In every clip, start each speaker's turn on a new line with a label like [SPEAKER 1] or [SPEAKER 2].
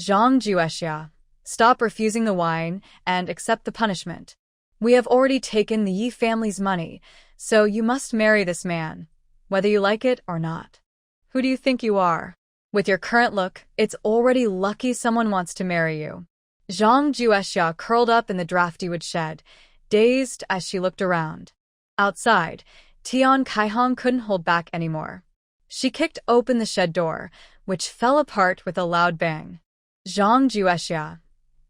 [SPEAKER 1] Zhang Juexia, stop refusing the wine and accept the punishment. We have already taken the Yi family's money, so you must marry this man, whether you like it or not. Who do you think you are? With your current look, it's already lucky someone wants to marry you. Zhang Juexia curled up in the drafty wood shed, dazed as she looked around. Outside, Tian Kaihong couldn't hold back anymore. She kicked open the shed door, which fell apart with a loud bang. Zhang Juexia,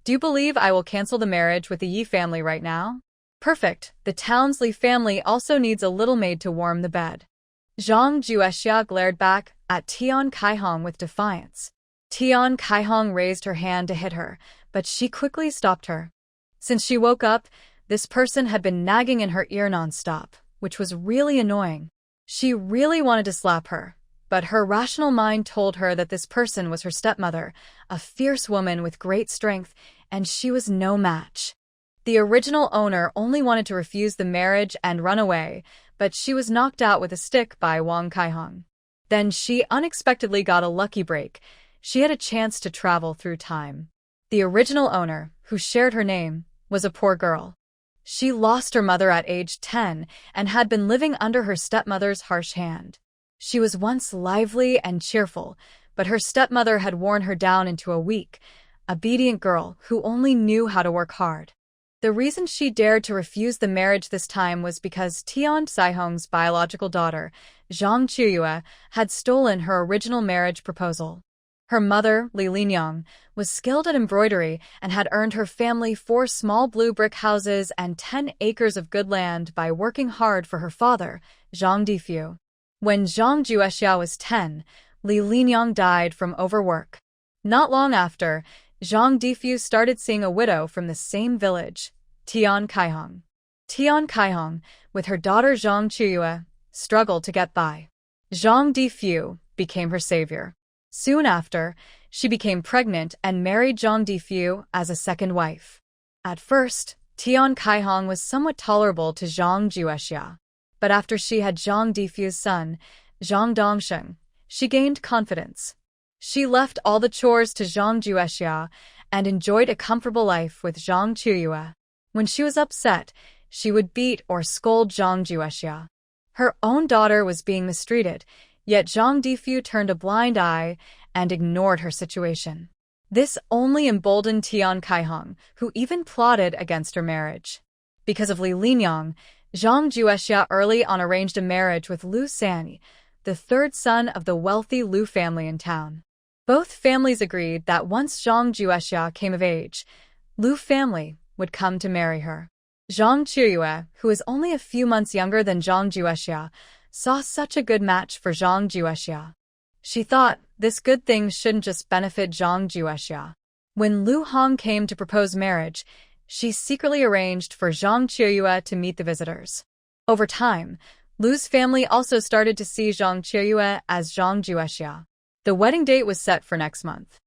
[SPEAKER 1] do you believe I will cancel the marriage with the Yi family right now? Perfect, the Townsley family also needs a little maid to warm the bed. Zhang Juexia glared back at Tian Kaihong with defiance. Tian Kaihong raised her hand to hit her, but she quickly stopped her. Since she woke up, this person had been nagging in her ear nonstop, which was really annoying. She really wanted to slap her, but her rational mind told her that this person was her stepmother, a fierce woman with great strength, and she was no match. The original owner only wanted to refuse the marriage and run away, but she was knocked out with a stick by Wang Kaihong. Then she unexpectedly got a lucky break. She had a chance to travel through time. The original owner, who shared her name, was a poor girl. She lost her mother at age 10 and had been living under her stepmother's harsh hand. She was once lively and cheerful, but her stepmother had worn her down into a weak, obedient girl who only knew how to work hard. The reason she dared to refuse the marriage this time was because Tian Saihong's biological daughter, Zhang Chuyue, had stolen her original marriage proposal. Her mother, Li Linyang, was skilled at embroidery and had earned her family 4 small blue brick houses and 10 acres of good land by working hard for her father, Zhang Difu. When Zhang Juexia was 10, Li Linyang died from overwork. Not long after, Zhang Difu started seeing a widow from the same village, Tian Kaihong. Tian Kaihong, with her daughter Zhang Chuyue, struggled to get by. Zhang Difu became her savior. Soon after, she became pregnant and married Zhang Difu as a second wife. At first, Tian Kaihong was somewhat tolerable to Zhang Juexia. But after she had Zhang Difu's son, Zhang Dongsheng, she gained confidence. She left all the chores to Zhang Juexia and enjoyed a comfortable life with Zhang Chuyue. When she was upset, she would beat or scold Zhang Juexia. Her own daughter was being mistreated, yet Zhang Difu turned a blind eye and ignored her situation. This only emboldened Tian Kaihong, who even plotted against her marriage. Because of Li Linyang, Zhang Juexia early on arranged a marriage with Lu Sanyi, the third son of the wealthy Lu family in town. Both families agreed that once Zhang Juexia came of age, Lu family would come to marry her. Zhang Chuyue, who is only a few months younger than Zhang Juexia, saw such a good match for Zhang Juexia. She thought this good thing shouldn't just benefit Zhang Juexia. When Lu Hong came to propose marriage, she secretly arranged for Zhang Chuyue to meet the visitors. Over time, Lu's family also started to see Zhang Chuyue as Zhang Juexia. The wedding date was set for next month.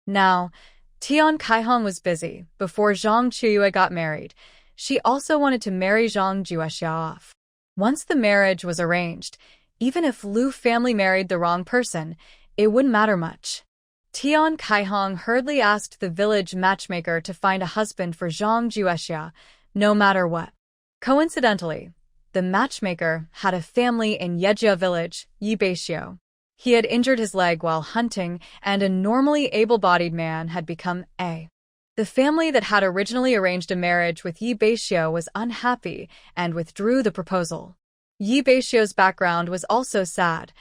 [SPEAKER 1] Now, Tian Kaihong was busy. Before Zhang Chuyue got married, she also wanted to marry Zhang Juexia off. Once the marriage was arranged, even if Lu family married the wrong person, it wouldn't matter much. Tian Kaihong hurriedly asked the village matchmaker to find a husband for Zhang Juexia, no matter what. Coincidentally, the matchmaker had a family in Yejia village, Beixiu. He had injured his leg while hunting, and a normally able-bodied man had become A. The family that had originally arranged a marriage with Beixiu was unhappy and withdrew the proposal. Beixiu's background was also sad.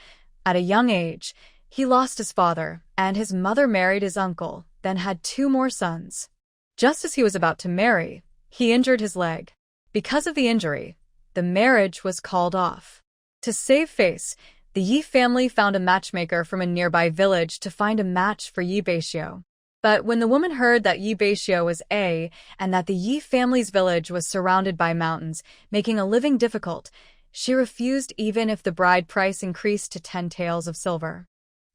[SPEAKER 1] At a young age, he lost his father, and his mother married his uncle, then had 2 more sons. Just as he was about to marry, he injured his leg. Because of the injury, the marriage was called off. To save face, the Yi family found a matchmaker from a nearby village to find a match for Beixiu. But when the woman heard that Beixiu was A and that the Yi family's village was surrounded by mountains, making a living difficult, she refused even if the bride price increased to 10 taels of silver.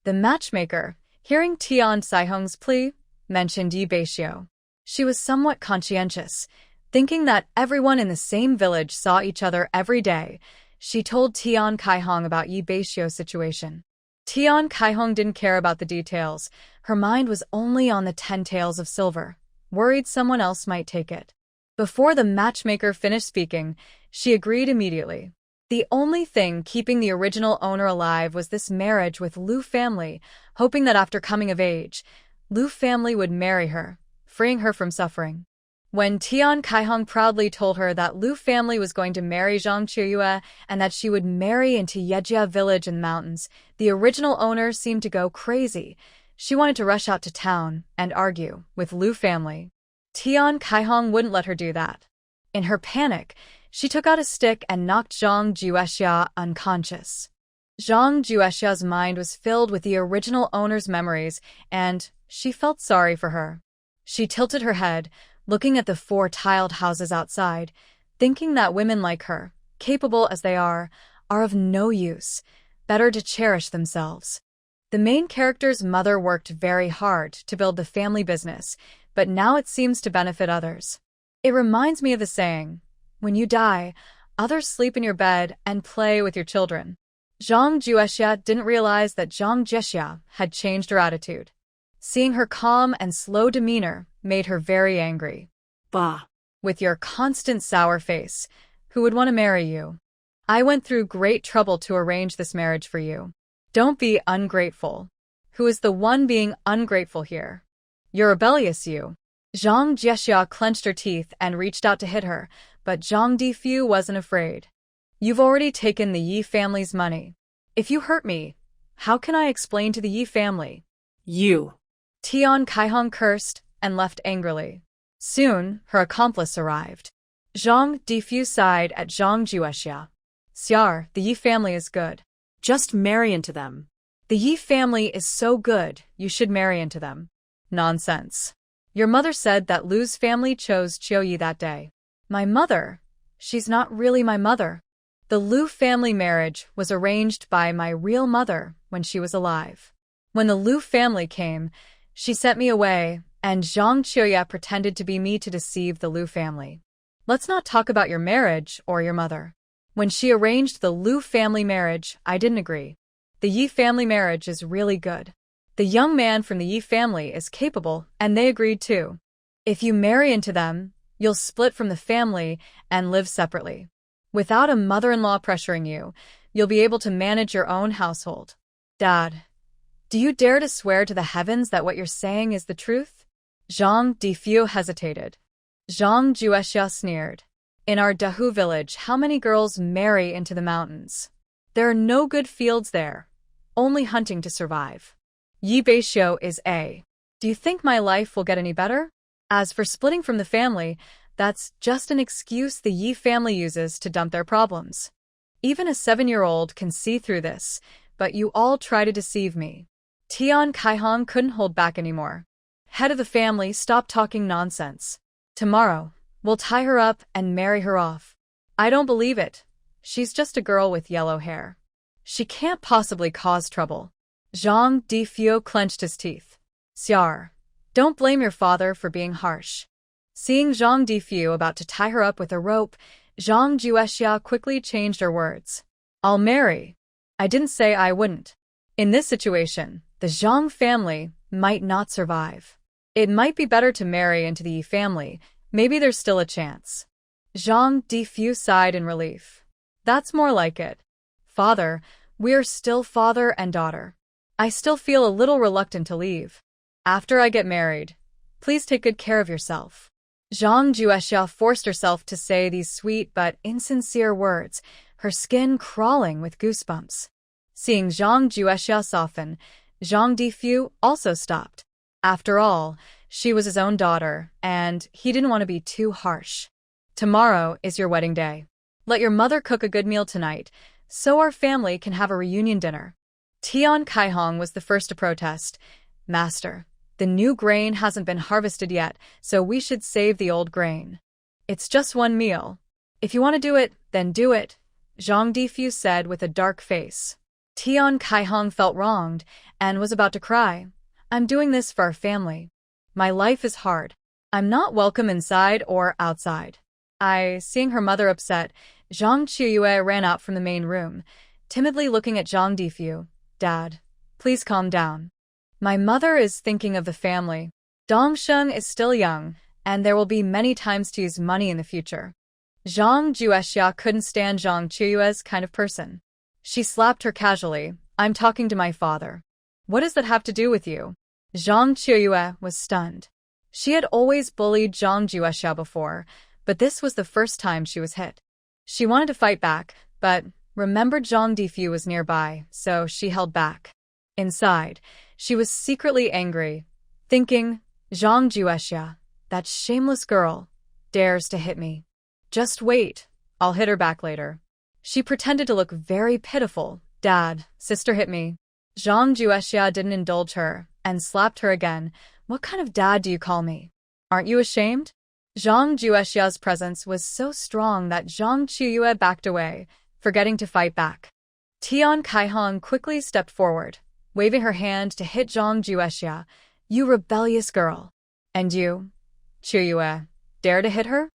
[SPEAKER 1] The matchmaker, hearing Tian Saihong's plea, mentioned Beixiu. She was somewhat conscientious. Thinking that everyone in the same village saw each other every day, she told Tian Kaihong about Beixiu's situation. Tian Kaihong didn't care about the details. Her mind was only on the 10 taels of silver, worried someone else might take it. Before the matchmaker finished speaking, she agreed immediately. The only thing keeping the original owner alive was this marriage with Lu family, hoping that after coming of age, Lu family would marry her, freeing her from suffering. When Tian Kaihong proudly told her that Lu family was going to marry Zhang Qiuyue and that she would marry into Yejia village in the mountains, the original owner seemed to go crazy. She wanted to rush out to town and argue with Lu family. Tian Kaihong wouldn't let her do that. In her panic, she took out a stick and knocked Zhang Juexia unconscious. Zhang Juexia's mind was filled with the original owner's memories, and she felt sorry for her. She tilted her head, looking at the 4 tiled houses outside, thinking that women like her, capable as they are of no use, better to cherish themselves. The main character's mother worked very hard to build the family business, but now it seems to benefit others. It reminds me of the saying, when you die, others sleep in your bed and play with your children. Zhang Juexia didn't realize that Zhang Jixia had changed her attitude. Seeing her calm and slow demeanor made her very angry. Bah! With your constant sour face, who would want to marry you? I went through great trouble to arrange this marriage for you. Don't be ungrateful. Who is the one being ungrateful here? You're rebellious, you. Zhang Jixia clenched her teeth and reached out to hit her, but Zhang Difu wasn't afraid. You've already taken the Yi family's money. If you hurt me, how can I explain to the Yi family? You. Tian Kaihong cursed and left angrily. Soon, her accomplice arrived. Zhang Difu sighed at Zhang Juexia. Xiar, the Yi family is good. Just marry into them. The Yi family is so good, you should marry into them. Nonsense. Your mother said that Lu's family chose Qiuyi that day. My mother? She's not really my mother. The Lu family marriage was arranged by my real mother when she was alive. When the Lu family came, she sent me away, and Zhang Qiuye pretended to be me to deceive the Lu family. Let's not talk about your marriage or your mother. When she arranged the Lu family marriage, I didn't agree. The Yi family marriage is really good. The young man from the Yi family is capable, and they agreed too. If you marry into them, you'll split from the family and live separately. Without a mother-in-law pressuring you, you'll be able to manage your own household. Dad, do you dare to swear to the heavens that what you're saying is the truth? Zhang Difu hesitated. Zhang Juexia sneered. In our Dahu village, how many girls marry into the mountains? There are no good fields there, only hunting to survive. Yi Beixiu is A. Do you think my life will get any better? As for splitting from the family, that's just an excuse the Yi family uses to dump their problems. Even a 7-year-old can see through this, but you all try to deceive me. Tian Kaihong couldn't hold back anymore. Head of the family, stop talking nonsense. Tomorrow, we'll tie her up and marry her off. I don't believe it. She's just a girl with yellow hair. She can't possibly cause trouble. Zhang Difu clenched his teeth. Xiar, don't blame your father for being harsh. Seeing Zhang Difu about to tie her up with a rope, Zhang Juexia quickly changed her words. I'll marry. I didn't say I wouldn't. In this situation, the Zhang family might not survive. It might be better to marry into the Yi family. Maybe there's still a chance. Zhang Difu sighed in relief. That's more like it. Father, we're still father and daughter. I still feel a little reluctant to leave. After I get married, please take good care of yourself. Zhang Juexia forced herself to say these sweet but insincere words, her skin crawling with goosebumps. Seeing Zhang Juexia soften, Zhang Difu also stopped. After all, she was his own daughter, and he didn't want to be too harsh. Tomorrow is your wedding day. Let your mother cook a good meal tonight, so our family can have a reunion dinner. Tian Kaihong was the first to protest. Master, the new grain hasn't been harvested yet, so we should save the old grain. It's just one meal. If you want to do it, then do it, Zhang Difu said with a dark face. Tian Kaihong felt wronged and was about to cry. I'm doing this for our family. My life is hard. I'm not welcome inside or outside. Seeing her mother upset, Zhang Qiuyue ran out from the main room, timidly looking at Zhang Difu. Dad, Please calm down. My mother is thinking of the family. Dongsheng is still young, and there will be many times to use money in the future. Zhang Juexia couldn't stand Zhang Chuyue's kind of person. She slapped her casually. I'm talking to my father. What does that have to do with you? Zhang Chuyue was stunned. She had always bullied Zhang Juexia before, but this was the first time she was hit. She wanted to fight back, but remembered Zhang Difu was nearby, so she held back. Inside, she was secretly angry, thinking, Zhang Juexia, that shameless girl, dares to hit me. Just wait, I'll hit her back later. She pretended to look very pitiful. Dad, sister hit me. Zhang Juexia didn't indulge her and slapped her again. What kind of dad do you call me? Aren't you ashamed? Zhang Juexia's presence was so strong that Zhang Chuyue backed away, forgetting to fight back. Tian Kaihong quickly stepped forward, waving her hand to hit Zhang Juexia. You rebellious girl. And you, Chuyue, dare to hit her?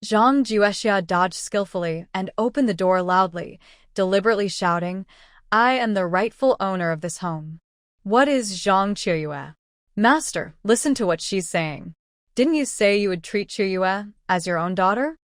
[SPEAKER 1] Zhang Juexia dodged skillfully and opened the door loudly, deliberately shouting, I am the rightful owner of this home. What is Zhang Chuyue? Master, listen to what she's saying. Didn't you say you would treat Chuyue as your own daughter?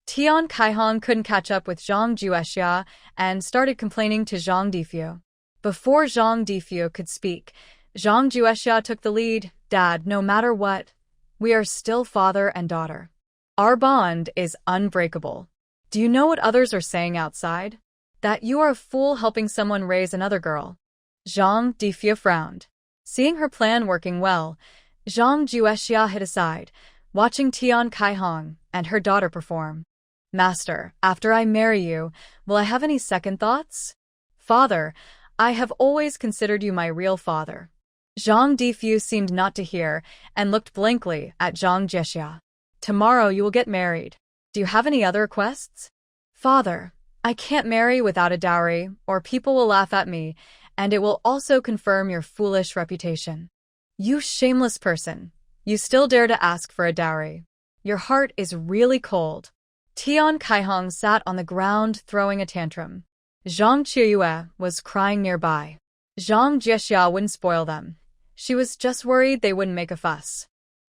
[SPEAKER 1] Tian Kaihong couldn't catch up with Zhang Juexia and started complaining to Zhang Difu. Before Zhang Difu could speak, Zhang Juexia took the lead. Dad, no matter what, we are still father and daughter. Our bond is unbreakable. Do you know what others are saying outside? That you are a fool helping someone raise another girl. Zhang Difu frowned. Seeing her plan working well, Zhang Juexia hid aside, watching Tian Kaihong and her daughter perform. Master, after I marry you, will I have any second thoughts? Father, I have always considered you my real father. Zhang Difu seemed not to hear and looked blankly at Zhang Juexia. Tomorrow you will get married. Do you have any other requests? Father, I can't marry without a dowry, or people will laugh at me, and it will also confirm your foolish reputation. You shameless person, you still dare to ask for a dowry. Your heart is really cold. Tian Kaihong sat on the ground throwing a tantrum. Zhang Chuyue was crying nearby. Zhang Juexia wouldn't spoil them. She was just worried they wouldn't make a fuss.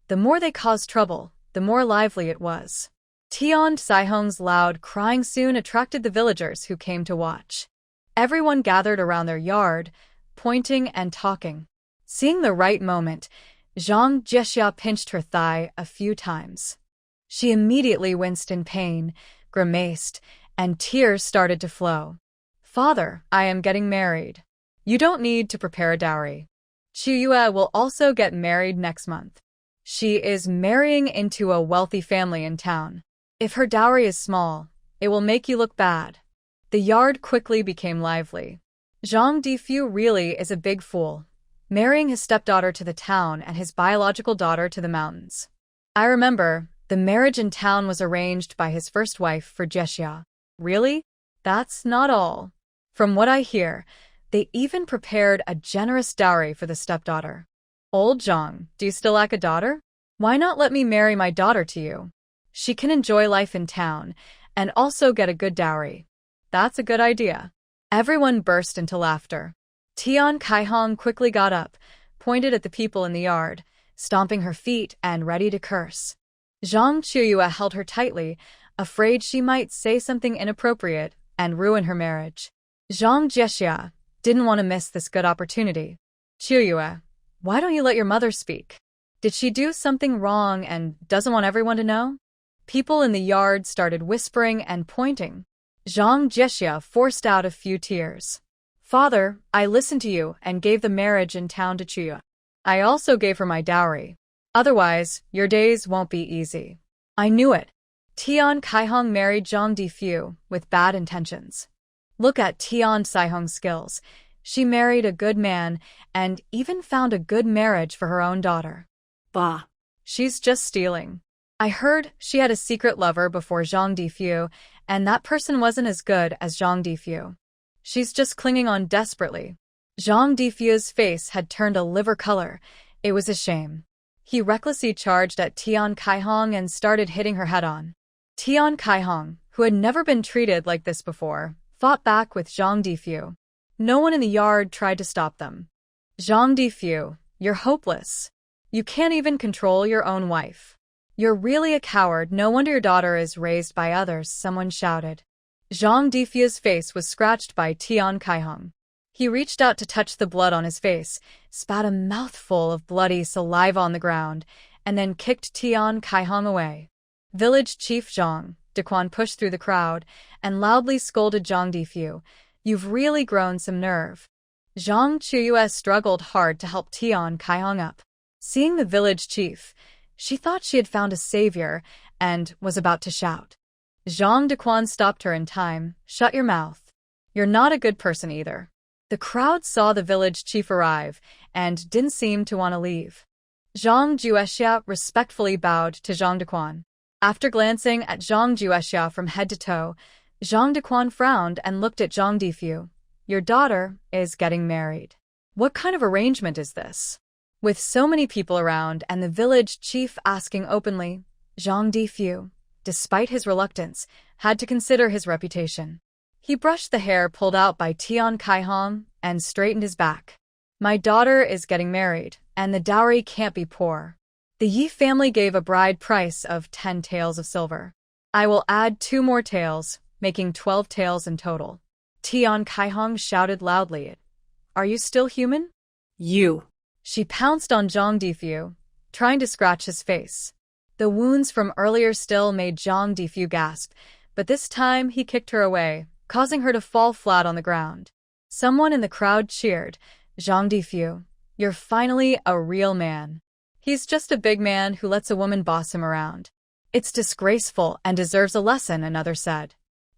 [SPEAKER 1] The more they caused trouble, the more lively it was. Tian Kaihong's loud crying soon attracted the villagers who came to watch. Everyone gathered around their yard, pointing and talking. Seeing the right moment, Zhang Juexia pinched her thigh a few times. She immediately winced in pain, grimaced, and tears started to flow. Father, I am getting married. You don't need to prepare a dowry. Chuyue will also get married next month. She is marrying into a wealthy family in town. If her dowry is small, it will make you look bad. The yard quickly became lively. Zhang Difu really is a big fool, marrying his stepdaughter to the town and his biological daughter to the mountains. I remember, the marriage in town was arranged by his first wife for Juexia. Really? That's not all. From what I hear, they even prepared a generous dowry for the stepdaughter. Old Zhang, do you still lack a daughter? Why not let me marry my daughter to you? She can enjoy life in town and also get a good dowry. That's a good idea. Everyone burst into laughter. Tian Kaihong quickly got up, pointed at the people in the yard, stomping her feet and ready to curse. Zhang Chuyue held her tightly, afraid she might say something inappropriate and ruin her marriage. Zhang Juexia didn't want to miss this good opportunity. Chuyue, why don't you let your mother speak? Did she do something wrong and doesn't want everyone to know? People in the yard started whispering and pointing. Zhang Juexia forced out a few tears. Father, I listened to you and gave the marriage in town to Chuyue. I also gave her my dowry. Otherwise, your days won't be easy. I knew it. Tian Kaihong married Zhang Difu with bad intentions. Look at Tian Kaihong's skills. She married a good man and even found a good marriage for her own daughter. Bah. She's just stealing. I heard she had a secret lover before Zhang Difu, and that person wasn't as good as Zhang Difu. She's just clinging on desperately. Zhang Difu's face had turned a liver color. It was a shame. He recklessly charged at Tian Kaihong and started hitting her head-on. Tian Kaihong, who had never been treated like this before, fought back with Zhang Difu. No one in the yard tried to stop them. Zhang Difu, you're hopeless. You can't even control your own wife. You're really a coward. No wonder your daughter is raised by others, someone shouted. Zhang Difu's face was scratched by Tian Kaihong. He reached out to touch the blood on his face, spat a mouthful of bloody saliva on the ground, and then kicked Tian Kaihong away. Village Chief Zhang Dequan pushed through the crowd and loudly scolded Zhang Difu. You've really grown some nerve. Zhang Chuyue struggled hard to help Tian Kaihong up. Seeing the village chief, she thought she had found a savior and was about to shout. Zhang Dequan stopped her in time. Shut your mouth. You're not a good person either. The crowd saw the village chief arrive and didn't seem to want to leave. Zhang Juexia respectfully bowed to Zhang Dequan. After glancing at Zhang Juexia from head to toe, Zhang Dequan frowned and looked at Zhang Difu. Your daughter is getting married. What kind of arrangement is this? With so many people around and the village chief asking openly, Zhang Difu, despite his reluctance, had to consider his reputation. He brushed the hair pulled out by Tian Kaihong and straightened his back. My daughter is getting married, and the dowry can't be poor. The Yi family gave a bride price of 10 taels of silver. I will add 2 more taels, making 12 taels in total. Tian Kaihong shouted loudly. Are you still human? You. She pounced on Zhang Difu, trying to scratch his face. The wounds from earlier still made Zhang Difu gasp, but this time he kicked her away, causing her to fall flat on the ground. Someone in the crowd cheered, Zhang Difu, you're finally a real man. He's just a big man who lets a woman boss him around. It's disgraceful and deserves a lesson, another said.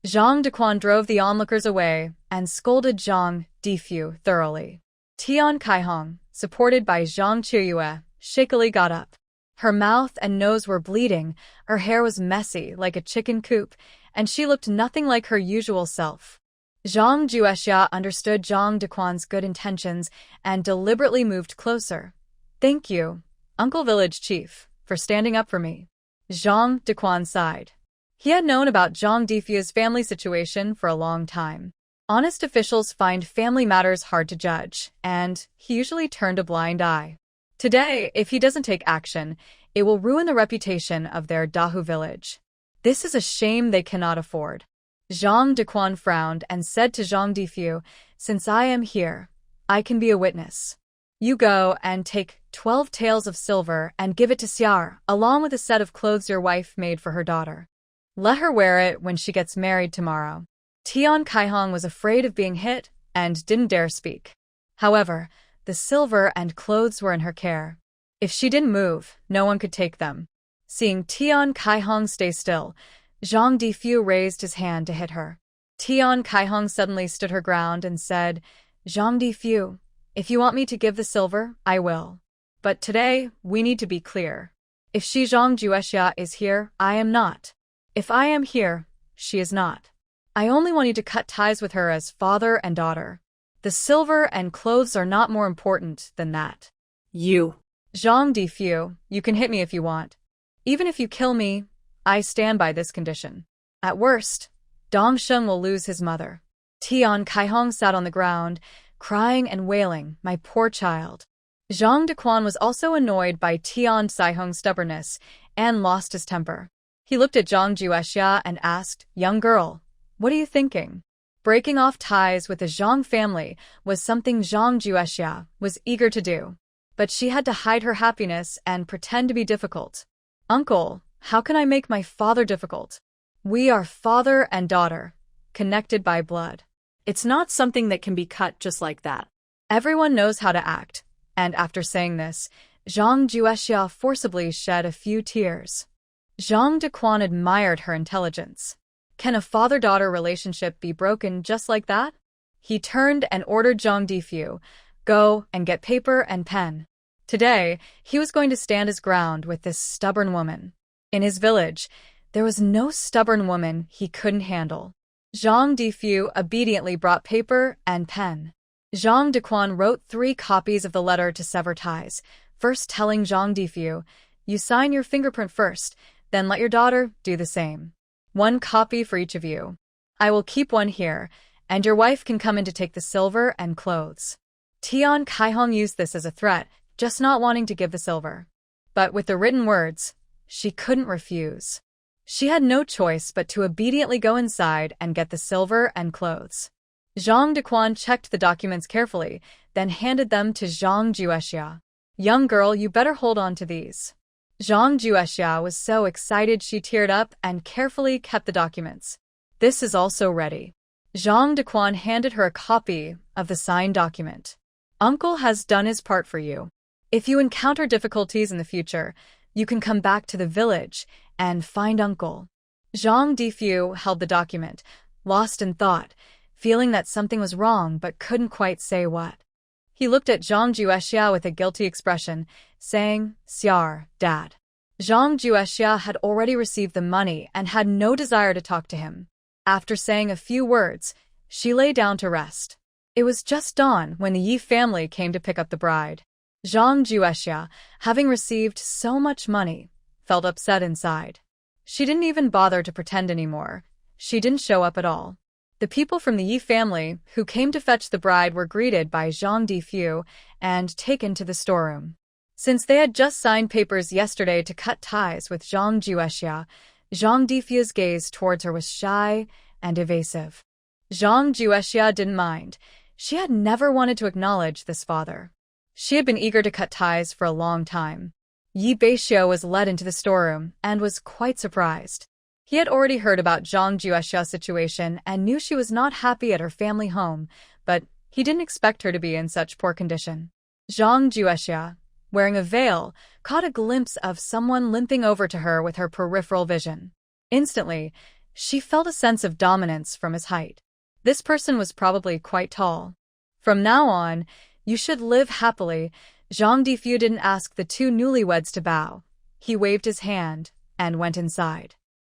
[SPEAKER 1] Zhang Dequan drove the onlookers away and scolded Zhang Difu thoroughly. Tian Kaihong, supported by Zhang Chuyue, shakily got up. Her mouth and nose were bleeding, her hair was messy like a chicken coop, and she looked nothing like her usual self. Zhang Juexia understood Zhang Dequan's good intentions and deliberately moved closer. Thank you, Uncle Village Chief, for standing up for me. Zhang Dequan sighed. He had known about Zhang Difu's family situation for a long time. Honest officials find family matters hard to judge, and he usually turned a blind eye. Today, if he doesn't take action, it will ruin the reputation of their Dahu village. This is a shame they cannot afford. Zhang Dequan frowned and said to Zhang Difu, since I am here, I can be a witness. You go and take 12 taels of silver and give it to Xiar, along with a set of clothes your wife made for her daughter. Let her wear it when she gets married tomorrow. Tian Kaihong was afraid of being hit and didn't dare speak. However, the silver and clothes were in her care. If she didn't move, no one could take them. Seeing Tian Kaihong stay still, Zhang Difu raised his hand to hit her. Tian Kaihong suddenly stood her ground and said, Zhang Difu, if you want me to give the silver, I will. But today, we need to be clear. If she Zhang Juexia is here, I am not. If I am here, she is not. I only want you to cut ties with her as father and daughter. The silver and clothes are not more important than that. You. Zhang Difu, you can hit me if you want. Even if you kill me, I stand by this condition. At worst, Dongsheng will lose his mother. Tian Kaihong sat on the ground, crying and wailing, my poor child. Zhang Dequan was also annoyed by Tian Saihong's stubbornness and lost his temper. He looked at Zhang Juexia and asked, young girl, what are you thinking? Breaking off ties with the Zhang family was something Zhang Juexia was eager to do. But she had to hide her happiness and pretend to be difficult. Uncle, how can I make my father difficult? We are father and daughter, connected by blood. It's not something that can be cut just like that. Everyone knows how to act, and after saying this, Zhang Juexia forcibly shed a few tears. Zhang Dequan admired her intelligence. Can a father-daughter relationship be broken just like that? He turned and ordered Zhang Difu, go and get paper and pen. Today, he was going to stand his ground with this stubborn woman. In his village, there was no stubborn woman he couldn't handle. Zhang Difu obediently brought paper and pen. Zhang Dequan wrote 3 copies of the letter to sever ties, first telling Zhang Difu, you sign your fingerprint first, then let your daughter do the same. 1 copy for each of you. I will keep one here, and your wife can come in to take the silver and clothes. Tian Kaihong used this as a threat, just not wanting to give the silver. But with the written words, she couldn't refuse. She had no choice but to obediently go inside and get the silver and clothes. Zhang Dequan checked the documents carefully, then handed them to Zhang Juexia. Young girl, you better hold on to these. Zhang Juexia was so excited she teared up and carefully kept the documents. This is also ready. Zhang Dequan handed her a copy of the signed document. Uncle has done his part for you. If you encounter difficulties in the future, you can come back to the village and find Uncle. Zhang Defiu held the document, lost in thought, feeling that something was wrong but couldn't quite say what. He looked at Zhang Juexia with a guilty expression, saying, "Xiar, Dad." Zhang Juexia had already received the money and had no desire to talk to him. After saying a few words, she lay down to rest. It was just dawn when the Yi family came to pick up the bride. Zhang Juexia, having received so much money, felt upset inside. She didn't even bother to pretend anymore. She didn't show up at all. The people from the Yi family who came to fetch the bride were greeted by Zhang Defiu and taken to the storeroom. Since they had just signed papers yesterday to cut ties with Zhang Juexia, Zhang Defiu's gaze towards her was shy and evasive. Zhang Juexia didn't mind. She had never wanted to acknowledge this father. She had been eager to cut ties for a long time. Beixiu was led into the storeroom and was quite surprised. He had already heard about Zhang Juexia's situation and knew she was not happy at her family home, but he didn't expect her to be in such poor condition. Zhang Juexia, wearing a veil, caught a glimpse of someone limping over to her with her peripheral vision. Instantly, she felt a sense of dominance from his height. This person was probably quite tall. From now on, you should live happily. Zhang Defiu didn't ask the two newlyweds to bow. He waved his hand and went inside.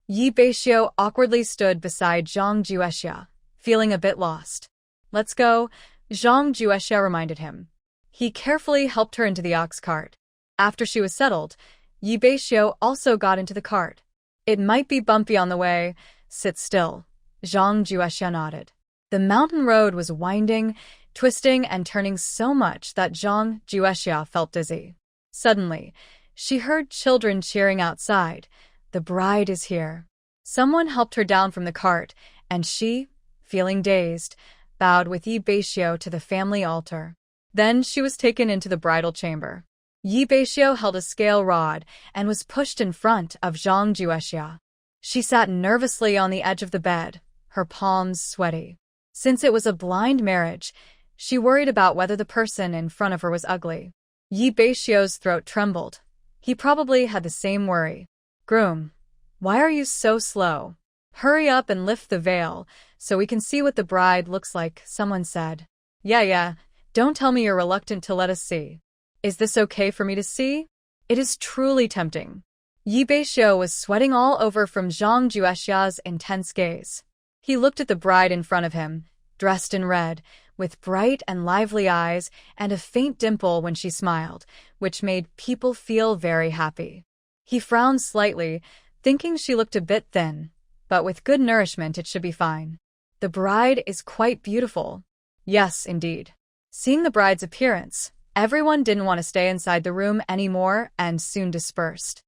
[SPEAKER 1] Beixiu awkwardly stood beside Zhang Juexia, feeling a bit lost. "Let's go," Zhang Juexia reminded him. He carefully helped her into the ox cart. After she was settled, Beixiu also got into the cart. "It might be bumpy on the way. Sit still." Zhang Juexia nodded. The mountain road was winding, twisting and turning so much that Zhang Juexia felt dizzy. Suddenly, she heard children cheering outside. "The bride is here." Someone helped her down from the cart, and she, feeling dazed, bowed with Beixiu to the family altar. Then she was taken into the bridal chamber. Beixiu held a scale rod and was pushed in front of Zhang Juexia. She sat nervously on the edge of the bed, her palms sweaty. Since it was a blind marriage, she worried about whether the person in front of her was ugly. Beixiu's throat trembled. He probably had the same worry. "Groom, why are you so slow? Hurry up and lift the veil, so we can see what the bride looks like," someone said. Yeah, don't tell me you're reluctant to let us see. Is this okay for me to see? It is truly tempting. Beixiu was sweating all over from Zhang Juexia's intense gaze. He looked at the bride in front of him, dressed in red, with bright and lively eyes and a faint dimple when she smiled, which made people feel very happy. He frowned slightly, thinking she looked a bit thin, but with good nourishment it should be fine. "The bride is quite beautiful." Yes, indeed. Seeing the bride's appearance, everyone didn't want to stay inside the room anymore and soon dispersed.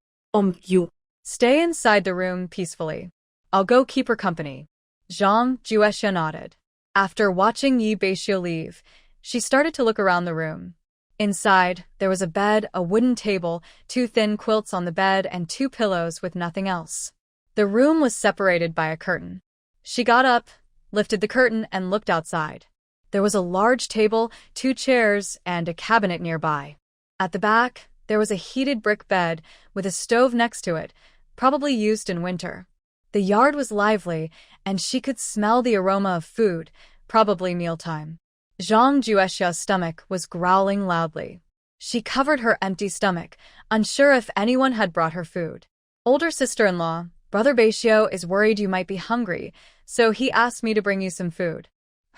[SPEAKER 2] You.
[SPEAKER 1] Stay inside the room peacefully. I'll go keep her company." Zhang Juexia nodded. After watching Beixiu leave, she started to look around the room. Inside, there was a bed, a wooden table, 2 thin quilts on the bed, and 2 pillows with nothing else. The room was separated by a curtain. She got up, lifted the curtain, and looked outside. There was a large table, 2 chairs, and a cabinet nearby. At the back, there was a heated brick bed with a stove next to it, probably used in winter. The yard was lively, and she could smell the aroma of food, probably mealtime. Zhang Juexia's stomach was growling loudly. She covered her empty stomach, unsure if anyone had brought her food. "Older sister-in-law, Brother Beixiu is worried you might be hungry, so he asked me to bring you some food.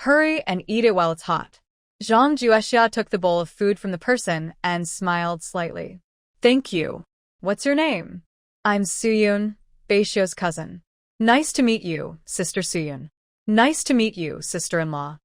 [SPEAKER 1] Hurry and eat it while it's hot." Zhang Juexia took the bowl of food from the person and smiled slightly. "Thank you. What's your name?" "I'm Suyun, Beixiu's cousin." "Nice to meet you, Sister Suyun." "Nice to meet you, sister-in-law."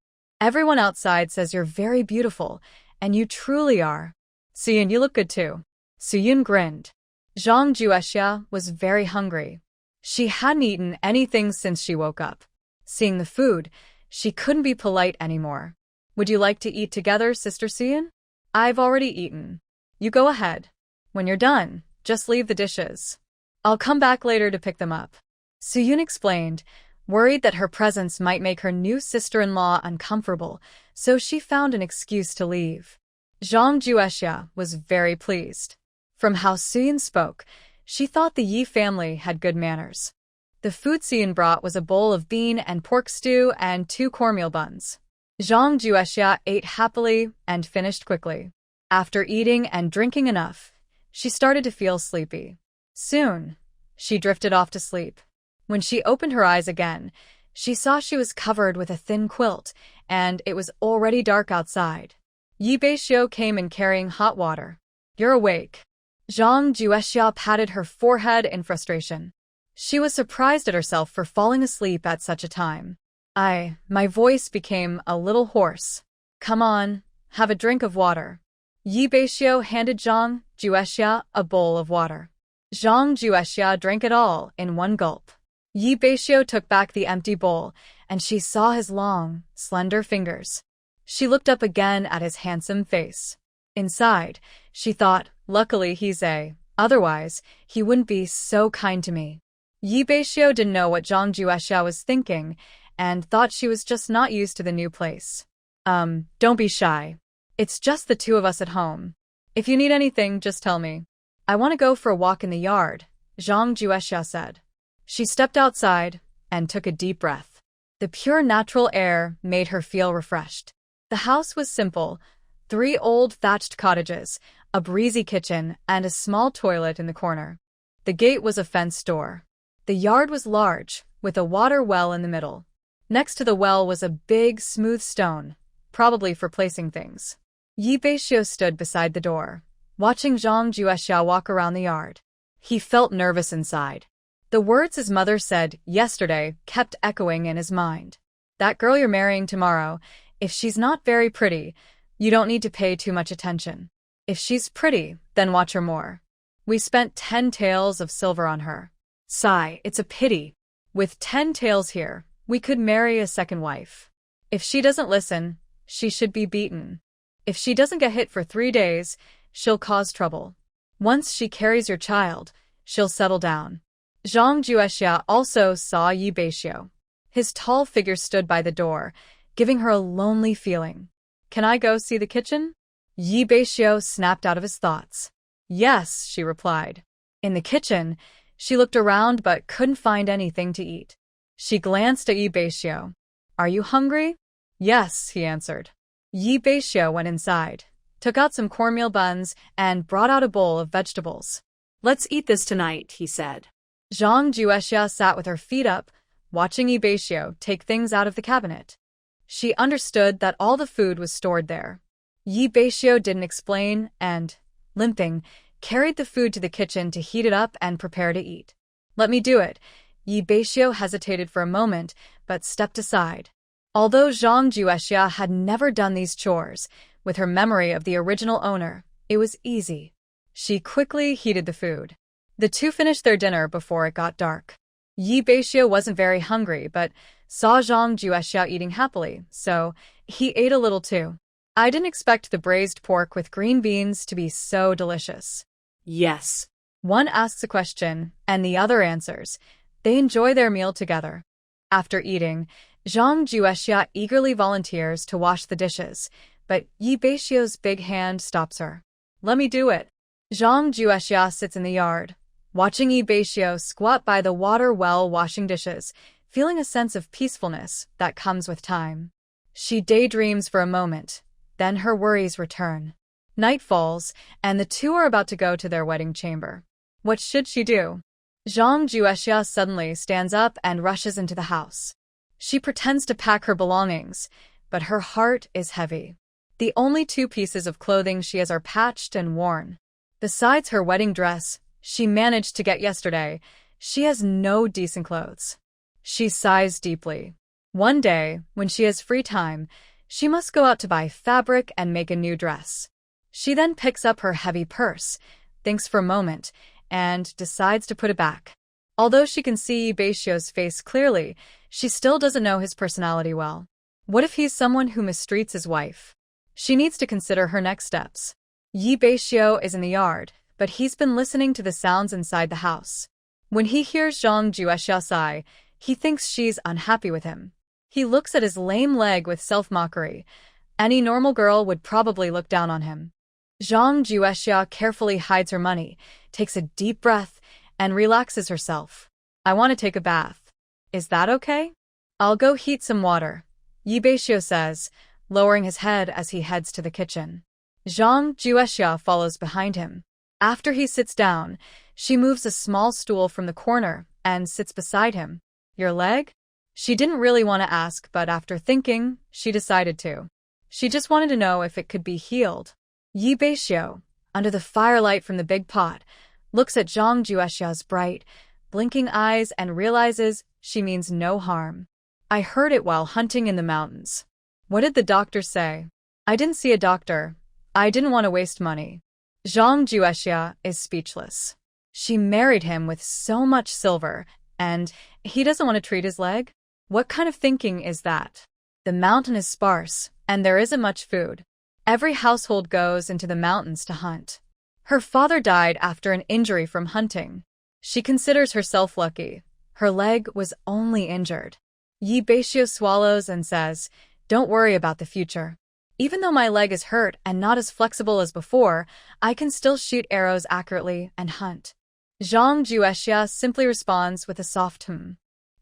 [SPEAKER 1] Everyone outside says you're very beautiful, and you truly are. Suyun, you look good too. Suyun grinned. Zhang Juexia was very hungry. She hadn't eaten anything since she woke up. Seeing the food, she couldn't be polite anymore. Would you like to eat together, Sister Suyun? I've already eaten. You go ahead. When you're done, just leave the dishes. I'll come back later to pick them up. Suyun explained, worried that her presence might make her new sister-in-law uncomfortable, so she found an excuse to leave. Zhang Juexia was very pleased. From how Suyun spoke, she thought the Yi family had good manners. The food Suyun brought was a bowl of bean and pork stew and 2 cornmeal buns. Zhang Juexia ate happily and finished quickly. After eating and drinking enough, she started to feel sleepy. Soon, she drifted off to sleep. When she opened her eyes again, she saw she was covered with a thin quilt, and it was already dark outside. Beixiu came in carrying hot water. You're awake. Zhang Juexia patted her forehead in frustration. She was surprised at herself for falling asleep at such a time. My voice became a little hoarse. Come on, have a drink of water. Beixiu handed Zhang Juexia a bowl of water. Zhang Juexia drank it all in one gulp. Beixiu took back the empty bowl, and she saw his long, slender fingers. She looked up again at his handsome face. Inside, she thought, luckily he's otherwise, he wouldn't be so kind to me. Beixiu didn't know what Zhang Juexia was thinking, and thought she was just not used to the new place. Don't be shy. It's just the 2 of us at home. If you need anything, just tell me. I want to go for a walk in the yard, Zhang Juexia said. She stepped outside and took a deep breath. The pure natural air made her feel refreshed. The house was simple, 3 old thatched cottages, a breezy kitchen, and a small toilet in the corner. The gate was a fenced door. The yard was large, with a water well in the middle. Next to the well was a big, smooth stone, probably for placing things. Beixiu stood beside the door, watching Zhang Juexia walk around the yard. He felt nervous inside. The words his mother said yesterday kept echoing in his mind. That girl you're marrying tomorrow, if she's not very pretty, you don't need to pay too much attention. If she's pretty, then watch her more. We spent 10 taels of silver on her. Sigh, it's a pity. With 10 taels here, we could marry a second wife. If she doesn't listen, she should be beaten. If she doesn't get hit for 3 days, she'll cause trouble. Once she carries your child, she'll settle down. Zhang Juexia also saw Beixiu. His tall figure stood by the door, giving her a lonely feeling. Can I go see the kitchen? Beixiu snapped out of his thoughts. Yes, she replied. In the kitchen, she looked around but couldn't find anything to eat. She glanced at Beixiu. Are you hungry? Yes, he answered. Beixiu went inside, took out some cornmeal buns, and brought out a bowl of vegetables. Let's eat this tonight, he said. Zhang Juexia sat with her feet up, watching Beixiu take things out of the cabinet. She understood that all the food was stored there. Beixiu didn't explain and, limping, carried the food to the kitchen to heat it up and prepare to eat. Let me do it. Beixiu hesitated for a moment, but stepped aside. Although Zhang Juexia had never done these chores, with her memory of the original owner, it was easy. She quickly heated the food. The 2 finished their dinner before it got dark. Beixiu wasn't very hungry, but saw Zhang Juexia eating happily, so he ate a little too. I didn't expect the braised pork with green beans to be so delicious. Yes. One asks a question, and the other answers. They enjoy their meal together. After eating, Zhang Juexia eagerly volunteers to wash the dishes, but Beixiu's big hand stops her. Let me do it. Zhang Juexia sits in the yard, watching Beixiu squat by the water well washing dishes, feeling a sense of peacefulness that comes with time. She daydreams for a moment, then her worries return. Night falls, and the 2 are about to go to their wedding chamber. What should she do? Zhang Juexia suddenly stands up and rushes into the house. She pretends to pack her belongings, but her heart is heavy. The only 2 pieces of clothing she has are patched and worn. Besides her wedding dress she managed to get yesterday, she has no decent clothes. She sighs deeply. One day, when she has free time, She must go out to buy fabric and make a new dress. She then picks up her heavy purse, thinks for a moment, and decides to put it back. Although she can see Beixiu's face clearly, she still doesn't know his personality well. What if he's someone who mistreats his wife? She needs to consider her next steps. Beixiu is in the yard, but he's been listening to the sounds inside the house. When he hears Zhang Juexia sigh, he thinks she's unhappy with him. He looks at his lame leg with self-mockery. Any normal girl would probably look down on him. Zhang Juexia carefully hides her money, takes a deep breath, and relaxes herself. I want to take a bath. Is that okay? I'll go heat some water, Beixiu says, lowering his head as he heads to the kitchen. Zhang Juexia follows behind him. After he sits down, she moves a small stool from the corner and sits beside him. Your leg? She didn't really want to ask, but after thinking, she decided to. She just wanted to know if it could be healed. Beixiu, under the firelight from the big pot, looks at Zhang Juexia's bright, blinking eyes and realizes she means no harm. I heard it while hunting in the mountains. What did the doctor say? I didn't see a doctor. I didn't want to waste money. Zhang Juexia is speechless. She married him with so much silver, and he doesn't want to treat his leg? What kind of thinking is that? The mountain is sparse, and there isn't much food. Every household goes into the mountains to hunt. Her father died after an injury from hunting. She considers herself lucky. Her leg was only injured. Beixiu swallows and says, "Don't worry about the future. Even though my leg is hurt and not as flexible as before, I can still shoot arrows accurately and hunt." Zhang Juexia simply responds with a soft "hmm."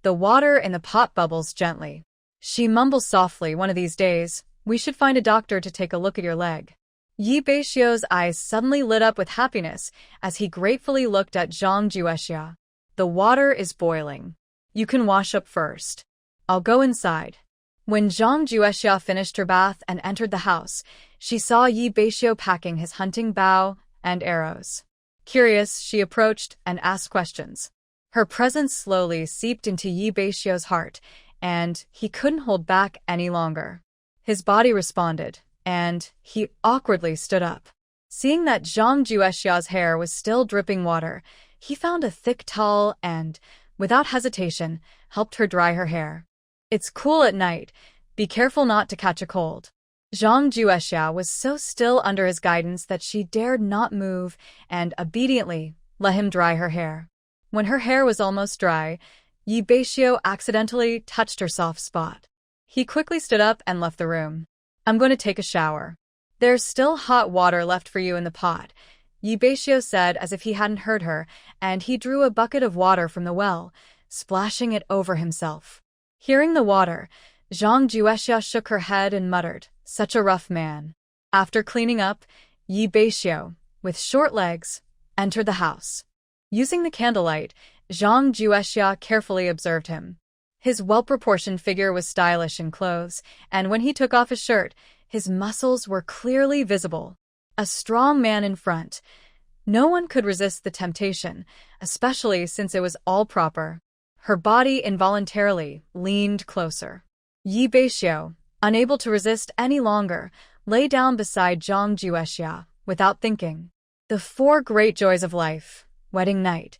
[SPEAKER 1] The water in the pot bubbles gently. She mumbles softly, "One of these days, we should find a doctor to take a look at your leg." Beixiu's eyes suddenly lit up with happiness as he gratefully looked at Zhang Juexia. The water is boiling. You can wash up first. I'll go inside. When Zhang Juexia finished her bath and entered the house, she saw Beixiu packing his hunting bow and arrows. Curious, she approached and asked questions. Her presence slowly seeped into Beixiu's heart, and he couldn't hold back any longer. His body responded, and he awkwardly stood up. Seeing that Zhang Juexia's hair was still dripping water, he found a thick towel and, without hesitation, helped her dry her hair. It's cool at night. Be careful not to catch a cold. Zhang Juexia was so still under his guidance that she dared not move and obediently let him dry her hair. When her hair was almost dry, Beixiu accidentally touched her soft spot. He quickly stood up and left the room. I'm going to take a shower. There's still hot water left for you in the pot, Beixiu said as if he hadn't heard her, and he drew a bucket of water from the well, splashing it over himself. Hearing the water, Zhang Juexia shook her head and muttered, "Such a rough man." After cleaning up, Beixiu, with short legs, entered the house. Using the candlelight, Zhang Juexia carefully observed him. His well-proportioned figure was stylish in clothes, and when he took off his shirt, his muscles were clearly visible. A strong man in front. No one could resist the temptation, especially since it was all proper. Her body involuntarily leaned closer. Beixiu, unable to resist any longer, lay down beside Zhang Juexia, without thinking. The four great joys of life, wedding night,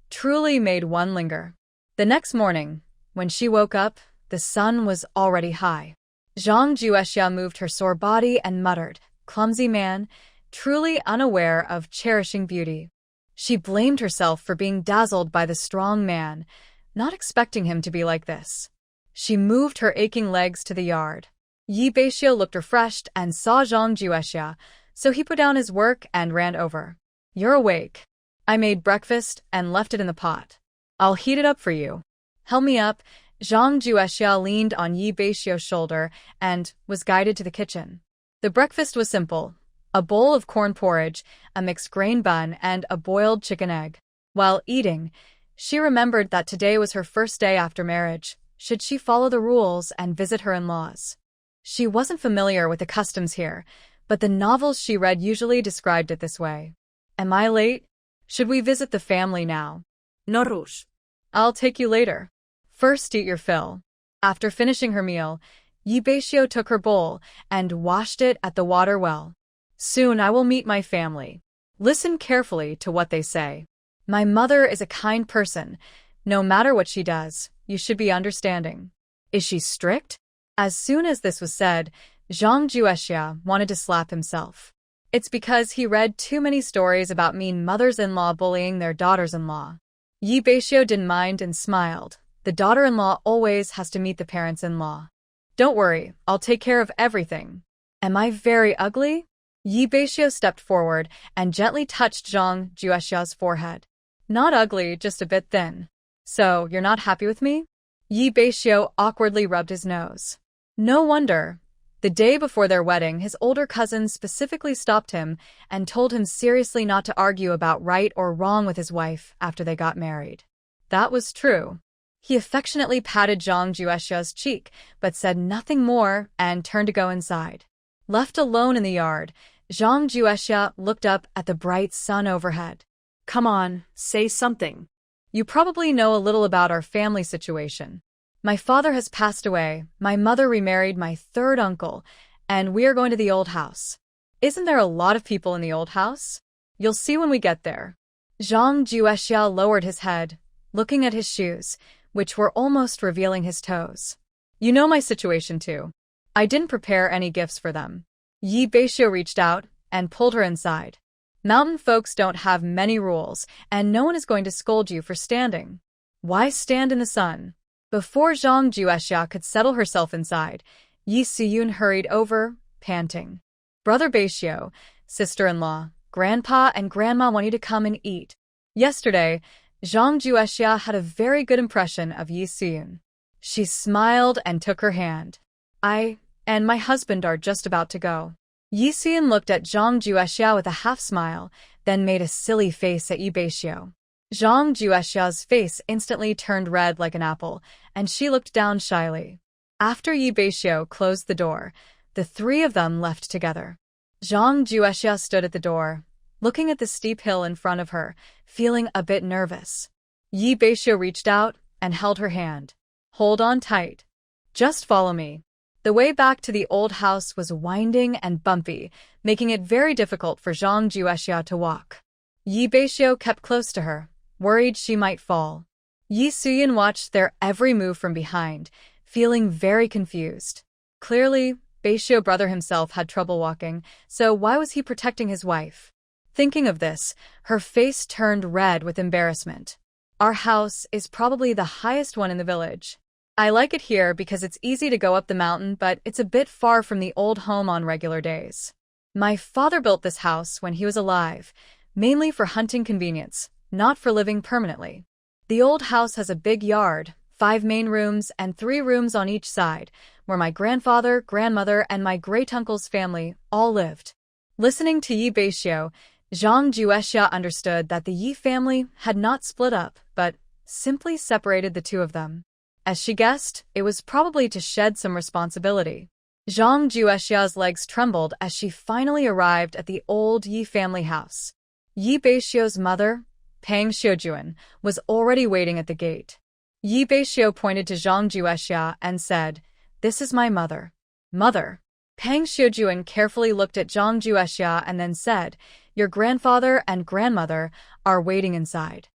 [SPEAKER 1] truly made one linger. The next morning, when she woke up, the sun was already high. Zhang Juexia moved her sore body and muttered, "Clumsy man," truly unaware of cherishing beauty. She blamed herself for being dazzled by the strong man, not expecting him to be like this. She moved her aching legs to the yard. Beixiu looked refreshed and saw Zhang Juexia, so he put down his work and ran over. "You're awake. I made breakfast and left it in the pot. I'll heat it up for you." "Help me up." Zhang Juexia leaned on Beixiu's shoulder and was guided to the kitchen. The breakfast was simple: a bowl of corn porridge, a mixed grain bun, and a boiled chicken egg. While eating, she remembered that today was her first day after marriage. Should she follow the rules and visit her in-laws? She wasn't familiar with the customs here, but the novels she read usually described it this way. "Am I late? Should we visit the family now?"
[SPEAKER 2] No rush.
[SPEAKER 1] "I'll take you later. First eat your fill." After finishing her meal, Yi Beixiu took her bowl and washed it at the water well. Soon I will meet my family. Listen carefully to what they say. My mother is a kind person. No matter what she does, you should be understanding. Is she strict? As soon as this was said, Zhang Juexia wanted to slap himself. It's because he read too many stories about mean mothers-in-law bullying their daughters-in-law. Yi Beixiu didn't mind and smiled. The daughter-in-law always has to meet the parents-in-law. Don't worry, I'll take care of everything. Am I very ugly? Yi Beixiu stepped forward and gently touched Zhang Juexia's forehead. Not ugly, just a bit thin. So, you're not happy with me? Yi Beixiu awkwardly rubbed his nose. No wonder. The day before their wedding, his older cousin specifically stopped him and told him seriously not to argue about right or wrong with his wife after they got married. That was true. He affectionately patted Zhang Juexia's cheek, but said nothing more and turned to go inside. Left alone in the yard, Zhang Juexia looked up at the bright sun overhead. Come on, say something. You probably know a little about our family situation. My father has passed away, my mother remarried my third uncle, and we are going to the old house. Isn't there a lot of people in the old house? You'll see when we get there. Zhang Juexia lowered his head, looking at his shoes, which were almost revealing his toes. You know my situation too. I didn't prepare any gifts for them. Yi Beixiu reached out and pulled her inside. Mountain folks don't have many rules, and no one is going to scold you for standing. Why stand in the sun? Before Zhang Juexia could settle herself inside, Yi Siyun hurried over, panting. Brother Beixiu, sister-in-law, grandpa and grandma want you to come and eat. Yesterday, Zhang Juexia had a very good impression of Yi Siyun. She smiled and took her hand. I and my husband are just about to go. Yi Siyun looked at Zhang Juexia with a half-smile, then made a silly face at Yi Beixiu. Zhang Juexia's face instantly turned red like an apple, and she looked down shyly. After Yi Beixiu closed the door, the three of them left together. Zhang Juexia stood at the door, looking at the steep hill in front of her, feeling a bit nervous. Yi Beixiu reached out and held her hand. Hold on tight. Just follow me. The way back to the old house was winding and bumpy, making it very difficult for Zhang Juexia to walk. Yi Beixiu kept close to her, worried she might fall. Yi Siyun watched their every move from behind, feeling very confused. Clearly, Beixiu brother himself had trouble walking, so why was he protecting his wife? Thinking of this, her face turned red with embarrassment. Our house is probably the highest one in the village. I like it here because it's easy to go up the mountain, but it's a bit far from the old home on regular days. My father built this house when he was alive, mainly for hunting convenience, not for living permanently. The old house has a big yard, 5 main rooms and 3 rooms on each side, where my grandfather, grandmother, and my great-uncle's family all lived. Listening to Yi Beixiu, Zhang Juexia understood that the Yi family had not split up, but simply separated the two of them. As she guessed, it was probably to shed some responsibility. Zhang Juexia's legs trembled as she finally arrived at the old Yi family house. Yi Beixiu's mother, Pang Xiujuan, was already waiting at the gate. Yi Beixiu pointed to Zhang Juexia and said, "This is my mother." Mother. Pang Xiujuan carefully looked at Zhang Juexia and then said, "Your grandfather and grandmother are waiting inside.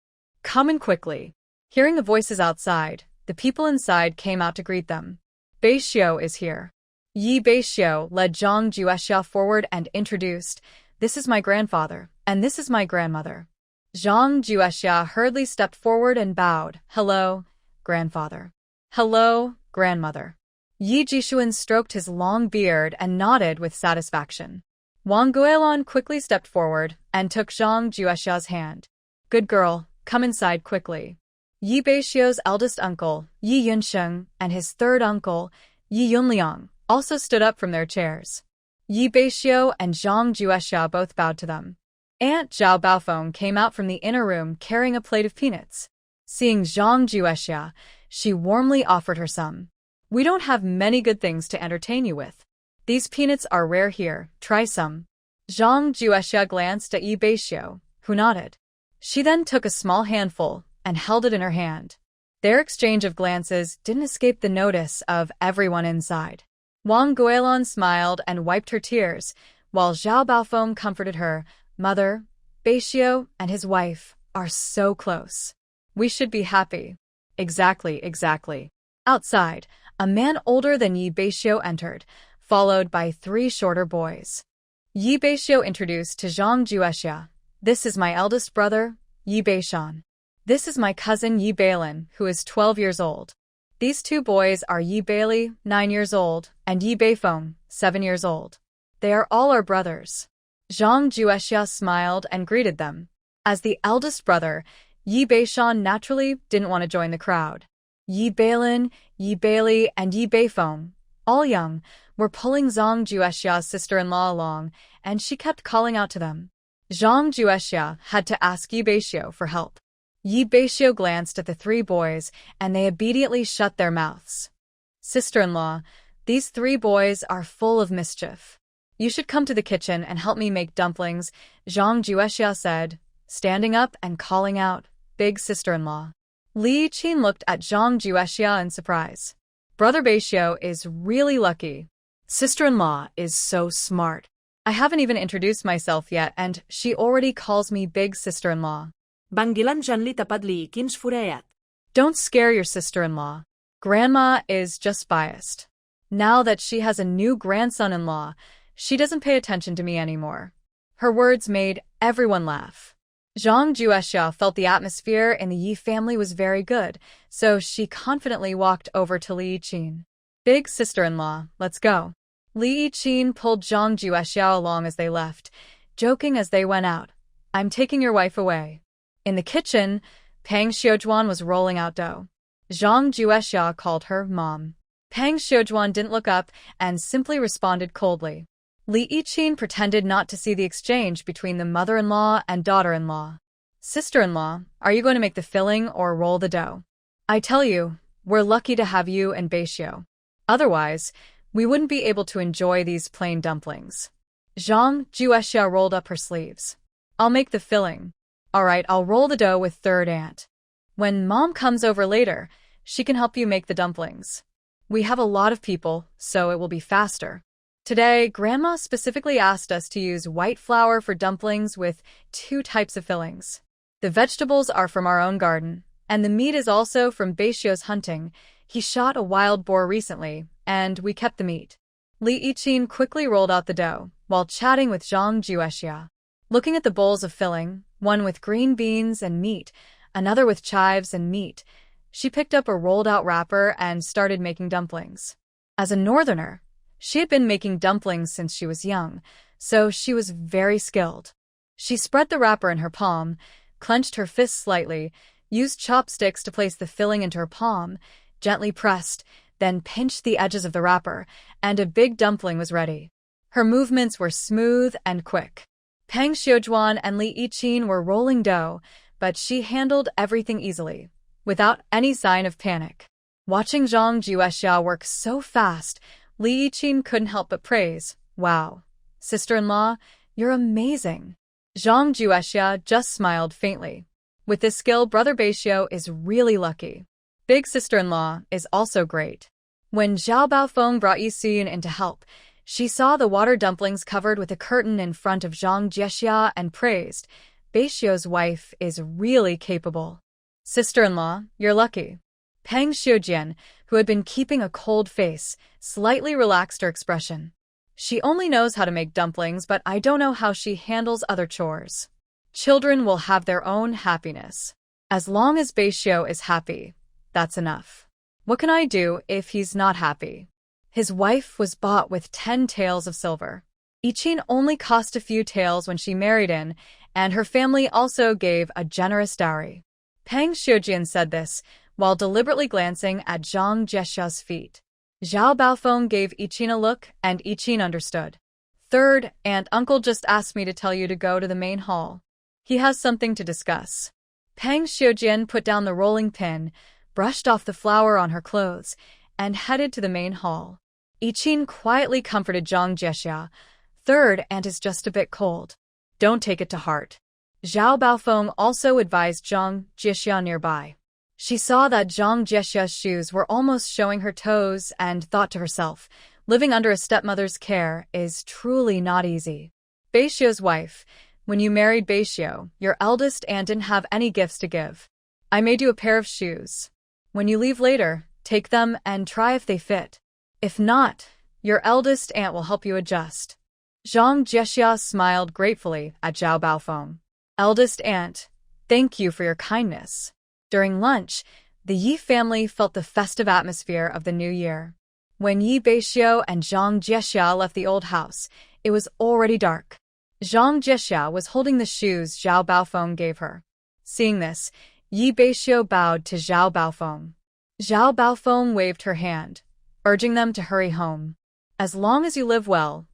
[SPEAKER 1] Come in quickly." Hearing the voices outside, the people inside came out to greet them. Beixiu is here. Yi Beixiu led Zhang Juexia forward and introduced, "This is my grandfather, and this is my grandmother." Zhang Juexia hurriedly stepped forward and bowed. "Hello, grandfather." "Hello, grandmother." Yi Jishuan stroked his long beard and nodded with satisfaction. Wang Guilon quickly stepped forward and took Zhang Juexia's hand. "Good girl, come inside quickly." Yi Beixiu's eldest uncle, Yi Yunsheng, and his third uncle, Yi Yunliang, also stood up from their chairs. Yi Beixiu and Zhang Juexia both bowed to them. Aunt Zhao Baofeng came out from the inner room carrying a plate of peanuts. Seeing Zhang Juexia, she warmly offered her some. "We don't have many good things to entertain you with. These peanuts are rare here, try some." Zhang Juexia glanced at Yi Beixiu, who nodded. She then took a small handful and held it in her hand. Their exchange of glances didn't escape the notice of everyone inside. Wang Guilin smiled and wiped her tears, while Zhao Baofeng comforted her. Mother, Beixiu, and his wife are so close. We should be happy. Exactly, exactly. Outside, a man older than Yi Beixiu entered, followed by 3 shorter boys. Yi Beixiu introduced to Zhang Juexia. This is my eldest brother, Yi Beishan. This is my cousin Yi Beilin, who is 12 years old. These 2 boys are Yi Beili, 9 years old, and Yi Beifeng, 7 years old. They are all our brothers. Zhang Juexia smiled and greeted them. As the eldest brother, Yi Beishan naturally didn't want to join the crowd. Yi Beilin, Yi Beili, and Yi Beifeng, all young, were pulling Zhang Juexia's sister-in-law along, and she kept calling out to them. Zhang Juexia had to ask Yi Beixiu for help. Yi Beixiu glanced at the 3 boys, and they immediately shut their mouths. Sister-in-law, these 3 boys are full of mischief. You should come to the kitchen and help me make dumplings, Zhang Juexia said, standing up and calling out, big sister-in-law. Li Qin looked at Zhang Juexia in surprise. Brother Beixiu is really lucky. Sister-in-law is so smart. I haven't even introduced myself yet, and she already calls me big sister-in-law.
[SPEAKER 2] Banggilan Li tapad Li Qin's furayat.
[SPEAKER 1] Don't scare your sister-in-law. Grandma is just biased. Now that she has a new grandson-in-law, she doesn't pay attention to me anymore. Her words made everyone laugh. Zhang Juexia felt the atmosphere in the Yi family was very good, so she confidently walked over to Li Qin. Big sister-in-law, let's go. Li Qin pulled Zhang Juexia along as they left, joking as they went out. I'm taking your wife away. In the kitchen, Pang Xiujuan was rolling out dough. Zhang Juexia called her Mom. Pang Xiujuan didn't look up and simply responded coldly. Li Qin pretended not to see the exchange between the mother-in-law and daughter-in-law. Sister-in-law, are you going to make the filling or roll the dough? I tell you, we're lucky to have you and Beixiu. Otherwise, we wouldn't be able to enjoy these plain dumplings. Zhang Juexia rolled up her sleeves. I'll make the filling. All right, I'll roll the dough with third aunt. When Mom comes over later, she can help you make the dumplings. We have a lot of people, so it will be faster. Today, Grandma specifically asked us to use white flour for dumplings with 2 types of fillings. The vegetables are from our own garden, and the meat is also from Beixiu's hunting. He shot a wild boar recently, and we kept the meat. Li Qin quickly rolled out the dough, while chatting with Zhang Juexia. Looking at the bowls of filling, one with green beans and meat, another with chives and meat, she picked up a rolled-out wrapper and started making dumplings. As a northerner, she had been making dumplings since she was young, so she was very skilled. She spread the wrapper in her palm, clenched her fists slightly, used chopsticks to place the filling into her palm, gently pressed, then pinched the edges of the wrapper, and a big dumpling was ready. Her movements were smooth and quick. Pang Xiujuan and Li Qin were rolling dough, but she handled everything easily, without any sign of panic. Watching Zhang Juexia work so fast, Li Qin couldn't help but praise. Wow. Sister-in-law, you're amazing. Zhang Juexia just smiled faintly. With this skill, Brother Beixiu is really lucky. Big sister-in-law is also great. When Zhao Baofeng brought Yixin in to help, she saw the water dumplings covered with a curtain in front of Zhang Juexia and praised, Beixiu's wife is really capable. Sister-in-law, you're lucky. Pang Xiujian, who had been keeping a cold face, slightly relaxed her expression. She only knows how to make dumplings, but I don't know how she handles other chores. Children will have their own happiness. As long as Beixiu is happy, that's enough. What can I do if he's not happy? His wife was bought with 10 taels of silver. Yixin only cost a few taels when she married in, and her family also gave a generous dowry. Pang Xiujian said this, while deliberately glancing at Zhang Juexia's feet. Zhao Baofeng gave Yixin a look, and Yixin understood. Third, Aunt Uncle just asked me to tell you to go to the main hall. He has something to discuss. Pang Xiujian put down the rolling pin, brushed off the flour on her clothes, and headed to the main hall. Yixin quietly comforted Zhang Juexia. Third, Aunt is just a bit cold. Don't take it to heart. Zhao Baofeng also advised Zhang Juexia nearby. She saw that Zhang Juexia's shoes were almost showing her toes and thought to herself, Living under a stepmother's care is truly not easy. Beixiu's wife. When you married Beixiu, your eldest aunt didn't have any gifts to give. I made you a pair of shoes. When you leave later, take them and try if they fit. If not, your eldest aunt will help you adjust. Zhang Jiexia smiled gratefully at Zhao Baofeng. Eldest aunt, thank you for your kindness. During lunch, the Yi family felt the festive atmosphere of the new year. When Yi Beixiu and Zhang Jiexia left the old house, it was already dark. Zhang Jiexia was holding the shoes Zhao Baofeng gave her. Seeing this, Yi Beixiu bowed to Zhao Baofeng. Zhao Baofeng waved her hand, urging them to hurry home. As long as you live well,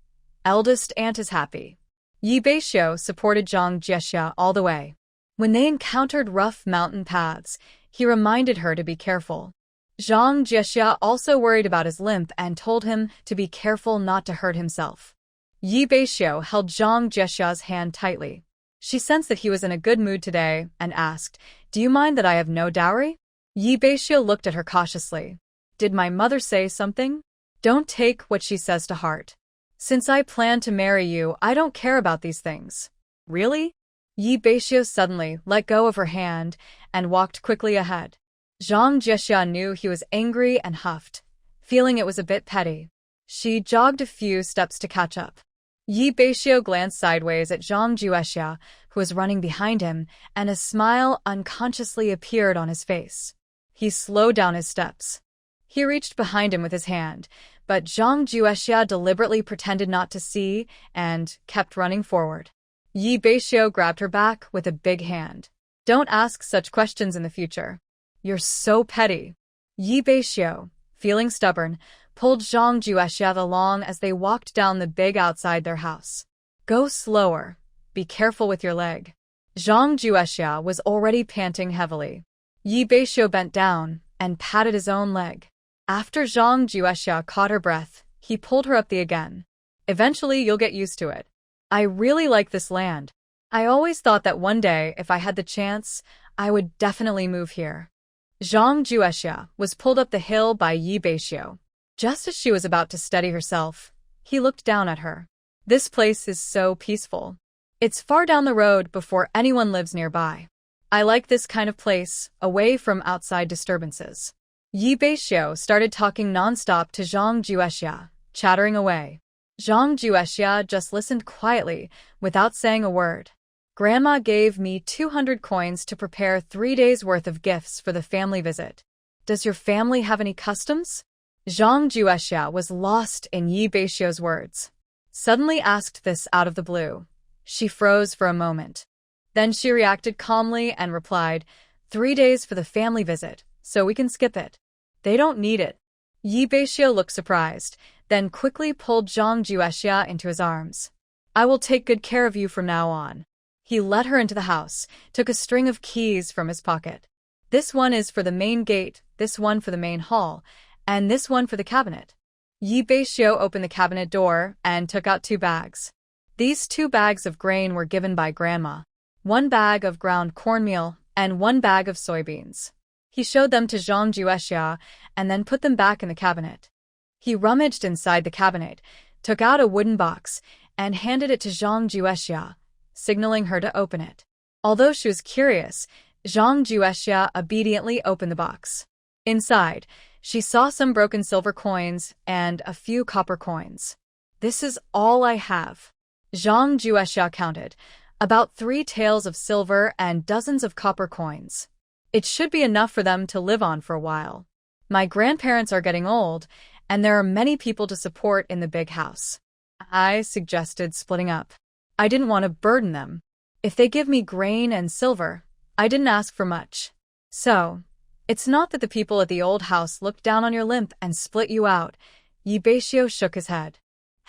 [SPEAKER 1] eldest aunt is happy. Yi Beixiu supported Zhang Jiexia all the way. When they encountered rough mountain paths, he reminded her to be careful. Zhang Jiexia also worried about his limp and told him to be careful not to hurt himself. Yi Beixiu held Zhang Jiexia's hand tightly. She sensed that he was in a good mood today and asked, "Do you mind that I have no dowry?" Yi Beixiu looked at her cautiously. "Did my mother say something?" "Don't take what she says to heart. Since I plan to marry you, I don't care about these things." "Really?" Yi Beixiu suddenly let go of her hand and walked quickly ahead. Zhang Jiexia knew he was angry and huffed, feeling it was a bit petty. She jogged a few steps to catch up. Yi Beixiu glanced sideways at Zhang Jiexia, who was running behind him, and a smile unconsciously appeared on his face. He slowed down his steps. He reached behind him with his hand, but Zhang Jiexia deliberately pretended not to see and kept running forward. Yi Beixiu grabbed her back with a big hand. "Don't ask such questions in the future. You're so petty." Yi Beixiu, feeling stubborn, pulled Zhang Jiexia along as they walked down the big outside their house. "Go slower. Be careful with your leg." Zhang Jiexia was already panting heavily. Yi Beixiu bent down and patted his own leg. After Zhang Jiexia caught her breath, he pulled her up the again. "Eventually you'll get used to it. I really like this land. I always thought that one day, if I had the chance, I would definitely move here." Zhang Jiexia was pulled up the hill by Yi Beixiu. Just as she was about to steady herself, he looked down at her. "This place is so peaceful. It's far down the road before anyone lives nearby. I like this kind of place, away from outside disturbances." Yi Beixiu started talking nonstop to Zhang Jiexia, chattering away. Zhang Jiexia just listened quietly, without saying a word. "Grandma gave me 200 coins to prepare 3 days' worth of gifts for the family visit. Does your family have any customs?" Zhang Jiexia was lost in Yi Beixiu's words. Suddenly asked this out of the blue. She froze for a moment. Then she reacted calmly and replied, 3 days for the family visit, so we can skip it. They don't need it." Yi Beixiu looked surprised, then quickly pulled Zhang Jiexia into his arms. "I will take good care of you from now on." He led her into the house, took a string of keys from his pocket. "This one is for the main gate, this one for the main hall, and this one for the cabinet." Yi Beixiu opened the cabinet door and took out 2 bags. These 2 bags of grain were given by Grandma. 1 bag of ground cornmeal and 1 bag of soybeans. He showed them to Zhang Jiexia and then put them back in the cabinet. He rummaged inside the cabinet, took out a wooden box, and handed it to Zhang Jiexia, signaling her to open it. Although she was curious, Zhang Jiexia obediently opened the box. Inside, she saw some broken silver coins and a few copper coins. "This is all I have." Zhang Jiexia counted, about 3 taels of silver and dozens of copper coins. "It should be enough for them to live on for a while. My grandparents are getting old, and there are many people to support in the big house. I suggested splitting up. I didn't want to burden them. If they give me grain and silver, I didn't ask for much. So, it's not that the people at the old house looked down on your limp and split you out." Yi Beixiu shook his head.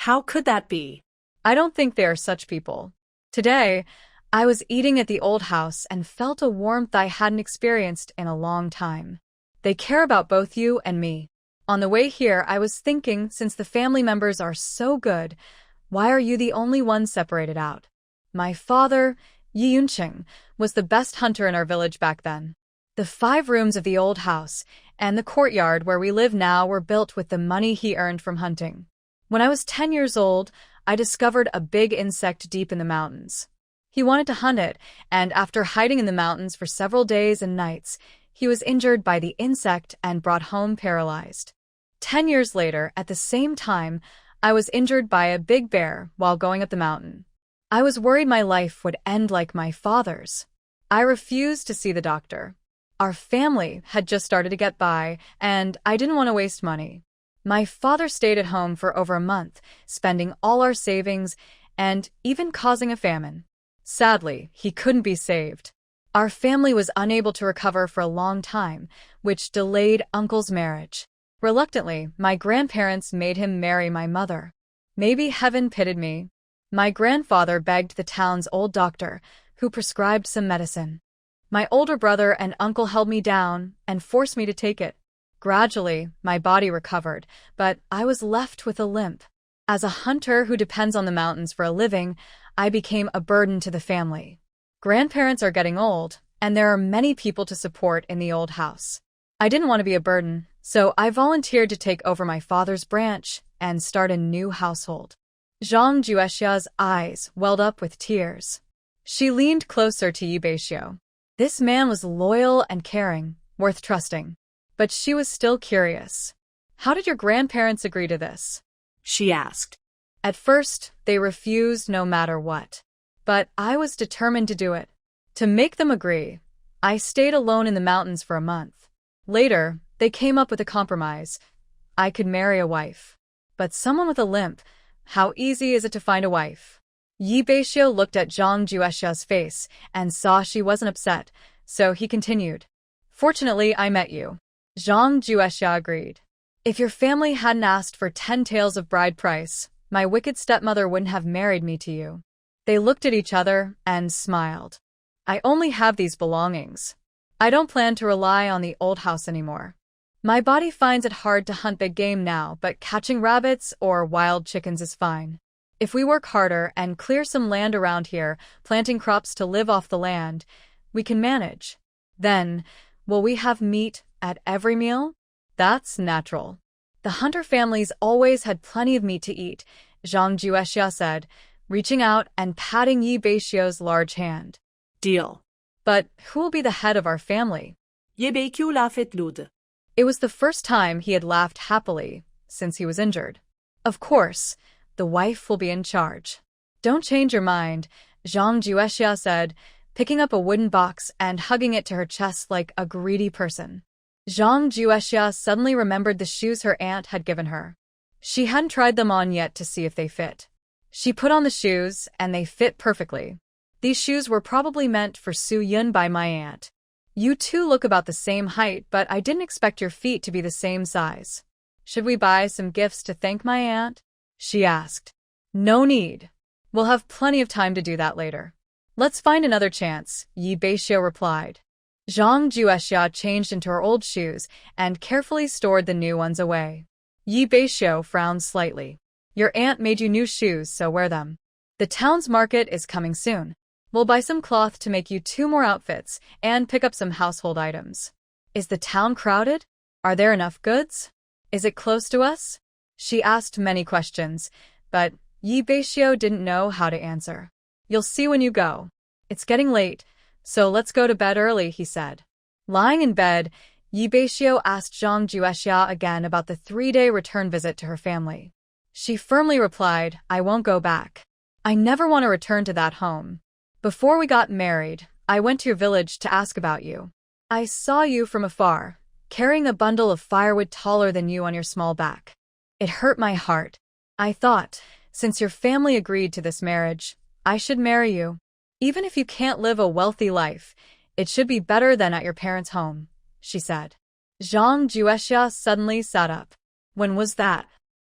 [SPEAKER 2] How could that be?
[SPEAKER 1] "I don't think they are such people. Today, I was eating at the old house and felt a warmth I hadn't experienced in a long time. They care about both you and me. On the way here, I was thinking, since the family members are so good, why are you the only one separated out? My father, Yi Yunqing, was the best hunter in our village back then. The 5 rooms of the old house and the courtyard where we live now were built with the money he earned from hunting. When I was 10 years old, I discovered a big insect deep in the mountains. He wanted to hunt it, and after hiding in the mountains for several days and nights, he was injured by the insect and brought home paralyzed. 10 years later, at the same time, I was injured by a big bear while going up the mountain. I was worried my life would end like my father's. I refused to see the doctor. Our family had just started to get by, and I didn't want to waste money. My father stayed at home for over a month, spending all our savings and even causing a famine. Sadly, he couldn't be saved. Our family was unable to recover for a long time, which delayed Uncle's marriage. Reluctantly, my grandparents made him marry my mother. Maybe heaven pitied me. My grandfather begged the town's old doctor, who prescribed some medicine. My older brother and uncle held me down and forced me to take it. Gradually, my body recovered, but I was left with a limp. As a hunter who depends on the mountains for a living, I became a burden to the family. Grandparents are getting old, and there are many people to support in the old house. I didn't want to be a burden, so I volunteered to take over my father's branch and start a new household. Zhang Juexia's eyes welled up with tears. She leaned closer to Beixiu. This man was loyal and caring, worth trusting. But she was still curious. How did your grandparents agree to this?
[SPEAKER 2] She asked.
[SPEAKER 1] At first, they refused no matter what. But I was determined to do it. To make them agree, I stayed alone in the mountains for a month. Later, they came up with a compromise. I could marry a wife. But someone with a limp, how easy is it to find a wife? Beixiu looked at Zhang Juexia's face and saw she wasn't upset, so he continued. Fortunately, I met you. Zhang Juexia agreed. If your family hadn't asked for 10 taels of bride price, my wicked stepmother wouldn't have married me to you. They looked at each other and smiled. I only have these belongings. I don't plan to rely on the old house anymore. My body finds it hard to hunt big game now, but catching rabbits or wild chickens is fine. If we work harder and clear some land around here, planting crops to live off the land, we can manage. Then, will we have meat at every meal? That's natural. The hunter families always had plenty of meat to eat, Zhang Juexia said, reaching out and patting Beixiu's large hand.
[SPEAKER 2] Deal.
[SPEAKER 1] But who will be the head of our family?
[SPEAKER 2] Beixiu laughed loud.
[SPEAKER 1] It was the first time he had laughed happily since he was injured. Of course, the wife will be in charge. Don't change your mind, Zhang Juexia said, picking up a wooden box and hugging it to her chest like a greedy person. Zhang Juexia suddenly remembered the shoes her aunt had given her. She hadn't tried them on yet to see if they fit. She put on the shoes, and they fit perfectly. These shoes were probably meant for Su Yun by my aunt. You two look about the same height, but I didn't expect your feet to be the same size. Should we buy some gifts to thank my aunt? She asked. No need. We'll have plenty of time to do that later. Let's find another chance, Beixiu replied. Zhang Juexia changed into her old shoes and carefully stored the new ones away. Beixiu frowned slightly. Your aunt made you new shoes, so wear them. The town's market is coming soon. We'll buy some cloth to make you 2 more outfits and pick up some household items. Is the town crowded? Are there enough goods? Is it close to us? She asked many questions, but Beixiu didn't know how to answer. You'll see when you go. It's getting late, so let's go to bed early, he said. Lying in bed, Beixiu asked Zhang Juexia again about the 3-day return visit to her family. She firmly replied, I won't go back. I never want to return to that home. Before we got married, I went to your village to ask about you. I saw you from afar, carrying a bundle of firewood taller than you on your small back. It hurt my heart. I thought, since your family agreed to this marriage, I should marry you. Even if you can't live a wealthy life, it should be better than at your parents' home, she said. Zhang Juexia suddenly sat up. When was that?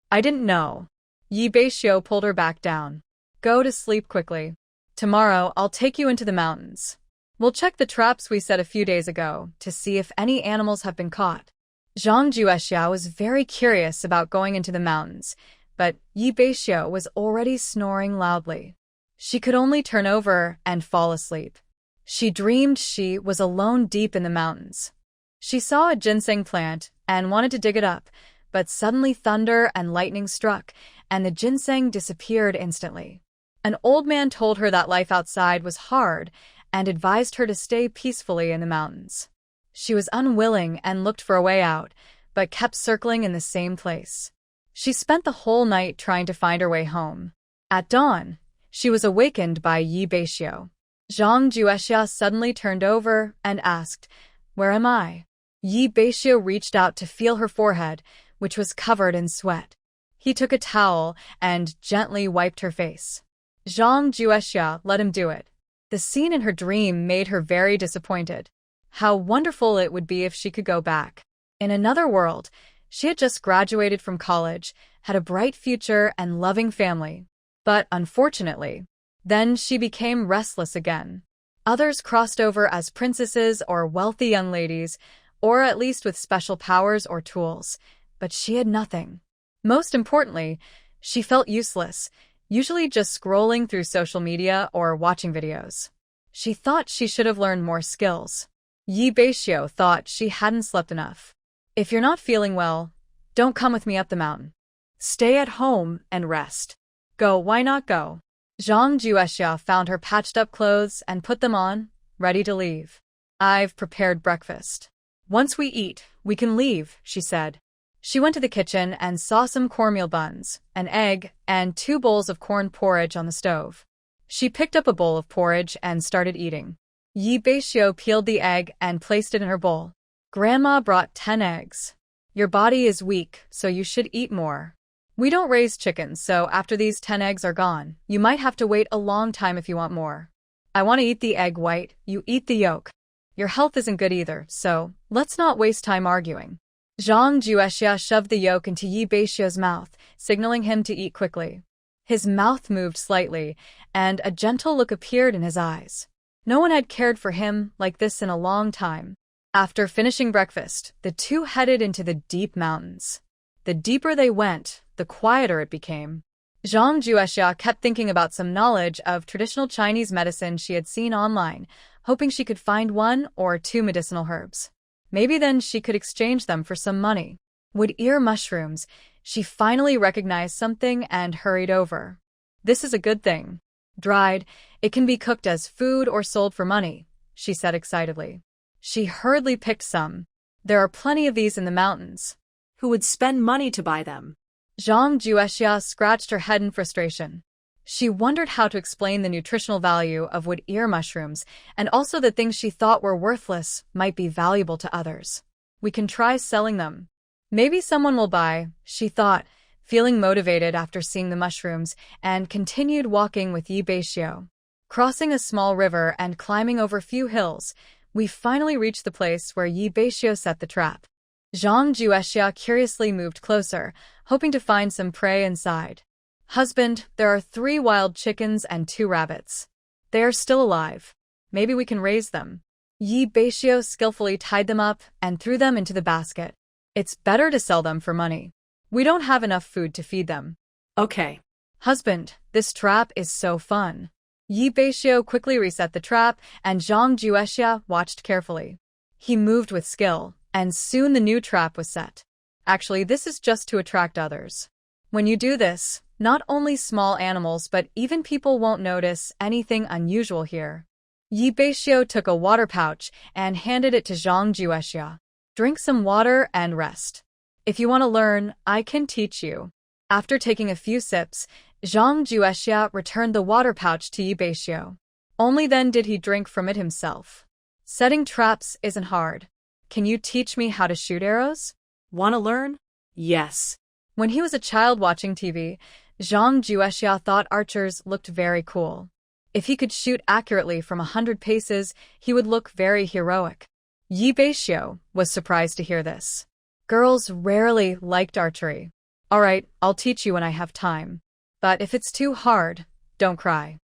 [SPEAKER 1] I didn't know. Beixiu pulled her back down. Go to sleep quickly. Tomorrow, I'll take you into the mountains. We'll check the traps we set a few days ago to see if any animals have been caught. Zhang Juexia was very curious about going into the mountains, but Beixiu was already snoring loudly. She could only turn over and fall asleep. She dreamed she was alone deep in the mountains. She saw a ginseng plant and wanted to dig it up, but suddenly thunder and lightning struck, and the ginseng disappeared instantly. An old man told her that life outside was hard and advised her to stay peacefully in the mountains. She was unwilling and looked for a way out, but kept circling in the same place. She spent the whole night trying to find her way home. At dawn, she was awakened by Beixiu. Zhang Juexia suddenly turned over and asked, "Where am I?" Beixiu reached out to feel her forehead, which was covered in sweat. He took a towel and gently wiped her face. Zhang Juexia let him do it. The scene in her dream made her very disappointed. How wonderful it would be if she could go back. In another world, she had just graduated from college, had a bright future and loving family. But unfortunately, then she became restless again. Others crossed over as princesses or wealthy young ladies, or at least with special powers or tools, but she had nothing. Most importantly, she felt useless, usually just scrolling through social media or watching videos. She thought she should have learned more skills. Beixiu thought she hadn't slept enough. "If you're not feeling well, don't come with me up the mountain. Stay at home and rest." "Go, why not go?" Zhang Juexia found her patched up clothes and put them on, ready to leave. "I've prepared breakfast. Once we eat, we can leave," she said. She went to the kitchen and saw some cornmeal buns, an egg, and 2 bowls of corn porridge on the stove. She picked up a bowl of porridge and started eating. Beixiu peeled the egg and placed it in her bowl. "Grandma brought 10 eggs. Your body is weak, so you should eat more. We don't raise chickens, so after these 10 eggs are gone, you might have to wait a long time if you want more. I want to eat the egg white, you eat the yolk. Your health isn't good either, so let's not waste time arguing." Zhang Juexia shoved the yolk into Beixiu's mouth, signaling him to eat quickly. His mouth moved slightly, and a gentle look appeared in his eyes. No one had cared for him like this in a long time. After finishing breakfast, the two headed into the deep mountains. The deeper they went, the quieter it became. Zhang Juexia kept thinking about some knowledge of traditional Chinese medicine she had seen online, hoping she could find 1 or 2 medicinal herbs. Maybe then she could exchange them for some money. Wood ear mushrooms. She finally recognized something and hurried over. "This is a good thing. Dried, it can be cooked as food or sold for money," she said excitedly. She hurriedly picked some. "There are plenty of these in the mountains.
[SPEAKER 2] Who would spend money to buy them?"
[SPEAKER 1] Zhang Juexia scratched her head in frustration. She wondered how to explain the nutritional value of wood ear mushrooms, and also that things she thought were worthless might be valuable to others. "We can try selling them. Maybe someone will buy," she thought, feeling motivated after seeing the mushrooms, and continued walking with Beixiu. Crossing a small river and climbing over a few hills, we finally reached the place where Beixiu set the trap. Zhang Juexia curiously moved closer, hoping to find some prey inside. "Husband, there are 3 wild chickens and 2 rabbits. They are still alive. Maybe we can raise them." Beixiu skillfully tied them up and threw them into the basket. "It's better to sell them for money. We don't have enough food to feed them."
[SPEAKER 2] "Okay."
[SPEAKER 1] "Husband, this trap is so fun." Beixiu quickly reset the trap, and Zhang Juexia watched carefully. He moved with skill, and soon the new trap was set. "Actually, this is just to attract others. When you do this, not only small animals but even people won't notice anything unusual here." Beixiu took a water pouch and handed it to Zhang Juexia. "Drink some water and rest. If you want to learn, I can teach you." After taking a few sips, Zhang Juexia returned the water pouch to Beixiu. Only then did he drink from it himself. "Setting traps isn't hard. Can you teach me how to shoot arrows?"
[SPEAKER 2] "Want to learn?" "Yes."
[SPEAKER 1] When he was a child watching TV, Zhang Juexia thought archers looked very cool. If he could shoot accurately from 100 paces, he would look very heroic. Beixiu was surprised to hear this. Girls rarely liked archery. "All right, I'll teach you when I have time. But if it's too hard, don't cry."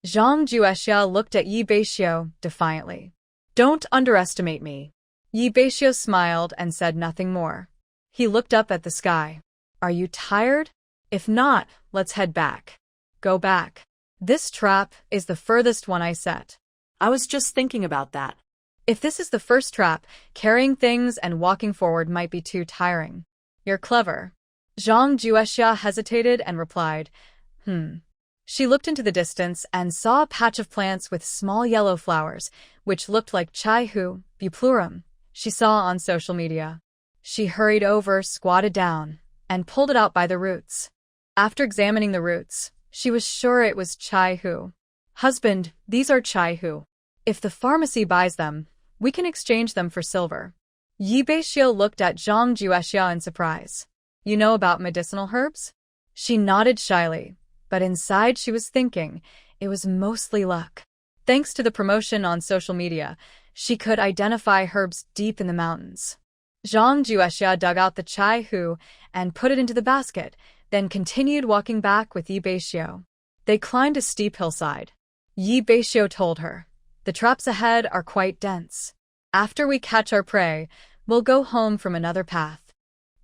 [SPEAKER 1] Zhang Juexia looked at Beixiu defiantly. "Don't underestimate me." Beixiu smiled and said nothing more. He looked up at the sky. "Are you tired? If not, let's head back." "Go back. This trap is the furthest one I set."
[SPEAKER 2] "I was just thinking about that."
[SPEAKER 1] "If this is the first trap, carrying things and walking forward might be too tiring." "You're clever." Zhang Juexia hesitated and replied, She looked into the distance and saw a patch of plants with small yellow flowers, which looked like chai hu, buplurum, she saw on social media. She hurried over, squatted down, and pulled it out by the roots. After examining the roots, she was sure it was chai hu. Husband, these are chai hu. If the pharmacy buys them, we can exchange them for silver. Beixiu looked at Zhang Juexia in surprise. You know about medicinal herbs? She nodded shyly, but inside she was thinking it was mostly luck. Thanks to the promotion on social media, she could identify herbs deep in the mountains. Zhang Juexia dug out the chai hu and put it into the basket, then continued walking back with Beixiu. They climbed a steep hillside. Beixiu told her, "The traps ahead are quite dense. After we catch our prey, we'll go home from another path."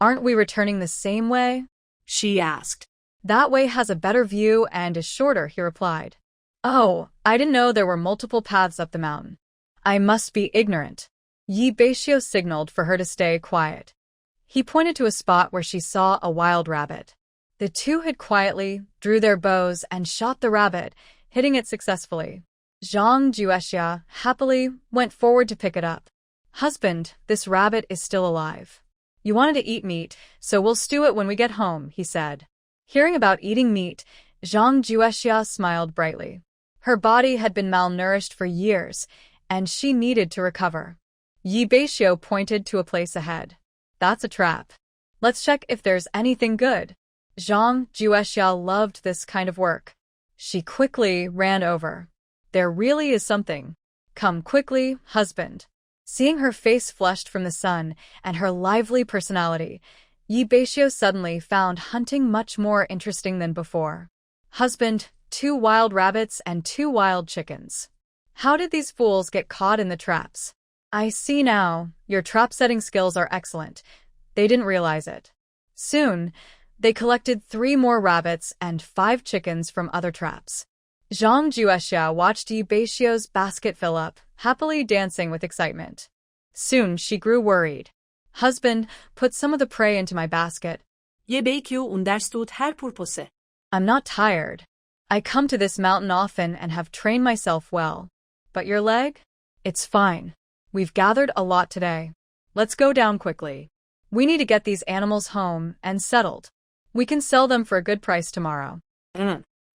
[SPEAKER 1] "Aren't we returning the same way?"
[SPEAKER 2] she asked.
[SPEAKER 1] "That way has a better view and is shorter," he replied. "Oh, I didn't know there were multiple paths up the mountain. I must be ignorant." Beixiu signaled for her to stay quiet. He pointed to a spot where she saw a wild rabbit. The two hid quietly, drew their bows, and shot the rabbit, hitting it successfully. Zhang Juexia happily went forward to pick it up. "Husband, this rabbit is still alive. You wanted to eat meat, so we'll stew it when we get home," he said. Hearing about eating meat, Zhang Juexia smiled brightly. Her body had been malnourished for years, and she needed to recover. Beixiu pointed to a place ahead. "That's a trap. Let's check if there's anything good." Zhang Juexia loved this kind of work. She quickly ran over. "There really is something. Come quickly, husband." Seeing her face flushed from the sun and her lively personality, Beixiu suddenly found hunting much more interesting than before. "Husband, 2 wild rabbits and 2 wild chickens. How did these fools get caught in the traps?" "I see now, your trap-setting skills are excellent. They didn't realize it." Soon, they collected 3 more rabbits and 5 chickens from other traps. Zhang Juexia watched Beixiu's basket fill up, happily dancing with excitement. Soon she grew worried. "Husband, put some of the prey into my basket."
[SPEAKER 2] Beixiu understood her purpose.
[SPEAKER 1] "I'm not tired. I come to this mountain often and have trained myself well. But your leg? It's fine. We've gathered a lot today. Let's go down quickly. We need to get these animals home and settled. We can sell them for a good price tomorrow."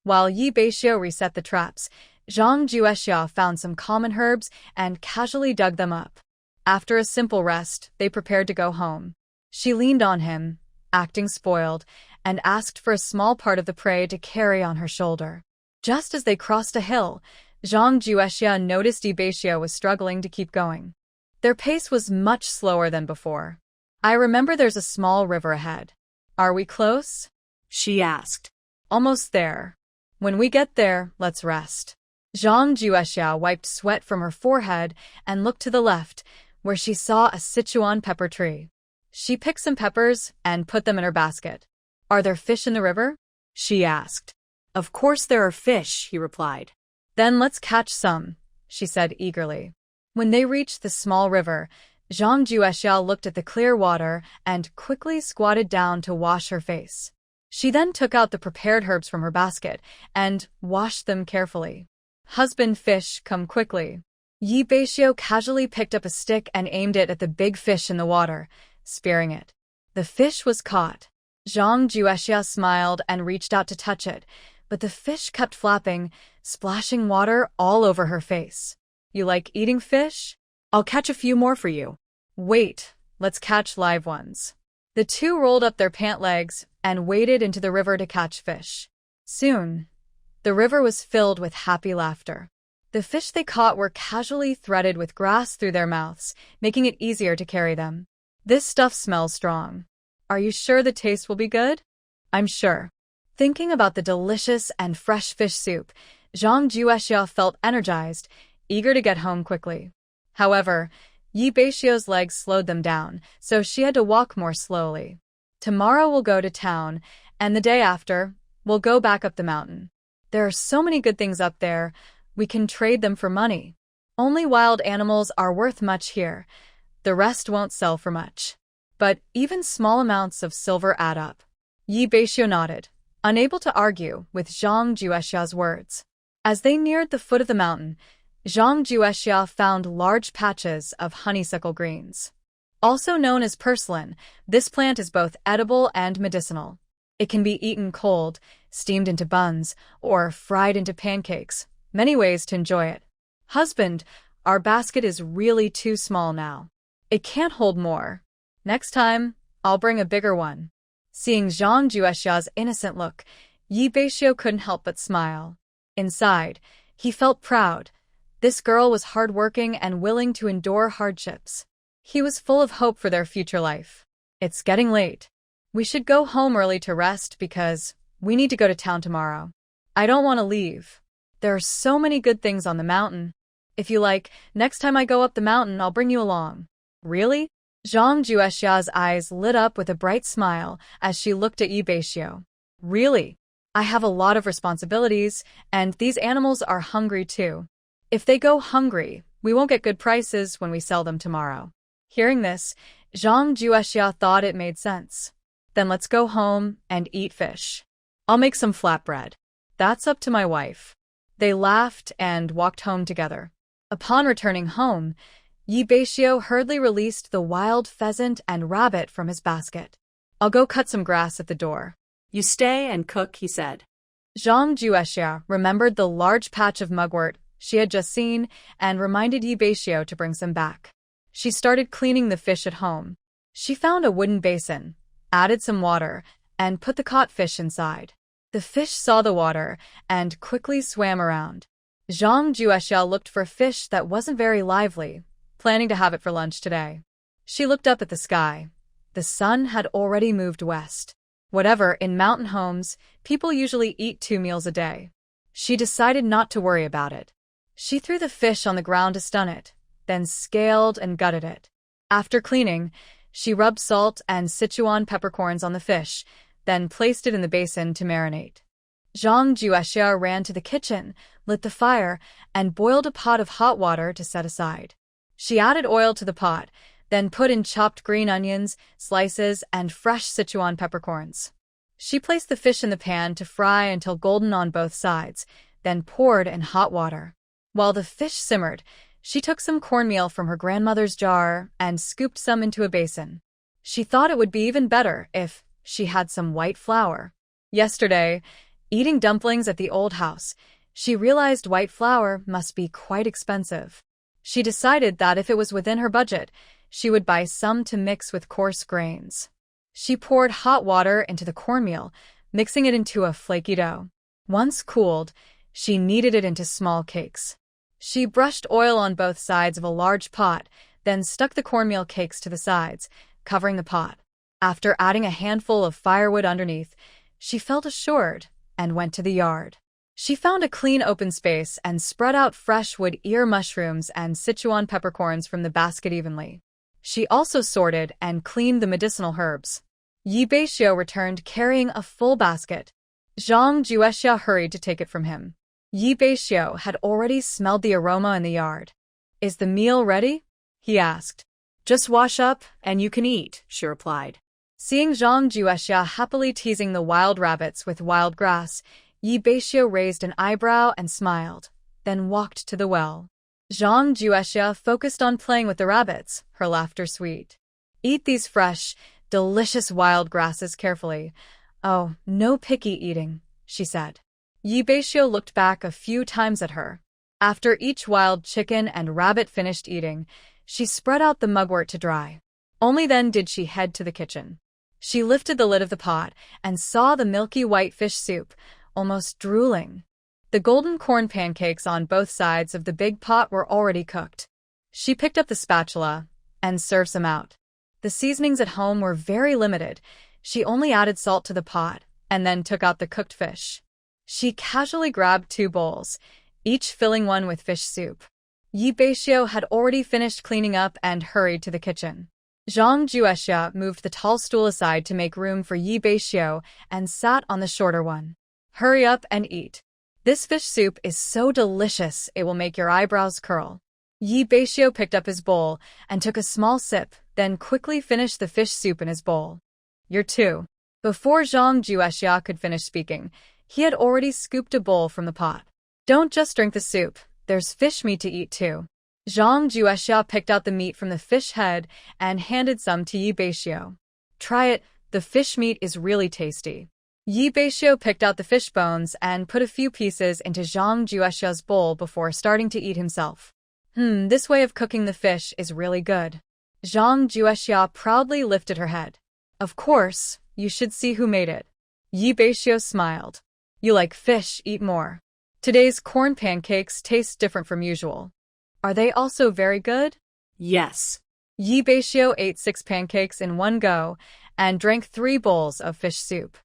[SPEAKER 1] While Beixiu reset the traps, Zhang Juexia found some common herbs and casually dug them up. After a simple rest, they prepared to go home. She leaned on him, acting spoiled, and asked for a small part of the prey to carry on her shoulder. Just as they crossed a hill, Zhang Juexia noticed Beixiu was struggling to keep going. Their pace was much slower than before. "I remember there's a small river ahead. Are we close?"
[SPEAKER 2] she asked.
[SPEAKER 1] "Almost there. When we get there, let's rest." Zhang Juexia wiped sweat from her forehead and looked to the left, where she saw a Sichuan pepper tree. She picked some peppers and put them in her basket. "Are there fish in the river?" she asked.
[SPEAKER 2] "Of course there are fish," he replied.
[SPEAKER 1] "Then let's catch some," she said eagerly. When they reached the small river, Zhang Juexia looked at the clear water and quickly squatted down to wash her face. She then took out the prepared herbs from her basket and washed them carefully. "Husband, fish, come quickly." Beixiu casually picked up a stick and aimed it at the big fish in the water, spearing it. The fish was caught. Zhang Juexia smiled and reached out to touch it, but the fish kept flapping, splashing water all over her face. "You like eating fish? I'll catch a few more for you." "Wait, let's catch live ones." The two rolled up their pant legs and waded into the river to catch fish. Soon, the river was filled with happy laughter. The fish they caught were casually threaded with grass through their mouths, making it easier to carry them. "This stuff smells strong. Are you sure the taste will be good?" "I'm sure." Thinking about the delicious and fresh fish soup, Zhang Juexia felt energized, eager to get home quickly. However, Beixiu's legs slowed them down, so she had to walk more slowly. "Tomorrow we'll go to town, and the day after, we'll go back up the mountain. There are so many good things up there, we can trade them for money. Only wild animals are worth much here. The rest won't sell for much. But even small amounts of silver add up." Yi Beixiu nodded, unable to argue with Zhang Juexia's words. As they neared the foot of the mountain, Zhang Juexia found large patches of honeysuckle greens. Also known as purslane, this plant is both edible and medicinal. It can be eaten cold, steamed into buns, or fried into pancakes. Many ways to enjoy it. Husband, our basket is really too small now. It can't hold more. Next time, I'll bring a bigger one. Seeing Zhang Juexia's innocent look, Yi Beixiu couldn't help but smile. Inside, he felt proud. This girl was hardworking and willing to endure hardships. He was full of hope for their future life. It's getting late. We should go home early to rest because we need to go to town tomorrow. I don't want to leave. There are so many good things on the mountain. If you like, next time I go up the mountain, I'll bring you along. Really? Zhang Juexia's eyes lit up with a bright smile as she looked at Yi Beixiu. Really? I have a lot of responsibilities, and these animals are hungry too. If they go hungry, we won't get good prices when we sell them tomorrow. Hearing this, Zhang Juexia thought it made sense. Then let's go home and eat fish. I'll make some flatbread. That's up to my wife. They laughed and walked home together. Upon returning home, Yi Beixiu hurriedly released the wild pheasant and rabbit from his basket. I'll go cut some grass at the door.
[SPEAKER 2] You stay and cook, he said.
[SPEAKER 1] Zhang Juexia remembered the large patch of mugwort she had just seen and reminded Yi Beixiu to bring some back. She started cleaning the fish at home. She found a wooden basin, added some water, and put the caught fish inside. The fish saw the water and quickly swam around. Zhang Juexia looked for fish that wasn't very lively, planning to have it for lunch today. She looked up at the sky. The sun had already moved west. Whatever, in mountain homes, people usually eat 2 meals a day. She decided not to worry about it. She threw the fish on the ground to stun it, then scaled and gutted it. After cleaning, she rubbed salt and Sichuan peppercorns on the fish, then placed it in the basin to marinate. Zhang Juexia ran to the kitchen, lit the fire, and boiled a pot of hot water to set aside. She added oil to the pot, then put in chopped green onions, slices, and fresh Sichuan peppercorns. She placed the fish in the pan to fry until golden on both sides, then poured in hot water. While the fish simmered, she took some cornmeal from her grandmother's jar and scooped some into a basin. She thought it would be even better if she had some white flour. Yesterday, eating dumplings at the old house, she realized white flour must be quite expensive. She decided that if it was within her budget, she would buy some to mix with coarse grains. She poured hot water into the cornmeal, mixing it into a flaky dough. Once cooled, she kneaded it into small cakes. She brushed oil on both sides of a large pot, then stuck the cornmeal cakes to the sides, covering the pot. After adding a handful of firewood underneath, she felt assured and went to the yard. She found a clean open space and spread out fresh wood ear mushrooms and Sichuan peppercorns from the basket evenly. She also sorted and cleaned the medicinal herbs. Yi Beixiu returned carrying a full basket. Zhang Juexia hurried to take it from him. Yi Beixiu had already smelled the aroma in the yard. Is the meal ready? He asked.
[SPEAKER 2] Just wash up and you can eat, she replied.
[SPEAKER 1] Seeing Zhang Juexia happily teasing the wild rabbits with wild grass, Yi Beixiu raised an eyebrow and smiled, then walked to the well. Zhang Juexia focused on playing with the rabbits, her laughter sweet. Eat these fresh, delicious wild grasses carefully. Oh, no picky eating, she said. Yi Beixiu looked back a few times at her. After each wild chicken and rabbit finished eating, she spread out the mugwort to dry. Only then did she head to the kitchen. She lifted the lid of the pot and saw the milky white fish soup, almost drooling. The golden corn pancakes on both sides of the big pot were already cooked. She picked up the spatula and served some out. The seasonings at home were very limited. She only added salt to the pot and then took out the cooked fish. She casually grabbed 2 bowls, each filling one with fish soup. Yi Beixiu had already finished cleaning up and hurried to the kitchen. Zhang Juexia moved the tall stool aside to make room for Yi Beixiu and sat on the shorter one. Hurry up and eat. This fish soup is so delicious it will make your eyebrows curl. Yi Beixiu picked up his bowl and took a small sip, then quickly finished the fish soup in his bowl. You're too Before Zhang Juexia could finish speaking, he had already scooped a bowl from the pot. Don't just drink the soup, there's fish meat to eat too. Zhang Juexia picked out the meat from the fish head and handed some to Yi Beixiu. Try it, the fish meat is really tasty. Yi Beixiu picked out the fish bones and put a few pieces into Zhang Juexia's bowl before starting to eat himself. This way of cooking the fish is really good. Zhang Juexia proudly lifted her head. Of course, you should see who made it. Yi Beixiu smiled. You like fish, eat more. Today's corn pancakes taste different from usual. Are they also very good?
[SPEAKER 2] Yes.
[SPEAKER 1] Yi Beixiu ate 6 pancakes in one go and drank 3 bowls of fish soup.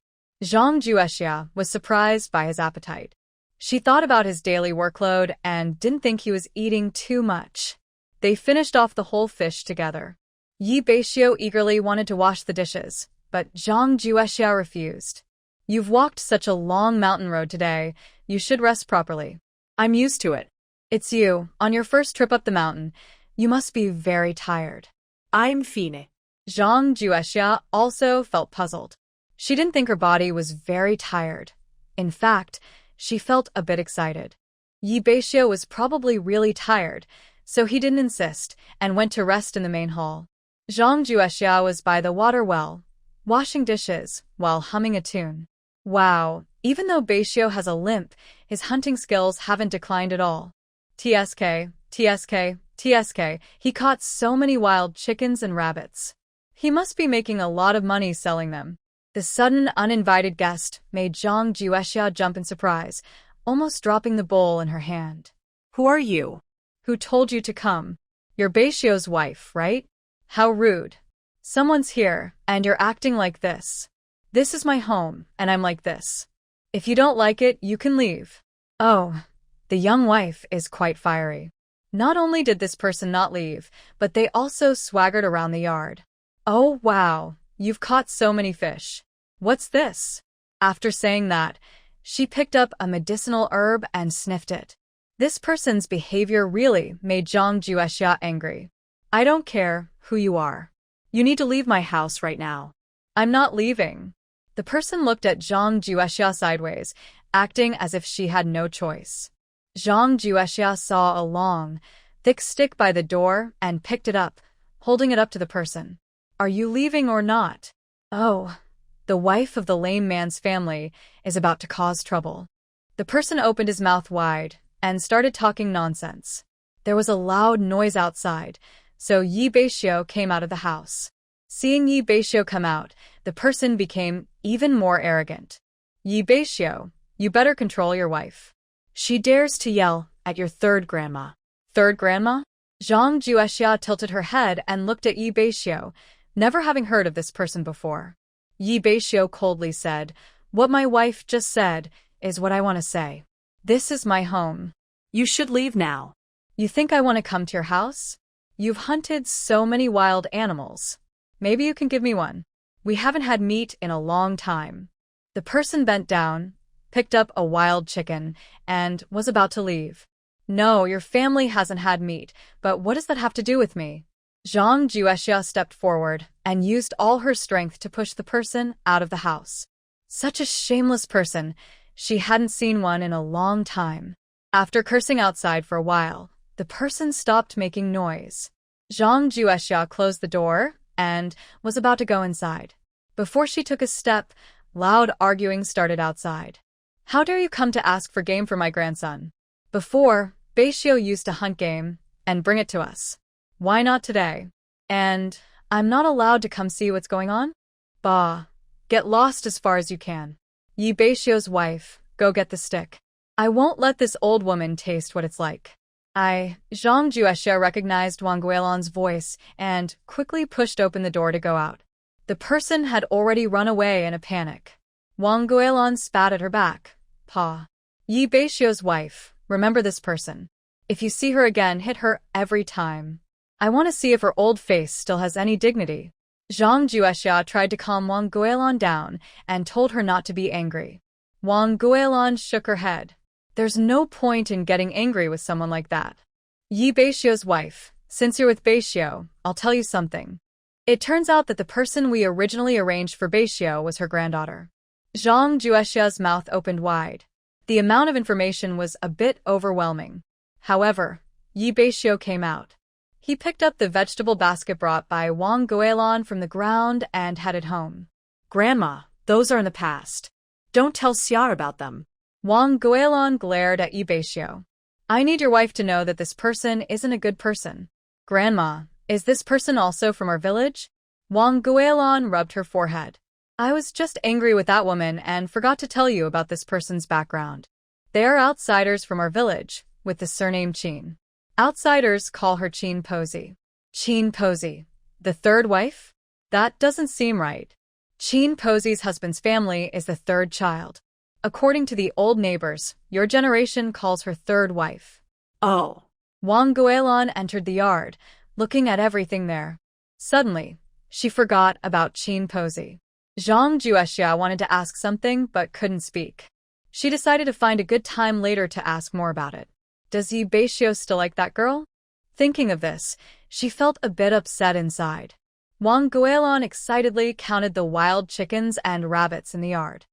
[SPEAKER 1] Zhang Juexia was surprised by his appetite. She thought about his daily workload and didn't think he was eating too much. They finished off the whole fish together. Yi Beixiu eagerly wanted to wash the dishes, but Zhang Juexia refused. You've walked such a long mountain road today, you should rest properly.
[SPEAKER 2] I'm used to it.
[SPEAKER 1] It's you, on your first trip up the mountain. You must be very tired.
[SPEAKER 2] I'm fine.
[SPEAKER 1] Zhang Juexia also felt puzzled. She didn't think her body was very tired. In fact, she felt a bit excited. Yi Beixiu was probably really tired, so he didn't insist and went to rest in the main hall. Zhang Juexia was by the water well, washing dishes while humming a tune. Wow, even though Beixiu has a limp, his hunting skills haven't declined at all. TSK, TSK, TSK, he caught so many wild chickens and rabbits. He must be making a lot of money selling them. The sudden uninvited guest made Zhang Juexia jump in surprise, almost dropping the bowl in her hand.
[SPEAKER 2] Who are you?
[SPEAKER 1] Who told you to come? You're Beixiu's wife, right? How rude. Someone's here, and you're acting like this. This is my home, and I'm like this. If you don't like it, you can leave. Oh, the young wife is quite fiery. Not only did this person not leave, but they also swaggered around the yard. Oh wow, you've caught so many fish. What's this? After saying that, she picked up a medicinal herb and sniffed it. This person's behavior really made Zhang Juexia angry. I don't care who you are. You need to leave my house right now. I'm not leaving. The person looked at Zhang Juexia sideways, acting as if she had no choice. Zhang Juexia saw a long, thick stick by the door and picked it up, holding it up to the person. Are you leaving or not? Oh, the wife of the lame man's family is about to cause trouble. The person opened his mouth wide and started talking nonsense. There was a loud noise outside, so Yi Beixiu came out of the house. Seeing Yi Beixiu come out, the person became even more arrogant. Yi Beixiu, you better control your wife. She dares to yell at your third grandma. Third grandma? Zhang Juexia tilted her head and looked at Yi Beixiu, never having heard of this person before. Yi Beixiu coldly said, What my wife just said is what I want to say. This is my home.
[SPEAKER 2] You should leave now.
[SPEAKER 1] You think I want to come to your house? You've hunted so many wild animals. Maybe you can give me one. We haven't had meat in a long time. The person bent down, picked up a wild chicken, and was about to leave. No, your family hasn't had meat, but what does that have to do with me? Zhang Juexia stepped forward and used all her strength to push the person out of the house. Such a shameless person. She hadn't seen one in a long time. After cursing outside for a while, the person stopped making noise. Zhang Juexia closed the door and was about to go inside. Before she took a step, loud arguing started outside. How dare you come to ask for game for my grandson? Before, Beixiu used to hunt game and bring it to us. Why not today? And I'm not allowed to come see what's going on? Bah, get lost as far as you can. Yi Beixiu's wife, go get the stick. I won't let this old woman taste what it's like. Zhang Juexia recognized Wang Guilan's voice and quickly pushed open the door to go out. The person had already run away in a panic. Wang Guilan spat at her back. Pa. Yi Beixiu's wife, remember this person. If you see her again, hit her every time. I want to see if her old face still has any dignity. Zhang Juexia tried to calm Wang Guilan down and told her not to be angry. Wang Guilan shook her head. There's no point in getting angry with someone like that. Yi Beixiu's wife, since you're with Beixiu, I'll tell you something. It turns out that the person we originally arranged for Beixiu was her granddaughter. Zhang Juexia's mouth opened wide. The amount of information was a bit overwhelming. However, Yi Beixiu came out. He picked up the vegetable basket brought by Wang Guilan from the ground and headed home.
[SPEAKER 2] Grandma, those are in the past. Don't tell Xia about them.
[SPEAKER 1] Wang Guilan glared at Yi Beixiu. I need your wife to know that this person isn't a good person. Grandma, is this person also from our village? Wang Guilan rubbed her forehead. I was just angry with that woman and forgot to tell you about this person's background. They are outsiders from our village, with the surname Qin. Outsiders call her Qin Posey. Qin Posey, the third wife? That doesn't seem right. Qin Posey's husband's family is the third child. According to the old neighbors, your generation calls her third wife.
[SPEAKER 2] Oh.
[SPEAKER 1] Wang Guilan entered the yard, looking at everything there. Suddenly, she forgot about Qin Posey. Zhang Juexia wanted to ask something but couldn't speak. She decided to find a good time later to ask more about it. Does Yi Beixiu still like that girl? Thinking of this, she felt a bit upset inside. Wang Guilan excitedly counted the wild chickens and rabbits in the yard.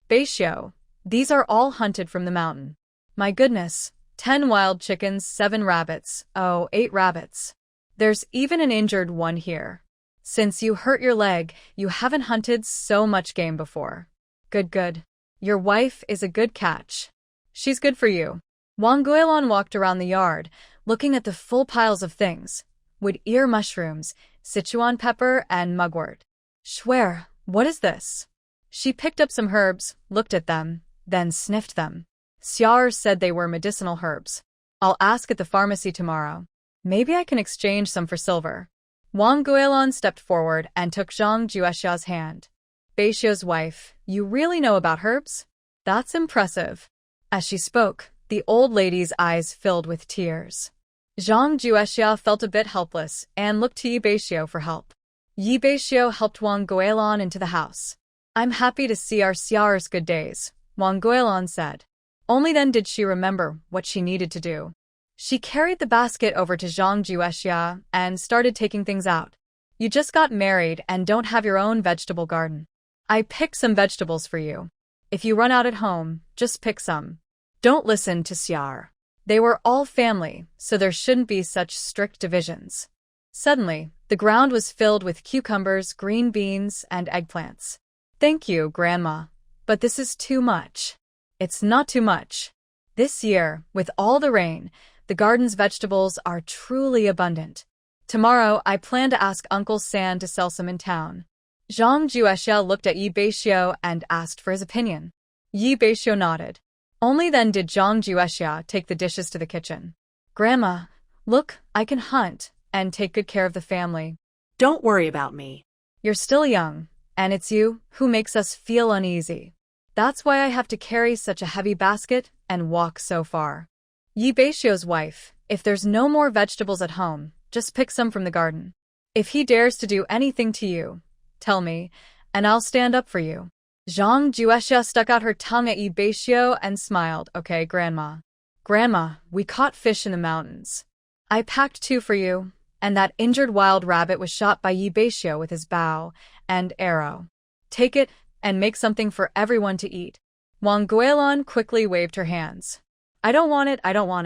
[SPEAKER 1] Beixiu, these are all hunted from the mountain. My goodness, 10 wild chickens, 7 rabbits, 8 rabbits. There's even an injured one here. Since you hurt your leg, you haven't hunted so much game before. Good. Your wife is a good catch. She's good for you. Wang Guilan walked around the yard, looking at the full piles of things. Wood ear mushrooms, Sichuan pepper, and mugwort. Schwer, what is this? She picked up some herbs, looked at them, then sniffed them. Xiaer said they were medicinal herbs. I'll ask at the pharmacy tomorrow. Maybe I can exchange some for silver. Wang Guilan stepped forward and took Zhang Juexia's hand. Beixiu's wife, you really know about herbs? That's impressive. As she spoke, the old lady's eyes filled with tears. Zhang Juexia felt a bit helpless and looked to Yi Beixiu for help. Yi Beixiu helped Wang Guilan into the house. I'm happy to see our Xiaer's good days, Wang Guilan said. Only then did she remember what she needed to do. She carried the basket over to Zhang Juexia and started taking things out. You just got married and don't have your own vegetable garden. I picked some vegetables for you. If you run out at home, just pick some. Don't listen to Xiaer. They were all family, so there shouldn't be such strict divisions. Suddenly, the ground was filled with cucumbers, green beans, and eggplants. Thank you, Grandma. But this is too much. It's not too much. This year, with all the rain, the garden's vegetables are truly abundant. Tomorrow, I plan to ask Uncle San to sell some in town. Zhang Juexia looked at Yi Beixiu and asked for his opinion. Yi Beixiu nodded. Only then did Zhang Juexia take the dishes to the kitchen. Grandma, look, I can hunt and take good care of the family.
[SPEAKER 2] Don't worry about me.
[SPEAKER 1] You're still young, and it's you who makes us feel uneasy. That's why I have to carry such a heavy basket and walk so far. Yi Beixiu's wife, if there's no more vegetables at home, just pick some from the garden. If he dares to do anything to you, tell me, and I'll stand up for you. Zhang Juexia stuck out her tongue at Yi Beixiu and smiled. Okay, Grandma. Grandma, we caught fish in the mountains. I packed 2 for you, and that injured wild rabbit was shot by Yi Beixiu with his bow and arrow. Take it and make something for everyone to eat. Wang Guilan quickly waved her hands. I don't want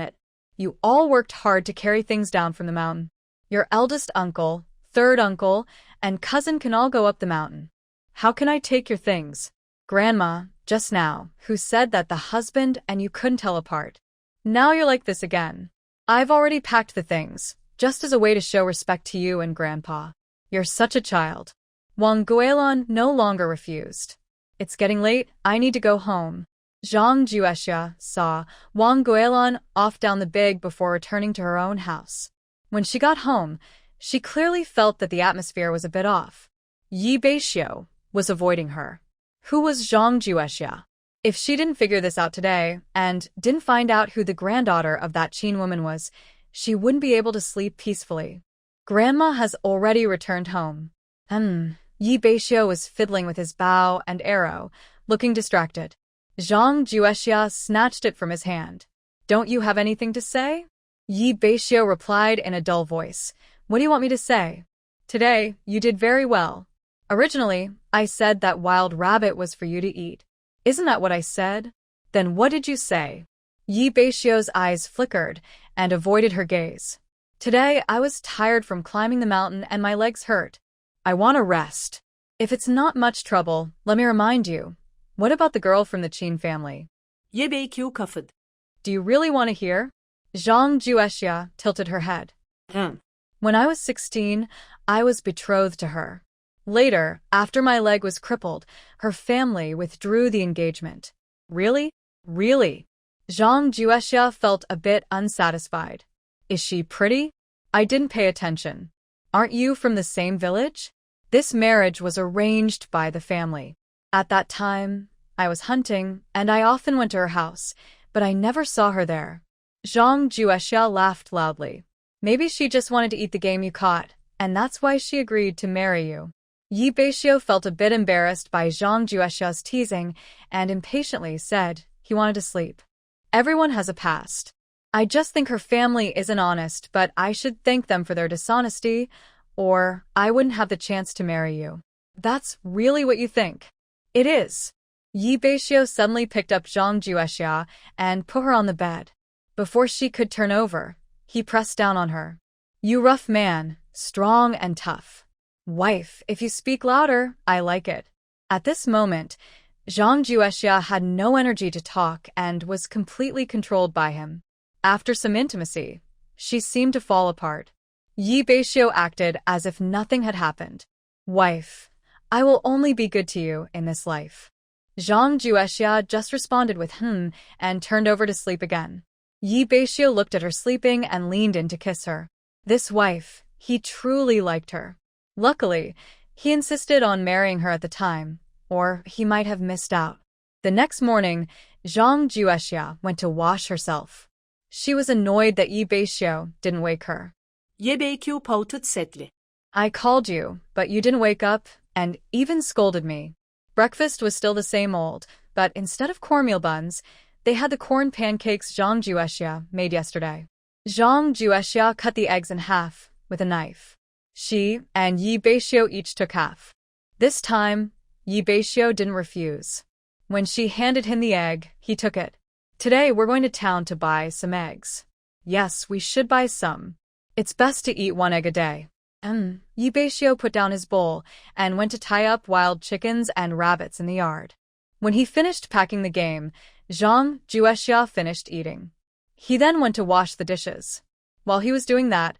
[SPEAKER 1] it. You all worked hard to carry things down from the mountain. Your eldest uncle, third uncle, and cousin can all go up the mountain. How can I take your things? Grandma, just now, who said that the husband and you couldn't tell apart. Now you're like this again. I've already packed the things, just as a way to show respect to you and Grandpa. You're such a child. Wang Guilan no longer refused. It's getting late, I need to go home. Zhang Juexia saw Wang Guilan off down the big before returning to her own house. When she got home, she clearly felt that the atmosphere was a bit off. Yi Beixiu was avoiding her. Who was Zhang Juexia? If she didn't figure this out today, and didn't find out who the granddaughter of that Qin woman was, she wouldn't be able to sleep peacefully. Grandma has already returned home. Yi Beixiu was fiddling with his bow and arrow, looking distracted. Zhang Juexia snatched it from his hand. Don't you have anything to say? Yi Beixiu replied in a dull voice. What do you want me to say? Today, you did very well. Originally, I said that wild rabbit was for you to eat. Isn't that what I said? Then what did you say? Yi Beixiu's eyes flickered and avoided her gaze. Today, I was tired from climbing the mountain and my legs hurt. I want to rest. If it's not much trouble, let me remind you. What about the girl from the Qin family?
[SPEAKER 2] Ye Beixiu coughed.
[SPEAKER 1] Do you really want to hear? Zhang Juexia tilted her head. When I was 16, I was betrothed to her. Later, after my leg was crippled, her family withdrew the engagement. Really? Really? Zhang Juexia felt a bit unsatisfied. Is she pretty? I didn't pay attention. Aren't you from the same village? This marriage was arranged by the family. At that time, I was hunting, and I often went to her house, but I never saw her there. Zhang Juexia laughed loudly. Maybe she just wanted to eat the game you caught, and that's why she agreed to marry you. Yi Beixiu felt a bit embarrassed by Zhang Juexia's teasing and impatiently said he wanted to sleep. Everyone has a past. I just think her family isn't honest, but I should thank them for their dishonesty, or I wouldn't have the chance to marry you. That's really what you think. It is. Yi Beixiu suddenly picked up Zhang Juexia and put her on the bed. Before she could turn over, he pressed down on her. You rough man, strong and tough. Wife, if you speak louder, I like it. At this moment, Zhang Juexia had no energy to talk and was completely controlled by him. After some intimacy, she seemed to fall apart. Yi Beixiu acted as if nothing had happened. Wife, I will only be good to you in this life. Zhang Juexia just responded with and turned over to sleep again. Yi Beixiu looked at her sleeping and leaned in to kiss her. This wife, he truly liked her. Luckily, he insisted on marrying her at the time, or he might have missed out. The next morning, Zhang Juexia went to wash herself. She was annoyed that Yi Beixiu didn't wake her.
[SPEAKER 2] Ye Beixiu pouted sadly.
[SPEAKER 1] I called you, but you didn't wake up, and even scolded me. Breakfast was still the same old, but instead of cornmeal buns, they had the corn pancakes Zhang Juexia made yesterday. Zhang Juexia cut the eggs in half with a knife. She and Yi Beixiu each took half. This time, Yi Beixiu didn't refuse. When she handed him the egg, he took it. Today we're going to town to buy some eggs. Yes, we should buy some. It's best to eat one egg a day. Yi Beixiu put down his bowl and went to tie up wild chickens and rabbits in the yard. When he finished packing the game, Zhang Juexia finished eating. He then went to wash the dishes. While he was doing that,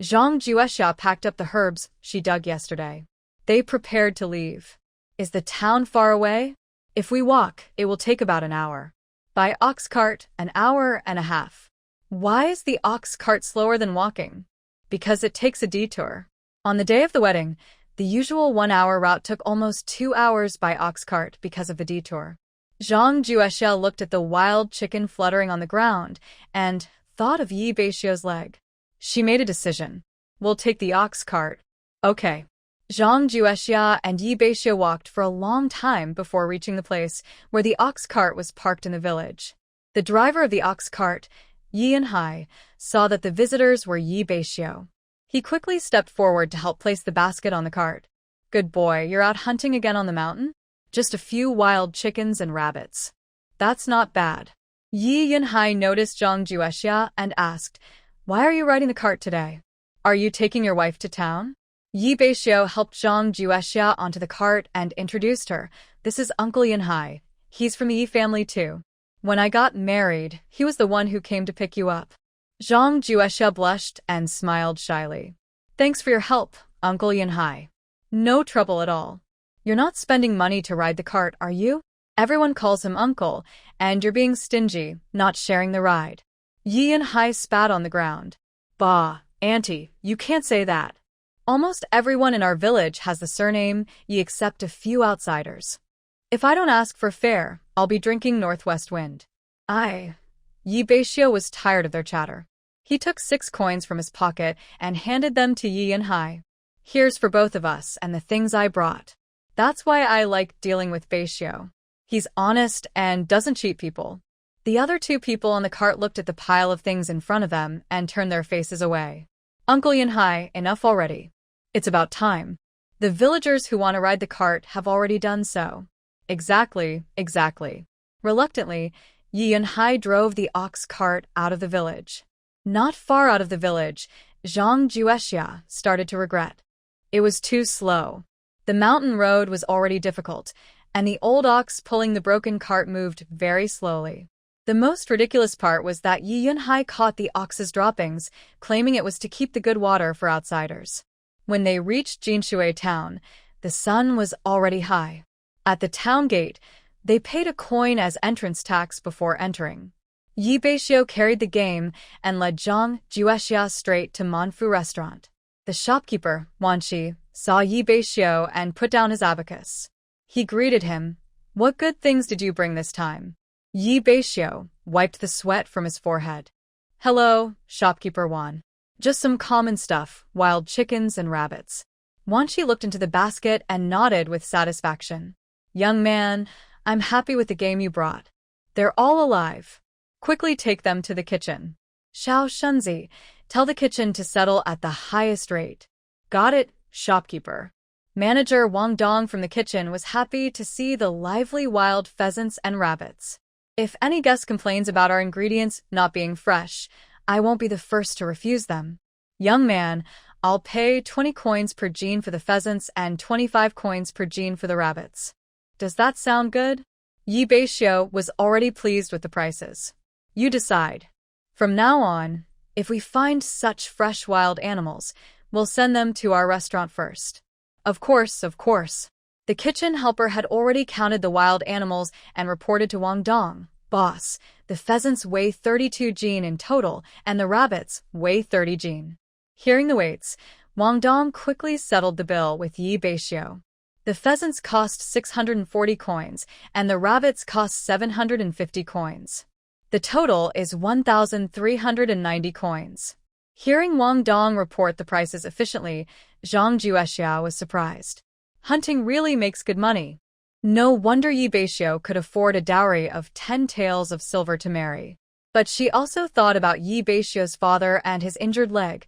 [SPEAKER 1] Zhang Juexia packed up the herbs she dug yesterday. They prepared to leave. Is the town far away? If we walk, it will take about an hour. By ox cart, an hour and a half. Why is the ox cart slower than walking? Because it takes a detour. On the day of the wedding, the usual 1-hour route took almost 2 hours by ox cart because of the detour. Zhang Juexia looked at the wild chicken fluttering on the ground and thought of Yi Beixiu's leg. She made a decision. We'll take the ox cart. Okay. Zhang Juexia and Yi Beixiu walked for a long time before reaching the place where the ox cart was parked in the village. The driver of the ox cart, Yi Yanhai, saw that the visitors were Yi Beixiu. He quickly stepped forward to help place the basket on the cart. Good boy, you're out hunting again on the mountain? Just a few wild chickens and rabbits. That's not bad. Yi Yanhai noticed Zhang Juexia and asked, Why are you riding the cart today? Are you taking your wife to town? Yi Beixiu helped Zhang Juexia onto the cart and introduced her. This is Uncle Yanhai. He's from the Yi family too. When I got married, he was the one who came to pick you up. Zhang Juexia blushed and smiled shyly. Thanks for your help, Uncle Yanhai. No trouble at all. You're not spending money to ride the cart, are you? Everyone calls him uncle, and you're being stingy, not sharing the ride. Yi Yanhai spat on the ground. Bah, auntie, you can't say that. Almost everyone in our village has the surname Yi except a few outsiders. If I don't ask for fare, I'll be drinking Northwest Wind. Yi Beixiu was tired of their chatter. He took 6 coins from his pocket and handed them to Yi Yanhai. Here's for both of us and the things I brought. That's why I like dealing with Beixiu. He's honest and doesn't cheat people. The other 2 people on the cart looked at the pile of things in front of them and turned their faces away. Uncle Yanhai, enough already. It's about time. The villagers who want to ride the cart have already done so. Exactly, exactly. Reluctantly, Yi Yunhai drove the ox cart out of the village. Not far out of the village, Zhang Juexia started to regret. It was too slow. The mountain road was already difficult, and the old ox pulling the broken cart moved very slowly. The most ridiculous part was that Yi Yunhai caught the ox's droppings, claiming it was to keep the good water for outsiders. When they reached Jinshui town, the sun was already high. At the town gate, they paid a coin as entrance tax before entering. Yi Beixiu carried the game and led Zhang Juexia straight to Manfu restaurant. The shopkeeper, Wanshi, saw Yi Beixiu and put down his abacus. He greeted him. "What good things did you bring this time?" Yi Beixiu wiped the sweat from his forehead. "Hello, shopkeeper Wan. Just some common stuff, wild chickens and rabbits." Wanshi looked into the basket and nodded with satisfaction. "Young man, I'm happy with the game you brought. They're all alive. Quickly take them to the kitchen. Xiao Shunzi, tell the kitchen to settle at the highest rate." "Got it, shopkeeper." Manager Wang Dong from the kitchen was happy to see the lively wild pheasants and rabbits. "If any guest complains about our ingredients not being fresh, I won't be the first to refuse them. Young man, I'll pay 20 coins per gene for the pheasants and 25 coins per gene for the rabbits. Does that sound good?" Yi Beixiu was already pleased with the prices. "You decide. From now on, if we find such fresh wild animals, we'll send them to our restaurant first." Of course, of course. The kitchen helper had already counted the wild animals and reported to Wang Dong. "Boss, the pheasants weigh 32 gene in total, and the rabbits weigh 30 gene." Hearing the weights, Wang Dong quickly settled the bill with Yi Beixiu. The pheasants cost 640 coins, and the rabbits cost 750 coins. The total is 1,390 coins. Hearing Wang Dong report the prices efficiently, Zhang Juexia was surprised. Hunting really makes good money. No wonder Yi Beixiu could afford a dowry of 10 taels of silver to marry. But she also thought about Yi Beixiu's father and his injured leg.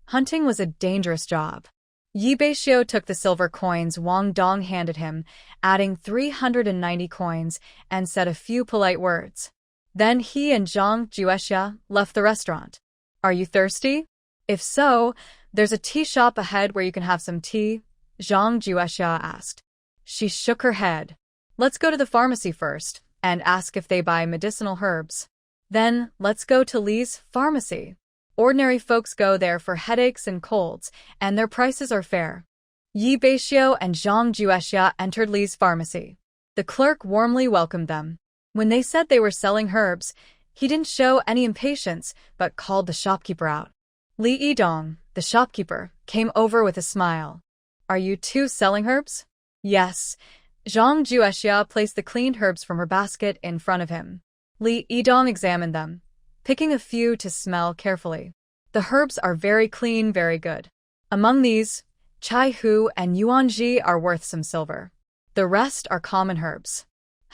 [SPEAKER 1] Hunting was a dangerous job. Yi Beixiu took the silver coins Wang Dong handed him, adding 390 coins, and said a few polite words. Then he and Zhang Juexia left the restaurant. "Are you thirsty? If so, there's a tea shop ahead where you can have some tea," Zhang Juexia asked. She shook her head. "Let's go to the pharmacy first and ask if they buy medicinal herbs. Then let's go to Li's pharmacy. Ordinary folks go there for headaches and colds, and their prices are fair." Yi Beixiu and Zhang Juexia entered Li's pharmacy. The clerk warmly welcomed them. When they said they were selling herbs, he didn't show any impatience but called the shopkeeper out. Li Yidong, the shopkeeper, came over with a smile. "Are you too selling herbs?" "Yes." Zhang Juexia placed the cleaned herbs from her basket in front of him. Li Yidong examined them, picking a few to smell carefully. "The herbs are very clean, very good. Among these, Chai Hu and Yuanji are worth some silver. The rest are common herbs.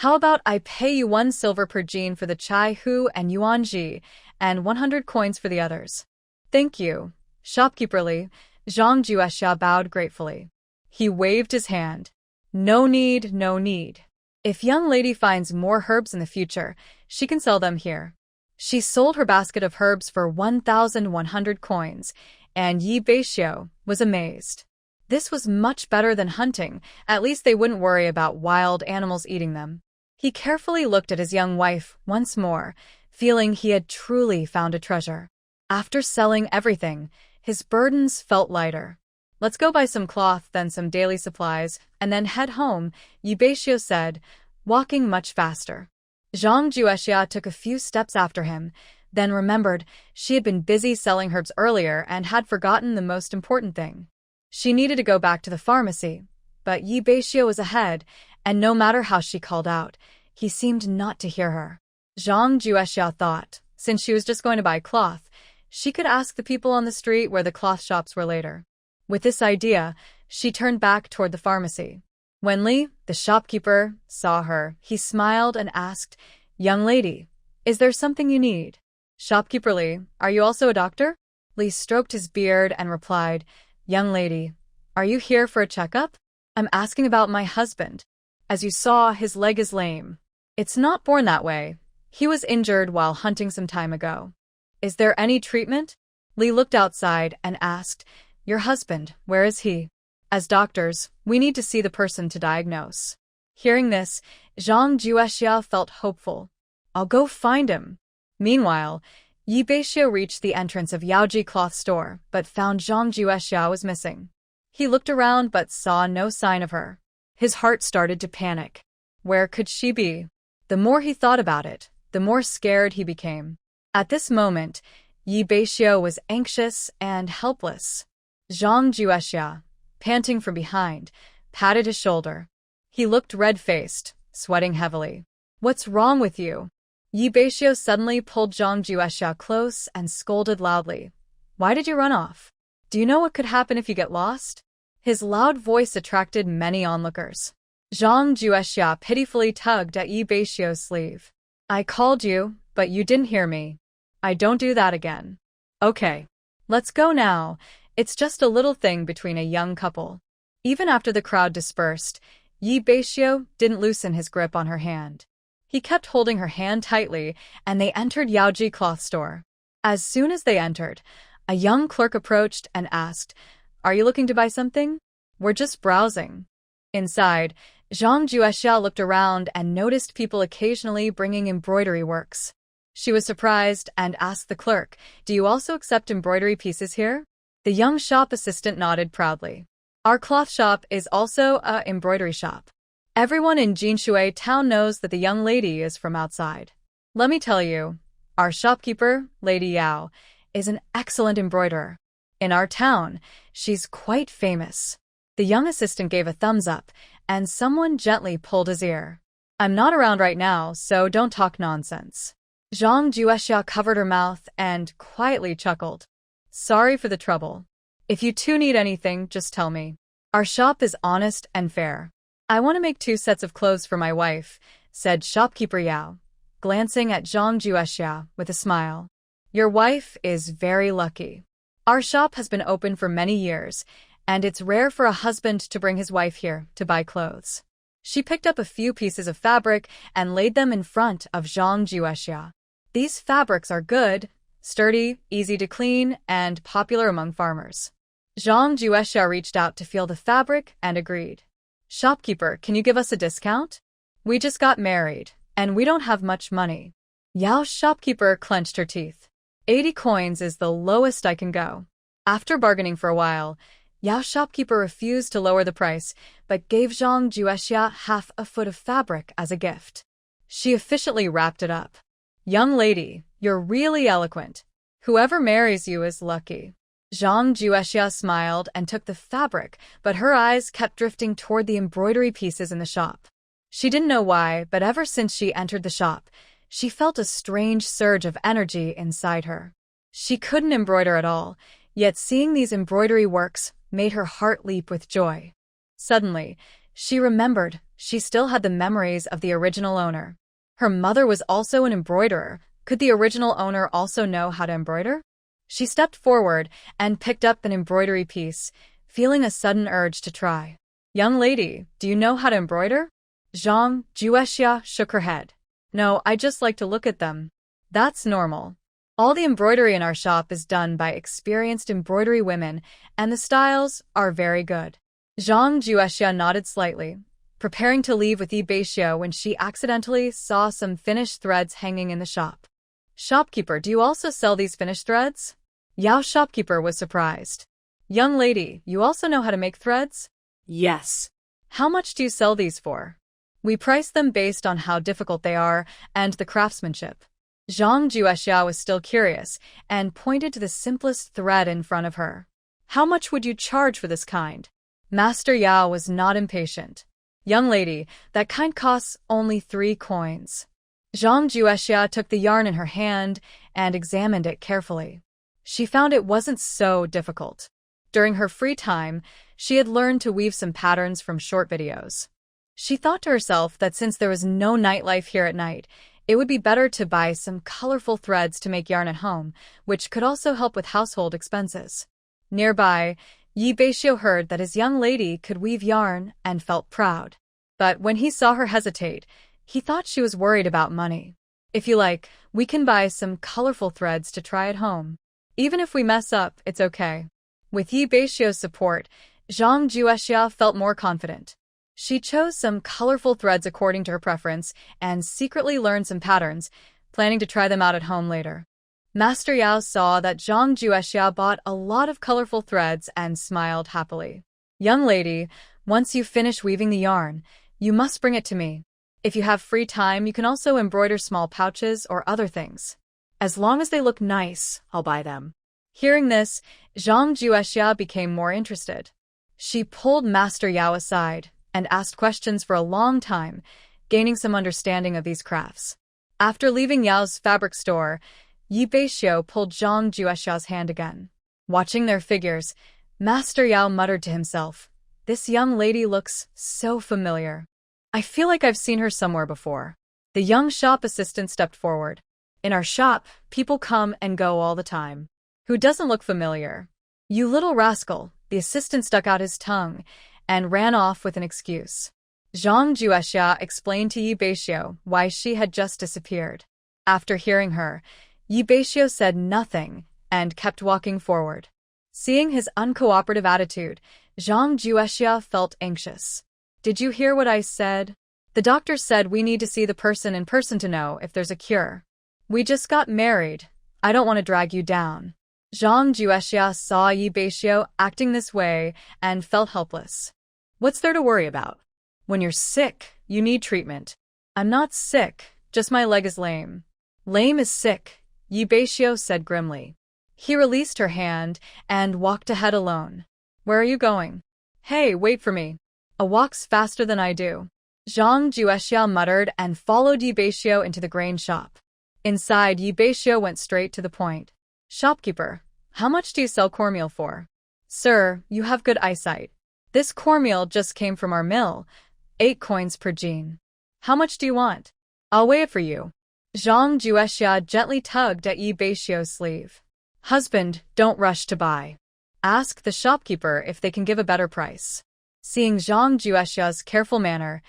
[SPEAKER 1] How about I pay you 1 silver per gene for the Chai Hu and Yuanji, and 100 coins for the others?" "Thank you, shopkeeper Li." Zhang Juexia bowed gratefully. He waved his hand. "No need, no need. If young lady finds more herbs in the future, she can sell them here." She sold her basket of herbs for 1,100 coins, and Yi Beixiu was amazed. This was much better than hunting. At least they wouldn't worry about wild animals eating them. He carefully looked at his young wife once more, feeling he had truly found a treasure. After selling everything, his burdens felt lighter. "Let's go buy some cloth, then some daily supplies, and then head home," Yi Beixiu said, walking much faster. Zhang Juexia took a few steps after him, then remembered she had been busy selling herbs earlier and had forgotten the most important thing. She needed to go back to the pharmacy, but Yi Beixiu was ahead, and no matter how she called out, he seemed not to hear her. Zhang Juexia thought, since she was just going to buy cloth, she could ask the people on the street where the cloth shops were later. With this idea, she turned back toward the pharmacy. When Li, the shopkeeper, saw her, he smiled and asked, "Young lady, is there something you need?" "Shopkeeper Li, are you also a doctor?" Li stroked his beard and replied, "Young lady, Are you here for a checkup? I'm asking about my husband. As you saw, his leg is lame. It's not born that way. He was injured while hunting some time ago. Is there any treatment? Lee looked outside and asked, Your husband, where is he? As doctors, we need to see the person to diagnose. Hearing this, Zhang Juexia felt hopeful. I'll go find him. Meanwhile, Beixiu reached the entrance of Yaoji cloth store, but found Zhang Juexia was missing. He looked around but saw no sign of her. His heart started to panic. Where could she be? The more he thought about it, the more scared he became. At this moment, Beixiu was anxious and helpless. Zhang Juexia, panting from behind, patted his shoulder. He looked red-faced, sweating heavily. What's wrong with you? Beixiu suddenly pulled Zhang Juexia close and scolded loudly. Why did you run off? Do you know what could happen if you get lost? His loud voice attracted many onlookers. Zhang Juexia pitifully tugged at Beixiu's sleeve. I called you, but you didn't hear me. I don't do that again. Okay. Let's go now. It's just a little thing between a young couple. Even after the crowd dispersed, Beixiu didn't loosen his grip on her hand. He kept holding her hand tightly, and they entered Yaoji cloth store. As soon as they entered, a young clerk approached and asked, Are you looking to buy something? We're just browsing. Inside, Zhang Juexia looked around and noticed people occasionally bringing embroidery works. She was surprised and asked the clerk, Do you also accept embroidery pieces here? The young shop assistant nodded proudly. Our cloth shop is also an embroidery shop. Everyone in Jinshui town knows that the young lady is from outside. Let me tell you, our shopkeeper, Lady Yao, is an excellent embroiderer. In our town, she's quite famous. The young assistant gave a thumbs up, and someone gently pulled his ear. I'm not around right now, so don't talk nonsense. Zhang Juexia covered her mouth and quietly chuckled. Sorry for the trouble. If you two need anything, just tell me. Our shop is honest and fair. I want to make 2 sets of clothes for my wife, said shopkeeper Yao, glancing at Zhang Juexia with a smile. Your wife is very lucky. Our shop has been open for many years, and it's rare for a husband to bring his wife here to buy clothes. She picked up a few pieces of fabric and laid them in front of Zhang Juexia. These fabrics are good, sturdy, easy to clean, and popular among farmers. Zhang Juexia reached out to feel the fabric and agreed. Shopkeeper, can you give us a discount? We just got married, and we don't have much money. Yao's shopkeeper clenched her teeth. 80 coins is the lowest I can go. After bargaining for a while, Yao's shopkeeper refused to lower the price, but gave Zhang Juexia half a foot of fabric as a gift. She efficiently wrapped it up. Young lady, you're really eloquent. Whoever marries you is lucky. Zhang Juexia smiled and took the fabric, but her eyes kept drifting toward the embroidery pieces in the shop. She didn't know why, but ever since she entered the shop, she felt a strange surge of energy inside her. She couldn't embroider at all, yet seeing these embroidery works made her heart leap with joy. Suddenly, she remembered she still had the memories of the original owner. Her mother was also an embroiderer. Could the original owner also know how to embroider? She stepped forward and picked up an embroidery piece, feeling a sudden urge to try. Young lady, do you know how to embroider? Zhang Juexia shook her head. No, I just like to look at them. That's normal. All the embroidery in our shop is done by experienced embroidery women, and the styles are very good. Zhang Juexia nodded slightly, preparing to leave with Beixiu when she accidentally saw some finished threads hanging in the shop. Shopkeeper, do you also sell these finished threads? Yao's shopkeeper was surprised. Young lady, you also know how to make threads?
[SPEAKER 2] Yes.
[SPEAKER 1] How much do you sell these for? We price them based on how difficult they are and the craftsmanship. Zhang Juexia was still curious and pointed to the simplest thread in front of her. How much would you charge for this kind? Master Yao was not impatient. Young lady, that kind costs only 3 coins. Zhang Juexia took the yarn in her hand and examined it carefully. She found it wasn't so difficult. During her free time, she had learned to weave some patterns from short videos. She thought to herself that since there was no nightlife here at night, it would be better to buy some colorful threads to make yarn at home, which could also help with household expenses. Nearby, Yi Beixiu heard that his young lady could weave yarn and felt proud. But when he saw her hesitate, he thought she was worried about money. If you like, we can buy some colorful threads to try at home. Even if we mess up, it's okay. With Yi Beixiu's support, Zhang Juexia felt more confident. She chose some colorful threads according to her preference and secretly learned some patterns, planning to try them out at home later. Master Yao saw that Zhang Juexia bought a lot of colorful threads and smiled happily. Young lady, once you finish weaving the yarn, you must bring it to me. If you have free time, you can also embroider small pouches or other things.
[SPEAKER 2] As long as they look nice, I'll buy them.
[SPEAKER 1] Hearing this, Zhang Juexia became more interested. She pulled Master Yao aside and asked questions for a long time, gaining some understanding of these crafts. After leaving Yao's fabric store, Yi Beixiu pulled Zhang Juexia's hand again. Watching their figures, Master Yao muttered to himself, "This young lady looks so familiar. I feel like I've seen her somewhere before." The young shop assistant stepped forward. "In our shop, people come and go all the time. Who doesn't look familiar?" "You little rascal," the assistant stuck out his tongue and ran off with an excuse. Zhang Juexia explained to Yi Beixiu why she had just disappeared. After hearing her, Yi Beixiu said nothing and kept walking forward. Seeing his uncooperative attitude, Zhang Juexia felt anxious. "Did you hear what I said? The doctor said we need to see the person in person to know if there's a cure. We just got married. I don't want to drag you down." Zhang Juexia saw Yi Beixiu acting this way and felt helpless.
[SPEAKER 2] "What's there to worry about? When you're sick, you need treatment."
[SPEAKER 1] "I'm not sick, just my leg is lame." "Lame is sick," Yi Beixiu said grimly. He released her hand and walked ahead alone. "Where are you going?" "Hey, wait for me. A walk's faster than I do." Zhang Juexia muttered and followed Yi Beixiu into the grain shop. Inside, Yi Beixiu went straight to the point. "Shopkeeper, how much do you sell cornmeal for?" "Sir, you have good eyesight. This cornmeal just came from our mill, 8 coins per jean." "How much do you want?" "I'll weigh it for you." Zhang Juexia gently tugged at Yi Beixiu's sleeve. "Husband, don't rush to buy. Ask the shopkeeper if they can give a better price." Seeing Zhang Juexia's careful manner,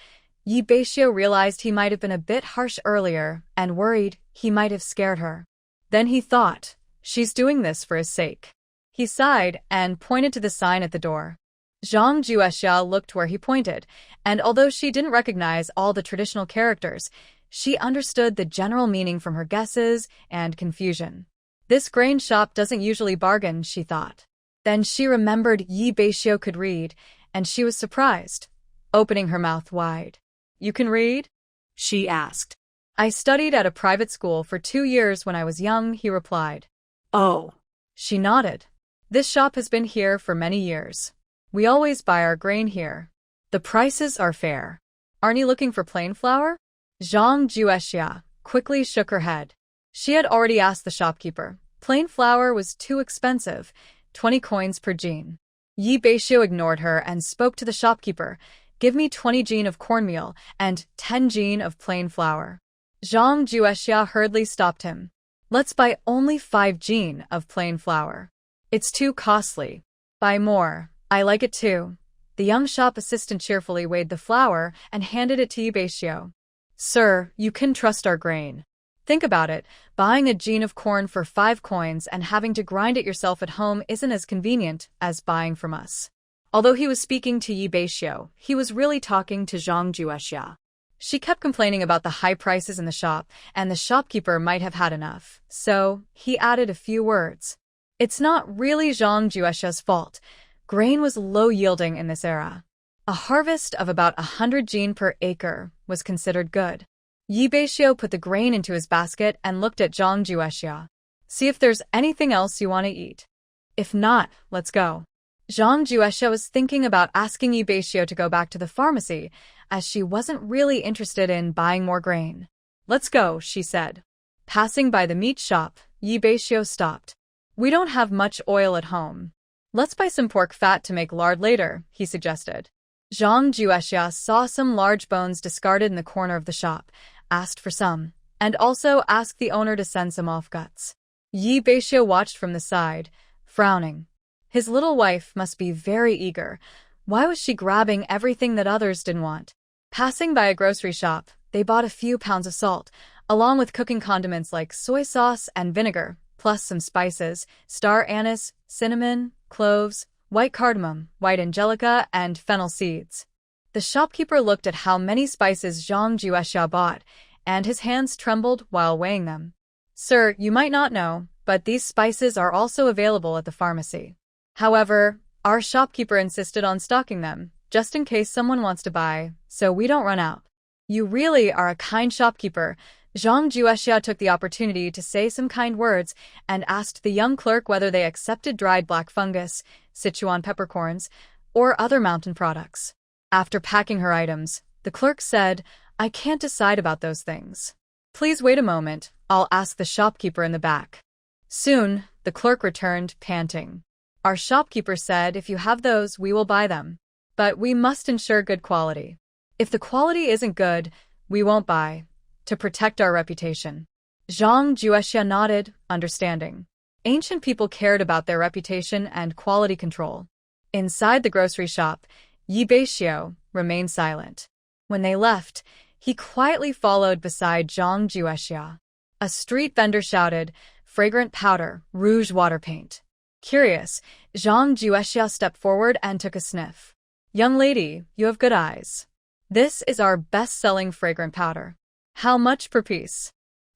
[SPEAKER 1] Yi Beixiu realized he might have been a bit harsh earlier and worried he might have scared her. Then he thought, she's doing this for his sake. He sighed and pointed to the sign at the door. Zhang Juexia looked where he pointed, and although she didn't recognize all the traditional characters, she understood the general meaning from her guesses and confusion. This grain shop doesn't usually bargain, she thought. Then she remembered Yi Beixiu could read, and she was surprised, opening her mouth wide. "You can read?"
[SPEAKER 2] she asked.
[SPEAKER 1] "I studied at a private school for 2 years when I was young," he replied.
[SPEAKER 2] "Oh."
[SPEAKER 1] She nodded. "This shop has been here for many years. We always buy our grain here. The prices are fair. Aren't you looking for plain flour?" Zhang Juexia quickly shook her head. She had already asked the shopkeeper. Plain flour was too expensive, 20 coins per jean. Yi Beixiu ignored her and spoke to the shopkeeper. "Give me 20 jean of cornmeal and 10 jean of plain flour." Zhang Juexia hurriedly stopped him. "Let's buy only 5 jean of plain flour. It's too costly. Buy more. I like it too." The young shop assistant cheerfully weighed the flour and handed it to Yi Beixiu. "Sir, you can trust our grain. Think about it, buying a jean of corn for 5 coins and having to grind it yourself at home isn't as convenient as buying from us." Although he was speaking to Yi Beixiu, he was really talking to Zhang Juexia. She kept complaining about the high prices in the shop, and the shopkeeper might have had enough, so he added a few words. It's not really Zhang Juexia's fault. Grain was low-yielding in this era. A harvest of about 100 jean per acre was considered good. Yi Beixiu put the grain into his basket and looked at Zhang Juexia. "See if there's anything else you want to eat. If not, let's go." Zhang Juexia was thinking about asking Yi Beixiu to go back to the pharmacy, as she wasn't really interested in buying more grain. "Let's go," she said. Passing by the meat shop, Yi Beixiu stopped. "We don't have much oil at home. Let's buy some pork fat to make lard later," he suggested. Zhang Juexia saw some large bones discarded in the corner of the shop, asked for some, and also asked the owner to send some off guts. Yi Beixiu watched from the side, frowning. His little wife must be very eager. Why was she grabbing everything that others didn't want? Passing by a grocery shop, they bought a few pounds of salt, along with cooking condiments like soy sauce and vinegar, plus some spices, star anise, cinnamon, cloves, white cardamom, white angelica, and fennel seeds. The shopkeeper looked at how many spices Zhang Juexia bought, and his hands trembled while weighing them. Sir, you might not know, but these spices are also available at the pharmacy. However, our shopkeeper insisted on stocking them, just in case someone wants to buy, so we don't run out. You really are a kind shopkeeper. Zhang Juexia took the opportunity to say some kind words and asked the young clerk whether they accepted dried black fungus, Sichuan peppercorns, or other mountain products. After packing her items, the clerk said, "I can't decide about those things. Please wait a moment, I'll ask the shopkeeper in the back." Soon, the clerk returned, panting. "Our shopkeeper said if you have those, we will buy them. But we must ensure good quality. If the quality isn't good, we won't buy, to protect our reputation." Zhang Juexia nodded, understanding. Ancient people cared about their reputation and quality control. Inside the grocery shop, Beixiu remained silent. When they left, he quietly followed beside Zhang Juexia. A street vendor shouted, "Fragrant powder, rouge water paint." Curious, Zhang Juexia stepped forward and took a sniff. "Young lady, you have good eyes. This is our best-selling fragrant powder. How much per piece?"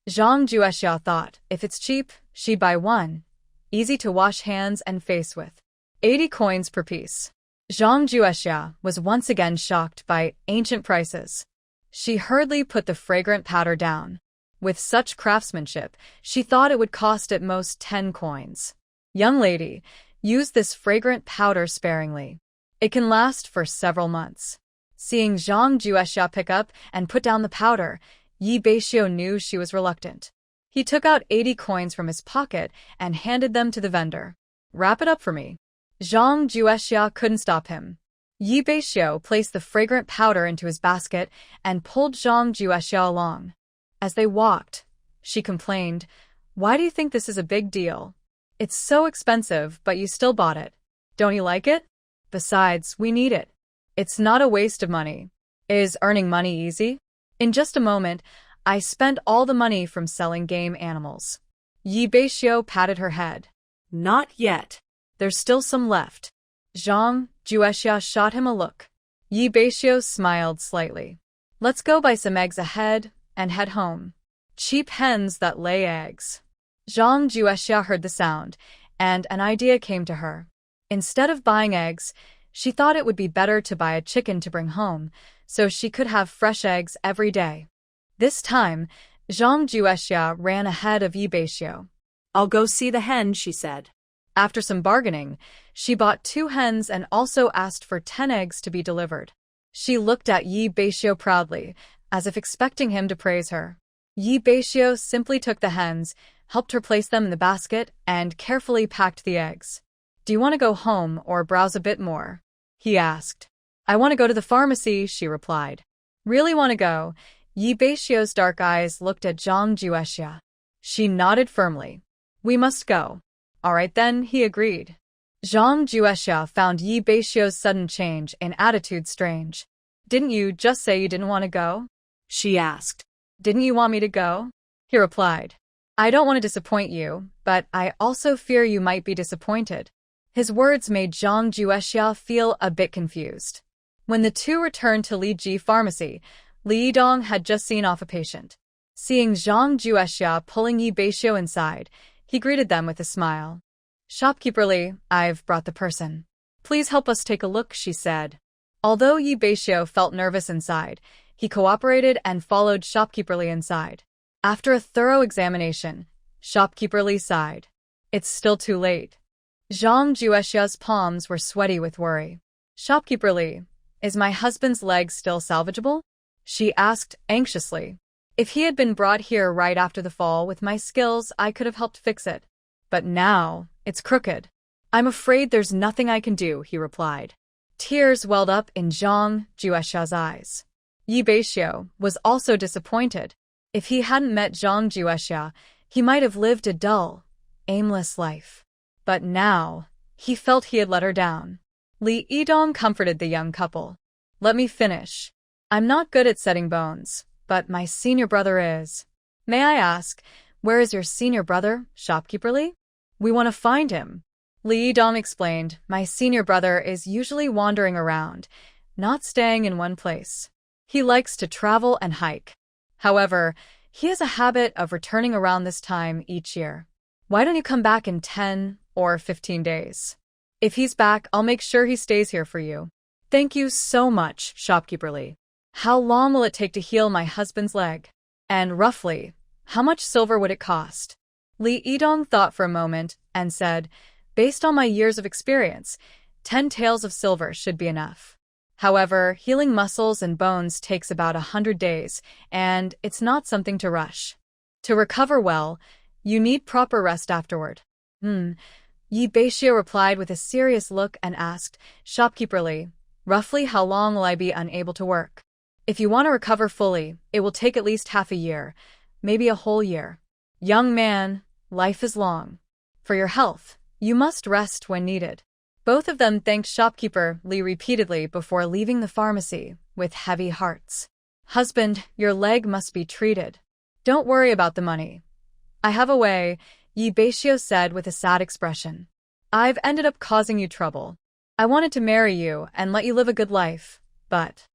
[SPEAKER 1] Zhang Juexia thought, if it's cheap, she'd buy one. Easy to wash hands and face with. 80 coins per piece. Zhang Juexia was once again shocked by ancient prices. She hurriedly put the fragrant powder down. With such craftsmanship, she thought it would cost at most 10 coins. "Young lady, use this fragrant powder sparingly. It can last for several months." Seeing Zhang Juexia pick up and put down the powder, Beixiu knew she was reluctant. He took out 80 coins from his pocket and handed them to the vendor. "Wrap it up for me." Zhang Juexia couldn't stop him. Beixiu placed the fragrant powder into his basket and pulled Zhang Juexia along. As they walked, she complained, "Why do you think this is a big deal? It's so expensive, but you still bought it. Don't you like it? Besides, we need it. It's not a waste of money. Is earning money easy? In just a moment, I spent all the money from selling game animals." Beixiu patted her head. "Not yet. There's still some left." Zhang Juexia shot him a look. Beixiu smiled slightly. "Let's go buy some eggs ahead and head home. Cheap hens that lay eggs." Zhang Juexia heard the sound, and an idea came to her. Instead of buying eggs, she thought it would be better to buy a chicken to bring home, so she could have fresh eggs every day. This time, Zhang Juexia ran ahead of Beixiu. "I'll go see the hen," she said. After some bargaining, she bought 2 hens and also asked for 10 eggs to be delivered. She looked at Beixiu proudly, as if expecting him to praise her. Beixiu simply took the hens, helped her place them in the basket, and carefully packed the eggs. "Do you want to go home or browse a bit more?" he asked. "I want to go to the pharmacy," she replied. "Really want to go?" Beixiu's dark eyes looked at Zhang Juexia. She nodded firmly. "We must go." "All right then," he agreed. Zhang Juexia found Beixiu's sudden change in attitude strange. "Didn't you just say you didn't want to go?" she asked. "Didn't you want me to go?" he replied. "I don't want to disappoint you, but I also fear you might be disappointed." His words made Zhang Juexia feel a bit confused. When the two returned to Li Ji Pharmacy, Li Dong had just seen off a patient. Seeing Zhang Juexia pulling Beixiu inside, he greeted them with a smile. "Shopkeeper Li, I've brought the person. Please help us take a look," she said. Although Beixiu felt nervous inside, he cooperated and followed Shopkeeper Li inside. After a thorough examination, Shopkeeper Li sighed. "It's still too late." Zhang Juexia's palms were sweaty with worry. "Shopkeeper Li, is my husband's leg still salvageable?" she asked anxiously. "If he had been brought here right after the fall with my skills, I could have helped fix it. But now, it's crooked." "I'm afraid there's nothing I can do," he replied. Tears welled up in Zhang Juexia's eyes. Beixiu was also disappointed. If he hadn't met Zhang Juexia, he might have lived a dull, aimless life. But now, He felt he had let her down. Li Yidong comforted the young couple. Let me finish. I'm not good at setting bones, but my senior brother is. May I ask, where is your senior brother, shopkeeper Li? We want to find him. Li Yidong explained, my senior brother is usually wandering around, not staying in one place. He likes to travel and hike. However, he has a habit of returning around this time each year. Why don't you come back in 10 or 15 days? If he's back, I'll make sure he stays here for you. Thank you so much, shopkeeper Li. How long will it take to heal my husband's leg? And roughly, how much silver would it cost? Li Yidong thought for a moment and said, based on my years of experience, 10 taels of silver should be enough. However, healing muscles and bones takes about 100 days, and it's not something to rush. To recover well, you need proper rest afterward. Beixiu replied with a serious look and asked, shopkeeper Li, roughly how long will I be unable to work? If you want to recover fully, it will take at least half a year, maybe a whole year. Young man, life is long. For your health, you must rest when needed. Both of them thanked shopkeeper Li repeatedly before leaving the pharmacy, with heavy hearts. Husband, your leg must be treated. Don't worry about the money. I have a way, Beixiu said with a sad expression. I've ended up causing you trouble. I wanted to marry you and let you live a good life, but...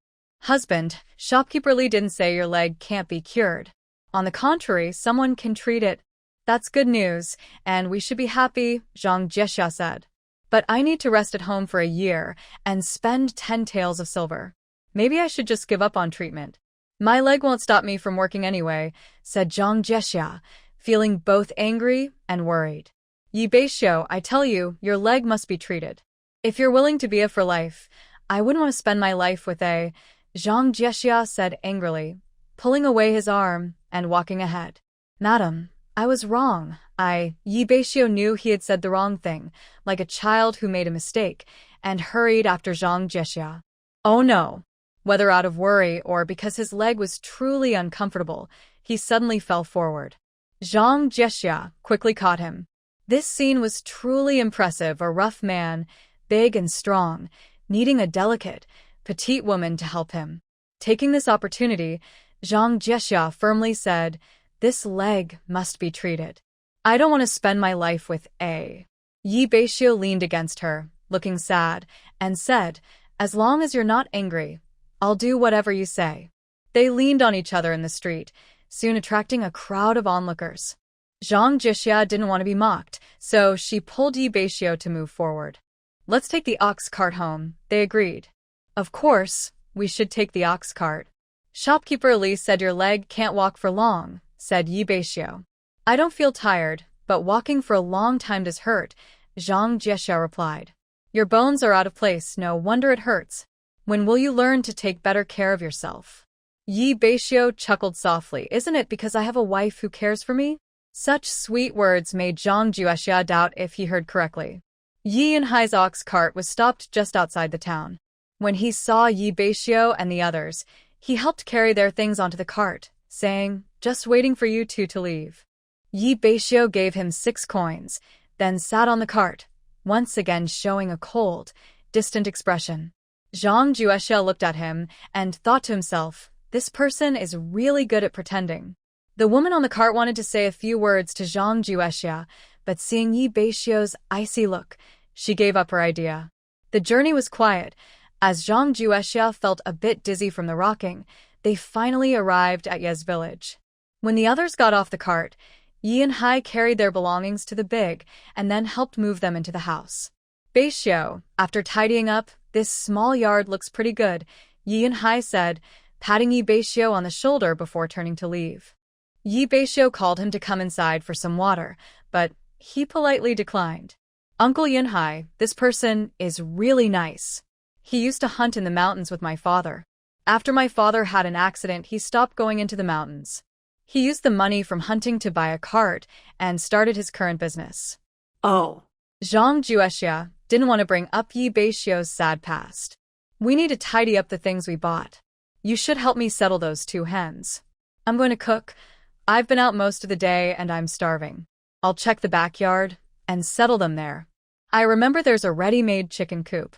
[SPEAKER 1] Husband, shopkeeper Li didn't say your leg can't be cured. On the contrary, someone can treat it. That's good news, and we should be happy, Zhang Jiexia said. But I need to rest at home for a year and spend 10 taels of silver. Maybe I should just give up on treatment. My leg won't stop me from working anyway, said Zhang Jiexia, feeling both angry and worried. Beixiu, I tell you, your leg must be treated. If you're willing to be a for life, I wouldn't want to spend my life with a... Zhang Jiexia said angrily, pulling away his arm and walking ahead. Madam, I was wrong. Beixiu knew he had said the wrong thing, like a child who made a mistake, and hurried after Zhang Jiexia. Oh no! Whether out of worry or because his leg was truly uncomfortable, he suddenly fell forward. Zhang Jiexia quickly caught him. This scene was truly impressive, a rough man, big and strong, needing a delicate, petite woman to help him. Taking this opportunity, Zhang Jiexia firmly said, this leg must be treated. I don't want to spend my life with a... Beixiu leaned against her, looking sad, and said, as long as you're not angry, I'll do whatever you say. They leaned on each other in the street, soon attracting a crowd of onlookers. Zhang Jiexia didn't want to be mocked, so she pulled Beixiu to move forward. Let's take the ox cart home, they agreed. Of course, we should take the ox cart. Shopkeeper Li said your leg can't walk for long, said Beixiu. I don't feel tired, but walking for a long time does hurt, Zhang Jiexia replied. Your bones are out of place, no wonder it hurts. When will you learn to take better care of yourself? Beixiu chuckled softly. Isn't it because I have a wife who cares for me? Such sweet words made Zhang Jiexia doubt if he heard correctly. Yinhai's ox cart was stopped just outside the town. When he saw Beixiu and the others, he helped carry their things onto the cart, saying, just waiting for you two to leave. Beixiu gave him 6 coins, then sat on the cart, once again showing a cold, distant expression. Zhang Jiexia looked at him and thought to himself, this person is really good at pretending. The woman on the cart wanted to say a few words to Zhang Jiexia, but seeing Beixiu's icy look, she gave up her idea. The journey was quiet. As Zhang Jiexia felt a bit dizzy from the rocking, they finally arrived at Ye's village. When the others got off the cart, Yinhai carried their belongings to the big and then helped move them into the house. Beixiu, after tidying up, this small yard looks pretty good, Yinhai said, patting Beixiu on the shoulder before turning to leave. Beixiu called him to come inside for some water, but he politely declined. Uncle Yinhai, this person is really nice. He used to hunt in the mountains with my father. After my father had an accident, he stopped going into the mountains. He used the money from hunting to buy a cart and started his current business.
[SPEAKER 2] Oh.
[SPEAKER 1] Zhang Jiexia didn't want to bring up Beixiu's sad past. We need to tidy up the things we bought. You should help me settle those 2 hens. I'm going to cook. I've been out most of the day and I'm starving. I'll check the backyard and settle them there. I remember there's a ready-made chicken coop.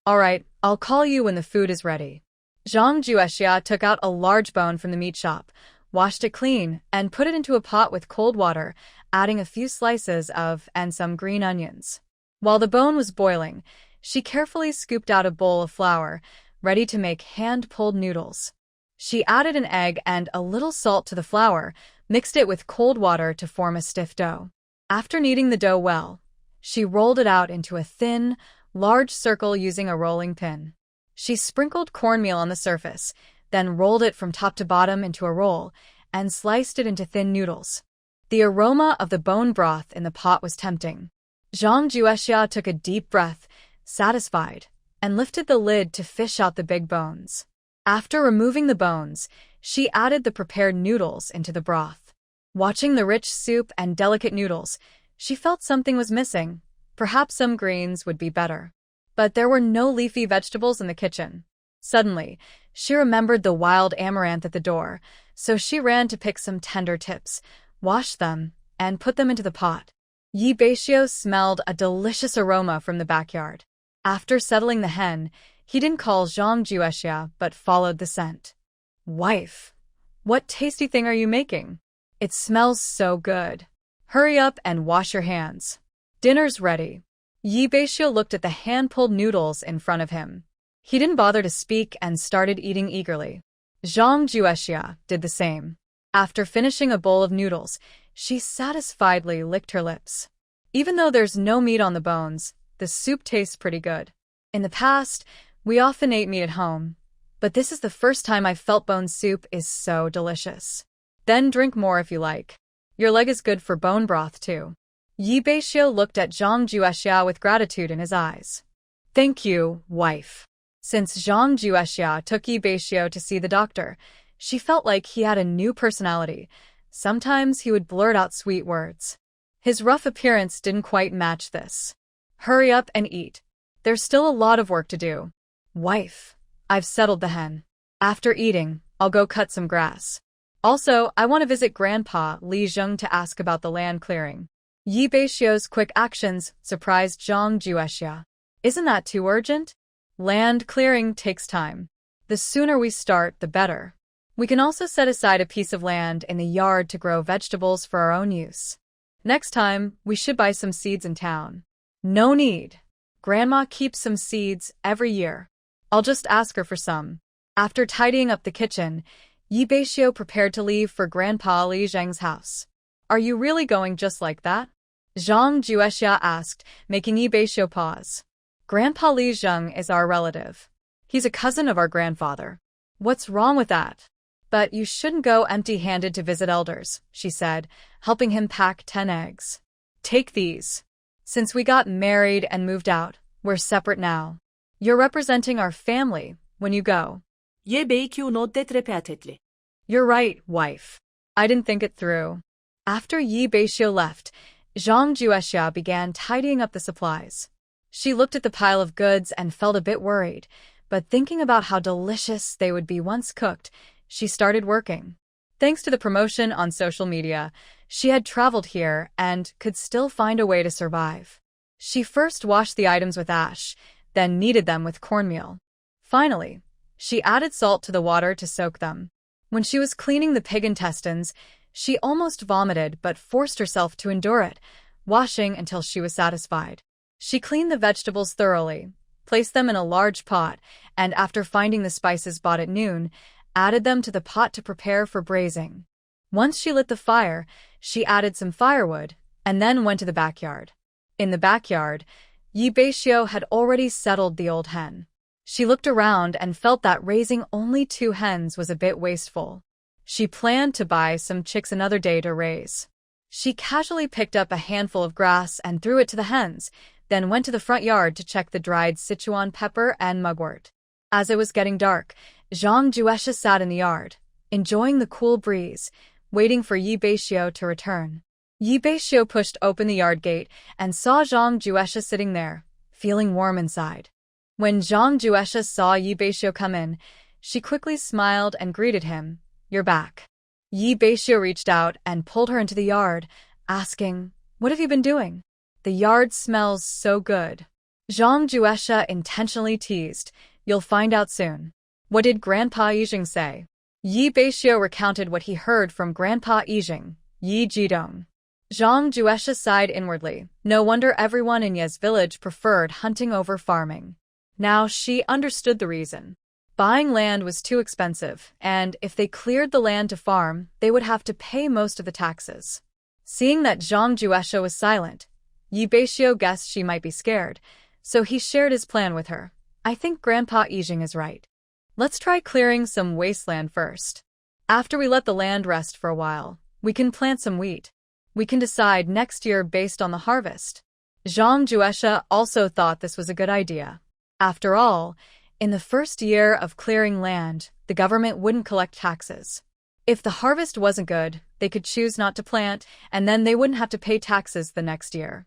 [SPEAKER 1] All right, I'll call you when the food is ready. Zhang Juexia took out a large bone from the meat shop, washed it clean, and put it into a pot with cold water, adding a few slices of and some green onions. While the bone was boiling, she carefully scooped out a bowl of flour, ready to make hand-pulled noodles. She added an egg and a little salt to the flour, mixed it with cold water to form a stiff dough. After kneading the dough well, she rolled it out into a thin, large circle using a rolling pin. She sprinkled cornmeal on the surface, then rolled it from top to bottom into a roll, and sliced it into thin noodles. The aroma of the bone broth in the pot was tempting. Zhang Juexia took a deep breath, satisfied, and lifted the lid to fish out the big bones. After removing the bones, she added the prepared noodles into the broth. Watching the rich soup and delicate noodles, she felt something was missing. Perhaps some greens would be better. But there were no leafy vegetables in the kitchen. Suddenly, she remembered the wild amaranth at the door, so she ran to pick some tender tips, washed them, and put them into the pot. Beixiu smelled a delicious aroma from the backyard. After settling the hen, he didn't call Zhang Juexia but followed the scent. Wife, what tasty thing are you making? It smells so good. Hurry up and wash your hands. Dinner's ready. Beixiu looked at the hand-pulled noodles in front of him. He didn't bother to speak and started eating eagerly. Zhang Juexia did the same. After finishing a bowl of noodles, she satisfiedly licked her lips. Even though there's no meat on the bones, the soup tastes pretty good. In the past, we often ate meat at home, but this is the first time I've felt bone soup is so delicious. Then drink more if you like. Your leg is good for bone broth too. Beixiu looked at Zhang Juexia with gratitude in his eyes. Thank you, wife. Since Zhang Juexia took Beixiu to see the doctor, she felt like he had a new personality. Sometimes he would blurt out sweet words. His rough appearance didn't quite match this. Hurry up and eat. There's still a lot of work to do. Wife, I've settled the hen. After eating, I'll go cut some grass. Also, I want to visit Grandpa Li Zheng to ask about the land clearing. Beixiu's quick actions surprised Zhang Juexia. Isn't that too urgent? Land clearing takes time. The sooner we start, the better. We can also set aside a piece of land in the yard to grow vegetables for our own use. Next time, we should buy some seeds in town. No need. Grandma keeps some seeds every year. I'll just ask her for some. After tidying up the kitchen, Beixiu prepared to leave for Grandpa Li Zheng's house. Are you really going just like that? Zhang Juexia asked, making Beixiu pause. Grandpa Li Zheng is our relative. He's a cousin of our grandfather. What's wrong with that? But you shouldn't go empty-handed to visit elders, she said, helping him pack 10 eggs. Take these. Since we got married and moved out, we're separate now. You're representing our family when you go.
[SPEAKER 2] Beixiu nodded repeatedly.
[SPEAKER 1] You're right, wife. I didn't think it through. After Beixiu left, Zhang Juexia began tidying up the supplies. She looked at the pile of goods and felt a bit worried, but thinking about how delicious they would be once cooked, she started working. Thanks to the promotion on social media, she had traveled here and could still find a way to survive. She first washed the items with ash, then kneaded them with cornmeal. Finally, she added salt to the water to soak them. When she was cleaning the pig intestines, she almost vomited but forced herself to endure it, washing until she was satisfied. She cleaned the vegetables thoroughly, placed them in a large pot, and after finding the spices bought at noon, added them to the pot to prepare for braising. Once she lit the fire, she added some firewood, and then went to the backyard. In the backyard, Beixiu had already settled the old hen. She looked around and felt that raising only 2 hens was a bit wasteful. She planned to buy some chicks another day to raise. She casually picked up a handful of grass and threw it to the hens, then went to the front yard to check the dried Sichuan pepper and mugwort. As it was getting dark, Zhang Juexia sat in the yard, enjoying the cool breeze, waiting for Beixiu to return. Beixiu pushed open the yard gate and saw Zhang Juexia sitting there, feeling warm inside. When Zhang Juexia saw Beixiu come in, she quickly smiled and greeted him. You're back. Beixiu reached out and pulled her into the yard, asking, What have you been doing? The yard smells so good. Zhang Juesha intentionally teased. You'll find out soon. What did Grandpa Yijing say? Yi Beixiu recounted what he heard from Grandpa Yijing, Yi Jidong. Zhang Juesha sighed inwardly. No wonder everyone in Ye's village preferred hunting over farming. Now she understood the reason. Buying land was too expensive, and if they cleared the land to farm, they would have to pay most of the taxes. Seeing that Zhang Juesha was silent, Yi Beixiu guessed she might be scared, so he shared his plan with her. I think Grandpa Yijing is right. Let's try clearing some wasteland first. After we let the land rest for a while, we can plant some wheat. We can decide next year based on the harvest. Zhang Juesha also thought this was a good idea. After all, in the first year of clearing land, the government wouldn't collect taxes. If the harvest wasn't good, they could choose not to plant, and then they wouldn't have to pay taxes the next year.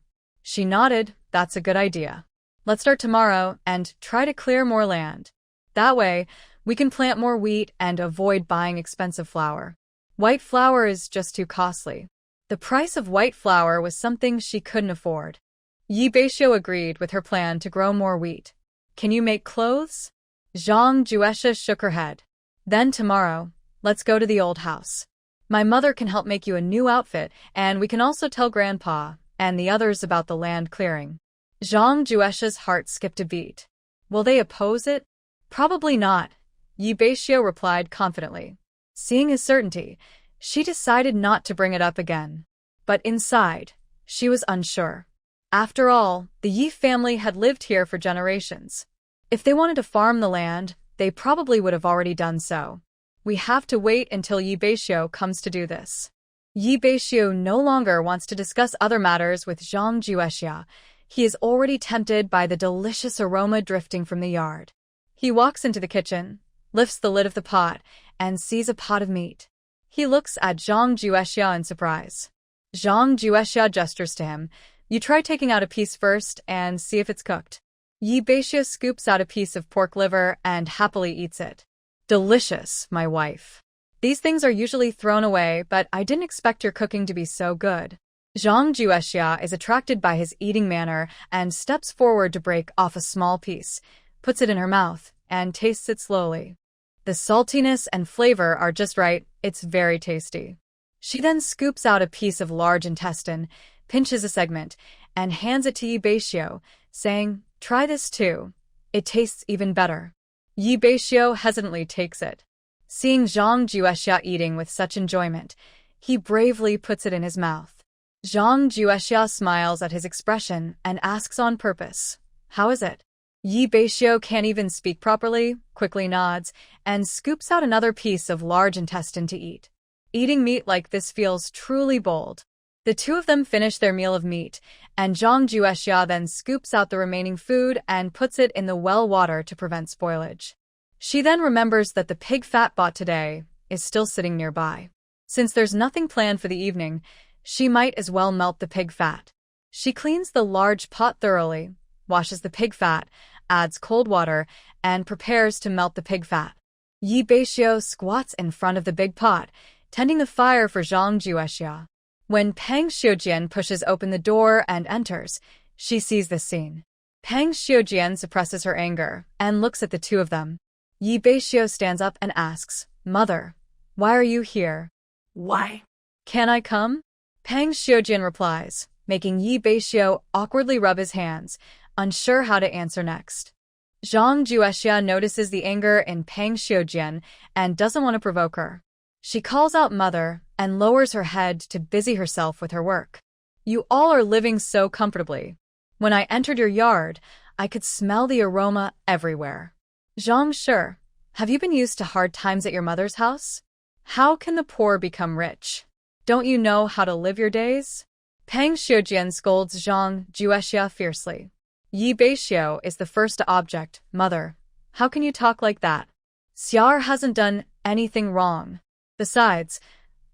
[SPEAKER 1] She nodded. That's a good idea. Let's start tomorrow and try to clear more land. That way, we can plant more wheat and avoid buying expensive flour. White flour is just too costly. The price of white flour was something she couldn't afford. Yi Beixiu agreed with her plan to grow more wheat. Can you make clothes? Zhang Juesha shook her head. Then tomorrow, let's go to the old house. My mother can help make you a new outfit, and we can also tell Grandpa and the others about the land clearing. Zhang Juesha's heart skipped a beat. Will they oppose it? Probably not, Yi Beixiu replied confidently. Seeing his certainty, she decided not to bring it up again. But inside, she was unsure. After all, the Yi family had lived here for generations. If they wanted to farm the land, they probably would have already done so. We have to wait until Yi Beixiu comes to do this. Yi Beixiu no longer wants to discuss other matters with Zhang Juesha. He is already tempted by the delicious aroma drifting from the yard. He walks into the kitchen, lifts the lid of the pot, and sees a pot of meat. He looks at Zhang Juesha in surprise. Zhang Juesha gestures to him. You try taking out a piece first and see if it's cooked. Yi Beixiu scoops out a piece of pork liver and happily eats it. Delicious, my wife. These things are usually thrown away, but I didn't expect your cooking to be so good. Zhang Juesha is attracted by his eating manner and steps forward to break off a small piece, puts it in her mouth, and tastes it slowly. The saltiness and flavor are just right. It's very tasty. She then scoops out a piece of large intestine, pinches a segment, and hands it to Yi Beixiu, saying, try this too. It tastes even better. Yi Beixiu hesitantly takes it. Seeing Zhang Juesha eating with such enjoyment, he bravely puts it in his mouth. Zhang Juesha smiles at his expression and asks on purpose, how is it? Yi Beixiu can't even speak properly, quickly nods, and scoops out another piece of large intestine to eat. Eating meat like this feels truly bold. The two of them finish their meal of meat, and Zhang Juesha then scoops out the remaining food and puts it in the well water to prevent spoilage. She then remembers that the pig fat bought today is still sitting nearby. Since there's nothing planned for the evening, she might as well melt the pig fat. She cleans the large pot thoroughly, washes the pig fat, adds cold water, and prepares to melt the pig fat. Yi Beixiu squats in front of the big pot, tending the fire for Zhang Juesha. When Pang Xiujian pushes open the door and enters, she sees this scene. Pang Xiujian suppresses her anger and looks at the two of them. Yi Beixiu stands up and asks, Mother, why are you here?
[SPEAKER 2] Why?
[SPEAKER 1] Can I come? Pang Xiujian replies, making Yi Beixiu awkwardly rub his hands, unsure how to answer next. Zhang Juesha notices the anger in Pang Xiujian and doesn't want to provoke her. She calls out Mother and lowers her head to busy herself with her work. You all are living so comfortably. When I entered your yard, I could smell the aroma everywhere. Zhang, sure. Have you been used to hard times at your mother's house? How can the poor become rich? Don't you know how to live your days? Pang Xiujian scolds Zhang Juesha fiercely. Yi Beixiu is the first to object. Mother, how can you talk like that? Xiar hasn't done anything wrong. Besides,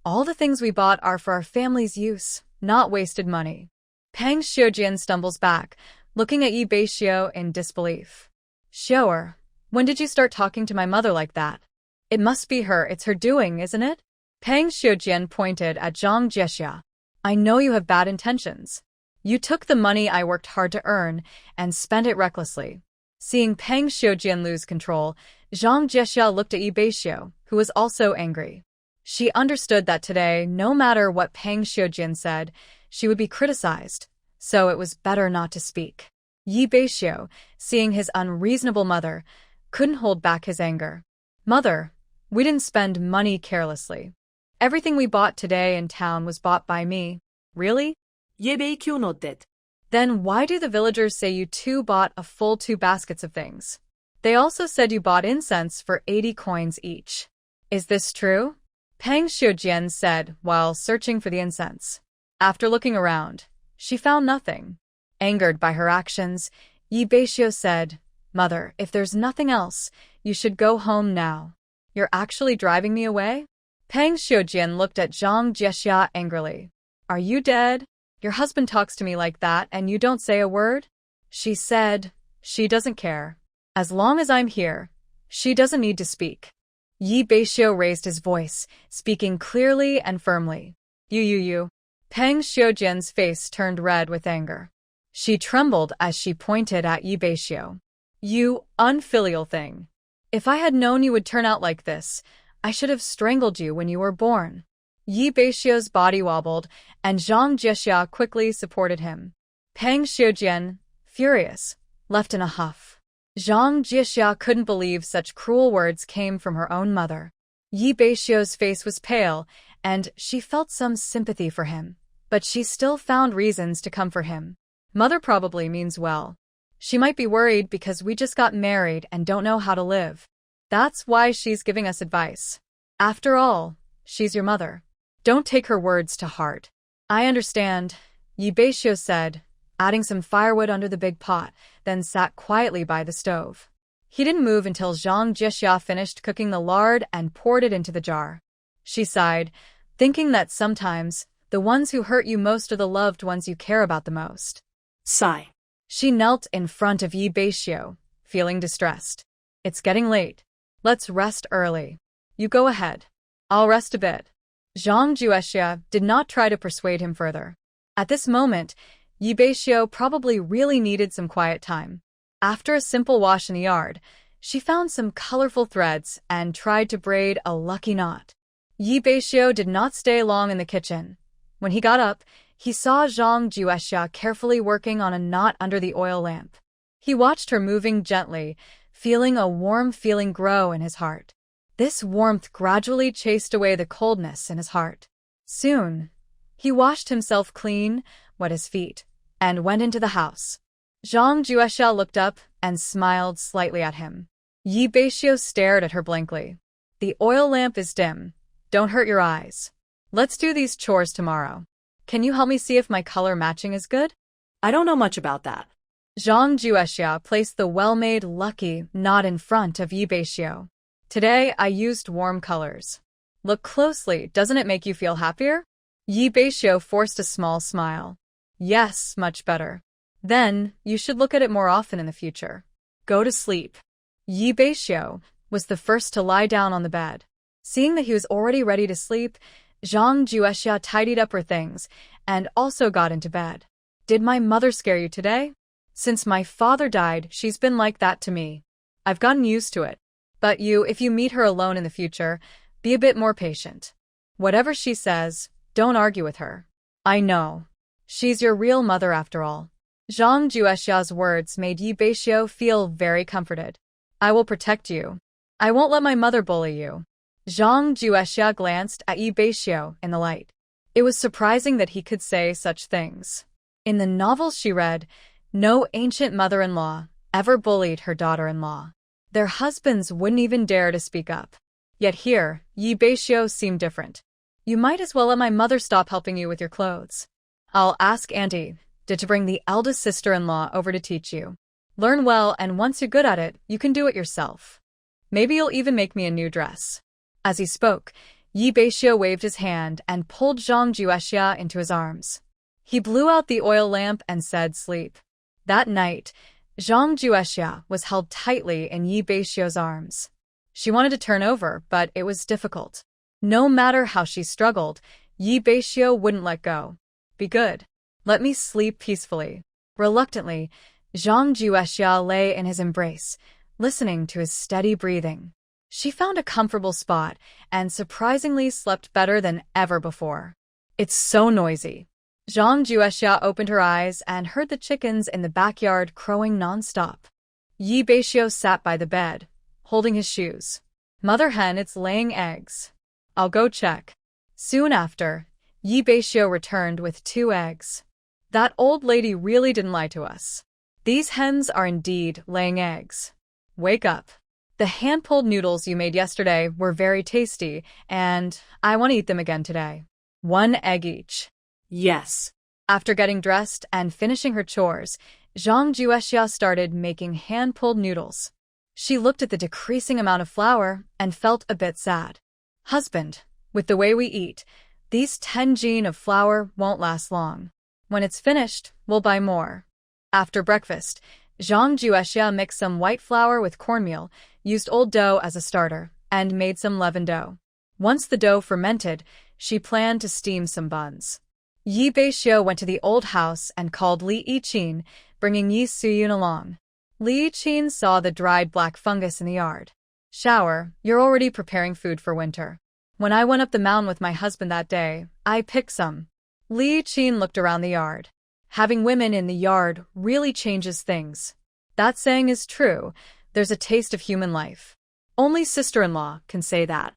[SPEAKER 1] all the things we bought are for our family's use, not wasted money. Pang Xiujian stumbles back, looking at Yi Beixiu in disbelief. Xiaoer, when did you start talking to my mother like that? It must be her, it's her doing, isn't it? Pang Xiujian pointed at Zhang Juesha. I know you have bad intentions. You took the money I worked hard to earn and spent it recklessly. Seeing Peng Xiujian lose control, Zhang Jiexiao looked at Yi Beixiu, who was also angry. She understood that today, no matter what Peng Xiujian said, she would be criticized, so it was better not to speak. Yi Beixiu, seeing his unreasonable mother, couldn't hold back his anger. Mother, we didn't spend money carelessly. Everything we bought today in town was bought by me. Really?
[SPEAKER 2] Ye Beixiu nodded.
[SPEAKER 1] Then why do the villagers say you two bought a full 2 baskets of things? They also said you bought incense for 80 coins each. Is this true? Peng Xiujian said while searching for the incense. After looking around, she found nothing. Angered by her actions, Yi Beixiu said, Mother, if there's nothing else, you should go home now. You're actually driving me away? Peng Xiujian looked at Zhang Jiexiao angrily. Are you dead? Your husband talks to me like that and you don't say a word? She said, she doesn't care. As long as I'm here, she doesn't need to speak. Yi Beixiu raised his voice, speaking clearly and firmly. You. Peng Xiujian's face turned red with anger. She trembled as she pointed at Yi Beixiu. You unfilial thing. If I had known you would turn out like this, I should have strangled you when you were born. Yi Beixiu's body wobbled, and Zhang Jiexiao quickly supported him. Peng Xiujian, furious, left in a huff. Zhang Jiexiao couldn't believe such cruel words came from her own mother. Yi Beixiu's face was pale, and she felt some sympathy for him, but she still found reasons to comfort him. Mother probably means well. She might be worried because we just got married and don't know how to live. That's why she's giving us advice. After all, she's your mother. Don't take her words to heart. I understand, Yi Beixiu said, adding some firewood under the big pot, then sat quietly by the stove. He didn't move until Zhang Jiexiao finished cooking the lard and poured it into the jar. She sighed, thinking that sometimes the ones who hurt you most are the loved ones you care about the most.
[SPEAKER 2] Sigh.
[SPEAKER 1] She knelt in front of Yi Beixiu, feeling distressed. It's getting late. Let's rest early. You go ahead. I'll rest a bit. Zhang Jiexiao did not try to persuade him further. At this moment, Yi Beixiu probably really needed some quiet time. After a simple wash in the yard, she found some colorful threads and tried to braid a lucky knot. Yi Beixiu did not stay long in the kitchen. When he got up, he saw Zhang Jiexiao carefully working on a knot under the oil lamp. He watched her moving gently, feeling a warm feeling grow in his heart. This warmth gradually chased away the coldness in his heart. Soon, he washed himself clean, wet his feet, and went into the house. Zhang Jiexiao looked up and smiled slightly at him. Yi Beixiu stared at her blankly. The oil lamp is dim. Don't hurt your eyes. Let's do these chores tomorrow. Can you help me see if my color matching is good?
[SPEAKER 2] I don't know much about that.
[SPEAKER 1] Zhang Jiexiao placed the well-made lucky knot in front of Yi Beixiu. Today, I used warm colors. Look closely, doesn't it make you feel happier? Yi Beixiu forced a small smile. Yes, much better. Then, you should look at it more often in the future. Go to sleep. Yi Beixiu was the first to lie down on the bed. Seeing that he was already ready to sleep, Zhang Jiexiao tidied up her things and also got into bed. Did my mother scare you today? Since my father died, she's been like that to me. I've gotten used to it. But if you meet her alone in the future, be a bit more patient. Whatever she says, don't argue with her. I know. She's your real mother after all. Zhang Jiexiao's words made Yi Beixiu feel very comforted. I will protect you. I won't let my mother bully you. Zhang Jiexiao glanced at Yi Beixiu in the light. It was surprising that he could say such things. In the novels she read, no ancient mother-in-law ever bullied her daughter-in-law. Their husbands wouldn't even dare to speak up. Yet here, Yi Beixiu seemed different. You might as well let my mother stop helping you with your clothes. I'll ask Auntie to bring the eldest sister-in-law over to teach you. Learn well, and once you're good at it, you can do it yourself. Maybe you'll even make me a new dress. As he spoke, Yi Beixiu waved his hand and pulled Zhang Jiexiao into his arms. He blew out the oil lamp and said, sleep. That night, Zhang Jiexiao was held tightly in Yi Beixiu's arms. She wanted to turn over, but it was difficult. No matter how she struggled, Yi Beixiu wouldn't let go. Be good. Let me sleep peacefully. Reluctantly, Zhang Juexia lay in his embrace, listening to his steady breathing. She found a comfortable spot and surprisingly slept better than ever before. It's so noisy. Zhang Juexia opened her eyes and heard the chickens in the backyard crowing nonstop. Beixiu sat by the bed, holding his shoes. Mother hen, it's laying eggs. I'll go check. Soon after, Beixiu returned with 2 eggs. That old lady really didn't lie to us. These hens are indeed laying eggs. Wake up. The hand-pulled noodles you made yesterday were very tasty, and I want to eat them again today. 1 egg each.
[SPEAKER 2] Yes.
[SPEAKER 1] After getting dressed and finishing her chores, Zhang Juexia started making hand-pulled noodles. She looked at the decreasing amount of flour and felt a bit sad. Husband, with the way we eat, these 10 jin of flour won't last long. When it's finished, we'll buy more. After breakfast, Zhang Juexia mixed some white flour with cornmeal, used old dough as a starter, and made some leavened dough. Once the dough fermented, she planned to steam some buns. Beixiu went to the old house and called Li Yiqin, bringing Yi Suyun along. Li Yiqin saw the dried black fungus in the yard. Shower, you're already preparing food for winter. When I went up the mountain with my husband that day, I picked some. Li Yiqin looked around the yard. Having women in the yard really changes things. That saying is true. There's a taste of human life. Only sister-in-law can say that.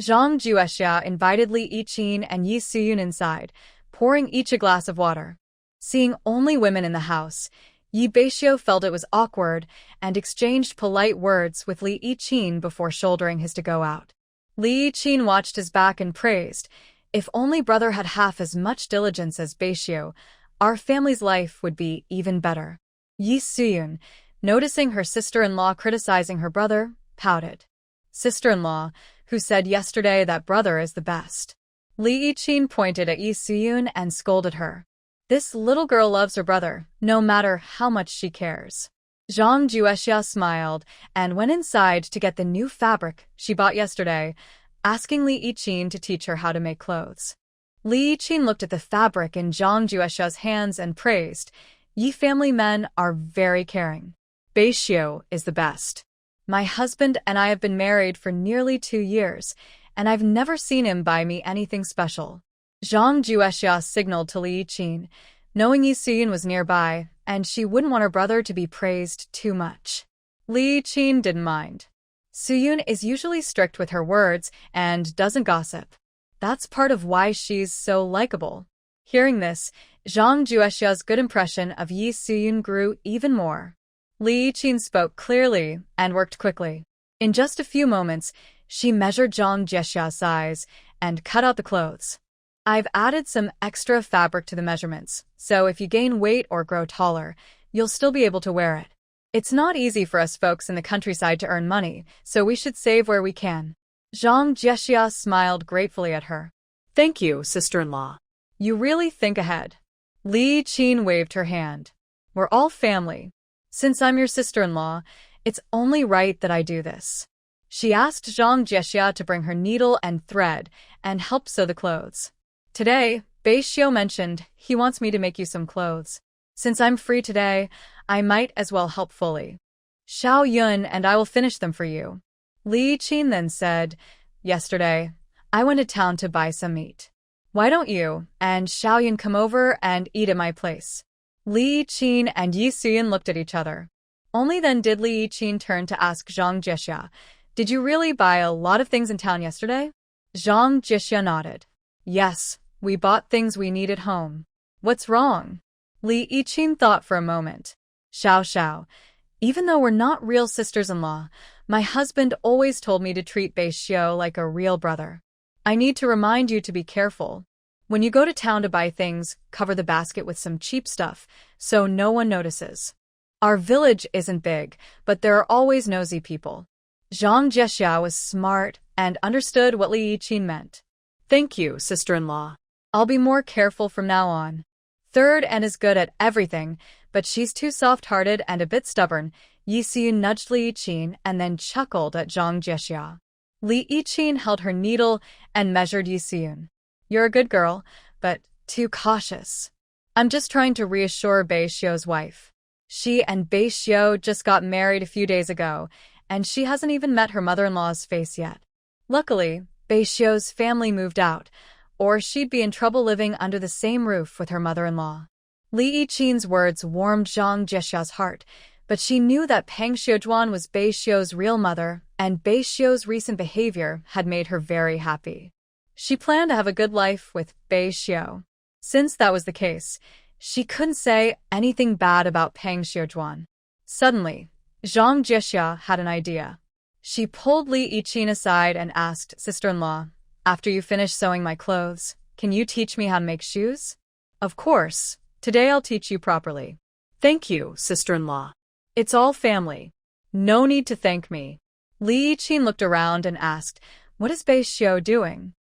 [SPEAKER 1] Zhang Juexia invited Li Yiqin and Yi Suyun inside, pouring each a glass of water. Seeing only women in the house, Beixiu felt it was awkward and exchanged polite words with Li Yiqin before shouldering his to go out. Li Yiqin watched his back and praised, "If only brother had half as much diligence as Beixiu, our family's life would be even better." Yi Suyun, noticing her sister-in-law criticizing her brother, pouted. Sister-in-law, who said yesterday that brother is the best. Li Yiqin pointed at Yi Suyun and scolded her. This little girl loves her brother, no matter how much she cares. Zhang Juexia smiled and went inside to get the new fabric she bought yesterday, asking Li Yiqin to teach her how to make clothes. Li Yiqin looked at the fabric in Zhang Juexia's hands and praised, "Yi family men are very caring. Beixiu is the best. My husband and I have been married for nearly 2 years, and I've never seen him buy me anything special." Zhang Juexia signaled to Li Yiqin, knowing Yi Suyun was nearby, and she wouldn't want her brother to be praised too much. Li Yiqin didn't mind. Suyun is usually strict with her words and doesn't gossip. That's part of why she's so likable. Hearing this, Zhang Juexia's good impression of Yi Suyun grew even more. Li Yiqin spoke clearly and worked quickly. In just a few moments, she measured Zhang Juexia's size and cut out the clothes. I've added some extra fabric to the measurements, so if you gain weight or grow taller, you'll still be able to wear it. It's not easy for us folks in the countryside to earn money, so we should save where we can. Zhang Juexia smiled gratefully at her.
[SPEAKER 2] Thank you, sister-in-law.
[SPEAKER 1] You really think ahead. Li Yiqin waved her hand. We're all family. Since I'm your sister-in-law, it's only right that I do this. She asked Zhang Juexia to bring her needle and thread and help sew the clothes. Today, Beixiu mentioned he wants me to make you some clothes. Since I'm free today, I might as well help fully. Xiao Yun and I will finish them for you. Li Yiqin then said, "Yesterday, I went to town to buy some meat. Why don't you and Xiao Yun come over and eat at my place?" Li Yiqin and Yi Suyun looked at each other. Only then did Li Yiqin turn to ask Zhang Juexia, "Did you really buy a lot of things in town yesterday?" Zhang Juexia nodded. "Yes, we bought things we need at home." "What's wrong?" Li Yiqin thought for a moment. Xiao, even though we're not real sisters-in-law, my husband always told me to treat Beixiu like a real brother. I need to remind you to be careful. When you go to town to buy things, cover the basket with some cheap stuff, so no one notices. Our village isn't big, but there are always nosy people. Zhang Juexia was smart and understood what Li Yiqin meant.
[SPEAKER 2] Thank you, sister-in-law.
[SPEAKER 1] I'll be more careful from now on. Third and is good at everything, but she's too soft-hearted and a bit stubborn. Yi Suyun nudged Li Yiqin and then chuckled at Zhang Juexia. Li Yiqin held her needle and measured Yi Suyun. You're a good girl, but too cautious. I'm just trying to reassure Beixiu's wife. She and Beixiu just got married a few days ago, and she hasn't even met her mother-in-law's face yet. Luckily, Beixiu's family moved out, or she'd be in trouble living under the same roof with her mother-in-law. Li Yiqin's words warmed Zhang Jiexia's heart, but she knew that Peng Xiujuan was Beixiu's real mother, and Beixiu's recent behavior had made her very happy. She planned to have a good life with Beixiu. Since that was the case, she couldn't say anything bad about Peng Xiujuan. Suddenly, Zhang Jiexia had an idea. She pulled Li Yiqin aside and asked, "Sister-in-law, after you finish sewing my clothes, can you teach me how to make shoes?" "Of course. Today I'll teach you properly."
[SPEAKER 2] "Thank you, sister-in-law. It's all family.
[SPEAKER 1] "No need to thank me." Li Yiqin looked around and asked, "What is Beixiu doing?"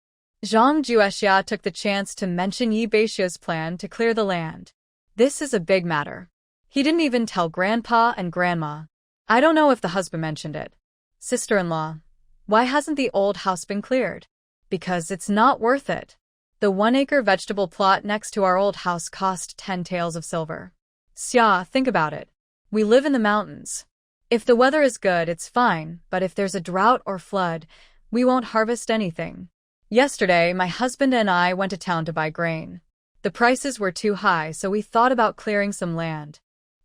[SPEAKER 1] Zhang Jiexia took the chance to mention Yi Beixiu's plan to clear the land. This is a big matter. He didn't even tell Grandpa and Grandma. I don't know if the husband mentioned it. "Sister-in-law, why hasn't the old house been cleared?" "Because it's not worth it. The 1-acre vegetable plot next to our old house cost 10 taels of silver." "Xia, think about it. We live in the mountains. If the weather is good, it's fine, but if there's a drought or flood, we won't harvest anything. Yesterday, my husband and I went to town to buy grain. The prices were too high, so we thought about clearing some land.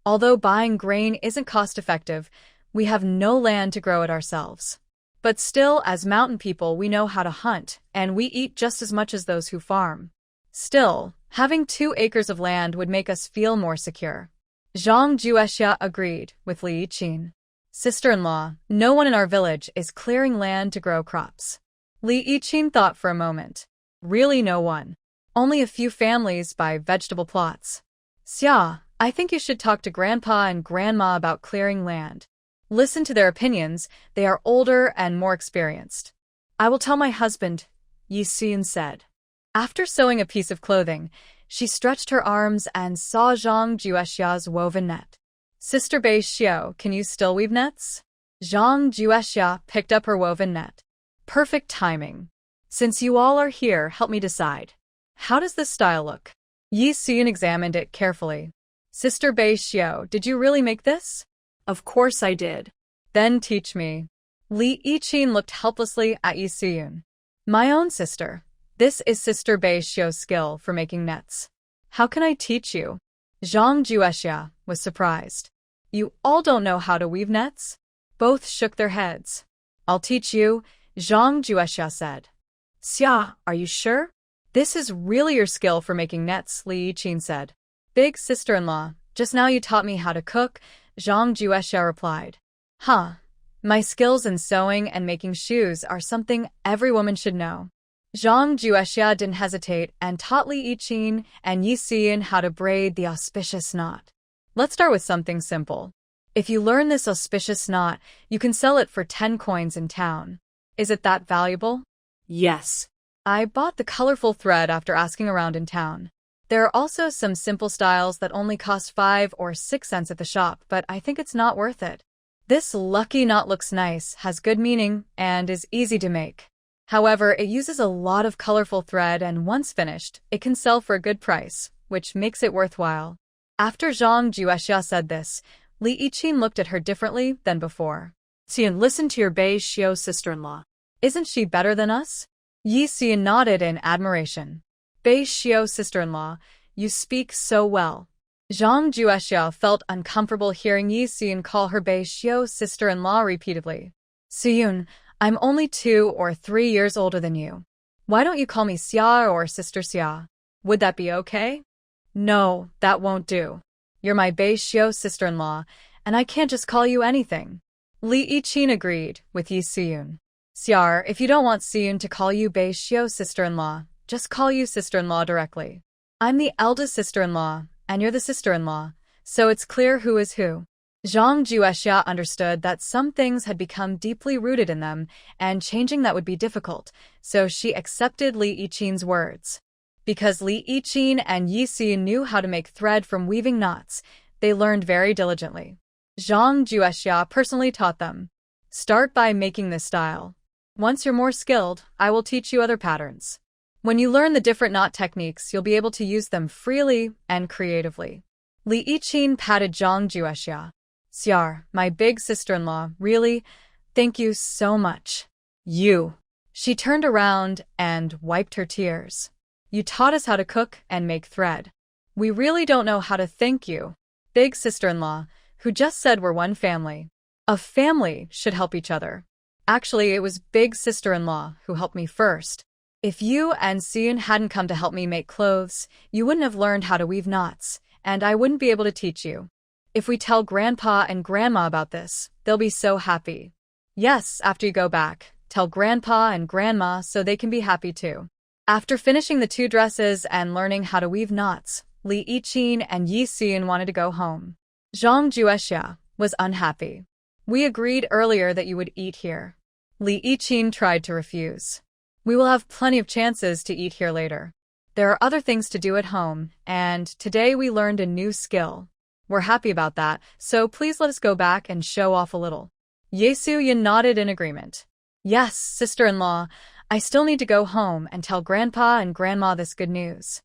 [SPEAKER 1] Although buying grain isn't cost-effective, we have no land to grow it ourselves. But still, as mountain people, we know how to hunt, and we eat just as much as those who farm. Still, having 2 acres of land would make us feel more secure." Zhang Jiexia agreed with Li Yiqin. "Sister-in-law, no one in our village is clearing land to grow crops." Li Yiqin thought for a moment. "Really no one? Only a few families buy vegetable plots." "Xia, I think you should talk to Grandpa and Grandma about clearing land. Listen to their opinions, they are older and more experienced." "I will tell my husband," Yi Xiyun said. After sewing a piece of clothing, she stretched her arms and saw Zhang Jiexia's woven net. "Sister Beixiu, can you still weave nets?" Zhang Jiexia picked up her woven net. "Perfect timing. Since you all are here, help me decide. How does this style look?" Yi Xiyun examined it carefully. "Sister Beixiu, did you really make this?"
[SPEAKER 2] "Of course I did."
[SPEAKER 1] "Then teach me." Li Yiqin looked helplessly at Yi Xiyun. "My own sister. This is Sister Beixiu's skill for making nets. How can I teach you?" Zhang Jiexia was surprised. "You all don't know how to weave nets?" Both shook their heads. "I'll teach you," Zhang Jiexia said. "Xia, are you sure? This is really your skill for making nets," Li Yiqin said. "Big sister-in-law, just now you taught me how to cook," Zhang Jiexia replied. "Huh. My skills in sewing and making shoes are something every woman should know." Zhang Jiexia didn't hesitate and taught Li Yiqin and Yi Xiyun how to braid the auspicious knot. "Let's start with something simple. If you learn this auspicious knot, you can sell it for 10 coins in town. Is it that valuable?"
[SPEAKER 2] "Yes."
[SPEAKER 1] I bought the colorful thread after asking around in town. There are also some simple styles that only cost 5 or 6 cents at the shop, but I think it's not worth it. This lucky knot looks nice, has good meaning, and is easy to make. However, it uses a lot of colorful thread, and once finished, it can sell for a good price, which makes it worthwhile. After Zhang Jiexia said this, Li Yiqin looked at her differently than before.
[SPEAKER 2] "Xian, listen to your Beixiu sister-in-law.
[SPEAKER 1] Isn't she better than us?" Yi Xiyun nodded in admiration. "Beixiu sister-in-law, you speak so well." Zhang Jiexia felt uncomfortable hearing Yi Xiyun call her Beixiu sister-in-law repeatedly. "Xiyun, I'm only 2 or 3 years older than you. Why don't you call me Xia or Sister Xia? Would that be okay?" "No, that won't do. You're my Beixiu sister-in-law, and I can't just call you anything." Li Yiqin agreed with Yi Xiyun. "Xiar, if you don't want Xiyun to call you Beixiu sister-in-law, just call you sister-in-law directly. I'm the eldest sister-in-law, and you're the sister-in-law, so it's clear who is who." Zhang Jiexia understood that some things had become deeply rooted in them, and changing that would be difficult, so she accepted Li Yiqin's words. Because Li Yiqin and Yi Xiyun knew how to make thread from weaving knots, they learned very diligently. Zhang Jiexia personally taught them. "Start by making this style. Once you're more skilled, I will teach you other patterns." When you learn the different knot techniques, you'll be able to use them freely and creatively. Li Yichin patted Zhang Juexia. Xiar, my big sister-in-law, really? Thank you so much. You. She turned around and wiped her tears. You taught us how to cook and make thread. We really don't know how to thank you. Big sister-in-law, who just said we're one family. A family should help each other. Actually, it was big sister-in-law who helped me first. If you and Seon hadn't come to help me make clothes, you wouldn't have learned how to weave knots, and I wouldn't be able to teach you. If we tell Grandpa and Grandma about this, they'll be so happy. Yes, after you go back, tell Grandpa and Grandma so they can be happy too. After finishing the 2 dresses and learning how to weave knots, Li Yichin and Yi Seon wanted to go home. Zhang Juexia was unhappy. We agreed earlier that you would eat here. Li Yichin tried to refuse. We will have plenty of chances to eat here later. There are other things to do at home, and today we learned a new skill. We're happy about that, so please let us go back and show off a little. Yesuyin nodded in agreement. Yes, sister-in-law, I still need to go home and tell Grandpa and Grandma this good news.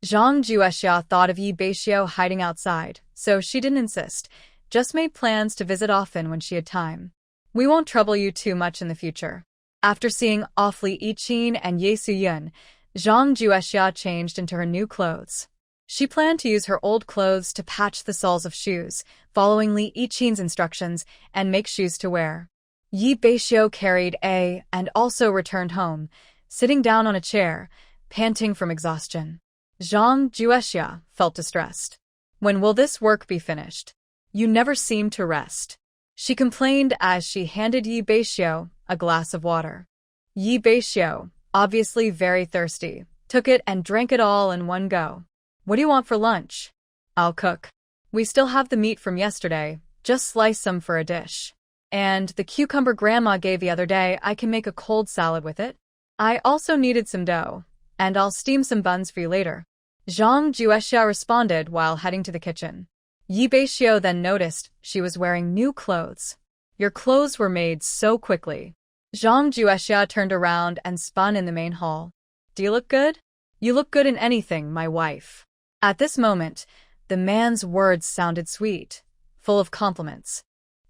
[SPEAKER 1] Zhang Juexia thought of Yi Beixiu hiding outside, so she didn't insist, just made plans to visit often when she had time. We won't trouble you too much in the future. After seeing off Li Yichin and Yesuyin, Zhang Juexia changed into her new clothes. She planned to use her old clothes to patch the soles of shoes, following Li Yichin's instructions, and make shoes to wear. Yi Beixiu carried A and also returned home, sitting down on a chair, panting from exhaustion. Zhang Juexia felt distressed. When will this work be finished? You never seem to rest. She complained as she handed Yi Beixiu a glass of water. Yi Beixiu, obviously very thirsty, took it and drank it all in one go. What do you want for lunch? I'll cook. We still have the meat from yesterday, just slice some for a dish. And the cucumber Grandma gave the other day, I can make a cold salad with it. I also needed some dough, and I'll steam some buns for you later. Zhang Juexia responded while heading to the kitchen. Yi Beixiu then noticed she was wearing new clothes. Your clothes were made so quickly. Zhang Juexia turned around and spun in the main hall. Do you look good? You look good in anything, my wife. At this moment, the man's words sounded sweet, full of compliments.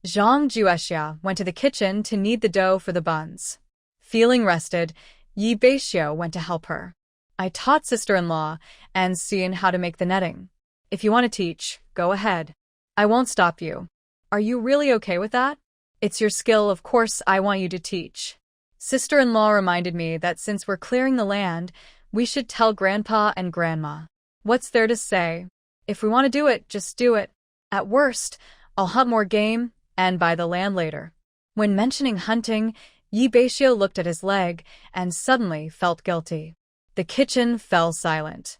[SPEAKER 1] Zhang Juexia went to the kitchen to knead the dough for the buns. Feeling rested, Yi Beixiu went to help her. I taught sister-in-law and Seon how to make the netting. If you want to teach, go ahead. I won't stop you. Are you really okay with that? It's your skill, of course I want you to teach. Sister-in-law reminded me that since we're clearing the land, we should tell Grandpa and Grandma. What's there to say? If we want to do it, just do it. At worst, I'll hunt more game and buy the land later. When mentioning hunting, Yi Beixiu looked at his leg and suddenly felt guilty. The kitchen fell silent.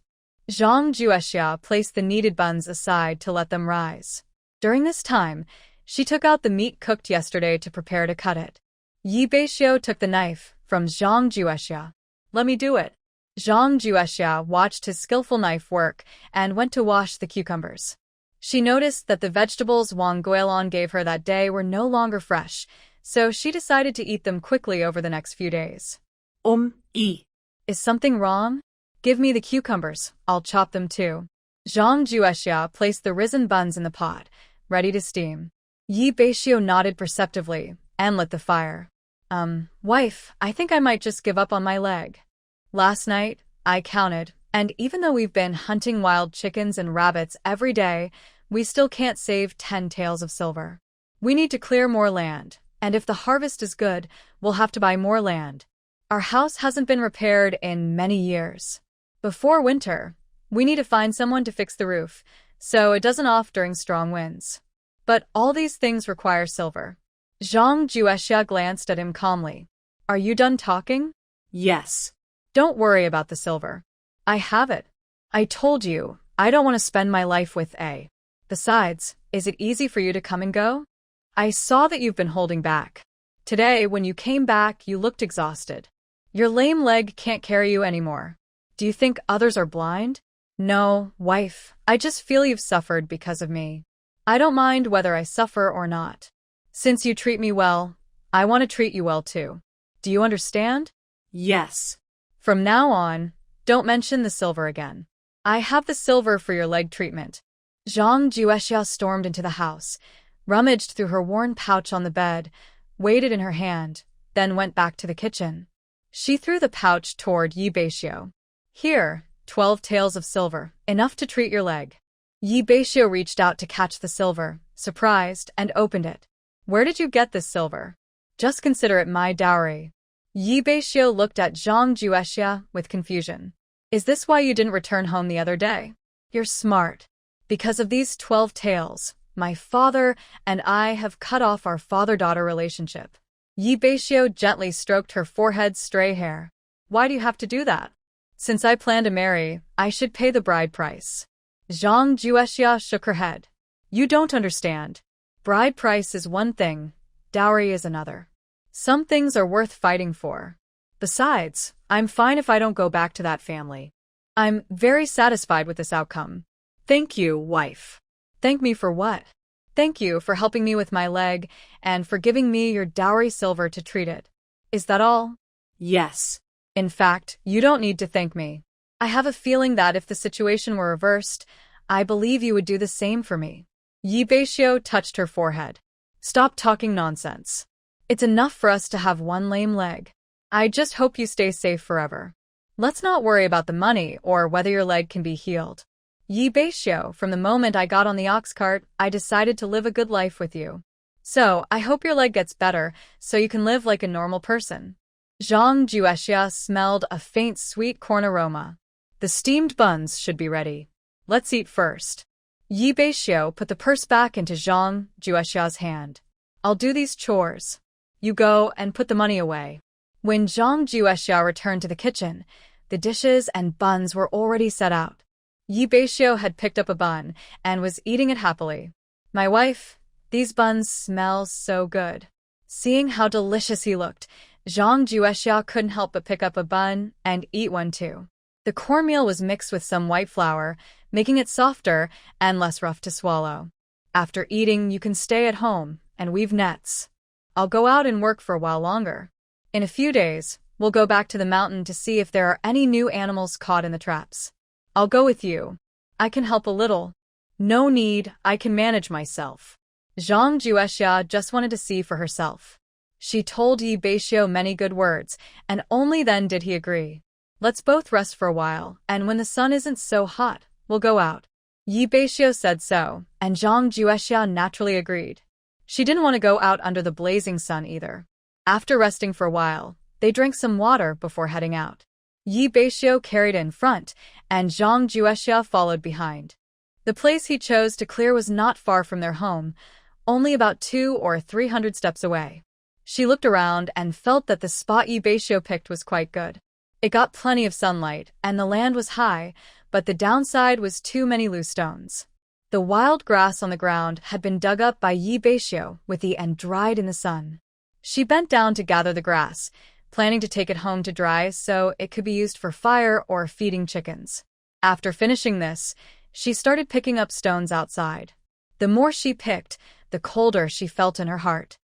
[SPEAKER 1] Zhang Juexia placed the kneaded buns aside to let them rise. During this time, she took out the meat cooked yesterday to prepare to cut it. Yi Beixiu took the knife from Zhang Juexia. Let me do it. Zhang Juexia watched his skillful knife work and went to wash the cucumbers. She noticed that the vegetables Wang Guilon gave her that day were no longer fresh, so she decided to eat them quickly over the next few days. Is something wrong? Give me the cucumbers, I'll chop them too. Zhang Juexia placed the risen buns in the pot, ready to steam. Yi Beixiu nodded perceptively and lit the fire. Wife, I think I might just give up on my leg. Last night, I counted, and even though we've been hunting wild chickens and rabbits every day, we still can't save 10 taels of silver. We need to clear more land, and if the harvest is good, we'll have to buy more land. Our house hasn't been repaired in many years. Before winter, we need to find someone to fix the roof, so it doesn't off during strong winds. But all these things require silver. Zhang Juexia glanced at him calmly. Are you done talking?
[SPEAKER 2] Yes.
[SPEAKER 1] Don't worry about the silver. I have it. I told you, I don't want to spend my life with A. Besides, is it easy for you to come and go? I saw that you've been holding back. Today, when you came back, you looked exhausted. Your lame leg can't carry you anymore. Do you think others are blind? No, wife, I just feel you've suffered because of me. I don't mind whether I suffer or not. Since you treat me well, I want to treat you well too. Do you understand?
[SPEAKER 2] Yes.
[SPEAKER 1] From now on, don't mention the silver again. I have the silver for your leg treatment. Zhang Juexia stormed into the house, rummaged through her worn pouch on the bed, weighed it in her hand, then went back to the kitchen. She threw the pouch toward Beixiu. Here, 12 taels of silver, enough to treat your leg. Beixiu reached out to catch the silver, surprised, and opened it. Where did you get this silver? Just consider it my dowry. Beixiu looked at Zhang Juexia with confusion. Is this why you didn't return home the other day? You're smart. Because of these 12 taels, my father and I have cut off our father-daughter relationship. Beixiu gently stroked her forehead's stray hair. Why do you have to do that? Since I plan to marry, I should pay the bride price. Zhang Juexia shook her head. You don't understand. Bride price is one thing, dowry is another. Some things are worth fighting for. Besides, I'm fine if I don't go back to that family. I'm very satisfied with this outcome. Thank you, wife. Thank me for what? Thank you for helping me with my leg and for giving me your dowry silver to treat it. Is that all?
[SPEAKER 2] Yes.
[SPEAKER 1] In fact, you don't need to thank me. I have a feeling that if the situation were reversed, I believe you would do the same for me. Beixiu touched her forehead. Stop talking nonsense. It's enough for us to have one lame leg. I just hope you stay safe forever. Let's not worry about the money or whether your leg can be healed. Beixiu, from the moment I got on the ox cart, I decided to live a good life with you. So, I hope your leg gets better so you can live like a normal person. Zhang Juexia smelled a faint sweet corn aroma. The steamed buns should be ready. Let's eat first. Beixiu put the purse back into Zhang Juexia's hand. I'll do these chores. You go and put the money away. When Zhang Juexia returned to the kitchen, the dishes and buns were already set out. Beixiu had picked up a bun and was eating it happily. My wife, these buns smell so good. Seeing how delicious he looked, Zhang Juexia couldn't help but pick up a bun and eat one too. The cornmeal was mixed with some white flour, making it softer and less rough to swallow. After eating, you can stay at home and weave nets. I'll go out and work for a while longer. In a few days, we'll go back to the mountain to see if there are any new animals caught in the traps. I'll go with you. I can help a little. No need, I can manage myself. Zhang Juexia just wanted to see for herself. She told Beixiu many good words, and only then did he agree. Let's both rest for a while, and when the sun isn't so hot, we'll go out. Beixiu said so, and Zhang Juexia naturally agreed. She didn't want to go out under the blazing sun either. After resting for a while, they drank some water before heading out. Beixiu carried in front, and Zhang Juexia followed behind. The place he chose to clear was not far from their home, only about 200 or 300 steps away. She looked around and felt that the spot Beixiu picked was quite good. It got plenty of sunlight, and the land was high, but the downside was too many loose stones. The wild grass on the ground had been dug up by Beixiu and dried in the sun. She bent down to gather the grass, planning to take it home to dry so it could be used for fire or feeding chickens. After finishing this, she started picking up stones outside. The more she picked, the colder she felt in her heart.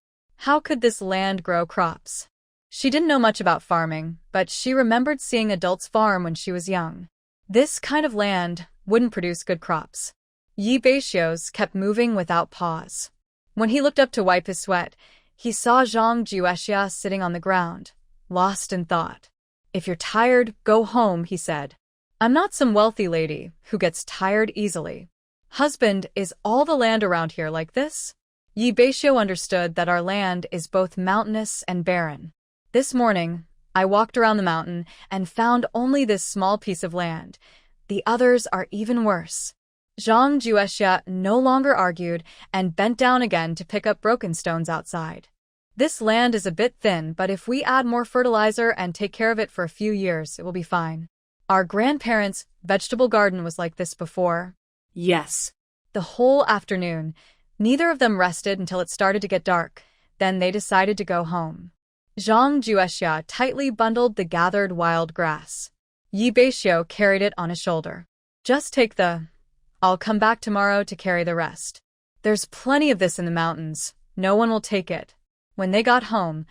[SPEAKER 1] How could this land grow crops? She didn't know much about farming, but she remembered seeing adults farm when she was young. This kind of land wouldn't produce good crops. Beixiu kept moving without pause. When he looked up to wipe his sweat, he saw Zhang Juexia sitting on the ground, lost in thought. If you're tired, go home, he said. I'm not some wealthy lady who gets tired easily. Husband, is all the land around here like this? Beixiu understood that our land is both mountainous and barren. This morning, I walked around the mountain and found only this small piece of land. The others are even worse. Zhang Juexia no longer argued and bent down again to pick up broken stones outside. This land is a bit thin, but if we add more fertilizer and take care of it for a few years, it will be fine. Our grandparents' vegetable garden was like this before.
[SPEAKER 2] Yes.
[SPEAKER 1] The whole afternoon, neither of them rested until it started to get dark. Then they decided to go home. Zhang Juexia tightly bundled the gathered wild grass. Beixiu carried it on his shoulder. Just take I'll come back tomorrow to carry the rest. There's plenty of this in the mountains. No one will take it. When they got home,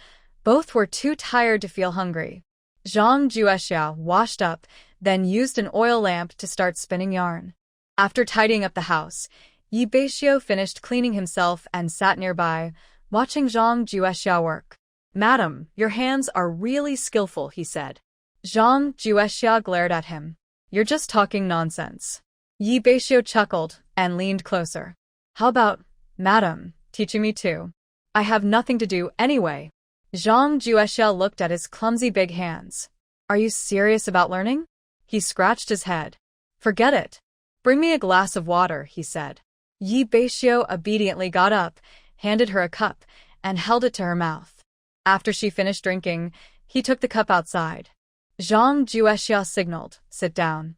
[SPEAKER 1] both were too tired to feel hungry. Zhang Juexia washed up, then used an oil lamp to start spinning yarn. After tidying up the house, Beixiu finished cleaning himself and sat nearby, watching Zhang Juexia work.
[SPEAKER 2] Madam, your hands are really skillful, he said.
[SPEAKER 1] Zhang Juexia glared at him. You're just talking nonsense. Beixiu chuckled and leaned closer. How about, Madam, teaching me too? I have nothing to do anyway. Zhang Juexia looked at his clumsy big hands. Are you serious about learning? He scratched his head. Forget it. Bring me a glass of water, he said. Beixiu obediently got up, handed her a cup, and held it to her mouth. After she finished drinking, he took the cup outside. Zhang Juexia signaled, sit down.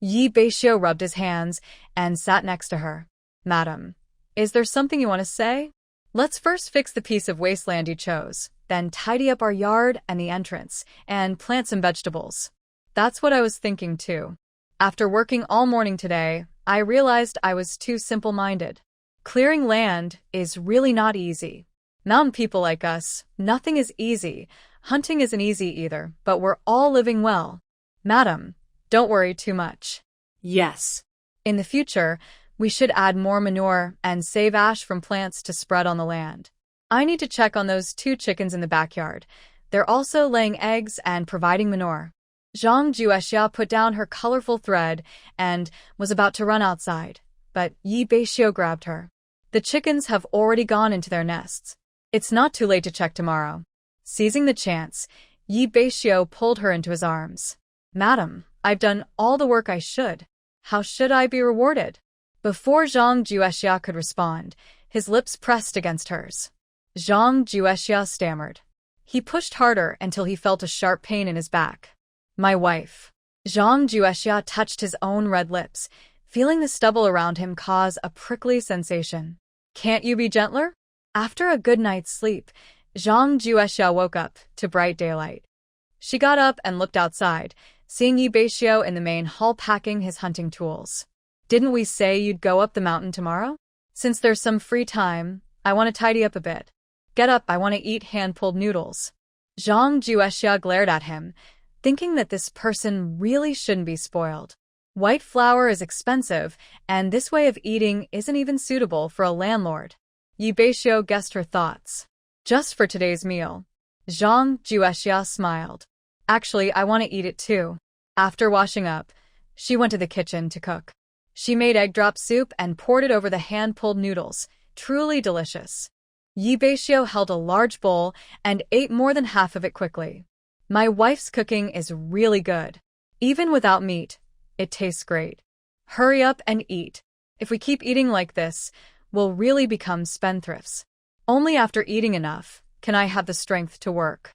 [SPEAKER 1] Beixiu rubbed his hands and sat next to her. Madam, is there something you want to say? Let's first fix the piece of wasteland you chose, then tidy up our yard and the entrance, and plant some vegetables. That's what I was thinking too. After working all morning today, I realized I was too simple-minded. Clearing land is really not easy. Mountain people like us, nothing is easy. Hunting isn't easy either, but we're all living well. Madam, don't worry too much.
[SPEAKER 2] Yes.
[SPEAKER 1] In the future, we should add more manure and save ash from plants to spread on the land. I need to check on those 2 chickens in the backyard. They're also laying eggs and providing manure. Zhang Juexia put down her colorful thread and was about to run outside, but Beixiu grabbed her. The chickens have already gone into their nests. It's not too late to check tomorrow. Seizing the chance, Beixiu pulled her into his arms. Madam, I've done all the work I should. How should I be rewarded? Before Zhang Juexia could respond, his lips pressed against hers. Zhang Juexia stammered. He pushed harder until he felt a sharp pain in his back. My wife. Zhang Juexia touched his own red lips, feeling the stubble around him cause a prickly sensation. Can't you be gentler? After a good night's sleep, Zhang Juexia woke up to bright daylight. She got up and looked outside, seeing Beixiu in the main hall packing his hunting tools. Didn't we say you'd go up the mountain tomorrow? Since there's some free time, I want to tidy up a bit. Get up, I want to eat hand-pulled noodles. Zhang Juexia glared at him, thinking that this person really shouldn't be spoiled. White flour is expensive, and this way of eating isn't even suitable for a landlord. Beixiu guessed her thoughts. Just for today's meal. Zhang Juexia smiled. Actually, I want to eat it too. After washing up, she went to the kitchen to cook. She made egg drop soup and poured it over the hand-pulled noodles. Truly delicious. Beixiu held a large bowl and ate more than half of it quickly. My wife's cooking is really good. Even without meat, it tastes great. Hurry up and eat. If we keep eating like this, we'll really become spendthrifts. Only after eating enough can I have the strength to work.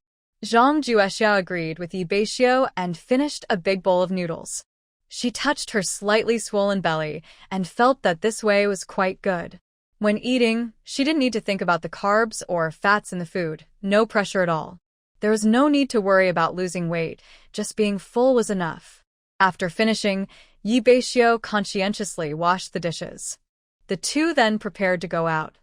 [SPEAKER 1] Zhang Juexia agreed with Beixiu and finished a big bowl of noodles. She touched her slightly swollen belly and felt that this way was quite good. When eating, she didn't need to think about the carbs or fats in the food, no pressure at all. There was no need to worry about losing weight, just being full was enough. After finishing, Beixiu conscientiously washed the dishes. The two then prepared to go out.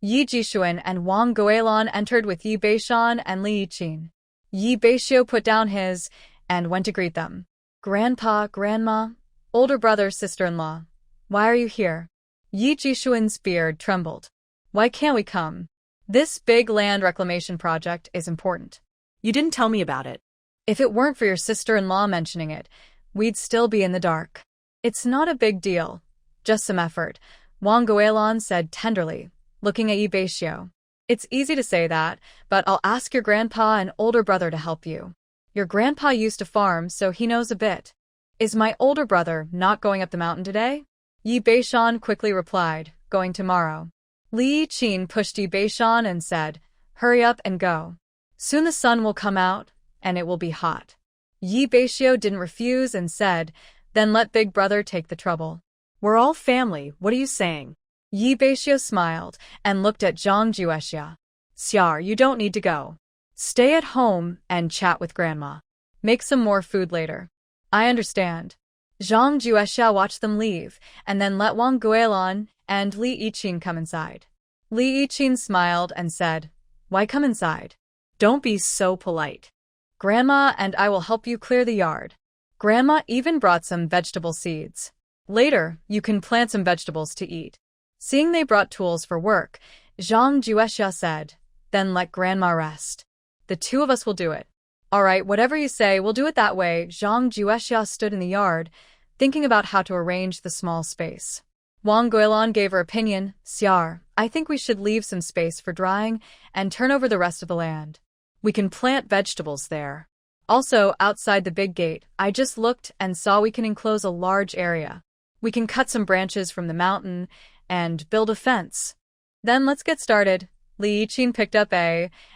[SPEAKER 1] Jixuan and Wang Guolan entered with Beishan and Li Yiqin. Beixiu put down his and went to greet them. Grandpa, Grandma, older brother, sister-in-law, why are you here? Jixuan's beard trembled. Why can't we come? This big land reclamation project is important.
[SPEAKER 2] You didn't tell me about it.
[SPEAKER 1] If it weren't for your sister-in-law mentioning it, we'd still be in the dark. It's not a big deal. Just some effort, Wang Guolan said tenderly, looking at Beixiu. It's easy to say that, but I'll ask your grandpa and older brother to help you. Your grandpa used to farm, so he knows a bit. Is my older brother not going up the mountain today? Beishan quickly replied, going tomorrow. Li Yiqin pushed Beishan and said, hurry up and go. Soon the sun will come out, and it will be hot. Beixiu didn't refuse and said, then let big brother take the trouble.
[SPEAKER 2] We're all family, what are you saying?
[SPEAKER 1] Beixiu smiled and looked at Zhang Juexia. Xiar, you don't need to go. Stay at home and chat with Grandma. Make some more food later. I understand. Zhang Juexia watched them leave, and then let Wang Guolan and Li Yiqin come inside. Li Yiqin smiled and said, why come inside?
[SPEAKER 2] Don't be so polite.
[SPEAKER 1] Grandma and I will help you clear the yard. Grandma even brought some vegetable seeds. Later, you can plant some vegetables to eat. Seeing they brought tools for work, Zhang Juexia said, then let Grandma rest. The two of us will do it. All right, whatever you say, we'll do it that way. Zhang Juexia stood in the yard, thinking about how to arrange the small space. Wang Guilan gave her opinion. Xiar, I think we should leave some space for drying and turn over the rest of the land. We can plant vegetables there. Also, outside the big gate, I just looked and saw we can enclose a large area. We can cut some branches from the mountain and build a fence. Then let's get started. Li Yiqin picked up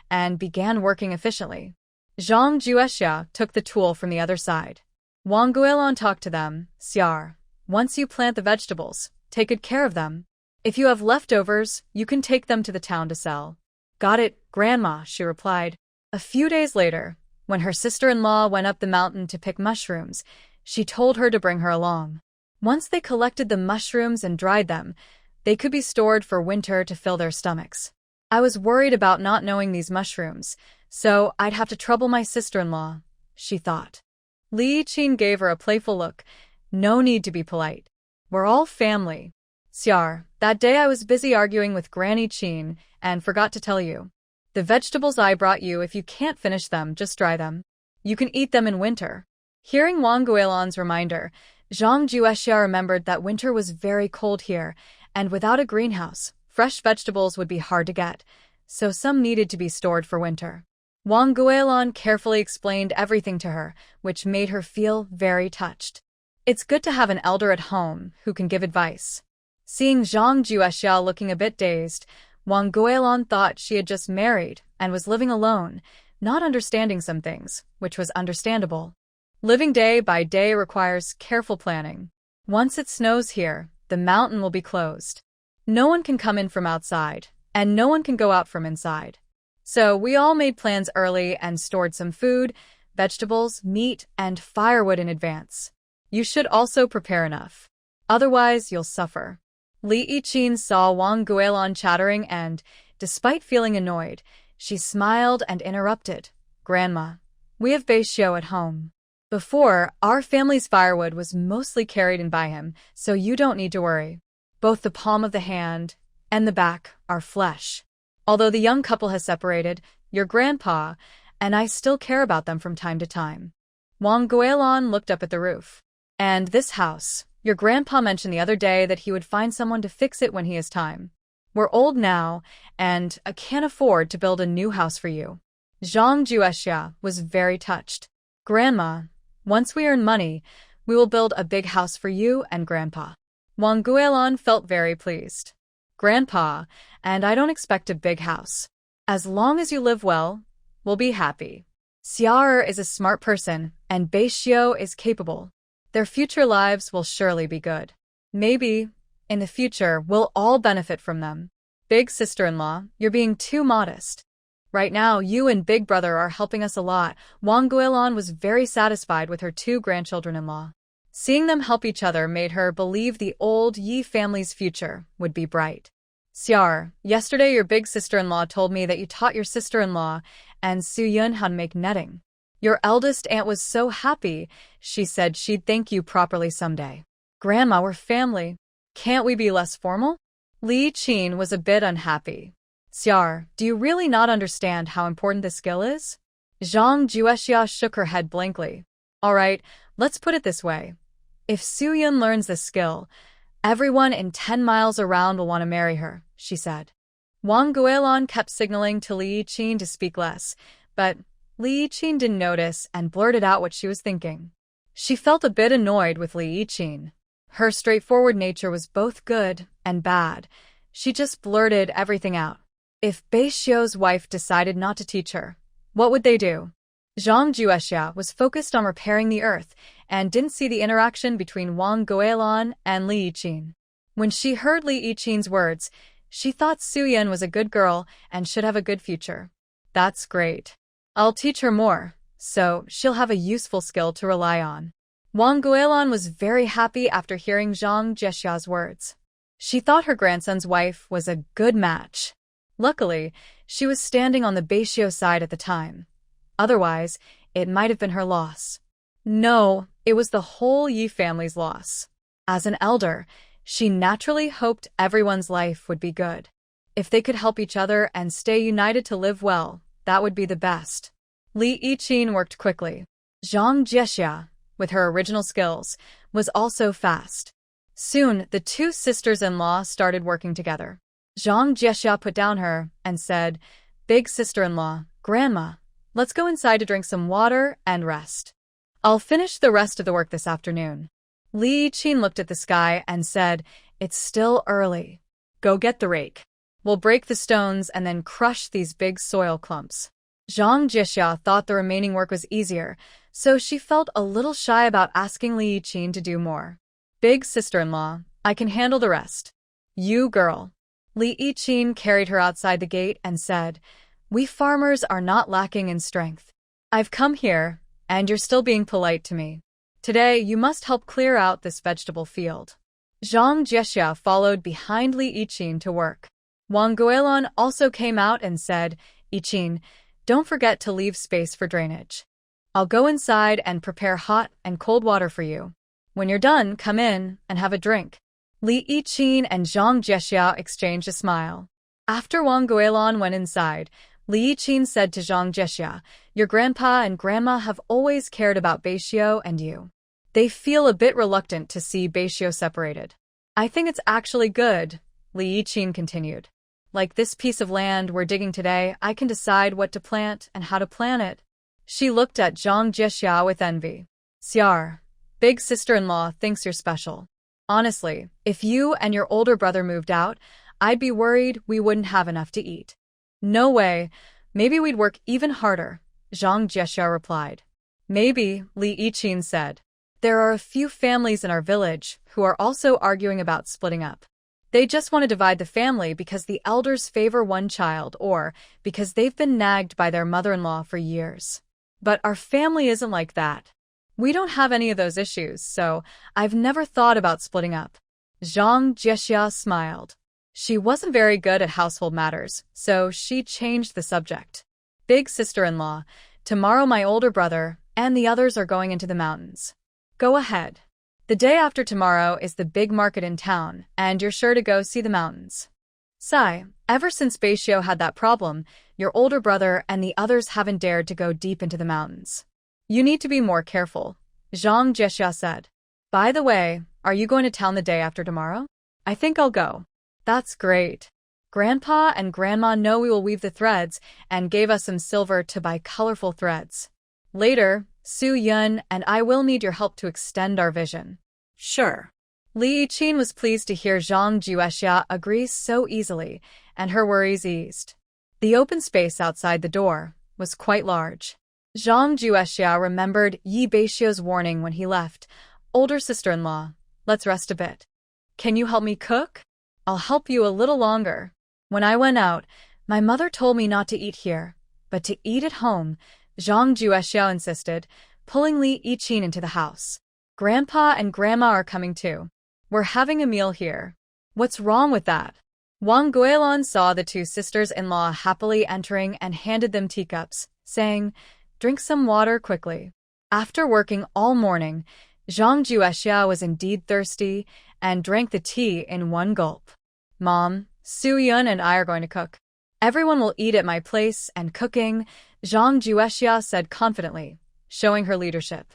[SPEAKER 1] and began working efficiently. Zhang Juexia took the tool from the other side. Wang Guilan talked to them. Xiar, once you plant the vegetables, take good care of them. If you have leftovers, you can take them to the town to sell. Got it, Grandma, she replied. A few days later, when her sister-in-law went up the mountain to pick mushrooms, she told her to bring her along. Once they collected the mushrooms and dried them, they could be stored for winter to fill their stomachs. I was worried about not knowing these mushrooms, so I'd have to trouble my sister-in-law, she thought. Li Yiqin gave her a playful look. No need to be polite. We're all family. Xiar, that day I was busy arguing with Granny Qin and forgot to tell you. The vegetables I brought you, if you can't finish them, just dry them. You can eat them in winter. Hearing Wang Guilan's reminder, Zhang Juexia remembered that winter was very cold here, and without a greenhouse, fresh vegetables would be hard to get, so some needed to be stored for winter. Wang Guilan carefully explained everything to her, which made her feel very touched. It's good to have an elder at home who can give advice. Seeing Zhang Juexia looking a bit dazed, Wang Guilan thought she had just married and was living alone, not understanding some things, which was understandable. Living day by day requires careful planning. Once it snows here, the mountain will be closed. No one can come in from outside, and no one can go out from inside. So we all made plans early and stored some food, vegetables, meat, and firewood in advance. You should also prepare enough. Otherwise, you'll suffer. Li Yiqin saw Wang Guilan chattering and, despite feeling annoyed, she smiled and interrupted. Grandma, we have Beixiu at home. Before, our family's firewood was mostly carried in by him, so you don't need to worry. Both the palm of the hand and the back are flesh. Although the young couple has separated, your grandpa and I still care about them from time to time. Wang Guilan looked up at the roof. And this house, your grandpa mentioned the other day that he would find someone to fix it when he has time. We're old now, and I can't afford to build a new house for you. Zhang Juexia was very touched. Grandma, once we earn money, we will build a big house for you and Grandpa. Wang Guilan felt very pleased. Grandpa, and I don't expect a big house. As long as you live well, we'll be happy. Xiar is a smart person, and Beixiu is capable. Their future lives will surely be good. Maybe, in the future, we'll all benefit from them. Big sister-in-law, you're being too modest. Right now, you and Big Brother are helping us a lot. Wang Guilan was very satisfied with her two grandchildren-in-law. Seeing them help each other made her believe the old Yi family's future would be bright. Xiar, yesterday your big sister-in-law told me that you taught your sister-in-law and Su Yun how to make netting. Your eldest aunt was so happy, she said she'd thank you properly someday. Grandma, we're family. Can't we be less formal? Li Yiqin was a bit unhappy. Xiar, do you really not understand how important this skill is? Zhang Juexia shook her head blankly. All right, let's put it this way. If Su Yun learns this skill, everyone in 10 miles around will want to marry her, she said. Wang Guilan kept signaling to Li Yiqin to speak less, but Li Yiqin didn't notice and blurted out what she was thinking. She felt a bit annoyed with Li Yiqin. Her straightforward nature was both good and bad. She just blurted everything out. If Beixiu's wife decided not to teach her, what would they do? Zhang Juexia was focused on repairing the earth and didn't see the interaction between Wang Guilan and Li Yiqin. When she heard Li Yiqin's words, she thought Su Yun was a good girl and should have a good future. That's great. I'll teach her more, so she'll have a useful skill to rely on. Wang Guilan was very happy after hearing Zhang Juexia's words. She thought her grandson's wife was a good match. Luckily, she was standing on the Beixiu side at the time. Otherwise, it might have been her loss. No, it was the whole Yi family's loss. As an elder, she naturally hoped everyone's life would be good. If they could help each other and stay united to live well, that would be the best. Li Yiqin worked quickly. Zhang Jiexia, with her original skills, was also fast. Soon, the two sisters-in-law started working together. Zhang Jiexia put down her and said, "Big sister-in-law, Grandma, let's go inside to drink some water and rest. I'll finish the rest of the work this afternoon." Li Yiqin looked at the sky and said, "It's still early. Go get the rake. We'll break the stones and then crush these big soil clumps." Zhang Jiexia thought the remaining work was easier, so she felt a little shy about asking Li Yiqin to do more. "Big sister-in-law, I can handle the rest. You girl." Li Yiqin carried her outside the gate and said, "We farmers are not lacking in strength. I've come here, and you're still being polite to me. Today, you must help clear out this vegetable field." Zhang Jiexia followed behind Li Yiqin to work. Wang Guilin also came out and said, "Yiqin, don't forget to leave space for drainage. I'll go inside and prepare hot and cold water for you. When you're done, come in and have a drink." Li Yiqin and Zhang Jiexia exchanged a smile. After Wang Guilin went inside, Li Yiqin said to Zhang Jiexia, "Your grandpa and grandma have always cared about Beixiu and you. They feel a bit reluctant to see Beixiu separated. I think it's actually good," Li Yiqin continued. "Like this piece of land we're digging today, I can decide what to plant and how to plant it." She looked at Zhang Jiexia with envy. "Xiar, big sister-in-law thinks you're special. Honestly, if you and your older brother moved out, I'd be worried we wouldn't have enough to eat." "No way. Maybe we'd work even harder," Zhang Jiexia replied. "Maybe," Li Yiqin said. "There are a few families in our village who are also arguing about splitting up. They just want to divide the family because the elders favor one child or because they've been nagged by their mother-in-law for years. But our family isn't like that. We don't have any of those issues, so I've never thought about splitting up." Zhang Jiexia smiled. She wasn't very good at household matters, so she changed the subject. "Big sister-in-law, tomorrow my older brother and the others are going into the mountains. Go ahead. The day after tomorrow is the big market in town, and you're sure to go see the mountains. Sai, ever since Beixiu had that problem, your older brother and the others haven't dared to go deep into the mountains. You need to be more careful," Zhang Jiexia said. "By the way, are you going to town the day after tomorrow?" "I think I'll go." "That's great. Grandpa and Grandma know we will weave the threads and gave us some silver to buy colorful threads. Later, Su Yun and I will need your help to extend our vision."
[SPEAKER 2] Sure.
[SPEAKER 1] Li Yiqin was pleased to hear Zhang Jiexia agree so easily, and her worries eased. The open space outside the door was quite large. Zhang Jiexia remembered Yi Beixiu's warning when he left. "Older sister-in-law, let's rest a bit. Can you help me cook? I'll help you a little longer. When I went out, my mother told me not to eat here, but to eat at home," Zhang Jiexia insisted, pulling Li Yiqin into the house. "Grandpa and Grandma are coming too. We're having a meal here." "What's wrong with that?" Wang Guilin saw the two sisters-in-law happily entering and handed them teacups, saying, "Drink some water quickly." After working all morning, Zhang Jiexia was indeed thirsty and drank the tea in one gulp. "Mom, Su Yun and I are going to cook. Everyone will eat at my place and cooking," Zhang Jiexia said confidently, showing her leadership.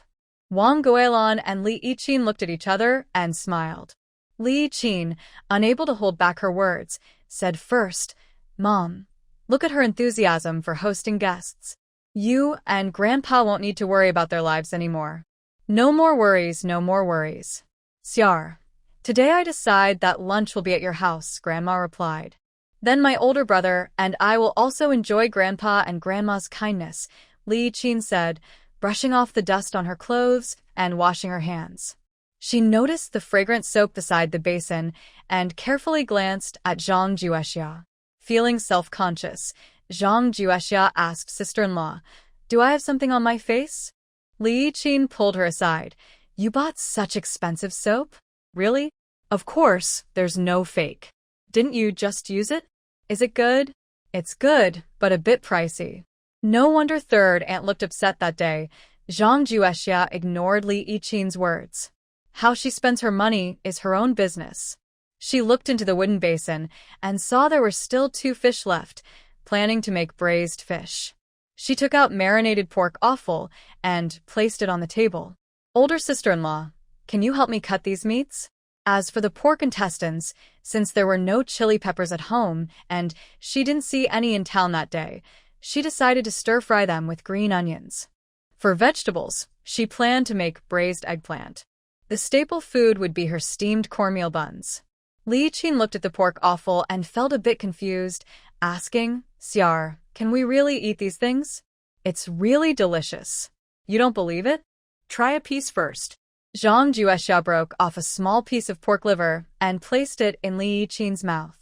[SPEAKER 1] Wang Guilin and Li Yiqin looked at each other and smiled. Li Yiqin, unable to hold back her words, said first, "Mom, look at her enthusiasm for hosting guests. You and Grandpa won't need to worry about their lives anymore." "No more worries, no more worries. Xiar, today I decide that lunch will be at your house," Grandma replied. "Then my older brother and I will also enjoy Grandpa and Grandma's kindness," Li Yiqin said, brushing off the dust on her clothes and washing her hands. She noticed the fragrant soap beside the basin and carefully glanced at Zhang Jiexia. Feeling self-conscious, Zhang Jiexia asked sister-in-law, "Do I have something on my face?" Li Yiqin pulled her aside. "You bought such expensive soap? Really? Of course, there's no fake. Didn't you just use it? Is it good?" "It's good, but a bit pricey." No wonder third aunt looked upset that day. Zhang Juexia ignored Li Yiqin's words. How she spends her money is her own business. She looked into the wooden basin and saw there were still 2 fish left, planning to make braised fish. She took out marinated pork offal and placed it on the table. Older sister-in-law, can you help me cut these meats? As for the pork intestines, since there were no chili peppers at home and she didn't see any in town that day, she decided to stir-fry them with green onions. For vegetables, she planned to make braised eggplant. The staple food would be her steamed cornmeal buns. Li Yiqin looked at the pork offal and felt a bit confused, asking, Xiar, can we really eat these things? It's really delicious. You don't believe it?
[SPEAKER 2] Try a piece first.
[SPEAKER 1] Zhang Juexia broke off a small piece of pork liver and placed it in Li Yiqin's mouth.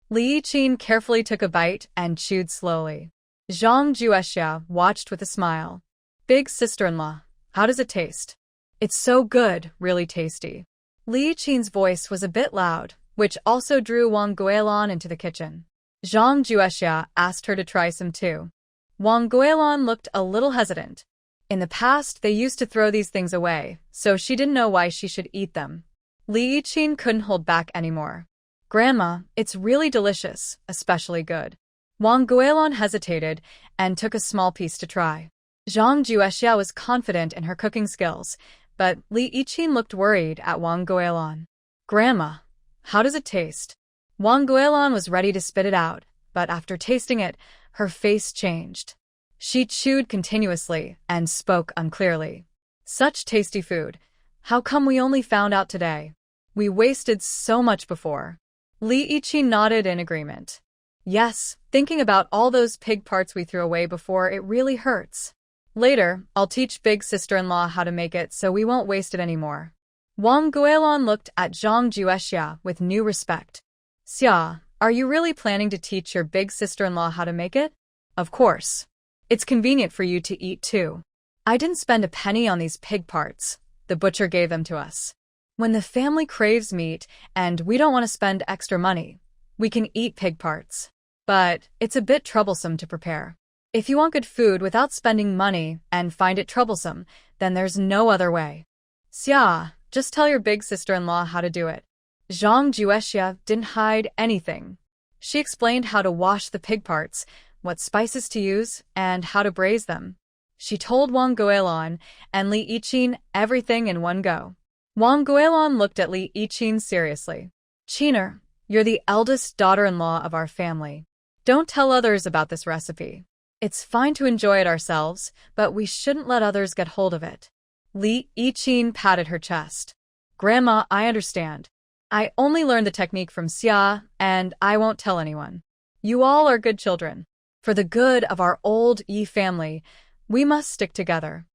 [SPEAKER 1] Li Yiqin carefully took a bite and chewed slowly. Zhang Juexia watched with a smile. Big sister-in-law, how does it taste? It's so good, really tasty. Li Yiqin's voice was a bit loud, which also drew Wang Guilan into the kitchen. Zhang Juexia asked her to try some too. Wang Guilan looked a little hesitant. In the past, they used to throw these things away, so she didn't know why she should eat them. Li Yiqin couldn't hold back anymore. Grandma, it's really delicious, especially good. Wang Guilan hesitated and took a small piece to try. Zhang Juexia was confident in her cooking skills, but Li Yiqin looked worried at Wang Guilan. Grandma, how does it taste? Wang Guilan was ready to spit it out, but after tasting it, her face changed. She chewed continuously and spoke unclearly. Such tasty food. How come we only found out today? We wasted so much before. Li Yiqin nodded in agreement. Yes, thinking about all those pig parts we threw away before, it really hurts. Later, I'll teach big sister-in-law how to make it so we won't waste it anymore. Wang Guilan looked at Zhang Juexia with new respect. Xia, are you really planning to teach your big sister-in-law how to make it? Of course. It's convenient for you to eat too. I didn't spend a penny on these pig parts. The butcher gave them to us. When the family craves meat and we don't want to spend extra money, we can eat pig parts. But it's a bit troublesome to prepare. If you want good food without spending money and find it troublesome, then there's no other way. Xia, just tell your big sister-in-law how to do it. Zhang Juexia didn't hide anything. She explained how to wash the pig parts, what spices to use, and how to braise them. She told Wang Guilan and Li Yiqin everything in one go. Wang Guilan looked at Li Yiqin seriously. Qiner, you're the eldest daughter-in-law of our family. Don't tell others about this recipe. It's fine to enjoy it ourselves, but we shouldn't let others get hold of it. Li Yiqin patted her chest. Grandma, I understand. I only learned the technique from Xia, and I won't tell anyone. You all are good children. For the good of our old Yi family, we must stick together.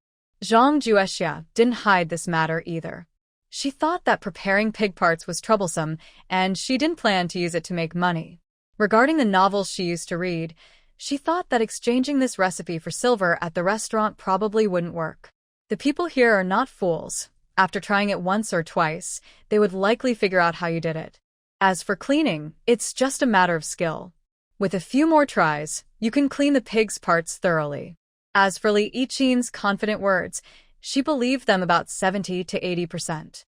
[SPEAKER 1] Zhang Juexia didn't hide this matter either. She thought that preparing pig parts was troublesome, and she didn't plan to use it to make money. Regarding the novels she used to read, she thought that exchanging this recipe for silver at the restaurant probably wouldn't work. The people here are not fools. After trying it once or twice, they would likely figure out how you did it. As for cleaning, it's just a matter of skill. With a few more tries, you can clean the pig's parts thoroughly. As for Li Yiqin's confident words, she believed them about 70 to 80%.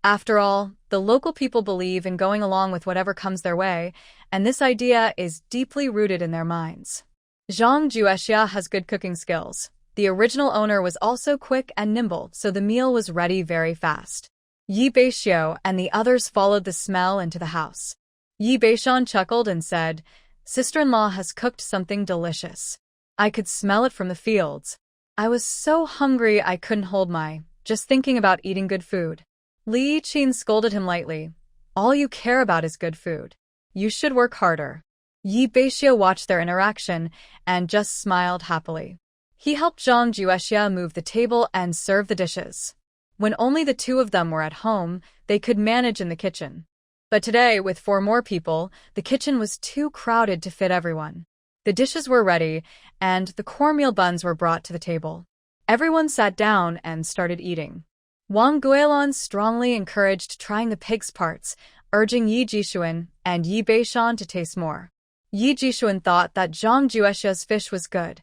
[SPEAKER 1] After all, the local people believe in going along with whatever comes their way, and this idea is deeply rooted in their minds. Zhang Juexia has good cooking skills. The original owner was also quick and nimble, so the meal was ready very fast. Beixiu and the others followed the smell into the house. Beishan chuckled and said, Sister-in-law has cooked something delicious. I could smell it from the fields. I was so hungry I couldn't hold just thinking about eating good food. Li Yiqin scolded him lightly. All you care about is good food. You should work harder. Beixiu watched their interaction and just smiled happily. He helped Zhang Juexia move the table and serve the dishes. When only the two of them were at home, they could manage in the kitchen. But today, with 4 more people, the kitchen was too crowded to fit everyone. The dishes were ready, and the cornmeal buns were brought to the table. Everyone sat down and started eating. Wang Guilan strongly encouraged trying the pig's parts, urging Yi Jishuan and Beishan to taste more. Yi Jishuan thought that Zhang Juexia's fish was good,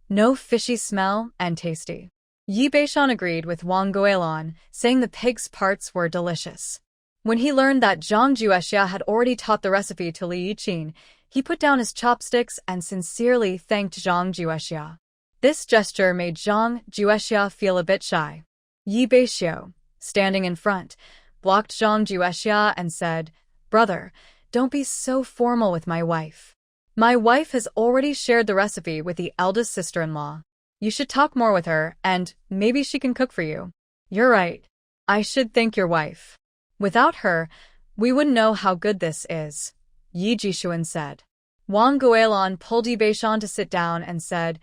[SPEAKER 1] No fishy smell and tasty. Yi Beishan agreed with Wang Guilin, saying the pig's parts were delicious. When he learned that Zhang Juexia had already taught the recipe to Li Yiqin, he put down his chopsticks and sincerely thanked Zhang Juexia. This gesture made Zhang Juexia feel a bit shy. Yi Beixiu, standing in front, blocked Zhang Juexia and said, "Brother, don't be so formal with my wife. My wife has already shared the recipe with the eldest sister-in-law. You should talk more with her, and maybe she can cook for you." "You're right. I should thank your wife. Without her, we wouldn't know how good this is," Yi Jishuan said. Wang Guilin pulled Yi Beishan to sit down and said,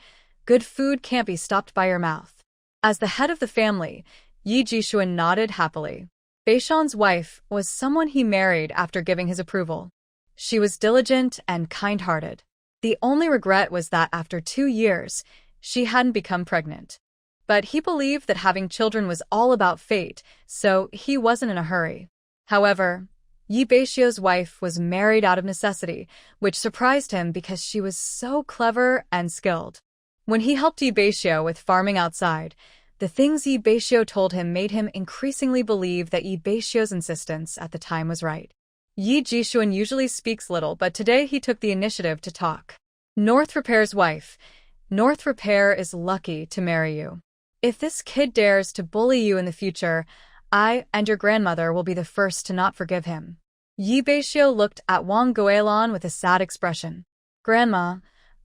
[SPEAKER 1] "Good food can't be stopped by your mouth." As the head of the family, Yi Jishuan nodded happily. Beishan's wife was someone he married after giving his approval. She was diligent and kind-hearted. The only regret was that after 2 years, she hadn't become pregnant. But he believed that having children was all about fate, so he wasn't in a hurry. However, Yi Beixiu's wife was married out of necessity, which surprised him because she was so clever and skilled. When he helped Yi Beixiu with farming outside, the things Yi Beixiu told him made him increasingly believe that Yi Beixiu's insistence at the time was right. Yi Jishuan usually speaks little, but today he took the initiative to talk. "North Repair's wife, North Repair is lucky to marry you. If this kid dares to bully you in the future, I and your grandmother will be the first to not forgive him." Yi Beixiu looked at Wang Guilin with a sad expression. "Grandma,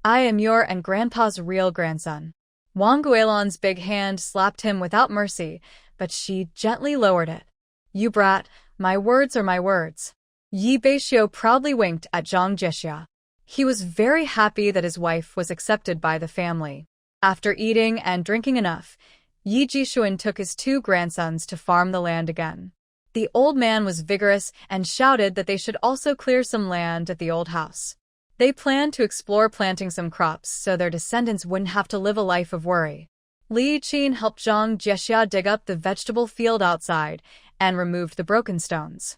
[SPEAKER 1] I am your and Grandpa's real grandson." Wang Guilin's big hand slapped him without mercy, but she gently lowered it. "You brat, my words are my words." Yi Beixiu proudly winked at Zhang Juexia. He was very happy that his wife was accepted by the family. After eating and drinking enough, Yi Jishuan took his 2 grandsons to farm the land again. The old man was vigorous and shouted that they should also clear some land at the old house. They planned to explore planting some crops so their descendants wouldn't have to live a life of worry. Li Yiqin helped Zhang Juexia dig up the vegetable field outside and removed the broken stones.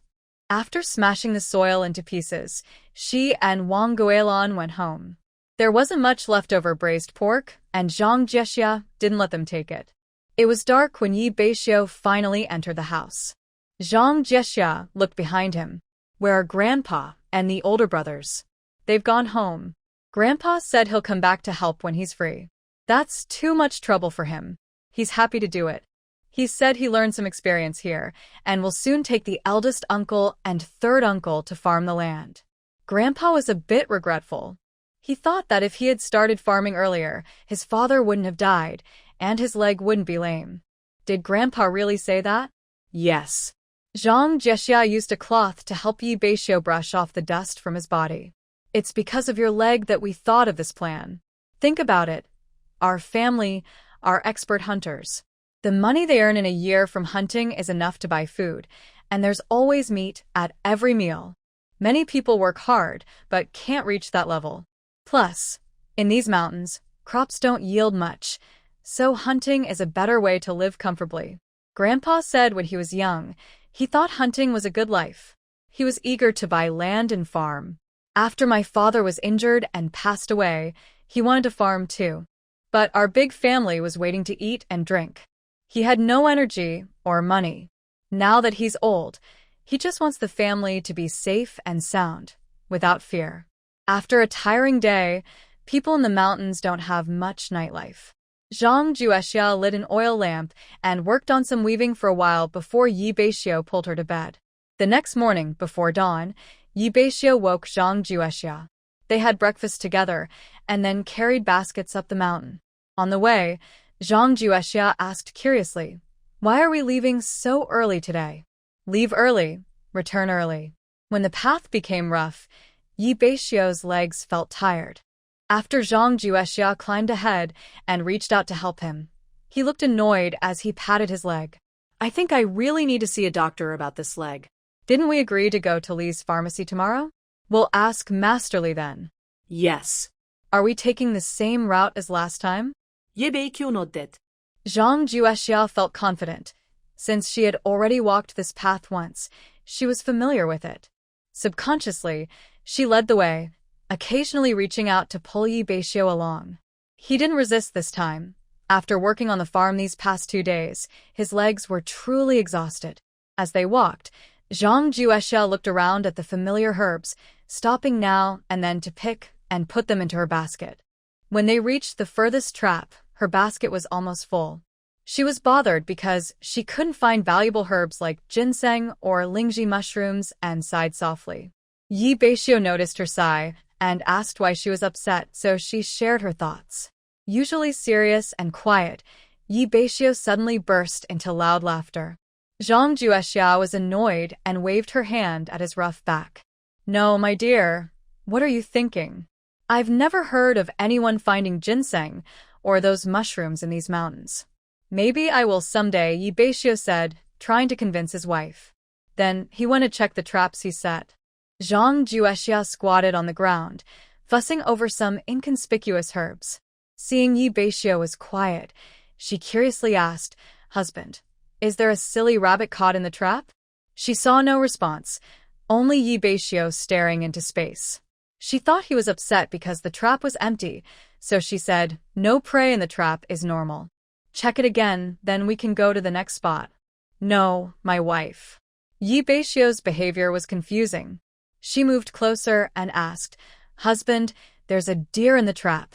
[SPEAKER 1] After smashing the soil into pieces, she and Wang Guilin went home. There wasn't much leftover braised pork, and Zhang Juexia didn't let them take it. It was dark when Yi Beixiu finally entered the house. Zhang Juexia looked behind him. "Where are Grandpa and the older brothers?" "They've gone home. Grandpa said he'll come back to help when he's free. That's too much trouble for him. He's happy to do it. He said he learned some experience here, and will soon take the eldest uncle and third uncle to farm the land." Grandpa was a bit regretful. He thought that if he had started farming earlier, his father wouldn't have died, and his leg wouldn't be lame. Did Grandpa really say that? Yes. Zhang Juexia used a cloth to help Yi Beixiu brush off the dust from his body. "It's because of your leg that we thought of this plan. Think about it. Our family are expert hunters. The money they earn in a year from hunting is enough to buy food, and there's always meat at every meal. Many people work hard, but can't reach that level. Plus, in these mountains, crops don't yield much, so hunting is a better way to live comfortably." Grandpa said when he was young, he thought hunting was a good life. He was eager to buy land and farm. "After my father was injured and passed away, he wanted to farm too. But our big family was waiting to eat and drink. He had no energy or money. Now that he's old, he just wants the family to be safe and sound, without fear. After a tiring day, people in the mountains don't have much nightlife." Zhang Juexia lit an oil lamp and worked on some weaving for a while before Yi Beixiu pulled her to bed. The next morning, before dawn, Yi Beixiu woke Zhang Juexia. They had breakfast together and then carried baskets up the mountain. On the way, Zhang Juexia asked curiously, "Why are we leaving so early today?" "Leave early, return early." When the path became rough, Yi Beixiu's legs felt tired. After Zhang Juexia climbed ahead and reached out to help him, he looked annoyed as he patted his leg.
[SPEAKER 2] I think I really need to see a doctor about this leg.
[SPEAKER 1] "Didn't we agree to go to Li's pharmacy tomorrow? We'll ask Masterly then."
[SPEAKER 2] Yes.
[SPEAKER 1] "Are we taking the same route as last time?"
[SPEAKER 2] Ye Beixiu nodded.
[SPEAKER 1] Zhang Juexia felt confident. Since she had already walked this path once, she was familiar with it. Subconsciously, she led the way, occasionally reaching out to pull Yi Beixiu along. He didn't resist this time. After working on the farm these past 2 days, his legs were truly exhausted. As they walked, Zhang Juexia looked around at the familiar herbs, stopping now and then to pick and put them into her basket. When they reached the furthest trap, her basket was almost full. She was bothered because she couldn't find valuable herbs like ginseng or lingji mushrooms and sighed softly. Beixiu noticed her sigh and asked why she was upset, so she shared her thoughts. Usually serious and quiet, Beixiu suddenly burst into loud laughter. Zhang Juexia was annoyed and waved her hand at his rough back. "No, my dear, what are you thinking? I've never heard of anyone finding ginseng or those mushrooms in these mountains." "Maybe I will someday," Beixiu said, trying to convince his wife. Then he went to check the traps he set. Zhang Juexia squatted on the ground, fussing over some inconspicuous herbs. Seeing Beixiu was quiet, she curiously asked, "Husband, is there a silly rabbit caught in the trap?" She saw no response, only Beixiu staring into space. She thought he was upset because the trap was empty, so she said, "No prey in the trap is normal. Check it again, then we can go to the next spot." "No, my wife." Beixiu's behavior was confusing. She moved closer and asked, "Husband, there's a deer in the trap."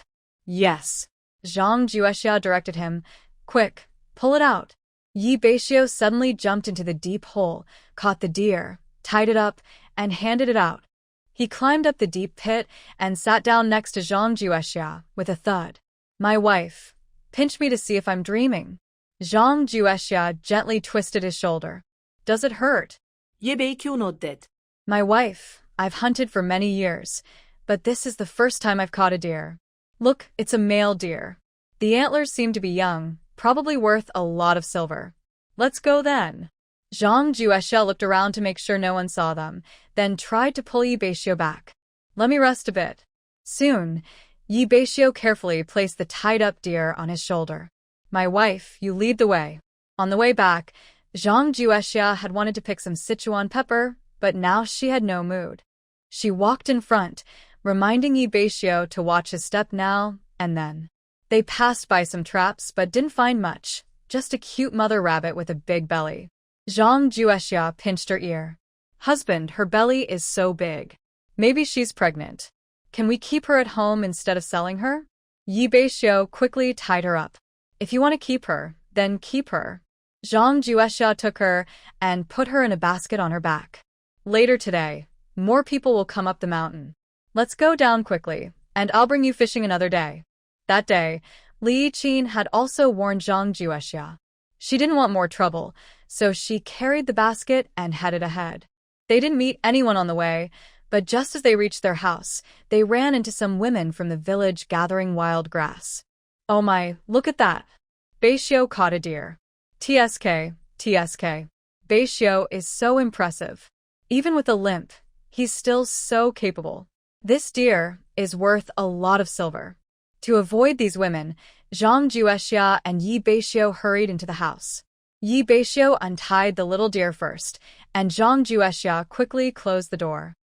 [SPEAKER 1] "Yes." Zhang Juexia directed him. "Quick, pull it out." Beixiu suddenly jumped into the deep hole, caught the deer, tied it up, and handed it out. He climbed up the deep pit and sat down next to Zhang Juexia with a thud. "My wife, pinch me to see if I'm dreaming." Zhang Juexia gently twisted his shoulder. "Does it hurt?"
[SPEAKER 2] Beixiu nodded.
[SPEAKER 1] "My wife, I've hunted for many years, but this is the first time I've caught a deer. Look, it's a male deer. The antlers seem to be young, probably worth a lot of silver. Let's go then." Zhang Juexia looked around to make sure no one saw them, then tried to pull Beixiu back. "Let me rest a bit." Soon, Beixiu carefully placed the tied-up deer on his shoulder. "My wife, you lead the way." On the way back, Zhang Juexia had wanted to pick some Sichuan pepper, but now she had no mood. She walked in front, reminding Beixiu to watch his step now and then. They passed by some traps but didn't find much, just a cute mother rabbit with a big belly. Zhang Juexia pinched her ear. "Husband, her belly is so big. Maybe she's pregnant. Can we keep her at home instead of selling her?" Beixiu quickly tied her up. "If you want to keep her, then keep her." Zhang Juexia took her and put her in a basket on her back. "Later today, more people will come up the mountain. Let's go down quickly, and I'll bring you fishing another day." That day, Li Qin had also warned Zhang Juexia. She didn't want more trouble, so she carried the basket and headed ahead. They didn't meet anyone on the way, but just as they reached their house, they ran into some women from the village gathering wild grass. "Oh my, look at that! Beixiu caught a deer. TSK, TSK. Beixiu is so impressive. Even with a limp, he's still so capable. This deer is worth a lot of silver." To avoid these women, Zhang Juexia and Beixiu hurried into the house. Beixiu untied the little deer first, and Zhang Juexia quickly closed the door.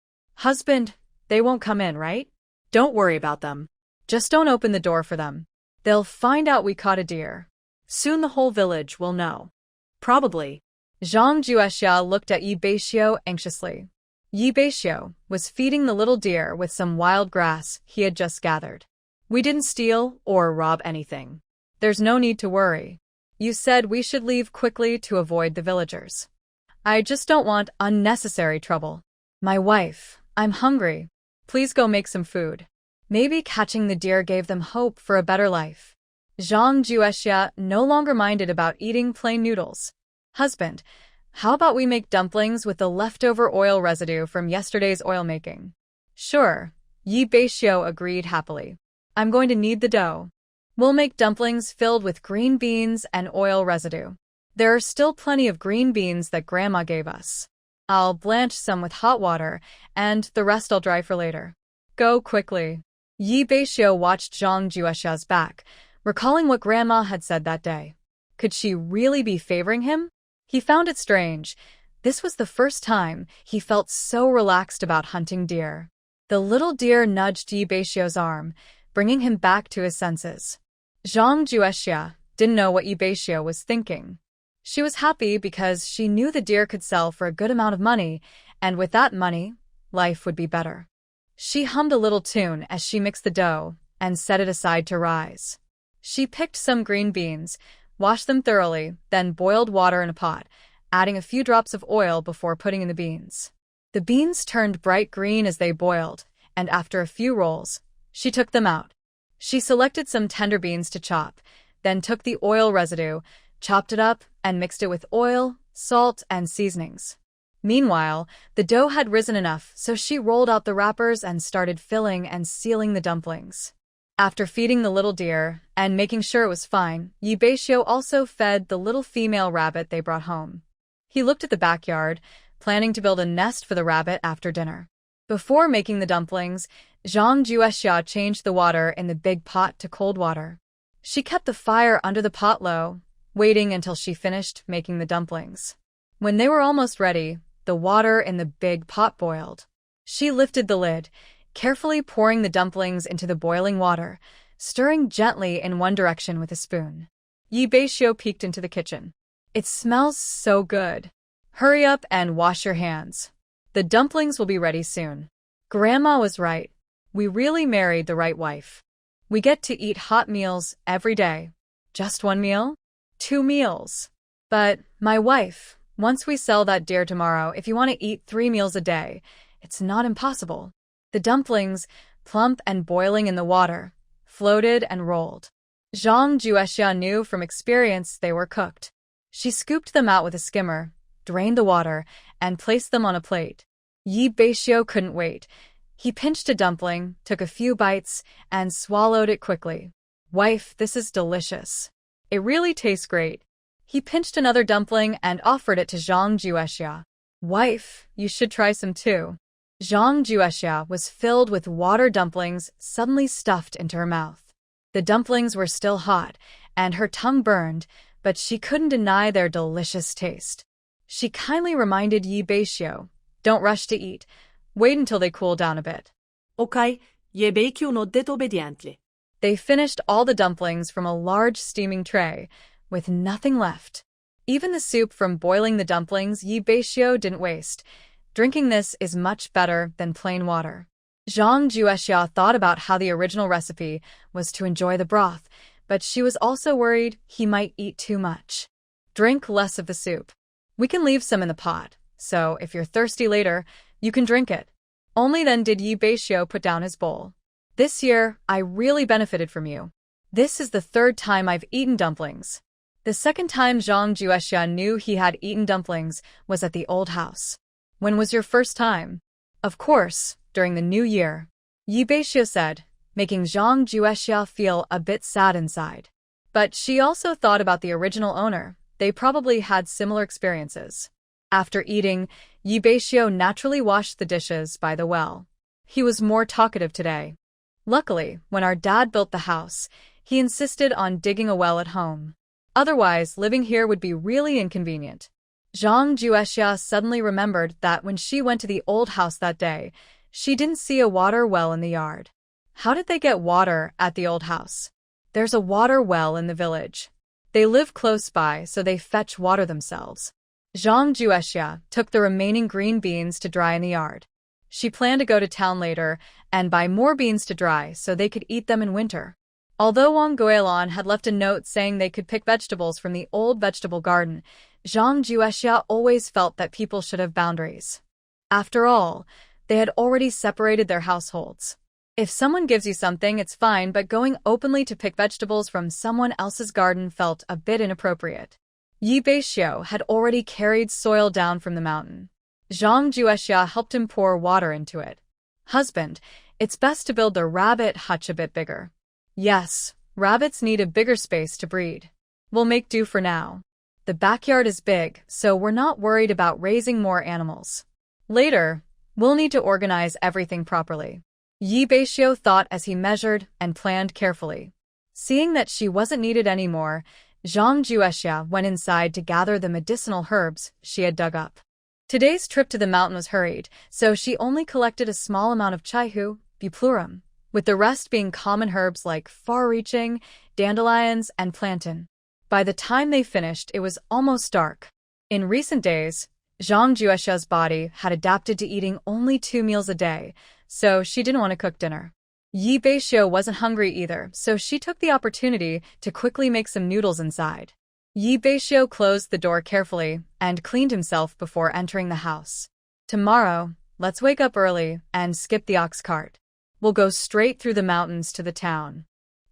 [SPEAKER 1] "Husband, they won't come in, right?"
[SPEAKER 2] "Don't worry about them.
[SPEAKER 1] "Just don't open the door for them. They'll find out we caught a deer.
[SPEAKER 2] Soon the whole village will know." "Probably."
[SPEAKER 1] Zhang Juexia looked at Beixiu anxiously. Beixiu was feeding the little deer with some wild grass he had just gathered. "We didn't steal or rob anything. There's no need to worry. You said we should leave quickly to avoid the villagers. I just don't want unnecessary trouble. My wife, I'm hungry. Please go make some food." Maybe catching the deer gave them hope for a better life. Zhang Juexia no longer minded about eating plain noodles. "Husband, how about we make dumplings with the leftover oil residue from yesterday's oil making?" "Sure," Beixiu agreed happily. "I'm going to knead the dough. We'll make dumplings filled with green beans and oil residue. There are still plenty of green beans that Grandma gave us. I'll blanch some with hot water, and the rest I'll dry for later. Go quickly." Beixiu watched Zhang Juexia's back, recalling what Grandma had said that day. Could she really be favoring him? He found it strange. This was the first time he felt so relaxed about hunting deer. The little deer nudged Beixiu's arm, bringing him back to his senses. Zhang Juexia didn't know what Beixiu was thinking. She was happy because she knew the deer could sell for a good amount of money, and with that money, life would be better. She hummed a little tune as she mixed the dough and set it aside to rise. She picked some green beans, washed them thoroughly, then boiled water in a pot, adding a few drops of oil before putting in the beans. The beans turned bright green as they boiled, and after a few rolls, she took them out. She selected some tender beans to chop, then took the oil residue, chopped it up, and mixed it with oil, salt, and seasonings. Meanwhile, the dough had risen enough, so she rolled out the wrappers and started filling and sealing the dumplings. After feeding the little deer and making sure it was fine, Beixiu also fed the little female rabbit they brought home. He looked at the backyard, planning to build a nest for the rabbit after dinner. Before making the dumplings, Zhang Juexia changed the water in the big pot to cold water. She kept the fire under the pot low, waiting until she finished making the dumplings. When they were almost ready, the water in the big pot boiled. She lifted the lid, carefully pouring the dumplings into the boiling water, stirring gently in one direction with a spoon. Beixiu peeked into the kitchen. "It smells so good. Hurry up and wash your hands. The dumplings will be ready soon." Grandma was right. We really married the right wife. We get to eat hot meals every day. Just one meal? 2 meals. But, my wife, once we sell that deer tomorrow, if you want to eat 3 meals a day, it's not impossible. The dumplings, plump and boiling in the water, floated and rolled. Zhang Juexia knew from experience they were cooked. She scooped them out with a skimmer, drained the water, and placed them on a plate. Beixiu couldn't wait. He pinched a dumpling, took a few bites, and swallowed it quickly. "Wife, this is delicious. It really tastes great." He pinched another dumpling and offered it to Zhang Juexia. "Wife, you should try some too." Zhang Juexia was filled with water dumplings suddenly stuffed into her mouth. The dumplings were still hot, and her tongue burned, but she couldn't deny their delicious taste. She kindly reminded Beixiu, "Don't rush to eat. Wait until they cool down a bit."
[SPEAKER 2] Ok, Beixiu nodded obediently.
[SPEAKER 1] They finished all the dumplings from a large steaming tray, with nothing left. Even the soup from boiling the dumplings Beixiu didn't waste. Drinking this is much better than plain water. Zhang Juexia thought about how the original recipe was to enjoy the broth, but she was also worried he might eat too much. "Drink less of the soup. We can leave some in the pot, so if you're thirsty later, you can drink it." Only then did Beixiu put down his bowl. "This year, I really benefited from you. This is the 3rd time I've eaten dumplings." The second time Zhang Juexia knew he had eaten dumplings was at the old house. "When was your first time?" "Of course, during the New Year," Beixiu said, making Zhang Juexia feel a bit sad inside. But she also thought about the original owner. They probably had similar experiences. After eating, Beixiu naturally washed the dishes by the well. He was more talkative today. Luckily, when our dad built the house, he insisted on digging a well at home. Otherwise, living here would be really inconvenient. Zhang Juexia suddenly remembered that when she went to the old house that day, she didn't see a water well in the yard. How did they get water at the old house? There's a water well in the village. They live close by, so they fetch water themselves. Zhang Juexia took the remaining green beans to dry in the yard. She planned to go to town later and buy more beans to dry so they could eat them in winter. Although Wang Guilan had left a note saying they could pick vegetables from the old vegetable garden, Zhang Juexia always felt that people should have boundaries. After all, they had already separated their households. If someone gives you something, it's fine, but going openly to pick vegetables from someone else's garden felt a bit inappropriate. Beixiu had already carried soil down from the mountain. Zhang Juexia helped him pour water into it. "Husband, it's best to build the rabbit hutch a bit bigger." "Yes, rabbits need a bigger space to breed. We'll make do for now. The backyard is big, so we're not worried about raising more animals. Later, we'll need to organize everything properly." Beixiu thought as he measured and planned carefully. Seeing that she wasn't needed anymore, Zhang Juexia went inside to gather the medicinal herbs she had dug up. Today's trip to the mountain was hurried, so she only collected a small amount of chaihu, buplurum, with the rest being common herbs like far-reaching, dandelions, and plantain. By the time they finished, it was almost dark. In recent days, Zhang Juexia's body had adapted to eating only 2 meals a day, so she didn't want to cook dinner. Yi Beixiu wasn't hungry either, so she took the opportunity to quickly make some noodles inside. Yi Beixiu closed the door carefully and cleaned himself before entering the house. Tomorrow, let's wake up early and skip the ox cart. We'll go straight through the mountains to the town.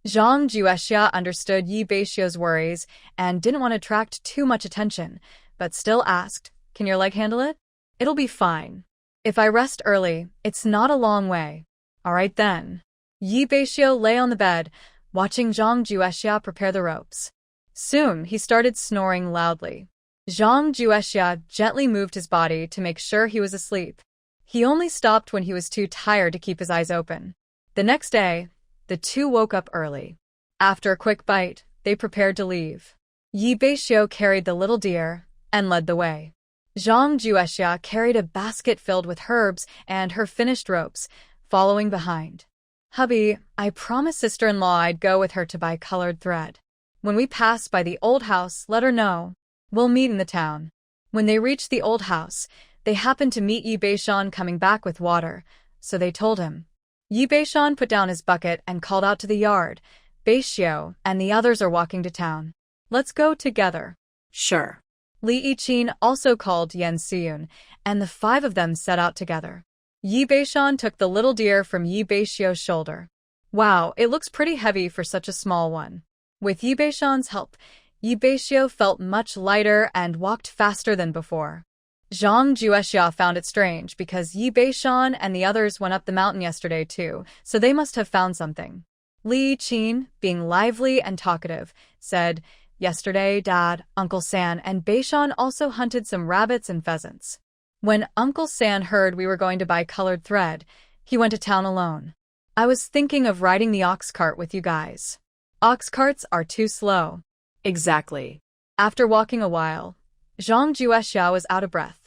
[SPEAKER 1] Zhang Juexia understood Yi Beixiu's worries and didn't want to attract too much attention, but still asked, "Can your leg handle it?" "It'll be fine. If I rest early, it's not a long way." "All right then." Yi Beixiu lay on the bed, watching Zhang Juexia prepare the ropes. Soon, he started snoring loudly. Zhang Juexia gently moved his body to make sure he was asleep. He only stopped when he was too tired to keep his eyes open. The next day, the two woke up early. After a quick bite, they prepared to leave. Yi Beixiu carried the little deer and led the way. Zhang Juexia carried a basket filled with herbs and her finished ropes, following behind. "Hubby, I promised sister-in-law I'd go with her to buy colored thread. When we pass by the old house, let her know. We'll meet in the town." When they reached the old house, they happened to meet Yi Beixiu coming back with water, so they told him. Yi Beixiu put down his bucket and called out to the yard, "Beixiu and the others are walking to town. Let's go together."
[SPEAKER 2] Sure.
[SPEAKER 1] Li Yiqin also called Yan Siyun, and the 5 of them set out together. Yi Beixiu took the little deer from Yi Beixiu's shoulder. Wow, it looks pretty heavy for such a small one. With Yi Beixiu's help, Yi Beixiu felt much lighter and walked faster than before. Zhang Juexia found it strange because Yi Beixiu and the others went up the mountain yesterday too, so they must have found something. Li Yiqin, being lively and talkative, said, "Yesterday, Dad, Uncle San, and Beixiu also hunted some rabbits and pheasants. When Uncle San heard we were going to buy colored thread, he went to town alone. I was thinking of riding the ox cart with you guys. Ox carts are too slow."
[SPEAKER 2] Exactly.
[SPEAKER 1] After walking a while, Zhang Juexia was out of breath.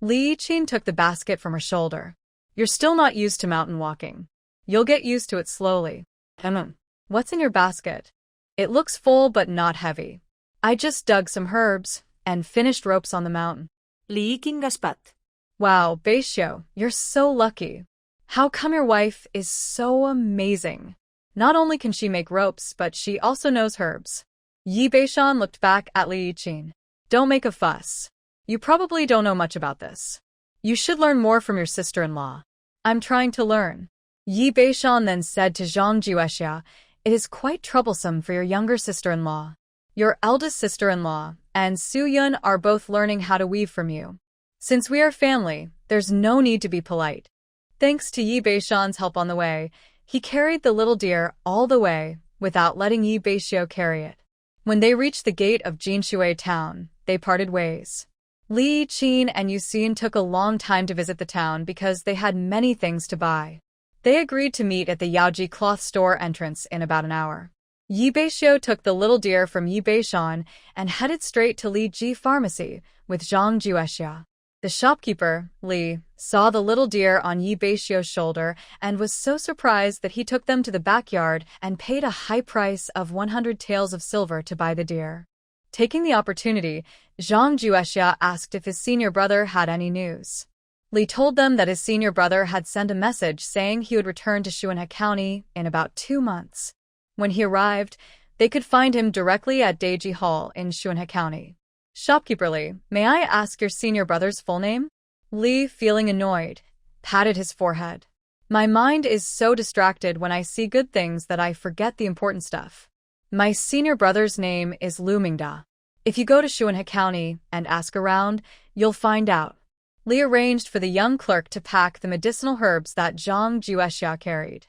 [SPEAKER 1] Li Yiqin took the basket from her shoulder. "You're still not used to mountain walking. You'll get used to it slowly." "What's in your basket?" "It looks full but not heavy. I just dug some herbs and finished ropes on the mountain."
[SPEAKER 2] Li Yiqin gaspat.
[SPEAKER 1] "Wow, Beixiu, you're so lucky. How come your wife is so amazing? Not only can she make ropes, but she also knows herbs." Yi Beixiu looked back at Li Yiqin. "Don't make a fuss. You probably don't know much about this. You should learn more from your sister-in-law." "I'm trying to learn." Yi Beixiu then said to Zhang Juexia, "It is quite troublesome for your younger sister-in-law. Your eldest sister-in-law and Su Yun are both learning how to weave from you. Since we are family, there's no need to be polite." Thanks to Yi Beixiu's help on the way, he carried the little deer all the way without letting Yi Beixiu carry it. When they reached the gate of Jinshui town, they parted ways. Li Yiqin and Yuxin took a long time to visit the town because they had many things to buy. They agreed to meet at the Yaoji cloth store entrance in about an hour. Yi Beixiu took the little deer from Yi Beixiu and headed straight to Li Ji Pharmacy with Zhang Juexia. The shopkeeper, Li, saw the little deer on Yi Beixiu's shoulder and was so surprised that he took them to the backyard and paid a high price of 100 taels of silver to buy the deer. Taking the opportunity, Zhang Juexia asked if his senior brother had any news. Li told them that his senior brother had sent a message saying he would return to Shuanhe County in about 2 months. When he arrived, they could find him directly at Deiji Hall in Shuanhe County. "Shopkeeper Li, may I ask your senior brother's full name?" Li, feeling annoyed, patted his forehead. "My mind is so distracted when I see good things that I forget the important stuff. My senior brother's name is Lu Mingda. If you go to Shuanhe County and ask around, you'll find out." Li arranged for the young clerk to pack the medicinal herbs that Zhang Juexia carried.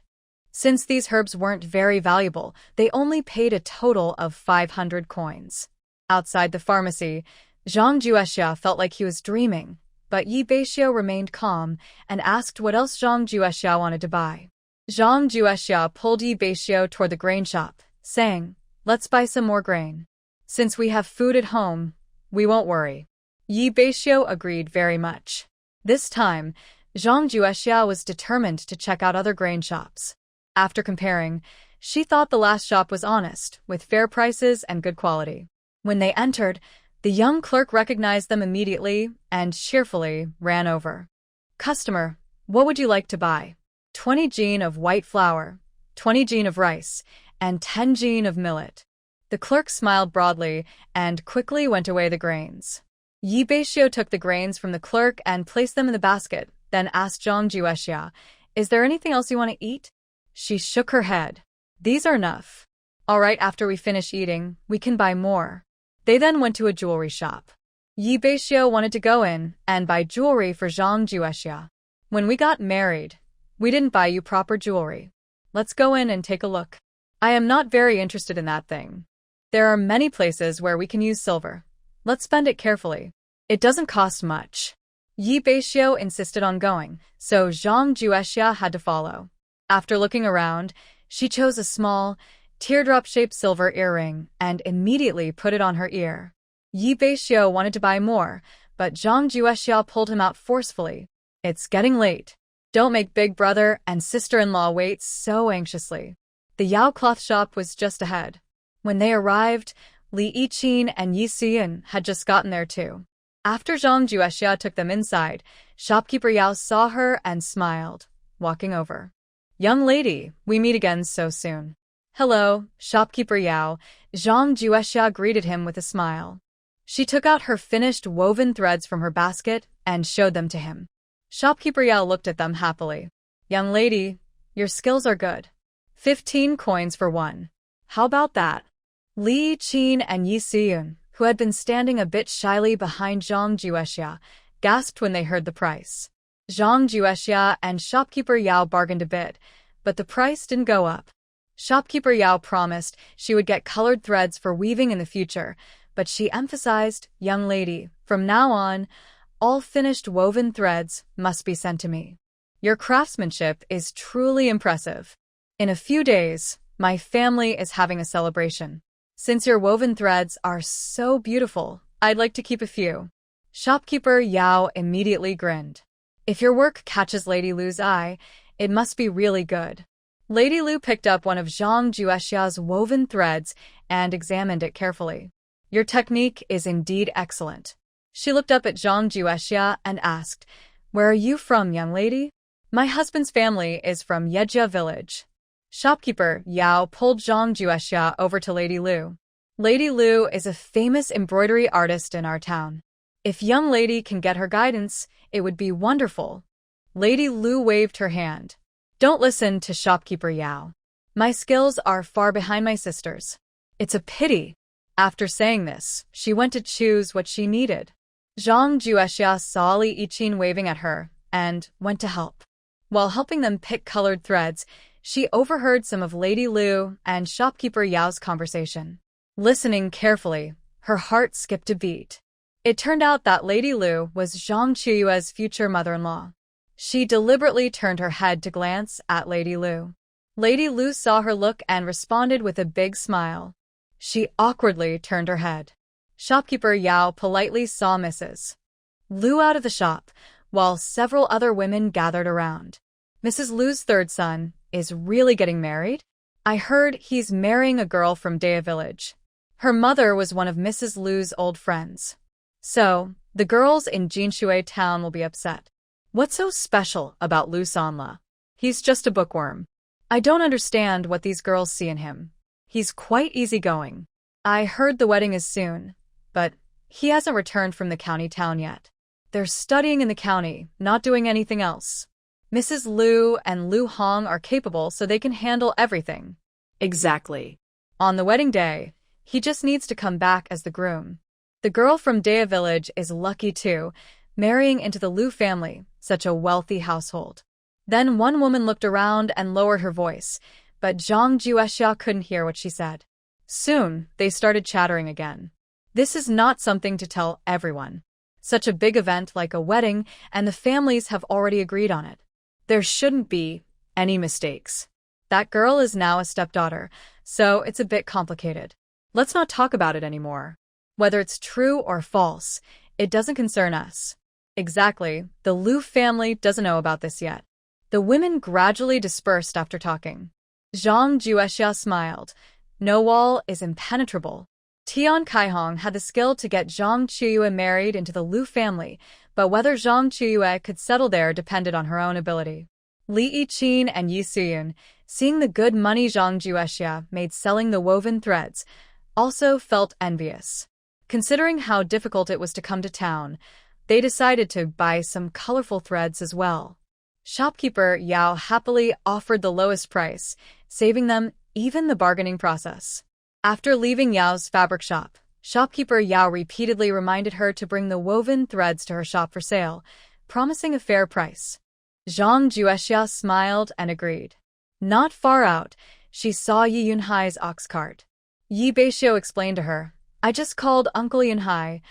[SPEAKER 1] Since these herbs weren't very valuable, they only paid a total of 500 coins. Outside the pharmacy, Zhang Juexia felt like he was dreaming, but Yi Beixiu remained calm and asked what else Zhang Juexia wanted to buy. Zhang Juexia pulled Yi Beixiu toward the grain shop, saying, "Let's buy some more grain. Since we have food at home, we won't worry." Yi Beixiu agreed very much. This time, Zhang Juexia was determined to check out other grain shops. After comparing, she thought the last shop was honest, with fair prices and good quality. When they entered, the young clerk recognized them immediately and cheerfully ran over. "Customer, what would you like to buy?" 20 jin of white flour, 20 jin of rice, and 10 jin of millet. The clerk smiled broadly and quickly went away the grains. Beixiu took the grains from the clerk and placed them in the basket, then asked Zhang Juexia, "Is there anything else you want to eat?" She shook her head. "These are enough. All right, after we finish eating, we can buy more." They then went to a jewelry shop. Beixiu wanted to go in and buy jewelry for Zhang Juexia. "When we got married, we didn't buy you proper jewelry. Let's go in and take a look. I am not very interested in that thing. There are many places where we can use silver. Let's spend it carefully. It doesn't cost much." Beixiu insisted on going, so Zhang Juexia had to follow. After looking around, she chose a small, teardrop-shaped silver earring and immediately put it on her ear. Beixiu wanted to buy more, but Zhang Juexia pulled him out forcefully. "It's getting late. Don't make big brother and sister-in-law wait so anxiously." The Yao cloth shop was just ahead. When they arrived, Li Yiqin and Yi Siyun had just gotten there too. After Zhang Juexia took them inside, shopkeeper Yao saw her and smiled, walking over. "Young lady, we meet again so soon." "Hello, shopkeeper Yao." Zhang Juexia greeted him with a smile. She took out her finished woven threads from her basket and showed them to him. Shopkeeper Yao looked at them happily. "Young lady, your skills are good. 15 coins for one. How about that?" Li Yiqin and Yi Siyun, who had been standing a bit shyly behind Zhang Juexia, gasped when they heard the price. Zhang Juexia and shopkeeper Yao bargained a bit, but the price didn't go up. Shopkeeper Yao promised she would get colored threads for weaving in the future, but she emphasized, "Young lady, from now on, all finished woven threads must be sent to me. Your craftsmanship is truly impressive. In a few days, my family is having a celebration. Since your woven threads are so beautiful, I'd like to keep a few." Shopkeeper Yao immediately grinned. "If your work catches Lady Lu's eye, it must be really good." Lady Lu picked up one of Zhang Juexia's woven threads and examined it carefully. "Your technique is indeed excellent." She looked up at Zhang Juexia and asked, "Where are you from, young lady?" "My husband's family is from Yejia village." Shopkeeper Yao pulled Zhang Juexia over to Lady Lu. "Lady Lu is a famous embroidery artist in our town. If young lady can get her guidance, it would be wonderful." Lady Lu waved her hand. "Don't listen to shopkeeper Yao. My skills are far behind my sister's. It's a pity." After saying this, she went to choose what she needed. Zhang Juexia saw Li Yiqin waving at her and went to help. While helping them pick colored threads, she overheard some of Lady Lu and shopkeeper Yao's conversation. Listening carefully, her heart skipped a beat. It turned out that Lady Lu was Zhang Chuyue's future mother-in-law. She deliberately turned her head to glance at Lady Lu. Lady Lu saw her look and responded with a big smile. She awkwardly turned her head. Shopkeeper Yao politely saw Mrs. Lu out of the shop, while several other women gathered around. "Mrs. Lu's third son is really getting married? I heard he's marrying a girl from Dea village. Her mother was one of Mrs. Lu's old friends. So, the girls in Jinshui town will be upset. What's so special about Lu Sanla? He's just a bookworm. I don't understand what these girls see in him. He's quite easygoing. I heard the wedding is soon, but he hasn't returned from the county town yet. They're studying in the county, not doing anything else. Mrs. Lu and Lu Hong are capable so they can handle everything."
[SPEAKER 2] Exactly.
[SPEAKER 1] On the wedding day, he just needs to come back as the groom. The girl from Dea village is lucky too, marrying into the Lu family, such a wealthy household. Then one woman looked around and lowered her voice, but Zhang Juexia couldn't hear what she said. Soon, they started chattering again. This is not something to tell everyone. Such a big event like a wedding, and the families have already agreed on it. There shouldn't be any mistakes. That girl is now a stepdaughter, so it's a bit complicated. Let's not talk about it anymore. Whether it's true or false, it doesn't concern us. Exactly, the Lu family doesn't know about this yet. The women gradually dispersed after talking. Zhang Juexia smiled. No wall is impenetrable. Tian Kaihong had the skill to get Zhang Chuyue married into the Lu family, but whether Zhang Chuyue could settle there depended on her own ability. Li Yiqin and Yi Suyun, seeing the good money Zhang Juexia made selling the woven threads, also felt envious. Considering how difficult it was to come to town, they decided to buy some colorful threads as well. Shopkeeper Yao happily offered the lowest price, saving them even the bargaining process. After leaving Yao's fabric shop, shopkeeper Yao repeatedly reminded her to bring the woven threads to her shop for sale, promising a fair price. Zhang Juexia smiled and agreed. Not far out, she saw Yi Yunhai's ox cart. Yi Beixiu explained to her, "I just called Uncle Yunhai.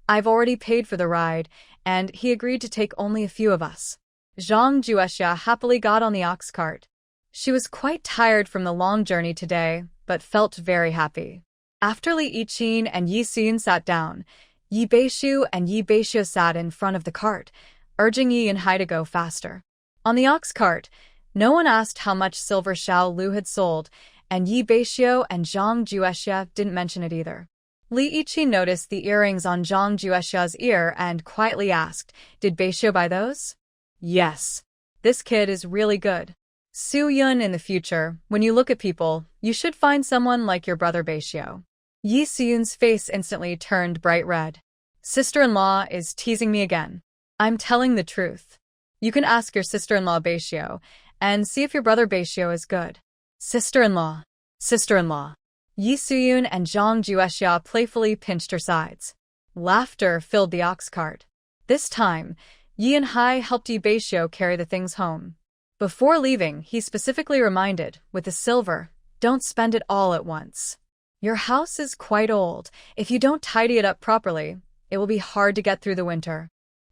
[SPEAKER 1] I've already paid for the ride, and he agreed to take only a few of us." Zhang Juexia happily got on the ox cart. She was quite tired from the long journey today, but felt very happy. After Li Yiqin and Yi Suyun sat down, Yi Beixiu and Yi Beixiu sat in front of the cart, urging Yi Yunhai to go faster. On the ox cart, no one asked how much silver Xiao Lu had sold, and Yi Beixiu and Zhang Juexia didn't mention it either. Li Yiqin noticed the earrings on Zhang Juexia's ear and quietly asked, "Did Beixiu buy those?" "Yes. This kid is really good." Su Yun, in the future, when you look at people, you should find someone like your brother Beixiu. Yi Suyun's face instantly turned bright red. Sister-in-law is teasing me again. I'm telling the truth. You can ask your sister-in-law Beixiu, and see if your brother Beixiu is good. Sister-in-law. Sister-in-law. Yi Suyun and Zhang Juexia playfully pinched her sides. Laughter filled the ox cart. This time, Yi Yunhai helped Yi Beixiu carry the things home. Before leaving, he specifically reminded, with the silver, don't spend it all at once. Your house is quite old. If you don't tidy it up properly, it will be hard to get through the winter.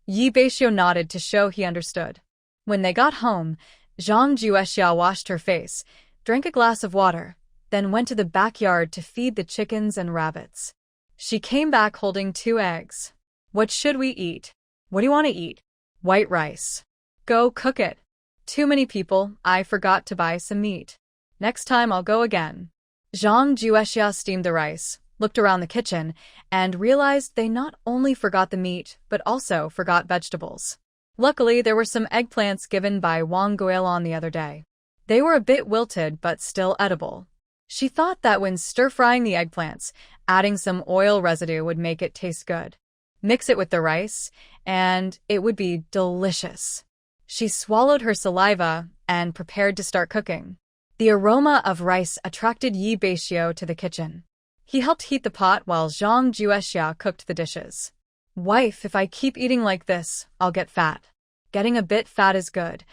[SPEAKER 1] Yi Beixiu nodded to show he understood. When they got home, Zhang Juexia washed her face, drank a glass of water, then went to the backyard to feed the chickens and rabbits. She came back holding 2 eggs. "What should we eat?" "What do you want to eat?" "White rice." "Go cook it." "Too many people, I forgot to buy some meat." "Next time I'll go again." Zhang Juexia steamed the rice, looked around the kitchen, and realized they not only forgot the meat, but also forgot vegetables. Luckily, there were some eggplants given by Wang Guilon the other day. They were a bit wilted but still edible. She thought that when stir-frying the eggplants, adding some oil residue would make it taste good. Mix it with the rice, and it would be delicious. She swallowed her saliva and prepared to start cooking. The aroma of rice attracted Yi Beixiu to the kitchen. He helped heat the pot while Zhang Juexia cooked the dishes. "Wife, if I keep eating like this, I'll get fat." "Getting a bit fat is good.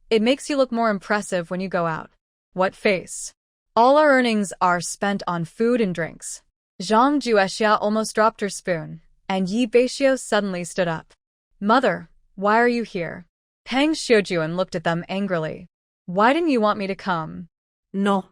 [SPEAKER 1] It makes you look more impressive when you go out." "What face?" "All our earnings are spent on food and drinks." Zhang Juexia almost dropped her spoon, and Yi Beixiu suddenly stood up. "Mother, why are you here?" Pang Xiujuan looked at them angrily. "Why didn't you want me to come?"
[SPEAKER 2] No.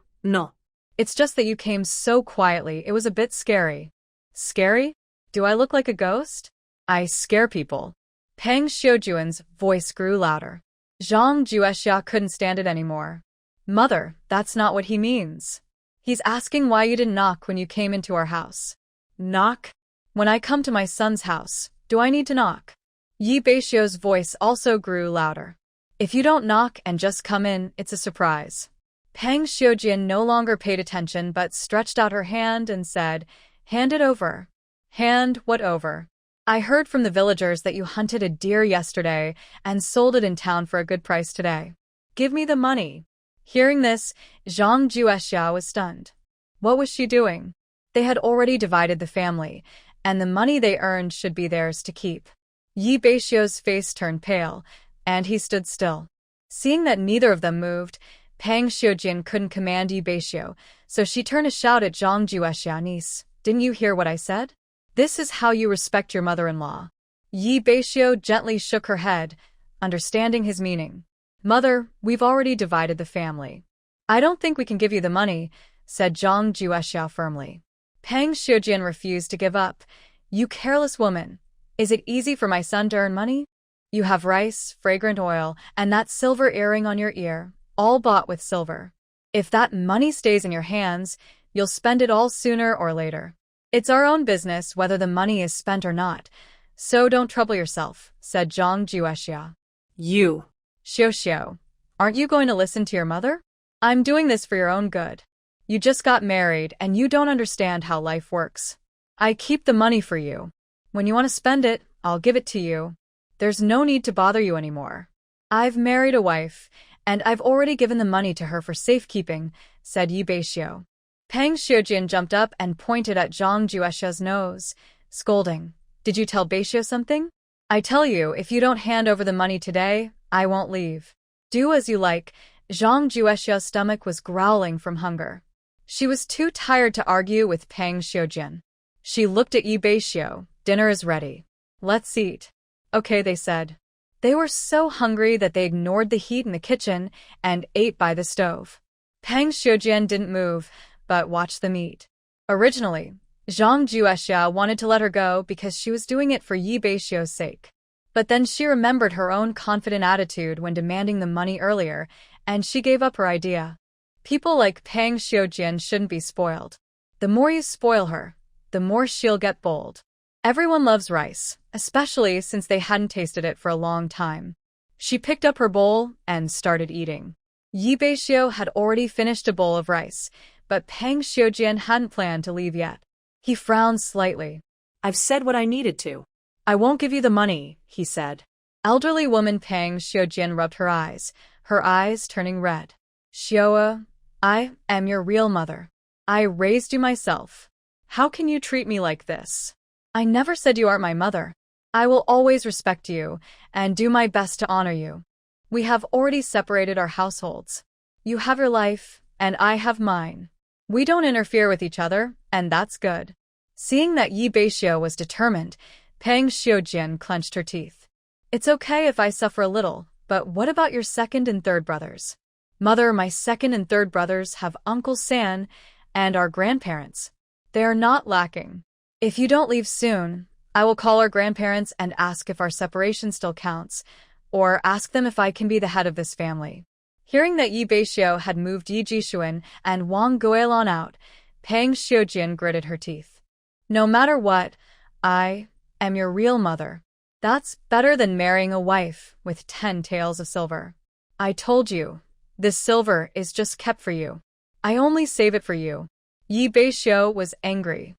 [SPEAKER 1] "It's just that you came so quietly, it was a bit scary." "Scary? Do I look like a ghost?" "I scare people." Pang Xiujuan's voice grew louder. Zhang Juexia couldn't stand it anymore. "Mother, that's not what he means. He's asking why you didn't knock when you came into our house." "Knock? When I come to my son's house, do I need to knock?" Yi Beixiu's voice also grew louder. "If you don't knock and just come in, it's a surprise." Pang Xiujian no longer paid attention but stretched out her hand and said, "Hand it over." "Hand what over?" "I heard from the villagers that you hunted a deer yesterday and sold it in town for a good price today. Give me the money." Hearing this, Zhang Juexia was stunned. What was she doing? They had already divided the family, and the money they earned should be theirs to keep. Yi Beixiu's face turned pale, and he stood still. Seeing that neither of them moved, Pang Xiujian couldn't command Yi Beixiu, so she turned to shout at Zhang Juexia, "Niece, didn't you hear what I said? This is how you respect your mother-in-law." Yi Beixiu gently shook her head, understanding his meaning. "Mother, we've already divided the family." "I don't think we can give you the money," said Zhang Juexia firmly. Pang Xiujian refused to give up. "You careless woman. Is it easy for my son to earn money? You have rice, fragrant oil, and that silver earring on your ear, all bought with silver. If that money stays in your hands, you'll spend it all sooner or later. It's our own business whether the money is spent or not, so don't trouble yourself, said Zhang Juexia.
[SPEAKER 2] You.
[SPEAKER 1] Xiao, aren't you going to listen to your mother? I'm doing this for your own good. You just got married and you don't understand how life works. I keep the money for you. When you want to spend it, I'll give it to you. There's no need to bother you anymore. I've married a wife, and I've already given the money to her for safekeeping, said Beixiu. Pang Xiujin jumped up and pointed at Zhang Juexia's nose, scolding. Did you tell Beixiu something? I tell you, if you don't hand over the money today, I won't leave. Do as you like. Zhang Juexia's stomach was growling from hunger. She was too tired to argue with Pang Xiujin. She looked at Beixiu. Dinner is ready. Let's eat. Okay, they said. They were so hungry that they ignored the heat in the kitchen and ate by the stove. Pang Xiujin didn't move, but watched them eat. Originally, Zhang Juexia wanted to let her go because she was doing it for Beixiu's sake. But then she remembered her own confident attitude when demanding the money earlier, and she gave up her idea. People like Pang Xiujin shouldn't be spoiled. The more you spoil her, the more she'll get bold. Everyone loves rice, especially since they hadn't tasted it for a long time. She picked up her bowl and started eating. Beixiu had already finished a bowl of rice, but Pang Xiujin hadn't planned to leave yet. He frowned slightly.
[SPEAKER 2] I've said what I needed to.
[SPEAKER 1] I won't give you the money, he said. Elderly woman Pang Xiujin rubbed her eyes turning red. Xiao, I am your real mother. I raised you myself. How can you treat me like this? I never said you aren't my mother. I will always respect you and do my best to honor you. We have already separated our households. You have your life, and I have mine. We don't interfere with each other, and that's good. Seeing that Beixiu was determined, Pang Xiujin clenched her teeth. It's okay if I suffer a little, but what about your second and third brothers? Mother, my second and third brothers have Uncle San and our grandparents. They are not lacking. If you don't leave soon, I will call our grandparents and ask if our separation still counts, or ask them if I can be the head of this family. Hearing that Beixiu had moved Jishuan and Wang Guilin out, Pang Xiujin gritted her teeth. No matter what, I am your real mother. That's better than marrying a wife with 10 taels of silver. I told you, this silver is just kept for you. I only save it for you. Beixiu was angry.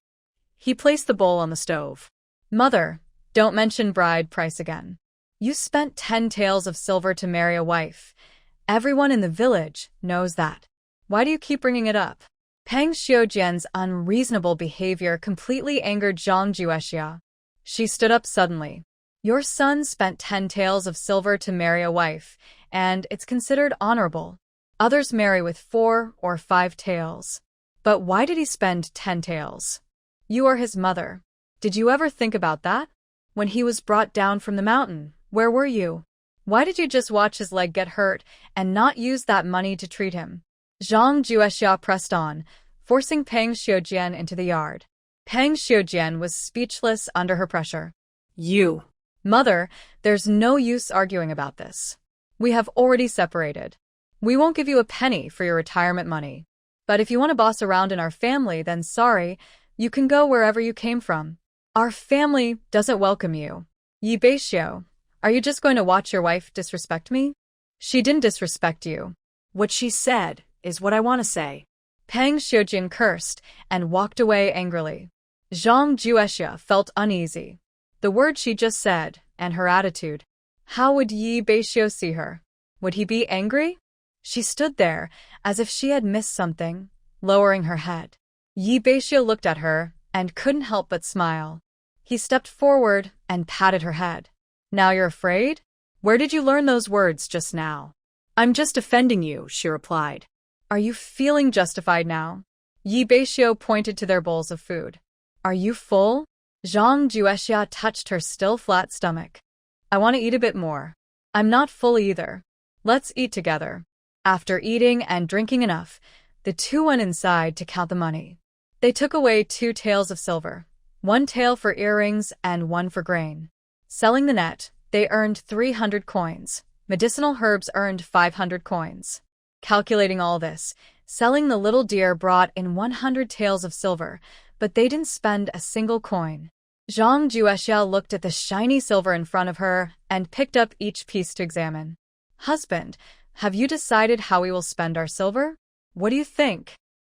[SPEAKER 1] He placed the bowl on the stove. Mother, don't mention bride price again. You spent 10 taels of silver to marry a wife. Everyone in the village knows that. Why do you keep bringing it up? Pang Xiujin's unreasonable behavior completely angered Zhang Juexia. She stood up suddenly. Your son spent 10 taels of silver to marry a wife, and it's considered honorable. Others marry with 4 or 5 taels. But why did he spend 10 taels? You are his mother. Did you ever think about that? When he was brought down from the mountain, where were you? Why did you just watch his leg get hurt and not use that money to treat him? Zhang Juexia pressed on, forcing Pang Xiujin into the yard. Pang Xiujin was speechless under her pressure.
[SPEAKER 2] You.
[SPEAKER 1] Mother, there's no use arguing about this. We have already separated. We won't give you a penny for your retirement money. But if you want to boss around in our family, then sorry, you can go wherever you came from. Our family doesn't welcome you. Beixiu, are you just going to watch your wife disrespect me? She didn't disrespect you.
[SPEAKER 2] What she said is what I want to say.
[SPEAKER 1] Pang Xiujin cursed and walked away angrily. Zhang Juexia felt uneasy. The words she just said, and her attitude. How would Beixiu see her? Would he be angry? She stood there, as if she had missed something, lowering her head. Beixiu looked at her, and couldn't help but smile. He stepped forward and patted her head. Now you're afraid? Where did you learn those words just now?
[SPEAKER 2] I'm just defending you, she replied.
[SPEAKER 1] Are you feeling justified now? Beixiu pointed to their bowls of food. Are you full? Zhang Juexia touched her still flat stomach. I want to eat a bit more. I'm not full either. Let's eat together. After eating and drinking enough, the two went inside to count the money. They took away 2 taels of silver, 1 tael for earrings and 1 for grain. Selling the net, they earned 300 coins. Medicinal herbs earned 500 coins. Calculating all this, selling the little deer brought in 100 taels of silver, but they didn't spend a single coin. Zhang Juexiao looked at the shiny silver in front of her and picked up each piece to examine. Husband, have you decided how we will spend our silver? What do you think?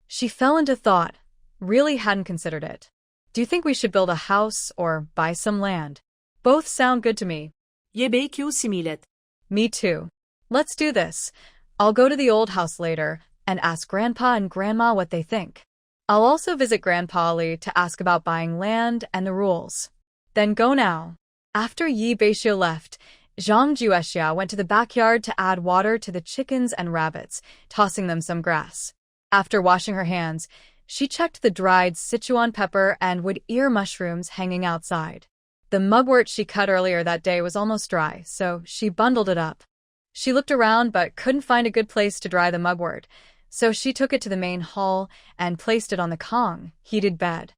[SPEAKER 1] She fell into thought, really hadn't considered it. Do you think we should build a house or buy some land? Both sound good to me.
[SPEAKER 2] Ye Beixiu similet.
[SPEAKER 1] Me too. Let's do this. I'll go to the old house later and ask Grandpa and Grandma what they think. I'll also visit Grandpa Ali to ask about buying land and the rules. Then go now. After Yi Beixiu left, Zhang Juexiao went to the backyard to add water to the chickens and rabbits, tossing them some grass. After washing her hands, she checked the dried Sichuan pepper and wood ear mushrooms hanging outside. The mugwort she cut earlier that day was almost dry, so she bundled it up. She looked around but couldn't find a good place to dry the mugwort, so she took it to the main hall and placed it on the Kong, heated bed.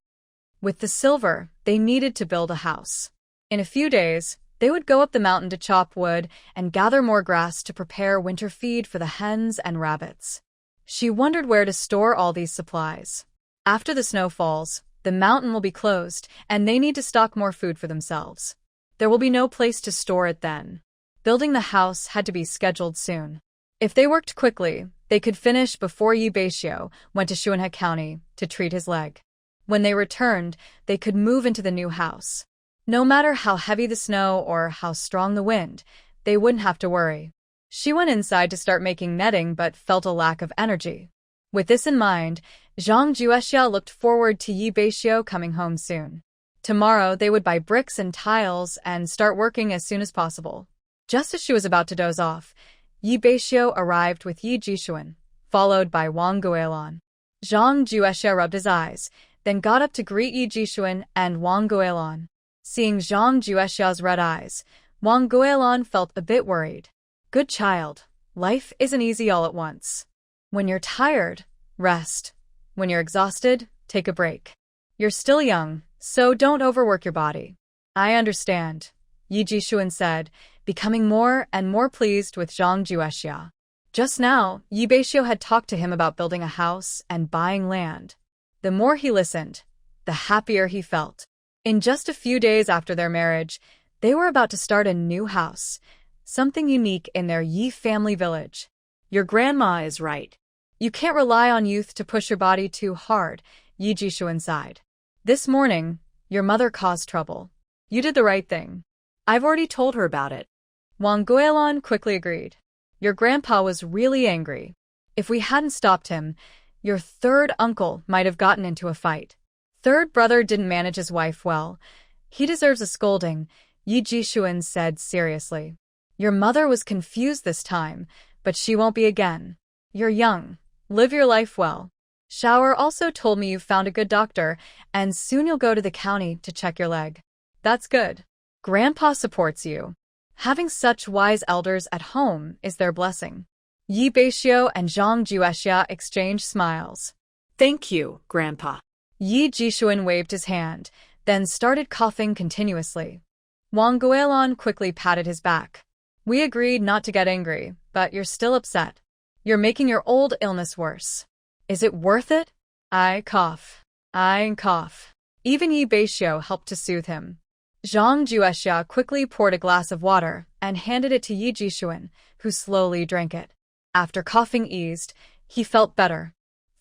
[SPEAKER 1] With the silver, they needed to build a house. In a few days, they would go up the mountain to chop wood and gather more grass to prepare winter feed for the hens and rabbits. She wondered where to store all these supplies. After the snow falls, the mountain will be closed, and they need to stock more food for themselves. There will be no place to store it then. Building the house had to be scheduled soon. If they worked quickly, they could finish before Yi Beixiu went to Xuanhe County to treat his leg. When they returned, they could move into the new house. No matter how heavy the snow or how strong the wind, they wouldn't have to worry. She went inside to start making netting but felt a lack of energy. With this in mind, Zhang Juexiao looked forward to Yi Beixiu coming home soon. Tomorrow they would buy bricks and tiles and start working as soon as possible. Just as she was about to doze off, Yi Beixiu arrived with Yi Jixuan, followed by Wang Guilon. Zhang Juexiao rubbed his eyes, then got up to greet Yi Jixuan and Wang Guilon. Seeing Zhang Juexiao's red eyes, Wang Guilon felt a bit worried. Good child, life isn't easy all at once. When you're tired, rest. When you're exhausted, take a break. You're still young, so don't overwork your body. I understand, Yi Jixuan said, becoming more and more pleased with Zhang Juexiao. Just now, Yi Beixiu had talked to him about building a house and buying land. The more he listened, the happier he felt. In just a few days after their marriage, they were about to start a new house, something unique in their Yi family village.
[SPEAKER 2] Your grandma is right.
[SPEAKER 1] You can't rely on youth to push your body too hard, Yi Jixuan sighed. This morning, your mother caused trouble. You did the right thing.
[SPEAKER 2] I've already told her about it.
[SPEAKER 1] Wang Guilon quickly agreed. Your grandpa was really angry. If we hadn't stopped him, your third uncle might have gotten into a fight. Third brother didn't manage his wife well. He deserves a scolding, Yi Jixuan said seriously. Your mother was confused this time, but she won't be again. You're young. Live your life well. Shower also told me you found a good doctor, and soon you'll go to the county to check your leg. That's good. Grandpa supports you. Having such wise elders at home is their blessing. Yi Beixiu and Zhang Juexiao exchanged smiles.
[SPEAKER 2] Thank you, Grandpa.
[SPEAKER 1] Yi Jixuan waved his hand, then started coughing continuously. Wang Guilon quickly patted his back. We agreed not to get angry, but you're still upset. You're making your old illness worse. Is it worth it? I cough. Even Yi Beixiu helped to soothe him. Zhang Juexiao quickly poured a glass of water and handed it to Yi Jixuan, who slowly drank it. After coughing eased, he felt better.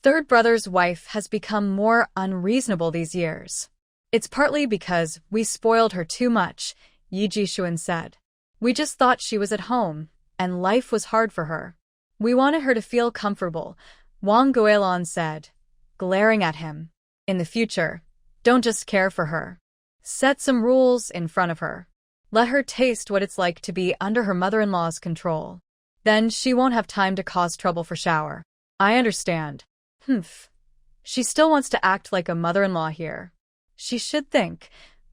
[SPEAKER 1] Third brother's wife has become more unreasonable these years. It's partly because we spoiled her too much, Yi Jixuan said. We just thought she was at home, and life was hard for her. We wanted her to feel comfortable, Wang Guilon said, glaring at him. In the future, don't just care for her. Set some rules in front of her. Let her taste what it's like to be under her mother-in-law's control. Then she won't have time to cause trouble for Shower. I understand. She still wants to act like a mother-in-law here. She should think,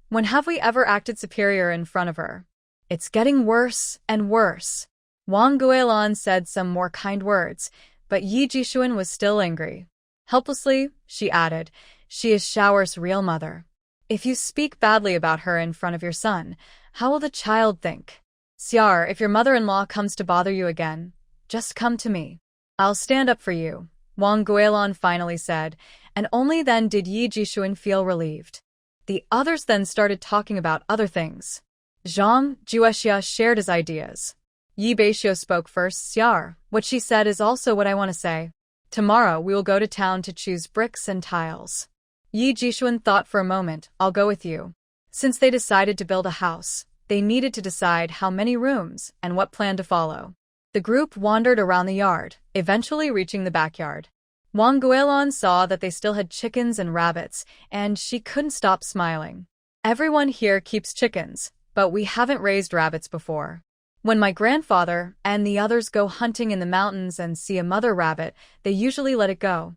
[SPEAKER 1] when have we ever acted superior in front of her? It's getting worse and worse. Wang Guilon said some more kind words, but Yi Jixuan was still angry. Helplessly, she added, she is Shower's real mother. If you speak badly about her in front of your son, how will the child think? Xiar, if your mother-in-law comes to bother you again, just come to me. I'll stand up for you, Wang Guilin finally said, and only then did Yi Jishuan feel relieved. The others then started talking about other things. Zhang Juexia shared his ideas. Yi Beixiu spoke first. Xiar, what she said is also what I want to say. Tomorrow we will go to town to choose bricks and tiles. Yi Jishuan thought for a moment. I'll go with you. Since they decided to build a house, they needed to decide how many rooms and what plan to follow. The group wandered around the yard, eventually reaching the backyard. Wang Guilin saw that they still had chickens and rabbits, and she couldn't stop smiling. Everyone here keeps chickens, but we haven't raised rabbits before. When my grandfather and the others go hunting in the mountains and see a mother rabbit, they usually let it go.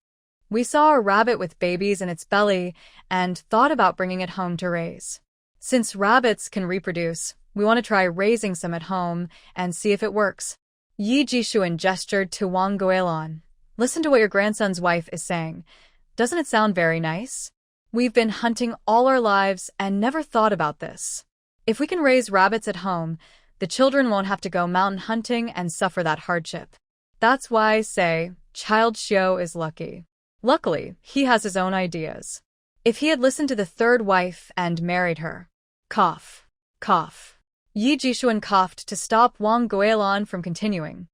[SPEAKER 1] We saw a rabbit with babies in its belly and thought about bringing it home to raise. Since rabbits can reproduce, we want to try raising some at home and see if it works. Yi Jishuan gestured to Wang Guilin. Listen to what your grandson's wife is saying. Doesn't it sound very nice? We've been hunting all our lives and never thought about this. If we can raise rabbits at home, the children won't have to go mountain hunting and suffer that hardship. That's why I say, Child Xiu is lucky. Luckily, he has his own ideas. If he had listened to the third wife and married her. Cough. Cough. Yi Jishuan coughed to stop Wang Guilin from continuing.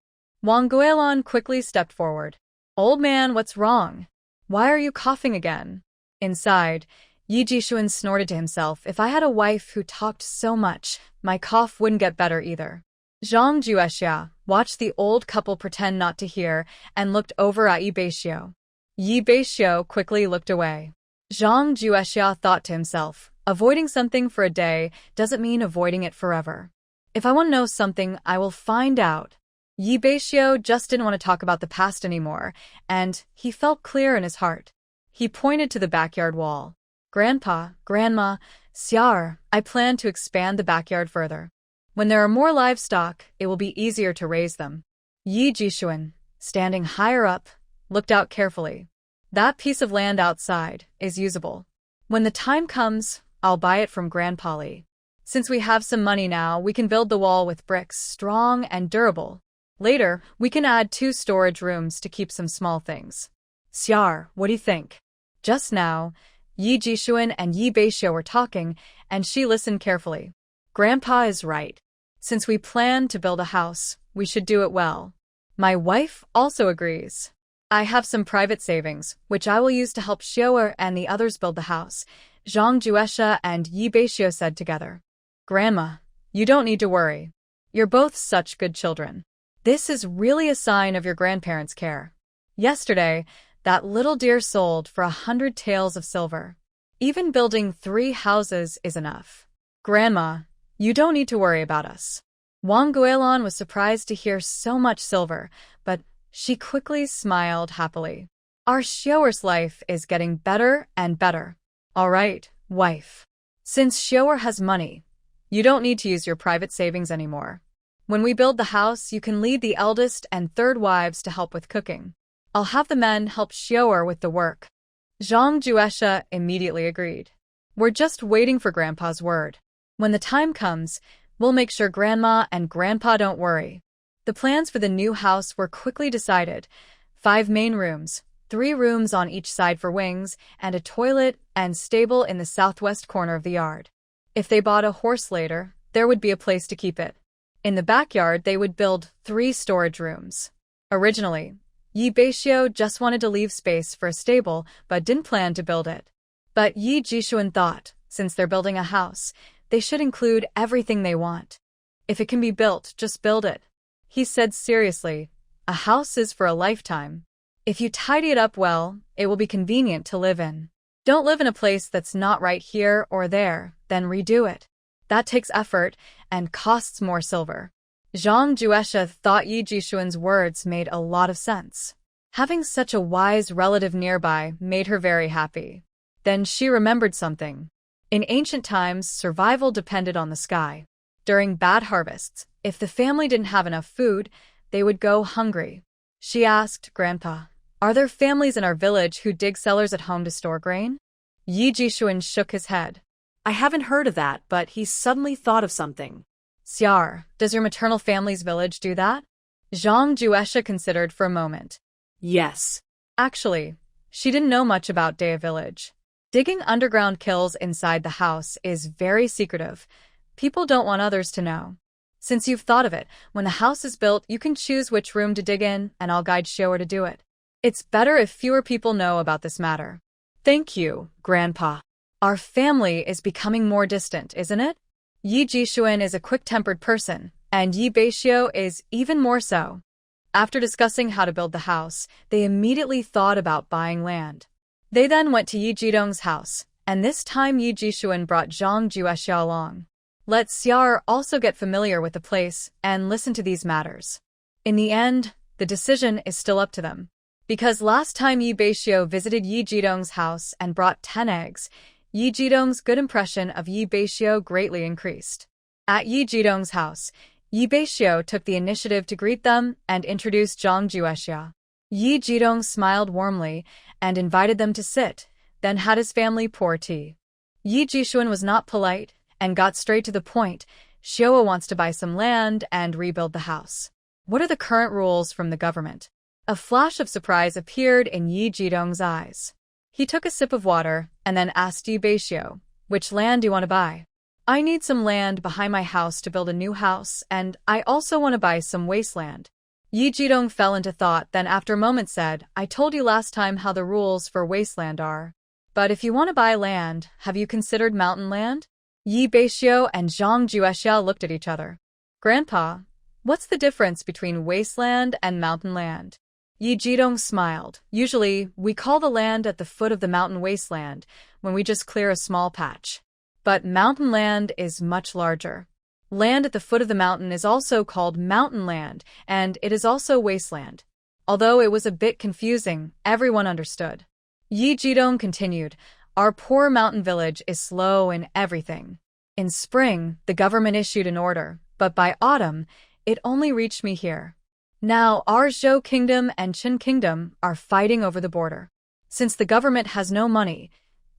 [SPEAKER 1] Wang Guilin quickly stepped forward. Old man, what's wrong? Why are you coughing again? Inside, Yi Jishuan snorted to himself. If I had a wife who talked so much, my cough wouldn't get better either. Zhang Juexia watched the old couple pretend not to hear and looked over at Yi Beixiu. Yi Beixiu quickly looked away. Zhang Juexia thought to himself, avoiding something for a day doesn't mean avoiding it forever. If I want to know something, I will find out. Yi Beixiu just didn't want to talk about the past anymore, and he felt clear in his heart. He pointed to the backyard wall. Grandpa, Grandma, Xiar, I plan to expand the backyard further. When there are more livestock, it will be easier to raise them. Yi Jishuan, standing higher up, looked out carefully. That piece of land outside is usable. When the time comes, I'll buy it from Grandpa Li. Since we have some money now, we can build the wall with bricks, strong and durable. Later, we can add 2 storage rooms to keep some small things. Xiar, what do you think? Just now, Yi Jishuan and Yi Beixiu were talking, and she listened carefully. Grandpa is right. Since we plan to build a house, we should do it well. My wife also agrees. I have some private savings, which I will use to help Xiu and the others build the house, Zhang Juexia and Yi Beixiu said together. Grandma, you don't need to worry. You're both such good children. This is really a sign of your grandparents' care. Yesterday, that little deer sold for 100 taels of silver. Even building 3 houses is enough. Grandma, you don't need to worry about us. Wang Guilin was surprised to hear so much silver, but she quickly smiled happily. Our Xiuer's life is getting better and better. All right, wife. Since Xiuer has money, you don't need to use your private savings anymore. When we build the house, you can lead the eldest and third wives to help with cooking. I'll have the men help Xiuer with the work. Zhang Juexia immediately agreed. We're just waiting for Grandpa's word. When the time comes, we'll make sure Grandma and Grandpa don't worry. The plans for the new house were quickly decided. 5 main rooms, 3 rooms on each side for wings, and a toilet and stable in the southwest corner of the yard. If they bought a horse later, there would be a place to keep it. In the backyard, they would build 3 storage rooms. Originally, Yi Beixiu just wanted to leave space for a stable but didn't plan to build it. But Yi Jishuan thought, since they're building a house, they should include everything they want. If it can be built, just build it. He said seriously, a house is for a lifetime. If you tidy it up well, it will be convenient to live in. Don't live in a place that's not right here or there, then redo it. That takes effort and costs more silver. Zhang Juexia thought Yi Jishuan's words made a lot of sense. Having such a wise relative nearby made her very happy. Then she remembered something. In ancient times, survival depended on the sky. During bad harvests, if the family didn't have enough food, they would go hungry. She asked, Grandpa, are there families in our village who dig cellars at home to store grain? Yi Jishuan shook his head.
[SPEAKER 2] I haven't heard of that, but he suddenly thought of something.
[SPEAKER 1] Xiar, does your maternal family's village do that? Zhang Juesha considered for a moment.
[SPEAKER 2] Yes.
[SPEAKER 1] Actually, she didn't know much about Daya Village. Digging underground kills inside the house is very secretive. People don't want others to know. Since you've thought of it, when the house is built, you can choose which room to dig in, and I'll guide Shower to do it. It's better if fewer people know about this matter.
[SPEAKER 2] Thank you, Grandpa.
[SPEAKER 1] Our family is becoming more distant, isn't it? Yi Jixuan is a quick-tempered person, and Yi Beixiu is even more so. After discussing how to build the house, they immediately thought about buying land. They then went to Yi Jidong's house, and this time Yi Jixuan brought Zhang Juexia along. Let Xiar also get familiar with the place and listen to these matters. In the end, the decision is still up to them. Because last time Yi Beixiu visited Yi Jidong's house and brought 10 eggs, Yi Jidong's good impression of Yi Beixiu greatly increased. At Yi Jidong's house, Yi Beixiu took the initiative to greet them and introduced Zhang Juexia. Yi Jidong smiled warmly and invited them to sit, then had his family pour tea. Yi Jixuan was not polite and got straight to the point. Xiao wants to buy some land and rebuild the house. What are the current rules from the government? A flash of surprise appeared in Yi Jidong's eyes. He took a sip of water and then asked Yi Beixiu, "Which land do you want to buy?" "I need some land behind my house to build a new house, and I also want to buy some wasteland." Yi Jidong fell into thought, then after a moment said, "I told you last time how the rules for wasteland are. But if you want to buy land, have you considered mountain land?" Yi Beixiu and Zhang Juexia looked at each other. "Grandpa, what's the difference between wasteland and mountain land?" Yi Jidong smiled. "Usually, we call the land at the foot of the mountain wasteland when we just clear a small patch. But mountain land is much larger. Land at the foot of the mountain is also called mountain land, and it is also wasteland." Although it was a bit confusing, everyone understood. Yi Jidong continued, "Our poor mountain village is slow in everything. In spring, the government issued an order, but by autumn, it only reached me here. Now our Zhou Kingdom and Qin Kingdom are fighting over the border. Since the government has no money,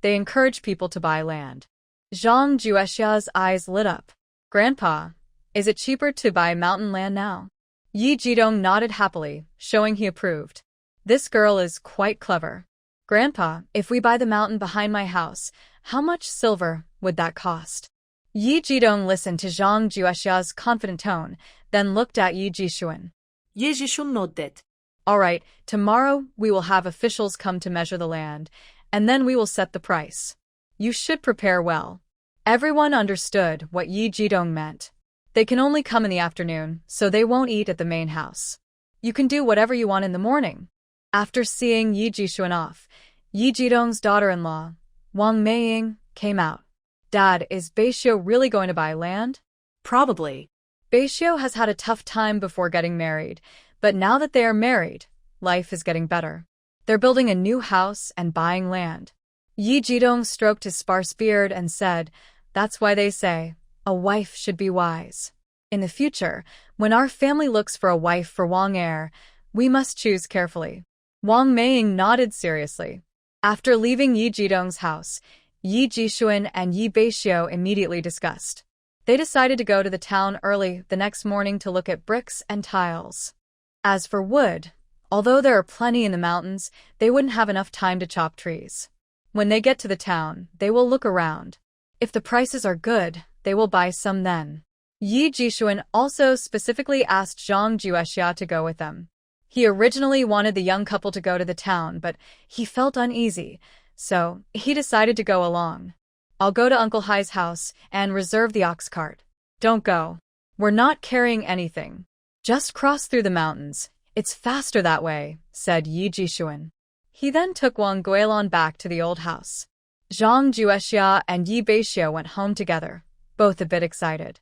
[SPEAKER 1] they encourage people to buy land." Zhang Juexia's eyes lit up. "Grandpa, is it cheaper to buy mountain land now?" Yi Jidong nodded happily, showing he approved. "This girl is quite clever. Grandpa, if we buy the mountain behind my house, how much silver would that cost?" Yi Jidong listened to Zhang Juexia's confident tone, then looked at Yi Jixuan.
[SPEAKER 2] Yi Jixuan nodded.
[SPEAKER 1] "All right, tomorrow we will have officials come to measure the land, and then we will set the price. You should prepare well." Everyone understood what Yi Jidong meant. They can only come in the afternoon, so they won't eat at the main house. You can do whatever you want in the morning. After seeing Yi Jixuan off, Yi Jidong's daughter-in-law, Wang Meiying, came out. "Dad, is Beixiu really going to buy land?"
[SPEAKER 2] "Probably."
[SPEAKER 1] Beixiu has had a tough time before getting married, but now that they are married, life is getting better. They're building a new house and buying land. Yi Jidong stroked his sparse beard and said, "That's why they say, a wife should be wise. In the future, when our family looks for a wife for Wang heir, we must choose carefully." Wang Meiying nodded seriously. After leaving Yi Jidong's house, Yi Jixuan and Yi Beixiu immediately discussed. They decided to go to the town early the next morning to look at bricks and tiles. As for wood, although there are plenty in the mountains, they wouldn't have enough time to chop trees. When they get to the town, they will look around. If the prices are good, they will buy some then. Yi Jixuan also specifically asked Zhang Juexia to go with them. He originally wanted the young couple to go to the town, but he felt uneasy, so he decided to go along. "I'll go to Uncle Hai's house and reserve the ox cart." "Don't go. We're not carrying anything. Just cross through the mountains. It's faster that way," said Yi Jixuan. He then took Wang Guilon back to the old house. Zhang Juexia and Yi Beixiu went home together, both a bit excited.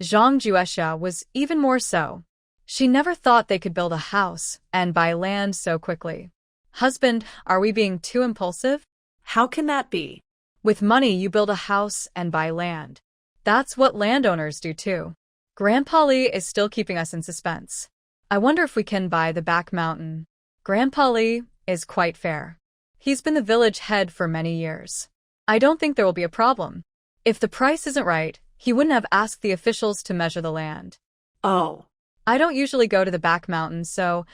[SPEAKER 1] Zhang Juexia was even more so. She never thought they could build a house and buy land so quickly. "Husband, are we being too impulsive?"
[SPEAKER 2] "How can that be?"
[SPEAKER 1] "With money, you build a house and buy land. That's what landowners do too." Grandpa Li is still keeping us in suspense. I wonder if we can buy the back mountain. Grandpa Li is quite fair. He's been the village head for many years. I don't think there will be a problem. If the price isn't right, he wouldn't have asked the officials to measure the land.
[SPEAKER 2] "Oh."
[SPEAKER 1] I don't usually go to the back mountains, so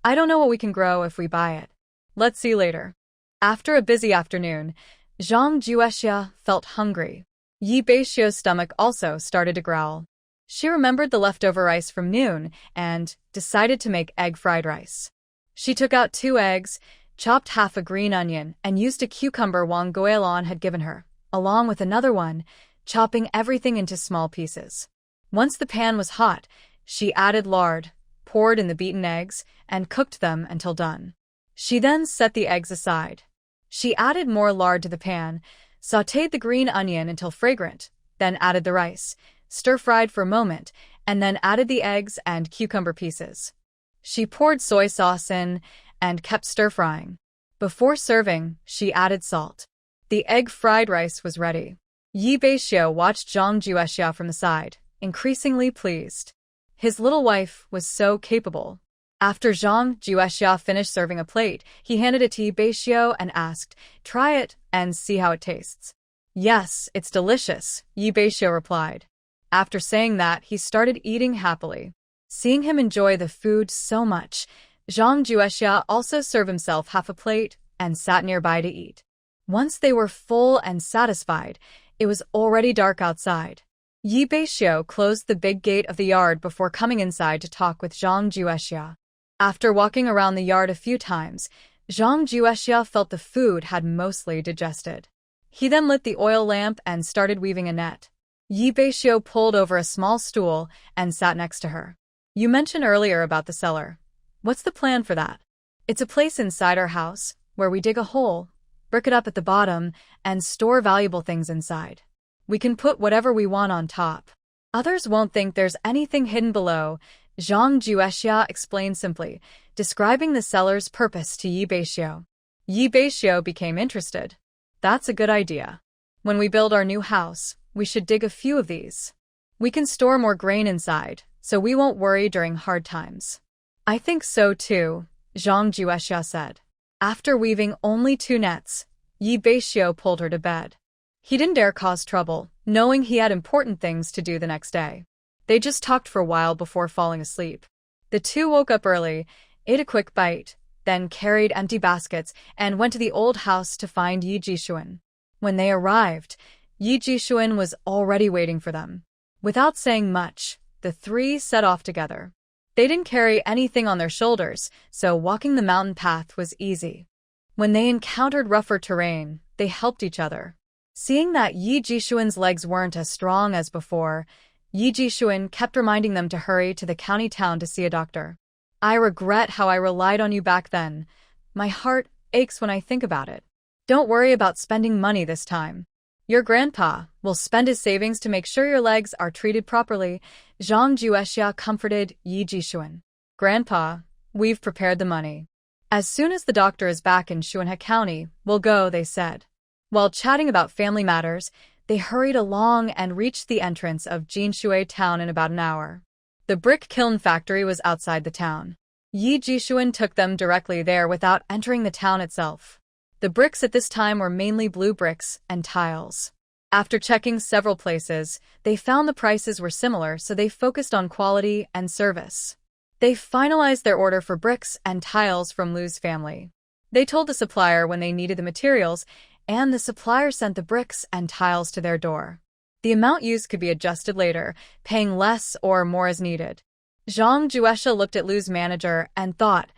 [SPEAKER 1] I don't know what we can grow if we buy it. Let's see later. After a busy afternoon, Zhang Juexia felt hungry. Yi Beixiu's stomach also started to growl. She remembered the leftover rice from noon and decided to make egg fried rice. She took out 2 eggs, chopped half a green onion, and used a cucumber Wang Guilin had given her, along with another one, chopping everything into small pieces. Once the pan was hot, she added lard, poured in the beaten eggs, and cooked them until done. She then set the eggs aside. She added more lard to the pan, sautéed the green onion until fragrant, then added the rice, stir-fried for a moment, and then added the eggs and cucumber pieces. She poured soy sauce in and kept stir-frying. Before serving, she added salt. The egg-fried rice was ready. Yi Beixiu watched Zhang Juexia from the side, increasingly pleased. His little wife was so capable. After Zhang Juexia finished serving a plate, he handed it to Yi Beixiu and asked, "Try it and see how it tastes." "Yes, it's delicious," Yi Beixiu replied. After saying that, he started eating happily. Seeing him enjoy the food so much, Zhang Juexia also served himself half a plate and sat nearby to eat. Once they were full and satisfied, it was already dark outside. Yi Beixiu closed the big gate of the yard before coming inside to talk with Zhang Juexia. After walking around the yard a few times, Zhang Juexia felt the food had mostly digested. He then lit the oil lamp and started weaving a net. Yi Beixiu pulled over a small stool and sat next to her. "You mentioned earlier about the cellar. What's the plan for that?" "It's a place inside our house where we dig a hole, brick it up at the bottom, and store valuable things inside. We can put whatever we want on top. Others won't think there's anything hidden below," Zhang Juexia explained simply, describing the cellar's purpose to Yi Beixiu. Yi Beixiu became interested. "That's a good idea. When we build our new house, we should dig a few of these. We can store more grain inside, so we won't worry during hard times." "I think so too," Zhang Juexia said. After weaving only 2 nets, Yi Beixiu pulled her to bed. He didn't dare cause trouble, knowing he had important things to do the next day. They just talked for a while before falling asleep. The 2 woke up early, ate a quick bite, then carried empty baskets and went to the old house to find Yi Jixuan. When they arrived, Yi Jixuan was already waiting for them. Without saying much, the 3 set off together. They didn't carry anything on their shoulders, so walking the mountain path was easy. When they encountered rougher terrain, they helped each other. Seeing that Yi Jixuan's legs weren't as strong as before, Yi Jixuan kept reminding them to hurry to the county town to see a doctor. "I regret how I relied on you back then. My heart aches when I think about it. Don't worry about spending money this time. Your grandpa will spend his savings to make sure your legs are treated properly," Zhang Juexia comforted Yi Jixuan. "Grandpa, we've prepared the money. As soon as the doctor is back in Xuanhe County, we'll go," they said. While chatting about family matters, they hurried along and reached the entrance of Jinshui town in about an hour. The brick kiln factory was outside the town. Yi Jixuan took them directly there without entering the town itself. The bricks at this time were mainly blue bricks and tiles. After checking several places, they found the prices were similar, so they focused on quality and service. They finalized their order for bricks and tiles from Lu's family. They told the supplier when they needed the materials, and the supplier sent the bricks and tiles to their door. The amount used could be adjusted later, paying less or more as needed. Zhang Juexia looked at Lu's manager and thought,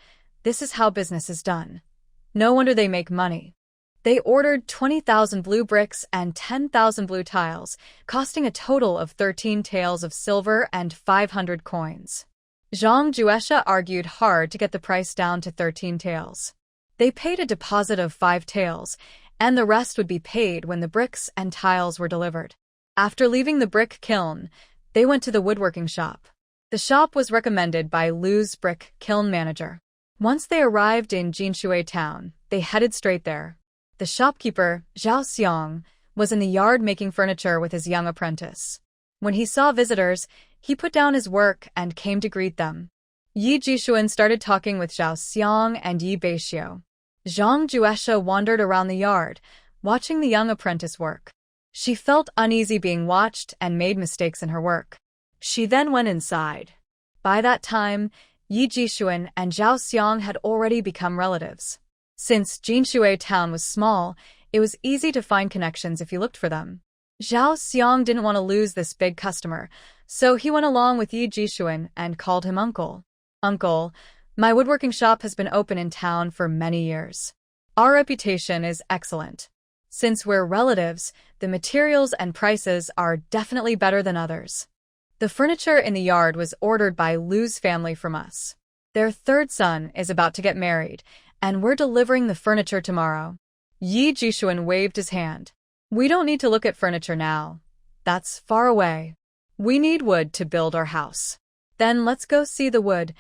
[SPEAKER 1] "This is how business is done. No wonder they make money." They ordered 20,000 blue bricks and 10,000 blue tiles, costing a total of 13 taels of silver and 500 coins. Zhang Juexia argued hard to get the price down to 13 taels. They paid a deposit of 5 taels, and the rest would be paid when the bricks and tiles were delivered. After leaving the brick kiln, they went to the woodworking shop. The shop was recommended by Lu's brick kiln manager. Once they arrived in Jinshui town, they headed straight there. The shopkeeper, Zhao Xiang, was in the yard making furniture with his young apprentice. When he saw visitors, he put down his work and came to greet them. Yi Jixuan started talking with Zhao Xiang and Yi Beixiu. Zhang Juexia wandered around the yard, watching the young apprentice work. She felt uneasy being watched and made mistakes in her work. She then went inside. By that time, Yi Jixuan and Zhao Xiang had already become relatives. Since Jinshui town was small, it was easy to find connections if you looked for them. Zhao Xiang didn't want to lose this big customer, so he went along with Yi Jixuan and called him uncle. Uncle, my woodworking shop has been open in town for many years. Our reputation is excellent. Since we're relatives, the materials and prices are definitely better than others. The furniture in the yard was ordered by Lu's family from us. Their third son is about to get married, and we're delivering the furniture tomorrow. Yi Jixuan waved his hand. We don't need to look at furniture now. That's far away. We need wood to build our house. Then let's go see the wood,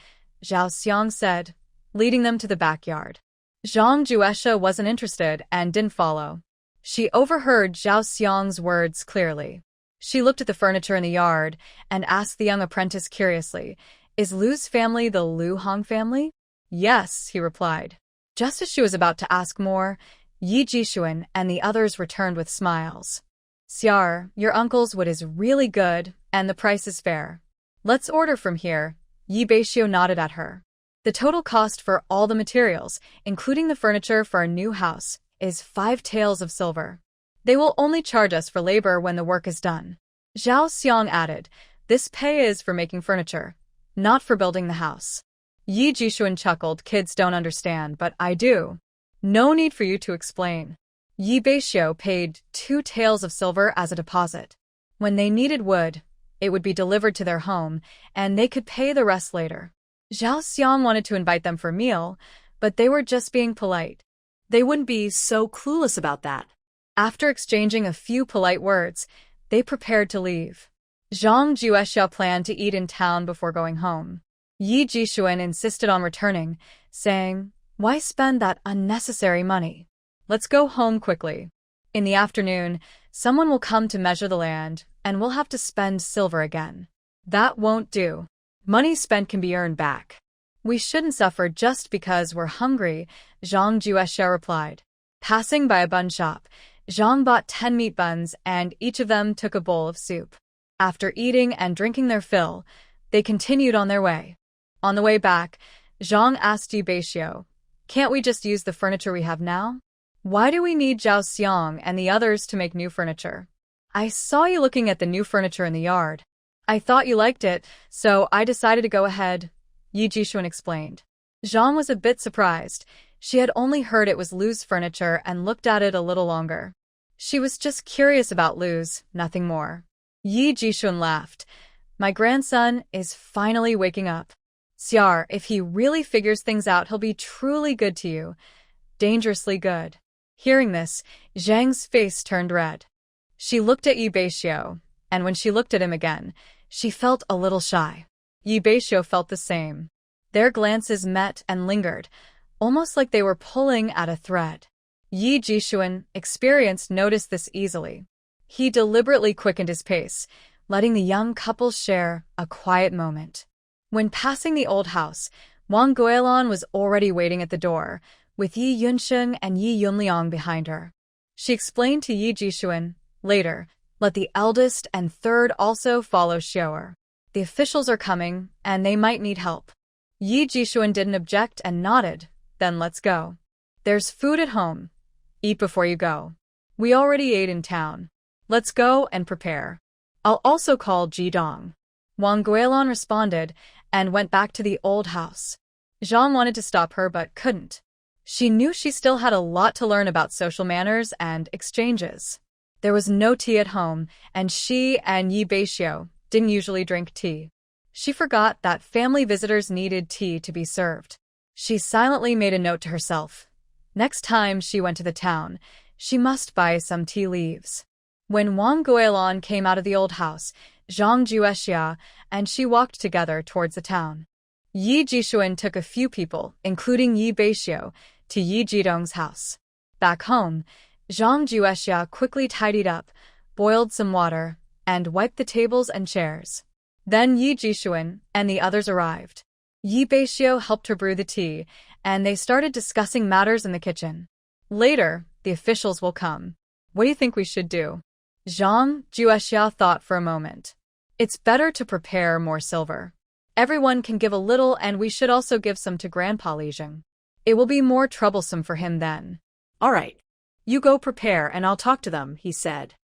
[SPEAKER 1] Zhao Xiang said, leading them to the backyard. Zhang Juesha wasn't interested and didn't follow. She overheard Zhao Xiang's words clearly. She looked at the furniture in the yard and asked the young apprentice curiously, "Is Lu's family the Lu Hong family?" "Yes," he replied. Just as she was about to ask more, Yi Jixuan and the others returned with smiles. "Xiar, your uncle's wood is really good, and the price is fair. Let's order from here." Yi Beixiu nodded at her. The total cost for all the materials, including the furniture for our new house, is 5 taels of silver. They will only charge us for labor when the work is done. Zhao Xiang added, "This pay is for making furniture, not for building the house." Yi Jixuan chuckled, "Kids don't understand, but I do. No need for you to explain." Yi Beixiu paid 2 taels of silver as a deposit. When they needed wood, it would be delivered to their home, and they could pay the rest later. Zhao Xiang wanted to invite them for a meal, but they were just being polite.
[SPEAKER 2] They wouldn't be so clueless about that.
[SPEAKER 1] After exchanging a few polite words, they prepared to leave. Zhang Juesha planned to eat in town before going home. Yi Jixuan insisted on returning, saying, "Why spend that unnecessary money? Let's go home quickly. In the afternoon, someone will come to measure the land, and we'll have to spend silver again. That won't do. Money spent can be earned back. We shouldn't suffer just because we're hungry," Zhang Juesha replied. Passing by a bun shop, Zhang bought 10 meat buns and each of them took a bowl of soup. After eating and drinking their fill, they continued on their way. On the way back, Zhang asked Yi Beixiu, "Can't we just use the furniture we have now? Why do we need Zhao Xiang and the others to make new furniture? I saw you looking at the new furniture in the yard. I thought you liked it, so I decided to go ahead," Yi Jixuan explained. Zhang was a bit surprised. She had only heard it was Lu's furniture and looked at it a little longer. She was just curious about Lu's, nothing more. Yi Jixuan laughed. "My grandson is finally waking up. Xiar, if he really figures things out, he'll be truly good to you. Dangerously good." Hearing this, Zhang's face turned red. She looked at Yi Beixiu, and when she looked at him again, she felt a little shy. Yi Beixiu felt the same. Their glances met and lingered, almost like they were pulling at a thread. Yi Jixuan, experienced, noticed this easily. He deliberately quickened his pace, letting the young couple share a quiet moment. When passing the old house, Wang Guilan was already waiting at the door, with Yi Yunsheng and Yi Yunliang behind her. She explained to Yi Jixuan, "Later, let the eldest and third also follow Xiaoer. The officials are coming, and they might need help." Yi Jixuan didn't object and nodded. "Then let's go. There's food at home. Eat before you go. We already ate in town. Let's go and prepare. I'll also call Ji Dong." Wang Guilan responded and went back to the old house. Zhang wanted to stop her but couldn't. She knew she still had a lot to learn about social manners and exchanges. There was no tea at home, and she and Yi Beixiu didn't usually drink tea. She forgot that family visitors needed tea to be served. She silently made a note to herself. Next time she went to the town, she must buy some tea leaves. When Wang Guilan came out of the old house, Zhang Juexia and she walked together towards the town. Yi Jixuan took a few people, including Yi Beixiu, to Yi Jidong's house. Back home, Zhang Juexia quickly tidied up, boiled some water, and wiped the tables and chairs. Then Yi Jixuan and the others arrived. Yi Beixiu helped her brew the tea, and they started discussing matters in the kitchen. "Later, the officials will come. What do you think we should do?" Zhang Juexia thought for a moment. "It's better to prepare more silver. Everyone can give a little, and we should also give some to Grandpa Lijiang. It will be more troublesome for him then.
[SPEAKER 2] All right. You go prepare and I'll talk to them, he said.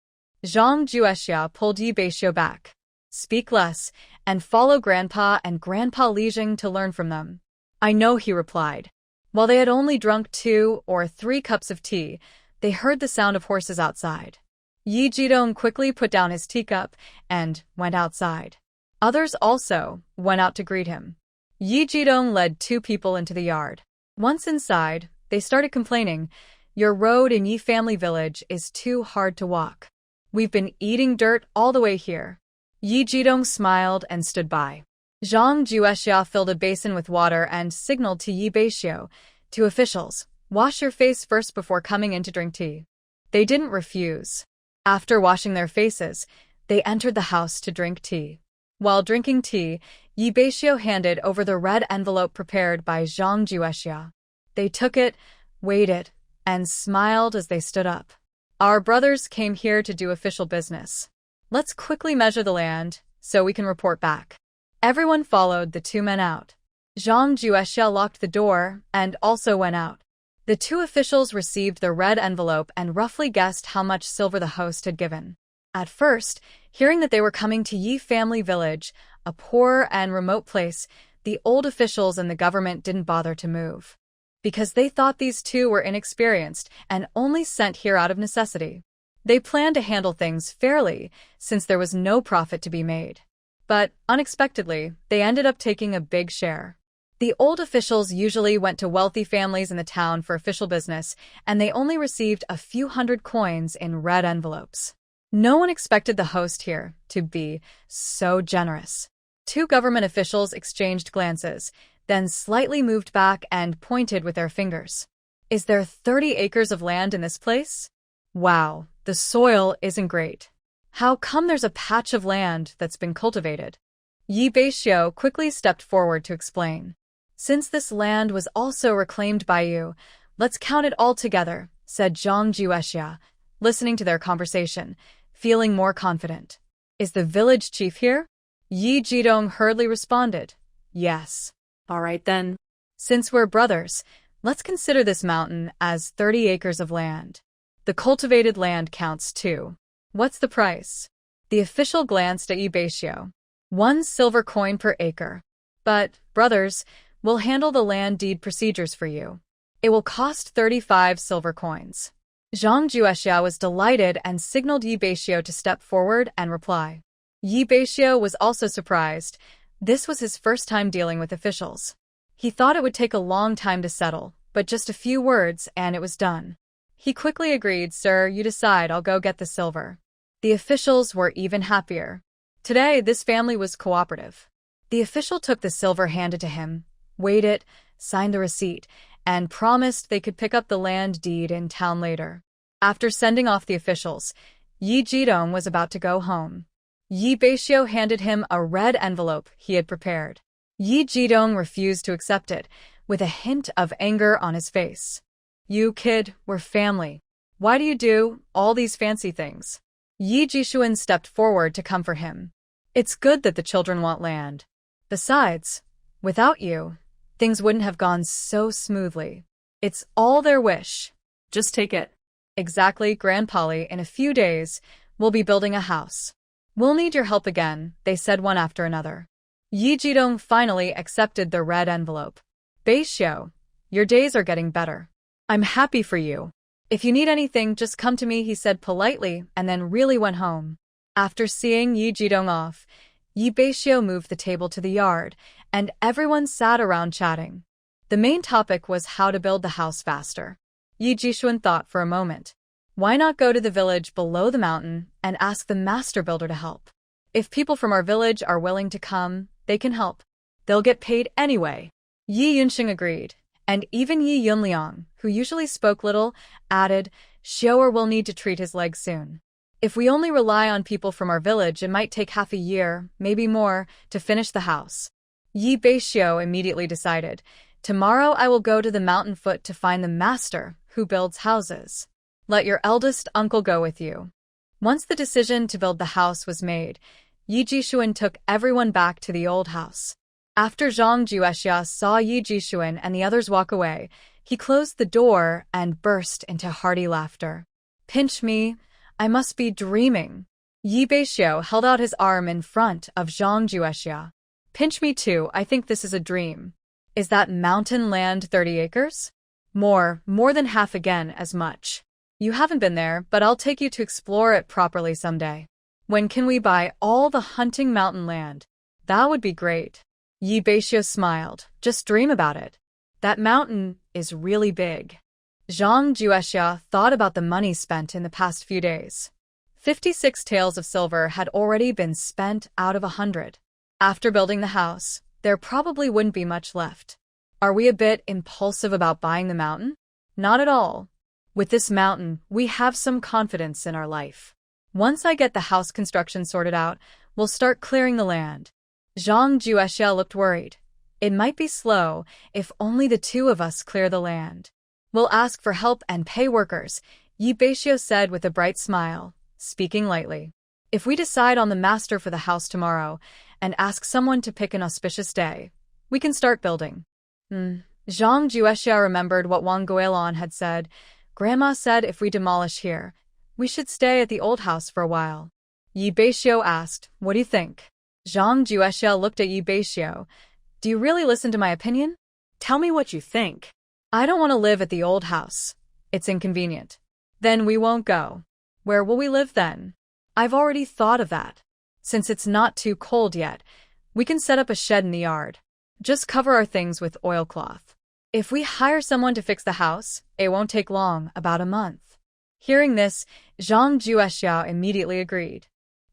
[SPEAKER 1] Zhang Juexia pulled Yi Beixiu back. Speak less, and follow Grandpa and Grandpa Lijiang to learn from them. I know, he replied. While they had only drunk 2 or 3 cups of tea, they heard the sound of horses outside. Yi Jidong quickly put down his teacup and went outside. Others also went out to greet him. Yi Jidong led 2 people into the yard. Once inside, they started complaining, "Your road in Yi family village is too hard to walk. We've been eating dirt all the way here." Yi Jidong smiled and stood by. Zhang Juexia filled a basin with water and signaled to Yi Beixiu, "To officials, wash your face first before coming in to drink tea." They didn't refuse. After washing their faces, they entered the house to drink tea. While drinking tea, Yi Beixiu handed over the red envelope prepared by Zhang Juexia. They took it, weighed it, and smiled as they stood up. "Our brothers came here to do official business. Let's quickly measure the land, so we can report back." Everyone followed the 2 men out. Zhang Juexia locked the door and also went out. The 2 officials received the red envelope and roughly guessed how much silver the host had given. At first, hearing that they were coming to Yi family village, a poor and remote place, the old officials and the government didn't bother to move. Because they thought these 2 were inexperienced and only sent here out of necessity. They planned to handle things fairly, since there was no profit to be made. But, unexpectedly, they ended up taking a big share. The old officials usually went to wealthy families in the town for official business, and they only received a few hundred coins in red envelopes. No one expected the host here to be so generous. 2 government officials exchanged glances, then slightly moved back and pointed with their fingers. "Is there 30 acres of land in this place? Wow, the soil isn't great. How come there's a patch of land that's been cultivated?" Yi Beixiu quickly stepped forward to explain. "Since this land was also reclaimed by you, let's count it all together," said Zhang Juexia, listening to their conversation, feeling more confident. "Is the village chief here?" Yi Jidong hurriedly responded, "Yes."
[SPEAKER 2] All right then.
[SPEAKER 1] "Since we're brothers, let's consider this mountain as 30 acres of land. The cultivated land counts too. What's the price?" The official glanced at Yi Beixiu. 1 silver coin per acre. "But, brothers, we'll handle the land deed procedures for you. It will cost 35 silver coins." Zhang Juexia was delighted and signaled Yi Beixiu to step forward and reply. Yi Beixiu was also surprised. This was his first time dealing with officials. He thought it would take a long time to settle, but just a few words and it was done. He quickly agreed, "Sir, you decide, I'll go get the silver." The officials were even happier. Today, this family was cooperative. The official took the silver handed to him, weighed it, signed the receipt, and promised they could pick up the land deed in town later. After sending off the officials, Yi Jidong was about to go home. Yi Beixiu handed him a red envelope he had prepared. Yi Jidong refused to accept it, with a hint of anger on his face. "You kid, we're family. Why do you do all these fancy things?" Yi Jishuan stepped forward to comfort him. "It's good that the children want land. Besides, without you, things wouldn't have gone so smoothly. It's all their wish.
[SPEAKER 2] Just take it."
[SPEAKER 1] "Exactly, Grandpolly. In a few days, we'll be building a house. We'll need your help again," they said one after another. Yi Jidong finally accepted the red envelope. "Beixiu, your days are getting better. I'm happy for you. If you need anything, just come to me," he said politely, and then really went home. After seeing Yi Jidong off, Yi Beixiu moved the table to the yard, and everyone sat around chatting. The main topic was how to build the house faster. Yi Jishuan thought for a moment. Why not go to the village below the mountain and ask the master builder to help? If people from our village are willing to come, they can help. They'll get paid anyway. Yi Yunxing agreed, and even Yi Yunliang, who usually spoke little, added, "Xiaoer will need to treat his leg soon. If we only rely on people from our village, it might take half a year, maybe more, to finish the house." Yi Beixiu immediately decided, "Tomorrow I will go to the mountain foot to find the master who builds houses. Let your eldest uncle go with you." Once the decision to build the house was made, Yi Jishuan took everyone back to the old house. After Zhang Juexia saw Yi Jixuan and the others walk away, he closed the door and burst into hearty laughter. Pinch me, I must be dreaming. Yi Beixiu held out his arm in front of Zhang Juexia. Pinch me too, I think this is a dream. Is that mountain land 30 acres? More than half again as much. You haven't been there, but I'll take you to explore it properly someday. When can we buy all the hunting mountain land? That would be great. Yi Beixiu smiled. Just dream about it. That mountain is really big. Zhang Juexia thought about the money spent in the past few days. 56 taels of silver had already been spent out of 100. After building the house, there probably wouldn't be much left. Are we a bit impulsive about buying the mountain? Not at all. With this mountain, we have some confidence in our life. Once I get the house construction sorted out, we'll start clearing the land. Zhang Juexia looked worried. It might be slow if only the two of us clear the land. We'll ask for help and pay workers, Yi Beixiu said with a bright smile, speaking lightly. If we decide on the master for the house tomorrow and ask someone to pick an auspicious day, we can start building. Zhang Juexia remembered what Wang Guilin had said. Grandma said if we demolish here, we should stay at the old house for a while. Yi Beixiu asked, what do you think? Zhang Juexia looked at Yi Beixiu. Do you really listen to my opinion?
[SPEAKER 2] Tell me what you think.
[SPEAKER 1] I don't want to live at the old house. It's inconvenient. Then we won't go. Where will we live then? I've already thought of that. Since it's not too cold yet, we can set up a shed in the yard. Just cover our things with oilcloth. If we hire someone to fix the house, it won't take long, about a month. Hearing this, Zhang Juexia immediately agreed.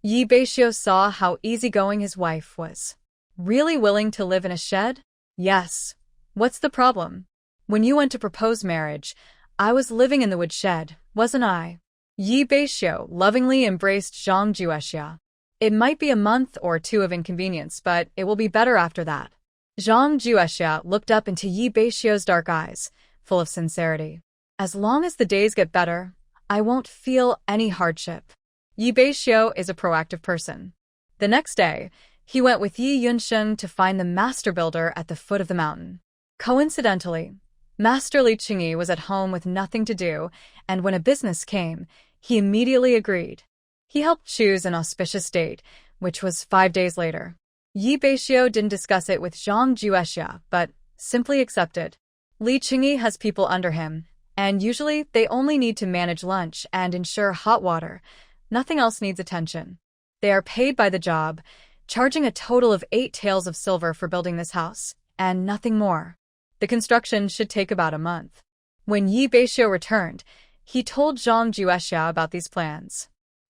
[SPEAKER 1] Yi Beixiu saw how easygoing his wife was. Really willing to live in a shed? Yes. What's the problem? When you went to propose marriage, I was living in the woodshed, wasn't I? Yi Beixiu lovingly embraced Zhang Juexia. It might be a month or two of inconvenience, but it will be better after that. Zhang Juexia looked up into Yi Beixiu's dark eyes, full of sincerity. As long as the days get better, I won't feel any hardship. Yi Beixiu is a proactive person. The next day, he went with Yi Yunsheng to find the master builder at the foot of the mountain. Coincidentally, Master Li Qingyi was at home with nothing to do, and when a business came, he immediately agreed. He helped choose an auspicious date, which was 5 days later. Yi Beixiu didn't discuss it with Zhang Juexia, but simply accepted. Li Qingyi has people under him, and usually they only need to manage lunch and ensure hot water. Nothing else needs attention. They are paid by the job, charging a total of 8 taels of silver for building this house, and nothing more. The construction should take about a month. When Yi Beixiu returned, he told Zhang Juexia about these plans.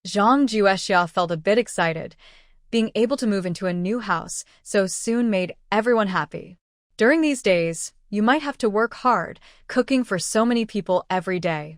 [SPEAKER 1] Zhang Juexia felt a bit excited. Being able to move into a new house so soon made everyone happy. During these days, you might have to work hard, cooking for so many people every day.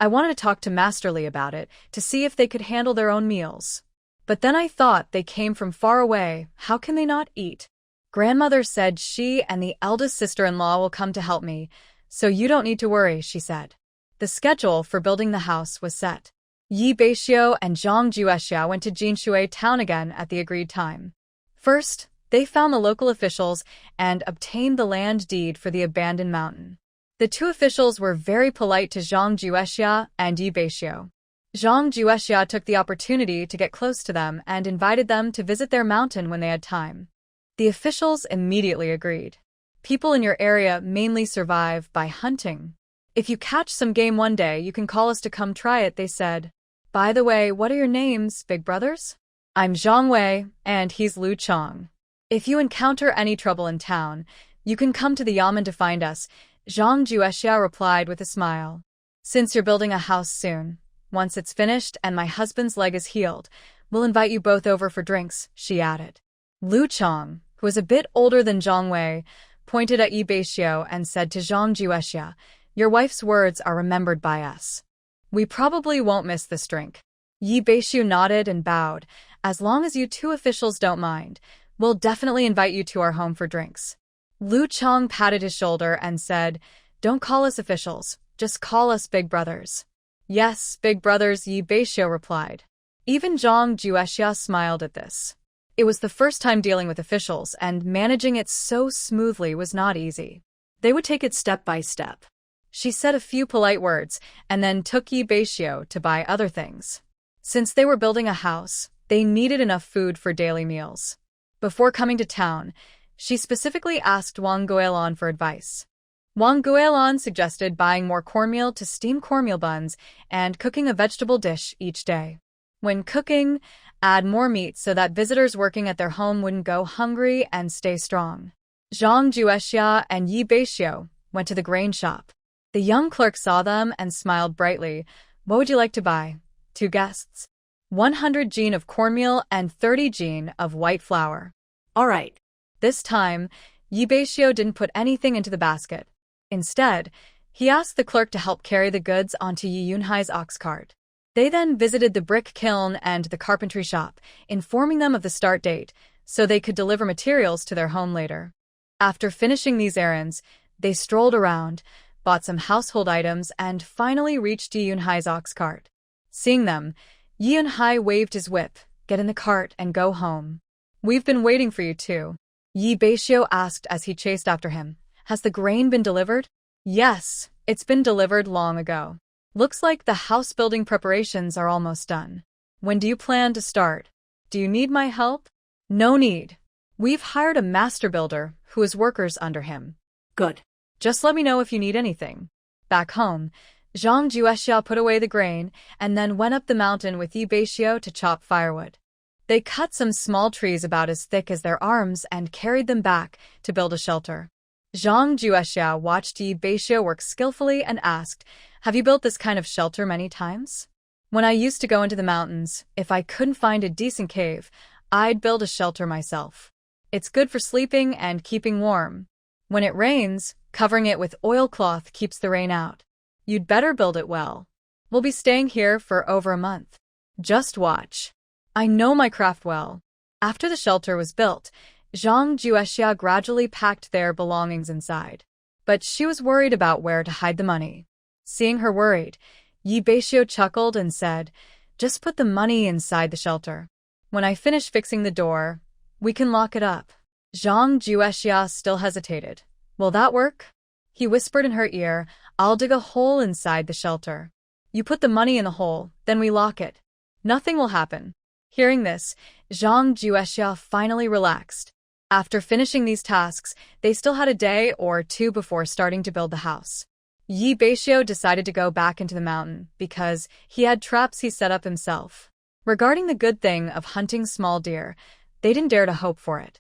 [SPEAKER 1] I wanted to talk to Master Li about it, to see if they could handle their own meals. But then I thought they came from far away, how can they not eat? Grandmother said she and the eldest sister-in-law will come to help me, so you don't need to worry, she said. The schedule for building the house was set. Yi Beixiu and Zhang Juexia went to Jinshui town again at the agreed time. First, they found the local officials and obtained the land deed for the abandoned mountain. The two officials were very polite to Zhang Juexia and Yi Beixiu. Zhang Juexia took the opportunity to get close to them and invited them to visit their mountain when they had time. The officials immediately agreed. People in your area mainly survive by hunting. If you catch some game one day, you can call us to come try it, they said. By the way, what are your names, big brothers? I'm Zhang Wei, and he's Lu Chong. If you encounter any trouble in town, you can come to the yamen to find us, Zhang Juexia replied with a smile. Since you're building a house soon, once it's finished and my husband's leg is healed, we'll invite you both over for drinks, she added. Lu Chong, who was a bit older than Zhang Wei, pointed at Yi Beixiu and said to Zhang Juexia, your wife's words are remembered by us. We probably won't miss this drink. Yi Beixiu nodded and bowed. As long as you two officials don't mind, we'll definitely invite you to our home for drinks. Lu Chong patted his shoulder and said, don't call us officials, just call us big brothers. Yes, big brothers, Yi Beixiu replied. Even Zhang Juexia smiled at this. It was the first time dealing with officials, and managing it so smoothly was not easy.
[SPEAKER 2] They would take it step by step.
[SPEAKER 1] She said a few polite words, and then took Beixiu to buy other things. Since they were building a house, they needed enough food for daily meals. Before coming to town, she specifically asked Wang Guilin for advice. Wang Guilin suggested buying more cornmeal to steam cornmeal buns and cooking a vegetable dish each day. When cooking, add more meat so that visitors working at their home wouldn't go hungry and stay strong. Zhang Juexia and Beixiu went to the grain shop. The young clerk saw them and smiled brightly. What would you like to buy? 2 guests. 100 jin of cornmeal and 30 jin of white flour.
[SPEAKER 2] All right.
[SPEAKER 1] This time, Beixiu didn't put anything into the basket. Instead, he asked the clerk to help carry the goods onto Yunhai's ox cart. They then visited the brick kiln and the carpentry shop, informing them of the start date, so they could deliver materials to their home later. After finishing these errands, they strolled around, bought some household items, and finally reached Yunhai's ox cart. Seeing them, Yunhai waved his whip. Get in the cart and go home. We've been waiting for you too. Beixiu asked as he chased after him. Has the grain been delivered? Yes, it's been delivered long ago. Looks like the house building preparations are almost done. When do you plan to start? Do you need my help? No need. We've hired a master builder who has workers under him.
[SPEAKER 2] Good.
[SPEAKER 1] Just let me know if you need anything. Back home, Zhang Juexia put away the grain and then went up the mountain with Beixiu to chop firewood. They cut some small trees about as thick as their arms and carried them back to build a shelter. Zhang Juexia watched Beixiu work skillfully and asked, Have you built this kind of shelter many times? When I used to go into the mountains, if I couldn't find a decent cave, I'd build a shelter myself. It's good for sleeping and keeping warm. When it rains, covering it with oilcloth keeps the rain out. You'd better build it well. We'll be staying here for over a month. Just watch. I know my craft well. After the shelter was built, Zhang Juexia gradually packed their belongings inside. But she was worried about where to hide the money. Seeing her worried, Beixiu chuckled and said, Just put the money inside the shelter. When I finish fixing the door, we can lock it up. Zhang Juexia still hesitated. Will that work? He whispered in her ear, I'll dig a hole inside the shelter. You put the money in the hole, then we lock it. Nothing will happen. Hearing this, Zhang Juexia finally relaxed. After finishing these tasks, they still had a day or two before starting to build the house. Beixiu decided to go back into the mountain because he had traps he set up himself. Regarding the good thing of hunting small deer, they didn't dare to hope for it.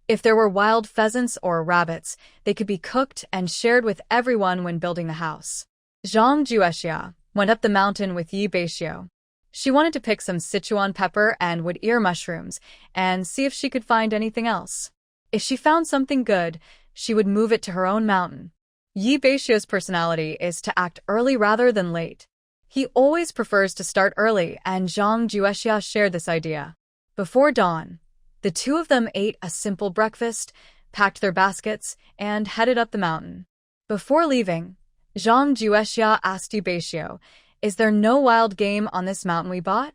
[SPEAKER 1] If there were wild pheasants or rabbits, they could be cooked and shared with everyone when building the house. Zhang Juexia went up the mountain with Beixiu. She wanted to pick some Sichuan pepper and wood ear mushrooms and see if she could find anything else. If she found something good, she would move it to her own mountain. Beixiu's personality is to act early rather than late. He always prefers to start early, and Zhang Juexia shared this idea. Before dawn, the two of them ate a simple breakfast, packed their baskets, and headed up the mountain. Before leaving, Zhang Juexia asked Beixiu, Is there no wild game on this mountain we bought?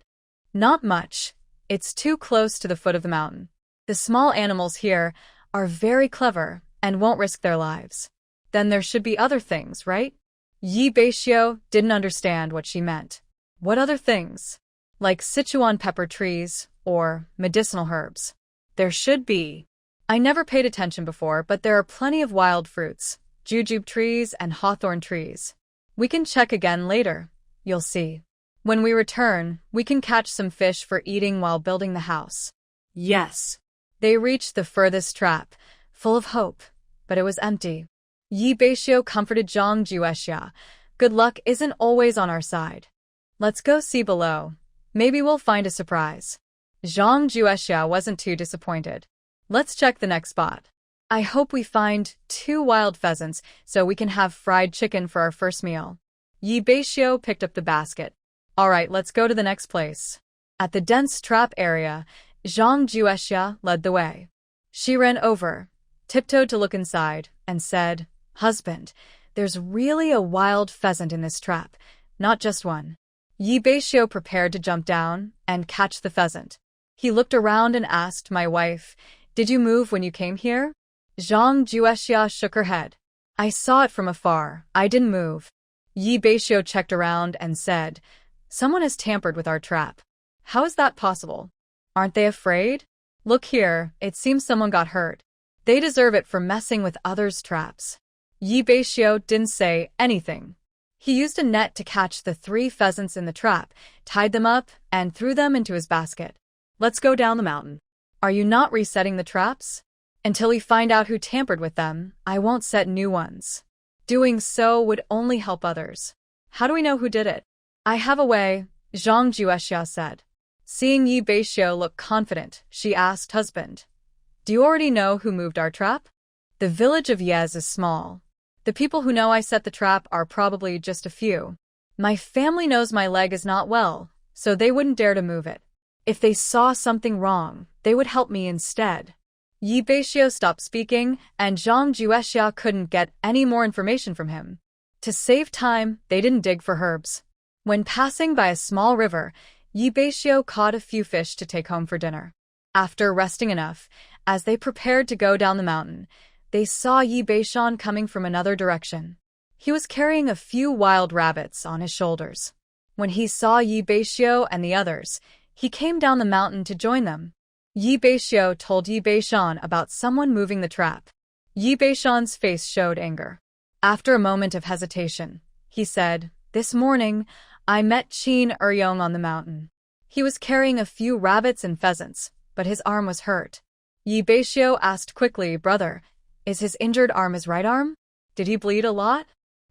[SPEAKER 1] Not much. It's too close to the foot of the mountain. The small animals here are very clever and won't risk their lives. Then there should be other things, right? Beixiu didn't understand what she meant. What other things? Like Sichuan pepper trees or medicinal herbs. There should be. I never paid attention before, but there are plenty of wild fruits, jujube trees and hawthorn trees. We can check again later. You'll see. When we return, we can catch some fish for eating while building the house.
[SPEAKER 2] Yes.
[SPEAKER 1] They reached the furthest trap, full of hope, but it was empty. Beixiu comforted Zhang Juexia. Good luck isn't always on our side. Let's go see below. Maybe we'll find a surprise. Zhang Juexia wasn't too disappointed. Let's check the next spot. I hope we find 2 wild pheasants so we can have fried chicken for our first meal. Beixiu picked up the basket. All right, let's go to the next place. At the dense trap area, Zhang Juexia led the way. She ran over, tiptoed to look inside, and said, Husband, there's really a wild pheasant in this trap, not just one. Beixiu prepared to jump down and catch the pheasant. He looked around and asked my wife, "Did you move when you came here?" Zhang Juexia shook her head. "I saw it from afar. I didn't move." Beixiu checked around and said, "Someone has tampered with our trap." "How is that possible? Aren't they afraid?" "Look here, it seems someone got hurt. They deserve it for messing with others' traps." Beixiu didn't say anything. He used a net to catch the 3 pheasants in the trap, tied them up, and threw them into his basket.
[SPEAKER 2] Let's go down the mountain.
[SPEAKER 1] "Are you not resetting the traps? Until we find out who tampered with them, I won't set new ones. Doing so would only help others." "How do we know who did it?" "I have a way," Zhang Juexia said. Seeing Beixiu look confident, she asked husband, "Do you already know who moved our trap?" "The village of Yez is small. The people who know I set the trap are probably just a few. My family knows my leg is not well, so they wouldn't dare to move it. If they saw something wrong, they would help me instead." Beixiu stopped speaking, and Zhang Juexia couldn't get any more information from him. To save time, they didn't dig for herbs. When passing by a small river, Beixiu caught a few fish to take home for dinner. After resting enough, as they prepared to go down the mountain, they saw Beixiu coming from another direction. He was carrying a few wild rabbits on his shoulders. When he saw Beixiu and the others, he came down the mountain to join them. Beixiu told Beixiu about someone moving the trap. Beixiu's face showed anger. After a moment of hesitation, he said, "This morning, I met Qin Eryong on the mountain. He was carrying a few rabbits and pheasants, but his arm was hurt." Beixiu asked quickly, "Brother, is his injured arm his right arm? Did he bleed a lot?"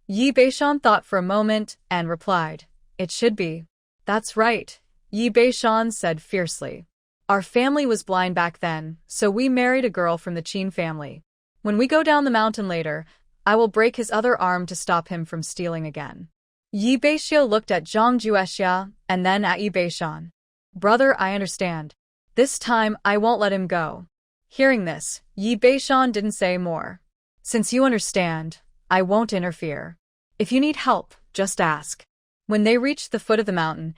[SPEAKER 1] Beixiu thought for a moment and replied, "It should be." "That's right," Beixiu said fiercely. "Our family was blind back then, so we married a girl from the Qin family. When we go down the mountain later, I will break his other arm to stop him from stealing again." Beixiu looked at Zhang Juexia and then at Beixiu. "Brother, I understand. This time I won't let him go." Hearing this, Beixiu didn't say more. "Since you understand, I won't interfere. If you need help, just ask." When they reached the foot of the mountain,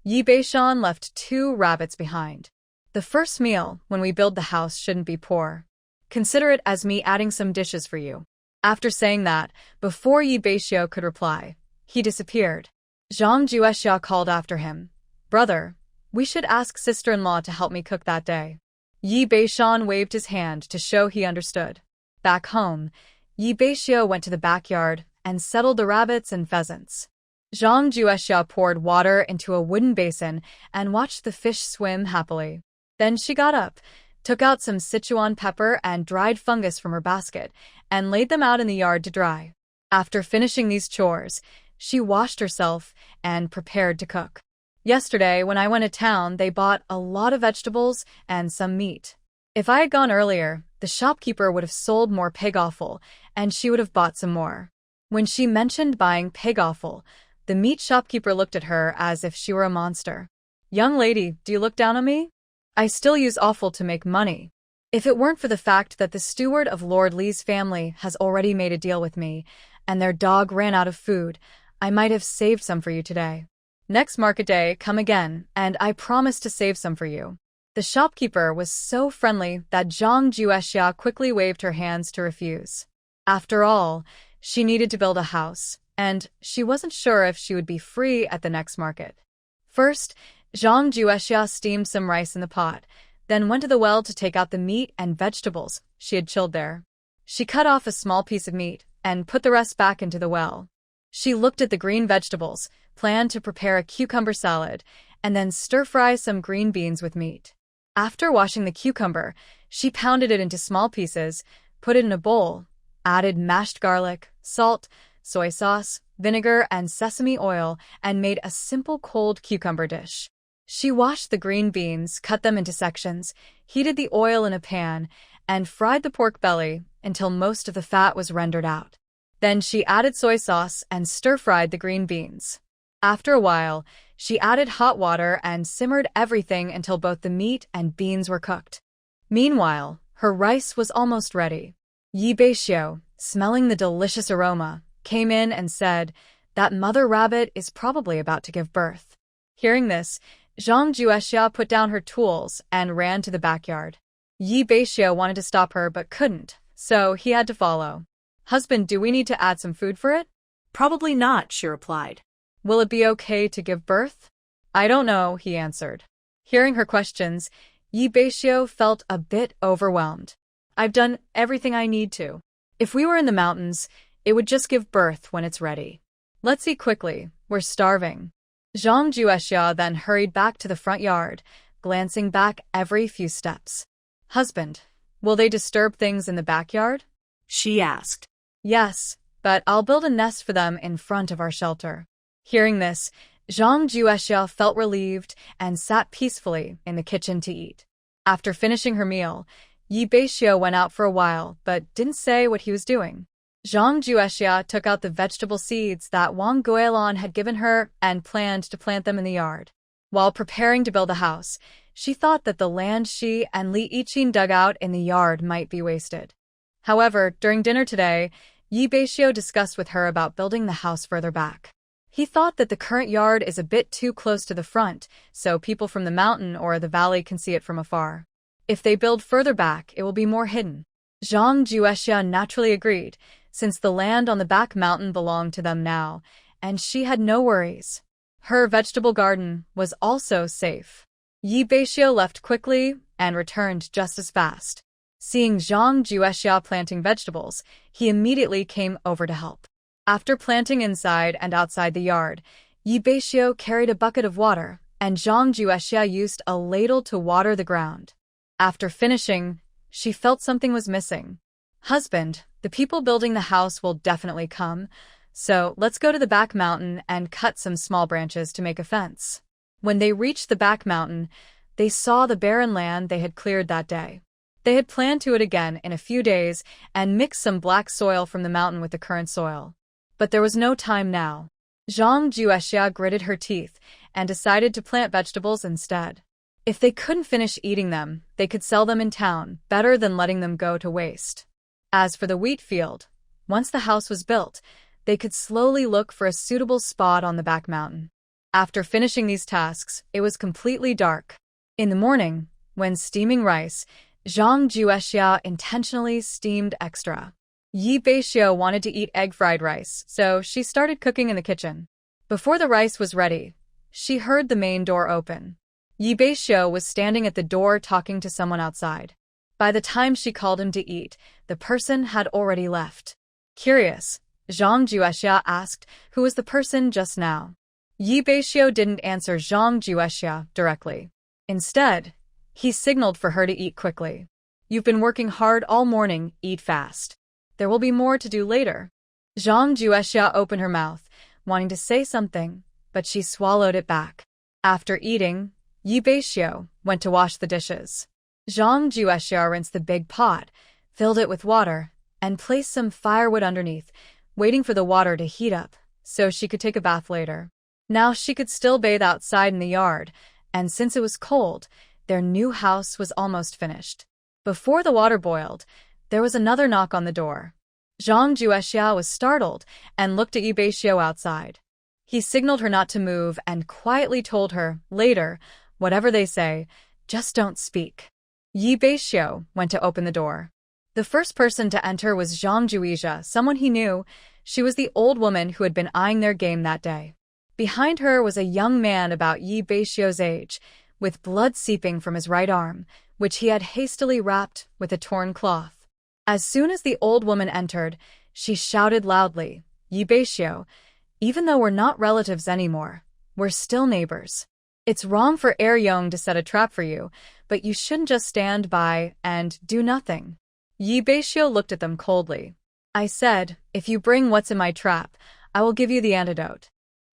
[SPEAKER 1] Beixiu left 2 rabbits behind. "The first meal, when we build the house, shouldn't be poor. Consider it as me adding some dishes for you." After saying that, before Beixiu could reply, he disappeared. Zhang Juexia called after him, "Brother, we should ask sister-in-law to help me cook that day." Beixiu waved his hand to show he understood. Back home, Beixiu went to the backyard and settled the rabbits and pheasants. Zhang Juexia poured water into a wooden basin and watched the fish swim happily. Then she got up, took out some Sichuan pepper and dried fungus from her basket, and laid them out in the yard to dry. After finishing these chores, she washed herself and prepared to cook. Yesterday, when I went to town, they bought a lot of vegetables and some meat. If I had gone earlier, the shopkeeper would have sold more pig offal, and she would have bought some more. When she mentioned buying pig offal, the meat shopkeeper looked at her as if she were a monster. "Young lady, do you look down on me? I still use offal to make money. If it weren't for the fact that the steward of Lord Li's family has already made a deal with me, and their dog ran out of food, I might have saved some for you today. Next market day, come again, and I promise to save some for you." The shopkeeper was so friendly that Zhang Juexia quickly waved her hands to refuse. After all, she needed to build a house, and she wasn't sure if she would be free at the next market. First, Zhang Juexia steamed some rice in the pot, then went to the well to take out the meat and vegetables she had chilled there. She cut off a small piece of meat and put the rest back into the well. She looked at the green vegetables, planned to prepare a cucumber salad, and then stir-fry some green beans with meat. After washing the cucumber, she pounded it into small pieces, put it in a bowl, added mashed garlic, salt, soy sauce, vinegar, and sesame oil, and made a simple cold cucumber dish. She washed the green beans, cut them into sections, heated the oil in a pan, and fried the pork belly until most of the fat was rendered out. Then she added soy sauce and stir-fried the green beans. After a while, she added hot water and simmered everything until both the meat and beans were cooked. Meanwhile, her rice was almost ready. Beixiu, smelling the delicious aroma, came in and said, "That mother rabbit is probably about to give birth." Hearing this, Zhang Juexia put down her tools and ran to the backyard. Yi Beixiu wanted to stop her but couldn't, so he had to follow. Husband, do we need to add some food for it?
[SPEAKER 2] Probably not, she replied.
[SPEAKER 1] Will it be okay to give birth? I don't know, he answered. Hearing her questions, Yi Beixiu felt a bit overwhelmed. I've done everything I need to. If we were in the mountains, it would just give birth when it's ready. Let's eat quickly, we're starving. Zhang Juexia then hurried back to the front yard, glancing back every few steps. Husband, will they disturb things in the backyard?
[SPEAKER 2] She asked.
[SPEAKER 1] Yes, but I'll build a nest for them in front of our shelter. Hearing this, Zhang Juexia felt relieved and sat peacefully in the kitchen to eat. After finishing her meal, Yi Beixiu went out for a while but didn't say what he was doing. Zhang Juexia took out the vegetable seeds that Wang Guilan had given her and planned to plant them in the yard. While preparing to build a house, she thought that the land she and Li Yiqin dug out in the yard might be wasted. However, during dinner today, Yi Beixiu discussed with her about building the house further back. He thought that the current yard is a bit too close to the front, so people from the mountain or the valley can see it from afar. If they build further back, it will be more hidden. Zhang Juexia naturally agreed, since the land on the back mountain belonged to them now, and she had no worries. Her vegetable garden was also safe. Yi Beixiu left quickly and returned just as fast. Seeing Zhang Juexia planting vegetables, he immediately came over to help. After planting inside and outside the yard, Yi Beixiu carried a bucket of water, and Zhang Juexia used a ladle to water the ground. After finishing, she felt something was missing. Husband, the people building the house will definitely come, so let's go to the back mountain and cut some small branches to make a fence. When they reached the back mountain, they saw the barren land they had cleared that day. They had planned to it again in a few days and mix some black soil from the mountain with the current soil. But there was no time now. Zhang Juexia gritted her teeth and decided to plant vegetables instead. If they couldn't finish eating them, they could sell them in town, better than letting them go to waste. As for the wheat field, once the house was built, they could slowly look for a suitable spot on the back mountain. After finishing these tasks, it was completely dark. In the morning, when steaming rice, Zhang Juexia intentionally steamed extra. Yi Beixiu wanted to eat egg-fried rice, so she started cooking in the kitchen. Before the rice was ready, she heard the main door open. Yi Beixiu was standing at the door talking to someone outside. By the time she called him to eat, the person had already left. Curious, Zhang Juexia asked who was the person just now. Yi Beixiu didn't answer Zhang Juexia directly. Instead, he signaled for her to eat quickly. You've been working hard all morning, eat fast. There will be more to do later. Zhang Juexia opened her mouth, wanting to say something, but she swallowed it back. After eating, Yi Beixiu went to wash the dishes. Zhang Juexia rinsed the big pot, filled it with water, and placed some firewood underneath, waiting for the water to heat up, so she could take a bath later. Now she could still bathe outside in the yard, and since it was cold, their new house was almost finished. Before the water boiled, there was another knock on the door. Zhang Juexia was startled and looked at Yi Beixiu outside. He signaled her not to move and quietly told her, later, whatever they say, just don't speak. Yi Beixiu went to open the door. The first person to enter was Zhang Juexia, someone he knew. She was the old woman who had been eyeing their game that day. Behind her was a young man about Yi Beixiu's age, with blood seeping from his right arm, which he had hastily wrapped with a torn cloth. As soon as the old woman entered, she shouted loudly, Yi Beixiu, even though we're not relatives anymore, we're still neighbors. It's wrong for Yong to set a trap for you, but you shouldn't just stand by and do nothing. Yi Beixiu looked at them coldly. I said, if you bring what's in my trap, I will give you the antidote.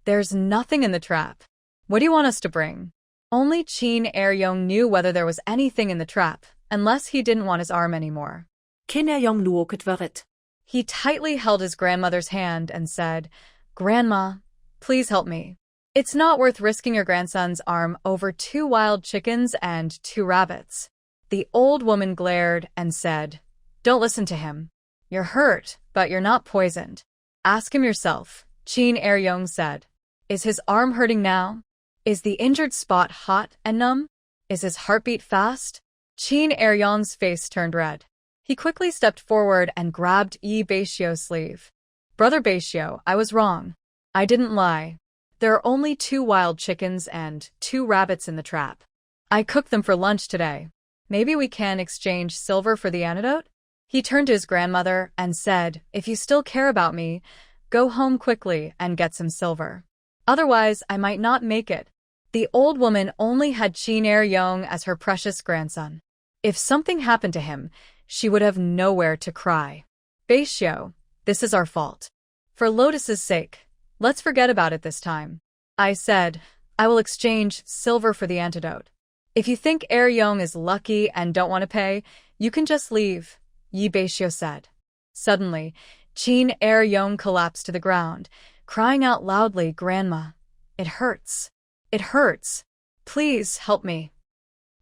[SPEAKER 1] There's nothing in the trap. What do you want us to bring? Only Qin Yong knew whether there was anything in the trap, unless he didn't want his arm anymore.
[SPEAKER 2] Qin Yong luokit varit.
[SPEAKER 1] He tightly held his grandmother's hand and said, Grandma, please help me. It's not worth risking your grandson's arm over 2 wild chickens and 2 rabbits. The old woman glared and said, Don't listen to him. You're hurt, but you're not poisoned. Ask him yourself, Qin Yong said. Is his arm hurting now? Is the injured spot hot and numb? Is his heartbeat fast? Qin Eryong's face turned red. He quickly stepped forward and grabbed Beixiu's sleeve. Brother Beixiu, I was wrong. I didn't lie. There are only 2 wild chickens and 2 rabbits in the trap. I cooked them for lunch today. Maybe we can exchange silver for the antidote? He turned to his grandmother and said, if you still care about me, go home quickly and get some silver. Otherwise, I might not make it. The old woman only had Qin Eryong as her precious grandson. If something happened to him, she would have nowhere to cry. Beixiu, this is our fault. For Lotus's sake, let's forget about it this time. I said, I will exchange silver for the antidote. If you think Eryong is lucky and don't want to pay, you can just leave, Beixiu said. Suddenly, Qin Eryong collapsed to the ground, crying out loudly, Grandma, it hurts. It hurts. Please help me.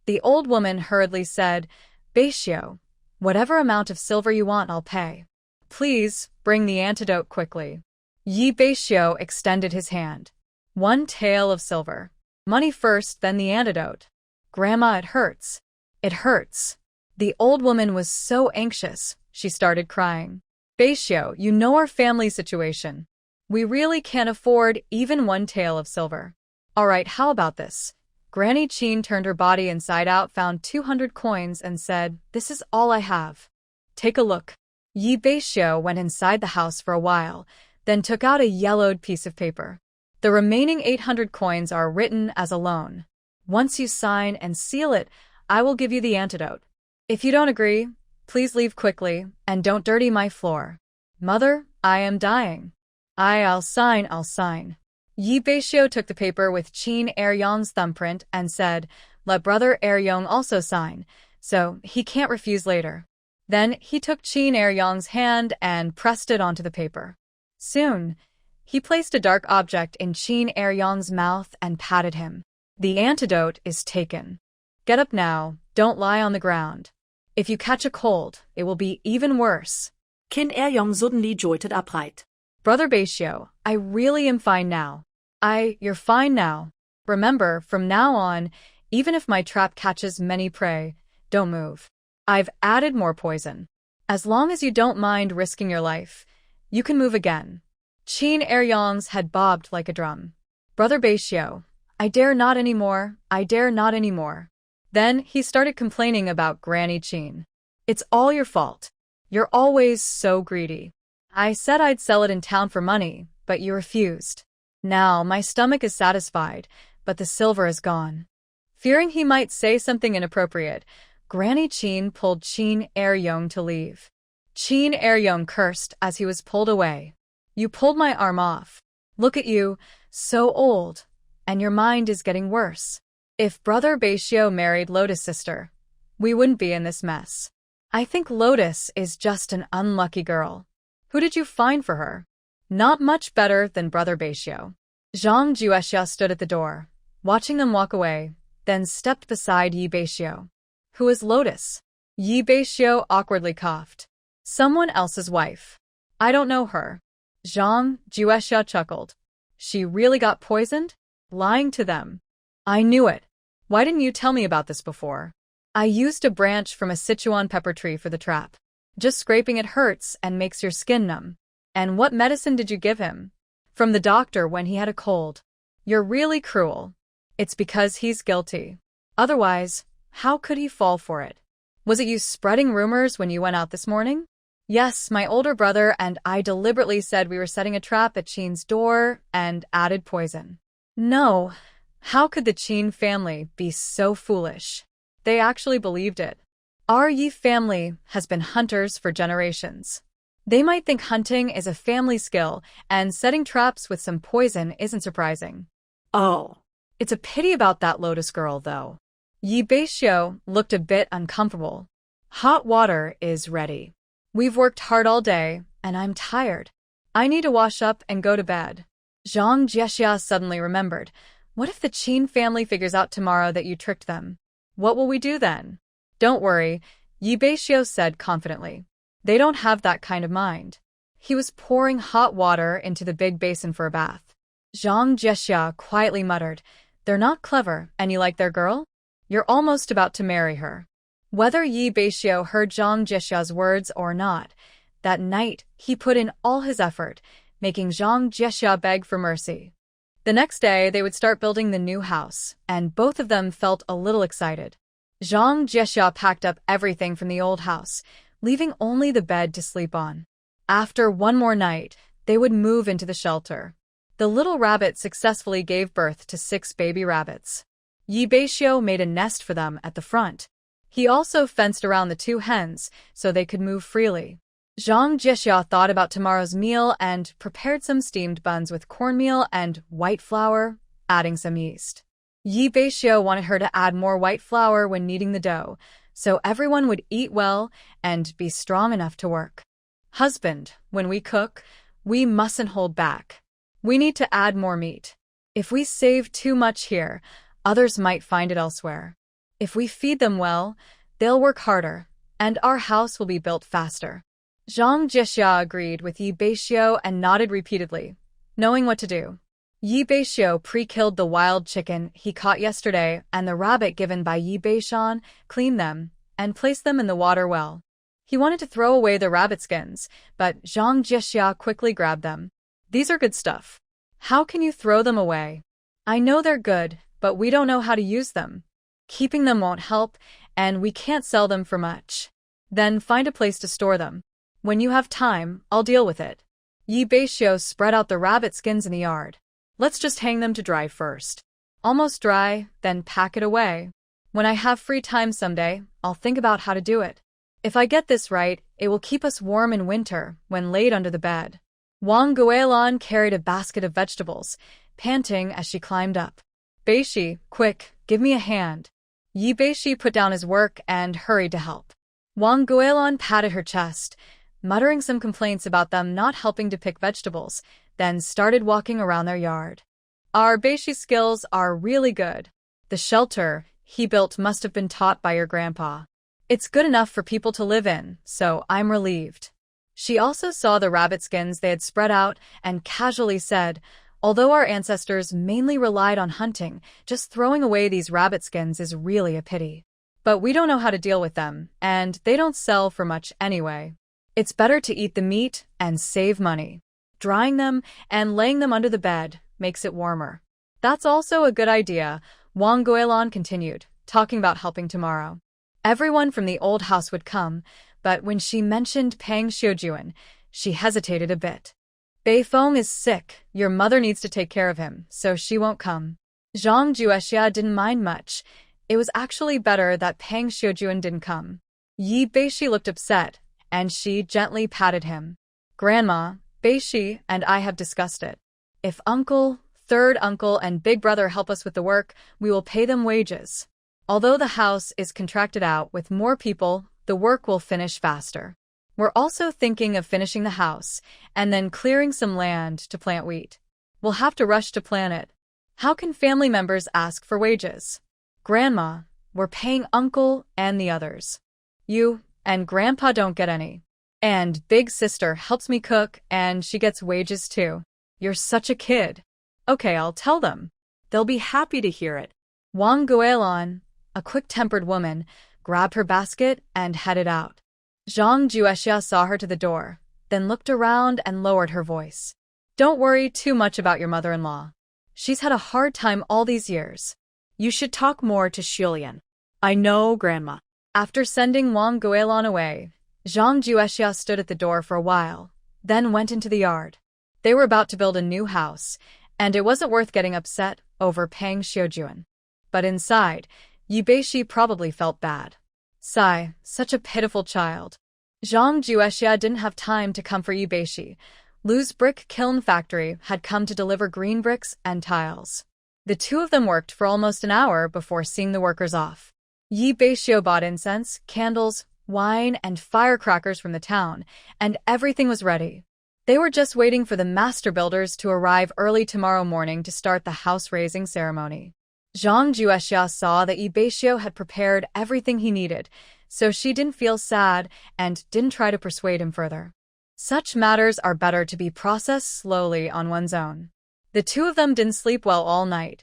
[SPEAKER 1] The old woman hurriedly said, Beixiu, whatever amount of silver you want, I'll pay. Please, bring the antidote quickly. Beixiu extended his hand. 1 tael of silver. Money first, then the antidote. Grandma, it hurts. It hurts. The old woman was so anxious, she started crying. Beixiu, you know our family situation. We really can't afford even 1 tael of silver. All right, how about this? Granny Qin turned her body inside out, found 200 coins, and said, this is all I have. Take a look. Beixiu went inside the house for a while, then took out a yellowed piece of paper. The remaining 800 coins are written as a loan. Once you sign and seal it, I will give you the antidote. If you don't agree, please leave quickly, and don't dirty my floor. Mother, I am dying. I'll sign. Beixiu took the paper with Qin Eryong's thumbprint and said, let Brother Eryong also sign, so he can't refuse later. Then he took Qin Eryong's hand and pressed it onto the paper. Soon, he placed a dark object in Qin Eryong's mouth and patted him. The antidote is taken. Get up now, don't lie on the ground. If you catch a cold, it will be even worse.
[SPEAKER 2] Qin Eryong suddenly jolted upright.
[SPEAKER 1] Brother Beixiu, I really am fine now. You're fine now. Remember, from now on, even if my trap catches many prey, don't move. I've added more poison. As long as you don't mind risking your life, you can move again. Qin Eryong's head bobbed like a drum. Brother Beixiu, I dare not anymore, I dare not anymore. Then he started complaining about Granny Qin. It's all your fault. You're always so greedy. I said I'd sell it in town for money, but you refused. Now my stomach is satisfied, but the silver is gone. Fearing he might say something inappropriate, Granny Qin pulled Qin Eryong to leave. Qin Eryong cursed as he was pulled away. You pulled my arm off. Look at you, so old, and your mind is getting worse. If Brother Beixiu married Lotus' sister, we wouldn't be in this mess. I think Lotus is just an unlucky girl. Who did you find for her? Not much better than Brother Beixiu. Zhang Juexia stood at the door, watching them walk away, then stepped beside Beixiu. Who is Lotus? Beixiu awkwardly coughed. Someone else's wife. I don't know her. Zhang Juexia chuckled. She really got poisoned? Lying to them. I knew it. Why didn't you tell me about this before? I used a branch from a Sichuan pepper tree for the trap. Just scraping it hurts and makes your skin numb. And what medicine did you give him? From the doctor when he had a cold. You're really cruel. It's because he's guilty. Otherwise, how could he fall for it? Was it you spreading rumors when you went out this morning? Yes, my older brother and I deliberately said we were setting a trap at Qin's door and added poison. No, how could the Qin family be so foolish? They actually believed it. Our Yi family has been hunters for generations. They might think hunting is a family skill, and setting traps with some poison isn't surprising.
[SPEAKER 2] Oh.
[SPEAKER 1] It's a pity about that Lotus girl, though. Beixiu looked a bit uncomfortable. Hot water is ready. We've worked hard all day, and I'm tired. I need to wash up and go to bed. Zhang Juexia suddenly remembered. What if the Qin family figures out tomorrow that you tricked them? What will we do then? Don't worry, Beixiu said confidently. They don't have that kind of mind. He was pouring hot water into the big basin for a bath. Zhang Juexia quietly muttered, They're not clever, and you like their girl? You're almost about to marry her. Whether Yi Beixiu heard Zhang Jiexia's words or not, that night he put in all his effort, making Zhang Jiexia beg for mercy. The next day, they would start building the new house, and both of them felt a little excited. Zhang Jiexia packed up everything from the old house, leaving only the bed to sleep on. After one more night, they would move into the shelter. The little rabbit successfully gave birth to 6 baby rabbits. Yi Beixiu made a nest for them at the front. He also fenced around the 2 hens so they could move freely. Zhang Jiexia thought about tomorrow's meal and prepared some steamed buns with cornmeal and white flour, adding some yeast. Yi Beixiu wanted her to add more white flour when kneading the dough, so everyone would eat well and be strong enough to work. Husband, when we cook, we mustn't hold back. We need to add more meat. If we save too much here, others might find it elsewhere. If we feed them well, they'll work harder, and our house will be built faster. Zhang Jiexia agreed with Yi Beixiu and nodded repeatedly, knowing what to do. Yi Beixiu pre-killed the wild chicken he caught yesterday and the rabbit given by Yi Beishan, cleaned them, and placed them in the water well. He wanted to throw away the rabbit skins, but Zhang Jiexia quickly grabbed them. These are good stuff. How can you throw them away? I know they're good, but we don't know how to use them. Keeping them won't help, and we can't sell them for much. Then find a place to store them. When you have time, I'll deal with it. Yi Beixiu spread out the rabbit skins in the yard. Let's just hang them to dry first. Almost dry, then pack it away. When I have free time someday, I'll think about how to do it. If I get this right, it will keep us warm in winter when laid under the bed. Wang Guilan carried a basket of vegetables, panting as she climbed up. Beixiu, quick, give me a hand. Yi Beixiu put down his work and hurried to help. Wang Guilan patted her chest, muttering some complaints about them not helping to pick vegetables, then started walking around their yard. Our Beixiu skills are really good. The shelter he built must have been taught by your grandpa. It's good enough for people to live in, so I'm relieved. She also saw the rabbit skins they had spread out and casually said, although our ancestors mainly relied on hunting, just throwing away these rabbit skins is really a pity. But we don't know how to deal with them, and they don't sell for much anyway. It's better to eat the meat and save money. Drying them and laying them under the bed makes it warmer. That's also a good idea, Wang Guilan continued, talking about helping tomorrow. Everyone from the old house would come, but when she mentioned Pang Xiujuan, she hesitated a bit. Beifeng is sick, your mother needs to take care of him, so she won't come. Zhang Jiexia didn't mind much. It was actually better that Pang Xiujuan didn't come. Yi Beixiu looked upset, and she gently patted him. Grandma, Beixiu and I have discussed it. If uncle, third uncle, and big brother help us with the work, we will pay them wages. Although the house is contracted out with more people, the work will finish faster. We're also thinking of finishing the house and then clearing some land to plant wheat. We'll have to rush to plant it. How can family members ask for wages? Grandma, we're paying uncle and the others. You and grandpa don't get any. And big sister helps me cook and she gets wages too. You're such a kid. Okay, I'll tell them. They'll be happy to hear it. Wang Guilan, a quick-tempered woman, grabbed her basket and headed out. Zhang Jiexia saw her to the door, then looked around and lowered her voice. Don't worry too much about your mother-in-law. She's had a hard time all these years. You should talk more to Xulian. I know, Grandma. After sending Wang Guilan away, Zhang Jiexia stood at the door for a while, then went into the yard. They were about to build a new house, and it wasn't worth getting upset over Pang Xiujuan. But inside, Yi Beixiu probably felt bad. Sigh, such a pitiful child. Zhang Jiexia didn't have time to come for Yi Beixiu. Lu's brick kiln factory had come to deliver green bricks and tiles. The two of them worked for almost an hour before seeing the workers off. Yi Beixiu bought incense, candles, wine, and firecrackers from the town, and everything was ready. They were just waiting for the master builders to arrive early tomorrow morning to start the house-raising ceremony. Zhang Jiexia saw that Yi Beixiu had prepared everything he needed, so she didn't feel sad and didn't try to persuade him further. Such matters are better to be processed slowly on one's own. The two of them didn't sleep well all night,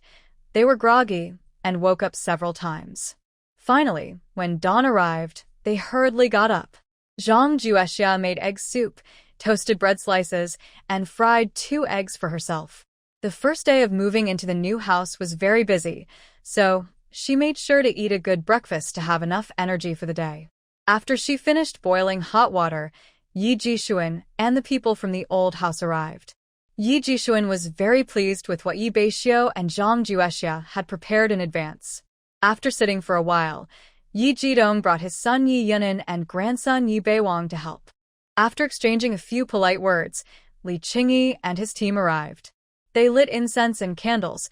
[SPEAKER 1] They were groggy and woke up several times. Finally, when dawn arrived, they hurriedly got up. Zhang Juexia made egg soup, toasted bread slices, and fried 2 eggs for herself. The first day of moving into the new house was very busy, so she made sure to eat a good breakfast to have enough energy for the day. After she finished boiling hot water, Yi Jishuan and the people from the old house arrived. Yi Jishuan was very pleased with what Yi Beixiu and Zhang Juexia had prepared in advance. After sitting for a while, Yi Jidong brought his son Yi Yunan and grandson Yi Beiwang to help. After exchanging a few polite words, Li Qingyi and his team arrived. They lit incense and candles,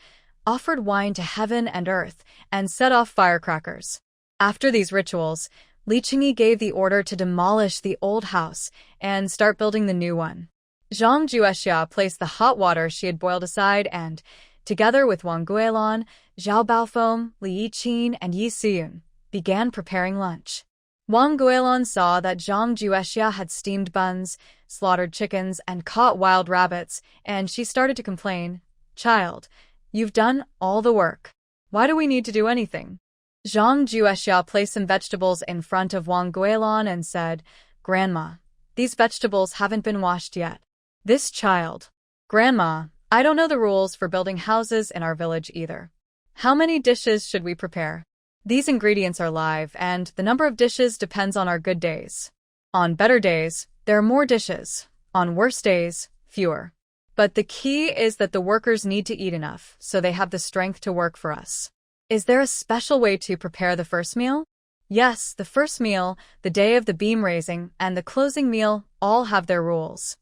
[SPEAKER 1] offered wine to heaven and earth, and set off firecrackers. After these rituals, Li Qingyi gave the order to demolish the old house and start building the new one. Zhang Juexia placed the hot water she had boiled aside and, together with Wang Guilan, Zhao Baofeng, Li Yiqin, and Yi Siyun, began preparing lunch. Wang Guilan saw that Zhang Juexia had steamed buns, slaughtered chickens, and caught wild rabbits, and she started to complain, "Child, you've done all the work. Why do we need to do anything?" Zhang Juexia placed some vegetables in front of Wang Guilan and said, "Grandma, these vegetables haven't been washed yet." This child, "Grandma, I don't know the rules for building houses in our village either. How many dishes should we prepare? These ingredients are live, and the number of dishes depends on our good days. On better days, there are more dishes. On worse days, fewer. But the key is that the workers need to eat enough, so they have the strength to work for us. Is there a special way to prepare the first meal?" Yes, the first meal, the day of the beam raising, and the closing meal all have their rules.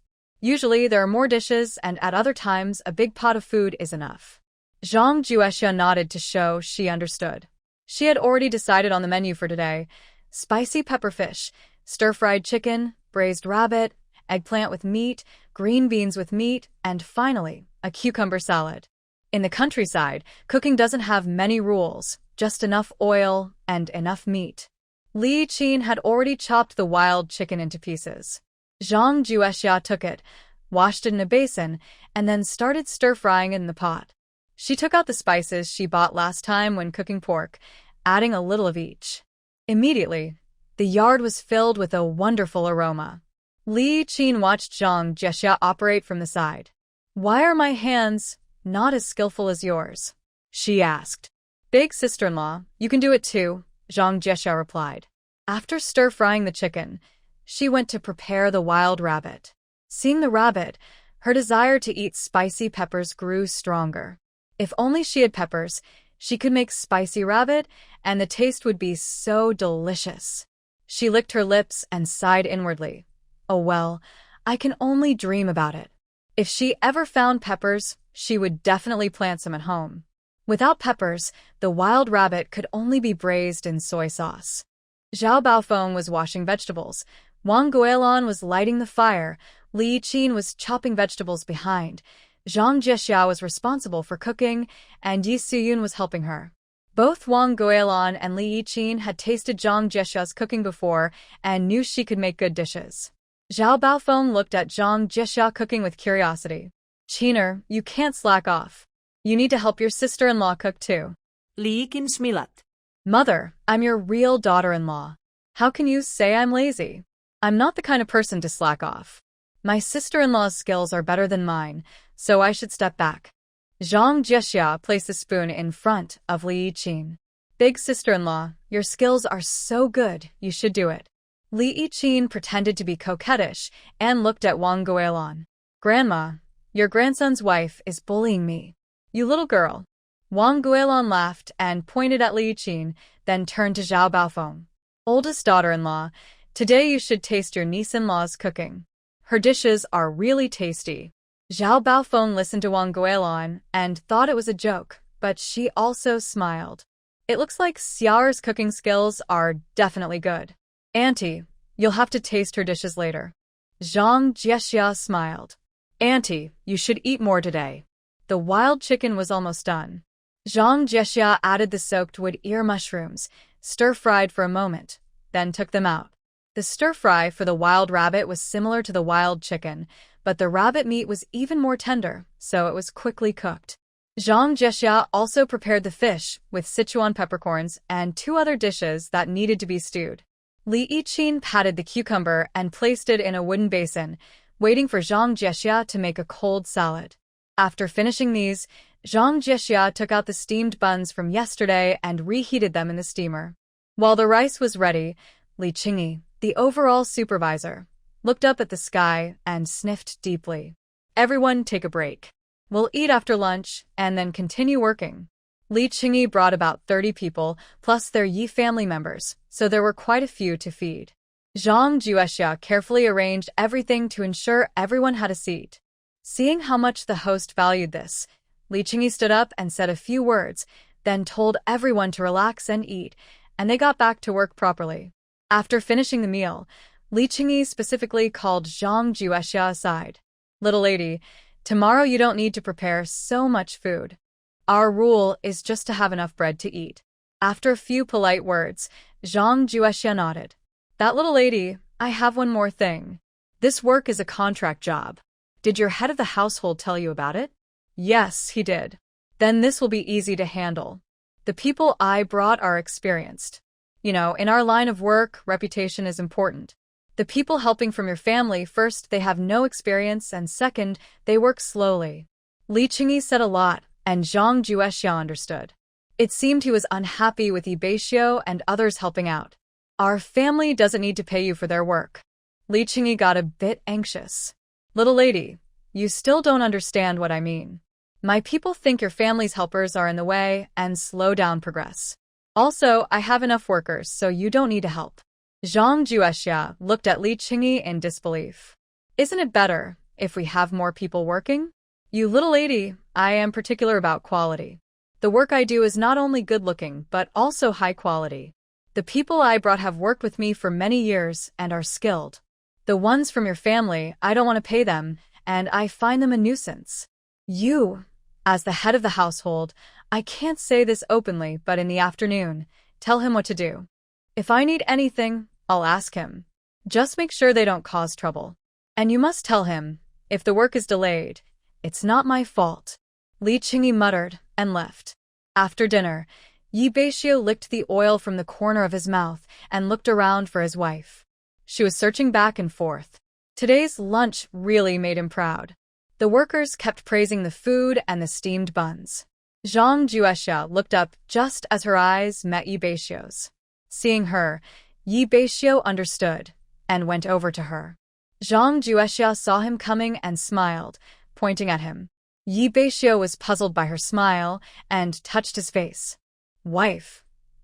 [SPEAKER 1] Usually there are more dishes, and at other times a big pot of food is enough. Zhang Juexia nodded to show she understood. She had already decided on the menu for today: spicy pepper fish, stir-fried chicken, braised rabbit, eggplant with meat, green beans with meat, and finally, a cucumber salad. In the countryside, cooking doesn't have many rules, just enough oil and enough meat. Li Qin had already chopped the wild chicken into pieces. Zhang Juexia took it, washed it in a basin, and then started stir-frying it in the pot. She took out the spices she bought last time when cooking pork, adding a little of each. Immediately, the yard was filled with a wonderful aroma. Li Qin watched Zhang Juexia operate from the side. "Why are my hands not as skillful as yours?" she asked. "Big sister-in-law, you can do it too," Zhang Juexia replied. After stir-frying the chicken, she went to prepare the wild rabbit. Seeing the rabbit, her desire to eat spicy peppers grew stronger. If only she had peppers, she could make spicy rabbit, and the taste would be so delicious. She licked her lips and sighed inwardly. Oh well, I can only dream about it. If she ever found peppers, she would definitely plant some at home. Without peppers, the wild rabbit could only be braised in soy sauce. Zhao Baofeng was washing vegetables. Wang Guilan was lighting the fire. Li Qin was chopping vegetables behind. Zhang Juexia was responsible for cooking, and Yi Siyun was helping her. Both Wang Guilan and Li Qin had tasted Zhang Juexia's cooking before and knew she could make good dishes. Zhao Baofeng looked at Zhang Juexia cooking with curiosity. "Qiner, you can't slack off. You need to help your sister-in-law cook too."
[SPEAKER 2] Li Qin smilat.
[SPEAKER 1] "Mother, I'm your real daughter-in-law. How can you say I'm lazy? I'm not the kind of person to slack off. My sister-in-law's skills are better than mine, so I should step back." Zhang Juexia placed the spoon in front of Li Yiqin. "Big sister-in-law, your skills are so good, you should do it." Li Yiqin pretended to be coquettish and looked at Wang Guilan. "Grandma, your grandson's wife is bullying me. You little girl." Wang Guilan laughed and pointed at Li Yiqin, then turned to Zhao Baofeng. "Oldest daughter-in-law, today you should taste your niece-in-law's cooking. Her dishes are really tasty." Zhao Baofeng listened to Wang Guilan and thought it was a joke, but she also smiled. "It looks like Xiao's cooking skills are definitely good. Auntie, you'll have to taste her dishes later." Zhang Juexia smiled. "Auntie, you should eat more today." The wild chicken was almost done. Zhang Juexia added the soaked wood ear mushrooms, stir-fried for a moment, then took them out. The stir-fry for the wild rabbit was similar to the wild chicken, but the rabbit meat was even more tender, so it was quickly cooked. Zhang Jiexia also prepared the fish with Sichuan peppercorns and 2 other dishes that needed to be stewed. Li Yiqin patted the cucumber and placed it in a wooden basin, waiting for Zhang Jiexia to make a cold salad. After finishing these, Zhang Jiexia took out the steamed buns from yesterday and reheated them in the steamer. While the rice was ready, Li Qingyi, the overall supervisor, looked up at the sky and sniffed deeply. Everyone take a break. We'll eat after lunch and then continue working. Li Qingyi brought about 30 people, plus their Yi family members, so there were quite a few to feed. Zhang Jiexia carefully arranged everything to ensure everyone had a seat. Seeing how much the host valued this, Li Qingyi stood up and said a few words, then told everyone to relax and eat, and they got back to work properly. After finishing the meal, Li Qingyi specifically called Zhang Jiexia aside. "Little lady, tomorrow you don't need to prepare so much food. Our rule is just to have enough bread to eat." After a few polite words, Zhang Jiexia nodded. "That little lady, I have one more thing. This work is a contract job. Did your head of the household tell you about it?" "Yes, he did." "Then this will be easy to handle. The people I brought are experienced. In our line of work, reputation is important. The people helping from your family, first, they have no experience, and second, they work slowly." Li Qingyi said a lot, and Zhang Jiexia understood. It seemed he was unhappy with Beixiu and others helping out. "Our family doesn't need to pay you for their work." Li Qingyi got a bit anxious. "Little lady, you still don't understand what I mean. My people think your family's helpers are in the way and slow down progress. Also, I have enough workers, so you don't need to help." Zhang Jiexia looked at Li Qingyi in disbelief. "Isn't it better if we have more people working? You little lady, I am particular about quality. The work I do is not only good-looking, but also high quality. The people I brought have worked with me for many years and are skilled. The ones from your family, I don't want to pay them, and I find them a nuisance. You, as the head of the household, I can't say this openly, but in the afternoon, tell him what to do. If I need anything, I'll ask him. Just make sure they don't cause trouble. And you must tell him, if the work is delayed, it's not my fault." Li Qingyi muttered and left. After dinner, Beixiu licked the oil from the corner of his mouth and looked around for his wife. She was searching back and forth. Today's lunch really made him proud. The workers kept praising the food and the steamed buns. Zhang Jiexia looked up just as her eyes met Beixiu's. Seeing her, Beixiu understood and went over to her. Zhang Jiexia saw him coming and smiled, pointing at him. Beixiu was puzzled by her smile and touched his face. "Wife,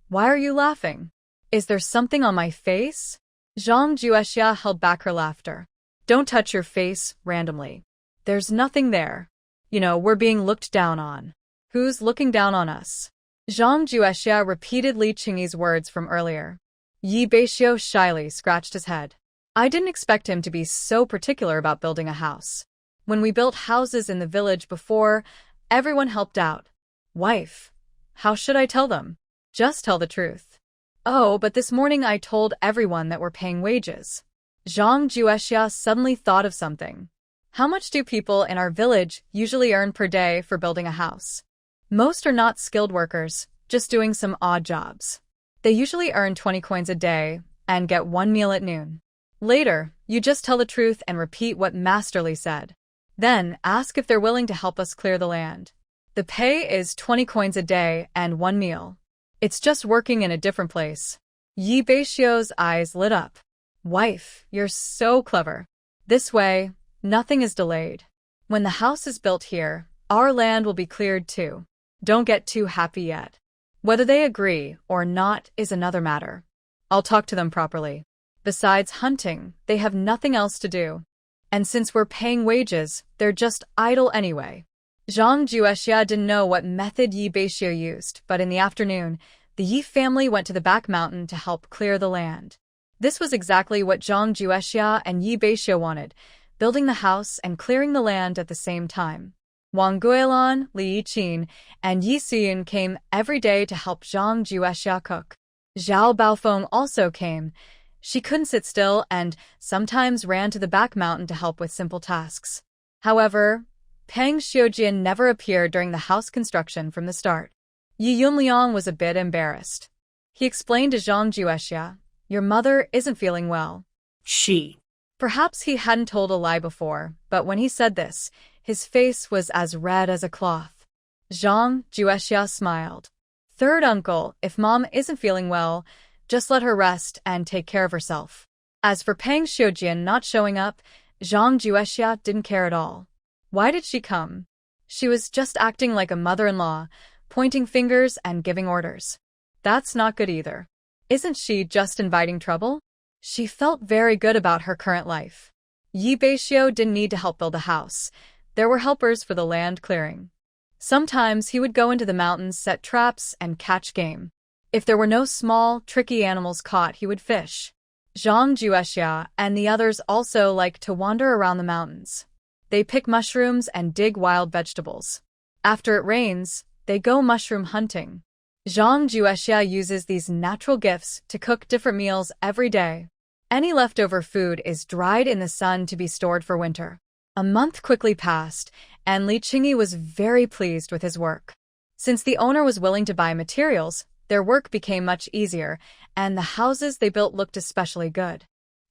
[SPEAKER 1] why are you laughing? Is there something on my face?" Zhang Jiexia held back her laughter. "Don't touch your face randomly. There's nothing there. We're being looked down on." "Who's looking down on us?" Zhang Jiexia repeated Li Qingyi's words from earlier. Beixiu shyly scratched his head. "I didn't expect him to be so particular about building a house. When we built houses in the village before, everyone helped out. Wife, how should I tell them? Just tell the truth." "Oh, but this morning I told everyone that we're paying wages." Zhang Jiexia suddenly thought of something. "How much do people in our village usually earn per day for building a house?" "Most are not skilled workers, just doing some odd jobs. They usually earn 20 coins a day and get 1 meal at noon. Later, you just tell the truth and repeat what Master Li said. Then ask if they're willing to help us clear the land. The pay is 20 coins a day and 1 meal. It's just working in a different place." Beixiu's eyes lit up. "Wife, you're so clever. This way, nothing is delayed. When the house is built here, our land will be cleared too. Don't get too happy yet. Whether they agree or not is another matter. I'll talk to them properly. Besides hunting, they have nothing else to do. And since we're paying wages, they're just idle anyway." Zhang Jiexia didn't know what method Beixiu used, but in the afternoon, the Yi family went to the back mountain to help clear the land. This was exactly what Zhang Jiexia and Beixiu wanted, building the house and clearing the land at the same time. Wang Guilan, Li Yiqin, and Yi Siyun came every day to help Zhang Jiexia cook. Zhao Baofeng also came. She couldn't sit still and sometimes ran to the back mountain to help with simple tasks. However, Pang Xiujian never appeared during the house construction from the start. Yi Yunliang was a bit embarrassed. He explained to Zhang Juexia, "Your mother isn't feeling well."
[SPEAKER 2] She.
[SPEAKER 1] Perhaps he hadn't told a lie before, but when he said this, his face was as red as a cloth. Zhang Juexia smiled. "Third uncle, if mom isn't feeling well, just let her rest and take care of herself." As for Pang Xiujian not showing up, Zhang Juexia didn't care at all. Why did she come? She was just acting like a mother-in-law, pointing fingers and giving orders. That's not good either. Isn't she just inviting trouble? She felt very good about her current life. Yi Beixiu didn't need to help build a house. There were helpers for the land clearing. Sometimes he would go into the mountains, set traps, and catch game. If there were no small, tricky animals caught, he would fish. Zhang Juexia and the others also liked to wander around the mountains. They pick mushrooms and dig wild vegetables. After it rains, they go mushroom hunting. Zhang Juexia uses these natural gifts to cook different meals every day. Any leftover food is dried in the sun to be stored for winter. A month quickly passed, and Li Qingyi was very pleased with his work. Since the owner was willing to buy materials, their work became much easier, and the houses they built looked especially good.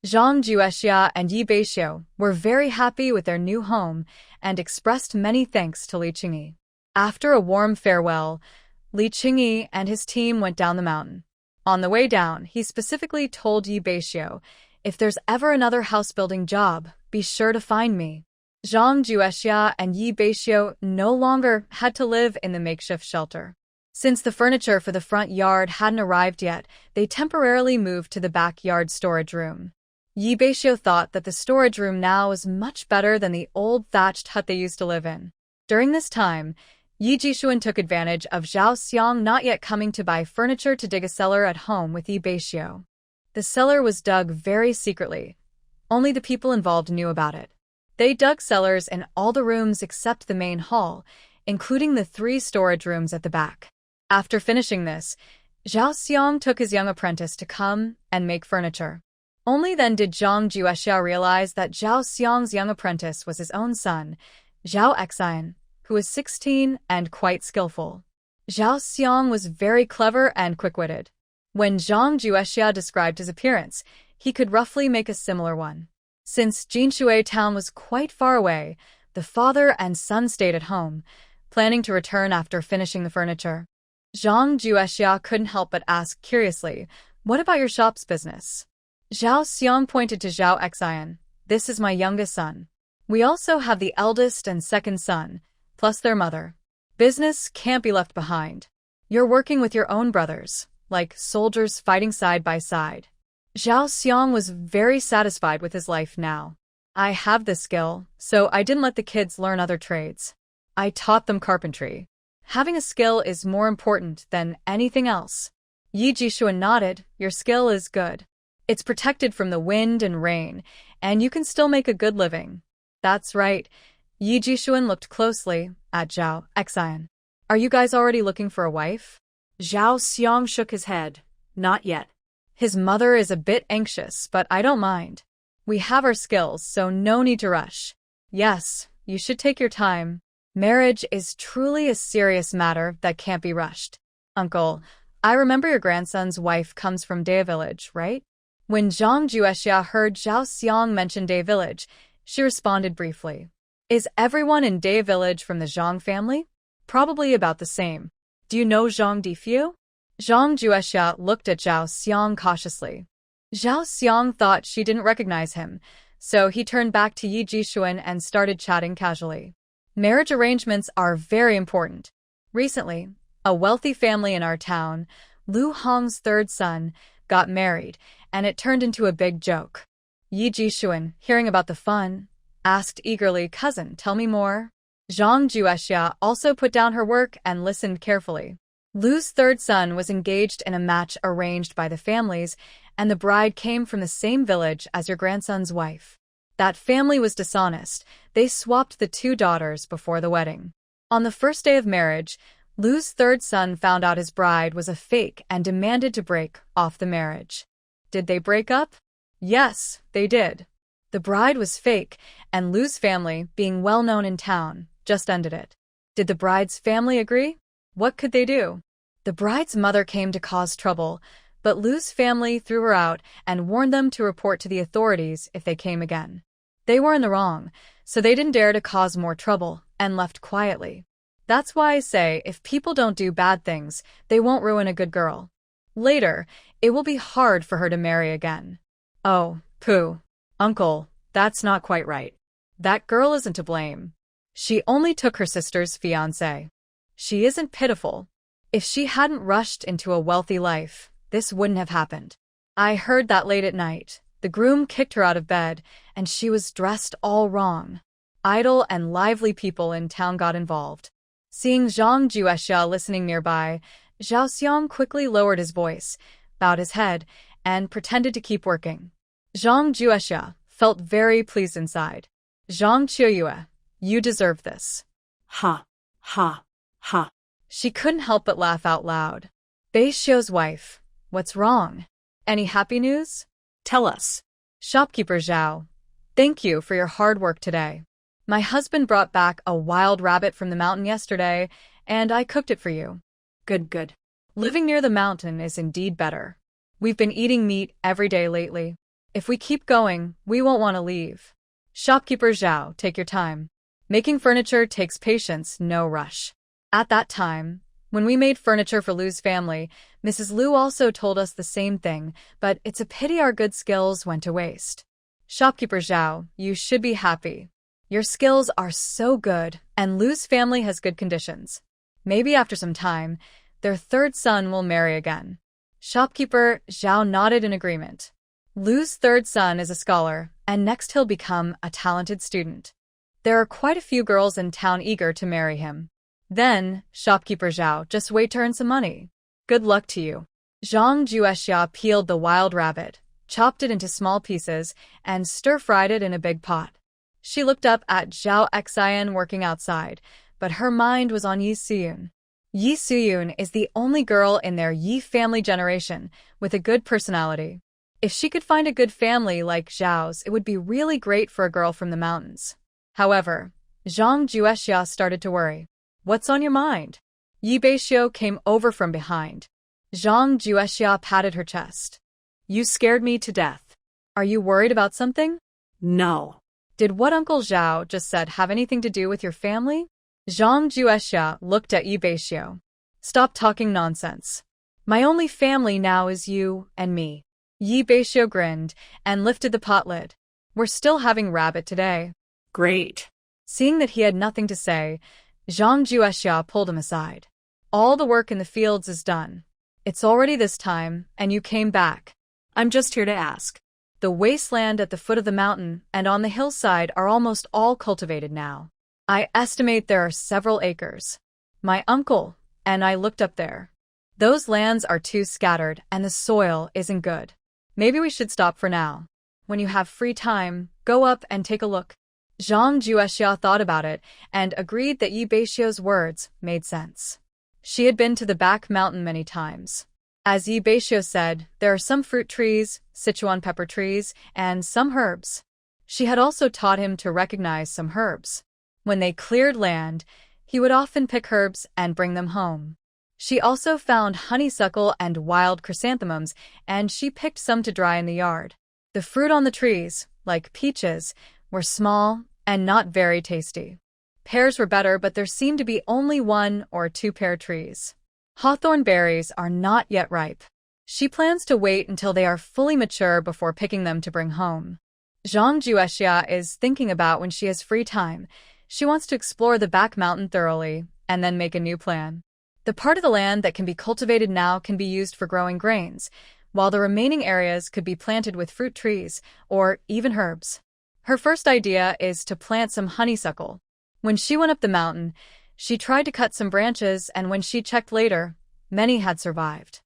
[SPEAKER 1] Zhang Juexia and Yi Beixiu were very happy with their new home and expressed many thanks to Li Qingyi. After a warm farewell, Li Qingyi and his team went down the mountain. On the way down, he specifically told Yi Beixiu, "If there's ever another house-building job, be sure to find me." Zhang Juexia and Yi Beixiu no longer had to live in the makeshift shelter. Since the furniture for the front yard hadn't arrived yet, they temporarily moved to the backyard storage room. Yi Beixiu thought that the storage room now was much better than the old thatched hut they used to live in. During this time, Yi Jishuan took advantage of Zhao Xiang not yet coming to buy furniture to dig a cellar at home with Yi Beixiu. The cellar was dug very secretly. Only the people involved knew about it. They dug cellars in all the rooms except the main hall, including the 3 storage rooms at the back. After finishing this, Zhao Xiang took his young apprentice to come and make furniture. Only then did Zhang Juexia realize that Zhao Xiang's young apprentice was his own son, Zhao Xian, who was 16 and quite skillful. Zhao Xiang was very clever and quick-witted. When Zhang Juexia described his appearance, he could roughly make a similar one. Since Jinshui town was quite far away, the father and son stayed at home, planning to return after finishing the furniture. Zhang Juexia couldn't help but ask curiously, "What about your shop's business?" Zhao Xiang pointed to Zhao Xian. "This is my youngest son. We also have the eldest and second son, plus their mother. Business can't be left behind. You're working with your own brothers, like soldiers fighting side by side." Zhao Xiang was very satisfied with his life now. "I have this skill, so I didn't let the kids learn other trades. I taught them carpentry. Having a skill is more important than anything else." Yi Jishuan nodded. "Your skill is good. It's protected from the wind and rain, and you can still make a good living." "That's right." Yi Jishuan looked closely at Zhao Xian. "Are you guys already looking for a wife?"
[SPEAKER 2] Zhao Xiang shook his head. "Not yet."
[SPEAKER 1] "His mother is a bit anxious, but I don't mind. We have our skills, so no need to rush." "Yes, you should take your time. Marriage is truly a serious matter that can't be rushed." "Uncle, I remember your grandson's wife comes from Daya village, right?" When Zhang Juexia heard Zhao Xiang mention Daya village, she responded briefly. "Is everyone in Daya village from the Zhang family?" "Probably about the same. Do you know Zhang Difu?" Zhang Juexia looked at Zhao Xiang cautiously. Zhao Xiang thought she didn't recognize him, so he turned back to Yi Jishuan and started chatting casually. "Marriage arrangements are very important. Recently, a wealthy family in our town, Lu Hong's third son, got married, and it turned into a big joke." Yi Jishuan, hearing about the fun, asked eagerly, "Cousin, tell me more." Zhang Juexia also put down her work and listened carefully. Lu's third son was engaged in a match arranged by the families, and the bride came from the same village as your grandson's wife. That family was dishonest. They swapped the 2 daughters before the wedding. On the first day of marriage, Lu's third son found out his bride was a fake and demanded to break off the marriage. Did they break up? Yes, they did. The bride was fake, and Lu's family, being well known in town, just ended it. Did the bride's family agree? What could they do? The bride's mother came to cause trouble, but Lu's family threw her out and warned them to report to the authorities if they came again. They were in the wrong, so they didn't dare to cause more trouble and left quietly. That's why I say if people don't do bad things, they won't ruin a good girl. Later, it will be hard for her to marry again.
[SPEAKER 2] Oh, pooh. Uncle, that's not quite right. That girl isn't to blame.
[SPEAKER 1] She only took her sister's fiancé. She isn't pitiful. If she hadn't rushed into a wealthy life, this wouldn't have happened. I heard that late at night. The groom kicked her out of bed, and she was dressed all wrong. Idle and lively people in town got involved. Seeing Zhang Juexia listening nearby, Zhao Xiang quickly lowered his voice, bowed his head, and pretended to keep working. Zhang Juexia felt very pleased inside. Zhang Qiuyue, you deserve this.
[SPEAKER 2] Ha, ha, ha.
[SPEAKER 1] She couldn't help but laugh out loud. Beixiu's wife, what's wrong? Any happy news?
[SPEAKER 2] Tell us.
[SPEAKER 1] Shopkeeper Zhao, thank you for your hard work today. My husband brought back a wild rabbit from the mountain yesterday, and I cooked it for you.
[SPEAKER 2] Good, good.
[SPEAKER 1] Living near the mountain is indeed better. We've been eating meat every day lately. If we keep going, we won't want to leave. Shopkeeper Zhao, take your time. Making furniture takes patience, no rush. At that time, when we made furniture for Lu's family, Mrs. Lu also told us the same thing, but it's a pity our good skills went to waste. Shopkeeper Zhao, you should be happy. Your skills are so good, and Lu's family has good conditions. Maybe after some time, their third son will marry again. Shopkeeper Zhao nodded in agreement. Lu's third son is a scholar, and next he'll become a talented student. There are quite a few girls in town eager to marry him. Then, Shopkeeper Zhao, just wait to earn some money. Good luck to you. Zhang Juexia peeled the wild rabbit, chopped it into small pieces, and stir-fried it in a big pot. She looked up at Zhao Xian working outside, but her mind was on Yi Suyun. Yi Suyun is the only girl in their Yi family generation with a good personality. If she could find a good family like Zhao's, it would be really great for a girl from the mountains. However, Zhang Juexia started to worry. What's on your mind? Yi Beixiu came over from behind. Zhang Juexia patted her chest.
[SPEAKER 2] You scared me to death.
[SPEAKER 1] Are you worried about something?
[SPEAKER 2] No.
[SPEAKER 1] Did what Uncle Zhao just said have anything to do with your family? Zhang Juexia looked at Yi Beixiu. Stop talking nonsense. My only family now is you and me. Yi Beixiu grinned and lifted the pot lid. We're still having rabbit today.
[SPEAKER 2] Great.
[SPEAKER 1] Seeing that he had nothing to say, Zhang Juexia pulled him aside. All the work in the fields is done. It's already this time, and you came back.
[SPEAKER 2] I'm just here to ask.
[SPEAKER 1] The wasteland at the foot of the mountain and on the hillside are almost all cultivated now. I estimate there are several acres. My uncle and I looked up there. Those lands are too scattered and the soil isn't good. Maybe we should stop for now. When you have free time, go up and take a look. Zhang Juexia thought about it and agreed that Yi Beixiu's words made sense. She had been to the back mountain many times. As Yi Beixiu said, there are some fruit trees, Sichuan pepper trees, and some herbs. She had also taught him to recognize some herbs. When they cleared land, he would often pick herbs and bring them home. She also found honeysuckle and wild chrysanthemums, and she picked some to dry in the yard. The fruit on the trees, like peaches, were small and not very tasty. Pears were better, but there seemed to be only 1 or 2 pear trees. Hawthorn berries are not yet ripe. She plans to wait until they are fully mature before picking them to bring home. Zhang Juexia is thinking about when she has free time. She wants to explore the back mountain thoroughly and then make a new plan. The part of the land that can be cultivated now can be used for growing grains, while the remaining areas could be planted with fruit trees or even herbs. Her first idea is to plant some honeysuckle. When she went up the mountain, she tried to cut some branches, and when she checked later, many had survived.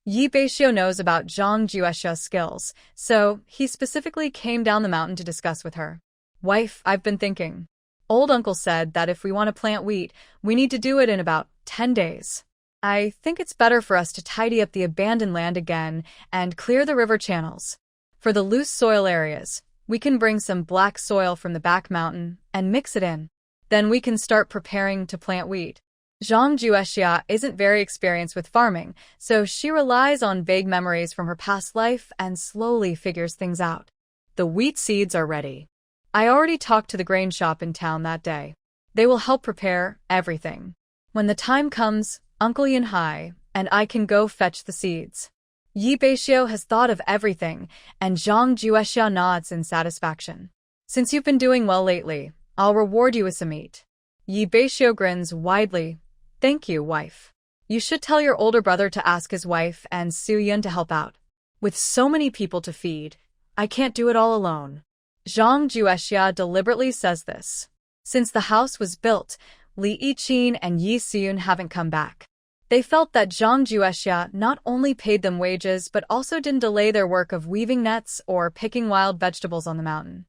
[SPEAKER 1] Yi Beixiu knows about Zhang Juexia's skills, so he specifically came down the mountain to discuss with her. Wife, I've been thinking. Old uncle said that if we want to plant wheat, we need to do it in about 10 days. I think it's better for us to tidy up the abandoned land again and clear the river channels. For the loose soil areas, we can bring some black soil from the back mountain and mix it in. Then we can start preparing to plant wheat. Zhang Juexia isn't very experienced with farming, so she relies on vague memories from her past life and slowly figures things out. The wheat seeds are ready. I already talked to the grain shop in town that day. They will help prepare everything. When the time comes, Uncle Yanhai and I can go fetch the seeds. Beixiu has thought of everything, and Zhang Juexia nods in satisfaction. Since you've been doing well lately, I'll reward you with some meat. Beixiu grins widely. Thank you, wife. You should tell your older brother to ask his wife and Su Yun to help out. With so many people to feed, I can't do it all alone. Zhang Juexia deliberately says this. Since the house was built, Li Yiqin and Yi Siyun haven't come back. They felt that Zhang Juexia not only paid them wages but also didn't delay their work of weaving nets or picking wild vegetables on the mountain.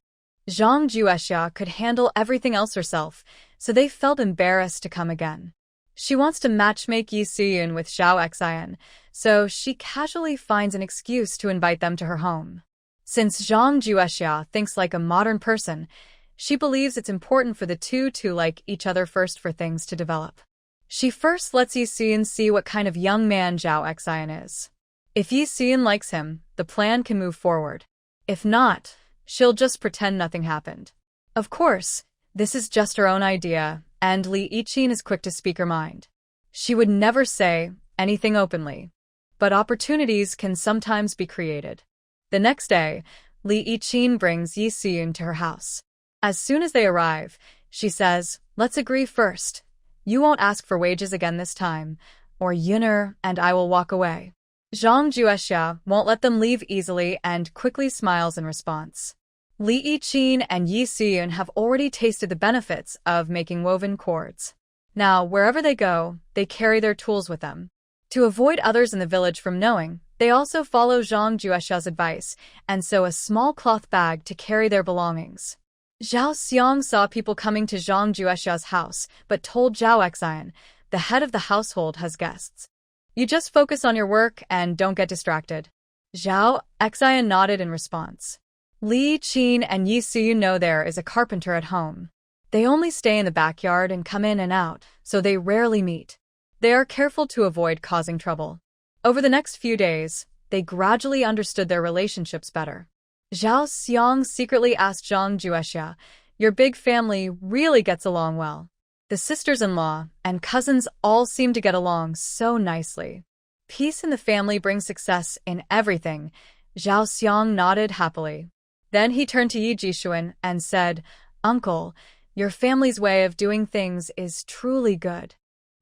[SPEAKER 1] Zhang Juexia could handle everything else herself, so they felt embarrassed to come again. She wants to matchmake Yi Siyun with Zhao Xian, so she casually finds an excuse to invite them to her home. Since Zhang Juexia thinks like a modern person, she believes it's important for the two to like each other first for things to develop. She first lets Yi Siyun see what kind of young man Zhao Xian is. If Yi Siyun likes him, the plan can move forward. If not, she'll just pretend nothing happened. Of course, this is just her own idea, and Li Yiqin is quick to speak her mind. She would never say anything openly, but opportunities can sometimes be created. The next day, Li Yiqin brings Yi Siyun to her house. As soon as they arrive, she says, "Let's agree first. You won't ask for wages again this time, or Yun'er and I will walk away." Zhang Juexia won't let them leave easily and quickly smiles in response. Li Yiqin and Yi Siyun have already tasted the benefits of making woven cords. Now, wherever they go, they carry their tools with them. To avoid others in the village from knowing, they also follow Zhang Juexia's advice and sew a small cloth bag to carry their belongings. Zhao Xiang saw people coming to Zhang Juexia's house, but told Zhao Xian, the head of the household has guests. You just focus on your work and don't get distracted. Zhao Xian nodded in response. Li Yiqin and Yi Siyun know there is a carpenter at home. They only stay in the backyard and come in and out, so they rarely meet. They are careful to avoid causing trouble. Over the next few days, they gradually understood their relationships better. Zhao Xiang secretly asked Zhang Juexia, "Your big family really gets along well. The sisters-in-law and cousins all seem to get along so nicely. Peace in the family brings success in everything." Zhao Xiang nodded happily. Then he turned to Yi Jishuan and said, "Uncle, your family's way of doing things is truly good."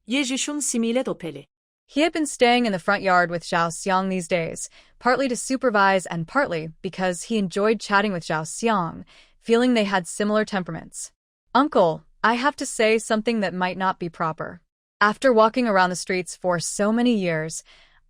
[SPEAKER 3] Yi Jishuan simile dopele.
[SPEAKER 1] He had been staying in the front yard with Zhao Xiang these days, partly to supervise and partly because he enjoyed chatting with Zhao Xiang, feeling they had similar temperaments. "Uncle, I have to say something that might not be proper. After walking around the streets for so many years,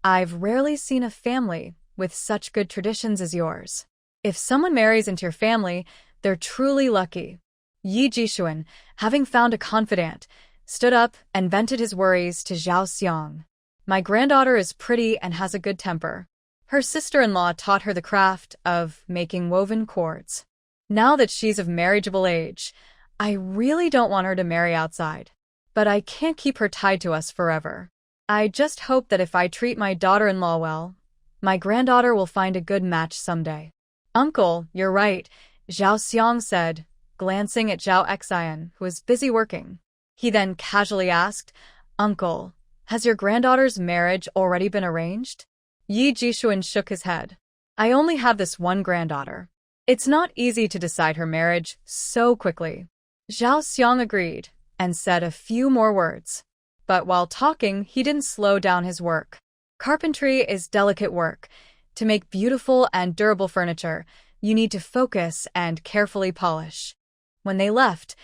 [SPEAKER 1] I've rarely seen a family with such good traditions as yours. If someone marries into your family, they're truly lucky." Yi Jishuan, having found a confidant, stood up and vented his worries to Zhao Xiang. "My granddaughter is pretty and has a good temper. Her sister-in-law taught her the craft of making woven cords. Now that she's of marriageable age, I really don't want her to marry outside. But I can't keep her tied to us forever. I just hope that if I treat my daughter-in-law well, my granddaughter will find a good match someday." "Uncle, you're right," Zhao Xiang said, glancing at Zhao Xian, who was busy working. He then casually asked, "Uncle, has your granddaughter's marriage already been arranged?" Yi Jishuan shook his head. "I only have this one granddaughter. It's not easy to decide her marriage so quickly." Zhao Xiang agreed and said a few more words. But while talking, he didn't slow down his work. Carpentry is delicate work. To make beautiful and durable furniture, you need to focus and carefully polish. When they left,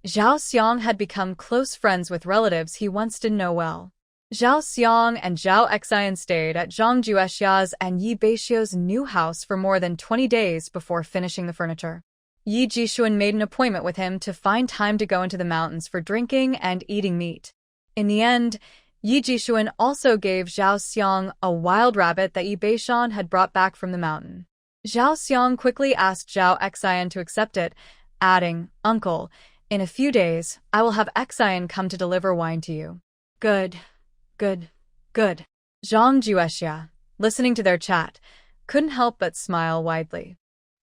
[SPEAKER 1] Zhao Xiang had become close friends with relatives he once didn't know well. Zhao Xiang and Zhao Xian stayed at Zhang Juexia's and Yi Beixiu's new house for more than 20 days before finishing the furniture. Yi Jishuan made an appointment with him to find time to go into the mountains for drinking and eating meat. In the end, Yi Jishuan also gave Zhao Xiang a wild rabbit that Yi Beixian had brought back from the mountain. Zhao Xiang quickly asked Zhao Xian to accept it, adding, "Uncle, In a few days, I will have Xian come to deliver wine to you. Good, good, good. Zhang Juexia, listening to their chat, couldn't help but smile widely.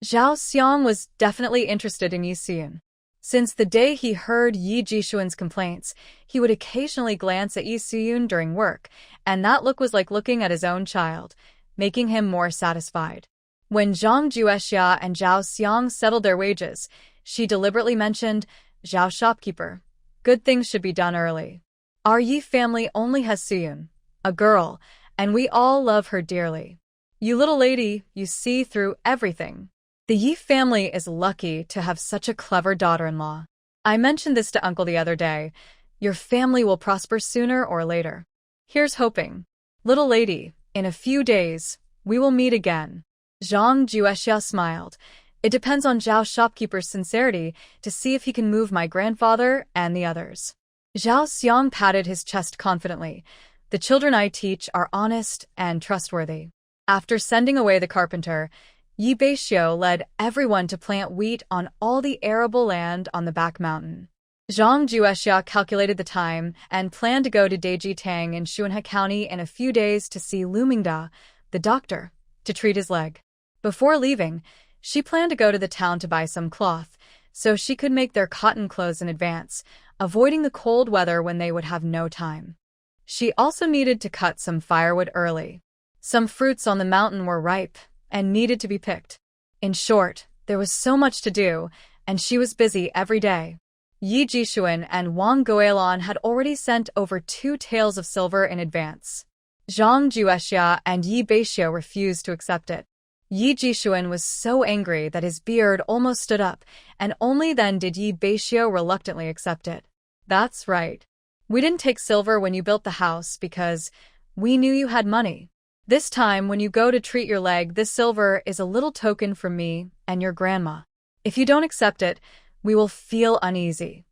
[SPEAKER 1] Zhao Xiang was definitely interested in Yi Xiyun. Since the day he heard Yi Jishuan's complaints, he would occasionally glance at Yi Xiyun during work, and that look was like looking at his own child, making him more satisfied. When Zhang Juexia and Zhao Xiang settled their wages, she deliberately mentioned, Zhao shopkeeper, good things should be done early. Our Yi family only has Xiyun, a girl, and we all love her dearly. You little lady, you see through everything. The Yi family is lucky to have such a clever daughter-in-law. I mentioned this to Uncle the other day. Your family will prosper sooner or later. Here's hoping. Little lady, in a few days, we will meet again. Zhang Juexia smiled. It depends on Zhao shopkeeper's sincerity to see if he can move my grandfather and the others. Zhao Xiang patted his chest confidently. The children I teach are honest and trustworthy. After sending away the carpenter, Yi Beixiu led everyone to plant wheat on all the arable land on the back mountain. Zhang Juexia calculated the time and planned to go to Deijitang in Xuanhe County in a few days to see Lu Mingda, the doctor, to treat his leg. Before leaving, she planned to go to the town to buy some cloth, so she could make their cotton clothes in advance, avoiding the cold weather when they would have no time. She also needed to cut some firewood early. Some fruits on the mountain were ripe and needed to be picked. In short, there was so much to do, and she was busy every day. Yi Jishuan and Wang Guolan had already sent over 2 taels of silver in advance. Zhang Juexia and Yi Beixiu refused to accept it. Yi Jishuan was so angry that his beard almost stood up, and only then did Yi Beixiu reluctantly accept it. That's right. We didn't take silver when you built the house because we knew you had money. This time, when you go to treat your leg, this silver is a little token from me and your grandma. If you don't accept it, we will feel uneasy.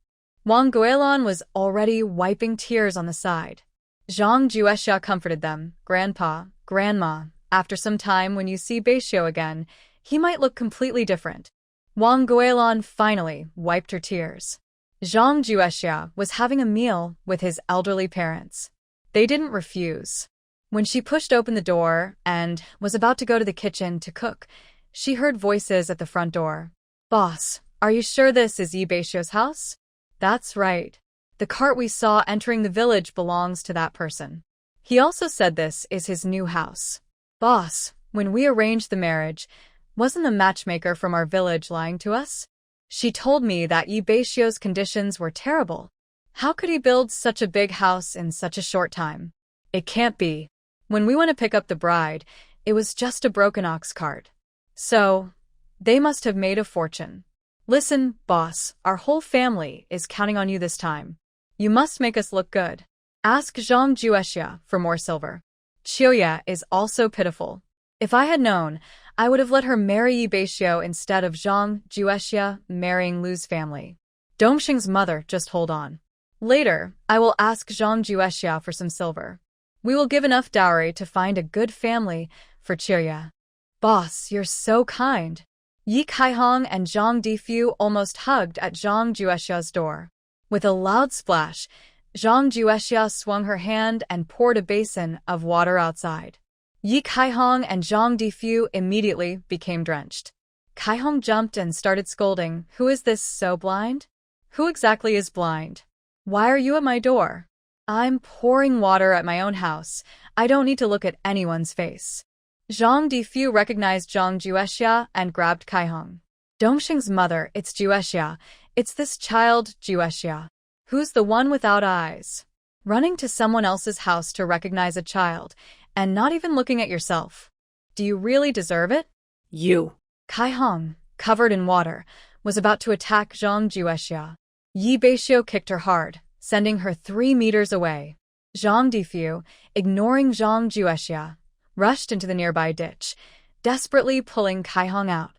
[SPEAKER 1] Wang Guolan was already wiping tears on the side. Zhang Juexia comforted them. Grandpa, Grandma, after some time when you see Beixiu again, he might look completely different. Wang Guolan finally wiped her tears. Zhang Juexia was having a meal with his elderly parents. They didn't refuse. When she pushed open the door and was about to go to the kitchen to cook, she heard voices at the front door. Boss, are you sure this is Yi Beixiu's house? That's right. The cart we saw entering the village belongs to that person. He also said this is his new house. Boss, when we arranged the marriage, wasn't the matchmaker from our village lying to us? She told me that Yi Beixiu's conditions were terrible. How could he build such a big house in such a short time? It can't be. When we went to pick up the bride, it was just a broken ox cart. So, they must have made a fortune. Listen, boss, our whole family is counting on you this time. You must make us look good. Ask Zhang Juexia for more silver. Qiuya is also pitiful. If I had known, I would have let her marry Yi Beixiu instead of Zhang Juexia marrying Lu's family. Dongxing's mother, just hold on. Later, I will ask Zhang Juexia for some silver. We will give enough dowry to find a good family for Qiuya. Boss, you're so kind. Yi Kaihong and Zhang Difu almost hugged at Zhang Juexia's door. With a loud splash, Zhang Juexia swung her hand and poured a basin of water outside. Yi Kaihong and Zhang Difu immediately became drenched. Kaihong jumped and started scolding. Who is this so blind? Who exactly is blind? Why are you at my door? I'm pouring water at my own house. I don't need to look at anyone's face. Zhang Difu recognized Zhang Juexia and grabbed Kaihong. Dongxing's mother, it's Juexia. It's this child, Juexia. Who's the one without eyes? Running to someone else's house to recognize a child, and not even looking at yourself. Do you really deserve it?
[SPEAKER 3] You.
[SPEAKER 1] Kaihong, covered in water, was about to attack Zhang Juexia. Yi Beixiu kicked her hard, sending her 3 meters away. Zhang Difu, ignoring Zhang Juexia, rushed into the nearby ditch, desperately pulling Kaihong out.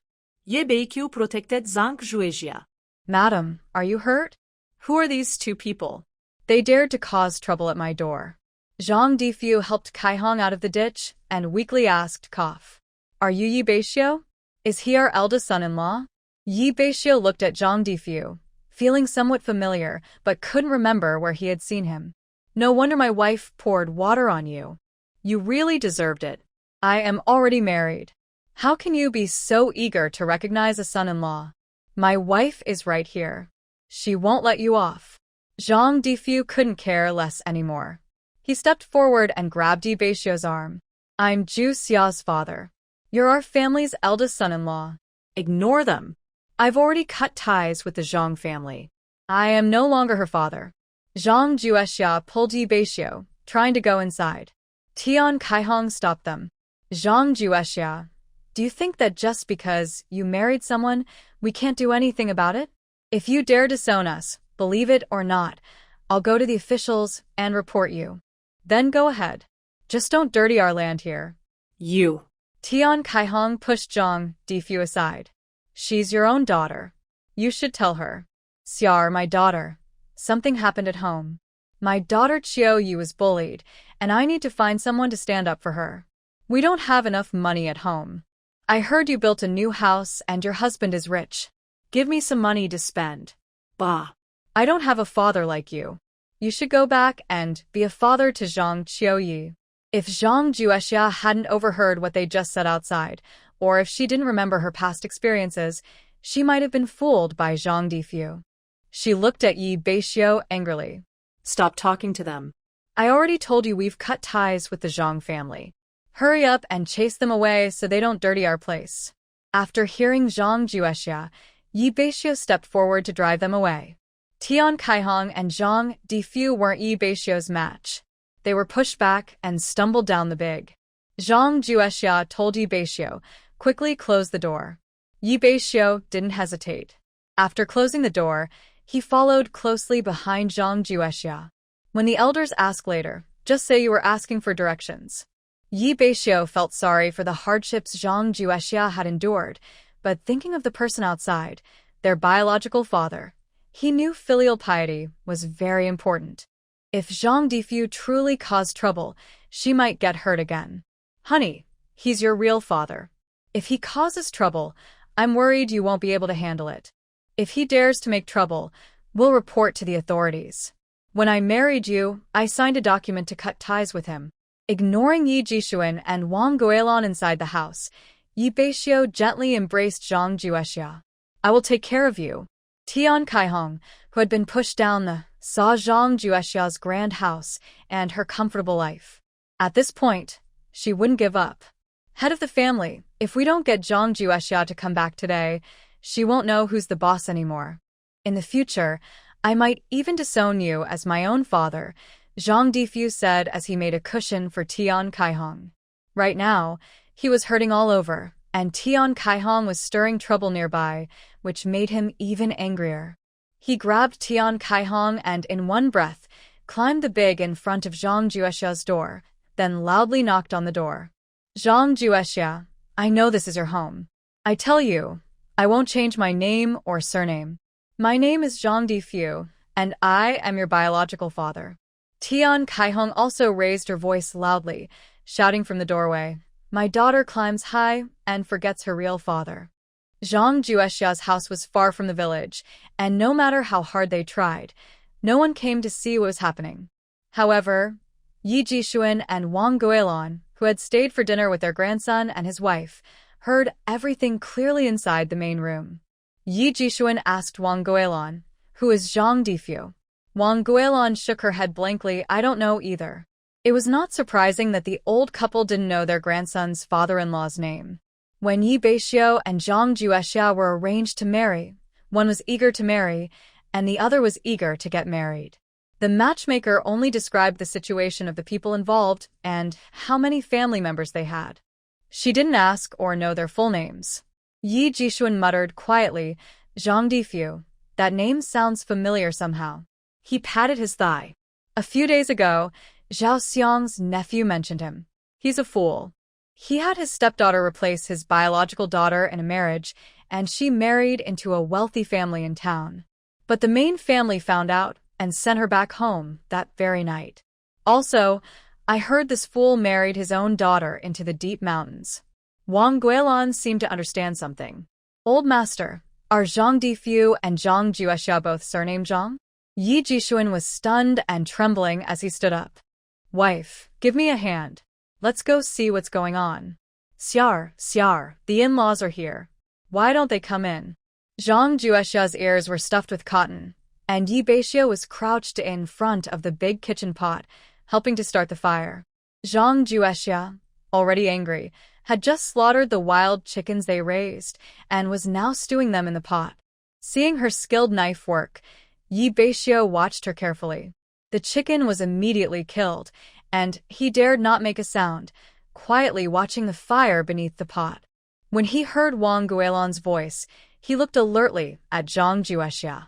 [SPEAKER 3] Ye Beixiu protected Zhang Juexia.
[SPEAKER 1] Madam, are you hurt? Who are these 2 people? They dared to cause trouble at my door. Zhang Difu helped Kaihong out of the ditch and weakly asked, cough. Are you Yi Beixiu? Is he our eldest son-in-law? Yi Beixiu looked at Zhang Difu, feeling somewhat familiar, but couldn't remember where he had seen him. No wonder my wife poured water on you. You really deserved it. I am already married. How can you be so eager to recognize a son-in-law? My wife is right here. She won't let you off. Zhang Difu couldn't care less anymore. He stepped forward and grabbed Yi Beixiu's arm. I'm Zhu Xia's father. You're our family's eldest son-in-law.
[SPEAKER 3] Ignore them.
[SPEAKER 1] I've already cut ties with the Zhang family. I am no longer her father. Zhang Juexia pulled Yi Beixiu, trying to go inside. Tian Kaihong stopped them. Zhang Juexia, do you think that just because you married someone, we can't do anything about it? If you dare disown us, believe it or not, I'll go to the officials and report you. Then go ahead. Just don't dirty our land here.
[SPEAKER 3] You.
[SPEAKER 1] Tian Kaihong pushed Zhang Difu aside. She's your own daughter. You should tell her. Xiar, my daughter. Something happened at home. My daughter Qiu Yu was bullied, and I need to find someone to stand up for her. We don't have enough money at home. I heard you built a new house and your husband is rich. Give me some money to spend.
[SPEAKER 3] Bah.
[SPEAKER 1] I don't have a father like you. You should go back and be a father to Zhang Qiuyi. If Zhang Juexia hadn't overheard what they just said outside, or if she didn't remember her past experiences, she might have been fooled by Zhang Difu. She looked at Yi Beixiu angrily.
[SPEAKER 3] Stop talking to them.
[SPEAKER 1] I already told you we've cut ties with the Zhang family. Hurry up and chase them away so they don't dirty our place. After hearing Zhang Juexia, Yi Beixiu stepped forward to drive them away. Tian Kaihong and Zhang Difu weren't Yi Beixiu's match. They were pushed back and stumbled down the big. Zhang Juexia told Yi Beixiu, quickly close the door. Yi Beixiu didn't hesitate. After closing the door, he followed closely behind Zhang Juexia. When the elders asked later, just say you were asking for directions. Yi Beixiu felt sorry for the hardships Zhang Juexia had endured, but thinking of the person outside, their biological father, he knew filial piety was very important. If Zhang Difu truly caused trouble, she might get hurt again. Honey, he's your real father. If he causes trouble, I'm worried you won't be able to handle it. If he dares to make trouble, we'll report to the authorities. When I married you, I signed a document to cut ties with him. Ignoring Yi Jishuan and Wang Guilin inside the house, Yi Beixiu gently embraced Zhang Juexia. I will take care of you. Tian Kaihong, who had been pushed down saw Zhang Juexia's grand house and her comfortable life. At this point, she wouldn't give up. Head of the family, if we don't get Zhang Juexia to come back today, she won't know who's the boss anymore. In the future, I might even disown you as my own father, Zhang Difu said as he made a cushion for Tian Kaihong. Right now, he was hurting all over, and Tian Kaihong was stirring trouble nearby, which made him even angrier. He grabbed Tian Kaihong and, in one breath, climbed the big in front of Zhang Juexia's door, then loudly knocked on the door. Zhang Juexia, I know this is your home. I tell you, I won't change my name or surname. My name is Zhang Difu, and I am your biological father. Tian Kaihong also raised her voice loudly, shouting from the doorway, my daughter climbs high and forgets her real father. Zhang Juexia's house was far from the village, and no matter how hard they tried, no one came to see what was happening. However, Yi Jishuan and Wang Guilin, who had stayed for dinner with their grandson and his wife, heard everything clearly inside the main room. Yi Jishuan asked Wang Guilin, who is Zhang Difu? Wang Guilin shook her head blankly, I don't know either. It was not surprising that the old couple didn't know their grandson's father-in-law's name. When Yi Beixiu and Zhang Juexia were arranged to marry, one was eager to marry, and the other was eager to get married. The matchmaker only described the situation of the people involved and how many family members they had. She didn't ask or know their full names. Yi Jishuan muttered quietly, Zhang Difu, that name sounds familiar somehow. He patted his thigh. A few days ago, Zhao Xiang's nephew mentioned him. He's a fool. He had his stepdaughter replace his biological daughter in a marriage, and she married into a wealthy family in town. But the main family found out and sent her back home that very night. Also, I heard this fool married his own daughter into the deep mountains. Wang Guilin seemed to understand something. Old master, Are Zhang Difu and Zhang Juexia both surnamed Zhang? Yi Jishuan was stunned and trembling as he stood up. Wife, give me a hand. Let's go see what's going on. Xiar, the in-laws are here. Why don't they come in? Zhang Juexia's ears were stuffed with cotton, and Yi Beixiu was crouched in front of the big kitchen pot, helping to start the fire. Zhang Juexia, already angry, had just slaughtered the wild chickens they raised, and was now stewing them in the pot. Seeing her skilled knife work, Yi Beixiu watched her carefully. The chicken was immediately killed, and he dared not make a sound, quietly watching the fire beneath the pot. When he heard Wang Guilan's voice, he looked alertly at Zhang Juexia.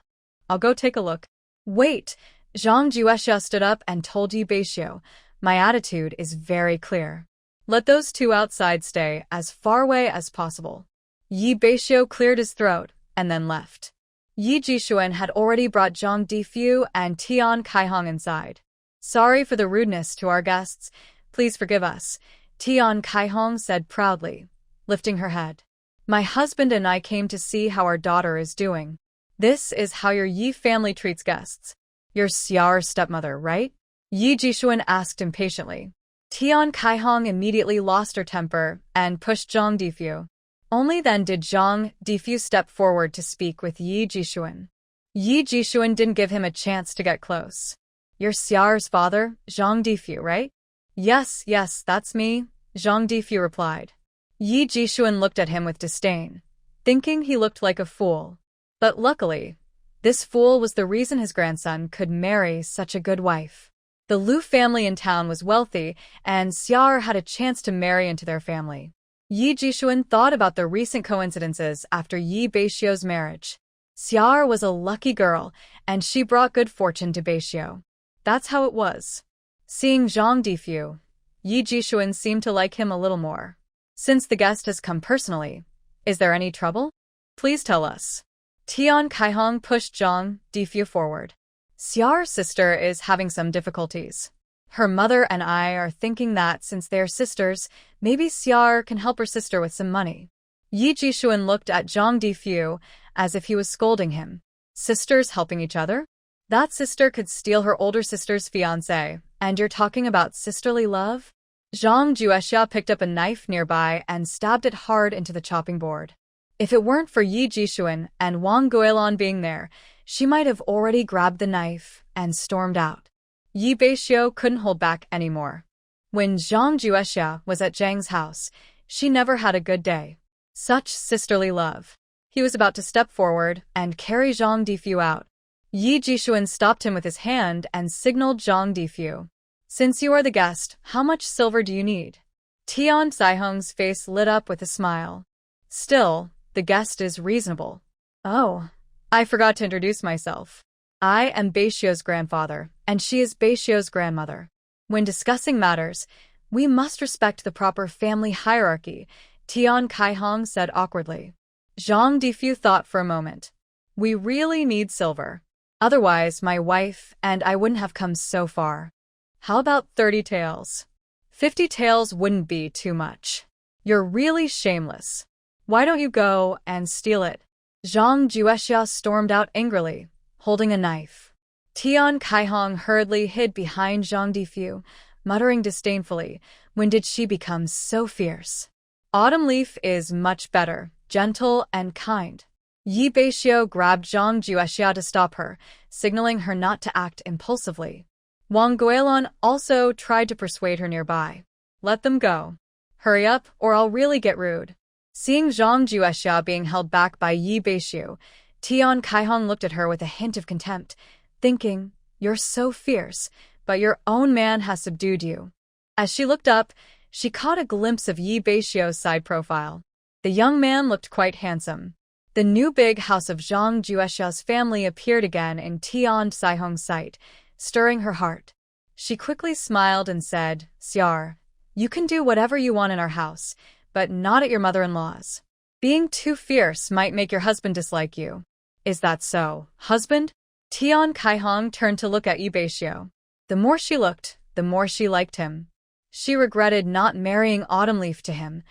[SPEAKER 1] I'll go take a look. Wait! Zhang Juexia stood up and told Yi Beixiu, my attitude is very clear. Let those two outside stay as far away as possible. Yi Beixiu cleared his throat and then left. Yi Jishuan had already brought Zhang Difu and Tian Kaihong inside. Sorry for the rudeness to our guests. Please forgive us, Tian Kaihong said proudly, lifting her head. My husband and I came to see how our daughter is doing. This is how your Yi family treats guests. You're Xiar's stepmother, right? Yi Jishuan asked impatiently. Tian Kaihong immediately lost her temper and pushed Zhang Difu. Only then did Zhang Difu step forward to speak with Yi Jishuan. Yi Jishuan didn't give him a chance to get close. You're Xiar's father, Zhang Difu, right? Yes, that's me, Zhang Difu replied. Yi Jishuan looked at him with disdain, thinking he looked like a fool. But luckily, this fool was the reason his grandson could marry such a good wife. The Lu family in town was wealthy, and Xiar had a chance to marry into their family. Yi Jishuan thought about the recent coincidences after Yi Beixiu's marriage. Xiar was a lucky girl, and she brought good fortune to Beixiu. That's how it was. Seeing Zhang Difu, Yi Jishuan seemed to like him a little more. Since the guest has come personally, is there any trouble? Please tell us. Tian Kaihong pushed Zhang Difu forward. Xiar's sister is having some difficulties. Her mother and I are thinking that since they're sisters, maybe Xiar can help her sister with some money. Yi Jishuan looked at Zhang Difu as if he was scolding him. Sisters helping each other? That sister could steal her older sister's fiancé, and you're talking about sisterly love? Zhang Juexia picked up a knife nearby and stabbed it hard into the chopping board. If it weren't for Yi Jishuan and Wang Guilan being there, she might have already grabbed the knife and stormed out. Yi Beixiu couldn't hold back anymore. When Zhang Juexia was at Zhang's house, she never had a good day. Such sisterly love. He was about to step forward and carry Zhang Difu out. Yi Jishuan stopped him with his hand and signaled Zhang Difu. Since you are the guest, how much silver do you need? Tian Caihong's face lit up with a smile. Still, the guest is reasonable. Oh, I forgot to introduce myself. I am Beixiu's grandfather, and she is Beixiu's grandmother. When discussing matters, we must respect the proper family hierarchy, Tian Kaihong said awkwardly. Zhang Difu thought for a moment. We really need silver. Otherwise, my wife and I wouldn't have come so far. How about 30 taels? 50 taels wouldn't be too much. You're really shameless. Why don't you go and steal it? Zhang Juexia stormed out angrily, holding a knife. Tian Kaihong hurriedly hid behind Zhang Difu, muttering disdainfully, when did she become so fierce? Autumn Leaf is much better, gentle and kind. Yi Beixiu grabbed Zhang Juexia to stop her, signaling her not to act impulsively. Wang Guilan also tried to persuade her nearby. Let them go. Hurry up, or I'll really get rude. Seeing Zhang Juexia being held back by Yi Beixiu, Tian Kaihong looked at her with a hint of contempt, thinking, you're so fierce, but your own man has subdued you. As she looked up, she caught a glimpse of Yi Beixiu's side profile. The young man looked quite handsome. The new big house of Zhang Juexia's family appeared again in Tian Caihong's sight, stirring her heart. She quickly smiled and said, Xiar, you can do whatever you want in our house, but not at your mother-in-law's. Being too fierce might make your husband dislike you. Is that so, husband? Tian Kaihong turned to look at Yi Beixiu. The more she looked, the more she liked him. She regretted not marrying Autumn Leaf to him.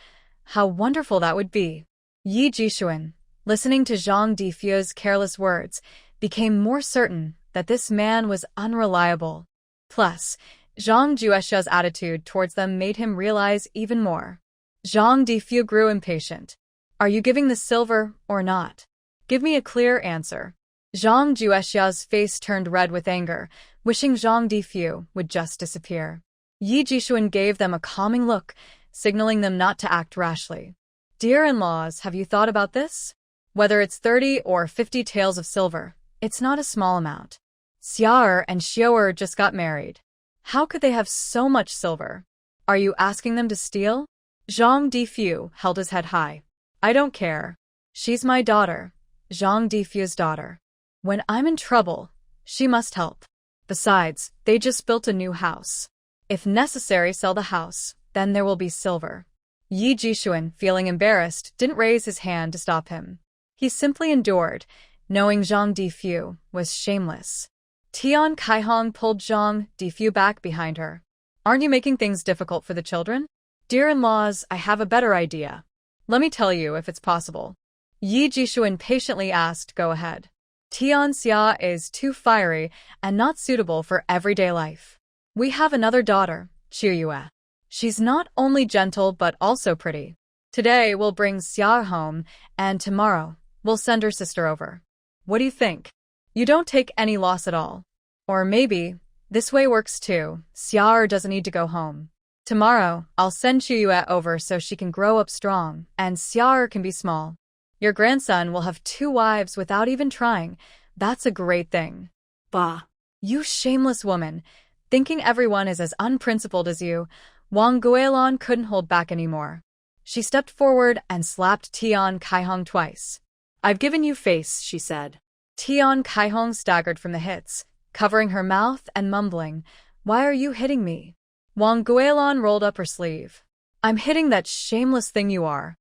[SPEAKER 1] How wonderful that would be. Yi Jishuan, Listening to Zhang Difu's careless words became more certain that this man was unreliable. Plus, Zhang Juexia's attitude towards them made him realize even more. Zhang Difu grew impatient. Are you giving the silver or not? Give me a clear answer. Zhang Juexia's face turned red with anger, wishing Zhang Difu would just disappear. Yi Jixuan gave them a calming look, signaling them not to act rashly. Dear in-laws, have you thought about this? Whether it's 30 or 50 taels of silver, it's not a small amount. Xiao'er and Xiu'er just got married. How could they have so much silver? Are you asking them to steal? Zhang Difu held his head high. I don't care. She's my daughter, Zhang Difu's daughter. When I'm in trouble, she must help. Besides, they just built a new house. If necessary, sell the house, then there will be silver. Yi Jixuan, feeling embarrassed, didn't raise his hand to stop him. He simply endured, knowing Zhang Difu was shameless. Tian Kaihong pulled Zhang Difu back behind her. Aren't you making things difficult for the children? Dear in-laws, I have a better idea. Let me tell you if it's possible. Yi Jixuan patiently asked, go ahead. Tian Xia is too fiery and not suitable for everyday life. We have another daughter, Qiuyue. She's not only gentle but also pretty. Today we'll bring Xia home, and tomorrow we'll send her sister over. What do you think? You don't take any loss at all. Or maybe, this way works too, Xiao'er doesn't need to go home. Tomorrow, I'll send Qiuyue over so she can grow up strong, and Xiao'er can be small. Your grandson will have 2 wives without even trying. That's a great thing.
[SPEAKER 3] Bah.
[SPEAKER 1] You shameless woman. Thinking everyone is as unprincipled as you, Wang Guilin couldn't hold back anymore. She stepped forward and slapped Tian Kaihong twice. I've given you face, she said. Tian Kaihong staggered from the hits, covering her mouth and mumbling, Why are you hitting me? Wang Guilin rolled up her sleeve. I'm hitting that shameless thing you are.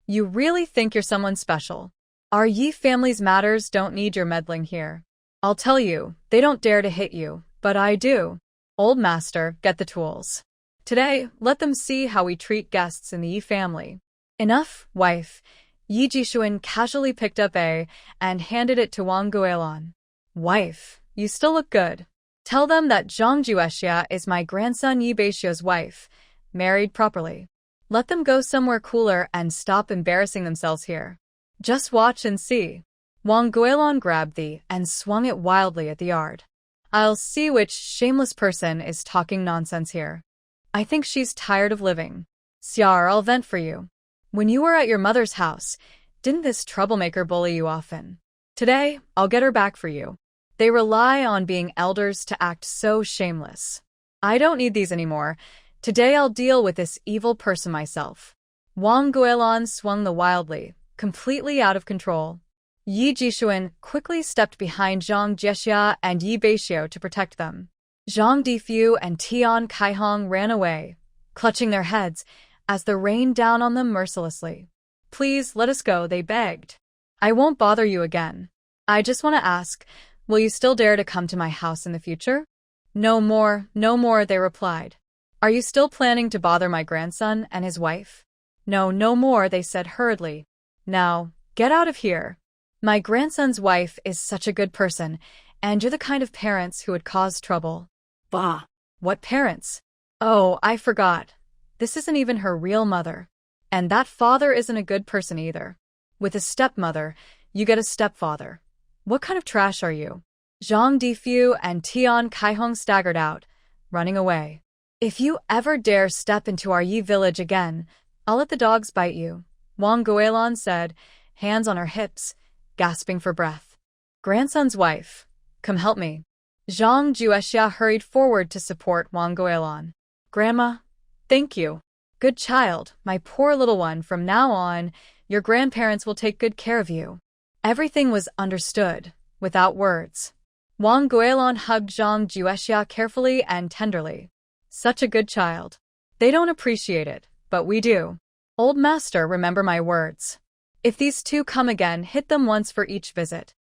[SPEAKER 1] You really think you're someone special. Our Yi family's matters don't need your meddling here. I'll tell you, they don't dare to hit you, but I do. Old master, get the tools. Today, let them see how we treat guests in the Yi family. Enough, wife. Yi Jixuan casually picked up and handed it to Wang Guilin. Wife, you still look good. Tell them that Zhang Juexia is my grandson Yi Beixiu's wife, married properly. Let them go somewhere cooler and stop embarrassing themselves here. Just watch and see. Wang Guilin grabbed and swung it wildly at the yard. I'll see which shameless person is talking nonsense here. I think she's tired of living. Xiao'er, I'll vent for you. When you were at your mother's house, didn't this troublemaker bully you often? Today, I'll get her back for you. They rely on being elders to act so shameless. I don't need these anymore. Today I'll deal with this evil person myself. Wang Guilin swung the wildly, completely out of control. Yi Jixuan quickly stepped behind Zhang Jiexia and Yi Beixiu to protect them. Zhang Difu and Tian Kaihong ran away, clutching their heads as the rain down on them mercilessly. Please let us go, they begged. I won't bother you again. I just want to ask, will you still dare to come to my house in the future? No more, they replied. Are you still planning to bother my grandson and his wife? No, no more, they said hurriedly. Now, get out of here. My grandson's wife is such a good person, and you're the kind of parents who would cause trouble.
[SPEAKER 3] Bah.
[SPEAKER 1] What parents? Oh, I forgot. This isn't even her real mother. And that father isn't a good person either. With a stepmother, you get a stepfather. What kind of trash are you? Zhang Difu and Tian Kaihong staggered out, running away. If you ever dare step into our Yi village again, I'll let the dogs bite you, Wang Guilin said, hands on her hips, gasping for breath. Grandson's wife, come help me. Zhang Juexia hurried forward to support Wang Guilin. Grandma, thank you. Good child, my poor little one, from now on, your grandparents will take good care of you. Everything was understood, without words. Wang Guilin hugged Zhang Juexia carefully and tenderly. Such a good child. They don't appreciate it, but we do. Old master, remember my words. If these two come again, hit them once for each visit.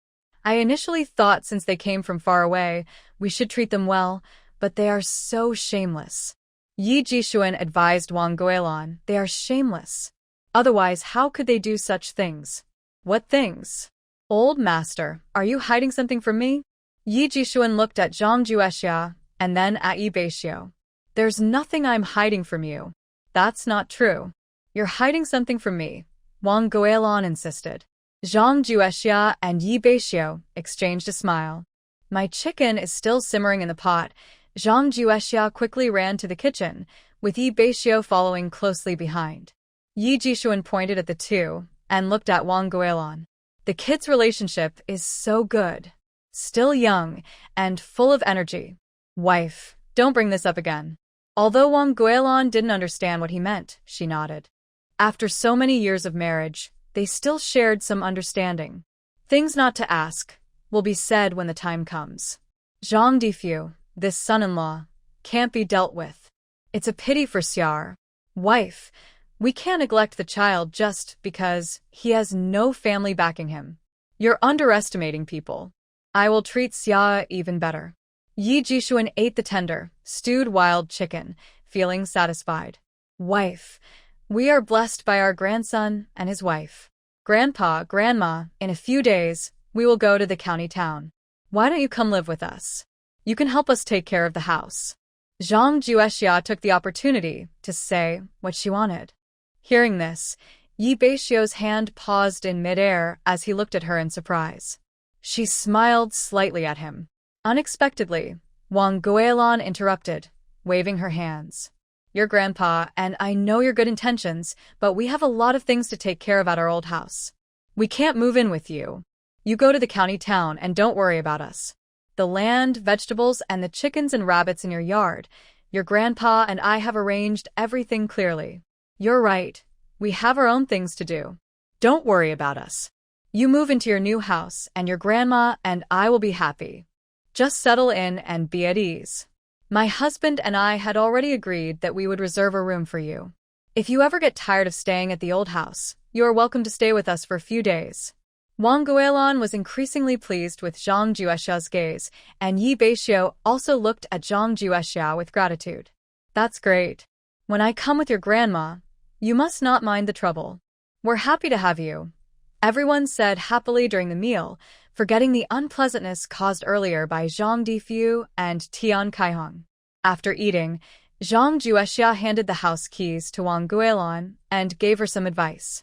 [SPEAKER 1] I initially thought since they came from far away, we should treat them well, but they are so shameless. Yi Jixuan advised Wang Guilin, they are shameless. Otherwise, how could they do such things? What things? Old master, are you hiding something from me? Yi Jishuan looked at Zhang Juexia and then at Yi Beixiu. There's nothing I'm hiding from you. That's not true. You're hiding something from me, Wang Guolan insisted. Zhang Juexia and Yi Beixiu exchanged a smile. My chicken is still simmering in the pot. Zhang Juexia quickly ran to the kitchen, with Yi Beixiu following closely behind. Yi Jishuan pointed at the two and looked at Wang Guolan. The kid's relationship is so good. Still young and full of energy. Wife, don't bring this up again. Although Wang Guolan didn't understand what he meant, she nodded. After so many years of marriage, they still shared some understanding. Things not to ask will be said when the time comes. Zhang Difu, this son-in-law, can't be dealt with. It's a pity for Xiar. Wife, we can't neglect the child just because he has no family backing him. You're underestimating people. I will treat Xia even better. Yi Jishuan ate the tender, stewed wild chicken, feeling satisfied. Wife, we are blessed by our grandson and his wife. Grandpa, Grandma, in a few days, we will go to the county town. Why don't you come live with us? You can help us take care of the house. Zhang Juexia took the opportunity to say what she wanted. Hearing this, Yi Beixiu's hand paused in midair as he looked at her in surprise. She smiled slightly at him. Unexpectedly, Wang Guolan interrupted, waving her hands. Your grandpa and I know your good intentions, but we have a lot of things to take care of at our old house. We can't move in with you. You go to the county town and don't worry about us. The land, vegetables, and the chickens and rabbits in your yard, your grandpa and I have arranged everything clearly. You're right. We have our own things to do. Don't worry about us. You move into your new house and your grandma and I will be happy. Just settle in and be at ease. My husband and I had already agreed that we would reserve a room for you. If you ever get tired of staying at the old house, you are welcome to stay with us for a few days. Wang Guolan was increasingly pleased with Zhang Juexia's gaze, and Yi Beixiu also looked at Zhang Juexia with gratitude. That's great. When I come with your grandma, you must not mind the trouble. We're happy to have you. Everyone said happily during the meal, forgetting the unpleasantness caused earlier by Zhang Difu and Tian Kaihong. After eating, Zhang Juexia handed the house keys to Wang Guolan and gave her some advice.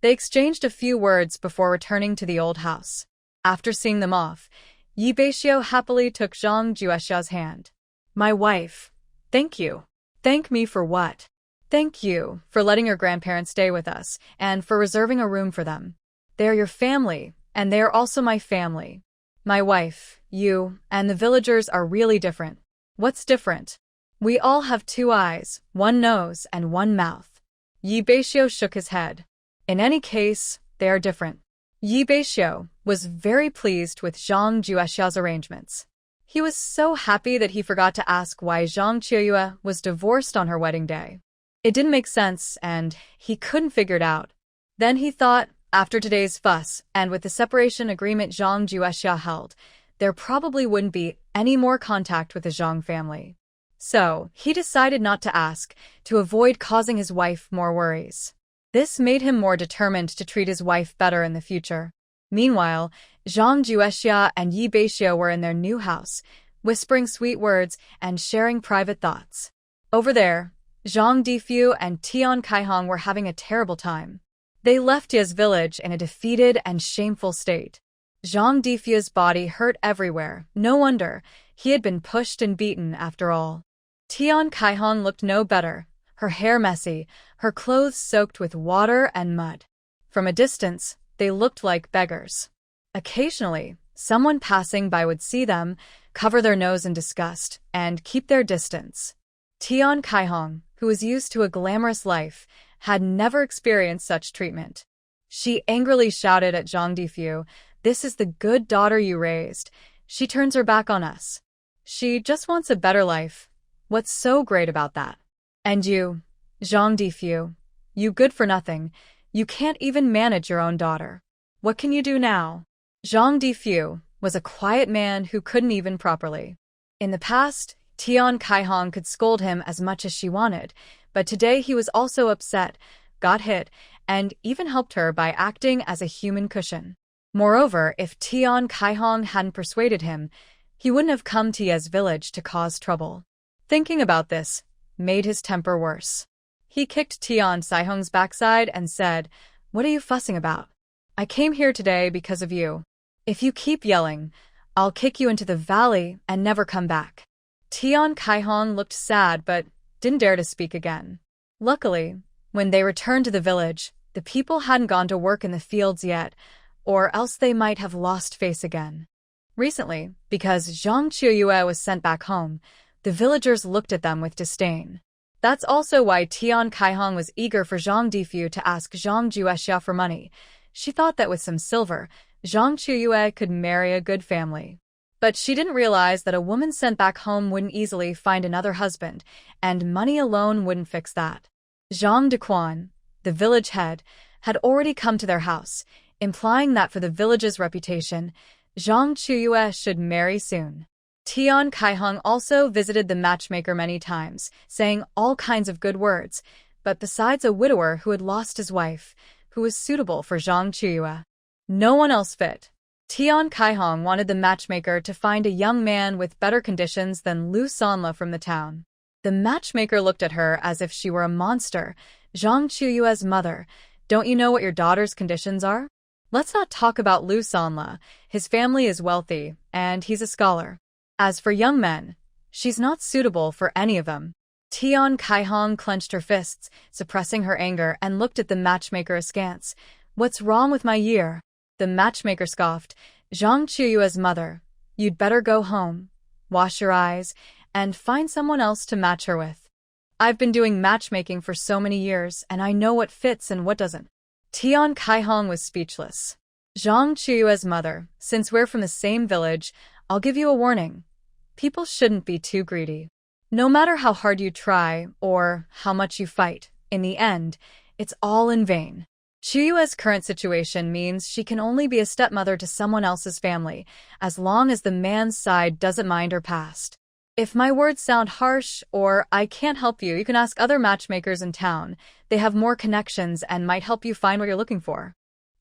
[SPEAKER 1] They exchanged a few words before returning to the old house. After seeing them off, Yi Beixiu happily took Zhang Juexia's hand. My wife, thank you. Thank me for what? Thank you for letting your grandparents stay with us and for reserving a room for them. They are your family, and they are also my family. My wife, you, and the villagers are really different. What's different? We all have 2 eyes, 1 nose, and 1 mouth. Yi Beixiu shook his head. In any case, they are different. Yi Beixiu was very pleased with Zhang Juexia's arrangements. He was so happy that he forgot to ask why Zhang Qiuyue was divorced on her wedding day. It didn't make sense, and he couldn't figure it out. Then he thought, after today's fuss, and with the separation agreement Zhang Juexia held, there probably wouldn't be any more contact with the Zhang family. So, he decided not to ask, to avoid causing his wife more worries. This made him more determined to treat his wife better in the future. Meanwhile, Zhang Juexia and Yi Beixiu were in their new house, whispering sweet words and sharing private thoughts. Over there, Zhang Difu and Tian Kaihong were having a terrible time. They left Ye's village in a defeated and shameful state. Zhang Difu's body hurt everywhere. No wonder, he had been pushed and beaten after all. Tian Kaihong looked no better, her hair messy, her clothes soaked with water and mud. From a distance, they looked like beggars. Occasionally, someone passing by would see them, cover their nose in disgust, and keep their distance. Tian Kaihong, who was used to a glamorous life, had never experienced such treatment. She angrily shouted at Zhang Difu, "This is the good daughter you raised. She turns her back on us. She just wants a better life. What's so great about that? And you, Zhang Difu, you good for nothing. You can't even manage your own daughter. What can you do now?" Zhang Difu was a quiet man who couldn't even properly. In the past, Tian Kaihong could scold him as much as she wanted, but today he was also upset, got hit, and even helped her by acting as a human cushion. Moreover, if Tian Kaihong hadn't persuaded him, he wouldn't have come to Ye's village to cause trouble. Thinking about this made his temper worse. He kicked Tian Kaihong's backside and said, "What are you fussing about? I came here today because of you. If you keep yelling, I'll kick you into the valley and never come back." Tian Kaihong looked sad but didn't dare to speak again. Luckily, when they returned to the village, the people hadn't gone to work in the fields yet, or else they might have lost face again. Recently, because Zhang Qiuyue was sent back home, the villagers looked at them with disdain. That's also why Tian Kaihong was eager for Zhang Difyu to ask Zhang Juexia for money. She thought that with some silver, Zhang Qiuyue could marry a good family. But she didn't realize that a woman sent back home wouldn't easily find another husband, and money alone wouldn't fix that. Zhang Dequan, the village head, had already come to their house, implying that for the village's reputation, Zhang Qiuyue should marry soon. Tian Kaihong also visited the matchmaker many times, saying all kinds of good words, but besides a widower who had lost his wife, who was suitable for Zhang Qiuyue, no one else fit. Tian Kaihong wanted the matchmaker to find a young man with better conditions than Lu Sanla from the town. The matchmaker looked at her as if she were a monster. "Zhang Qiuyue's mother, don't you know what your daughter's conditions are? Let's not talk about Lu Sanla. His family is wealthy, and he's a scholar. As for young men, she's not suitable for any of them." Tian Kaihong clenched her fists, suppressing her anger, and looked at the matchmaker askance. "What's wrong with my year?" The matchmaker scoffed. "Zhang Qiuyue's mother, you'd better go home, wash your eyes, and find someone else to match her with. I've been doing matchmaking for so many years, and I know what fits and what doesn't." Tian Kaihong was speechless. "Zhang Qiuyue's mother, since we're from the same village, I'll give you a warning. People shouldn't be too greedy. No matter how hard you try or how much you fight, in the end, it's all in vain. Qiuyue's current situation means she can only be a stepmother to someone else's family, as long as the man's side doesn't mind her past. If my words sound harsh or I can't help you, you can ask other matchmakers in town. They have more connections and might help you find what you're looking for."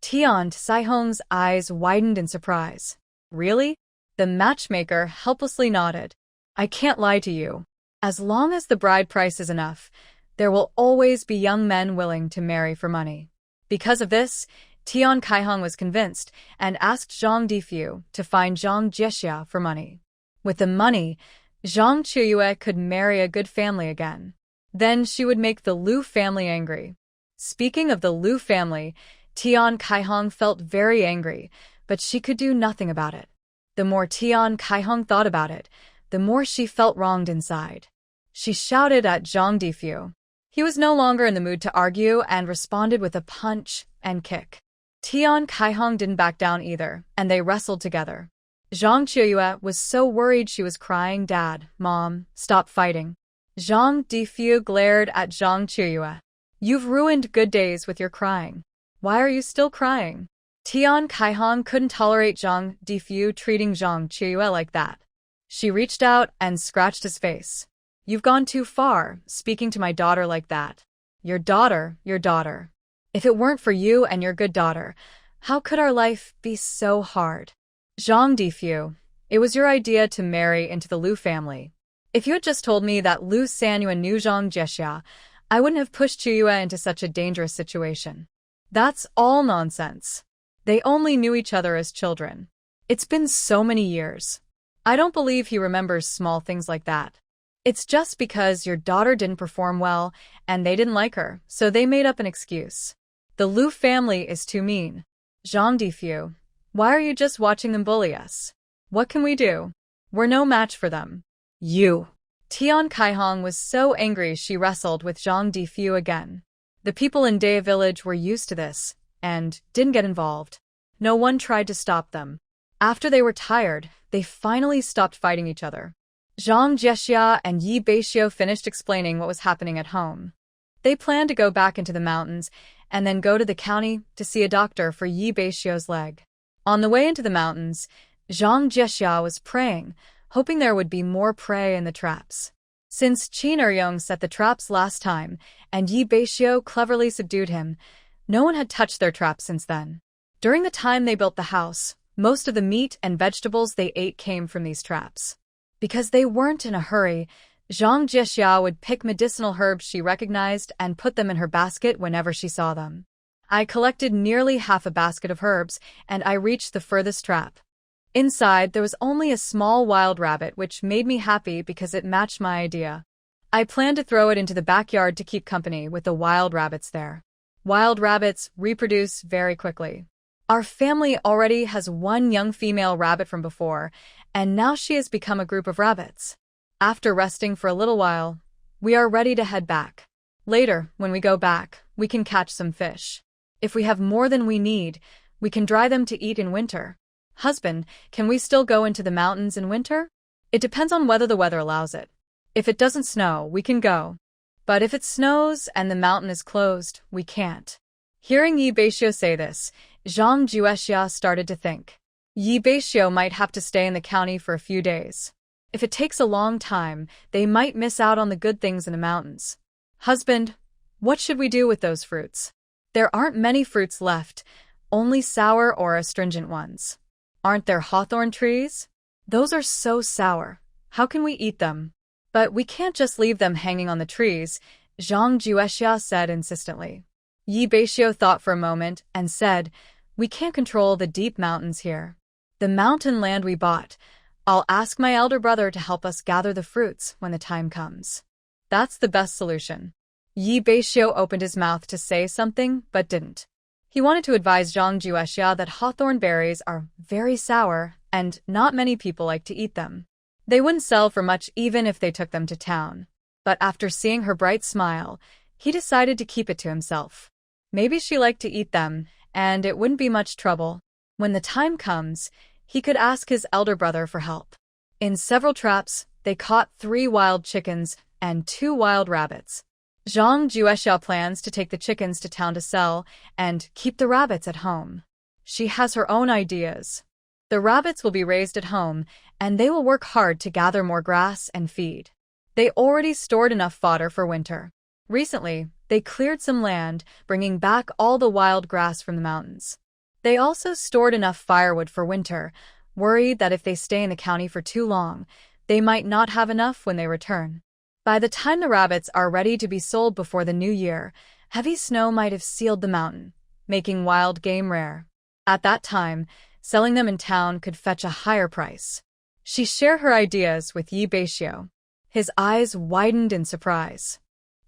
[SPEAKER 1] Tian Kaihong's eyes widened in surprise. "Really?" The matchmaker helplessly nodded. "I can't lie to you. As long as the bride price is enough, there will always be young men willing to marry for money." Because of this, Tian Kaihong was convinced and asked Zhang Difyu to find Zhang Jiexia for money. With the money, Zhang Qiuyue could marry a good family again. Then she would make the Lu family angry. Speaking of the Lu family, Tian Kaihong felt very angry, but she could do nothing about it. The more Tian Kaihong thought about it, the more she felt wronged inside. She shouted at Zhang Difyu. He was no longer in the mood to argue and responded with a punch and kick. Tian Kaihong didn't back down either, and they wrestled together. Zhang Qiuyue was so worried she was crying. "Dad, Mom, stop fighting." Zhang Difyu glared at Zhang Qiuyue. "You've ruined good days with your crying. Why are you still crying?" Tian Kaihong couldn't tolerate Zhang Difyu treating Zhang Qiuyue like that. She reached out and scratched his face. "You've gone too far, speaking to my daughter like that. Your daughter, your daughter. If it weren't for you and your good daughter, how could our life be so hard?" "Zhang Difyu, it was your idea to marry into the Lu family. If you had just told me that Lu Sanyue knew Zhang Jiexia, I wouldn't have pushed Qiuyue into such a dangerous situation. That's all nonsense. They only knew each other as children. It's been so many years. I don't believe he remembers small things like that. It's just because your daughter didn't perform well and they didn't like her, so they made up an excuse. The Lu family is too mean. Zhang Difyu, why are you just watching them bully us? What can we do? We're no match for them." "You." Tian Kaihong was so angry she wrestled with Zhang Difyu again. The people in Dea village were used to this and didn't get involved. No one tried to stop them. After they were tired, they finally stopped fighting each other. Zhang Jiexia and Beixiu finished explaining what was happening at home. They planned to go back into the mountains and then go to the county to see a doctor for Beixiu's leg. On the way into the mountains, Zhang Jiexia was praying, hoping there would be more prey in the traps. Since Qin Eryong set the traps last time and Beixiu cleverly subdued him, No one had touched their traps since then. During the time they built the house, most of the meat and vegetables they ate came from these traps. Because they weren't in a hurry, Zhang Jixia would pick medicinal herbs she recognized and put them in her basket whenever she saw them. I collected nearly half a basket of herbs, and I reached the furthest trap. Inside, there was only a small wild rabbit, which made me happy because it matched my idea. I planned to throw it into the backyard to keep company with the wild rabbits there. Wild rabbits reproduce very quickly. Our family already has one young female rabbit from before, and now she has become a group of rabbits. After resting for a little while, we are ready to head back. Later, when we go back, we can catch some fish. If we have more than we need, we can dry them to eat in winter. Husband, can we still go into the mountains in winter? It depends on whether the weather allows it. If it doesn't snow, we can go. But if it snows and the mountain is closed, we can't. Hearing Yi Beixiu say this, Zhang Jixia started to think. Yi Beixiu might have to stay in the county for a few days. If it takes a long time, they might miss out on the good things in the mountains. Husband, what should we do with those fruits? There aren't many fruits left, only sour or astringent ones. Aren't there hawthorn trees? Those are so sour. How can we eat them? But we can't just leave them hanging on the trees, Zhang Jixia said insistently. Yi Beixiu thought for a moment and said, we can't control the deep mountains here. The mountain land we bought. I'll ask my elder brother to help us gather the fruits when the time comes. That's the best solution. Yi Beixiu opened his mouth to say something, but didn't. He wanted to advise Zhang Jixia that hawthorn berries are very sour, and not many people like to eat them. They wouldn't sell for much even if they took them to town. But after seeing her bright smile, he decided to keep it to himself. Maybe she liked to eat them, and it wouldn't be much trouble. When the time comes, he could ask his elder brother for help. In several traps, they caught 3 wild chickens and 2 wild rabbits. Zhang Jixia plans to take the chickens to town to sell and keep the rabbits at home. She has her own ideas. The rabbits will be raised at home, and they will work hard to gather more grass and feed. They already stored enough fodder for winter. Recently, they cleared some land, bringing back all the wild grass from the mountains. They also stored enough firewood for winter, worried that if they stay in the county for too long, they might not have enough when they return. By the time the rabbits are ready to be sold before the new year, heavy snow might have sealed the mountain, making wild game rare. At that time, selling them in town could fetch a higher price. She shared her ideas with Yi Beixiu. His eyes widened in surprise.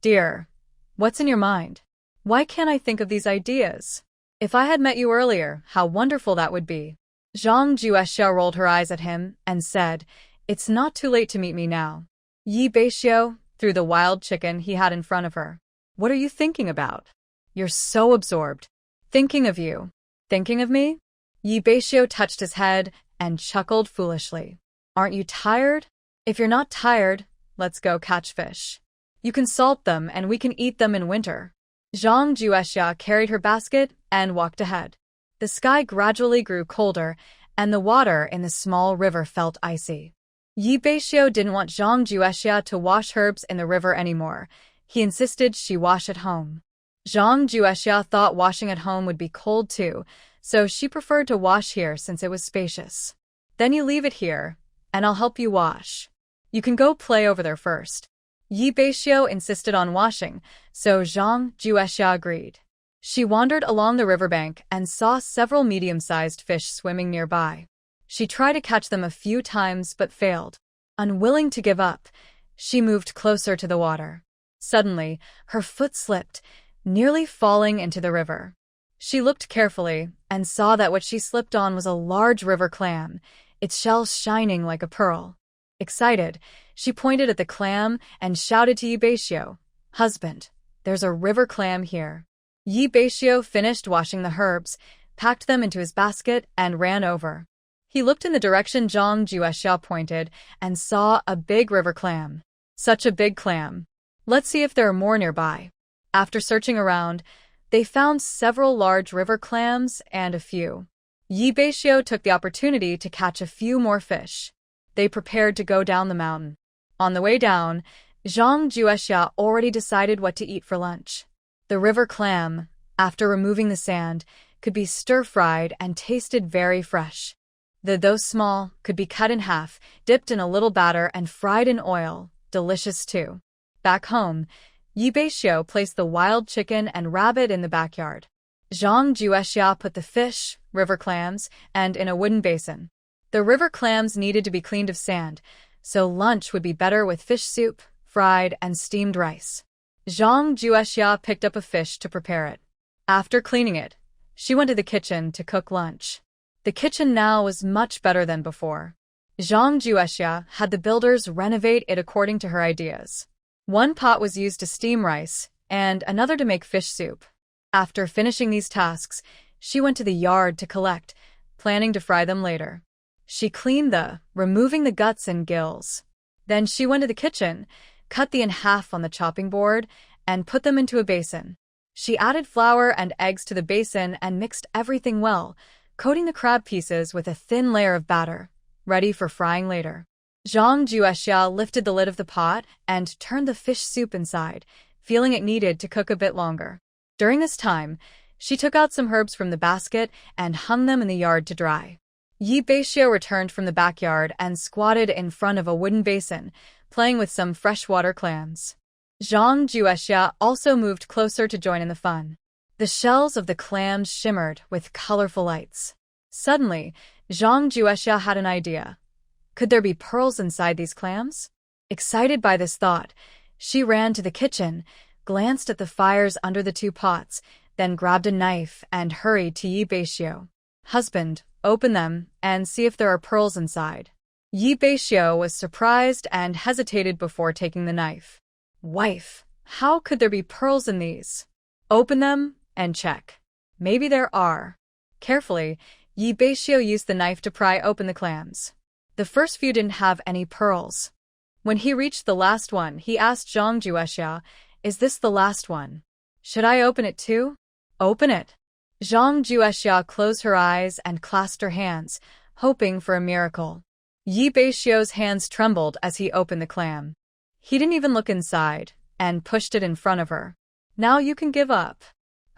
[SPEAKER 1] Dear, what's in your mind? Why can't I think of these ideas? If I had met you earlier, how wonderful that would be. Zhang Jixia rolled her eyes at him and said, it's not too late to meet me now. Yi Beixiu threw the wild chicken he had in front of her. What are you thinking about? You're so absorbed. Thinking of you. Thinking of me? Yi Beixiu touched his head and chuckled foolishly. Aren't you tired? If you're not tired, let's go catch fish. You can salt them and we can eat them in winter. Zhang Jixia carried her basket and walked ahead. The sky gradually grew colder, and the water in the small river felt icy. Yi Beixiu didn't want Zhang Jixia to wash herbs in the river anymore. He insisted she wash at home. Zhang Jixia thought washing at home would be cold too, so she preferred to wash here since it was spacious. Then you leave it here, and I'll help you wash. You can go play over there first. Yi Beixiu insisted on washing, so Zhang Jixia agreed. She wandered along the riverbank and saw several medium-sized fish swimming nearby. She tried to catch them a few times but failed. Unwilling to give up, she moved closer to the water. Suddenly, her foot slipped, nearly falling into the river. She looked carefully and saw that what she slipped on was a large river clam, its shell shining like a pearl. Excited, she pointed at the clam and shouted to Yi Beixiu, "Husband, there's a river clam here." Yi Beixiu finished washing the herbs, packed them into his basket, and ran over. He looked in the direction Zhang Jixia pointed and saw a big river clam. Such a big clam. Let's see if there are more nearby. After searching around, they found several large river clams and a few. Yi Beixiu took the opportunity to catch a few more fish. They prepared to go down the mountain. On the way down, Zhang Jixia already decided what to eat for lunch. The river clam, After removing the sand, could be stir-fried and tasted very fresh. Though small, could be cut in half, dipped in a little batter and fried in oil, delicious too. Back home, Beixiu placed the wild chicken and rabbit in the backyard. Zhang Juexia put the fish, river clams, and in a wooden basin. The river clams needed to be cleaned of sand, so lunch would be better with fish soup, fried, and steamed rice. Zhang Juexia picked up a fish to prepare it. After cleaning it, she went to the kitchen to cook lunch. The kitchen now was much better than before. Zhang Juexia had the builders renovate it according to her ideas. One pot was used to steam rice, and another to make fish soup. After finishing these tasks, she went to the yard to collect, planning to fry them later. She cleaned removing the guts and gills. Then she went to the kitchen, cut them in half on the chopping board, and put them into a basin. She added flour and eggs to the basin and mixed everything well, coating the crab pieces with a thin layer of batter, ready for frying later. Zhang Juexia lifted the lid of the pot and turned the fish soup inside, feeling it needed to cook a bit longer. During this time, she took out some herbs from the basket and hung them in the yard to dry. Beixiu returned from the backyard and squatted in front of a wooden basin, playing with some freshwater clams. Zhang Juexia also moved closer to join in the fun. The shells of the clams shimmered with colorful lights. Suddenly, Zhang Juexia had an idea. Could there be pearls inside these clams? Excited by this thought, she ran to the kitchen, glanced at the fires under the two pots, then grabbed a knife and hurried to Beixiu. Husband, open them and see if there are pearls inside. Beixiu was surprised and hesitated before taking the knife. Wife, how could there be pearls in these? Open them and check. Maybe there are. Carefully, Beixiu used the knife to pry open the clams. The first few didn't have any pearls. When he reached the last one, he asked Zhang Juexia, "Is this the last one? Should I open it too?" "Open it." Zhang Juexia closed her eyes and clasped her hands, hoping for a miracle. Beixiu's hands trembled as he opened the clam. He didn't even look inside, and pushed it in front of her. "Now you can give up.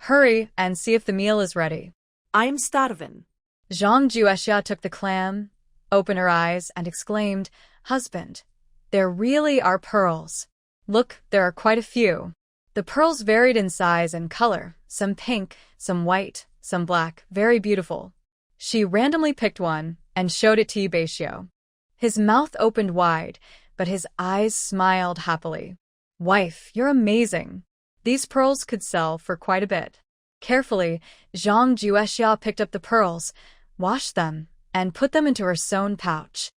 [SPEAKER 1] Hurry and see if the meal is ready."
[SPEAKER 3] I'm starving.
[SPEAKER 1] Zhang Juexia took the clam, opened her eyes, and exclaimed, "Husband, there really are pearls. Look, there are quite a few." The pearls varied in size and color, some pink, some white, some black, very beautiful. She randomly picked one and showed it to Beixiu. His mouth opened wide, but his eyes smiled happily. "Wife, you're amazing. These pearls could sell for quite a bit." Carefully, Zhang Juexia picked up the pearls, washed them, and put them into her sewn pouch.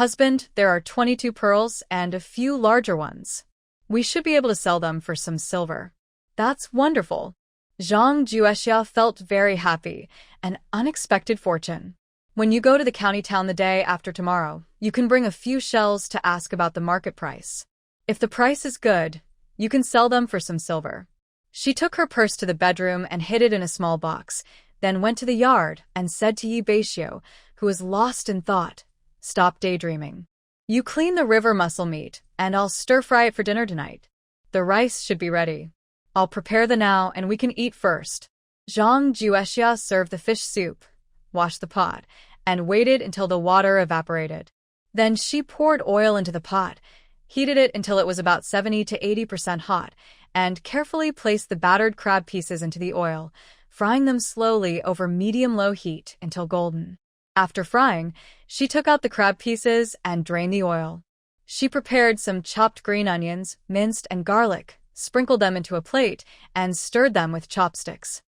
[SPEAKER 1] "Husband, there are 22 pearls and a few larger ones. We should be able to sell them for some silver." "That's wonderful." Zhang Juexia felt very happy, an unexpected fortune. "When you go to the county town the day after tomorrow, you can bring a few shells to ask about the market price. If the price is good, you can sell them for some silver." She took her purse to the bedroom and hid it in a small box, then went to the yard and said to Beixiu, who was lost in thought, "Stop daydreaming. You clean the river mussel meat, and I'll stir-fry it for dinner tonight. The rice should be ready. I'll prepare the now and we can eat first." Zhang Juexia served the fish soup, washed the pot, and waited until the water evaporated. Then she poured oil into the pot, heated it until it was about 70 to 80% hot, and carefully placed the battered crab pieces into the oil, frying them slowly over medium-low heat until golden. After frying, she took out the crab pieces and drained the oil. She prepared some chopped green onions, minced, and garlic, sprinkled them into a plate, and stirred them with chopsticks.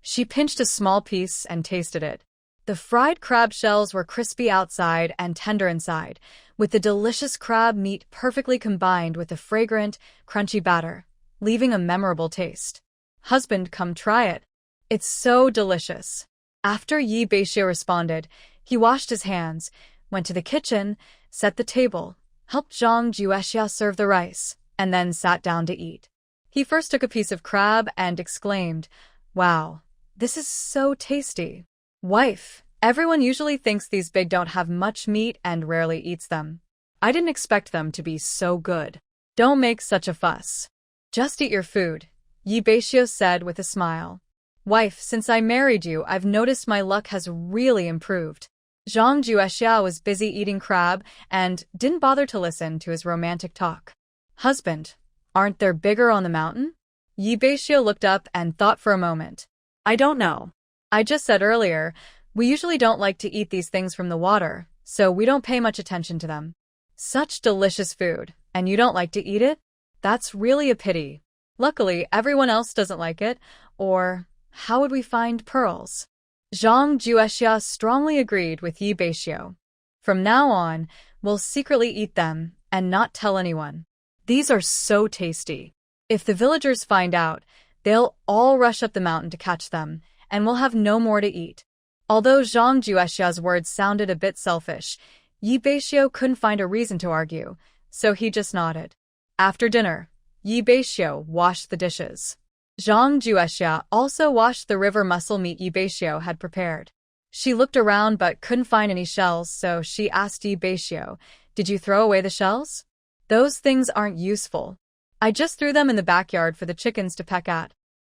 [SPEAKER 1] She pinched a small piece and tasted it. The fried crab shells were crispy outside and tender inside, with the delicious crab meat perfectly combined with the fragrant, crunchy batter, leaving a memorable taste. "Husband, come try it. It's so delicious." After Beixiu responded, he washed his hands, went to the kitchen, set the table, helped Zhang Juexia serve the rice, and then sat down to eat. He first took a piece of crab and exclaimed, "Wow, this is so tasty. Wife, everyone usually thinks these big don't have much meat and rarely eats them. I didn't expect them to be so good. Don't make such a fuss. Just eat your food," Beixiu said with a smile. Wife, since I married you, I've noticed my luck has really improved. Zhang Juexia was busy eating crab and didn't bother to listen to his romantic talk. Husband, aren't there bigger on the mountain? Yi Beixiu looked up and thought for a moment.
[SPEAKER 3] I don't know.
[SPEAKER 1] I just said earlier, we usually don't like to eat these things from the water, so we don't pay much attention to them. Such delicious food, and you don't like to eat it? That's really a pity. Luckily, everyone else doesn't like it, or how would we find pearls? Zhang Juexia strongly agreed with Yi Beixiu. From now on, we'll secretly eat them and not tell anyone. These are so tasty. If the villagers find out, they'll all rush up the mountain to catch them, and we'll have no more to eat. Although Zhang Juexia's words sounded a bit selfish, Yi Beixiu couldn't find a reason to argue, so he just nodded. After dinner, Yi Beixiu washed the dishes. Zhang Juexia also washed the river mussel meat Yi Beixiu had prepared. She looked around but couldn't find any shells, so she asked Yi Beixiu, "Did you throw away the shells? Those things aren't useful. I just threw them in the backyard for the chickens to peck at.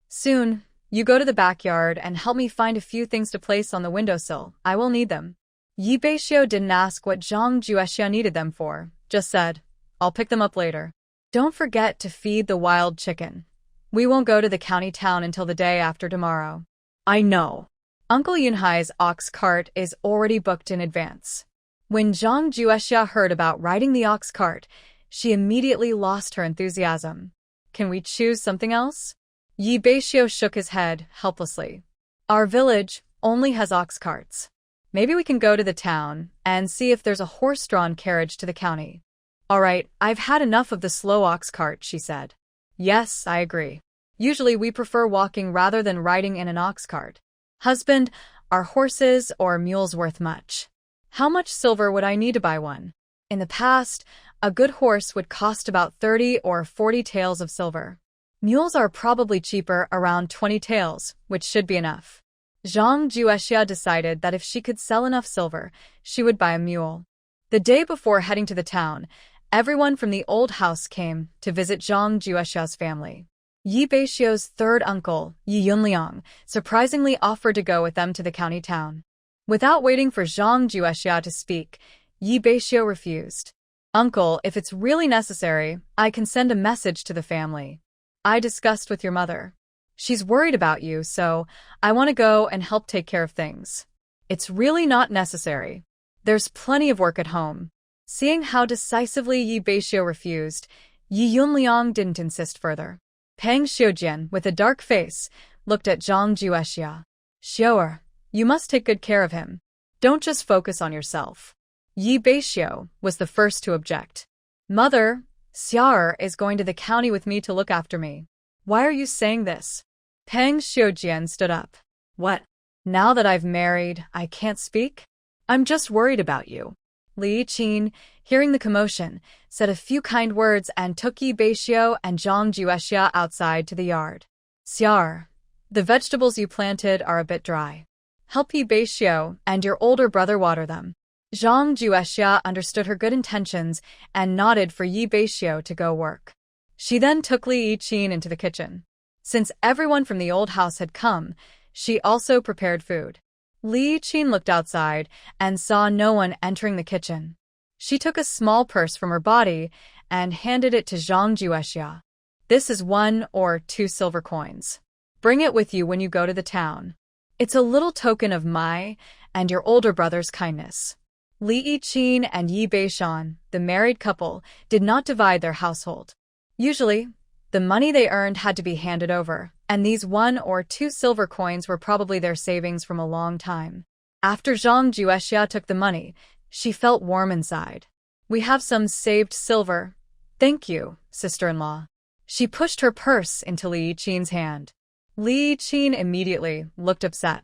[SPEAKER 1] Soon, you go to the backyard and help me find a few things to place on the windowsill. I will need them." Yi Beixiu didn't ask what Zhang Juexia needed them for, just said, "I'll pick them up later. Don't forget to feed the wild chicken. We won't go to the county town until the day after tomorrow."
[SPEAKER 3] I know.
[SPEAKER 1] Uncle Yunhai's ox cart is already booked in advance. When Zhang Juexia heard about riding the ox cart, she immediately lost her enthusiasm. "Can we choose something else?" Yi Beixiu shook his head helplessly. "Our village only has ox carts. Maybe we can go to the town and see if there's a horse-drawn carriage to the county." "All right, I've had enough of the slow ox cart," she said. "Yes, I agree. Usually we prefer walking rather than riding in an ox cart. Husband, are horses or mules worth much? How much silver would I need to buy one? In the past, a good horse would cost about 30 or 40 taels of silver. Mules are probably cheaper, around 20 taels, which should be enough." Zhang Juexia decided that if she could sell enough silver, she would buy a mule. The day before heading to the town, everyone from the old house came to visit Zhang Juexia's family. Yi Beixiu's third uncle, Yi Yunliang, surprisingly offered to go with them to the county town. Without waiting for Zhang Juexia to speak, Yi Beixiu refused. "Uncle, if it's really necessary, I can send a message to the family. I discussed with your mother. She's worried about you, so I want to go and help take care of things. It's really not necessary. There's plenty of work at home." Seeing how decisively Yi Beixiu refused, Yi Yunliang didn't insist further. Pang Xiujian, with a dark face, looked at Zhang Juexia. "Xiu'er, you must take good care of him. Don't just focus on yourself." Yi Beixiu was the first to object. "Mother, Xia'er is going to the county with me to look after me. Why are you saying this?" Pang Xiujian stood up.
[SPEAKER 3] What?
[SPEAKER 1] "Now that I've married, I can't speak? I'm just worried about you." Li Qin, hearing the commotion, said a few kind words and took Yi Beixiu and Zhang Juexia outside to the yard. "Xia'er, the vegetables you planted are a bit dry. Help Yi Beixiu and your older brother water them." Zhang Juexia understood her good intentions and nodded for Yi Beixiu to go work. She then took Li Qin into the kitchen. Since everyone from the old house had come, she also prepared food. Li Qin looked outside and saw no one entering the kitchen. She took a small purse from her body and handed it to Zhang Juexia. "This is 1 or 2 silver coins. Bring it with you when you go to the town. It's a little token of my and your older brother's kindness." Li Qin and Yi Beixiu, the married couple, did not divide their household. Usually, the money they earned had to be handed over, and these 1 or 2 silver coins were probably their savings from a long time. After Zhang Juexia took the money, she felt warm inside. "We have some saved silver. Thank you, sister-in-law." She pushed her purse into Li Qin's hand. Li Qin immediately looked upset.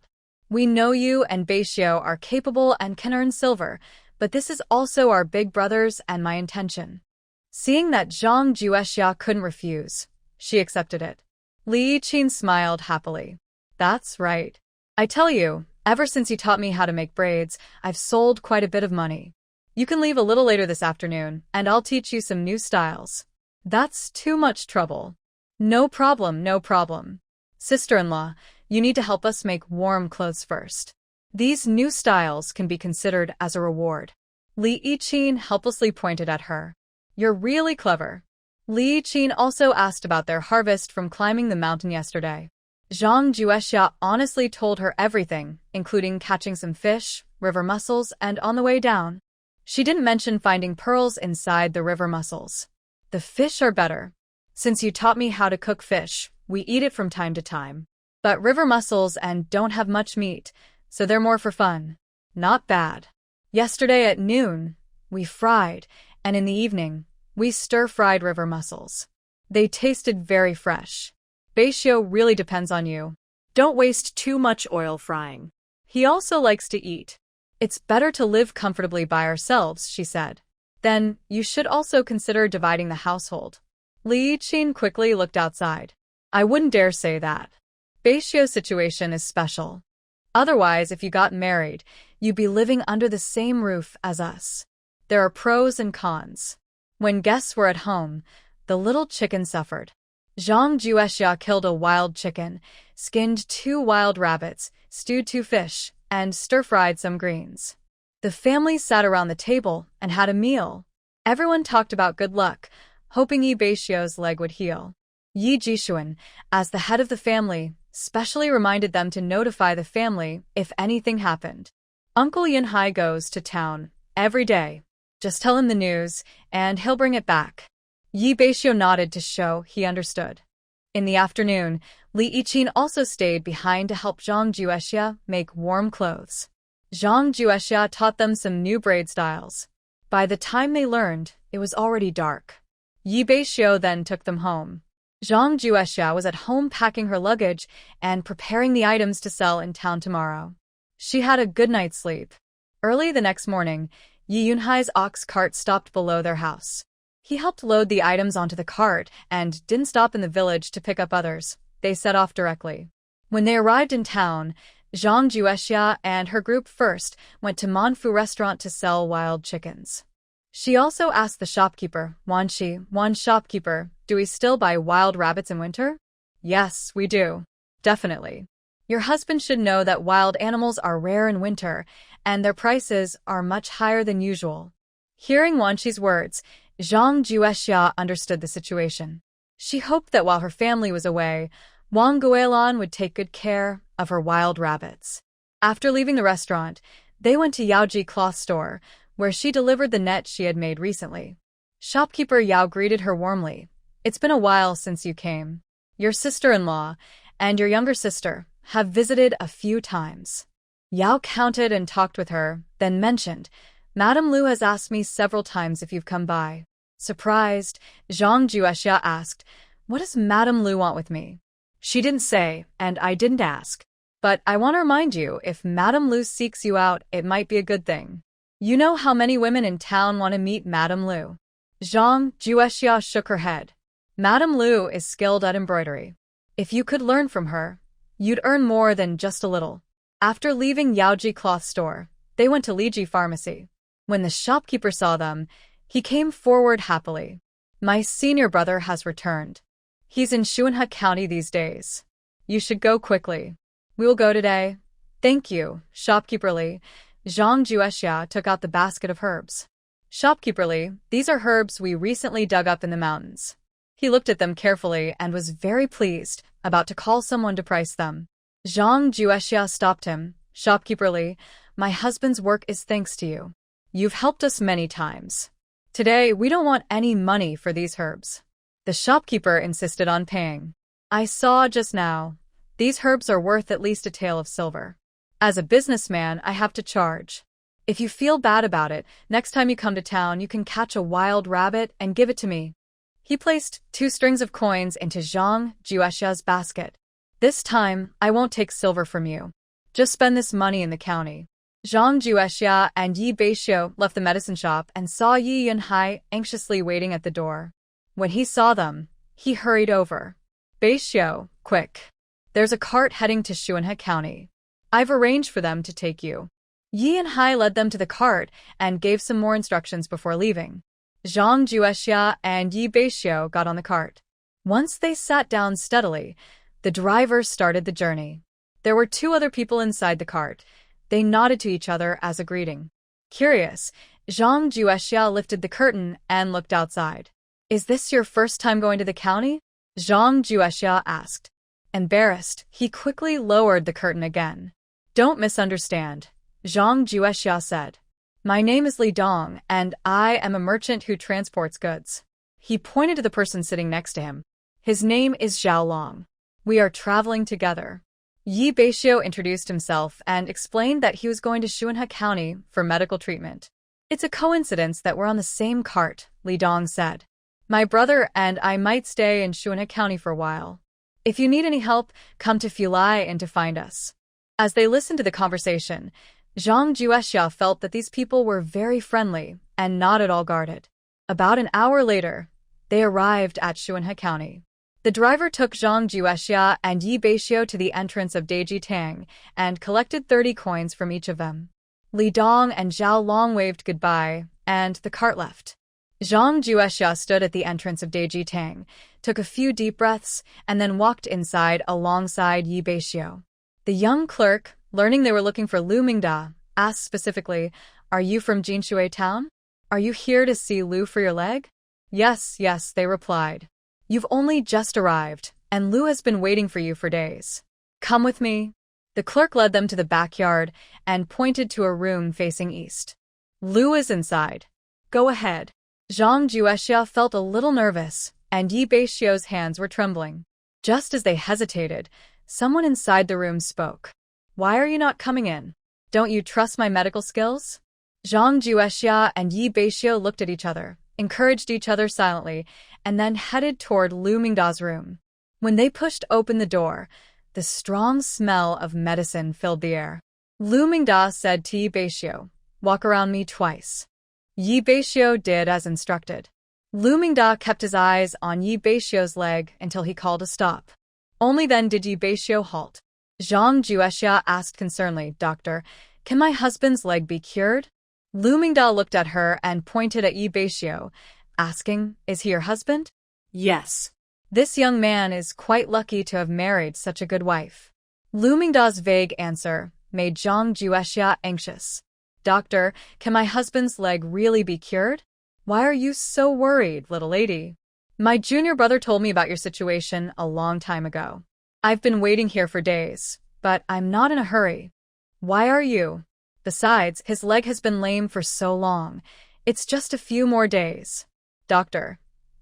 [SPEAKER 1] "We know you and Beixiu are capable and can earn silver, but this is also our big brother's and my intention." Seeing that Zhang Juexia couldn't refuse, she accepted it. Li Qin smiled happily. "That's right. I tell you, ever since you taught me how to make braids, I've sold quite a bit of money. You can leave a little later this afternoon, and I'll teach you some new styles." "That's too much trouble." No problem. Sister-in-law, You need to help us make warm clothes first. These new styles can be considered as a reward. Li Yiqin helplessly pointed at her. You're really clever. Li Yiqin also asked about their harvest from climbing the mountain yesterday. Zhang Juexia honestly told her everything, including catching some fish, river mussels, and on the way down. She didn't mention finding pearls inside the river mussels. The fish are better. Since you taught me how to cook fish, we eat it from time to time. But river mussels and don't have much meat, so they're more for fun. Not bad. Yesterday at noon, we fried, and in the evening, we stir-fried river mussels. They tasted very fresh. Beixiu really depends on you.
[SPEAKER 3] Don't waste too much oil frying.
[SPEAKER 1] He also likes to eat. It's better to live comfortably by ourselves, she said. Then, you should also consider dividing the household. Li Yiqin quickly looked outside. I wouldn't dare say that. Beixiu's situation is special. Otherwise, if you got married, you'd be living under the same roof as us. There are pros and cons. When guests were at home, the little chicken suffered. Zhang Juexia killed a wild chicken, skinned 2 wild rabbits, stewed 2 fish, and stir-fried some greens. The family sat around the table and had a meal. Everyone talked about good luck, hoping Yi Beixiu's leg would heal. Yi Jishuan, as the head of the family, specially reminded them to notify the family if anything happened. Uncle Yunhai goes to town every day. Just tell him the news, and he'll bring it back. Yi Beixiu nodded to show he understood. In the afternoon, Li Yiqin also stayed behind to help Zhang Juexia make warm clothes. Zhang Juexia taught them some new braid styles. By the time they learned, it was already dark. Yi Beixiu then took them home. Zhang Juexia was at home packing her luggage and preparing the items to sell in town tomorrow. She had a good night's sleep. Early the next morning, Yi Yunhai's ox cart stopped below their house. He helped load the items onto the cart and didn't stop in the village to pick up others. They set off directly. When they arrived in town, Zhang Juexia and her group first went to Manhwa restaurant to sell wild chickens. She also asked the shopkeeper, Wan shopkeeper, do we still buy wild rabbits in winter? Yes, we do. Definitely. Your husband should know that wild animals are rare in winter, and their prices are much higher than usual. Hearing Wanxi's words, Zhang Juexia understood the situation. She hoped that while her family was away, Wang Guilan would take good care of her wild rabbits. After leaving the restaurant, they went to Yaoji cloth store, where she delivered the net she had made recently. Shopkeeper Yao greeted her warmly. It's been a while since you came. Your sister-in-law and your younger sister have visited a few times. Yao counted and talked with her, then mentioned, Madame Lu has asked me several times if you've come by. Surprised, Zhang Juexia asked, what does Madame Lu want with me? She didn't say, and I didn't ask. But I want to remind you, if Madame Lu seeks you out, it might be a good thing. You know how many women in town want to meet Madame Lu. Zhang Juexia shook her head. Madame Lu is skilled at embroidery. If you could learn from her, you'd earn more than just a little. After leaving Yaoji cloth store, they went to Liji pharmacy. When the shopkeeper saw them, he came forward happily. My senior brother has returned. He's in Shuanhe County these days. You should go quickly. We will go today. Thank you, Shopkeeper Li. Zhang Juexia took out the basket of herbs. Shopkeeper Li, these are herbs we recently dug up in the mountains. He looked at them carefully and was very pleased, about to call someone to price them. Zhang Juexia stopped him. Shopkeeper Li, my husband's work is thanks to you. You've helped us many times. Today, we don't want any money for these herbs. The shopkeeper insisted on paying. I saw just now. These herbs are worth at least a tael of silver. As a businessman, I have to charge. If you feel bad about it, next time you come to town, you can catch a wild rabbit and give it to me. He placed 2 strings of coins into Zhang Juexia's basket. This time, I won't take silver from you. Just spend this money in the county. Zhang Juexia and Yi Beixiu left the medicine shop and saw Yi Yunhai anxiously waiting at the door. When he saw them, he hurried over. Beixiu, quick. There's a cart heading to Shuanhe County. I've arranged for them to take you. Yi Yunhai led them to the cart and gave some more instructions before leaving. Zhang Juexia and Yi Beixiu got on the cart. Once they sat down steadily, the driver started the journey. There were two other people inside the cart. They nodded to each other as a greeting. Curious, Zhang Juexia lifted the curtain and looked outside. Is this your first time going to the county? Zhang Juexia asked. Embarrassed, he quickly lowered the curtain again. Don't misunderstand, Zhang Juexia said. My name is Li Dong, and I am a merchant who transports goods. He pointed to the person sitting next to him. His name is Zhao Long. We are traveling together. Beixiu introduced himself and explained that he was going to Xuanhe County for medical treatment. It's a coincidence that we're on the same cart, Li Dong said. My brother and I might stay in Xuanhe County for a while. If you need any help, come to Fulai and to find us. As they listened to the conversation, Zhang Juexia felt that these people were very friendly and not at all guarded. About an hour later, they arrived at Xuanhe County. The driver took Zhang Juexia and Beixiu to the entrance of Deji and collected 30 coins from each of them. Li Dong and Zhao Long waved goodbye, and the cart left. Zhang Juexia stood at the entrance of Deji, took a few deep breaths, and then walked inside alongside Beixiu. The young clerk, learning they were looking for Lu Mingda, asked specifically, Are you from Jinshui town? Are you here to see Lu for your leg? Yes, they replied. You've only just arrived, and Lu has been waiting for you for days. Come with me. The clerk led them to the backyard and pointed to a room facing east. Lu is inside. Go ahead. Zhang Juexia felt a little nervous, and Beixiu's hands were trembling. Just as they hesitated, someone inside the room spoke. Why are you not coming in? Don't you trust my medical skills? Zhang Juexia and Beixiu looked at each other, encouraged each other silently, and then headed toward Lu Mingda's room. When they pushed open the door, the strong smell of medicine filled the air. Lu Mingda said to Beixiu, Walk around me twice. Beixiu did as instructed. Lu Mingda kept his eyes on Beixiu's leg until he called a stop. Only then did Beixiu halt. Zhang Juexia asked concernedly, Doctor, can my husband's leg be cured? Lu Mingda looked at her and pointed at Beixiu, asking, Is he your husband?
[SPEAKER 3] Yes.
[SPEAKER 1] This young man is quite lucky to have married such a good wife. Lu Mingda's vague answer made Zhang Juexia anxious. Doctor, can my husband's leg really be cured? Why are you so worried, little lady? My junior brother told me about your situation a long time ago. I've been waiting here for days, but I'm not in a hurry. Why are you? Besides, his leg has been lame for so long. It's just a few more days. Doctor,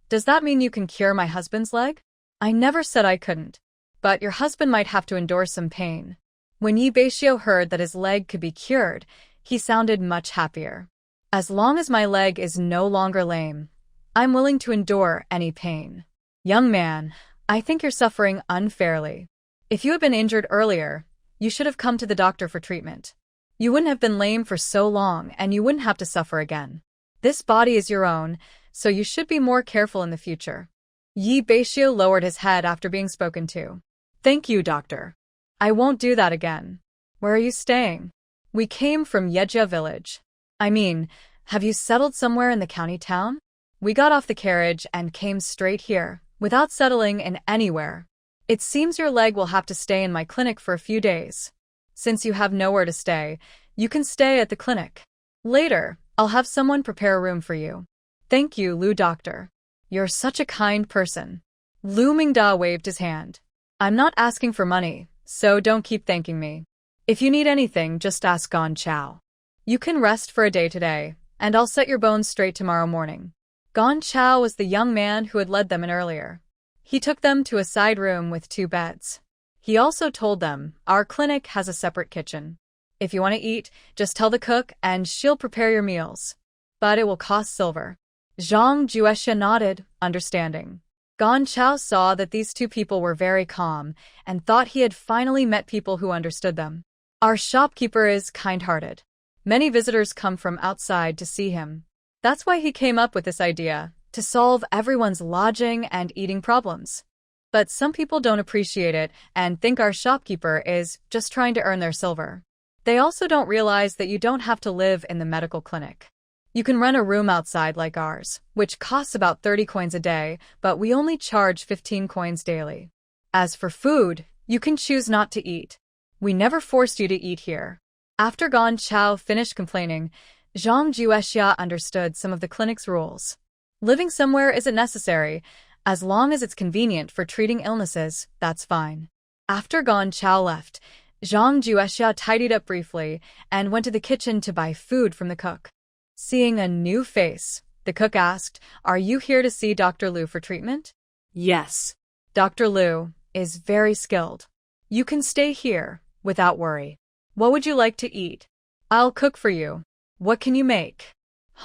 [SPEAKER 1] does that mean you can cure my husband's leg? I never said I couldn't. But your husband might have to endure some pain. When Beixiu heard that his leg could be cured, he sounded much happier. As long as my leg is no longer lame, I'm willing to endure any pain. Young man, I think you're suffering unfairly. If you had been injured earlier, you should have come to the doctor for treatment. You wouldn't have been lame for so long, and you wouldn't have to suffer again. This body is your own, so you should be more careful in the future. Beixiu lowered his head after being spoken to. Thank you, doctor. I won't do that again. Where are you staying? We came from Yejia village. I mean, have you settled somewhere in the county town? We got off the carriage and came straight here, without settling in anywhere. It seems your leg will have to stay in my clinic for a few days. Since you have nowhere to stay, you can stay at the clinic. Later, I'll have someone prepare a room for you. Thank you, Lu doctor. You're such a kind person. Lu Mingda waved his hand. I'm not asking for money, so don't keep thanking me. If you need anything, just ask Gon Chao. You can rest for a day today, and I'll set your bones straight tomorrow morning. Gon Chao was the young man who had led them in earlier. He took them to a side room with 2 beds. He also told them, Our clinic has a separate kitchen. If you want to eat, just tell the cook and she'll prepare your meals. But it will cost silver. Zhang Juexia nodded, understanding. Gon Chao saw that these 2 people were very calm and thought he had finally met people who understood them. Our shopkeeper is kind-hearted. Many visitors come from outside to see him. That's why he came up with this idea, to solve everyone's lodging and eating problems. But some people don't appreciate it and think our shopkeeper is just trying to earn their silver. They also don't realize that you don't have to live in the medical clinic. You can rent a room outside like ours, which costs about 30 coins a day, but we only charge 15 coins daily. As for food, you can choose not to eat. We never forced you to eat here. After Gong Chao finished complaining, Zhang Juexia understood some of the clinic's rules. Living somewhere isn't necessary. As long as it's convenient for treating illnesses, that's fine. After Gong Chao left, Zhang Juexia tidied up briefly and went to the kitchen to buy food from the cook. Seeing a new face, the cook asked, "Are you here to see Dr. Liu for treatment?"
[SPEAKER 3] Yes.
[SPEAKER 1] Dr. Liu is very skilled. You can stay here, without worry. What would you like to eat? I'll cook for you. What can you make?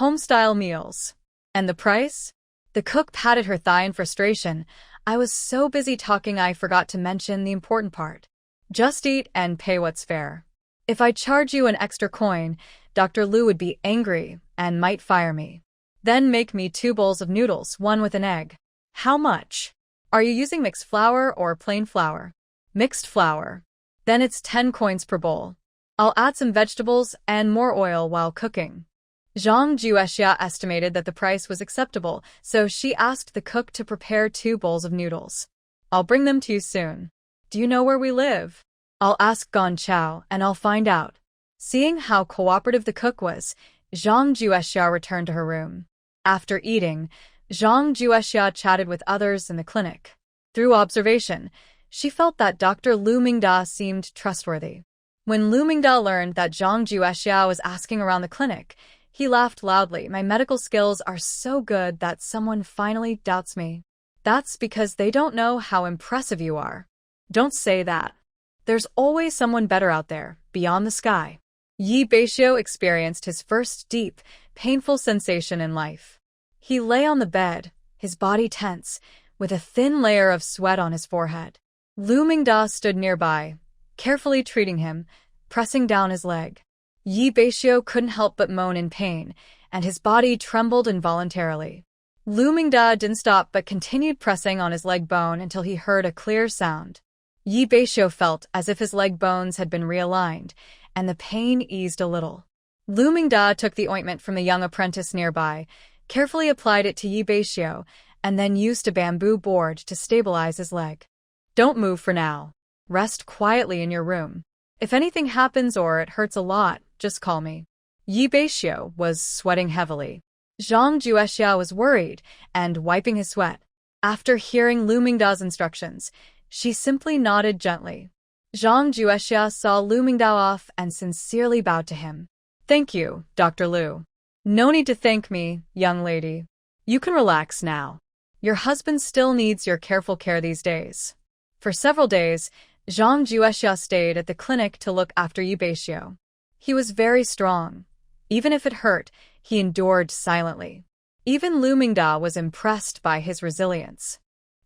[SPEAKER 1] Home-style meals. And the price? The cook patted her thigh in frustration. I was so busy talking I forgot to mention the important part. Just eat and pay what's fair. If I charge you an extra coin, Dr. Liu would be angry and might fire me. Then make me 2 bowls of noodles, one with an egg.
[SPEAKER 3] How much?
[SPEAKER 1] Are you using mixed flour or plain flour? Mixed flour. Then it's 10 coins per bowl. I'll add some vegetables and more oil while cooking. Zhang Juexia estimated that the price was acceptable, so she asked the cook to prepare 2 bowls of noodles. I'll bring them to you soon. Do you know where we live? I'll ask Gong Chao and I'll find out. Seeing how cooperative the cook was, Zhang Juexia returned to her room. After eating, Zhang Juexia chatted with others in the clinic. Through observation, she felt that Dr. Lu Mingda seemed trustworthy. When Lu Mingda learned that Zhang Juexia was asking around the clinic, he laughed loudly. My medical skills are so good that someone finally doubts me. That's because they don't know how impressive you are. Don't say that. There's always someone better out there, beyond the sky. Beixiu experienced his first deep, painful sensation in life. He lay on the bed, his body tense, with a thin layer of sweat on his forehead. Lu Mingda stood nearby, carefully treating him, pressing down his leg. Beixiu couldn't help but moan in pain, and his body trembled involuntarily. Lu Mingda didn't stop but continued pressing on his leg bone until he heard a clear sound. Beixiu felt as if his leg bones had been realigned, and the pain eased a little. Lu Mingda took the ointment from the young apprentice nearby, carefully applied it to Beixiu, and then used a bamboo board to stabilize his leg. Don't move for now. Rest quietly in your room. If anything happens or it hurts a lot, just call me. Beixiu was sweating heavily. Zhang Juexia was worried and wiping his sweat. After hearing Lu Mingda's instructions, she simply nodded gently. Zhang Juexia saw Lu Mingda off and sincerely bowed to him. Thank you, Dr. Liu. No need to thank me, young lady. You can relax now. Your husband still needs your careful care these days. For several days, Zhang Juexia stayed at the clinic to look after Beixiu. He was very strong. Even if it hurt, he endured silently. Even Lu Mingda was impressed by his resilience.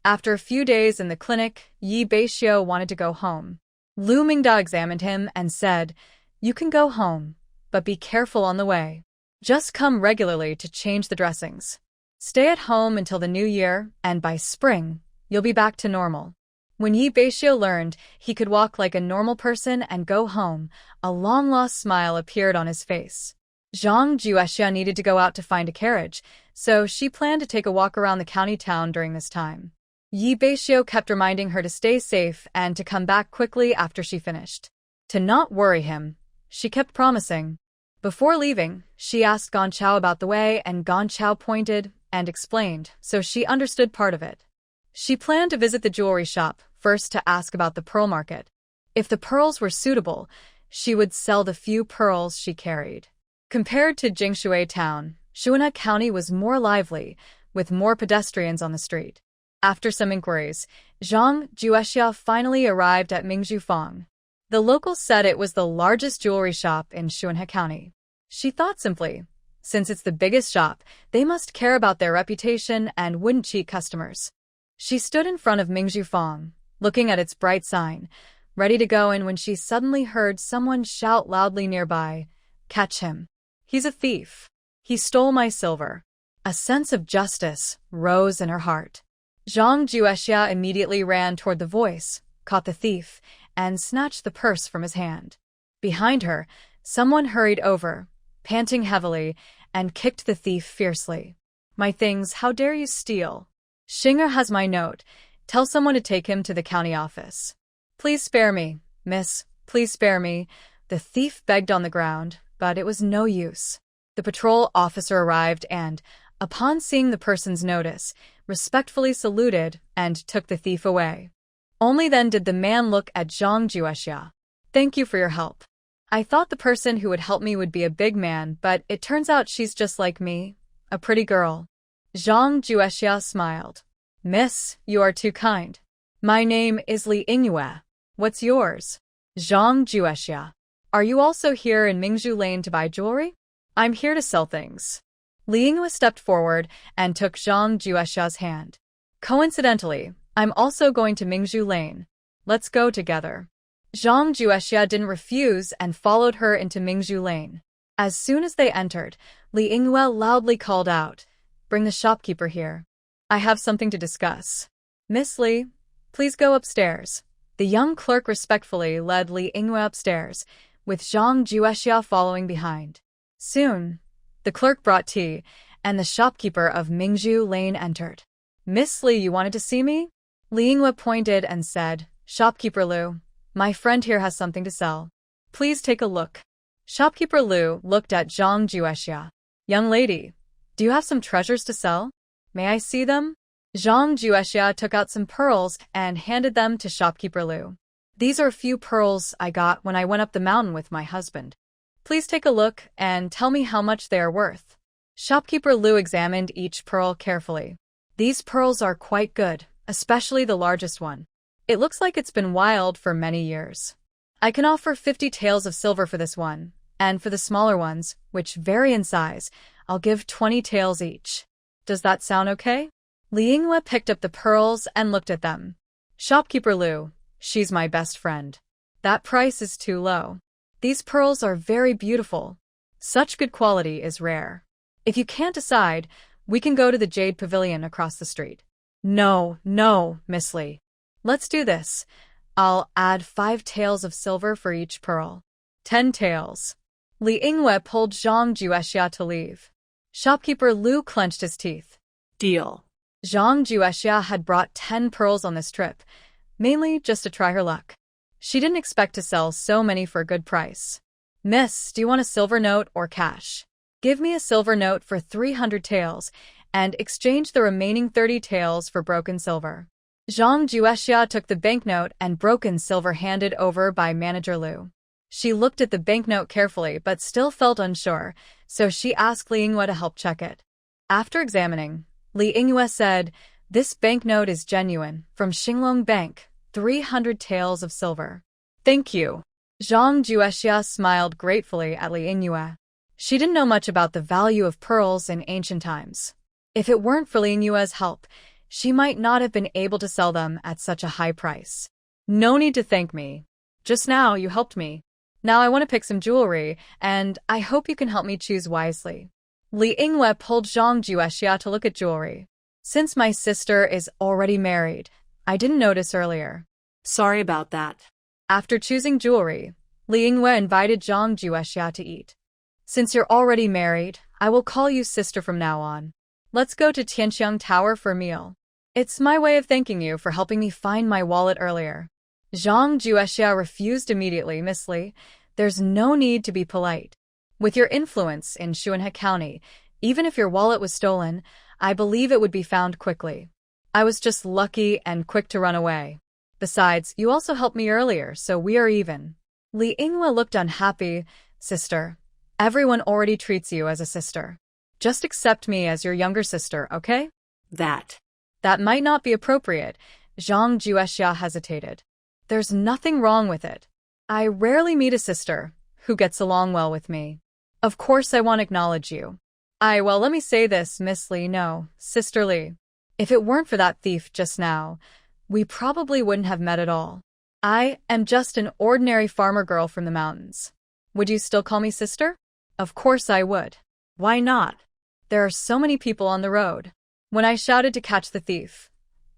[SPEAKER 1] After a few days in the clinic, Beixiu wanted to go home. Lu Mingda examined him and said, "You can go home, but be careful on the way. Just come regularly to change the dressings. Stay at home until the new year, and by spring, you'll be back to normal." When Beixiu learned he could walk like a normal person and go home, a long-lost smile appeared on his face. Zhang Juexia needed to go out to find a carriage, so she planned to take a walk around the county town during this time. Beixiu kept reminding her to stay safe and to come back quickly after she finished. To not worry him, she kept promising. Before leaving, she asked Gong Chao about the way, and Gong Chao pointed and explained, so she understood part of it. She planned to visit the jewelry shop, first to ask about the pearl market. If the pearls were suitable, she would sell the few pearls she carried. Compared to Jingshui town, Shuanhe County was more lively, with more pedestrians on the street. After some inquiries, Zhang Juexia finally arrived at Mingjufang. The locals said it was the largest jewelry shop in Shuanhe County. She thought simply, since it's the biggest shop, they must care about their reputation and wouldn't cheat customers. She stood in front of Mingjufang, looking at its bright sign, ready to go in when she suddenly heard someone shout loudly nearby, "Catch him. He's a thief. He stole my silver." A sense of justice rose in her heart. Zhang Juexia immediately ran toward the voice, caught the thief, and snatched the purse from his hand. Behind her, someone hurried over, panting heavily, and kicked the thief fiercely. "My things, how dare you steal? Xinger has my note. Tell someone to take him to the county office." "Please spare me, miss. Please spare me. The thief begged on the ground, but it was no use. The patrol officer arrived and, upon seeing the person's notice, respectfully saluted and took the thief away. Only then did the man look at Zhang Juexia. Thank you for your help. I thought the person who would help me would be a big man, but it turns out she's just like me, a pretty girl. Zhang Juexia smiled. Miss, you are too kind. My name is Li Yingyue. What's yours? Zhang Juexia. Are you also here in Mingzhu Lane to buy jewelry? I'm here to sell things. Li Yingyue stepped forward and took Zhang Juexia's hand. Coincidentally, I'm also going to Mingzhu Lane. Let's go together. Zhang Juexia didn't refuse and followed her into Mingzhu Lane. As soon as they entered, Li Yingyue loudly called out, Bring the shopkeeper here. I have something to discuss. Miss Li, please go upstairs. The young clerk respectfully led Li Yingyue upstairs, with Zhang Juexia following behind. Soon, the clerk brought tea, and the shopkeeper of Mingzhu Lane entered. Miss Li, you wanted to see me? Li Yingyue pointed and said, Shopkeeper Liu, my friend here has something to sell. Please take a look. Shopkeeper Liu looked at Zhang Juexia. Young lady, do you have some treasures to sell? May I see them? Zhang Juexia took out some pearls and handed them to Shopkeeper Liu. These are a few pearls I got when I went up the mountain with my husband. Please take a look and tell me how much they are worth. Shopkeeper Liu examined each pearl carefully. These pearls are quite good, especially the largest one. It looks like it's been wild for many years. I can offer 50 taels of silver for this one, and for the smaller ones, which vary in size, I'll give 20 taels each. Does that sound okay? Li Yingyue picked up the pearls and looked at them. Shopkeeper Liu, she's my best friend. That price is too low. These pearls are very beautiful. Such good quality is rare. If you can't decide, we can go to the Jade Pavilion across the street. No, Miss Li. Let's do this. I'll add 5 taels of silver for each pearl. 10 taels. Li Yingyue pulled Zhang Juexia to leave. Shopkeeper Liu clenched his teeth.
[SPEAKER 3] Deal.
[SPEAKER 1] Zhang Juexia had brought 10 pearls on this trip, mainly just to try her luck. She didn't expect to sell so many for a good price. Miss, do you want a silver note or cash? Give me a silver note for 300 taels, and exchange the remaining 30 taels for broken silver. Zhang Juexia took the banknote and broken silver handed over by Manager Liu. She looked at the banknote carefully but still felt unsure, so she asked Li Yingyue to help check it. After examining, Li Yingyue said, This banknote is genuine, from Xinglong Bank, 300 taels of silver. Thank you. Zhang Juexia smiled gratefully at Li Yingyue. She didn't know much about the value of pearls in ancient times. If it weren't for Li Yingyue's help, she might not have been able to sell them at such a high price. No need to thank me. Just now you helped me. Now I want to pick some jewelry, and I hope you can help me choose wisely. Li Yingyue pulled Zhang Juexia to look at jewelry. Since my sister is already married, I didn't notice earlier.
[SPEAKER 3] Sorry about that.
[SPEAKER 1] After choosing jewelry, Li Yingyue invited Zhang Juexia to eat. Since you're already married, I will call you sister from now on. Let's go to Tianxiang Tower for a meal. It's my way of thanking you for helping me find my wallet earlier. Zhang Juexia refused immediately. Miss Li, there's no need to be polite. With your influence in Xuanhe County, even if your wallet was stolen, I believe it would be found quickly. I was just lucky and quick to run away. Besides, you also helped me earlier, so we are even. Li Yingyue looked unhappy. Sister, everyone already treats you as a sister. Just accept me as your younger sister, okay? That might not be appropriate. Zhang Juexia hesitated. There's nothing wrong with it. I rarely meet a sister who gets along well with me. Of course I want to acknowledge you. Well, let me say this, Miss Li, no, Sister Li. If it weren't for that thief just now, we probably wouldn't have met at all. I am just an ordinary farmer girl from the mountains. Would you still call me sister? Of course I would. Why not? There are so many people on the road. When I shouted to catch the thief,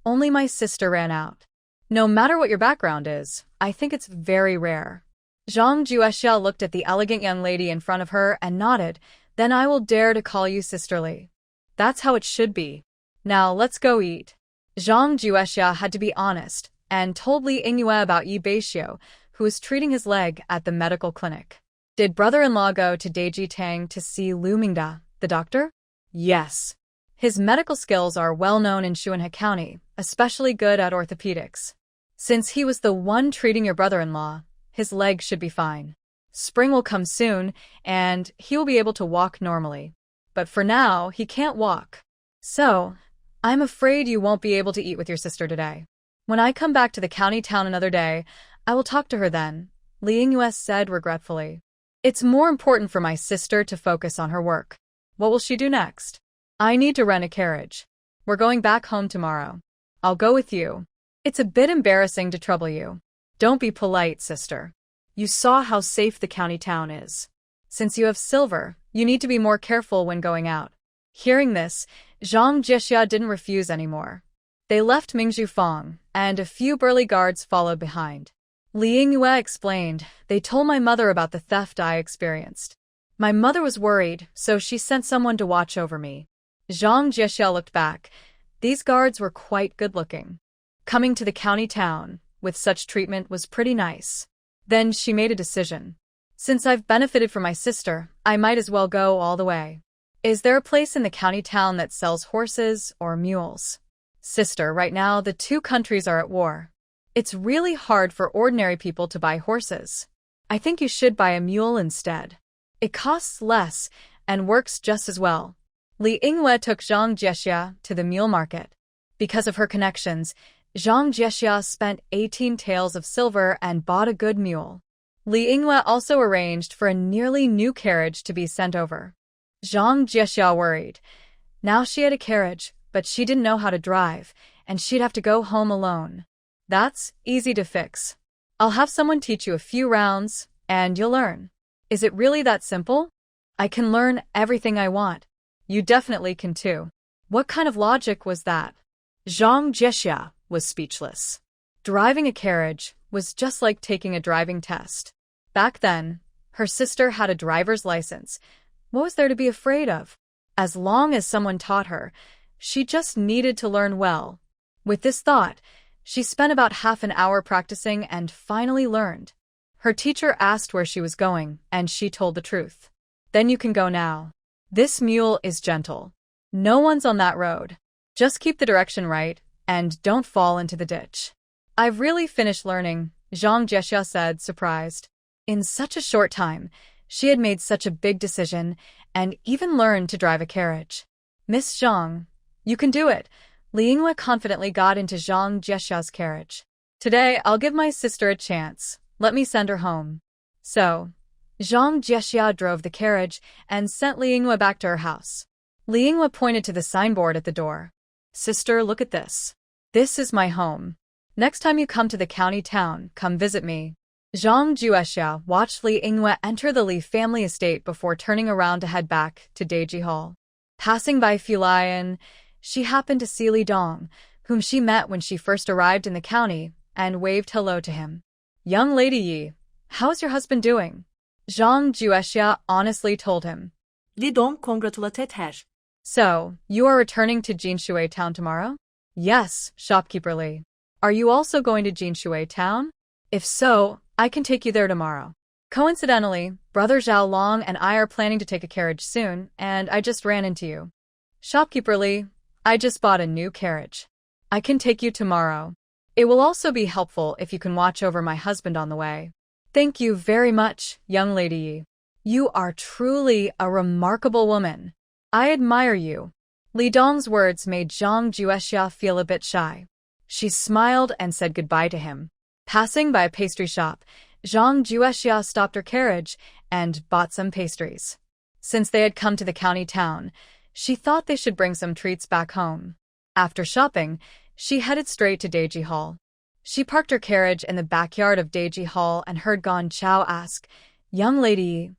[SPEAKER 1] only my sister ran out. No matter what your background is, I think it's very rare. Zhang Juexia looked at the elegant young lady in front of her and nodded. Then I will dare to call you Sister Li. That's how it should be. Now let's go eat. Zhang Juexia had to be honest and told Li Yingyue about Beixiu, who was treating his leg at the medical clinic. Did brother-in-law go to Daiji Tang to see Lu Mingda, the doctor?
[SPEAKER 2] Yes.
[SPEAKER 1] His medical skills are well known in Xuanhe County, especially good at orthopedics. Since he was the one treating your brother-in-law, his leg should be fine. Spring will come soon, and he will be able to walk normally. But for now, he can't walk. So, I'm afraid you won't be able to eat with your sister today. When I come back to the county town another day, I will talk to her then, Li Yingyue said regretfully. It's more important for my sister to focus on her work. What will she do next? I need to rent a carriage. We're going back home tomorrow. I'll go with you. It's a bit embarrassing to trouble you. Don't be polite, sister.
[SPEAKER 2] You saw how safe the county town is.
[SPEAKER 1] Since you have silver, you need to be more careful when going out. Hearing this, Zhang Jixia didn't refuse anymore. They left Mingzhu Fong, and a few burly guards followed behind. Li Yingyue explained, they told my mother about the theft I experienced. My mother was worried, so she sent someone to watch over me. Zhang Jixia looked back. These guards were quite good-looking. Coming to the county town with such treatment was pretty nice. Then she made a decision. Since I've benefited from my sister, I might as well go all the way. Is there a place in the county town that sells horses or mules? Sister, right now the two countries are at war. It's really hard for ordinary people to buy horses. I think you should buy a mule instead. It costs less and works just as well. Li Yingyue took Zhang Jixia to the mule market. Because of her connections, Zhang Jixia spent 18 taels of silver and bought a good mule. Li Yingyue also arranged for a nearly new carriage to be sent over. Zhang Jixia worried. Now she had a carriage, but she didn't know how to drive, and she'd have to go home alone. That's easy to fix. I'll have someone teach you a few rounds, and you'll learn. Is it really that simple? I can learn everything I want. You definitely can too. What kind of logic was that?
[SPEAKER 2] Zhang Jixia was speechless.
[SPEAKER 1] Driving a carriage was just like taking a driving test. Back then, her sister had a driver's license. What was there to be afraid of? As long as someone taught her, she just needed to learn well. With this thought, she spent about half an hour practicing and finally learned. Her teacher asked where she was going, and she told the truth. Then you can go now. This mule is gentle. No one's on that road. Just keep the direction right, and don't fall into the ditch. I've really finished learning, Zhang Jixia said, surprised. In such a short time, she had made such a big decision, and even learned to drive a carriage. Miss Zhang, you can do it. Li Yingyue confidently got into Zhang Jixia's carriage. Today, I'll give my sister a chance. Let me send her home. So, Zhang Jixia drove the carriage and sent Li Yingyue back to her house. Li Yingyue pointed to the signboard at the door.
[SPEAKER 2] Sister, look at this.
[SPEAKER 1] This is my home. Next time you come to the county town, come visit me. Zhang Jixia watched Li Yingyue enter the Li family estate before turning around to head back to Daiji Hall. Passing by Fulian, she happened to see Li Dong, whom she met when she first arrived in the county, and waved hello to him. Young lady Yi, how's your husband doing? Zhang Jixia honestly told him.
[SPEAKER 3] Li Dong congratulated her.
[SPEAKER 1] So, you are returning to Jinshui town tomorrow? Yes, shopkeeper Li. Are you also going to Jinshui town? If so, I can take you there tomorrow. Coincidentally, brother Zhao Long and I are planning to take a carriage soon, and I just ran into you. Shopkeeper Li, I just bought a new carriage. I can take you tomorrow. It will also be helpful if you can watch over my husband on the way. Thank you very much, young lady Yi. You are truly a remarkable woman. I admire you. Li Dong's words made Zhang Jixia feel a bit shy. She smiled and said goodbye to him. Passing by a pastry shop, Zhang Jixia stopped her carriage and bought some pastries. Since they had come to the county town, she thought they should bring some treats back home. After shopping, she headed straight to Daiji Hall. She parked her carriage in the backyard of Daiji Hall and heard Gan Chao ask, Young lady,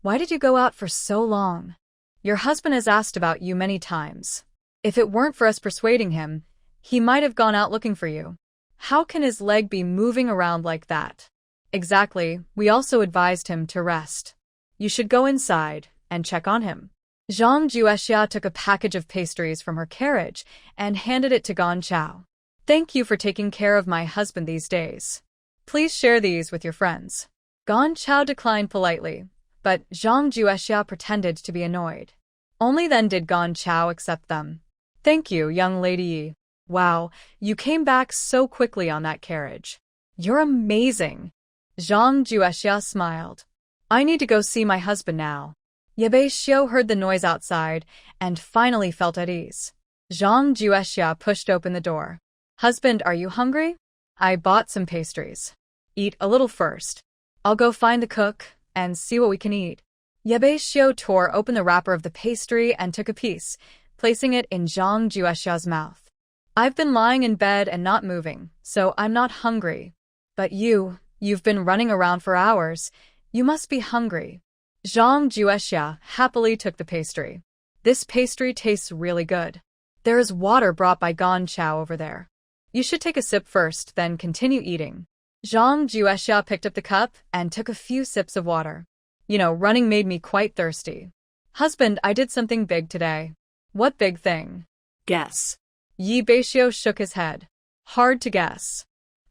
[SPEAKER 1] why did you go out for so long? Your husband has asked about you many times. If it weren't for us persuading him, he might have gone out looking for you. How can his leg be moving around like that? Exactly, we also advised him to rest. You should go inside and check on him. Zhang Jixia took a package of pastries from her carriage and handed it to Gan Chao. Thank you for taking care of my husband these days. Please share these with your friends. Gong Chao declined politely, but Zhang Juexia pretended to be annoyed. Only then did Gong Chao accept them. Thank you, young lady Yi. Wow, you came back so quickly on that carriage. You're amazing. Zhang Juexia smiled. I need to go see my husband now. Beixiu heard the noise outside and finally felt at ease. Zhang Juexia pushed open the door. Husband, are you hungry? I bought some pastries. Eat a little first. I'll go find the cook and see what we can eat. Beixiu tore open the wrapper of the pastry and took a piece, placing it in Zhang Juexia's mouth. I've been lying in bed and not moving, so I'm not hungry. But you've been running around for hours. You must be hungry. Zhang Juexia happily took the pastry. This pastry tastes really good. There is water brought by Gong Chao over there. You should take a sip first, then continue eating. Zhang Juexia picked up the cup and took a few sips of water. Running made me quite thirsty. Husband, I did something big today. What big thing?
[SPEAKER 3] Guess.
[SPEAKER 1] Beixiu shook his head. Hard to guess.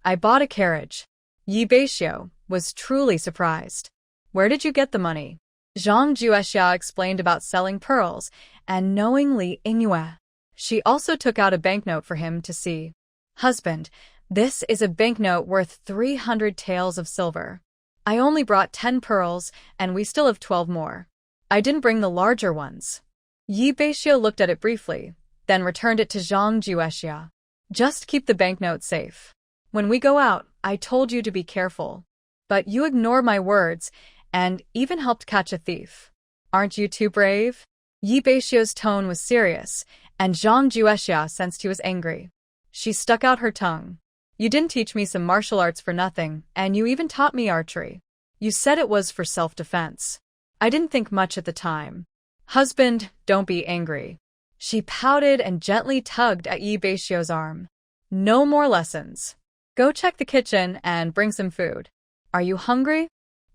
[SPEAKER 1] I bought a carriage. Beixiu was truly surprised. Where did you get the money? Zhang Juexia explained about selling pearls, and knowing Li Yingyue, she also took out a banknote for him to see. Husband, this is a banknote worth 300 taels of silver. I only brought 10 pearls, and we still have 12 more. I didn't bring the larger ones. Beixiu looked at it briefly, then returned it to Zhang Juexia. Just keep the banknote safe. When we go out, I told you to be careful. But you ignored my words, and even helped catch a thief. Aren't you too brave? Beixiu's tone was serious, and Zhang Juexia sensed he was angry. She stuck out her tongue. You didn't teach me some martial arts for nothing, and you even taught me archery. You said it was for self-defense. I didn't think much at the time. Husband, don't be angry. She pouted and gently tugged at Beixiu's arm. No more lessons. Go check the kitchen and bring some food. Are you hungry?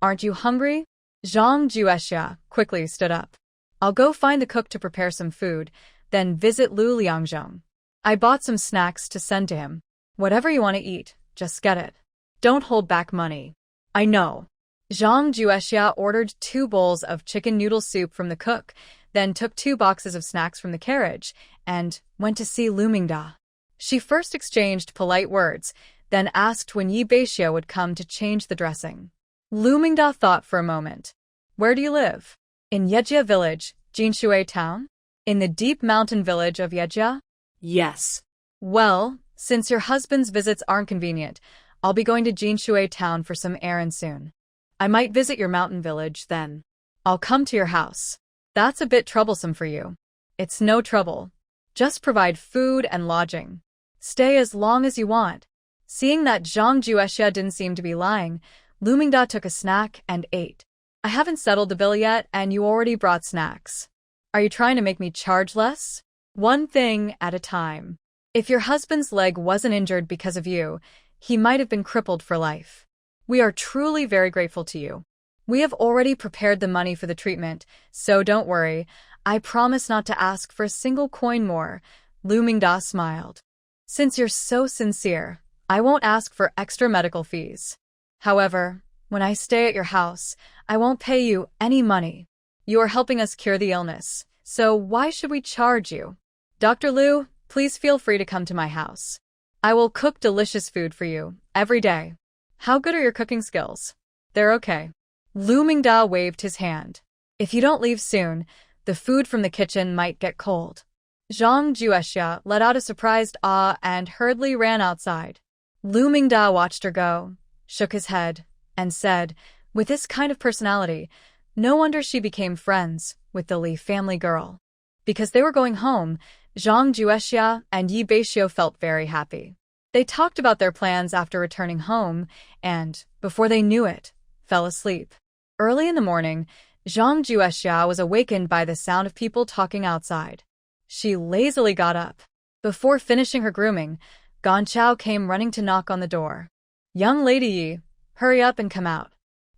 [SPEAKER 1] Aren't you hungry? Zhang Juexia quickly stood up. I'll go find the cook to prepare some food, then visit Lu Liangzhong. I bought some snacks to send to him. Whatever you want to eat, just get it. Don't hold back money. I know. Zhang Juexia ordered 2 bowls of chicken noodle soup from the cook, then took 2 boxes of snacks from the carriage, and went to see Lu Mingda. She first exchanged polite words, then asked when Beixiu would come to change the dressing. Lu Mingda thought for a moment. Where do you live? In Yejia village, Jinshui town? In the deep mountain village of Yejia?
[SPEAKER 3] Yes.
[SPEAKER 1] Well, since your husband's visits aren't convenient, I'll be going to Jinshui town for some errands soon. I might visit your mountain village then. I'll come to your house. That's a bit troublesome for you. It's no trouble. Just provide food and lodging. Stay as long as you want. Seeing that Zhang Juexia didn't seem to be lying, Lu Mingda took a snack and ate. I haven't settled the bill yet, and you already brought snacks. Are you trying to make me charge less? One thing at a time. If your husband's leg wasn't injured because of you, he might have been crippled for life. We are truly very grateful to you. We have already prepared the money for the treatment, so don't worry. I promise not to ask for a single coin more. Lu Mingda smiled. Since you're so sincere, I won't ask for extra medical fees. However, when I stay at your house, I won't pay you any money. You are helping us cure the illness, so why should we charge you? Dr. Lu, please feel free to come to my house. I will cook delicious food for you every day. How good are your cooking skills? They're okay. Lu Mingda waved his hand. If you don't leave soon, the food from the kitchen might get cold. Zhang Juexia let out a surprised ah and hurriedly ran outside. Lu Mingda watched her go, shook his head, and said, with this kind of personality, no wonder she became friends with the Li family girl. Because they were going home, Zhang Juexia and Beixiu felt very happy. They talked about their plans after returning home, and, before they knew it, fell asleep. Early in the morning, Zhang Juexia was awakened by the sound of people talking outside. She lazily got up. Before finishing her grooming, Gong Chao came running to knock on the door. Young lady Yi, hurry up and come out.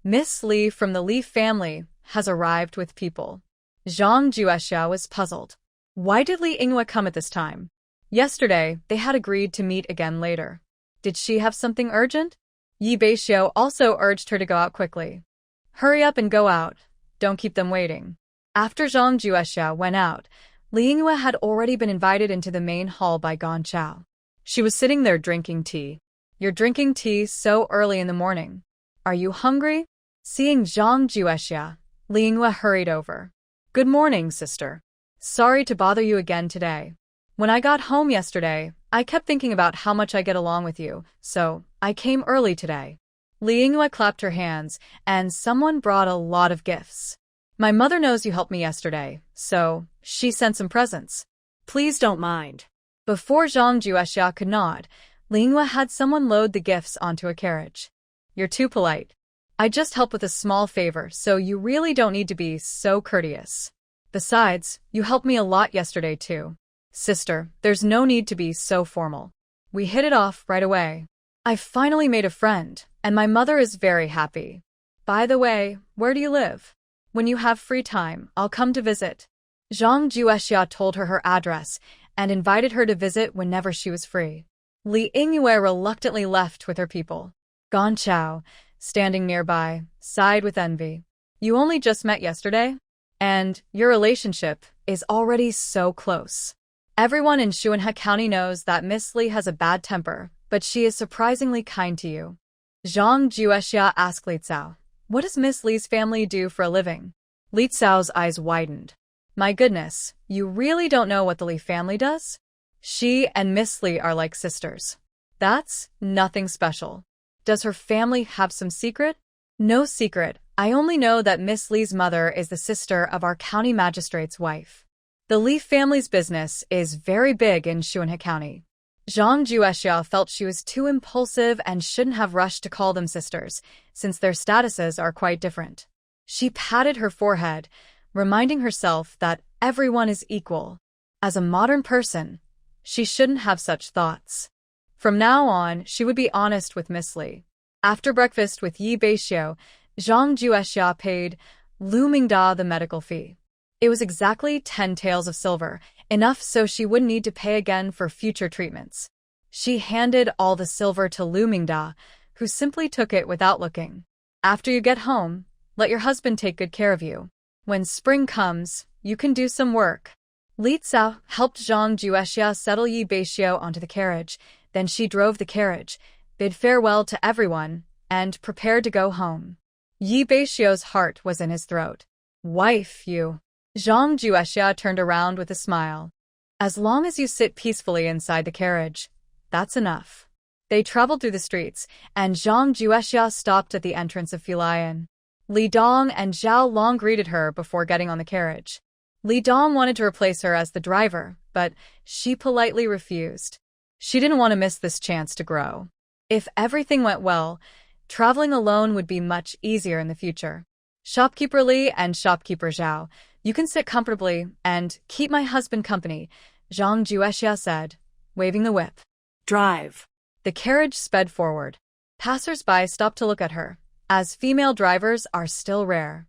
[SPEAKER 1] Miss Li from the Li family has arrived with people. Zhang Juexia was puzzled. Why did Li Yingyue come at this time? Yesterday, they had agreed to meet again later. Did she have something urgent? Yi Beixiu also urged her to go out quickly. Hurry up and go out. Don't keep them waiting. After Zhang Juexia went out, Li Yingyue had already been invited into the main hall by Gong Chao. She was sitting there drinking tea. You're drinking tea so early in the morning. Are you hungry? Seeing Zhang Juexia, Li Yingyue hurried over. Good morning, sister. Sorry to bother you again today. When I got home yesterday, I kept thinking about how much I get along with you, so I came early today. Li Yingyue clapped her hands, and someone brought a lot of gifts. My mother knows you helped me yesterday, so she sent some presents.
[SPEAKER 3] Please don't mind.
[SPEAKER 1] Before Zhang Juexia could nod, Li Yingyue had someone load the gifts onto a carriage. You're too polite. I just help with a small favor, so you really don't need to be so courteous. Besides, you helped me a lot yesterday too. Sister, there's no need to be so formal. We hit it off right away. I've finally made a friend, and my mother is very happy. By the way, where do you live? When you have free time, I'll come to visit. Zhang Juexia told her address and invited her to visit whenever she was free. Li Yingyue reluctantly left with her people. Gong Chao, standing nearby, sighed with envy. You only just met yesterday? And your relationship is already so close. Everyone in Xuanhe County knows that Miss Li has a bad temper, but she is surprisingly kind to you. Zhang Juexia asked Li Cao, what does Miss Li's family do for a living? Li Cao's eyes widened. My goodness, you really don't know what the Li family does? She and Miss Li are like sisters. That's nothing special. Does her family have some secret? No secret. I only know that Miss Li's mother is the sister of our county magistrate's wife. The Li family's business is very big in Xuanhe County. Zhang Juexia felt she was too impulsive and shouldn't have rushed to call them sisters, since their statuses are quite different. She patted her forehead, reminding herself that everyone is equal. As a modern person, she shouldn't have such thoughts. From now on, she would be honest with Miss Li. After breakfast with Yi Beixiu, Zhang Juexia paid Lu Mingda the medical fee. It was exactly 10 taels of silver, enough so she wouldn't need to pay again for future treatments. She handed all the silver to Lu Mingda, who simply took it without looking. After you get home, let your husband take good care of you. When spring comes, you can do some work. Li Cao helped Zhang Juexia settle Yi Beixiu onto the carriage, then she drove the carriage, bid farewell to everyone, and prepared to go home. Yi Beixiu's heart was in his throat. Wife, you. Zhang Juexia turned around with a smile. As long as you sit peacefully inside the carriage, that's enough. They traveled through the streets, and Zhang Juexia stopped at the entrance of Fulian. Li Dong and Zhao Long greeted her before getting on the carriage. Li Dong wanted to replace her as the driver, but she politely refused. She didn't want to miss this chance to grow. If everything went well, traveling alone would be much easier in the future. Shopkeeper Li and Shopkeeper Zhao, you can sit comfortably and keep my husband company, Zhang Juexia said, waving the whip.
[SPEAKER 3] Drive.
[SPEAKER 1] The carriage sped forward. Passers-by stopped to look at her, as female drivers are still rare.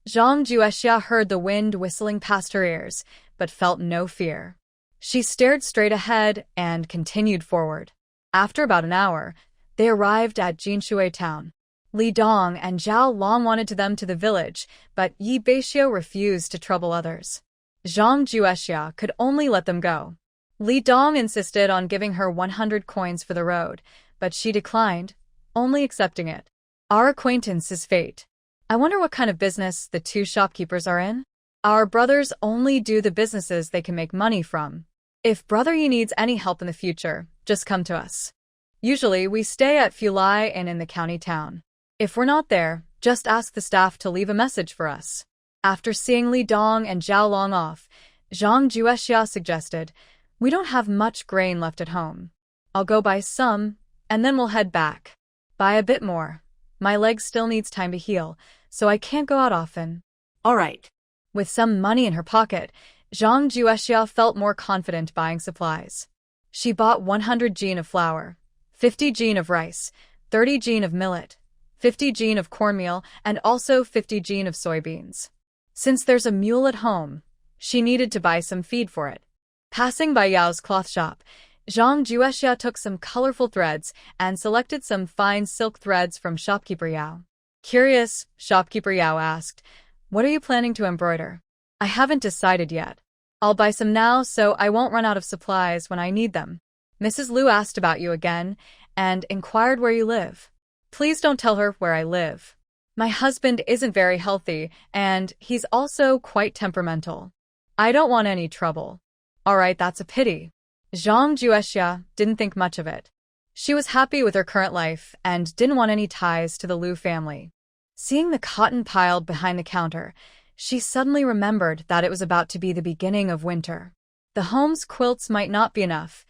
[SPEAKER 1] Zhang Juexia heard the wind whistling past her ears, but felt no fear. She stared straight ahead and continued forward. After about an hour, they arrived at Jinshui town. Li Dong and Zhao Long wanted them to the village, but Yi Beixiu refused to trouble others. Zhang Juexia could only let them go. Li Dong insisted on giving her 100 coins for the road, but she declined, only accepting it. Our acquaintance is fate. I wonder what kind of business the two shopkeepers are in? Our brothers only do the businesses they can make money from. If Brother Yi needs any help in the future, just come to us. Usually, we stay at Fulai and in the county town. If we're not there, just ask the staff to leave a message for us. After seeing Li Dong and Zhao Long off, Zhang Juexia suggested, we don't have much grain left at home. I'll go buy some, and then we'll head back. Buy a bit more. My leg still needs time to heal, so I can't go out often.
[SPEAKER 3] All right.
[SPEAKER 1] With some money in her pocket, Zhang Juexia felt more confident buying supplies. She bought 100 jin of flour, 50 jin of rice, 30 jin of millet, 50 jin of cornmeal, and also 50 jin of soybeans. Since there's a mule at home, she needed to buy some feed for it. Passing by Yao's cloth shop, Zhang Juexia took some colorful threads and selected some fine silk threads from shopkeeper Yao. Curious, shopkeeper Yao asked, "What are you planning to embroider?" "I haven't decided yet. I'll buy some now so I won't run out of supplies when I need them." Mrs. Liu asked about you again and inquired where you live. "Please don't tell her where I live. My husband isn't very healthy and he's also quite temperamental. I don't want any trouble." "All right, that's a pity." Zhang Juexia didn't think much of it. She was happy with her current life and didn't want any ties to the Liu family. Seeing the cotton piled behind the counter, she suddenly remembered that it was about to be the beginning of winter. The home's quilts might not be enough,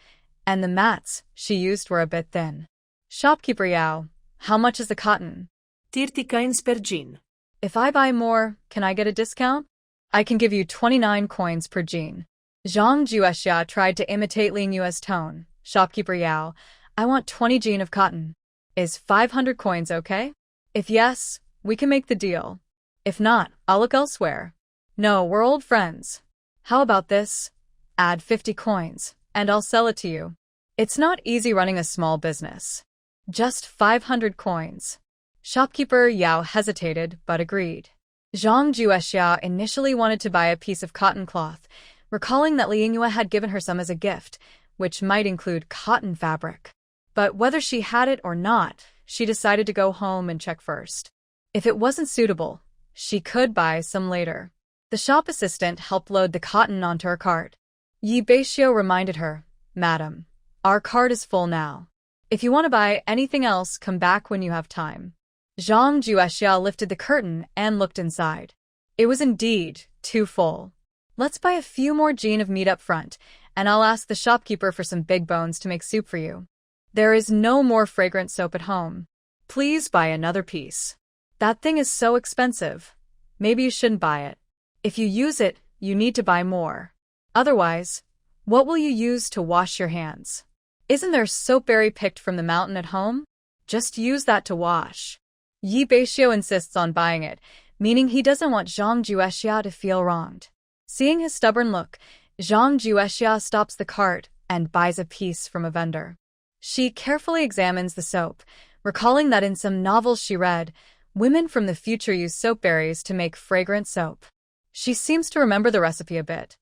[SPEAKER 1] and the mats she used were a bit thin. "Shopkeeper Yao, how much is the cotton?"
[SPEAKER 3] 30 coins per jean.
[SPEAKER 1] "If I buy more, can I get a discount?" "I can give you 29 coins per jean." Zhang Juexia tried to imitate Ling Yue's tone. "Shopkeeper Yao, I want 20 jean of cotton. Is 500 coins okay? If yes, we can make the deal. If not, I'll look elsewhere." "No, we're old friends. How about this? Add 50 coins, and I'll sell it to you." "It's not easy running a small business. Just 500 coins. Shopkeeper Yao hesitated, but agreed. Zhang Juexia initially wanted to buy a piece of cotton cloth, recalling that Ling Yue had given her some as a gift, which might include cotton fabric. But whether she had it or not, she decided to go home and check first. If it wasn't suitable, she could buy some later. The shop assistant helped load the cotton onto her cart. Beixiu reminded her, "Madam, our cart is full now. If you want to buy anything else, come back when you have time." Zhang Juexia lifted the curtain and looked inside. It was indeed too full. "Let's buy a few more jean of meat up front, and I'll ask the shopkeeper for some big bones to make soup for you. There is no more fragrant soap at home. Please buy another piece. That thing is so expensive. Maybe you shouldn't buy it. If you use it, you need to buy more. Otherwise, what will you use to wash your hands? Isn't there soap berry picked from the mountain at home? Just use that to wash." Beixiu insists on buying it, meaning he doesn't want Zhang Juexia to feel wronged. Seeing his stubborn look, Zhang Juexia stops the cart and buys a piece from a vendor. She carefully examines the soap, recalling that in some novels she read, women from the future use soap berries to make fragrant soap. She seems to remember the recipe a bit.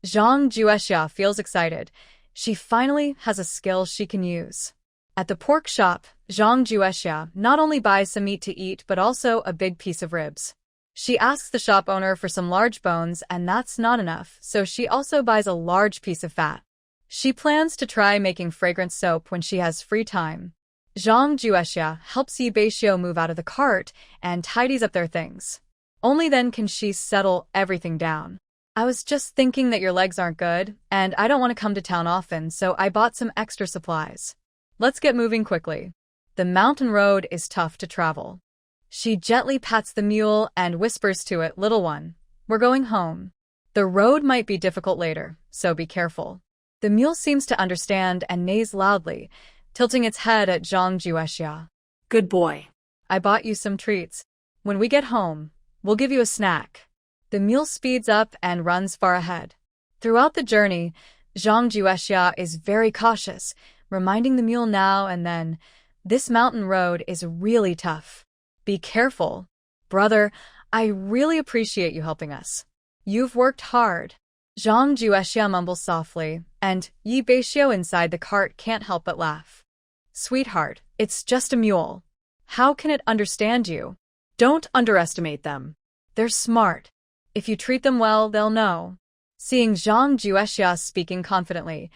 [SPEAKER 1] Zhang Juexia feels excited. She finally has a skill she can use. At the pork shop, Zhang Juexia not only buys some meat to eat but also a big piece of ribs. She asks the shop owner for some large bones, and that's not enough, so she also buys a large piece of fat. She plans to try making fragrant soap when she has free time. Zhang Juexia helps Beixiu move out of the cart and tidies up their things. Only then can she settle everything down. "I was just thinking that your legs aren't good, and I don't want to come to town often, so I bought some extra supplies. Let's get moving quickly. The mountain road is tough to travel." She gently pats the mule and whispers to it, "Little one, we're going home. The road might be difficult later, so be careful." The mule seems to understand and neighs loudly, tilting its head at Zhang Juexia.
[SPEAKER 3] Good boy.
[SPEAKER 1] "I bought you some treats. When we get home, we'll give you a snack." The mule speeds up and runs far ahead. Throughout the journey, Zhang Juexia is very cautious, reminding the mule now and then, "This mountain road is really tough. Be careful. Brother, I really appreciate you helping us. You've worked hard." Zhang Juexia mumbles softly, and Beixiu inside the cart can't help but laugh. "Sweetheart, it's just a mule. How can it understand you?"
[SPEAKER 3] Don't underestimate them.
[SPEAKER 1] "They're smart. If you treat them well, they'll know." Seeing Zhang Juexia speaking confidently,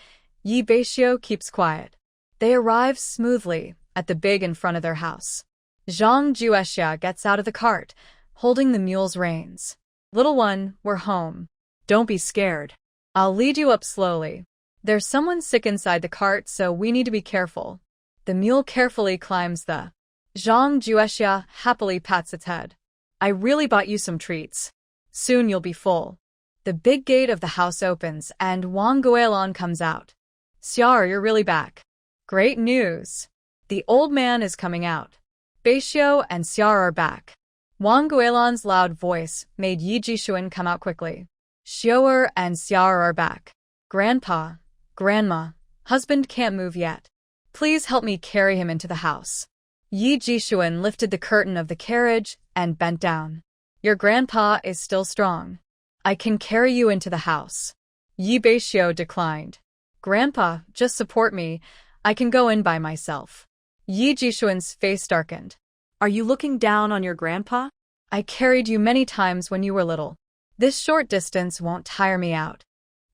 [SPEAKER 1] Beixiu keeps quiet. They arrive smoothly at the big in front of their house. Zhang Juexia gets out of the cart, holding the mule's reins. "Little one, we're home. Don't be scared. I'll lead you up slowly. There's someone sick inside the cart, so we need to be careful." The mule carefully climbs the. Zhang Juexia happily pats its head. "I really bought you some treats. Soon you'll be full." The big gate of the house opens and Wang Guilon comes out. "Xiar, you're really back. Great news. The old man is coming out. Beixiu and Xiar are back." Wang Guilon's loud voice made Yi Jishuan come out quickly. "Xiu'er and Xiar are back. Grandpa, Grandma, Husband can't move yet. Please help me carry him into the house. Yi Jishuan lifted the curtain of the carriage and bent down. Your grandpa is still strong. I can carry you into the house. Yi Beixiu declined. Grandpa, just support me. I can go in by myself. Yi Jishuan's face darkened.
[SPEAKER 3] Are you looking down on your grandpa?
[SPEAKER 1] I carried you many times when you were little. This short distance won't tire me out.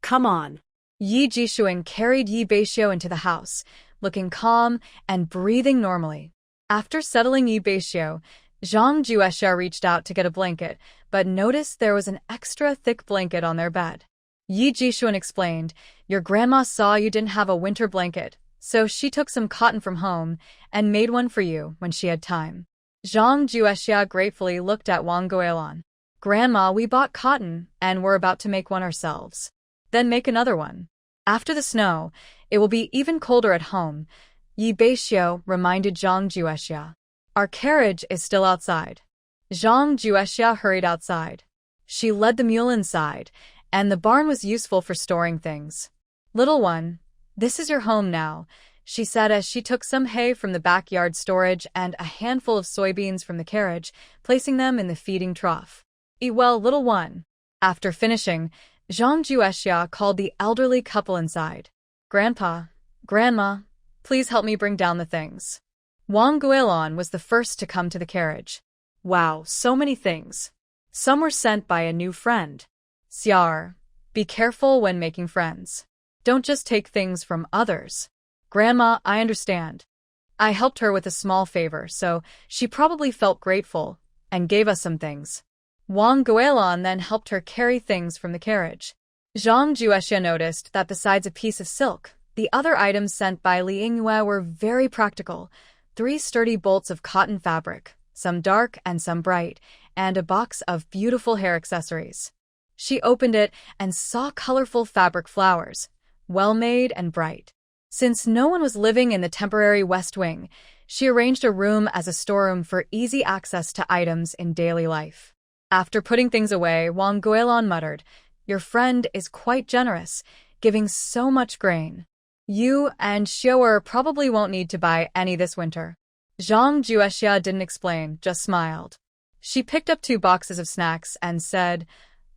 [SPEAKER 3] Come on.
[SPEAKER 1] Yi Jishuan carried Yi Beixiu into the house, looking calm and breathing normally. After settling Yi Beixiu, Zhang Juexia reached out to get a blanket, but noticed there was an extra thick blanket on their bed. Yi Jishuan explained, your grandma saw you didn't have a winter blanket, so she took some cotton from home and made one for you when she had time. Zhang Juexia gratefully looked at Wang Guolan. Grandma, we bought cotton, and we're about to make one ourselves. Then make another one. After the snow, it will be even colder at home. Yi Beixiu reminded Zhang Juexia. Our carriage is still outside. Zhang Juexia hurried outside. She led the mule inside, and the barn was useful for storing things. Little one, this is your home now, she said as she took some hay from the backyard storage and a handful of soybeans from the carriage, placing them in the feeding trough. Eat well, little one. After finishing, Zhang Juexia called the elderly couple inside. Grandpa, Grandma, please help me bring down the things. Wang Guolan was the first to come to the carriage.
[SPEAKER 3] Wow, so many things. Some were sent by a new friend.
[SPEAKER 1] Xiar, be careful when making friends. Don't just take things from others. Grandma, I understand. I helped her with a small favor, so she probably felt grateful and gave us some things. Wang Guolan then helped her carry things from the carriage. Zhang Juexia noticed that besides a piece of silk, the other items sent by Li Yingyue were very practical. 3 sturdy bolts of cotton fabric, some dark and some bright, and a box of beautiful hair accessories. She opened it and saw colorful fabric flowers, well-made and bright. Since no one was living in the temporary West Wing, she arranged a room as a storeroom for easy access to items in daily life. After putting things away, Wang Guolan muttered, your friend is quite generous, giving so much grain. You and Xiu'er probably won't need to buy any this winter. Zhang Juexia didn't explain, just smiled. She picked up 2 boxes of snacks and said,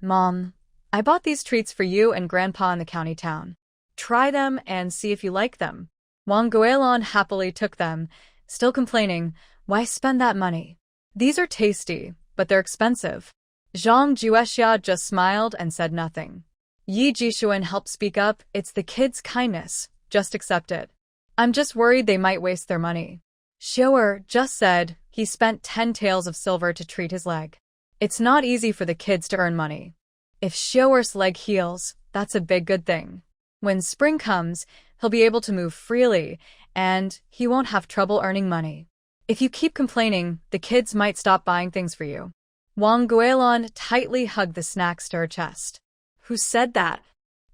[SPEAKER 1] Mom, I bought these treats for you and Grandpa in the county town. Try them and see if you like them. Wang Guolan happily took them, still complaining, why spend that money? These are tasty, but they're expensive. Zhang Juexia just smiled and said nothing. Yi Jishuan helped speak up, it's the kids' kindness, just accept it. I'm just worried they might waste their money. Xiu'er just said he spent 10 taels of silver to treat his leg. It's not easy for the kids to earn money. If Xiu'er's leg heals, that's a big good thing. When spring comes, he'll be able to move freely, and he won't have trouble earning money. If you keep complaining, the kids might stop buying things for you. Wang Guolan tightly hugged the snacks to her chest.
[SPEAKER 3] Who said that?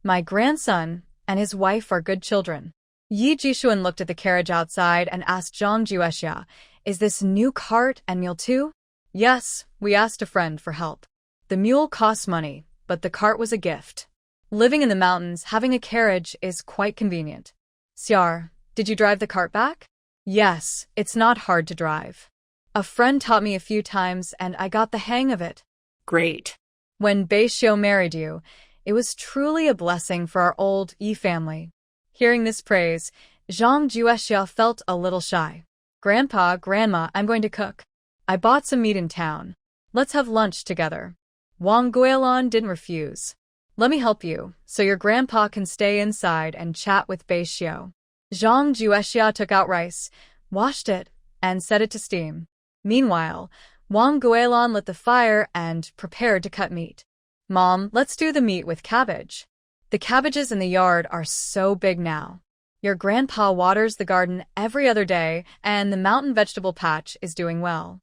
[SPEAKER 1] My grandson and his wife are good children. Yi Jishuan looked at the carriage outside and asked Zhang Juexia, is this new cart and mule too? Yes, we asked a friend for help. The mule costs money, but the cart was a gift. Living in the mountains, having a carriage is quite convenient. Xiar, did you drive the cart back? Yes, it's not hard to drive. A friend taught me a few times and I got the hang of it.
[SPEAKER 3] Great.
[SPEAKER 1] When Beixiu married you, it was truly a blessing for our old Yi family. Hearing this praise, Zhang Juexia felt a little shy. Grandpa, Grandma, I'm going to cook. I bought some meat in town. Let's have lunch together. Wang Guolan didn't refuse. Let me help you, so your grandpa can stay inside and chat with Beixiu. Zhang Juexia took out rice, washed it, and set it to steam. Meanwhile, Wang Guolan lit the fire and prepared to cut meat. Mom, let's do the meat with cabbage. The cabbages in the yard are so big now. Your grandpa waters the garden every other day, and the mountain vegetable patch is doing well.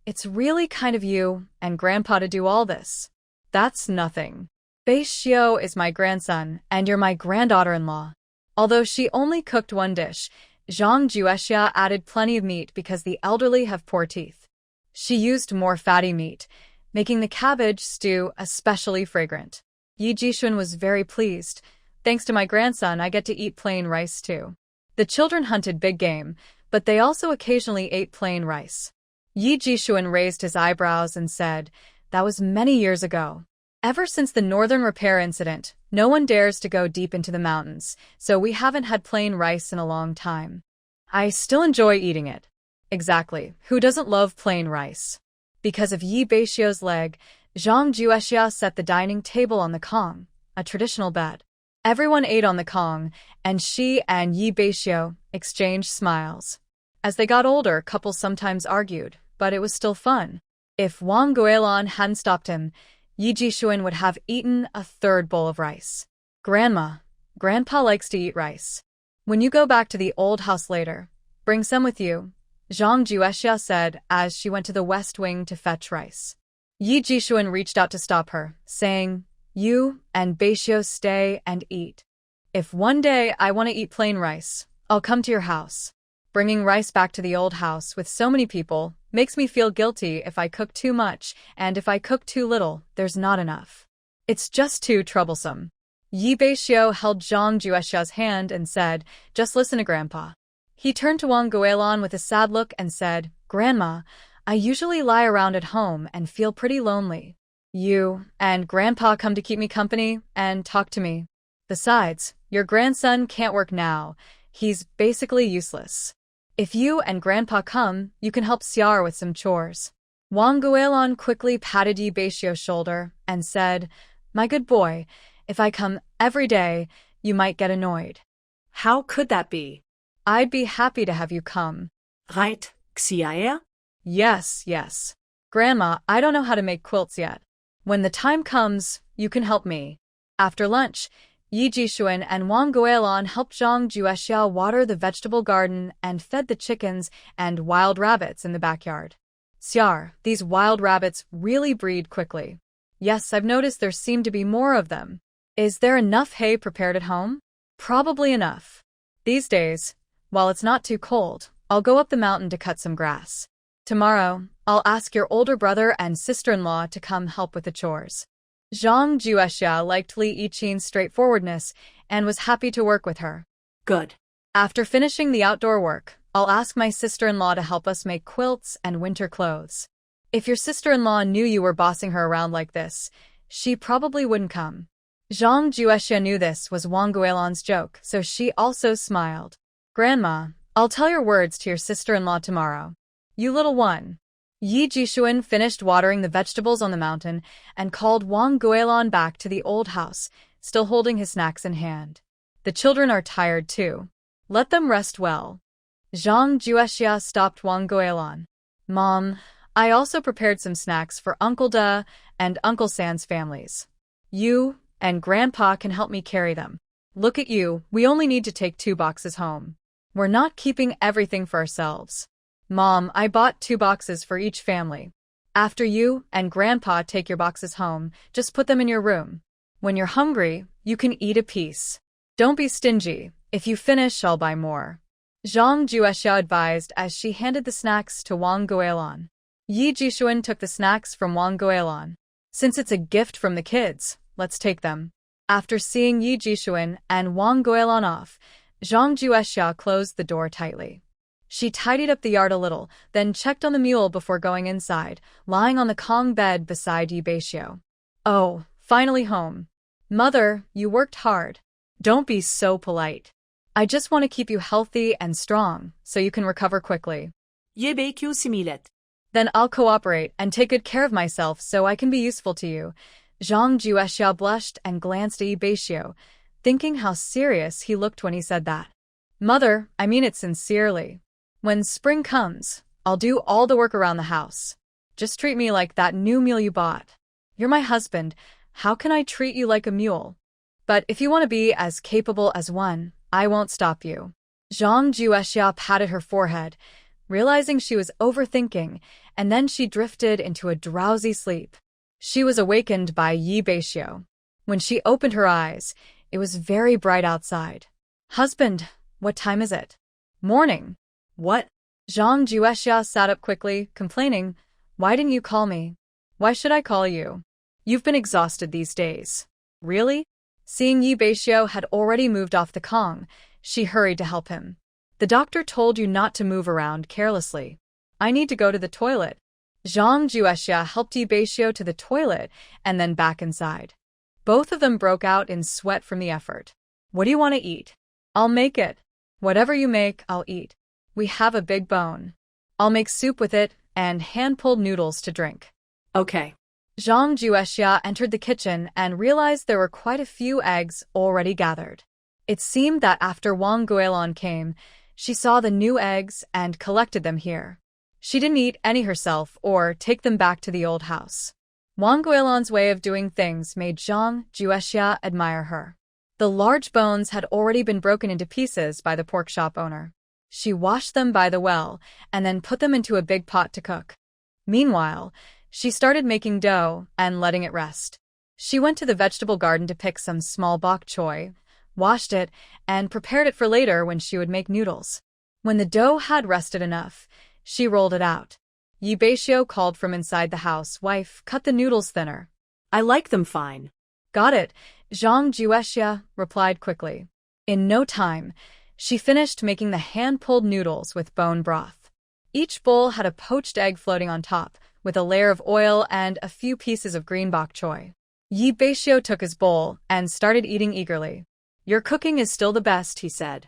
[SPEAKER 1] It's really kind of you and Grandpa to do all this. That's nothing. Beixiu is my grandson, and you're my granddaughter-in-law. Although she only cooked 1 dish, Zhang Juexia added plenty of meat because the elderly have poor teeth. She used more fatty meat, making the cabbage stew especially fragrant. Yi Jishuan was very pleased, Thanks to my grandson, I get to eat plain rice too. The children hunted big game, but they also occasionally ate plain rice. Yi Jishuan raised his eyebrows and said, "That was many years ago. Ever since the northern repair incident, no one dares to go deep into the mountains, so we haven't had plain rice in a long time. I still enjoy eating it." Exactly. Who doesn't love plain rice? Because of Yi Beixiu's leg, Zhang Juexia set the dining table on the Kong, a traditional bed. Everyone ate on the Kong, and she and Yi Beixiu exchanged smiles. As they got older, couples sometimes argued, but it was still fun. If Wang Guilan hadn't stopped him, Yi Jishuan would have eaten a third bowl of rice. "Grandma, Grandpa likes to eat rice. When you go back to the old house later, bring some with you," Zhang Juexia said as she went to the west wing to fetch rice. Yi Jishuan reached out to stop her, saying, "You and Beixiu stay and eat. If one day I want to eat plain rice, I'll come to your house. Bringing rice back to the old house with so many people makes me feel guilty if I cook too much, and if I cook too little, there's not enough. It's just too troublesome." Yi Beixiu held Zhang Juexia's hand and said, "Just listen to Grandpa." He turned to Wang Guilan with a sad look and said, "Grandma, I usually lie around at home and feel pretty lonely. You and Grandpa come to keep me company and talk to me. Besides, your grandson can't work now. He's basically useless. If you and Grandpa come, you can help Xiar with some chores." Wang Guilan quickly patted Yi Beixiu's shoulder and said, "My good boy, if I come every day, you might get annoyed."
[SPEAKER 2] How could that be?
[SPEAKER 1] "I'd be happy to have you come."
[SPEAKER 2] Right, Xiaer?
[SPEAKER 1] Yes. Grandma, I don't know how to make quilts yet. When the time comes, you can help me." After lunch, Yi Jishuan and Wang Guilan helped Zhang Juexia water the vegetable garden and fed the chickens and wild rabbits in the backyard. "Xiar, these wild rabbits really breed quickly." "Yes, I've noticed there seem to be more of them." "Is there enough hay prepared at home?" "Probably enough. These days, while it's not too cold, I'll go up the mountain to cut some grass. Tomorrow, I'll ask your older brother and sister-in-law to come help with the chores." Zhang Juexia liked Li Yichin's straightforwardness and was happy to work with her.
[SPEAKER 2] Good.
[SPEAKER 1] "After finishing the outdoor work, I'll ask my sister-in-law to help us make quilts and winter clothes. If your sister-in-law knew you were bossing her around like this, she probably wouldn't come." Zhang Juexia knew this was Wang Guilan's joke, so she also smiled. "Grandma, I'll tell your words to your sister-in-law tomorrow. You little one." Yi Jishuan finished watering the vegetables on the mountain and called Wang Guilan back to the old house, still holding his snacks in hand. "The children are tired too. Let them rest well." Zhang Juexia stopped Wang Guilan. "Mom, I also prepared some snacks for Uncle Da and Uncle San's families. You and Grandpa can help me carry them. Look at you, we only need to take 2 boxes home. We're not keeping everything for ourselves. Mom, I bought 2 boxes for each family. After you and Grandpa take your boxes home, just put them in your room. When you're hungry, you can eat a piece. Don't be stingy. If you finish, I'll buy more." Zhang Juexia advised as she handed the snacks to Wang Guilan. Yi Jishuan took the snacks from Wang Guilan. "Since it's a gift from the kids, let's take them." After seeing Yi Jishuan and Wang Guilan off, Zhang Juexia closed the door tightly. She tidied up the yard a little, then checked on the mule before going inside, lying on the Kong bed beside Yi Beixiu. "Oh, finally home. Mother, you worked hard. Don't be so polite. I just want to keep you healthy and strong, so you can recover quickly."
[SPEAKER 2] Ye Beixiu similet.
[SPEAKER 1] "Then I'll cooperate and take good care of myself so I can be useful to you." Zhang Juexia blushed and glanced at Yi Beixiu, thinking how serious he looked when he said that. "Mother, I mean it sincerely. When spring comes, I'll do all the work around the house. Just treat me like that new mule you bought. You're my husband. How can I treat you like a mule? But if you want to be as capable as one, I won't stop you." Zhang Juexia patted her forehead, realizing she was overthinking, and then she drifted into a drowsy sleep. She was awakened by Yi Beixiu. When she opened her eyes, it was very bright outside. "Husband, what time is it?" "Morning."
[SPEAKER 2] What?
[SPEAKER 1] Zhang Juexia sat up quickly, complaining, "Why didn't you call me? Why should I call you? You've been exhausted these days." "Really? Seeing Yi Beixiu had already moved off the Kong, she hurried to help him. The doctor told you not to move around carelessly. I need to go to the toilet. Zhang Juexia helped Yi Beixiu to the toilet and then back inside. Both of them broke out in sweat from the effort. What do you want to eat? I'll make it. Whatever you make, I'll eat. We have a big bone. I'll make soup with it and hand-pulled noodles to drink.
[SPEAKER 3] Okay.
[SPEAKER 1] Zhang Juexia entered the kitchen and realized there were quite a few eggs already gathered. It seemed that after Wang Guilin came, she saw the new eggs and collected them here. She didn't eat any herself or take them back to the old house. Wang Guilin's way of doing things made Zhang Juexia admire her. The large bones had already been broken into pieces by the pork shop owner. She washed them by the well and then put them into a big pot to cook. Meanwhile, she started making dough and letting it rest. She went to the vegetable garden to pick some small bok choy, washed it, and prepared it for later when she would make noodles. When the dough had rested enough, she rolled it out. Yi Beixiu called from inside the house, "Wife, cut the noodles thinner."
[SPEAKER 3] I like them fine.
[SPEAKER 1] Got it, Zhang Juexia replied quickly. In no time, she finished making the hand-pulled noodles with bone broth. Each bowl had a poached egg floating on top, with a layer of oil and a few pieces of green bok choy. Yi Beixiu took his bowl and started eating eagerly. Your cooking is still the best, he said.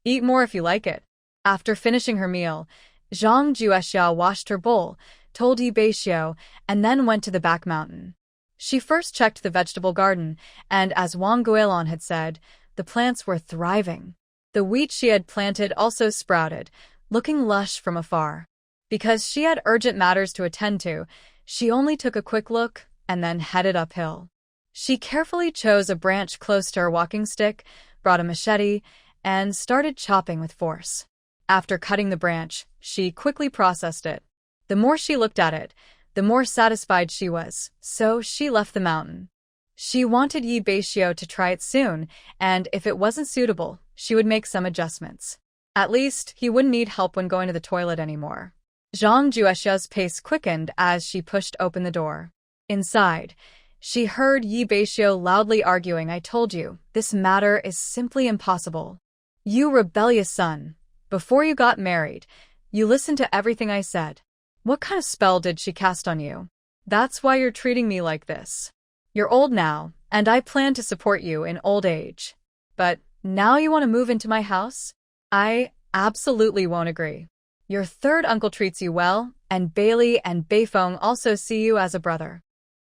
[SPEAKER 1] Eat more if you like it. After finishing her meal, Zhang Juexia washed her bowl, told Yi Beixiu, and then went to the back mountain. She first checked the vegetable garden, and as Wang Guilin had said, the plants were thriving. The wheat she had planted also sprouted, looking lush from afar. Because she had urgent matters to attend to, she only took a quick look and then headed uphill. She carefully chose a branch close to her walking stick, brought a machete, and started chopping with force. After cutting the branch, she quickly processed it. The more she looked at it, the more satisfied she was, so she left the mountain. She wanted Yi Beixiu to try it soon, and if it wasn't suitable, she would make some adjustments. At least, he wouldn't need help when going to the toilet anymore. Zhang Juexia's pace quickened as she pushed open the door. Inside, she heard Yi Beixiu loudly arguing, "I told you, this matter is simply impossible. You rebellious son. Before you got married, you listened to everything I said. What kind of spell did she cast on you? That's why you're treating me like this. You're old now, and I plan to support you in old age. But now you want to move into my house? I absolutely won't agree. Your third uncle treats you well, and Bailey and Beifeng also see you as a brother.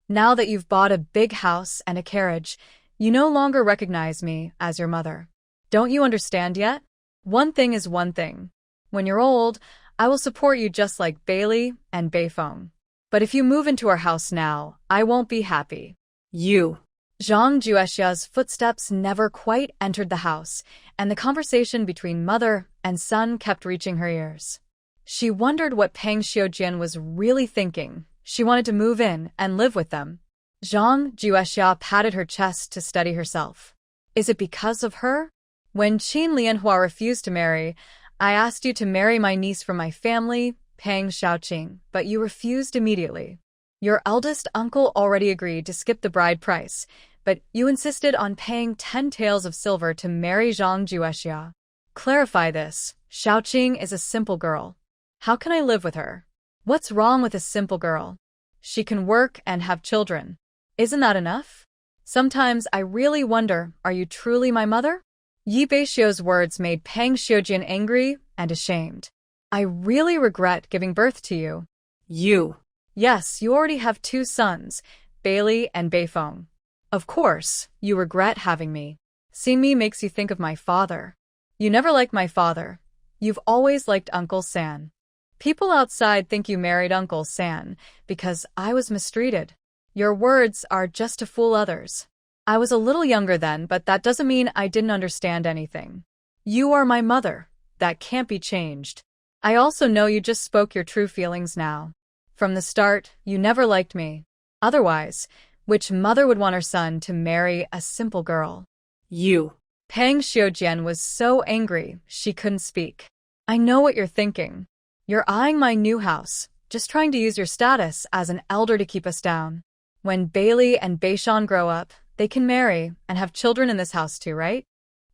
[SPEAKER 1] Now that you've bought a big house and a carriage, you no longer recognize me as your mother. Don't you understand yet? One thing is one thing. When you're old, I will support you just like Bailey and Beifeng. But if you move into our house now, I won't be happy."
[SPEAKER 3] You.
[SPEAKER 1] Zhang Juexia's footsteps never quite entered the house, and the conversation between mother and son kept reaching her ears. She wondered what Peng Xiujian was really thinking. She wanted to move in and live with them. Zhang Juexia patted her chest to steady herself. Is it because of her? When Qin Lianhua refused to marry, I asked you to marry my niece from my family, Peng Xiaoqing, but you refused immediately. Your eldest uncle already agreed to skip the bride price, but you insisted on paying 10 taels of silver to marry Zhang Juexia. Clarify this. Xiaoqing is a simple girl. How can I live with her? What's wrong with a simple girl? She can work and have children. Isn't that enough? Sometimes I really wonder, are you truly my mother? Yi Beixiu's words made Peng Xiujian angry and ashamed. I really regret giving birth to you.
[SPEAKER 3] You.
[SPEAKER 1] Yes, you already have 2 sons, Bailey and Beifeng. Of course, you regret having me. Seeing me makes you think of my father. You never liked my father. You've always liked Uncle San. People outside think you married Uncle San because I was mistreated. Your words are just to fool others. I was a little younger then, but that doesn't mean I didn't understand anything. You are my mother. That can't be changed. I also know you just spoke your true feelings now. From the start, you never liked me. Otherwise, which mother would want her son to marry a simple girl?
[SPEAKER 3] You.
[SPEAKER 1] Peng Xiujian was so angry she couldn't speak. I know what you're thinking. You're eyeing my new house, just trying to use your status as an elder to keep us down. When Bailey and Beishan grow up, They can marry and have children in this house too, right?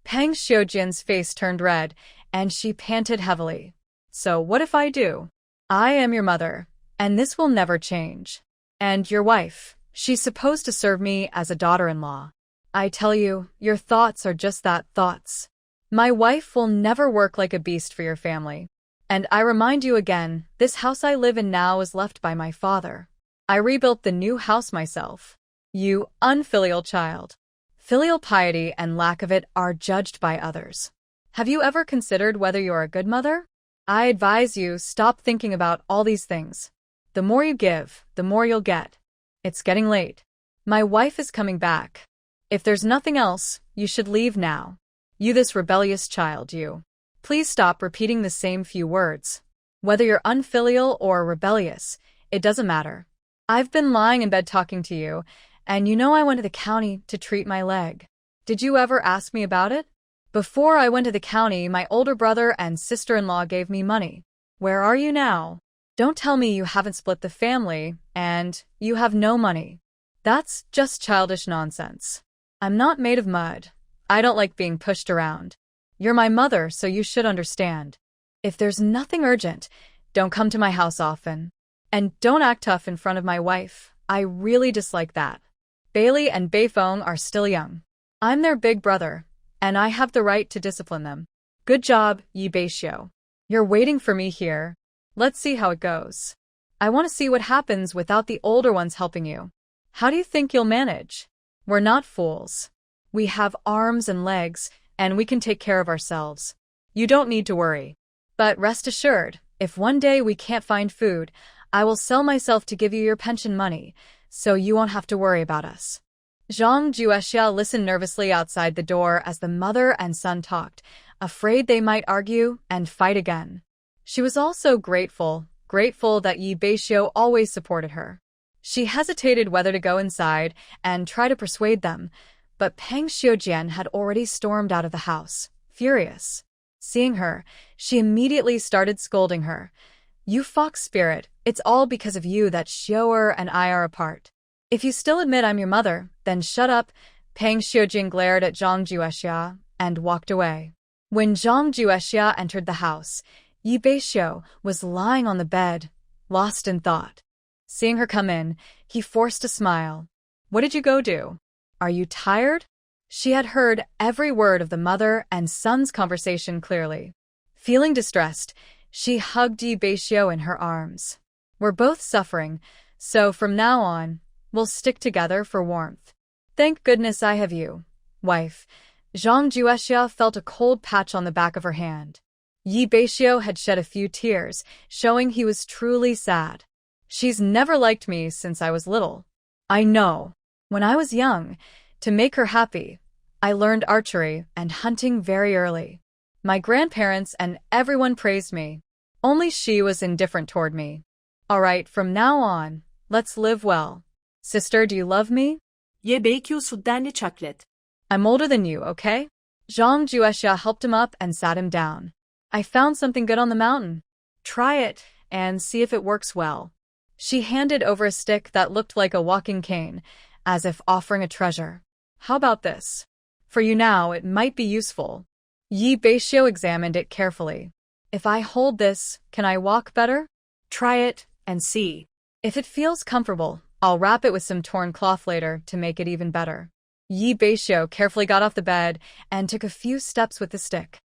[SPEAKER 1] Pang Xiujian's face turned red, and she panted heavily. So what if I do? I am your mother, and this will never change. And your wife, she's supposed to serve me as a daughter-in-law. I tell you, your thoughts are just that, thoughts. My wife will never work like a beast for your family. And I remind you again, this house I live in now was left by my father. I rebuilt the new house myself. You unfilial child. Filial piety and lack of it are judged by others. Have you ever considered whether you're a good mother? I advise you, stop thinking about all these things. The more you give, the more you'll get. It's getting late. My wife is coming back. If there's nothing else, you should leave now. You this rebellious child, you. Please stop repeating the same few words. Whether you're unfilial or rebellious, it doesn't matter. I've been lying in bed talking to you, and you know I went to the county to treat my leg. Did you ever ask me about it? Before I went to the county, my older brother and sister-in-law gave me money. Where are you now? Don't tell me you haven't split the family, and you have no money. That's just childish nonsense. I'm not made of mud. I don't like being pushed around. You're my mother, so you should understand. If there's nothing urgent, don't come to my house often. And don't act tough in front of my wife. I really dislike that. Bailey and Beifeng are still young. I'm their big brother, and I have the right to discipline them. Good job, Yi Beixiu. You're waiting for me here. Let's see how it goes. I want to see what happens without the older ones helping you. How do you think you'll manage? We're not fools. We have arms and legs, and we can take care of ourselves. You don't need to worry. But rest assured, if one day we can't find food, I will sell myself to give you your pension money, so you won't have to worry about us. Zhang Juexia listened nervously outside the door as the mother and son talked, afraid they might argue and fight again. She was also grateful that Yi Beixiu always supported her. She hesitated whether to go inside and try to persuade them, but Pang Xiujian had already stormed out of the house, furious. Seeing her, she immediately started scolding her. You fox spirit, it's all because of you that Xiu'er and I are apart. If you still admit I'm your mother, then shut up. Pang Xiujin glared at Zhang Juexia and walked away. When Zhang Juexia entered the house, Yi Beixiu was lying on the bed, lost in thought. Seeing her come in, he forced a smile. What did you go do? Are you tired? She had heard every word of the mother and son's conversation clearly. Feeling distressed, she hugged Yi Beixiu in her arms. We're both suffering, so from now on, we'll stick together for warmth. Thank goodness I have you, wife. Zhang Juexia felt a cold patch on the back of her hand. Yi Beixiu had shed a few tears, showing he was truly sad. She's never liked me since I was little. I know. When I was young, to make her happy, I learned archery and hunting very early. My grandparents and everyone praised me. Only she was indifferent toward me. All right, from now on, let's live well. Sister, do you love me?
[SPEAKER 2] Ye Beiqiu suddenly chuckled.
[SPEAKER 1] I'm older than you, okay? Zhang Juexia helped him up and sat him down. I found something good on the mountain. Try it and see if it works well. She handed over a stick that looked like a walking cane, as if offering a treasure. How about this? For you now, it might be useful. Yi Beixiu examined it carefully. If I hold this, can I walk better?
[SPEAKER 2] Try it and see.
[SPEAKER 1] If it feels comfortable, I'll wrap it with some torn cloth later to make it even better. Yi Beixiu carefully got off the bed and took a few steps with the stick.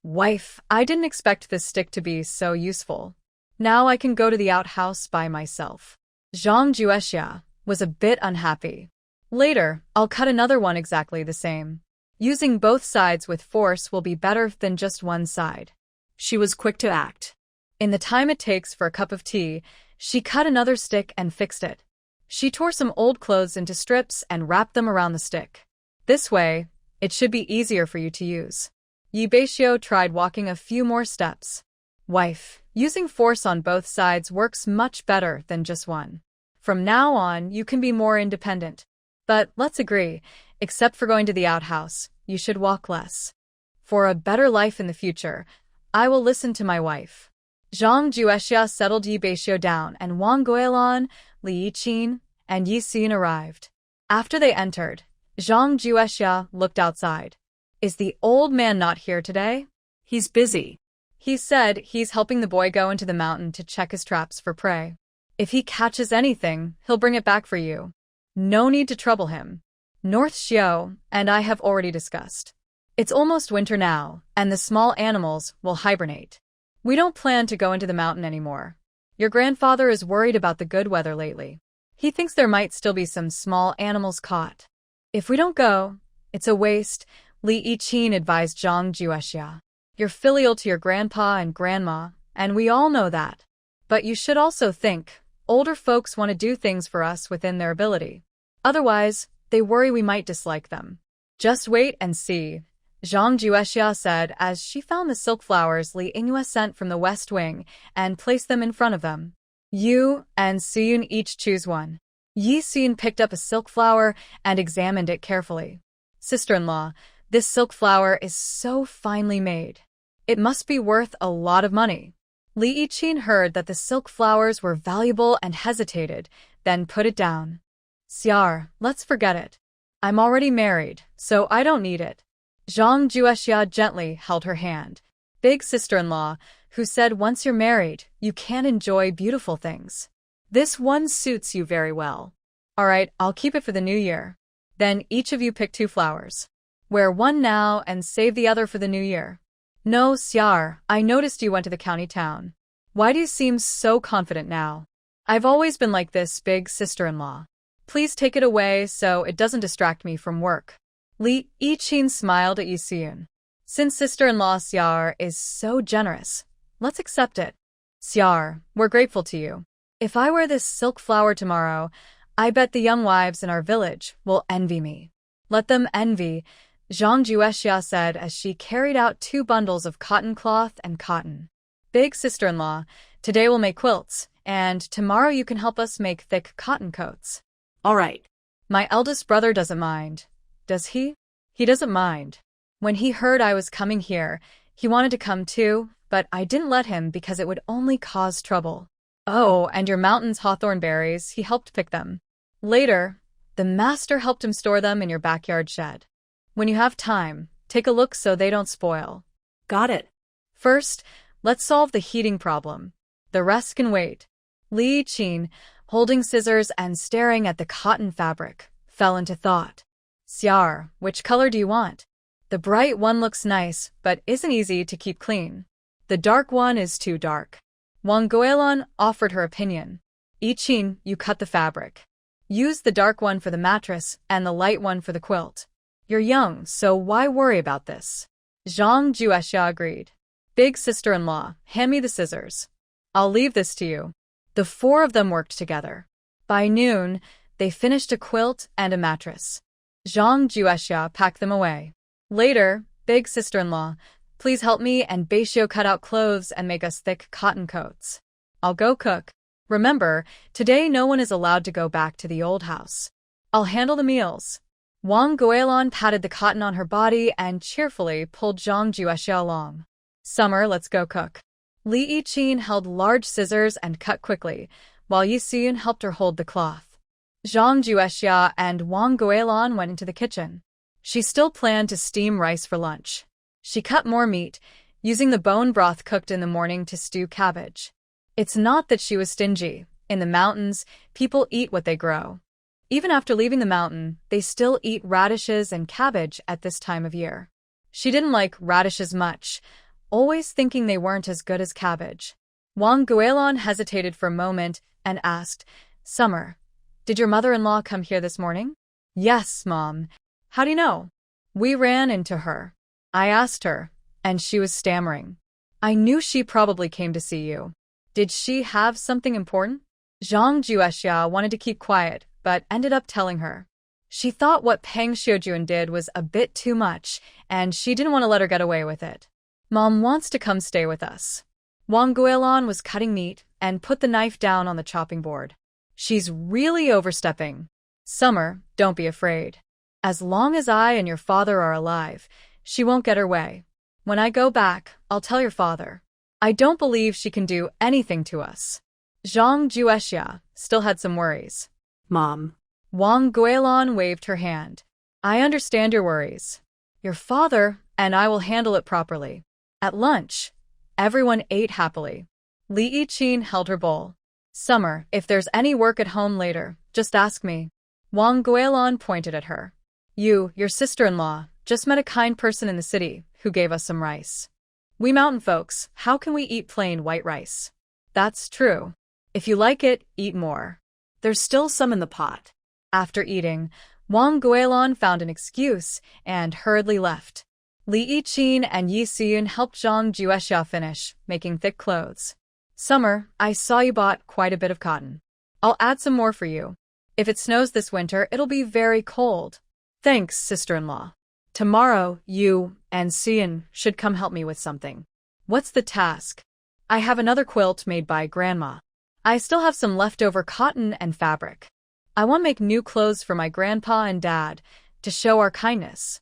[SPEAKER 1] Wife, I didn't expect this stick to be so useful. Now I can go to the outhouse by myself. Zhang Juexia was a bit unhappy. Later, I'll cut another one exactly the same. Using both sides with force will be better than just one side.
[SPEAKER 2] She was quick to act.
[SPEAKER 1] In the time it takes for a cup of tea, she cut another stick and fixed it. She tore some old clothes into strips and wrapped them around the stick. This way, it should be easier for you to use. Yi Beixiu tried walking a few more steps. Wife, using force on both sides works much better than just one. From now on, you can be more independent. But let's agree, except for going to the outhouse, you should walk less. For a better life in the future, I will listen to my wife. Zhang Juexia settled Yi Beixiu down, and Wang Guilan, Li Yiqin, and Yi Xin arrived. After they entered, Zhang Juexia looked outside. Is the old man not here today?
[SPEAKER 3] He's busy.
[SPEAKER 1] He said he's helping the boy go into the mountain to check his traps for prey. If he catches anything, he'll bring it back for you. No need to trouble him. North Xiao and I have already discussed. It's almost winter now, and the small animals will hibernate. We don't plan to go into the mountain anymore. Your grandfather is worried about the good weather lately. He thinks there might still be some small animals caught. If we don't go, it's a waste, Li Yiqin advised Zhang Juexia. You're filial to your grandpa and grandma, and we all know that. But you should also think, older folks want to do things for us within their ability. Otherwise, they worry we might dislike them. Just wait and see, Zhang Juexia said as she found the silk flowers Li Yingyue sent from the west wing and placed them in front of them. You and Siyun each choose one. Yi Siyun picked up a silk flower and examined it carefully. Sister-in-law, this silk flower is so finely made. It must be worth a lot of money. Li Yiqin heard that the silk flowers were valuable and hesitated, then put it down. Xiar, let's forget it. I'm already married, so I don't need it. Zhang Juexia gently held her hand. Big sister-in-law, who said once you're married, you can't enjoy beautiful things. This one suits you very well. All right, I'll keep it for the new year. Then each of you pick 2 flowers. Wear one now and save the other for the new year. No, Xiar, I noticed you went to the county town. Why do you seem so confident now? I've always been like this, big sister-in-law. Please take it away so it doesn't distract me from work. Li Yiqin smiled at Yi Siyun. Since sister-in-law Xiar is so generous, let's accept it. Xiar, we're grateful to you. If I wear this silk flower tomorrow, I bet the young wives in our village will envy me. Let them envy, Zhang Juexia said as she carried out 2 bundles of cotton cloth and cotton. Big sister-in-law, today we'll make quilts, and tomorrow you can help us make thick cotton coats.
[SPEAKER 3] All right.
[SPEAKER 1] My eldest brother doesn't mind. Does he? He doesn't mind. When he heard I was coming here, he wanted to come too, but I didn't let him because it would only cause trouble. Oh, and your mountain's hawthorn berries, he helped pick them. Later, the master helped him store them in your backyard shed. When you have time, take a look so they don't spoil.
[SPEAKER 3] Got it.
[SPEAKER 1] First, let's solve the heating problem. The rest can wait. Li Yiqin, holding scissors and staring at the cotton fabric, fell into thought. Xiar, which color do you want? The bright one looks nice, but isn't easy to keep clean. The dark one is too dark. Wang Guilin offered her opinion. Yiqin, you cut the fabric. Use the dark one for the mattress and the light one for the quilt. You're young, so why worry about this? Zhang Juexia agreed. Big sister-in-law, hand me the scissors. I'll leave this to you. The 4 of them worked together. By noon, they finished a quilt and a mattress. Zhang Juexia packed them away. Later, big sister-in-law, please help me and Beixiu cut out clothes and make us thick cotton coats. I'll go cook. Remember, today no one is allowed to go back to the old house. I'll handle the meals. Wang Guilin patted the cotton on her body and cheerfully pulled Zhang Juexia along. Summer, let's go cook. Li Yiqin held large scissors and cut quickly, while Yi Siyun helped her hold the cloth. Zhang Juexia and Wang Guilin went into the kitchen. She still planned to steam rice for lunch. She cut more meat, using the bone broth cooked in the morning to stew cabbage. It's not that she was stingy. In the mountains, people eat what they grow. Even after leaving the mountain, they still eat radishes and cabbage at this time of year. She didn't like radishes much, always thinking they weren't as good as cabbage. Wang Guilin hesitated for a moment and asked, Summer, did your mother-in-law come here this morning? Yes, Mom. How do you know? We ran into her. I asked her, and she was stammering. I knew she probably came to see you. Did she have something important? Zhang Juexia wanted to keep quiet, but ended up telling her. She thought what Peng Xiujun did was a bit too much, and she didn't want to let her get away with it. Mom wants to come stay with us. Wang Guilin was cutting meat and put the knife down on the chopping board. She's really overstepping. Summer, don't be afraid. As long as I and your father are alive, she won't get her way. When I go back, I'll tell your father. I don't believe she can do anything to us. Zhang Juexia still had some worries.
[SPEAKER 3] Mom.
[SPEAKER 1] Wang Guilin waved her hand. I understand your worries. Your father and I will handle it properly. At lunch, everyone ate happily. Li Yiqin held her bowl. Summer, if there's any work at home later, just ask me. Wang Guilin pointed at her. Your sister-in-law, just met a kind person in the city who gave us some rice. We mountain folks, how can we eat plain white rice? That's true. If you like it, eat more. There's still some in the pot. After eating, Wang Guilin found an excuse and hurriedly left. Li Yiqin and Yi Siyun helped Zhang Juexia finish making thick clothes. Summer, I saw you bought quite a bit of cotton. I'll add some more for you. If it snows this winter, it'll be very cold. Thanks, sister-in-law. Tomorrow, you and Siyun should come help me with something. What's the task? I have another quilt made by Grandma. I still have some leftover cotton and fabric. I want to make new clothes for my grandpa and dad to show our kindness.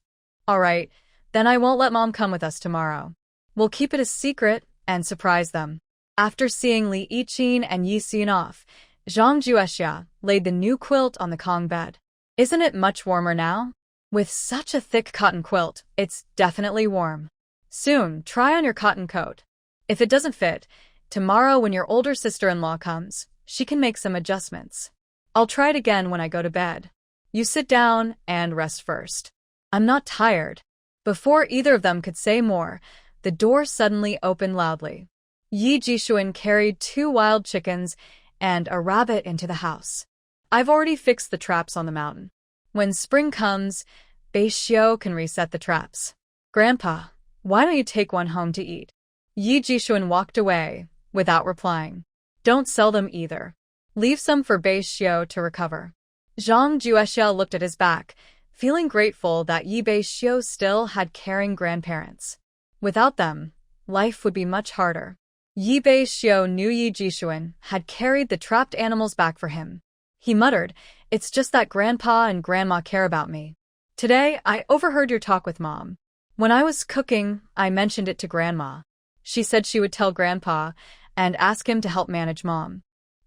[SPEAKER 1] All right, then I won't let Mom come with us tomorrow. We'll keep it a secret and surprise them. After seeing Li Yiqin and Yi Siyun off, Zhang Juexia laid the new quilt on the Kong bed. Isn't it much warmer now? With such a thick cotton quilt, it's definitely warm. Soon, try on your cotton coat. If it doesn't fit, tomorrow when your older sister-in-law comes, she can make some adjustments. I'll try it again when I go to bed. You sit down and rest first. I'm not tired. Before either of them could say more, the door suddenly opened loudly. Yi Jishuan carried 2 wild chickens and a rabbit into the house. I've already fixed the traps on the mountain. When spring comes, Beixiu can reset the traps. Grandpa, why don't you take one home to eat? Yi Jishuan walked away, without replying. Don't sell them either. Leave some for Beixiu to recover. Zhang Juexia looked at his back, feeling grateful that Yi Beixiu still had caring grandparents. Without them, life would be much harder. Yi Beixiu knew Yi Jishuan had carried the trapped animals back for him. He muttered, "It's just that Grandpa and Grandma care about me. Today, I overheard your talk with Mom. When I was cooking, I mentioned it to Grandma. She said she would tell Grandpa and ask him to help manage Mom.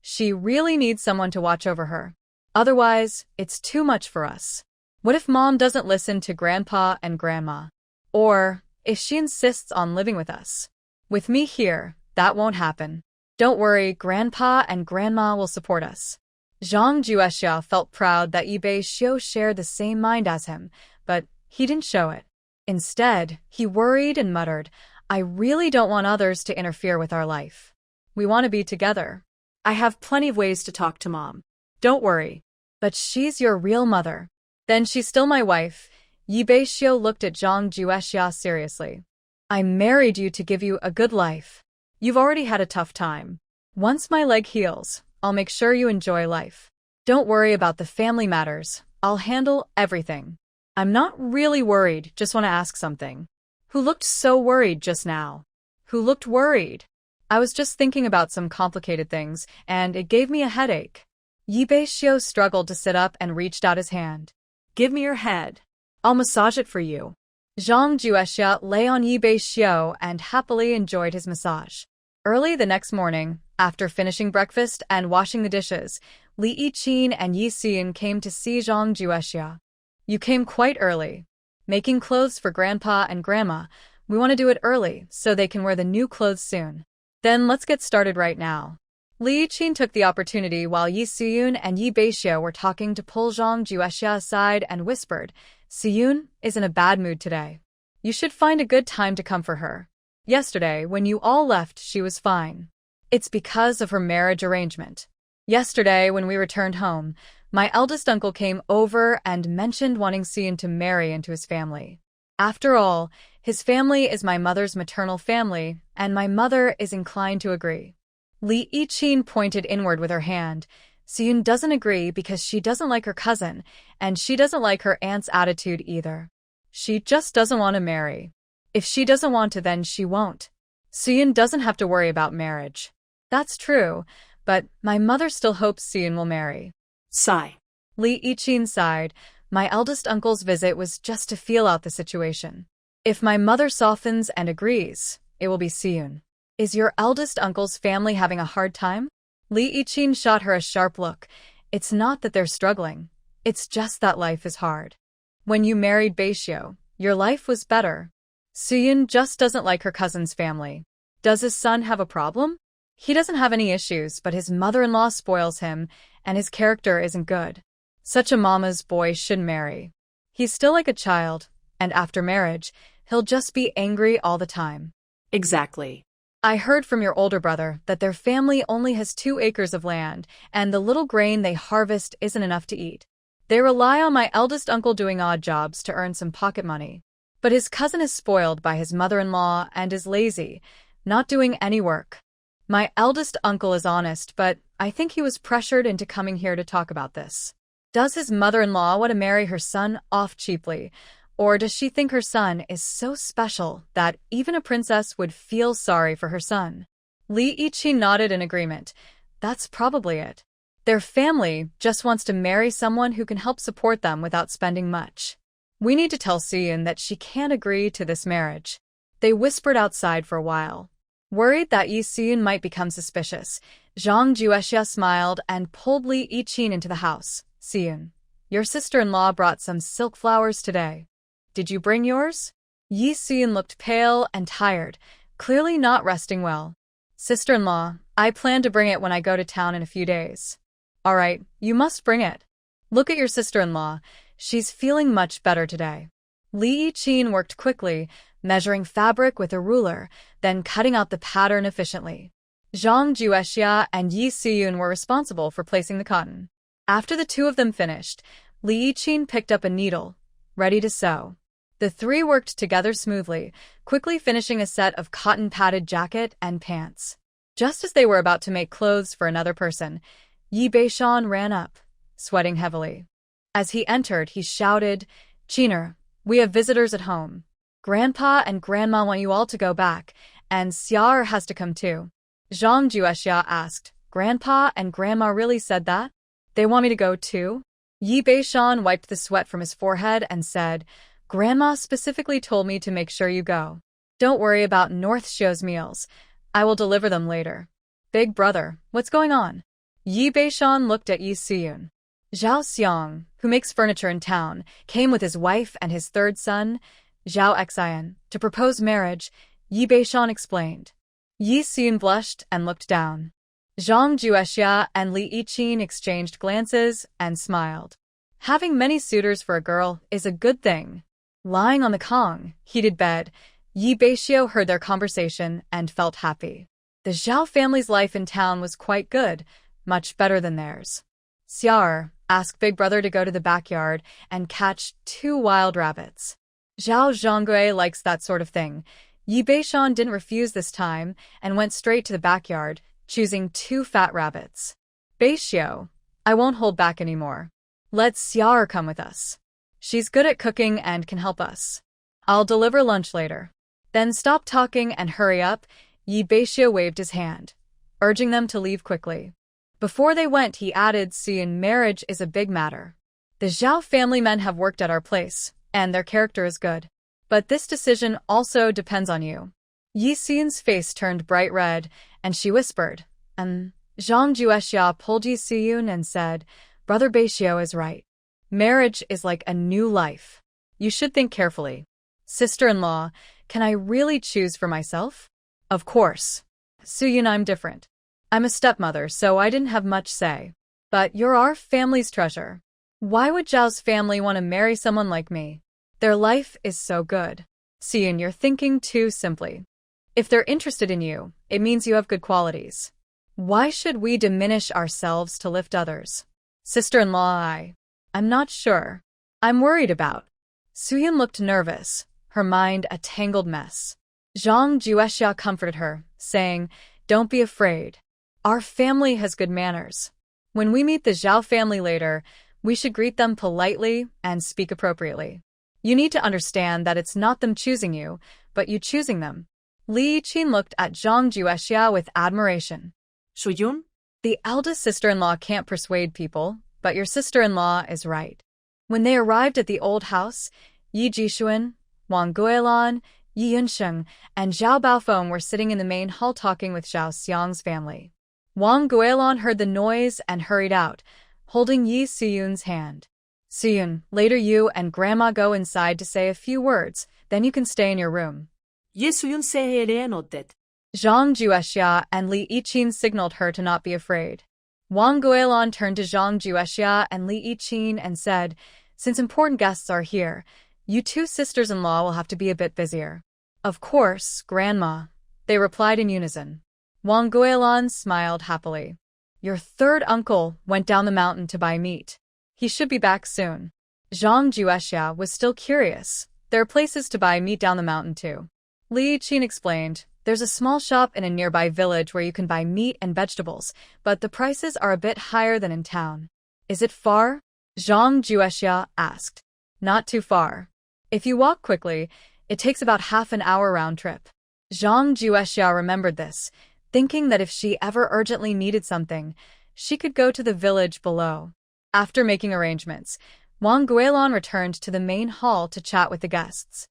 [SPEAKER 1] She really needs someone to watch over her. Otherwise, it's too much for us. What if Mom doesn't listen to Grandpa and Grandma? Or if she insists on living with us? With me here, that won't happen. Don't worry, Grandpa and Grandma will support us." Zhang Juexia felt proud that Yi Beixiu shared the same mind as him, but he didn't show it. Instead, he worried and muttered, "I really don't want others to interfere with our life. We want to be together. I have plenty of ways to talk to Mom. Don't worry. But she's your real mother. Then she's still my wife." Yi Beixiu looked at Zhang Juexia seriously. "I married you to give you a good life. You've already had a tough time. Once my leg heals, I'll make sure you enjoy life. Don't worry about the family matters. I'll handle everything." "I'm not really worried, just want to ask something." "Who looked so worried just now?" "Who looked worried?" "I was just thinking about some complicated things, and it gave me a headache." Yi Beixiu struggled to sit up and reached out his hand. "Give me your head. I'll massage it for you." Zhang Juexia lay on Yi Beixiu and happily enjoyed his massage. Early the next morning, after finishing breakfast and washing the dishes, Li Yiqin and Yi Siyun came to see Zhang Juexia. "You came quite early. Making clothes for Grandpa and Grandma. We want to do it early so they can wear the new clothes soon. Then let's get started right now." Li Yiqin took the opportunity while Yi Siyun and Yi Beixiu were talking to pull Zhang Juexia aside and whispered, "Siyun is in a bad mood today. You should find a good time to come for her. Yesterday, when you all left, she was fine. It's because of her marriage arrangement. Yesterday, when we returned home, my eldest uncle came over and mentioned wanting Siyun to marry into his family. After all, his family is my mother's maternal family, and my mother is inclined to agree." Li Yiqin pointed inward with her hand. "Siyun doesn't agree because she doesn't like her cousin, and she doesn't like her aunt's attitude either. She just doesn't want to marry. If she doesn't want to, then she won't. Siyun doesn't have to worry about marriage." "That's true, but my mother still hopes Siyun will marry."
[SPEAKER 3] Sigh.
[SPEAKER 1] Li Yiqin sighed. "My eldest uncle's visit was just to feel out the situation. If my mother softens and agrees, it will be Siyun." "Is your eldest uncle's family having a hard time?" Li Yiqin shot her a sharp look. "It's not that they're struggling. It's just that life is hard. When you married Beixiu, your life was better. Suyun just doesn't like her cousin's family. Does his son have a problem? He doesn't have any issues, but his mother-in-law spoils him, and his character isn't good. Such a mama's boy should marry. He's still like a child, and after marriage, he'll just be angry all the time.
[SPEAKER 3] Exactly.
[SPEAKER 1] I heard from your older brother that their family only has 2 acres of land, and the little grain they harvest isn't enough to eat. They rely on my eldest uncle doing odd jobs to earn some pocket money. But his cousin is spoiled by his mother-in-law and is lazy, not doing any work. My eldest uncle is honest, but I think he was pressured into coming here to talk about this. Does his mother-in-law want to marry her son off cheaply, or does she think her son is so special that even a princess would feel sorry for her son? Li Yiqi nodded in agreement. That's probably it. Their family just wants to marry someone who can help support them without spending much. We need to tell Siyun that she can't agree to this marriage. They whispered outside for a while. Worried that Yi Siyun might become suspicious, Zhang Juexia smiled and pulled Li Yiqi into the house. Siyun, your sister-in-law brought some silk flowers today. Did you bring yours? Yi Siyun looked pale and tired, clearly not resting well. Sister-in-law, I plan to bring it when I go to town in a few days. All right, you must bring it. Look at your sister-in-law. She's feeling much better today. Li Yiqi worked quickly, measuring fabric with a ruler, then cutting out the pattern efficiently. Zhang Juexia and Yi Siyun were responsible for placing the cotton. After the 2 of them finished, Li Yiqi picked up a needle, ready to sew. The 3 worked together smoothly, quickly finishing a set of cotton-padded jacket and pants. Just as they were about to make clothes for another person, Yi Beixiu ran up, sweating heavily. As he entered, he shouted, "Chiner, we have visitors at home. Grandpa and Grandma want you all to go back, and Xiao'er has to come too." Zhang Juexia asked, "Grandpa and Grandma really said that? They want me to go too?" Yi Beixiu wiped the sweat from his forehead and said, "Grandma specifically told me to make sure you go. Don't worry about North Xiu's meals. I will deliver them later." "Big brother, what's going on?" Yi Beixiu looked at Yi Siyun. Zhao Xiang, who makes furniture in town, came with his wife and his 3rd son, Zhao Xian, to propose marriage, Yi Beixiu explained. Yi Siyun blushed and looked down. Zhang Juexia and Li Yiqi exchanged glances and smiled. Having many suitors for a girl is a good thing. Lying on the Kong, heated bed, Yi Beixiu heard their conversation and felt happy. The Zhao family's life in town was quite good, much better than theirs. Xiao'er asked Big Brother to go to the backyard and catch 2 wild rabbits. Zhao Zhonggui likes that sort of thing. Yi Beixiu didn't refuse this time and went straight to the backyard, choosing 2 fat rabbits. "Beixiu, I won't hold back anymore. Let Xiao'er come with us. She's good at cooking and can help us. I'll deliver lunch later." Then stop talking and hurry up. Yi Beixiu waved his hand, urging them to leave quickly. Before they went, he added, "Siyun, marriage is a big matter. The Zhao family men have worked at our place, and their character is good. But this decision also depends on you." Yi Siyun's face turned bright red, and she whispered, Zhang Juexia pulled Yi Siyun and said, "Brother Beixiu is right. Marriage is like a new life. You should think carefully. Sister-in-law, can I really choose for myself?" "Of course. Suyun, I'm different. I'm a stepmother, so I didn't have much say. But you're our family's treasure. Why would Zhao's family want to marry someone like me? Their life is so good. Siyun, you're thinking too simply. If they're interested in you, it means you have good qualities. Why should we diminish ourselves to lift others?" "Sister-in-law, I'm not sure. I'm worried about." Suyun looked nervous, her mind a tangled mess. Zhang Juexia comforted her, saying, "Don't be afraid. Our family has good manners. When we meet the Zhao family later, we should greet them politely and speak appropriately. You need to understand that it's not them choosing you, but you choosing them." Li Yiqi looked at Zhang Juexia with admiration.
[SPEAKER 3] "Suyun?"
[SPEAKER 1] "The eldest sister-in-law can't persuade people, but your sister-in-law is right." When they arrived at the old house, Yi Jixuan, Wang Guilan, Yi Yunsheng, and Zhao Baofeng were sitting in the main hall talking with Zhao Xiang's family. Wang Guilan heard the noise and hurried out, holding Yi Siyun's hand. Soon, later you and Grandma go inside to say a few words, then you can stay in your room.
[SPEAKER 4] Ye Suyun sehereye noddet.
[SPEAKER 1] Zhang Juexia and Li Yiqin signaled her to not be afraid. Wang Guilin turned to Zhang Juexia and Li Yiqin and said, "Since important guests are here, you two sisters-in-law will have to be a bit busier." "Of course, Grandma," they replied in unison. Wang Guilin smiled happily. "Your third uncle went down the mountain to buy meat. He should be back soon." Zhang Juexia was still curious. There are places to buy meat down the mountain too. Li Yiqin explained, "There's a small shop in a nearby village where you can buy meat and vegetables, but the prices are a bit higher than in town." "Is it far?" Zhang Juexia asked. "Not too far. If you walk quickly, it takes about half an hour round trip." Zhang Juexia remembered this, thinking that if she ever urgently needed something, she could go to the village below. After making arrangements, Wang Guilin returned to the main hall to chat with the guests.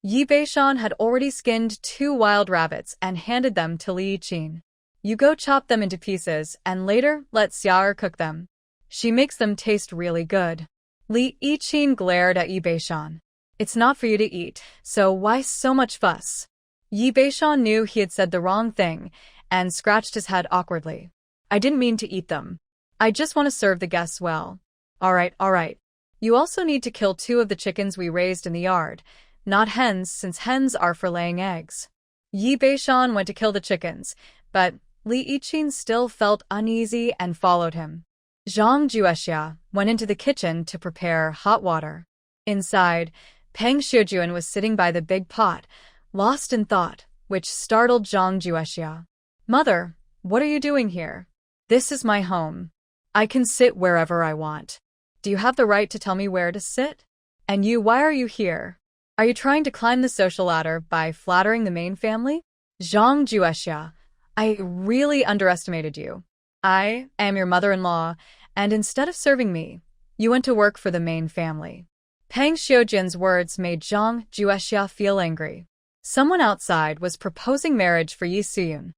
[SPEAKER 1] Yi Beishan had already skinned 2 wild rabbits and handed them to Li Yiqin. "You go chop them into pieces and later let Xiao'er cook them. She makes them taste really good." Li Yiqin glared at Yi Beishan. "It's not for you to eat, so why so much fuss?" Yi Beishan knew he had said the wrong thing and scratched his head awkwardly. "I didn't mean to eat them. I just want to serve the guests well." All right. You also need to kill 2 of the chickens we raised in the yard, not hens since hens are for laying eggs." Yi Beishan went to kill the chickens, but Li Yiqin still felt uneasy and followed him. Zhang Juexia went into the kitchen to prepare hot water. Inside, Peng Xiujuan was sitting by the big pot, lost in thought, which startled Zhang Juexia. "Mother, what are you doing here? This is my home. I can sit wherever I want. Do you have the right to tell me where to sit? And you, why are you here? Are you trying to climb the social ladder by flattering the main family?" Zhang Juexia, "I really underestimated you. I am your mother-in-law, and instead of serving me, you went to work for the main family." Peng Xiujian's words made Zhang Juexia feel angry. Someone outside was proposing marriage for Yi Suyun.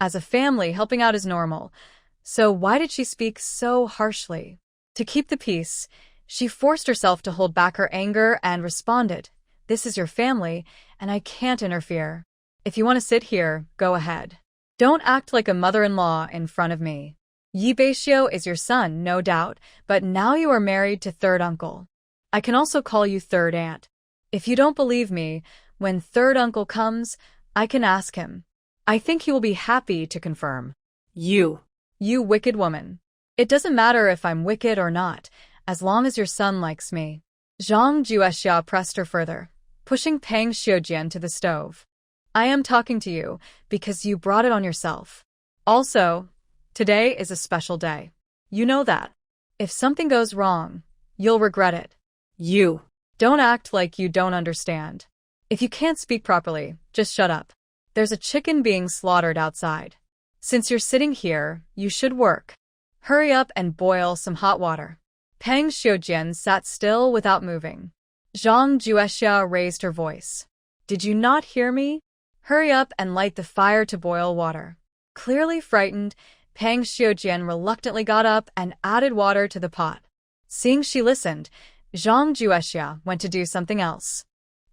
[SPEAKER 1] As a family, helping out is normal, so why did she speak so harshly? To keep the peace, she forced herself to hold back her anger and responded, "This is your family, and I can't interfere. If you want to sit here, go ahead. Don't act like a mother-in-law in front of me. Yi Beixiu is your son, no doubt, but now you are married to third uncle. I can also call you third aunt. If you don't believe me, when third uncle comes, I can ask him. I think he will be happy to confirm."
[SPEAKER 4] You
[SPEAKER 1] wicked woman. "It doesn't matter if I'm wicked or not, as long as your son likes me." Zhang Juexia pressed her further, pushing Peng Xiujian to the stove. "I am talking to you because you brought it on yourself. Also, today is a special day. You know that. If something goes wrong, you'll regret it."
[SPEAKER 4] You
[SPEAKER 1] Don't act like you don't understand. If you can't speak properly, just shut up. There's a chicken being slaughtered outside. Since you're sitting here, you should work. Hurry up and boil some hot water." Peng Xiujian sat still without moving. Zhang Juexia raised her voice. "Did you not hear me? Hurry up and light the fire to boil water." Clearly frightened, Peng Xiujian reluctantly got up and added water to the pot. Seeing she listened, Zhang Juexia went to do something else.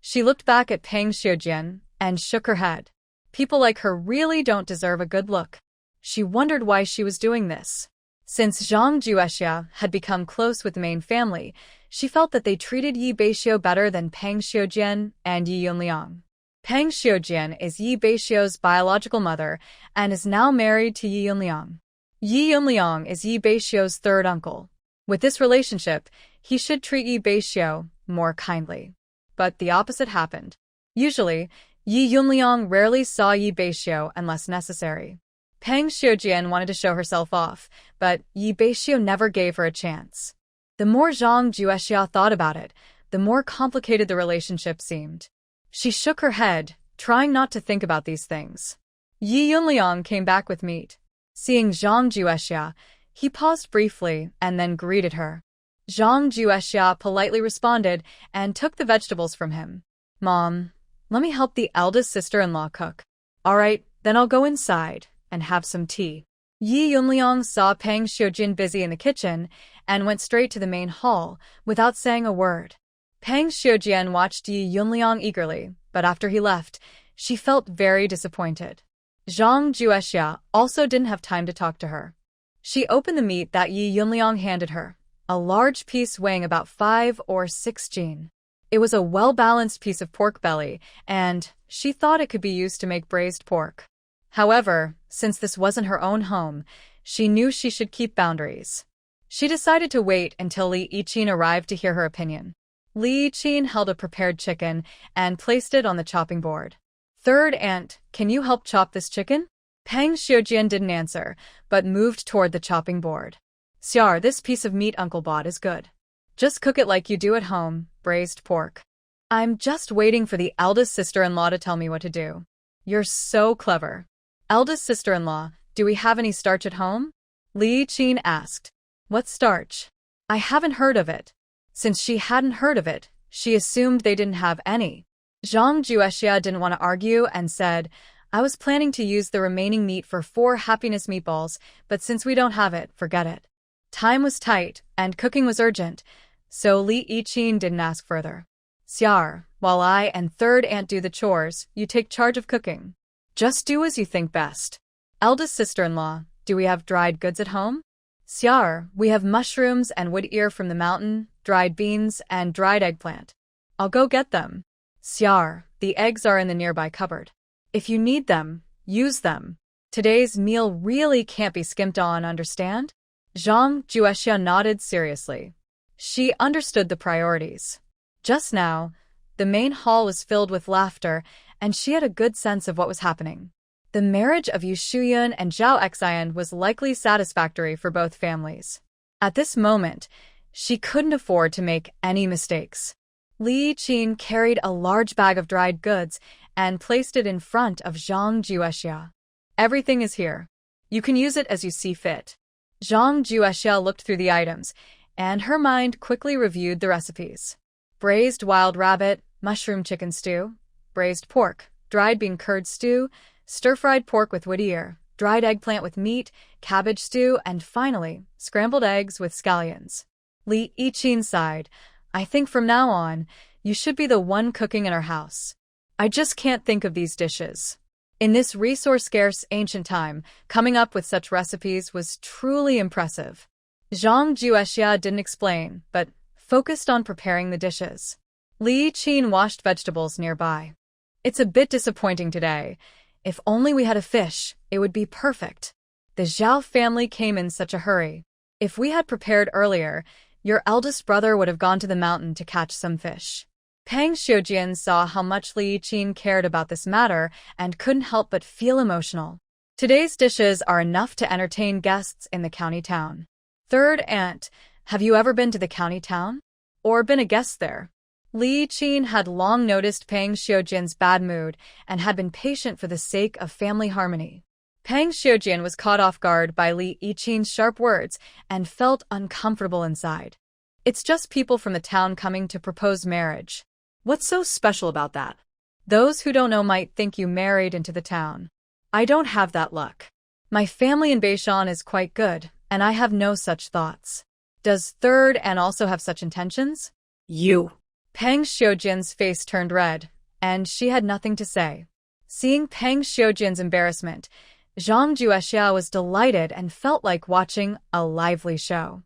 [SPEAKER 1] She looked back at Peng Xiujian and shook her head. People like her really don't deserve a good look. She wondered why she was doing this. Since Zhang Juexia had become close with the main family, she felt that they treated Yi Beixiu better than Peng Xiujian and Yi Yunliang. Peng Xiujian is Yi Beixiu's biological mother and is now married to Yi Yunliang. Yi Yunliang is Yi Beixiu's third uncle. With this relationship, he should treat Yi Beixiu more kindly. But the opposite happened. Usually, Yi Yunliang rarely saw Yi Beixiu unless necessary. Peng Xiujian wanted to show herself off, but Yi Beixiu never gave her a chance. The more Zhang Juexia thought about it, the more complicated the relationship seemed. She shook her head, trying not to think about these things. Yi Yunliang came back with meat. Seeing Zhang Juexia, he paused briefly and then greeted her. Zhang Juexia politely responded and took the vegetables from him. "Mom, let me help the eldest sister-in-law cook." "All right, then I'll go inside and have some tea." Yi Yunliang saw Pang Xiujin busy in the kitchen and went straight to the main hall without saying a word. Pang Xiujian watched Yi Yunliang eagerly, but after he left, she felt very disappointed. Zhang Juexia also didn't have time to talk to her. She opened the meat that Yi Yunliang handed her, a large piece weighing about 5 or 6 jin. It was a well-balanced piece of pork belly, and she thought it could be used to make braised pork. However, since this wasn't her own home, she knew she should keep boundaries. She decided to wait until Li Yiqin arrived to hear her opinion. Li Yiqin held a prepared chicken and placed it on the chopping board. Third aunt, can you help chop this chicken? Pang Xiujian didn't answer, but moved toward the chopping board. Xiar, this piece of meat Uncle bought is good. Just cook it like you do at home, braised pork. I'm just waiting for the eldest sister-in-law to tell me what to do. You're so clever. Eldest sister-in-law, do we have any starch at home? Li Yiqin asked. What starch? I haven't heard of it. Since she hadn't heard of it, she assumed they didn't have any. Zhang Juexia didn't want to argue and said, I was planning to use the remaining meat for 4 happiness meatballs, but since we don't have it, forget it. Time was tight, and cooking was urgent, so Li Yiqin didn't ask further. Xiar, while I and third aunt do the chores, you take charge of cooking. Just do as you think best. Eldest sister-in-law, do we have dried goods at home? Xiar, we have mushrooms and wood ear from the mountain, dried beans, and dried eggplant. I'll go get them. Xiar, the eggs are in the nearby cupboard. If you need them, use them. Today's meal really can't be skimped on, understand? Zhang Juexia nodded seriously. She understood the priorities. Just now, the main hall was filled with laughter, and she had a good sense of what was happening. The marriage of Yu Shuyun and Zhao Xian was likely satisfactory for both families. At this moment, she couldn't afford to make any mistakes. Li Yiqin carried a large bag of dried goods and placed it in front of Zhang Juexia. Everything is here. You can use it as you see fit. Zhang Juexia looked through the items, and her mind quickly reviewed the recipes. Braised wild rabbit, mushroom chicken stew, braised pork, dried bean curd stew, stir-fried pork with wood ear, dried eggplant with meat, cabbage stew, and finally, scrambled eggs with scallions. Li Yiqin sighed. I think from now on, you should be the one cooking in our house. I just can't think of these dishes. In this resource-scarce ancient time, coming up with such recipes was truly impressive. Zhang Juexia didn't explain, but focused on preparing the dishes. Li Yiqin washed vegetables nearby. It's a bit disappointing today. If only we had a fish, it would be perfect. The Zhao family came in such a hurry. If we had prepared earlier, your eldest brother would have gone to the mountain to catch some fish. Pang Xiujian saw how much Li Yiqin cared about this matter and couldn't help but feel emotional. Today's dishes are enough to entertain guests in the county town. Third aunt, have you ever been to the county town? Or been a guest there? Li Yiqin had long noticed Pang Xiujian's bad mood and had been patient for the sake of family harmony. Pang Xiujian was caught off guard by Li Yiqin's sharp words and felt uncomfortable inside. It's just people from the town coming to propose marriage. What's so special about that? Those who don't know might think you married into the town. I don't have that luck. My family in Beixiu is quite good, and I have no such thoughts. Does third aunt also have such intentions?
[SPEAKER 4] You.
[SPEAKER 1] Pang Xiujian's face turned red, and she had nothing to say. Seeing Pang Xiujian's embarrassment, Zhang Juexia was delighted and felt like watching a lively show.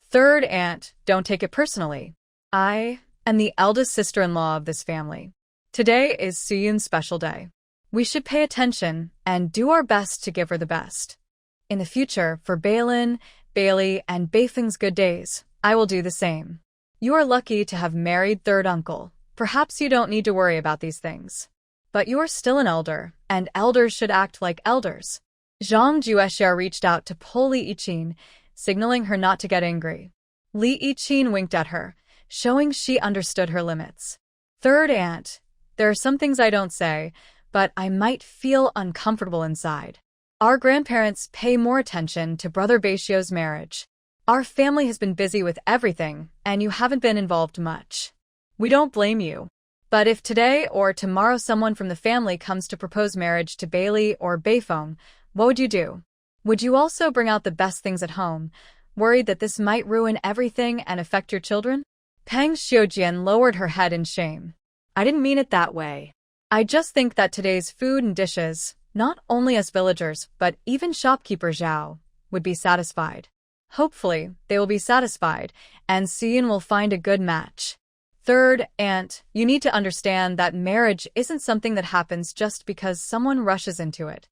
[SPEAKER 1] Third aunt, don't take it personally. I am the eldest sister-in-law of this family. Today is Suyun's special day. We should pay attention and do our best to give her the best. In the future, for Bailin, Bailey, and Beifeng's good days, I will do the same. You are lucky to have married third uncle. Perhaps you don't need to worry about these things. But you are still an elder, and elders should act like elders. Zhang Juexia reached out to pull Li Yiqin, signaling her not to get angry. Li Yiqin winked at her, showing she understood her limits. Third aunt, there are some things I don't say, but I might feel uncomfortable inside. Our grandparents pay more attention to Brother Beixiu's marriage. Our family has been busy with everything, and you haven't been involved much. We don't blame you. But if today or tomorrow someone from the family comes to propose marriage to Bailey or Beifeng, what would you do? Would you also bring out the best things at home, worried that this might ruin everything and affect your children?
[SPEAKER 3] Pang Xiujian lowered her head in shame. I didn't mean it that way. I just think that today's food and dishes, not only us villagers, but even shopkeeper Zhao, would be satisfied. Hopefully, they will be satisfied, and Siyun will find a good match. Third, Aunt, you need to understand that marriage isn't something that happens just because someone rushes into it.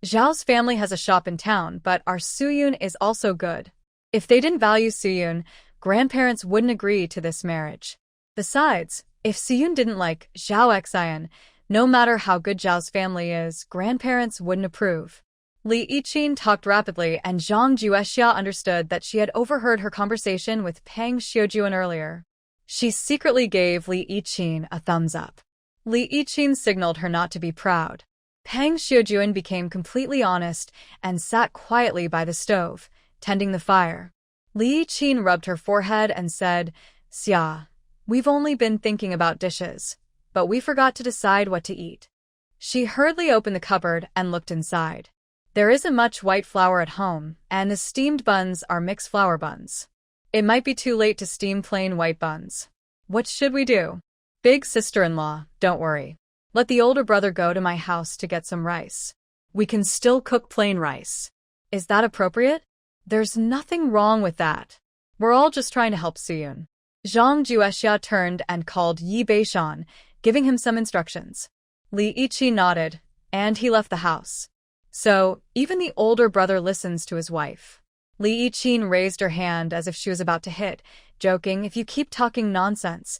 [SPEAKER 3] Zhao's family has a shop in town, but our Suyun is also good. If they didn't value Siyun, grandparents wouldn't agree to this marriage. Besides, if Siyun didn't like Zhao Xian, no matter how good Zhao's family is, grandparents wouldn't approve. Li Yiqin talked rapidly, and Zhang Juexia understood that she had overheard her conversation with Pang Xiujuan earlier. She secretly gave Li Yiqin a thumbs up. Li Yiqin signaled her not to be proud. Pang Xiujuan became completely honest and sat quietly by the stove, tending the fire. Li Yiqin rubbed her forehead and said, "Xia, we've only been thinking about dishes, but we forgot to decide what to eat." She hurriedly opened the cupboard and looked inside. There isn't much white flour at home, and the steamed buns are mixed flour buns. It might be too late to steam plain white buns. What should we do? Big sister-in-law, don't worry. Let the older brother go to my house to get some rice. We can still cook plain rice. Is that appropriate? There's nothing wrong with that. We're all just trying to help Siyun. Zhang Juexia turned and called Yi Beishan, giving him some instructions. Li Yiqi nodded, and he left the house. So, even the older brother listens to his wife. Li Yiqin raised her hand as if she was about to hit, joking, "If you keep talking nonsense,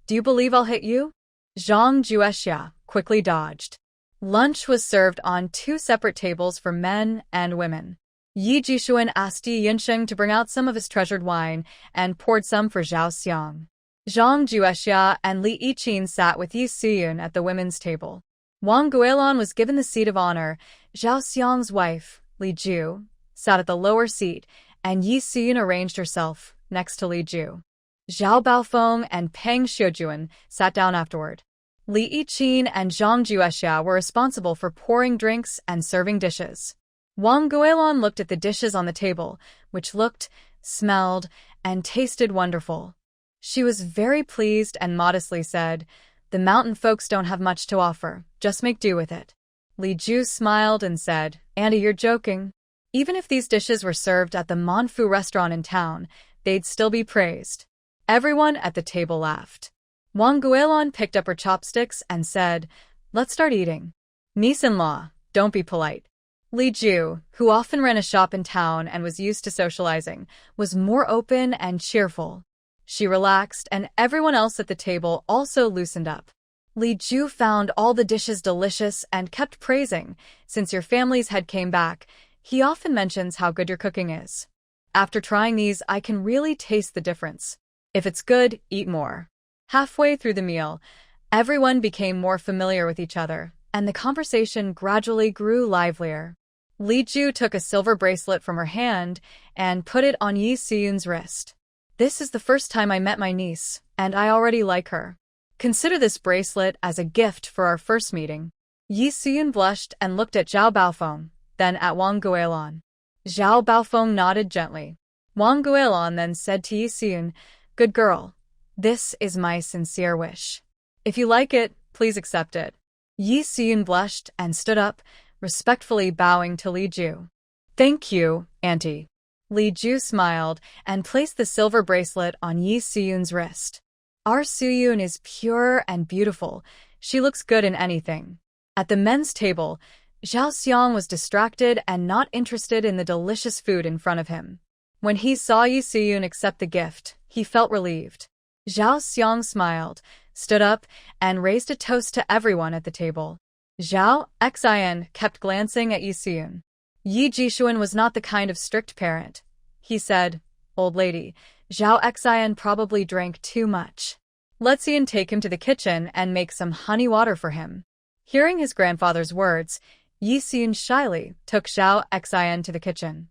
[SPEAKER 3] do you believe I'll hit you?" Zhang Juexia quickly dodged. Lunch was served on 2 separate tables for men and women. Yi Jishuan asked Yi Yinsheng to bring out some of his treasured wine and poured some for Zhao Xiang. Zhang Juexia and Li Yiqin sat with Yi Siyun at the women's table. Wang Guilon was given the seat of honor. Zhao Xiang's wife, Li Ju, sat at the lower seat, and Yi Siyun arranged herself next to Li Ju. Zhao Baofeng and Pang Xiujuan sat down afterward. Li Yiqin and Zhang Juexia were responsible for pouring drinks and serving dishes. Wang Guilon looked at the dishes on the table, which looked, smelled, and tasted wonderful. She was very pleased and modestly said, "The mountain folks don't have much to offer, just make do with it." Li Ju smiled and said, "Auntie, you're joking. Even if these dishes were served at the Manfu restaurant in town, they'd still be praised." Everyone at the table laughed. Wang Guilon picked up her chopsticks and said, "Let's start eating." "Niece-in-law, don't be polite." Li Ju, who often ran a shop in town and was used to socializing, was more open and cheerful. She relaxed, and everyone else at the table also loosened up. Li Ju found all the dishes delicious and kept praising, "Since your family's head came back, he often mentions how good your cooking is. After trying these, I can really taste the difference. If it's good, eat more." Halfway through the meal, everyone became more familiar with each other, and the conversation gradually grew livelier. Li Ju took a silver bracelet from her hand and put it on Yi Siyun's wrist. "This is the first time I met my niece, and I already like her. Consider this bracelet as a gift for our first meeting." Yi Siyun blushed and looked at Zhao Baofeng, then at Wang Guilon. Zhao Baofeng nodded gently. Wang Guilon then said to Yi Siyun, "Good girl. This is my sincere wish. If you like it, please accept it." Yi Siyun blushed and stood up, respectfully bowing to Li Ju. "Thank you, Auntie." Li Ju smiled and placed the silver bracelet on Yi Siyun's wrist. "Our Suyun is pure and beautiful. She looks good in anything." At the men's table, Zhao Xiang was distracted and not interested in the delicious food in front of him. When he saw Yi Siyun accept the gift, he felt relieved. Zhao Xiang smiled, stood up, and raised a toast to everyone at the table. Zhao Xian kept glancing at Yi Siyun. Yi Jishuan was not the kind of strict parent. He said, "Old lady, Zhao Xian probably drank too much. Let's Ian take him to the kitchen and make some honey water for him." Hearing his grandfather's words, Yi Siyun shyly took Zhao Xian to the kitchen.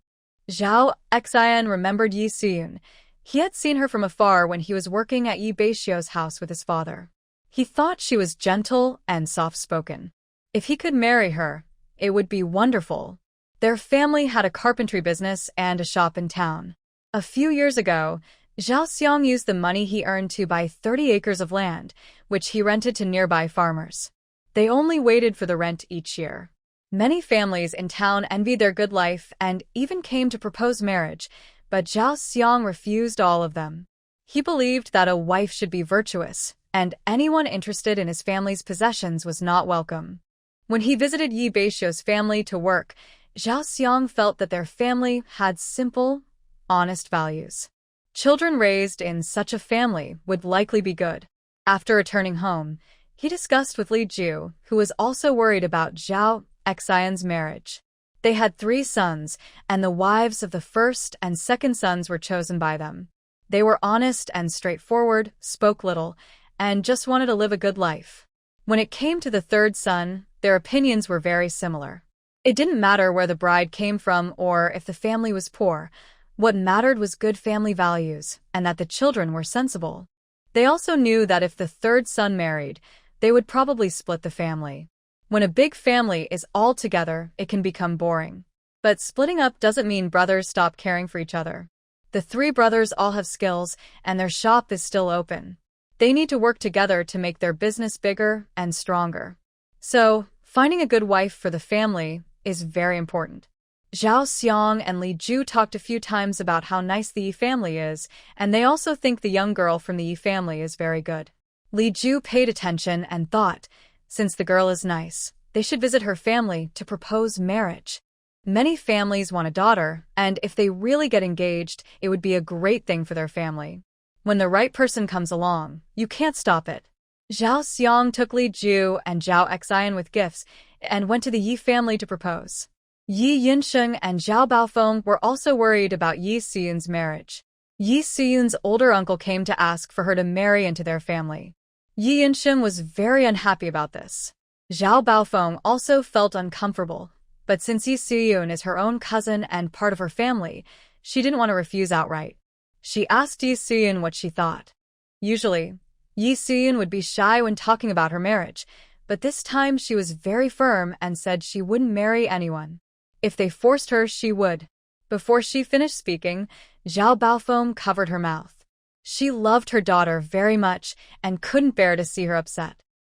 [SPEAKER 3] Zhao Xian remembered Yi Siyun. He had seen her from afar when he was working at Yi Beixiu's house with his father. He thought she was gentle and soft-spoken. If he could marry her, it would be wonderful.
[SPEAKER 1] Their family had a carpentry business and a shop in town. A few years ago, Zhao Xiang used the money he earned to buy 30 acres of land, which he rented to nearby farmers. They only waited for the rent each year. Many families in town envied their good life and even came to propose marriage, but Zhao Xiang refused all of them. He believed that a wife should be virtuous, and anyone interested in his family's possessions was not welcome. When he visited Yi Beixiu's family to work, Zhao Xiang felt that their family had simple, honest values. Children raised in such a family would likely be good. After returning home, he discussed with Li Ju, who was also worried about Zhao Xian's marriage. They had 3 sons, and the wives of the first and second sons were chosen by them. They were honest and straightforward, spoke little, and just wanted to live a good life. When it came to the third son, their opinions were very similar. It didn't matter where the bride came from or if the family was poor. What mattered was good family values, and that the children were sensible. They also knew that if the third son married, they would probably split the family. When a big family is all together, it can become boring. But splitting up doesn't mean brothers stop caring for each other. The 3 brothers all have skills, and their shop is still open. They need to work together to make their business bigger and stronger. So, finding a good wife for the family is very important. Zhao Xiang and Li Ju talked a few times about how nice the Yi family is, and they also think the young girl from the Yi family is very good. Li Ju paid attention and thought, since the girl is nice, they should visit her family to propose marriage. Many families want a daughter, and if they really get engaged, it would be a great thing for their family. When the right person comes along, you can't stop it. Zhao Xiang took Li Ju and Zhao Xian with gifts and went to the Yi family to propose. Yi Yinsheng and Zhao Baofeng were also worried about Yi Xiyun's marriage. Yi Xiyun's older uncle came to ask for her to marry into their family. Yi Yinsheng was very unhappy about this. Zhao Baofeng also felt uncomfortable, but since Yi Xiyun is her own cousin and part of her family, she didn't want to refuse outright. She asked Yi Xiyun what she thought. Usually, Yi Xiyun would be shy when talking about her marriage, but this time she was very firm and said she wouldn't marry anyone. If they forced her, she would. Before she finished speaking, Zhao Baofeng covered her mouth. She loved her daughter very much and couldn't bear to see her upset.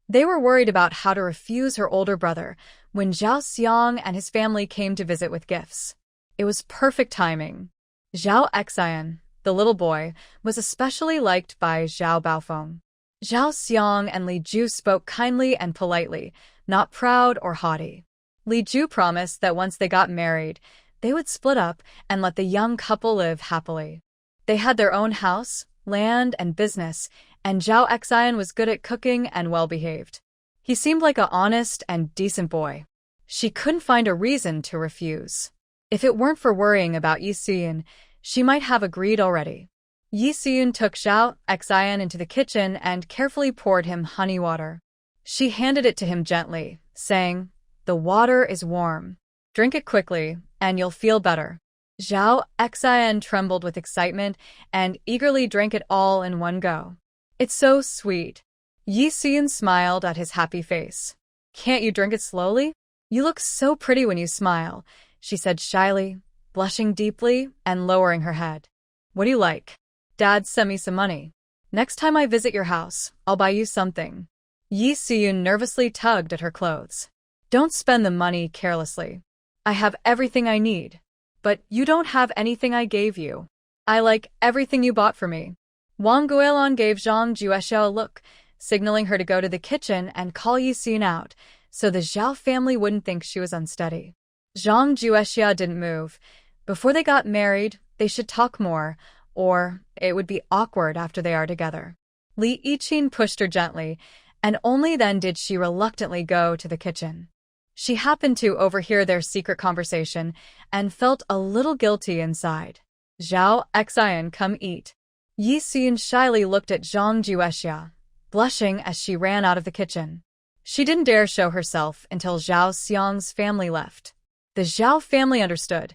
[SPEAKER 1] They were worried about how to refuse her older brother when Zhao Xiang and his family came to visit with gifts. It was perfect timing. Zhao Xian, the little boy, was especially liked by Zhao Baofeng. Zhao Xiang and Li Ju spoke kindly and politely, not proud or haughty. Li Ju promised that once they got married, they would split up and let the young couple live happily. They had their own house, land, and business, and Zhao Xian was good at cooking and well-behaved. He seemed like an honest and decent boy. She couldn't find a reason to refuse. If it weren't for worrying about Yi Xiyun, she might have agreed already. Yi Xiyun took Zhao Xian into the kitchen and carefully poured him honey water. She handed it to him gently, saying, "The water is warm. Drink it quickly, and you'll feel better." Zhao Xian trembled with excitement and eagerly drank it all in one go. "It's so sweet." Yi Xiyun smiled at his happy face. "Can't you drink it slowly? You look so pretty when you smile," she said shyly, blushing deeply and lowering her head. "What do you like? Dad sent me some money. Next time I visit your house, I'll buy you something." Yi Xiyun nervously tugged at her clothes. "Don't spend the money carelessly. I have everything I need. But you don't have anything I gave you. I like everything you bought for me." Wang Guilon gave Zhang Juexiao a look, signaling her to go to the kitchen and call Yi Xiyun out, so the Zhao family wouldn't think she was unsteady. Zhang Juexiao didn't move. Before they got married, they should talk more, or it would be awkward after they are together. Li Yiqin pushed her gently, and only then did she reluctantly go to the kitchen. She happened to overhear their secret conversation and felt a little guilty inside. "Zhao Xian, come eat." Yi Xiyun shyly looked at Zhang Juexiao, blushing as she ran out of the kitchen. She didn't dare show herself until Zhao Xiang's family left. The Zhao family understood.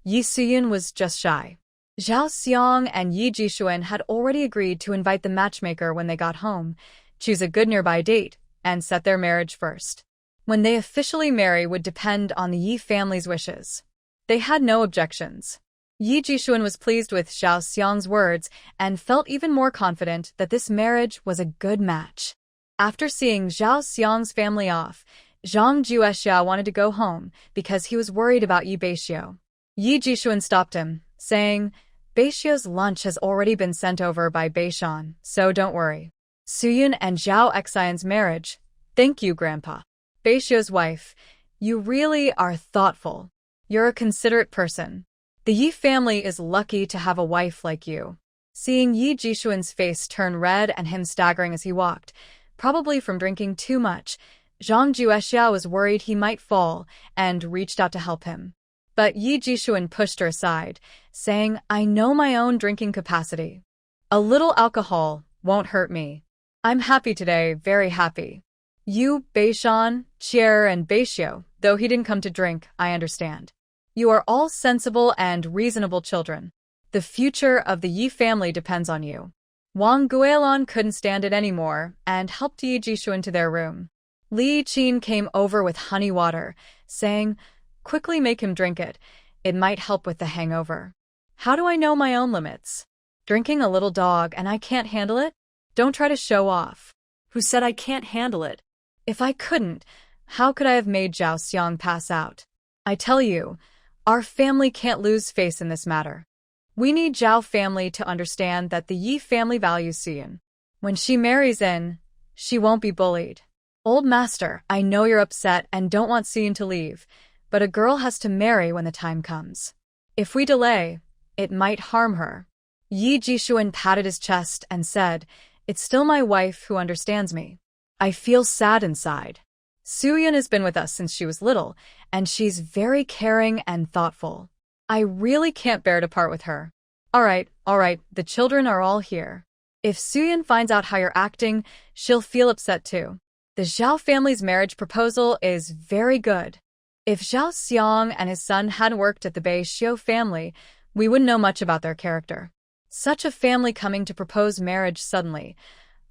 [SPEAKER 1] Yi Xiyun was just shy. Zhao Xiang and Yi Jishuan had already agreed to invite the matchmaker when they got home, choose a good nearby date, and set their marriage first. When they officially marry would depend on the Yi family's wishes. They had no objections. Yi Jixuan was pleased with Zhao Xiang's words and felt even more confident that this marriage was a good match. After seeing Zhao Xiang's family off, Zhang Juexiao wanted to go home because he was worried about Yi Beixiu. Yi Jixuan stopped him, saying, Beixiu's lunch has already been sent over by Beishan, so don't worry. Suyun and Zhao Xian's marriage. Thank you, Grandpa. Beixiu's wife. You really are thoughtful. You're a considerate person. The Yi family is lucky to have a wife like you. Seeing Yi Jixuan's face turn red and him staggering as he walked, probably from drinking too much, Zhang Juexiao was worried he might fall and reached out to help him. But Yi Jixuan pushed her aside, saying, I know my own drinking capacity. A little alcohol won't hurt me. I'm happy today, very happy. You, Beishan, Qier, and Beixiu, though he didn't come to drink, I understand. You are all sensible and reasonable children. The future of the Yi family depends on you. Wang Guilin couldn't stand it anymore and helped Yi Jixuan to their room. Li Qin came over with honey water, saying, Quickly make him drink it. It might help with the hangover. How do I know my own limits? Drinking a little dog and I can't handle it? Don't try to show off.
[SPEAKER 4] Who said I can't handle it?
[SPEAKER 1] If I couldn't, how could I have made Zhao Xiang pass out? I tell you, our family can't lose face in this matter. We need Zhao family to understand that the Yi family values Suyun. When she marries in, she won't be bullied. Old master, I know you're upset and don't want Suyun to leave, but a girl has to marry when the time comes. If we delay, it might harm her. Yi Jixuan patted his chest and said, It's still my wife who understands me. I feel sad inside. Suyun has been with us since she was little, and she's very caring and thoughtful. I really can't bear to part with her. All right, the children are all here. If Suyun finds out how you're acting, she'll feel upset too. The Zhao family's marriage proposal is very good. If Zhao Xiang and his son hadn't worked at the Beixiu family, we wouldn't know much about their character. Such a family coming to propose marriage suddenly.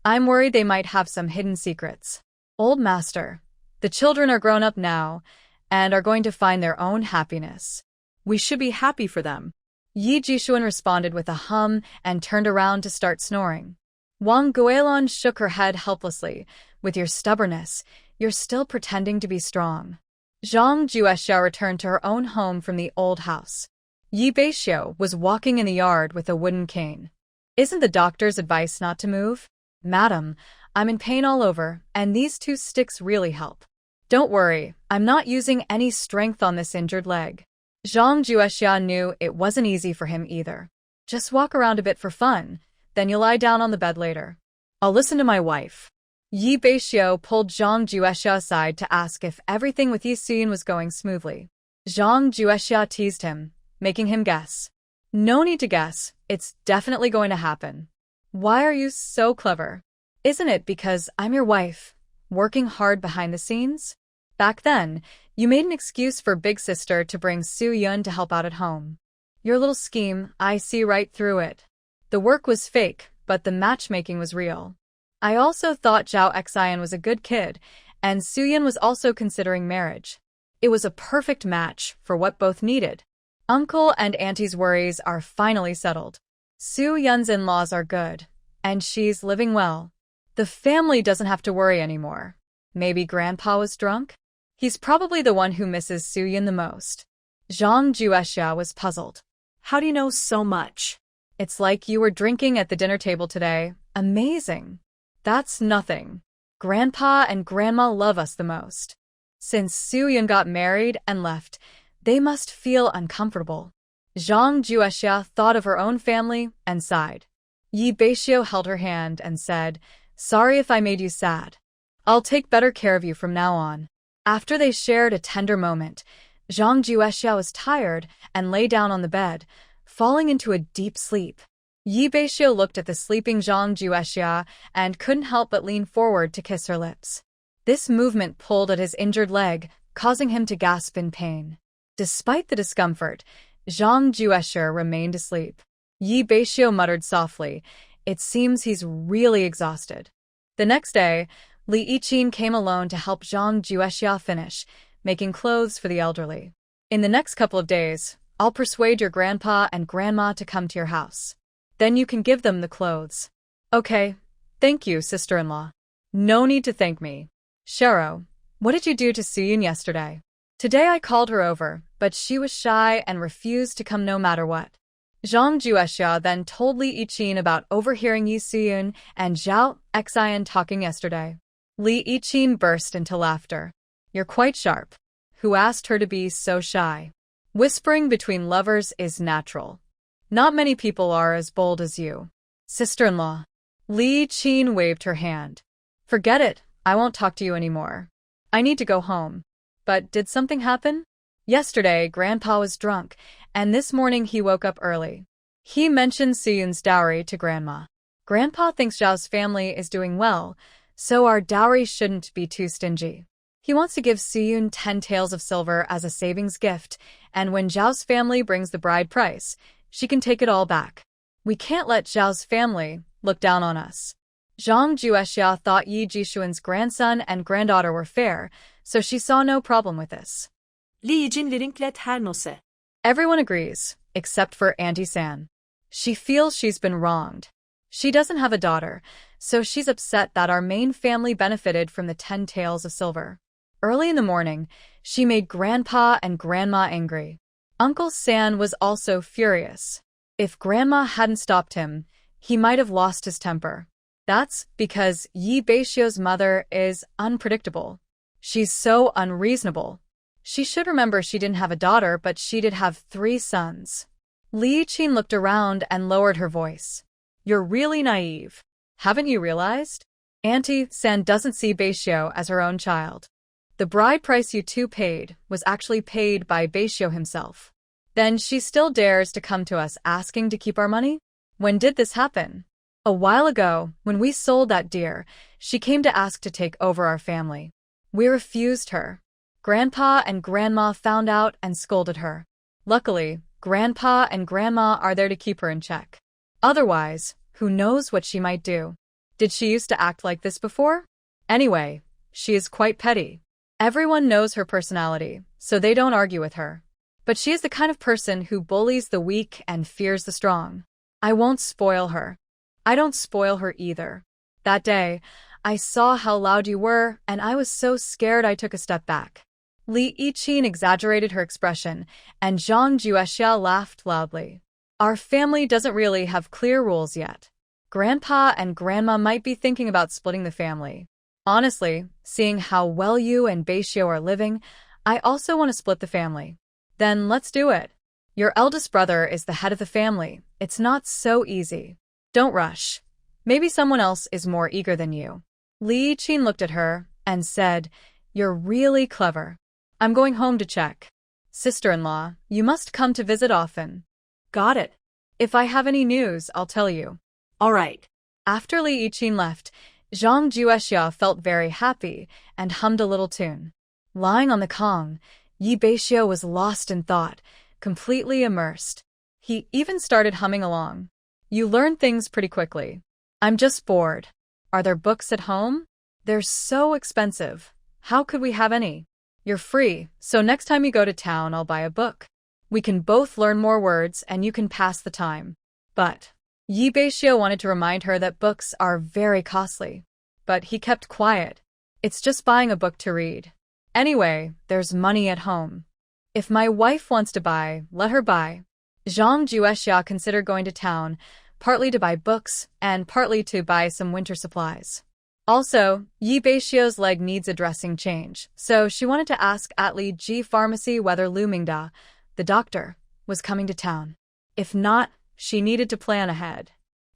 [SPEAKER 1] I'm worried they might have some hidden secrets. Old master, the children are grown up now and are going to find their own happiness.
[SPEAKER 4] We should be happy for them.
[SPEAKER 1] Yi Jixuan responded with a hum and turned around to start snoring. Wang Guilin shook her head helplessly. With your stubbornness, you're still pretending to be strong. Zhang Juexiao returned to her own home from the old house. Yi Beixiu was walking in the yard with a wooden cane. Isn't the doctor's advice not to move? Madam, I'm in pain all over, and these 2 sticks really help. Don't worry, I'm not using any strength on this injured leg. Zhang Juexiao knew it wasn't easy for him either. Just walk around a bit for fun, then you'll lie down on the bed later. I'll listen to my wife. Yi Beixiu pulled Zhang Juexiao aside to ask if everything with Yi Suyun was going smoothly. Zhang Juexiao teased him, making him guess. No need to guess, it's definitely going to happen. Why are you so clever? Isn't it because I'm your wife, working hard behind the scenes? Back then, you made an excuse for Big Sister to bring Suyun to help out at home. Your little scheme, I see right through it. The work was fake, but the matchmaking was real. I also thought Zhao Xian was a good kid, and Suyun was also considering marriage. It was a perfect match for what both needed. Uncle and Auntie's worries are finally settled. Suyun's in-laws are good, and she's living well. The family doesn't have to worry anymore. Maybe Grandpa was drunk? He's probably the one who misses Suyun the most. Zhang Juexiao was puzzled.
[SPEAKER 4] How do you know so much?
[SPEAKER 1] It's like you were drinking at the dinner table today. Amazing. That's nothing. Grandpa and Grandma love us the most. Since Suyun got married and left, they must feel uncomfortable. Zhang Juexiao thought of her own family and sighed. Yi Beixiu held her hand and said, Sorry if I made you sad. I'll take better care of you from now on. After they shared a tender moment, Zhang Juexiao was tired and lay down on the bed, falling into a deep sleep. Yi Beixiu looked at the sleeping Zhang Juexiao and couldn't help but lean forward to kiss her lips. This movement pulled at his injured leg, causing him to gasp in pain. Despite the discomfort, Zhang Juexiao remained asleep. Yi Beixiu muttered softly, It seems he's really exhausted. The next day, Li Yiqin came alone to help Zhang Juexiao finish, making clothes for the elderly. In the next couple of days, I'll persuade your grandpa and grandma to come to your house. Then you can give them the clothes.
[SPEAKER 3] Okay. Thank you, sister-in-law.
[SPEAKER 1] No need to thank me. Shero, what did you do to Siyun yesterday? Today I called her over, but she was shy and refused to come no matter what. Zhang Juexia then told Li Yiqin about overhearing Yi Siyun and Zhao Xian talking yesterday. Li Yiqin burst into laughter. You're quite sharp. Who asked her to be so shy? Whispering between lovers is natural. Not many people are as bold as you. Sister-in-law. Li Yiqin waved her hand. Forget it, I won't talk to you anymore. I need to go home. But did something happen? Yesterday, Grandpa was drunk, and this morning he woke up early. He mentioned Siyun's dowry to Grandma. Grandpa thinks Zhao's family is doing well, so our dowry shouldn't be too stingy. He wants to give Siyun 10 taels of silver as a savings gift, and when Zhao's family brings the bride price, she can take it all back. We can't let Zhao's family look down on us. Zhang Juexia thought Yi Jishuan's grandson and granddaughter were fair, so she saw no problem with this.
[SPEAKER 4] Li Yijin linklet her noe.
[SPEAKER 1] Everyone agrees, except for Auntie San. She feels she's been wronged. She doesn't have a daughter, so she's upset that our main family benefited from the 10 taels of silver. Early in the morning, she made Grandpa and Grandma angry. Uncle San was also furious. If Grandma hadn't stopped him, he might have lost his temper. That's because Yi Beixiu's mother is unpredictable. She's so unreasonable. She should remember she didn't have a daughter, but she did have 3 sons. Li Yiqin looked around and lowered her voice. You're really naive. Haven't you realized? Auntie San doesn't see Beixiu as her own child. The bride price you two paid was actually paid by Beixiu himself. Then she still dares to come to us asking to keep our money? When did this happen? A while ago, when we sold that deer, she came to ask to take over our family. We refused her. Grandpa and Grandma found out and scolded her. Luckily, Grandpa and Grandma are there to keep her in check. Otherwise, who knows what she might do? Did she used to act like this before? Anyway, she is quite petty. Everyone knows her personality, so they don't argue with her. But she is the kind of person who bullies the weak and fears the strong. I won't spoil her. I don't spoil her either. That day, I saw how loud you were, and I was so scared I took a step back. Li Yiqin exaggerated her expression, and Zhang Juexia laughed loudly. Our family doesn't really have clear rules yet. Grandpa and Grandma might be thinking about splitting the family. Honestly, seeing how well you and Beixiu are living, I also want to split the family. Then let's do it. Your eldest brother is the head of the family. It's not so easy. Don't rush. Maybe someone else is more eager than you. Li Yiqin looked at her and said, You're really clever. I'm going home to check. Sister-in-law, you must come to visit often.
[SPEAKER 4] Got it.
[SPEAKER 1] If I have any news, I'll tell you.
[SPEAKER 4] All right.
[SPEAKER 1] After Li Yiqin left, Zhang Juexia felt very happy and hummed a little tune. Lying on the Kong, Yi Beixiu was lost in thought, completely immersed. He even started humming along. You learn things pretty quickly. I'm just bored. Are there books at home? They're so expensive. How could we have any? You're free, so next time you go to town, I'll buy a book. We can both learn more words and you can pass the time. But Yi Beixiu wanted to remind her that books are very costly. But he kept quiet. It's just buying a book to read. Anyway, there's money at home. If my wife wants to buy, let her buy. Zhang Juexia considered going to town, partly to buy books and partly to buy some winter supplies. Also, Yi Beixiu's leg needs a dressing change, so she wanted to ask at Li Ji Pharmacy whether Lu Mingda, the doctor, was coming to town. If not, she needed to plan ahead.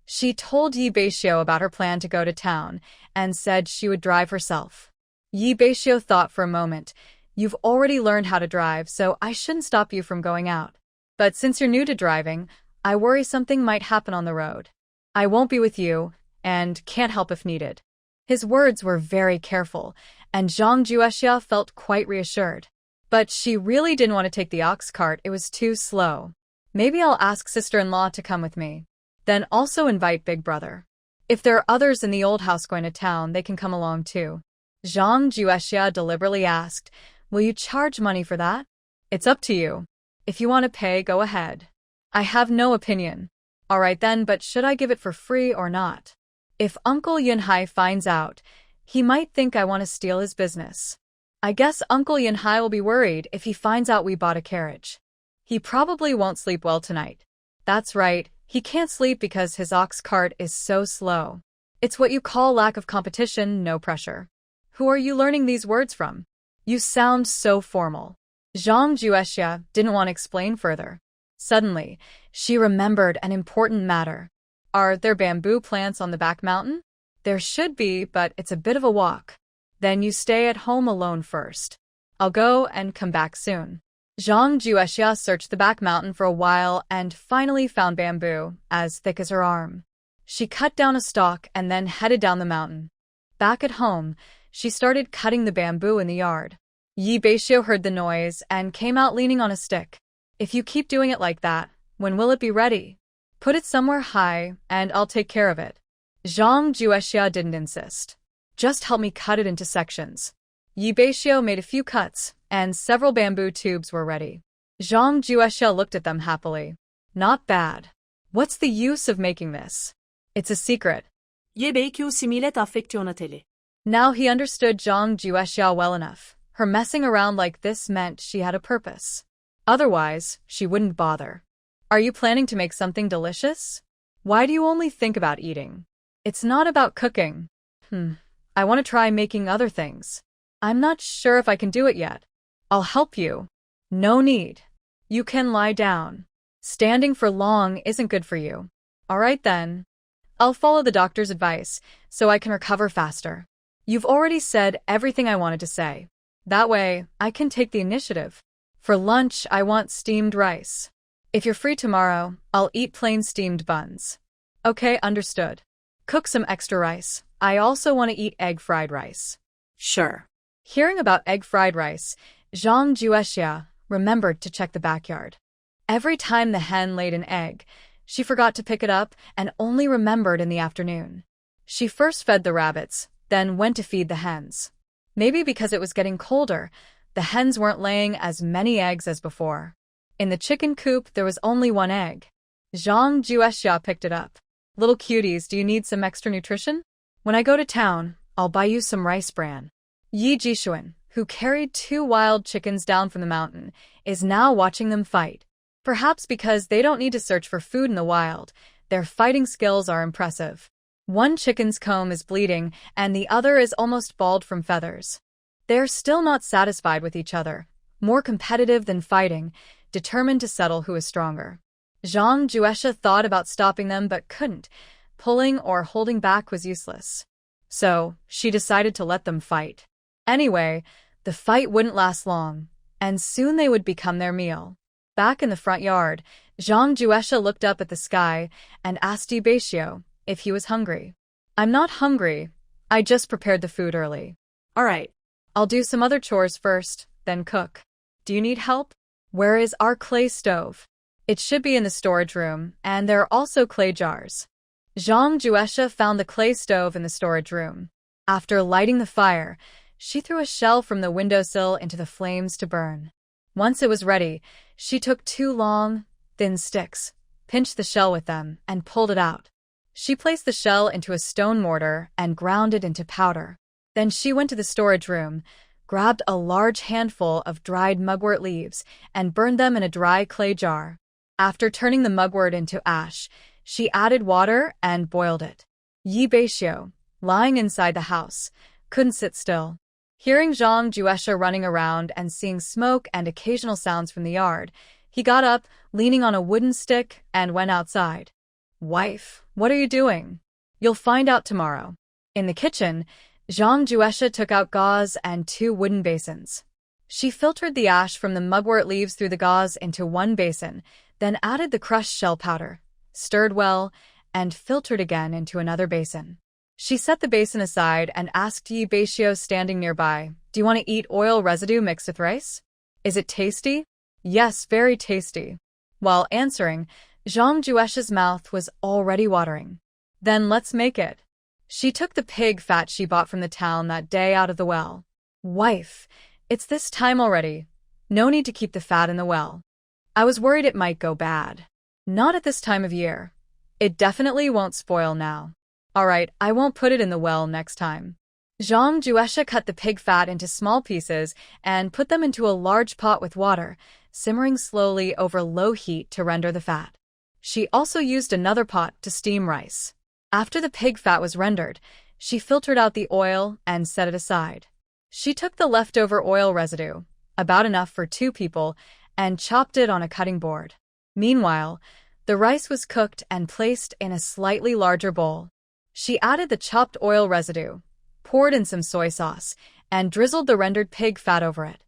[SPEAKER 1] She told Yi Beixiu about her plan to go to town and said she would drive herself. Yi Beixiu thought for a moment. You've already learned how to drive, so I shouldn't stop you from going out. But since you're new to driving, I worry something might happen on the road. I won't be with you, and can't help if needed. His words were very careful, and Zhang Juexia felt quite reassured. But she really didn't want to take the ox cart, it was too slow. Maybe I'll ask sister-in-law to come with me. Then also invite big brother. If there are others in the old house going to town, they can come along too. Zhang Juexia deliberately asked, Will you charge money for that? It's up to you. If you want to pay, go ahead. I have no opinion. All right then, but should I give it for free or not? If Uncle Yunhai finds out, he might think I want to steal his business. I guess Uncle Yunhai will be worried if he finds out we bought a carriage. He probably won't sleep well tonight. That's right, he can't sleep because his ox cart is so slow. It's what you call lack of competition, no pressure. Who are you learning these words from? You sound so formal. Zhang Juexia didn't want to explain further. Suddenly, she remembered an important matter. Are there bamboo plants on the back mountain? There should be, but it's a bit of a walk. Then you stay at home alone first. I'll go and come back soon. Zhang Juexia searched the back mountain for a while and finally found bamboo, as thick as her arm. She cut down a stalk and then headed down the mountain. Back at home, she started cutting the bamboo in the yard. Beixiu heard the noise and came out leaning on a stick. If you keep doing it like that, when will it be ready? Put it somewhere high, and I'll take care of it. Zhang Juexia didn't insist. Just help me cut it into sections. Beixiu made a few cuts, and several bamboo tubes were ready. Zhang Juexia looked at them happily. Not bad. What's the use of making this? It's a secret.
[SPEAKER 4] Beixiu similet affecționatele.
[SPEAKER 1] Now he understood Zhang Juexia well enough. Her messing around like this meant she had a purpose. Otherwise, she wouldn't bother. Are you planning to make something delicious? Why do you only think about eating? It's not about cooking. I want to try making other things. I'm not sure if I can do it yet. I'll help you. No need. You can lie down. Standing for long isn't good for you. All right then. I'll follow the doctor's advice so I can recover faster. You've already said everything I wanted to say. That way, I can take the initiative. For lunch, I want steamed rice. If you're free tomorrow, I'll eat plain steamed buns. Okay, understood. Cook some extra rice. I also want to eat egg fried rice.
[SPEAKER 4] Sure.
[SPEAKER 1] Hearing about egg fried rice, Zhang Juexia remembered to check the backyard. Every time the hen laid an egg, she forgot to pick it up and only remembered in the afternoon. She first fed the rabbits, then went to feed the hens. Maybe because it was getting colder, the hens weren't laying as many eggs as before. In the chicken coop, there was only one egg. Zhang Juexia picked it up. Little cuties, do you need some extra nutrition? When I go to town, I'll buy you some rice bran. Yi Jixuan, who carried 2 wild chickens down from the mountain, is now watching them fight. Perhaps because they don't need to search for food in the wild, their fighting skills are impressive. One chicken's comb is bleeding, and the other is almost bald from feathers. They're still not satisfied with each other, more competitive than fighting, determined to settle who is stronger. Zhang Juexia thought about stopping them but couldn't. Pulling or holding back was useless. So, she decided to let them fight. Anyway, the fight wouldn't last long, and soon they would become their meal. Back in the front yard, Zhang Juexia looked up at the sky and asked Beixiu if he was hungry. I'm not hungry. I just prepared the food early.
[SPEAKER 4] All right.
[SPEAKER 1] I'll do some other chores first, then cook. Do you need help? Where is our clay stove? It should be in the storage room, and there are also clay jars. Zhang Juexia found the clay stove in the storage room. After lighting the fire, she threw a shell from the windowsill into the flames to burn. Once it was ready, she took 2 long, thin sticks, pinched the shell with them, and pulled it out. She placed the shell into a stone mortar and ground it into powder. Then she went to the storage room, grabbed a large handful of dried mugwort leaves, and burned them in a dry clay jar. After turning the mugwort into ash, she added water and boiled it. Beixiu, lying inside the house, couldn't sit still. Hearing Zhang Juexia running around and seeing smoke and occasional sounds from the yard, he got up, leaning on a wooden stick, and went outside. Wife, what are you doing? You'll find out tomorrow. In the kitchen, Zhang Juexia took out gauze and 2 wooden basins. She filtered the ash from the mugwort leaves through the gauze into one basin, then added the crushed shell powder, stirred well, and filtered again into another basin. She set the basin aside and asked Beixiu standing nearby, "Do you want to eat oil residue mixed with rice? Is it tasty?" "Yes, very tasty." While answering, Zhang Juexia's mouth was already watering. "Then let's make it." She took the pig fat she bought from the town that day out of the well. "Wife, it's this time already. No need to keep the fat in the well. I was worried it might go bad. Not at this time of year. It definitely won't spoil now. Alright, I won't put it in the well next time. Zhang Juesha cut the pig fat into small pieces and put them into a large pot with water, simmering slowly over low heat to render the fat. She also used another pot to steam rice. After the pig fat was rendered, she filtered out the oil and set it aside. She took the leftover oil residue, about enough for 2 people, and chopped it on a cutting board. Meanwhile, the rice was cooked and placed in a slightly larger bowl. She added the chopped oil residue, poured in some soy sauce, and drizzled the rendered pig fat over it.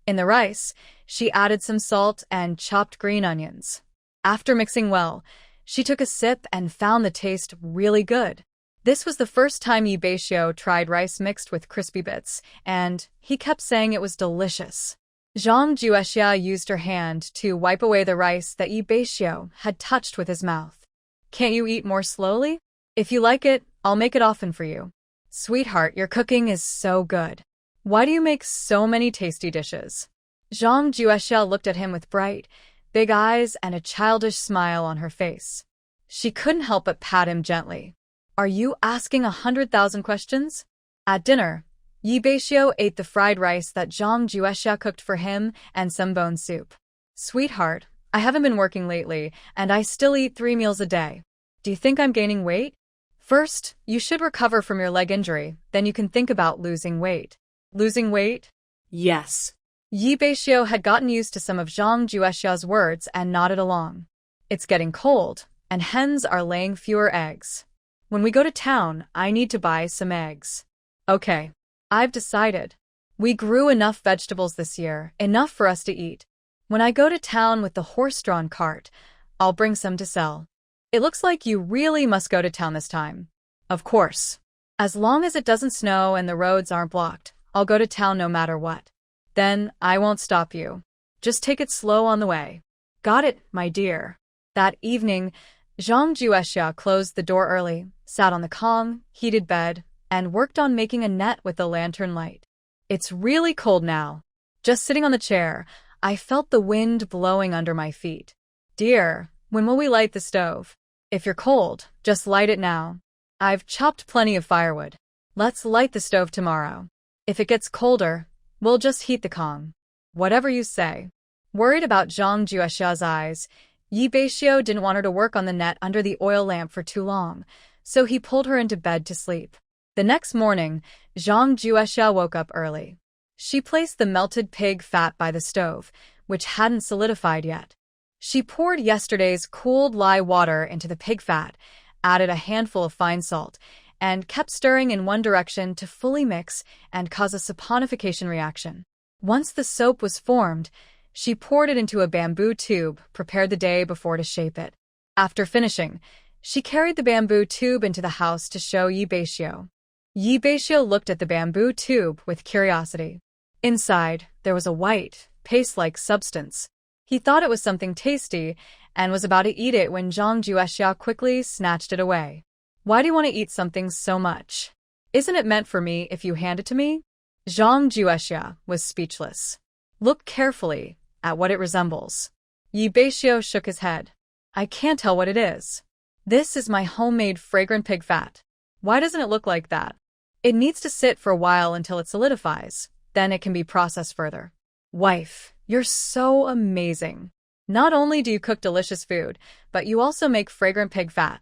[SPEAKER 1] In the rice, she added some salt and chopped green onions. After mixing well, she took a sip and found the taste really good. This was the first time Beixiu tried rice mixed with crispy bits, and he kept saying it was delicious. Zhang Juexia used her hand to wipe away the rice that Beixiu had touched with his mouth. Can't you eat more slowly? If you like it, I'll make it often for you. Sweetheart, your cooking is so good. Why do you make so many tasty dishes? Zhang Juexia looked at him with bright, big eyes and a childish smile on her face. She couldn't help but pat him gently. Are you asking 100,000 questions? At dinner, Beixiu ate the fried rice that Zhang Juexia cooked for him and some bone soup. Sweetheart, I haven't been working lately, and I still eat 3 meals a day. Do you think I'm gaining weight? First, you should recover from your leg injury, then you can think about losing weight. Losing weight?
[SPEAKER 4] Yes.
[SPEAKER 1] Beixiu had gotten used to some of Zhang Juexia's words and nodded along. It's getting cold, and hens are laying fewer eggs. When we go to town, I need to buy some eggs. Okay, I've decided. We grew enough vegetables this year, enough for us to eat. When I go to town with the horse-drawn cart, I'll bring some to sell. It looks like you really must go to town this time. Of course. As long as it doesn't snow and the roads aren't blocked, I'll go to town no matter what. Then I won't stop you. Just take it slow on the way. Got it, my dear. That evening, Zhang Juexia closed the door early, sat on the Kong, heated bed, and worked on making a net with the lantern light. It's really cold now. Just sitting on the chair, I felt the wind blowing under my feet. Dear, when will we light the stove? If you're cold, just light it now. I've chopped plenty of firewood. Let's light the stove tomorrow. If it gets colder, we'll just heat the Kong. Whatever you say. Worried about Zhang Juexia's eyes, Beixiu didn't want her to work on the net under the oil lamp for too long, so he pulled her into bed to sleep. The next morning, Zhang Juexia woke up early. She placed the melted pig fat by the stove, which hadn't solidified yet. She poured yesterday's cooled lye water into the pig fat, added a handful of fine salt, and kept stirring in one direction to fully mix and cause a saponification reaction. Once the soap was formed, she poured it into a bamboo tube prepared the day before to shape it. After finishing, she carried the bamboo tube into the house to show Beixiu. Beixiu looked at the bamboo tube with curiosity. Inside, there was a white, paste-like substance. He thought it was something tasty and was about to eat it when Zhang Juexia quickly snatched it away. Why do you want to eat something so much? Isn't it meant for me if you hand it to me? Zhang Juexia was speechless. Look carefully at what it resembles. Beixiu shook his head. I can't tell what it is. This is my homemade fragrant pig fat. Why doesn't it look like that? It needs to sit for a while until it solidifies. Then it can be processed further. Wife, you're so amazing. Not only do you cook delicious food, but you also make fragrant pig fat.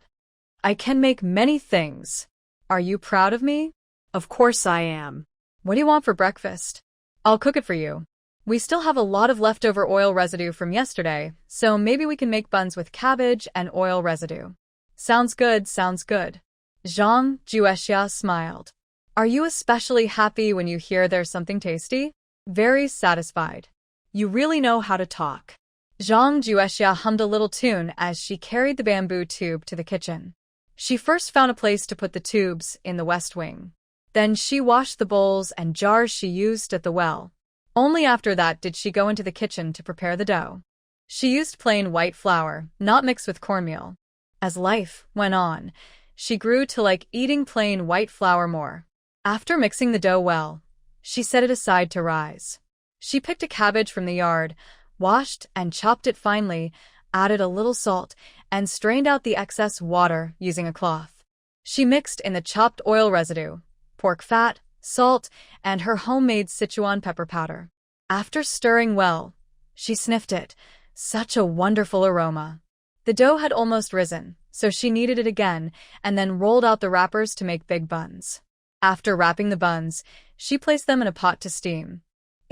[SPEAKER 1] I can make many things. Are you proud of me?
[SPEAKER 4] Of course I am.
[SPEAKER 1] What do you want for breakfast? I'll cook it for you. We still have a lot of leftover oil residue from yesterday, so maybe we can make buns with cabbage and oil residue. Sounds good, sounds good. Zhang Juexia smiled. Are you especially happy when you hear there's something tasty? Very satisfied. You really know how to talk. Zhang Juexia hummed a little tune as she carried the bamboo tube to the kitchen. She first found a place to put the tubes in the west wing. Then she washed the bowls and jars she used at the well. Only after that did she go into the kitchen to prepare the dough. She used plain white flour, not mixed with cornmeal. As life went on, she grew to like eating plain white flour more. After mixing the dough well, she set it aside to rise. She picked a cabbage from the yard, washed and chopped it finely, added a little salt, and strained out the excess water using a cloth. She mixed in the chopped oil residue, pork fat, salt, and her homemade Sichuan pepper powder. After stirring well, she sniffed it. Such a wonderful aroma. The dough had almost risen, so she kneaded it again and then rolled out the wrappers to make big buns. After wrapping the buns, she placed them in a pot to steam.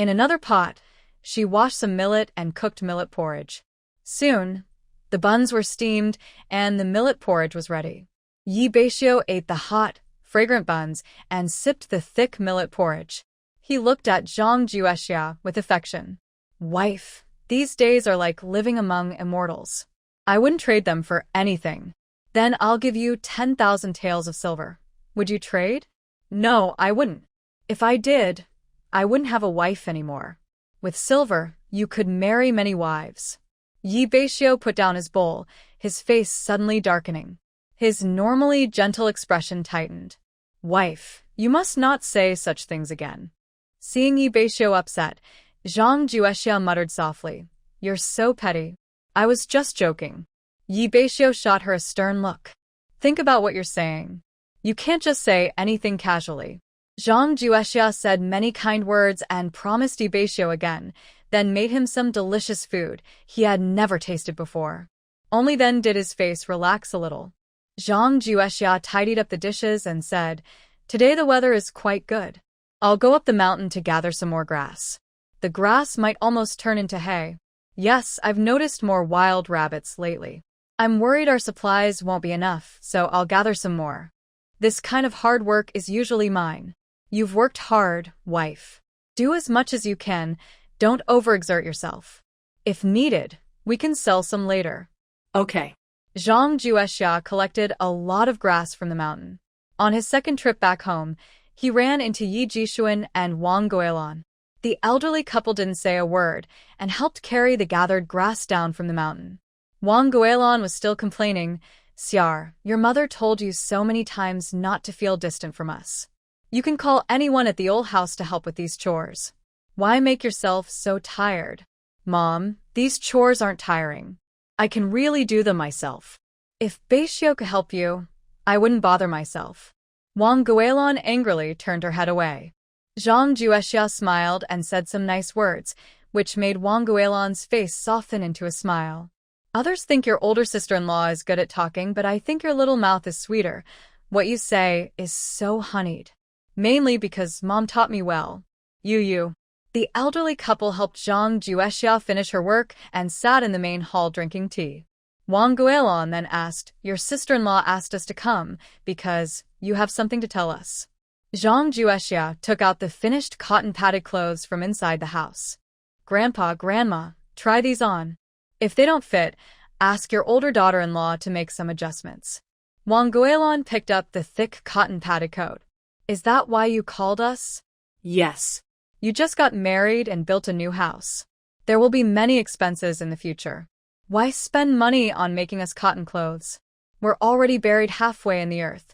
[SPEAKER 1] In another pot, she washed some millet and cooked millet porridge. Soon, the buns were steamed and the millet porridge was ready. Beixiu ate the hot, fragrant buns and sipped the thick millet porridge. He looked at Zhang Juexia with affection. Wife, these days are like living among immortals. I wouldn't trade them for anything. Then I'll give you 10,000 taels of silver. Would you trade? No, I wouldn't. If I did, I wouldn't have a wife anymore. With silver, you could marry many wives. Beixiu put down his bowl, his face suddenly darkening. His normally gentle expression tightened. Wife, you must not say such things again. Seeing Beixiu upset, Zhang Juexia muttered softly, You're so petty. I was just joking. Beixiu shot her a stern look. Think about what you're saying. You can't just say anything casually. Zhang Juexia said many kind words and promised Beixiu again, then made him some delicious food he had never tasted before. Only then did his face relax a little. Zhang Juexia tidied up the dishes and said, Today the weather is quite good. I'll go up the mountain to gather some more grass. The grass might almost turn into hay. Yes, I've noticed more wild rabbits lately. I'm worried our supplies won't be enough, so I'll gather some more. This kind of hard work is usually mine. You've worked hard, wife. Do as much as you can, don't overexert yourself. If needed, we can sell some later.
[SPEAKER 4] Okay.
[SPEAKER 1] Zhang Juexia collected a lot of grass from the mountain. On his second trip back home, he ran into Yi Jishuan and Wang Guolan. The elderly couple didn't say a word and helped carry the gathered grass down from the mountain. Wang Guolan was still complaining, Xiar, your mother told you so many times not to feel distant from us. You can call anyone at the old house to help with these chores. Why make yourself so tired? Mom, these chores aren't tiring. I can really do them myself. If Beixiu could help you, I wouldn't bother myself. Wang Guolan angrily turned her head away. Zhang Juexia smiled and said some nice words, which made Wang Guolan's face soften into a smile. Others think your older sister-in-law is good at talking, but I think your little mouth is sweeter. What you say is so honeyed. Mainly because Mom taught me well. You. The elderly couple helped Zhang Juexia finish her work and sat in the main hall drinking tea. Wang Guolan then asked, Your sister-in-law asked us to come because you have something to tell us. Zhang Juexia took out the finished cotton-padded clothes from inside the house. Grandpa, Grandma, try these on. If they don't fit, ask your older daughter-in-law to make some adjustments. Wang Guolan picked up the thick cotton-padded coat. Is that why you called us?
[SPEAKER 4] Yes.
[SPEAKER 1] You just got married and built a new house. There will be many expenses in the future. Why spend money on making us cotton clothes? We're already buried halfway in the earth.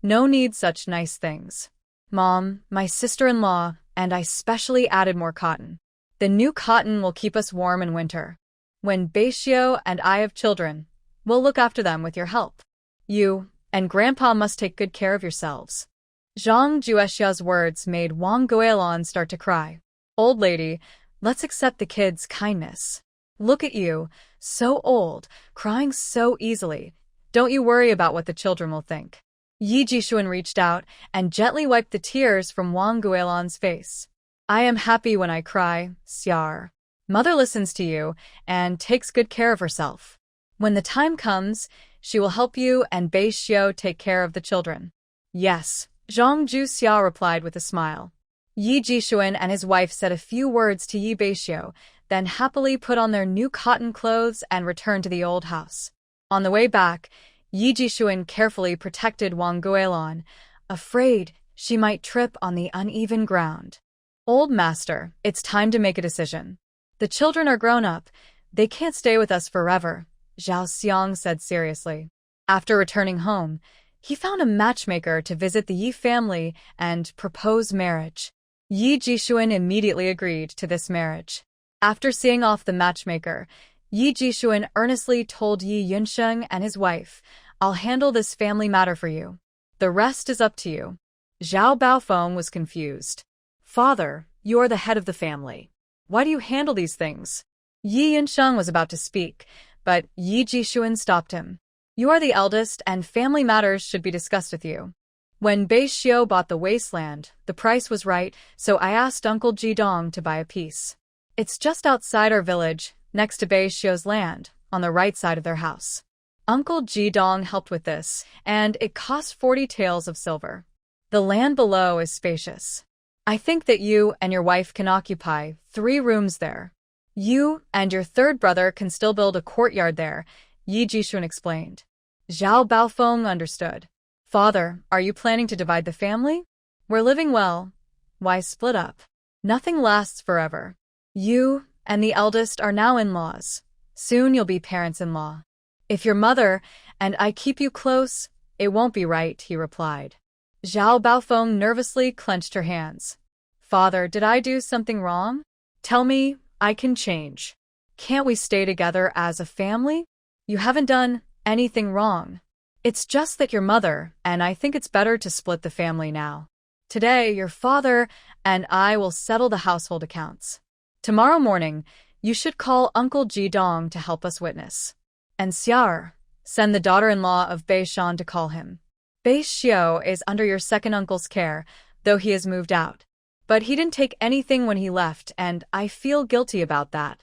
[SPEAKER 1] No need such nice things. Mom, my sister-in-law, and I specially added more cotton. The new cotton will keep us warm in winter. When Beixiu and I have children, we'll look after them with your help. You and Grandpa must take good care of yourselves. Zhang Juexia's words made Wang Guolan start to cry. Old lady, let's accept the kids' kindness. Look at you, so old, crying so easily. Don't you worry about what the children will think. Yi Jishuan reached out and gently wiped the tears from Wang Guolan's face. I am happy when I cry, Xiar. Mother listens to you and takes good care of herself. When the time comes, she will help you and Beixiu take care of the children. Yes, Zhang Juexia replied with a smile. Yi Jishuan and his wife said a few words to Yi Beixiu, then happily put on their new cotton clothes and returned to the old house. On the way back, Yi Jishuan carefully protected Wang Guolan, afraid she might trip on the uneven ground. Old master, it's time to make a decision. The children are grown up. They can't stay with us forever, Zhao Xiang said seriously. After returning home, he found a matchmaker to visit the Yi family and propose marriage. Yi Jishuan immediately agreed to this marriage. After seeing off the matchmaker, Yi Jishuan earnestly told Yi Yunsheng and his wife, "I'll handle this family matter for you. The rest is up to you." Zhao Baofeng was confused.
[SPEAKER 4] Father, you are the head of the family. Why do you handle these things?
[SPEAKER 1] Yi Yunsheng was about to speak, but Yi Jishuan stopped him. "You are the eldest, and family matters should be discussed with you. When Beixiu bought the wasteland, the price was right, so I asked Uncle Jidong to buy a piece. It's just outside our village, next to Beixiu's land, on the right side of their house. Uncle Jidong helped with this, and it cost 40 taels of silver. The land below is spacious. I think that you and your wife can occupy 3 rooms there. You and your third brother can still build a courtyard there," Yi Jishuan explained. Zhao Baofeng understood. "Father, are you planning to divide the family? We're living well. Why split up? Nothing lasts forever. You and the eldest are now in-laws. Soon you'll be parents-in-law. If your mother and I keep you close, it won't be right," he replied. Zhao Baofeng nervously clenched her hands. "Father, did I do something wrong? Tell me, I can change. Can't we stay together as a family? You haven't done anything wrong. It's just that your mother and I think it's better to split the family now. Today, your father and I will settle the household accounts. Tomorrow morning, you should call Uncle Jidong to help us witness. And Xiao'er, send the daughter-in-law of Beishan to call him. Beixiu is under your second uncle's care, though he has moved out. But he didn't take anything when he left, and I feel guilty about that.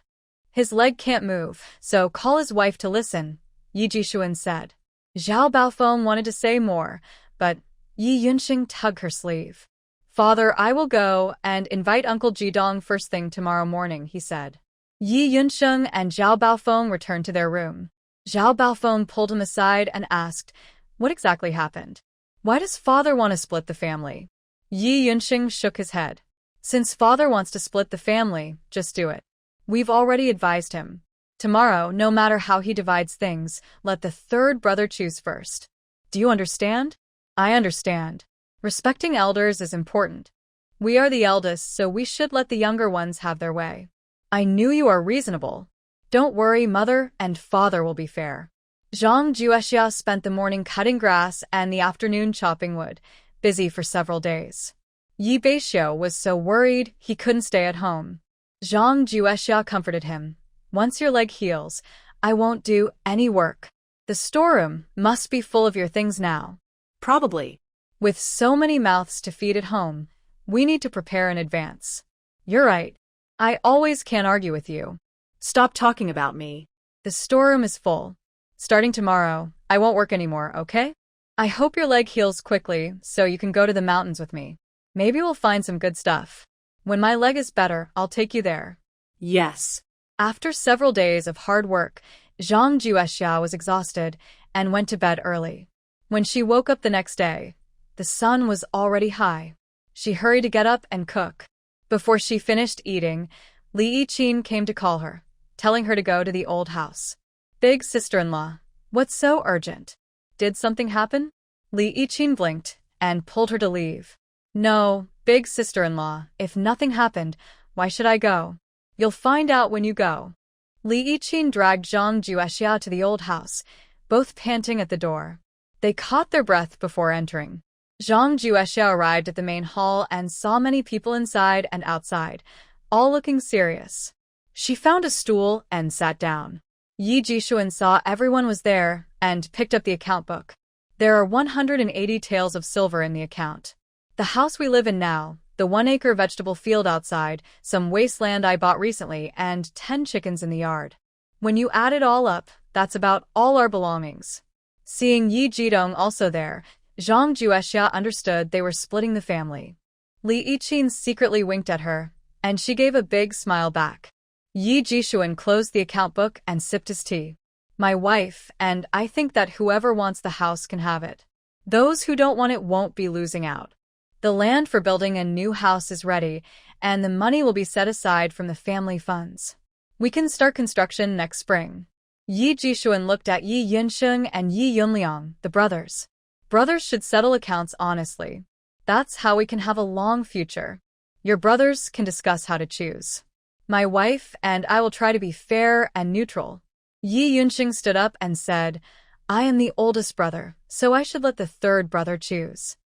[SPEAKER 1] His leg can't move, so call his wife to listen," Yi Jishuan said. Zhao Baofeng wanted to say more, but Yi Yunsheng tugged her sleeve. "Father, I will go and invite Uncle Jidong first thing tomorrow morning," he said. Yi Yunsheng and Zhao Baofeng returned to their room. Zhao Baofeng pulled him aside and asked, "What exactly happened? Why does father want to split the family?" Yi Yunsheng shook his head. "Since father wants to split the family, just do it. We've already advised him. Tomorrow, no matter how he divides things, let the third brother choose first. Do you understand?" "I understand. Respecting elders is important. We are the eldest, so we should let the younger ones have their way. I knew you are reasonable. Don't worry, mother and father will be fair." Zhang Juexia spent the morning cutting grass and the afternoon chopping wood, busy for several days. Yi Beixiu was so worried he couldn't stay at home. Zhang Juexia comforted him. "Once your leg heals, I won't do any work. The storeroom must be full of your things now."
[SPEAKER 4] "Probably.
[SPEAKER 1] With so many mouths to feed at home, we need to prepare in advance." "You're right. I always can't argue with you."
[SPEAKER 4] "Stop talking about me."
[SPEAKER 1] "The storeroom is full. Starting tomorrow, I won't work anymore, okay? I hope your leg heals quickly so you can go to the mountains with me. Maybe we'll find some good stuff. When my leg is better, I'll take you there."
[SPEAKER 4] "Yes."
[SPEAKER 1] After several days of hard work, Zhang Juexia was exhausted and went to bed early. When she woke up the next day, the sun was already high. She hurried to get up and cook. Before she finished eating, Li Yiqin came to call her, telling her to go to the old house. "Big sister-in-law, what's so urgent? Did something happen?" Li Yiqin blinked and pulled her to leave. "No, big sister-in-law, if nothing happened, why should I go? You'll find out when you go." Li Yiqin dragged Zhang Juexia to the old house, both panting at the door. They caught their breath before entering. Zhang Juexia arrived at the main hall and saw many people inside and outside, all looking serious. She found a stool and sat down. Yi Jishuan saw everyone was there and picked up the account book. "There are 180 taels of silver in the account. The house we live in now, the 1-acre vegetable field outside, some wasteland I bought recently, and 10 chickens in the yard. When you add it all up, that's about all our belongings." Seeing Yi Jidong also there, Zhang Juexia understood they were splitting the family. Li Yiqin secretly winked at her, and she gave a big smile back. Yi Jishuan closed the account book and sipped his tea. "My wife, and I think that whoever wants the house can have it. Those who don't want it won't be losing out. The land for building a new house is ready, and the money will be set aside from the family funds. We can start construction next spring." Yi Jishuan looked at Yi Yunsheng and Yi Yunliang, the brothers. "Brothers should settle accounts honestly. That's how we can have a long future."
[SPEAKER 3] Your brothers can discuss how to choose. My wife and I will try to be fair and neutral. Yi Yunxing stood up and said, I am the oldest brother, so I should let the third brother choose.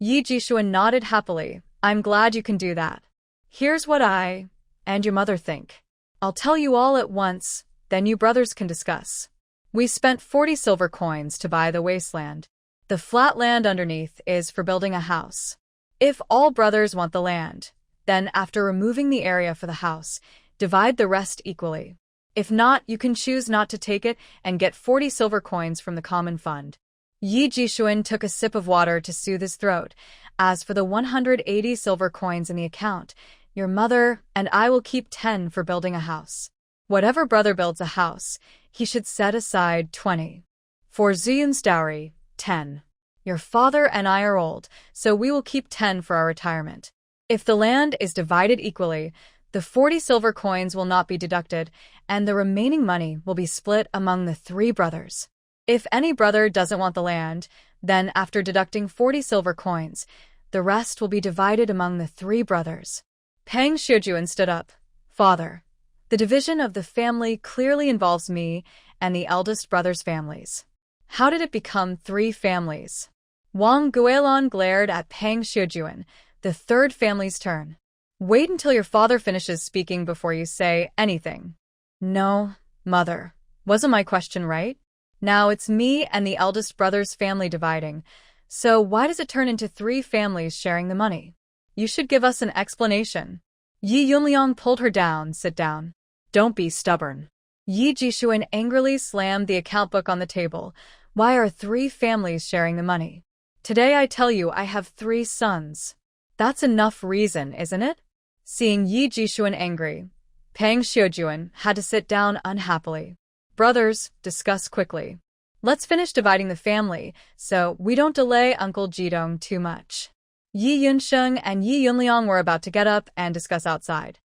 [SPEAKER 3] Yi Jishuan nodded happily. I'm glad you can do that. Here's what I and your mother think. I'll tell you all at once, then you brothers can discuss. We spent 40 silver coins to buy the wasteland. The flat land underneath is for building a house. If all brothers want the land, then after removing the area for the house, divide the rest equally. If not, you can choose not to take it and get 40 silver coins from the common fund. Yi Jishuan took a sip of water to soothe his throat. As for the 180 silver coins in the account, your mother and I will keep 10 for building a house. Whatever brother builds a house, he should set aside 20. For Zuyun's dowry, 10. Your father and I are old, so we will keep 10 for our retirement. If the land is divided equally, the 40 silver coins will not be deducted, and the remaining money will be split among the 3 brothers. If any brother doesn't want the land, then after deducting 40 silver coins, the rest will be divided among the 3 brothers. Pang Xiujuan stood up. Father, the division of the family clearly involves me and the eldest brother's families. How did it become 3 families? Wang Guilin glared at Pang Xiujuan. The third family's turn. Wait until your father finishes speaking before you say anything. No, mother. Wasn't my question right? Now it's me and the eldest brother's family dividing, so why does it turn into 3 families sharing the money? You should give us an explanation. Yi Yunliang pulled her down. Sit down. Don't be stubborn. Yi Jishuan angrily slammed the account book on the table. Why are 3 families sharing the money? Today I tell you I have 3 sons. That's enough reason, isn't it? Seeing Yi Jishuan angry, Pang Xiujuan had to sit down unhappily. Brothers, discuss quickly. Let's finish dividing the family, so we don't delay Uncle Jidong too much. Yi Yunsheng and Yi Yunliang were about to get up and discuss outside.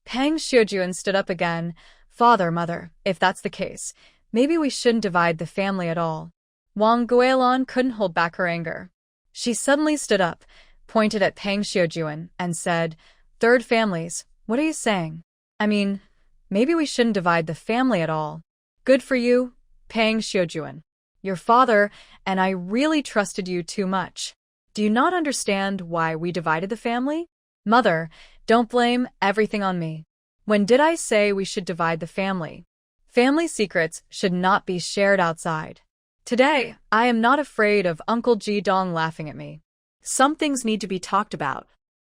[SPEAKER 3] Pang Xiujuan stood up again. Father, mother, if that's the case, maybe we shouldn't divide the family at all. Wang Guilin couldn't hold back her anger. She suddenly stood up, pointed at Pang Xiujuan, and said, Third families, what are you saying? I mean, maybe we shouldn't divide the family at all. Good for you, Pang Xiujuan. Your father and I really trusted you too much. Do you not understand why we divided the family? Mother, don't blame everything on me. When did I say we should divide the family? Family secrets should not be shared outside. Today, I am not afraid of Uncle Jidong laughing at me. Some things need to be talked about.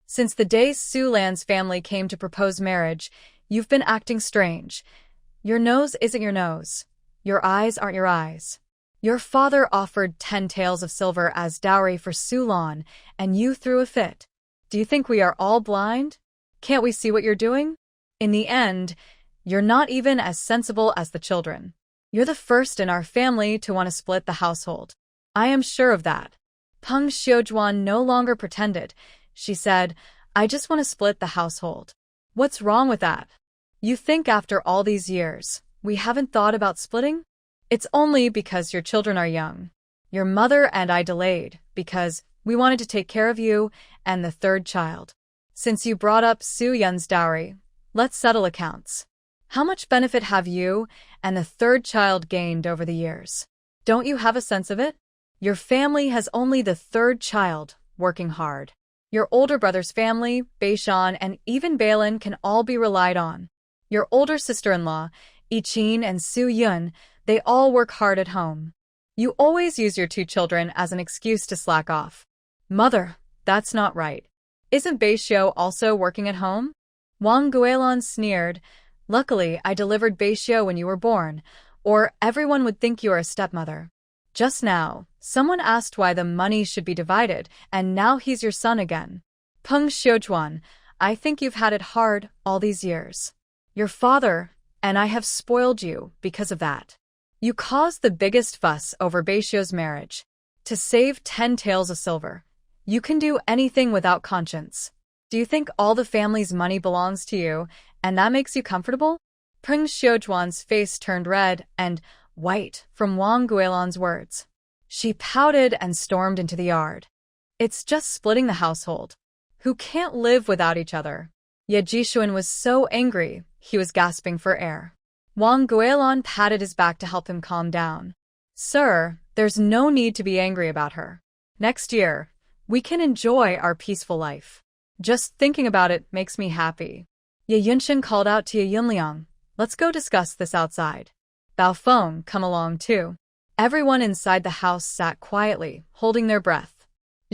[SPEAKER 3] Since the day Su Lan's family came to propose marriage, you've been acting strange. Your nose isn't your nose. Your eyes aren't your eyes. Your father offered 10 taels of silver as dowry for Su Lan, and you threw a fit. Do you think we are all blind? Can't we see what you're doing? In the end, you're not even as sensible as the children. You're the first in our family to want to split the household. I am sure of that. Peng Xiujuan no longer pretended. She said, I just want to split the household. What's wrong with that? You think after all these years, we haven't thought about splitting? It's only because your children are young. Your mother and I delayed because we wanted to take care of you and the third child. Since you brought up Su Yun's dowry, let's settle accounts. How much benefit have you and the third child gained over the years? Don't you have a sense of it? Your family has only the third child working hard. Your older brother's family, Beixiu, and even Beilin can all be relied on. Your older sister-in-law, Yiqin and Su Yun, they all work hard at home. You always use your 2 children as an excuse to slack off. Mother, that's not right. Isn't Beixiu also working at home? Wang Guilin sneered. Luckily, I delivered Beixiu when you were born, or everyone would think you are a stepmother. Just now, someone asked why the money should be divided, and now he's your son again. Peng Xiujuan, I think you've had it hard all these years. Your father and I have spoiled you because of that. You caused the biggest fuss over Beixiu's marriage. To save 10 taels of silver, you can do anything without conscience. Do you think all the family's money belongs to you, and that makes you comfortable? Peng Xiujuan's face turned red and white from Wang Guilin's words. She pouted and stormed into the yard. It's just splitting the household. who can't live without each other. Ye Jishuan was so angry, he was gasping for air. Wang Guilin patted his back to help him calm down. Sir, there's no need to be angry about her. Next year, we can enjoy our peaceful life. Just thinking about it makes me happy. Ye Yunshin called out to Ye Yunliang, let's go discuss this outside. Bao Feng, come along too. Everyone inside the house sat quietly, holding their breath.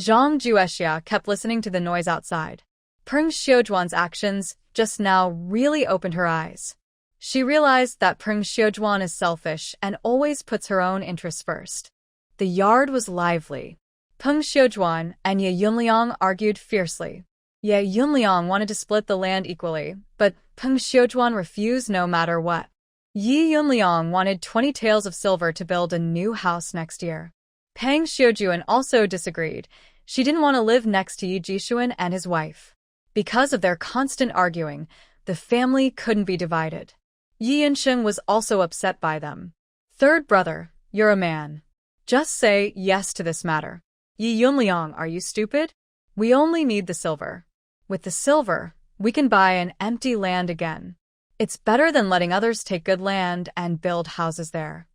[SPEAKER 3] Zhang Juexia kept listening to the noise outside. Peng Xiujuan's actions just now really opened her eyes. She realized that Peng Xiujuan is selfish and always puts her own interests first. The yard was lively. Peng Xiujuan and Ye Yunliang argued fiercely. Ye Yunliang wanted to split the land equally, but Peng Xiujuan refused no matter what. Ye Yunliang wanted 20 taels of silver to build a new house next year. Peng Xiujuan also disagreed. She didn't want to live next to Ye Jishuan and his wife. Because of their constant arguing, the family couldn't be divided. Yi Yinsheng was also upset by them. Third brother, you're a man. Just say yes to this matter. Yi Yunliang, are you stupid? We only need the silver. With the silver, we can buy an empty land again. It's better than letting others take good land and build houses there.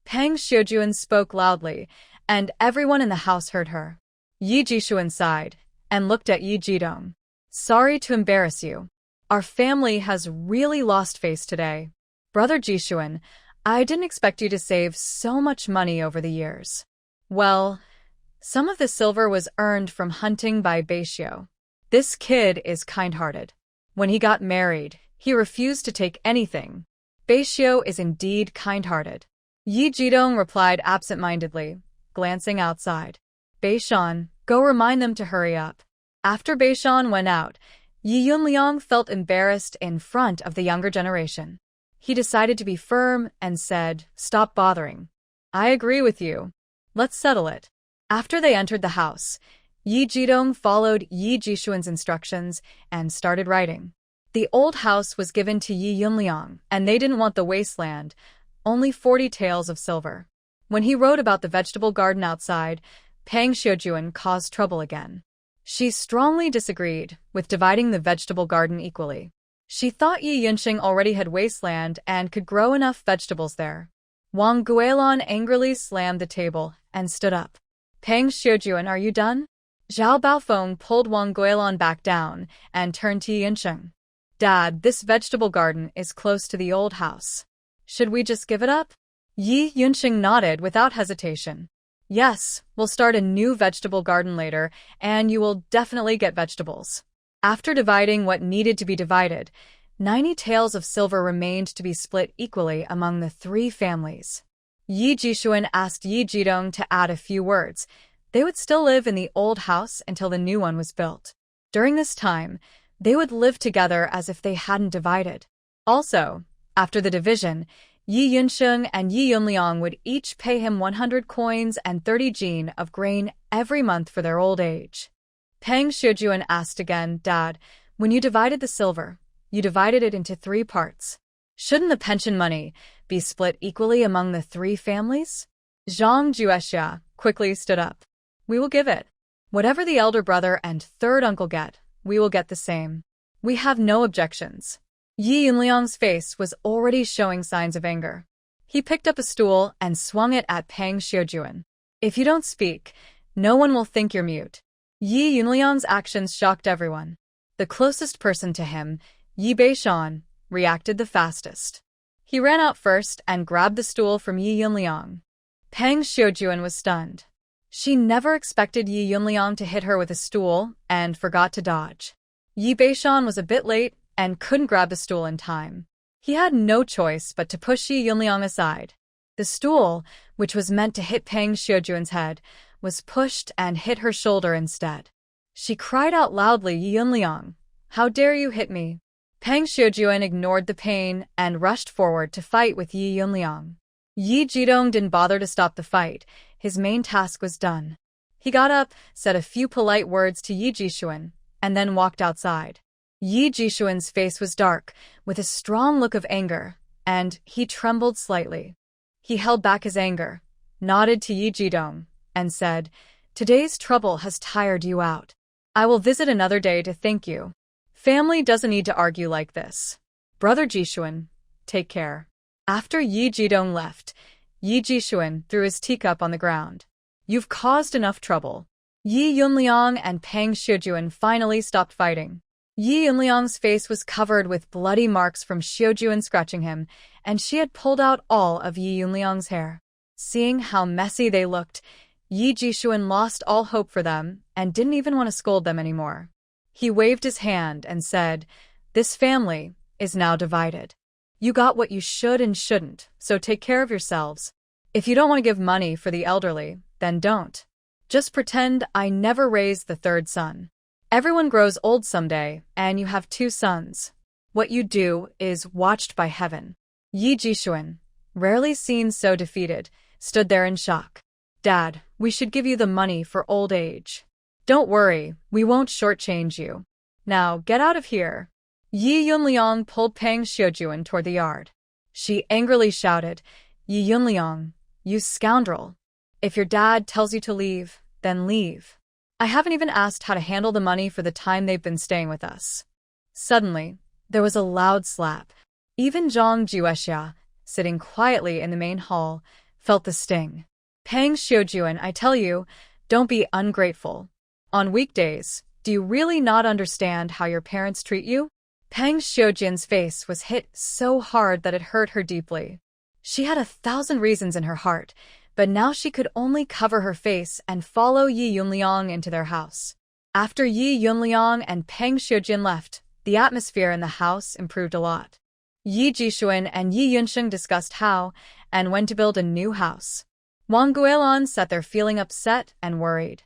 [SPEAKER 3] Peng Xiujuan spoke loudly, and everyone in the house heard her. Yi Jishuan sighed and looked at Yi Jidong. Sorry to embarrass you. Our family has really lost face today. Brother Jishuan, I didn't expect you to save so much money over the years. Well, some of the silver was earned from hunting by Beixiu. This kid is kind-hearted. When he got married, he refused to take anything. Beixiu is indeed kind-hearted. Yi Jidong replied absent-mindedly, glancing outside. Beishan, go remind them to hurry up. After Beishan went out, Yi Yunliang felt embarrassed in front of the younger generation. He decided to be firm and said, stop bothering. I agree with you. Let's settle it. After they entered the house, Yi Jidong followed Yi Jishuan's instructions and started writing. The old house was given to Yi Yunliang, and they didn't want the wasteland, only 40 taels of silver. When he wrote about the vegetable garden outside, Peng Xiujuan caused trouble again. She strongly disagreed with dividing the vegetable garden equally. She thought Yi Yunxing already had wasteland and could grow enough vegetables there. Wang Guilin angrily slammed the table and stood up. Peng Xiujuan, are you done? Zhao Baofeng pulled Wang Guilin back down and turned to Yi Yunxing. Dad, this vegetable garden is close to the old house. Should we just give it up? Yi Yunxing nodded without hesitation. Yes, we'll start a new vegetable garden later, and you will definitely get vegetables. After dividing what needed to be divided, 90 taels of silver remained to be split equally among the 3 families. Yi Jishuan asked Yi Jidong to add a few words. They would still live in the old house until the new one was built. During this time, they would live together as if they hadn't divided. Also, after the division, Yi Yunsheng and Yi Yunliang would each pay him 100 coins and 30 jin of grain every month for their old age. Peng Xiujuan asked again, Dad, when you divided the silver, you divided it into 3 parts. Shouldn't the pension money be split equally among the 3 families? Zhang Juexia quickly stood up. We will give it. Whatever the elder brother and third uncle get, we will get the same. We have no objections. Yi Yunliang's face was already showing signs of anger. He picked up a stool and swung it at Peng Xiujuan. If you don't speak, no one will think you're mute. Yi Yunliang's actions shocked everyone. The closest person to him, Yi Beishan, reacted the fastest. He ran out first and grabbed the stool from Yi Yunliang. Peng Xiujuan was stunned. She never expected Yi Yunliang to hit her with a stool and forgot to dodge. Yi Beishan was a bit late and couldn't grab the stool in time. He had no choice but to push Yi Yunliang aside. The stool, which was meant to hit Peng Xiujuan's head, was pushed and hit her shoulder instead. She cried out loudly, Yi Yunliang, how dare you hit me? Peng Xiujuan ignored the pain and rushed forward to fight with Yi Yunliang. Yi Jidong didn't bother to stop the fight. His main task was done. He got up, said a few polite words to Yi Jishuan, and then walked outside. Yi Jishuan's face was dark, with a strong look of anger, and he trembled slightly. He held back his anger, nodded to Yi Jidong, and said, Today's trouble has tired you out.
[SPEAKER 1] I will visit another day to thank you. Family doesn't need to argue like this. Brother Jishuan, take care. After Yi Jidong left, Yi Jishuan threw his teacup on the ground. You've caused enough trouble. Yi Yunliang and Pang Xiujuan finally stopped fighting. Yi Yunliang's face was covered with bloody marks from Xiujuan scratching him, and she had pulled out all of Yi Yunliang's hair. Seeing how messy they looked, Yi Jishuan lost all hope for them and didn't even want to scold them anymore. He waved his hand and said, "This family is now divided. You got what you should and shouldn't, so take care of yourselves. If you don't want to give money for the elderly, then don't. Just pretend I never raised the third son. Everyone grows old someday, and you have 2 sons. What you do is watched by heaven." Yi Jishuan, rarely seen so defeated, stood there in shock. "Dad, we should give you the money for old age. Don't worry, we won't shortchange you. Now get out of here." Yi Yunliang pulled Pang Xiujuan toward the yard. She angrily shouted, "Yi Yunliang, you scoundrel. If your dad tells you to leave, then leave. I haven't even asked how to handle the money for the time they've been staying with us." Suddenly, there was a loud slap. Even Zhang Juexia, sitting quietly in the main hall, felt the sting. "Pang Xiujuan, I tell you, don't be ungrateful. On weekdays, do you really not understand how your parents treat you?" Pang Xiujuan's face was hit so hard that it hurt her deeply. She had 1,000 reasons in her heart, but now she could only cover her face and follow Yi Yunliang into their house. After Yi Yunliang and Pang Xiujuan left, the atmosphere in the house improved a lot. Yi Jishuan and Yi Yunsheng discussed how and when to build a new house. Wang Guilan sat there feeling upset and worried.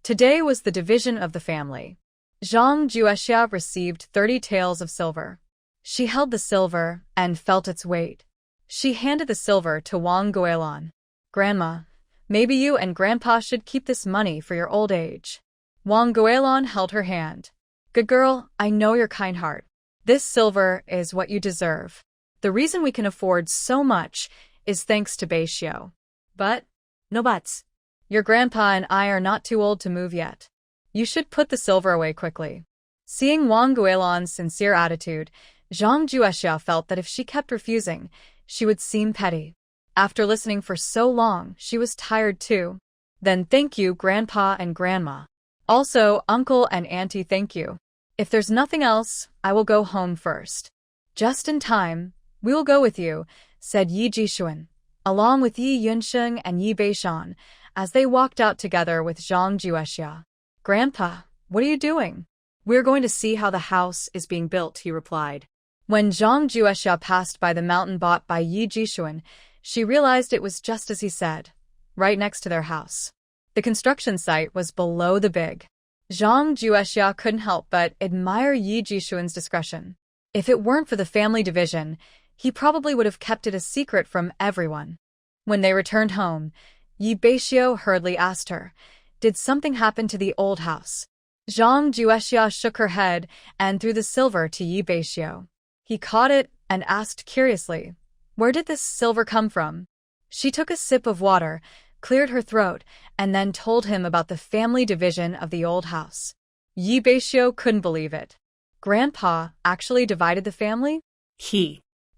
[SPEAKER 1] Today was the division of the family. Zhang Juexia received 30 taels of silver. She held the silver and felt its weight. She handed the silver to Wang Guilan. "Grandma, maybe you and Grandpa should keep this money for your old age." Wang Guilan held her hand. "Good girl, I know your kind heart. This silver is what you deserve. The reason we can afford so much is thanks to Beixiu. But, no buts. Your grandpa and I are not too old to move yet. You should put the silver away quickly." Seeing Wang Guilan's sincere attitude, Zhang Juexia felt that if she kept refusing, she would seem petty. After listening for so long, she was tired too. "Then thank you, Grandpa and Grandma. Also, Uncle and Auntie, thank you. If there's nothing else, I will go home first." "Just in time, we will go with you," said Yi Jishuan, along with Yi Yunsheng and Yi Beishan, as they walked out together with Zhang Juexia. "Grandpa, what are you doing?" "We're going to see how the house is being built," he replied. When Zhang Juexia passed by the mountain bought by Yi Jishuan, she realized it was just as he said, right next to their house. The construction site was below the big. Zhang Juexia couldn't help but admire Yi Jishuan's discretion. If it weren't for the family division, he probably would have kept it a secret from everyone. When they returned home, Yi Beixiu hurriedly asked her, "Did something happen to the old house?" Zhang Juexia shook her head and threw the silver to Yi Beixiu. He caught it and asked curiously, "Where did this silver come from?" She took a sip of water, cleared her throat, and then told him about the family division of the old house. Yi Beixiu couldn't believe it. "Grandpa actually divided the family?"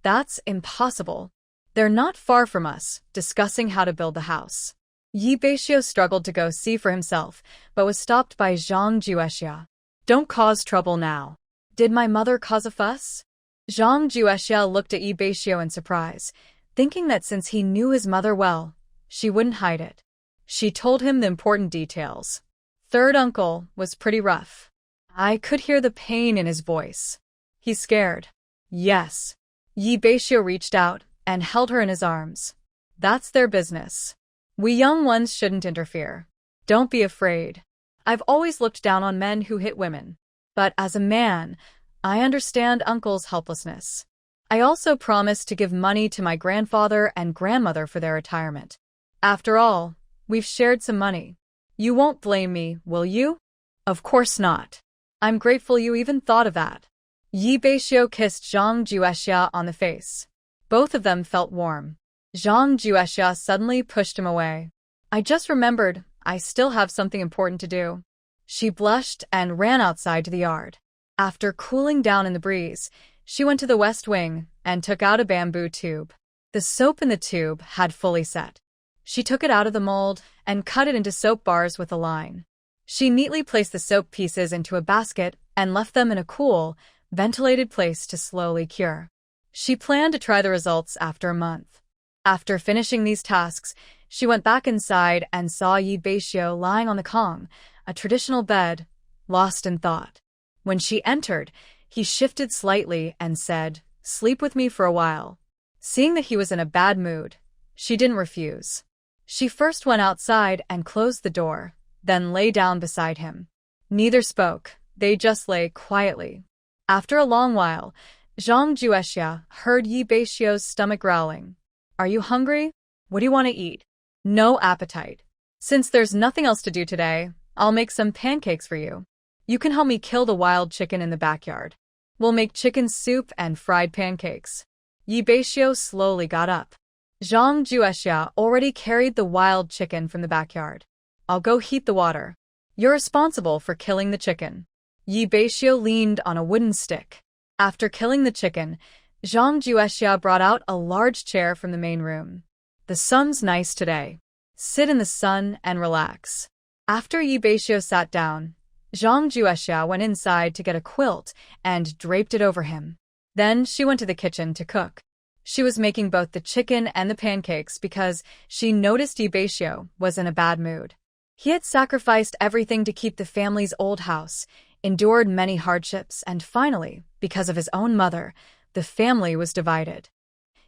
[SPEAKER 1] "That's impossible. They're not far from us, discussing how to build the house." Yi Beixiu struggled to go see for himself, but was stopped by Zhang Juexia. "Don't cause trouble now." "Did my mother cause a fuss?" Zhang Juexia looked at Yi Beixiu in surprise, thinking that since he knew his mother well, she wouldn't hide it. She told him the important details. "Third uncle was pretty rough. I could hear the pain in his voice. He's scared." "Yes." Yi Beixiu reached out and held her in his arms. "That's their business. We young ones shouldn't interfere. Don't be afraid. I've always looked down on men who hit women. But as a man, I understand Uncle's helplessness. I also promised to give money to my grandfather and grandmother for their retirement. After all, we've shared some money. You won't blame me, will you?" "Of course not. I'm grateful you even thought of that." Yi Beixiu kissed Zhang Juexia on the face. Both of them felt warm. Zhang Juexia suddenly pushed him away. "I just remembered, I still have something important to do." She blushed and ran outside to the yard. After cooling down in the breeze, she went to the west wing and took out a bamboo tube. The soap in the tube had fully set. She took it out of the mold and cut it into soap bars with a line. She neatly placed the soap pieces into a basket and left them in a cool, ventilated place to slowly cure. She planned to try the results after a month. After finishing these tasks, she went back inside and saw Beixiu lying on the kong, a traditional bed, lost in thought. When she entered, he shifted slightly and said, "Sleep with me for a while." Seeing that he was in a bad mood, she didn't refuse. She first went outside and closed the door, then lay down beside him. Neither spoke, they just lay quietly. After a long while, Zhang Juexia heard Beixiu's stomach growling. "Are you hungry? What do you want to eat?" "No appetite. Since there's nothing else to do today, I'll make some pancakes for you. You can help me kill the wild chicken in the backyard. We'll make chicken soup and fried pancakes." Beixiu slowly got up. Zhang Juexia already carried the wild chicken from the backyard. "I'll go heat the water. You're responsible for killing the chicken." Beixiu leaned on a wooden stick. After killing the chicken, Zhang Juexia brought out a large chair from the main room. "The sun's nice today. Sit in the sun and relax." After Beixiu sat down, Zhang Juexia went inside to get a quilt and draped it over him. Then she went to the kitchen to cook. She was making both the chicken and the pancakes because she noticed Beixiu was in a bad mood. He had sacrificed everything to keep the family's old house, endured many hardships, and finally, because of his own mother, the family was divided.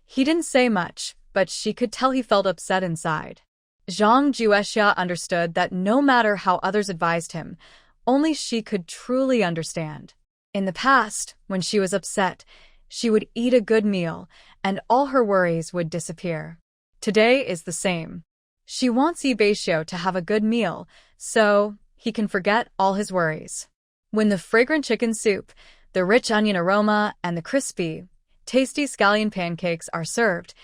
[SPEAKER 1] He didn't say much, but she could tell he felt upset inside. Zhang Juexia understood that no matter how others advised him, only she could truly understand. In the past, when she was upset, she would eat a good meal, and all her worries would disappear. Today is the same. She wants Beixiu to have a good meal, so he can forget all his worries. When the fragrant chicken soup, the rich onion aroma, and the crispy, tasty scallion pancakes are served,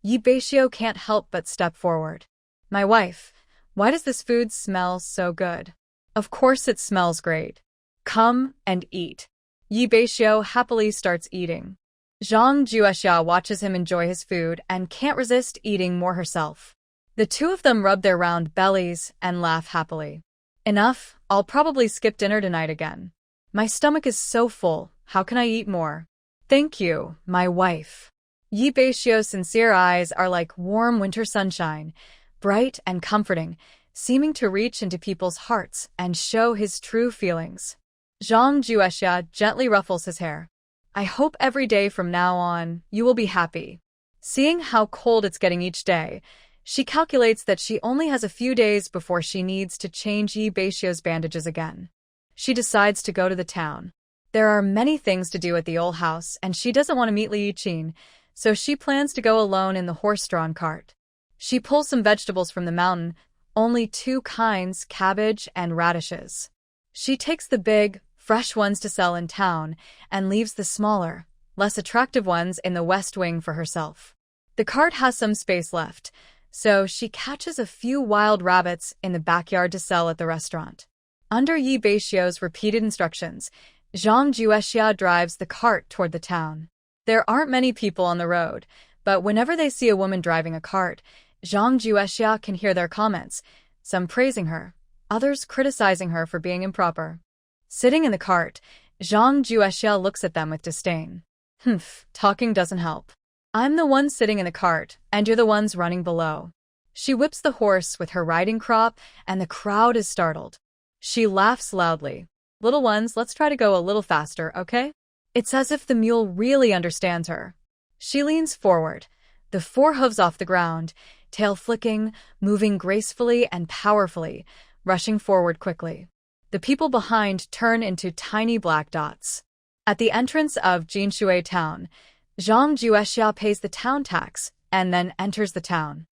[SPEAKER 1] Beixiu can't help but step forward. "My wife, why does this food smell so good?" "Of course it smells great. Come and eat." Beixiu happily starts eating. Zhang Juexia watches him enjoy his food and can't resist eating more herself. The two of them rub their round bellies and laugh happily. "Enough, I'll probably skip dinner tonight again. My stomach is so full, how can I eat more?" "Thank you, my wife." Beixiu's sincere eyes are like warm winter sunshine, bright and comforting, seeming to reach into people's hearts and show his true feelings. Zhang Juexia gently ruffles his hair. "I hope every day from now on, you will be happy." Seeing how cold it's getting each day, she calculates that she only has a few days before she needs to change Beixiu's bandages again. She decides to go to the town. There are many things to do at the old house, and she doesn't want to meet Li Yiqin, so she plans to go alone in the horse-drawn cart. She pulls some vegetables from the mountain, only two kinds, cabbage and radishes. She takes the big, fresh ones to sell in town and leaves the smaller, less attractive ones in the west wing for herself. The cart has some space left, so she catches a few wild rabbits in the backyard to sell at the restaurant. Under Beixiu's repeated instructions, Zhang Juexia drives the cart toward the town. There aren't many people on the road, but whenever they see a woman driving a cart, Zhang Juexia can hear their comments, some praising her, others criticizing her for being improper. Sitting in the cart, Zhang Juexia looks at them with disdain. Talking doesn't help. I'm the one sitting in the cart, and you're the ones running below." She whips the horse with her riding crop, and the crowd is startled. She laughs loudly. "Little ones, let's try to go a little faster, okay?" It's as if the mule really understands her. She leans forward, the forehooves off the ground, tail flicking, moving gracefully and powerfully, rushing forward quickly. The people behind turn into tiny black dots. At the entrance of Jinshui town, Zhang Juexia pays the town tax and then enters the town.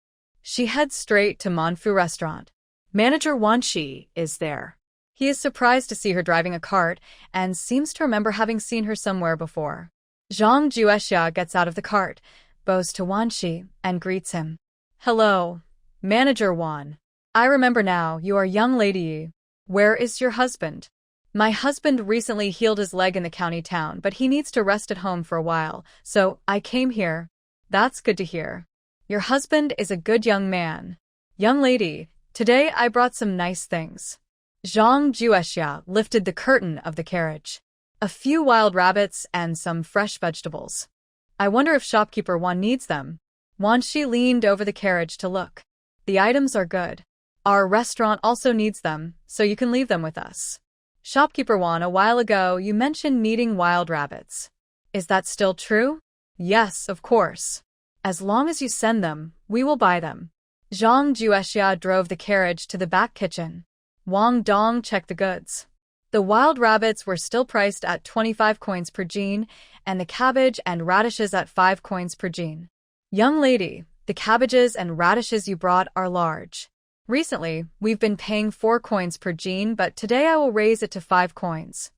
[SPEAKER 1] She heads straight to Manhwa restaurant. Manager Wan Shi is there. He is surprised to see her driving a cart and seems to remember having seen her somewhere before. Zhang Juexia gets out of the cart, bows to Wan Shi, and greets him. "Hello, Manager Wan. I remember now, you are young lady Yi.
[SPEAKER 3] Where is your husband? My husband recently healed his leg in the county town, but he needs to rest at home for a while, so I came here. That's good to hear. Your husband is a good young man. Young lady, today I brought some nice things. Zhang Juexia lifted the curtain of the carriage. A few wild rabbits and some fresh vegetables. I wonder if shopkeeper Wan needs them. Wan Shi leaned over the carriage to look. The items are good. Our restaurant also needs them, so you can leave them with us. Shopkeeper Wan, a while ago you mentioned needing wild rabbits. Is that still true? Yes, of course. As long as you send them, we will buy them. Zhang Juexia drove the carriage to the back kitchen. Wang Dong checked the goods. The wild rabbits were still priced at 25 coins per jean, and the cabbage and radishes at 5 coins per jean. Young lady, the cabbages and radishes you brought are large. Recently, we've been paying 4 coins per jean, but today I will raise it to 5 coins.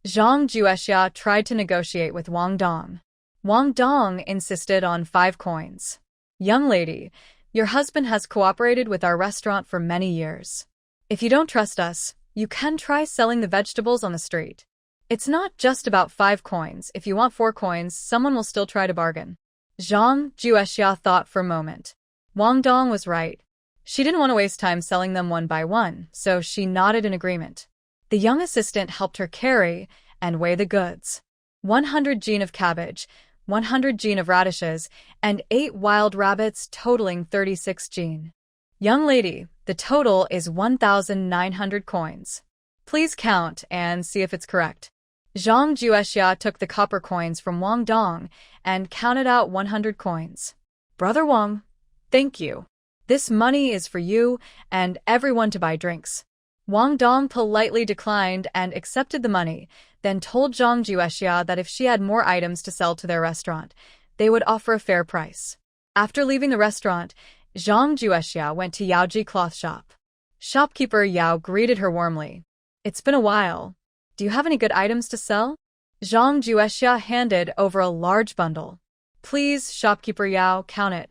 [SPEAKER 3] Zhang Juexia tried to negotiate with Wang Dong. Wang Dong insisted on 5 coins. Young lady, your husband has cooperated with our restaurant for many years. If you don't trust us, you can try selling the vegetables on the street. It's not just about 5 coins. If you want 4 coins, someone will still try to bargain. Zhang Juexia thought for a moment. Wang Dong was right. She didn't want to waste time selling them one by one, so she nodded in agreement. The young assistant helped her carry and weigh the goods. 100 jean of cabbage, 100 jean of radishes, and 8 wild rabbits totaling 36 jean. Young lady, the total is 1,900 coins. Please count and see if it's correct. Zhang Juexia took the copper coins from Wang Dong and counted out 100 coins. Brother Wang, thank you. This money is for you and everyone to buy drinks. Wang Dong politely declined and accepted the money, then told Zhang Juexia that if she had more items to sell to their restaurant, they would offer a fair price. After leaving the restaurant, Zhang Juexia went to Yaoji cloth shop. Shopkeeper Yao greeted her warmly. It's been a while. Do you have any good items to sell? Zhang Juexia handed over a large bundle. Please, shopkeeper Yao, count it.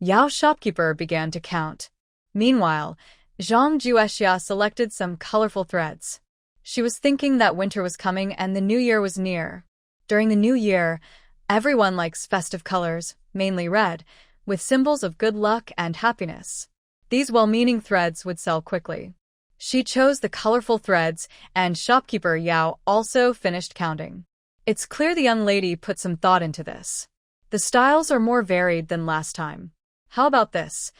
[SPEAKER 3] Yao's shopkeeper began to count. Meanwhile, Zhang Juexia selected some colorful threads. She was thinking that winter was coming and the new year was near. During the new year, everyone likes festive colors, mainly red, with symbols of good luck and happiness. These well-meaning threads would sell quickly. She chose the colorful threads, and shopkeeper Yao also finished counting. It's clear the young lady put some thought into this. The styles are more varied than last time. How about this?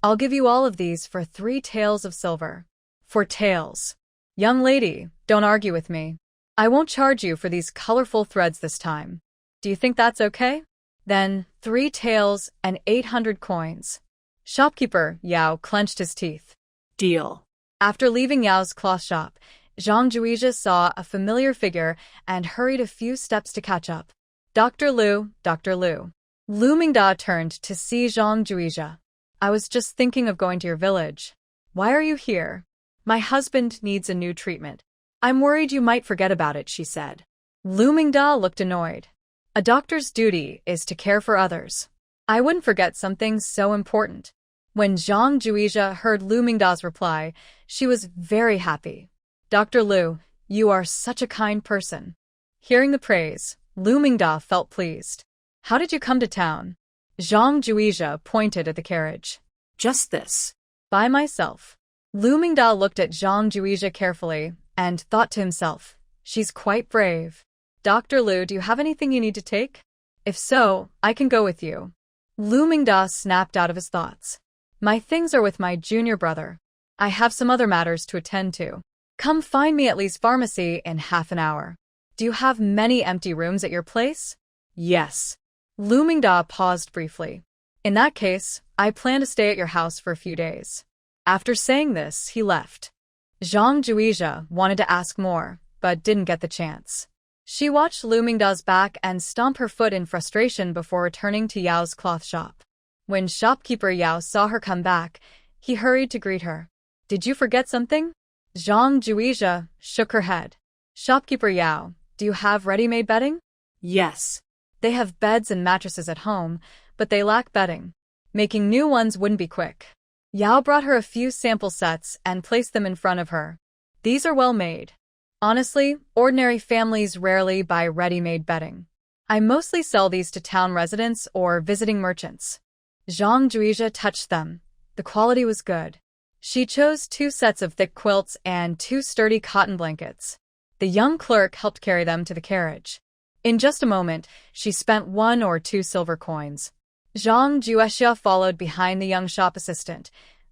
[SPEAKER 3] I'll give you all of these for 3 taels of silver. 4 taels. Young lady, don't argue with me. I won't charge you for these colorful threads this time. Do you think that's okay? Then 3 taels and 800 coins. Shopkeeper Yao clenched his teeth. Deal. After leaving Yao's cloth shop, Zhang Juexia saw a familiar figure and hurried a few steps to catch up. Dr. Lu, Dr. Lu. Lu Mingda turned to see Zhang Juexia. I was just thinking of going to your village. Why are you here? My husband needs a new treatment. I'm worried you might forget about it, she said. Lu Mingda looked annoyed. A doctor's duty is to care for others. I wouldn't forget something so important. When Zhang Juexia heard Lu Mingda's reply, she was very happy. Dr. Lu, you are such a kind person. Hearing the praise, Lu Mingda felt pleased. How did you come to town? Zhang Juexia pointed at the carriage. Just this. By myself. Lu Mingda looked at Zhang Juexia carefully and thought to himself, she's quite brave. Dr. Lu, do you have anything you need to take? If so, I can go with you. Lu Mingda snapped out of his thoughts. My things are with my junior brother. I have some other matters to attend to. Come find me at Lee's pharmacy in half an hour. Do you have many empty rooms at your place? Yes. Lu Mingda paused briefly. In that case, I plan to stay at your house for a few days. After saying this, he left. Zhang Juexia wanted to ask more, but didn't get the chance. She watched Lu Mingda's back and stomp her foot in frustration before returning to Yao's cloth shop. When shopkeeper Yao saw her come back, he hurried to greet her. Did you forget something? Zhang Juexia shook her head. Shopkeeper Yao, do you have ready-made bedding? Yes. They have beds and mattresses at home, but they lack bedding. Making new ones wouldn't be quick. Yao brought her a few sample sets and placed them in front of her. These are well made. Honestly, ordinary families rarely buy ready-made bedding. I mostly sell these to town residents or visiting merchants. Zhang Juizha touched them. The quality was good. She chose 2 sets of thick quilts and 2 sturdy cotton blankets. The young clerk helped carry them to the carriage. In just a moment, she spent 1 or 2 silver coins. Zhang Juizha followed behind the young shop assistant,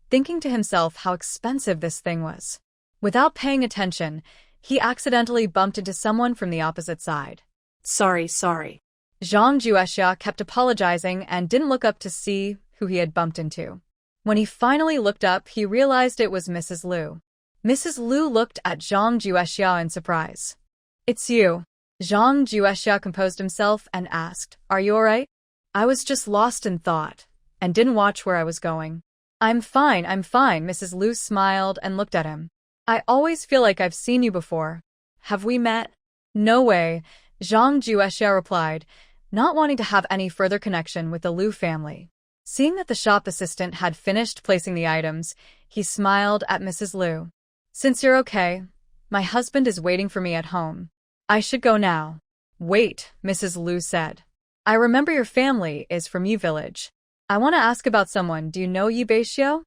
[SPEAKER 3] thinking to himself how expensive this thing was. Without paying attention, he accidentally bumped into someone from the opposite side.
[SPEAKER 2] Sorry.
[SPEAKER 3] Zhang Juizha kept apologizing and didn't look up to see who he had bumped into. When he finally looked up, he realized it was Mrs. Liu. Mrs. Liu looked at Zhang Juizha in surprise. It's you. Zhang Juizha composed himself and asked, Are you alright? I was just lost in thought and didn't watch where I was going. I'm fine. Mrs. Liu smiled and looked at him. I always feel like I've seen you before. Have we met? No way, Zhang Juizha replied, not wanting to have any further connection with the Liu family. Seeing that the shop assistant had finished placing the items, he smiled at Mrs. Liu. Since you're okay, my husband is waiting for me at home. I should go now. Wait, Mrs. Liu said. I remember your family is from Yi village. I want to ask about someone. Do you know Yi Beixiu?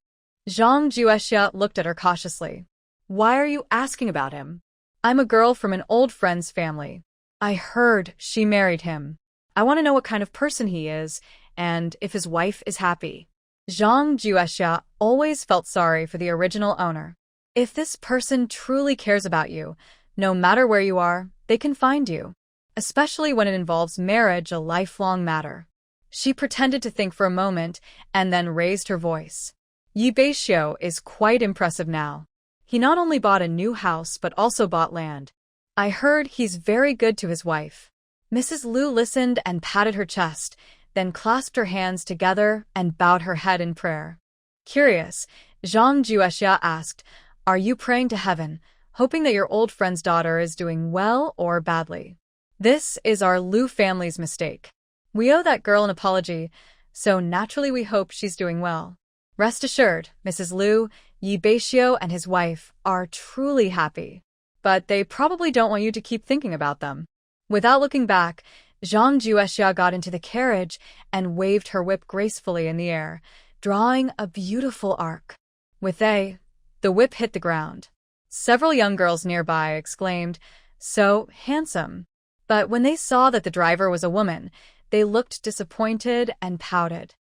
[SPEAKER 3] Zhang Juizha looked at her cautiously. Why are you asking about him? I'm a girl from an old friend's family. I heard she married him. I want to know what kind of person he is and if his wife is happy. Zhang Juizha always felt sorry for the original owner. If this person truly cares about you, no matter where you are, they can find you. Especially when it involves marriage, a lifelong matter. She pretended to think for a moment and then raised her voice. Yi Beixiu is quite impressive now. He not only bought a new house but also bought land. I heard he's very good to his wife. Mrs. Liu listened and patted her chest, then clasped her hands together and bowed her head in prayer. Curious, Zhang Juizha asked, Are you praying to heaven, hoping that your old friend's daughter is doing well or badly? This is our Liu family's mistake. We owe that girl an apology, so naturally we hope she's doing well. Rest assured, Mrs. Liu, Yi Beixiu and his wife are truly happy. But they probably don't want you to keep thinking about them. Without looking back, Zhang Juizha got into the carriage and waved her whip gracefully in the air, drawing a beautiful arc. With the whip hit the ground. Several young girls nearby exclaimed, So handsome. But when they saw that the driver was a woman, they looked disappointed and pouted.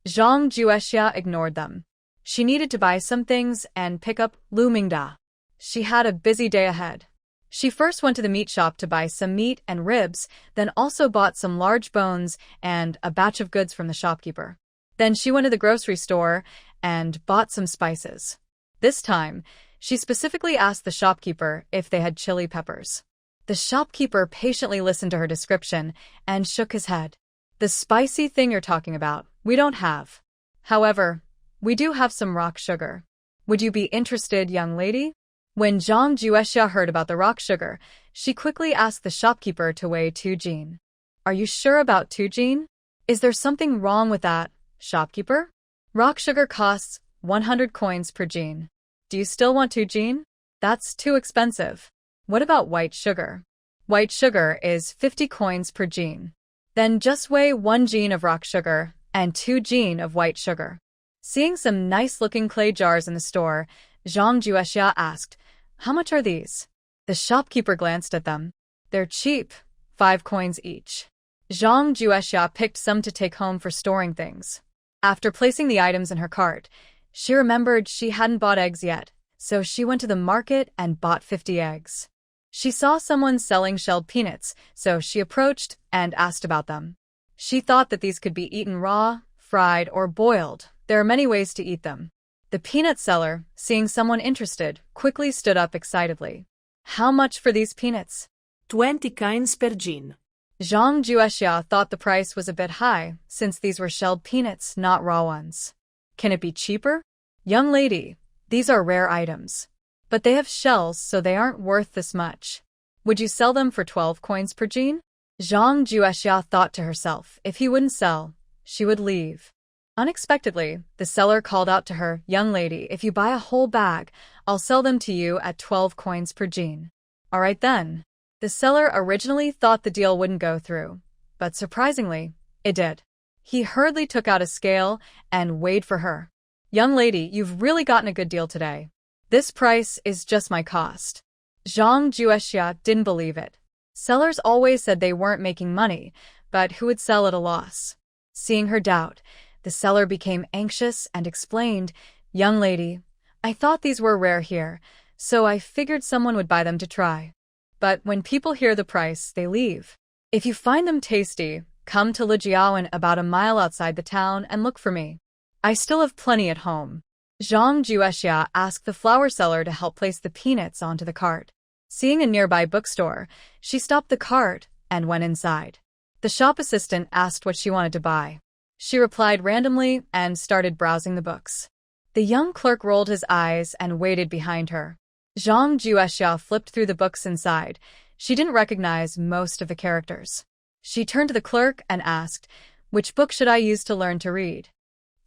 [SPEAKER 3] Zhang Juizha ignored them. She needed to buy some things and pick up Lu Mingda. She had a busy day ahead. She first went to the meat shop to buy some meat and ribs, then also bought some large bones and a batch of goods from the shopkeeper. Then she went to the grocery store and bought some spices. This time, she specifically asked the shopkeeper if they had chili peppers. The shopkeeper patiently listened to her description and shook his head. The spicy thing you're talking about, we don't have. However, we do have some rock sugar. Would you be interested, young lady? When Zhang Juizha heard about the rock sugar, she quickly asked the shopkeeper to weigh 2 jin. Are you sure about 2 jin? Is there something wrong with that, shopkeeper? Rock sugar costs 100 coins per jin. Do you still want 2 jin? That's too expensive. What about white sugar? White sugar is 50 coins per jin. Then just weigh 1 jin of rock sugar and 2 jin of white sugar. Seeing some nice-looking clay jars in the store, Zhang Juizha asked, How much are these? The shopkeeper glanced at them. They're cheap, 5 coins each. Zhang Juizha picked some to take home for storing things. After placing the items in her cart, she remembered she hadn't bought eggs yet, so she went to the market and bought 50 eggs. She saw someone selling shelled peanuts, so she approached and asked about them. She thought that these could be eaten raw, fried, or boiled. There are many ways to eat them. The peanut seller, seeing someone interested, quickly stood up excitedly. How much for these peanuts?
[SPEAKER 2] 20 coins per jin.
[SPEAKER 3] Zhang Juizha thought the price was a bit high, since these were shelled peanuts, not raw ones. Can it be cheaper? Young lady, these are rare items. But they have shells, so they aren't worth this much. Would you sell them for 12 coins per jin? Zhang Juizha thought to herself, if he wouldn't sell, she would leave. Unexpectedly, the seller called out to her, Young lady, if you buy a whole bag,
[SPEAKER 1] I'll sell them to you at 12 coins per jean. All right then. The seller originally thought the deal wouldn't go through, but surprisingly, it did. He hurriedly took out a scale and weighed for her. Young lady, you've really gotten a good deal today. This price is just my cost. Zhang Juexia didn't believe it. Sellers always said they weren't making money, but who would sell at a loss? Seeing her doubt, the seller became anxious and explained, Young lady, I thought these were rare here, so I figured someone would buy them to try. But when people hear the price, they leave. If you find them tasty, come to Lijiaoan about a mile outside the town and look for me. I still have plenty at home. Zhang Juexia asked the flower seller to help place the peanuts onto the cart. Seeing a nearby bookstore, she stopped the cart and went inside. The shop assistant asked what she wanted to buy. She replied randomly and started browsing the books. The young clerk rolled his eyes and waited behind her. Zhang Juexia flipped through the books inside. She didn't recognize most of the characters. She turned to the clerk and asked, Which book should I use to learn to read?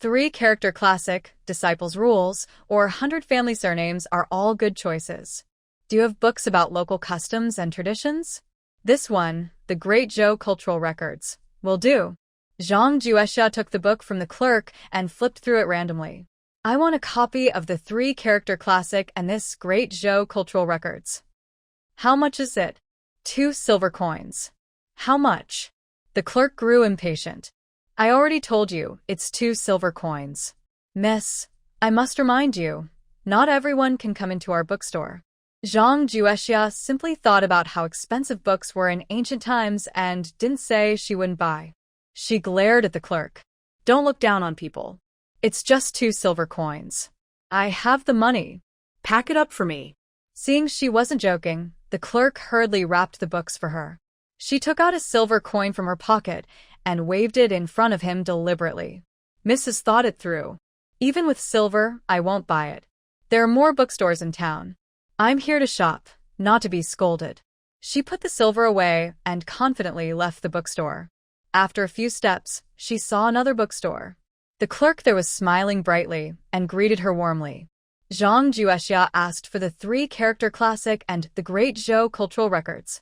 [SPEAKER 1] 3-character classic, Disciples' Rules, or 100 Family Surnames are all good choices. Do you have books about local customs and traditions? This one, The Great Zhou Cultural Records, will do. Zhang Juexia took the book from the clerk and flipped through it randomly. I want a copy of the 3-character classic and this Great Zhou Cultural Records. How much is it? 2 silver coins. How much? The clerk grew impatient. I already told you, it's 2 silver coins. Miss, I must remind you, not everyone can come into our bookstore. Zhang Juexia simply thought about how expensive books were in ancient times and didn't say she wouldn't buy. She glared at the clerk. Don't look down on people. It's just 2 silver coins. I have the money. Pack it up for me. Seeing she wasn't joking, the clerk hurriedly wrapped the books for her. She took out a silver coin from her pocket and waved it in front of him deliberately. Mrs. thought it through. Even with silver, I won't buy it. There are more bookstores in town. I'm here to shop, not to be scolded. She put the silver away and confidently left the bookstore. After a few steps, she saw another bookstore. The clerk there was smiling brightly and greeted her warmly. Zhang Juexia asked for the 3-character classic and the Great Zhou Cultural Records.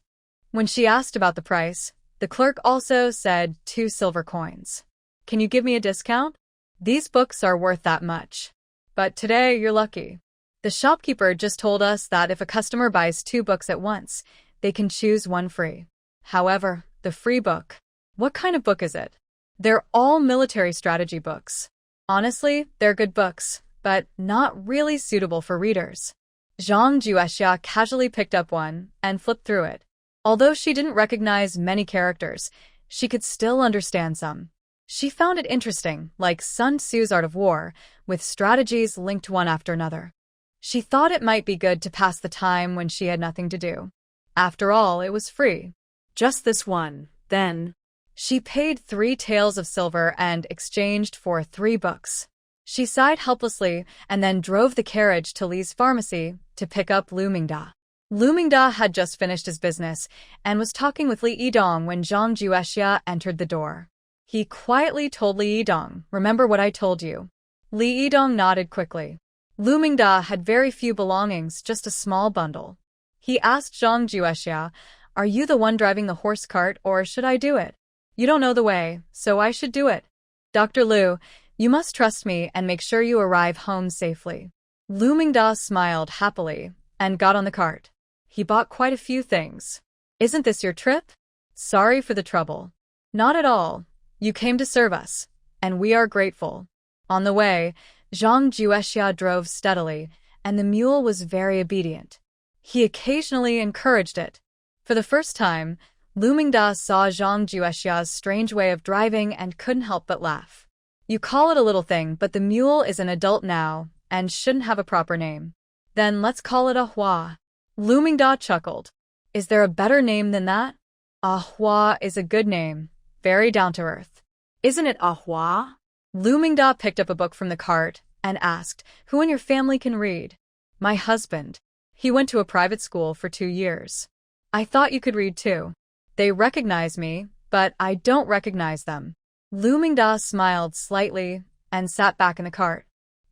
[SPEAKER 1] When she asked about the price, the clerk also said 2 silver coins. Can you give me a discount? These books are worth that much. But today, you're lucky. The shopkeeper just told us that if a customer buys 2 books at once, they can choose one free. However, the free book. What kind of book is it? They're all military strategy books. Honestly, they're good books, but not really suitable for readers. Zhang Juexia casually picked up one and flipped through it. Although she didn't recognize many characters, she could still understand some. She found it interesting, like Sun Tzu's Art of War, with strategies linked one after another. She thought it might be good to pass the time when she had nothing to do. After all, it was free. Just this one, then. She paid 3 taels of silver and exchanged for 3 books. She sighed helplessly and then drove the carriage to Li's pharmacy to pick up Lu Mingda. Lu Mingda had just finished his business and was talking with Li Yidong when Zhang Juexia entered the door. He quietly told Li Yidong, remember what I told you. Li Yidong nodded quickly. Lu Mingda had very few belongings, just a small bundle. He asked Zhang Juexia, are you the one driving the horse cart or should I do it? You don't know the way, so I should do it. Dr. Lu, you must trust me and make sure you arrive home safely. Lu Mingda smiled happily and got on the cart. He bought quite a few things. Isn't this your trip? Sorry for the trouble. Not at all. You came to serve us, and we are grateful. On the way, Zhang Juexia drove steadily, and the mule was very obedient. He occasionally encouraged it. For the first time, Lu Mingda saw Zhang Juexia's strange way of driving and couldn't help but laugh. You call it a little thing, but the mule is an adult now and shouldn't have a proper name. Then let's call it a Hua. Lu Mingda chuckled. Is there a better name than that? Ahua is a good name, very down-to-earth. Isn't it Ahua? Lu Mingda picked up a book from the cart and asked, who in your family can read? My husband. He went to a private school for 2 years. I thought you could read too. They recognize me, but I don't recognize them. Lu Mingda smiled slightly and sat back in the cart.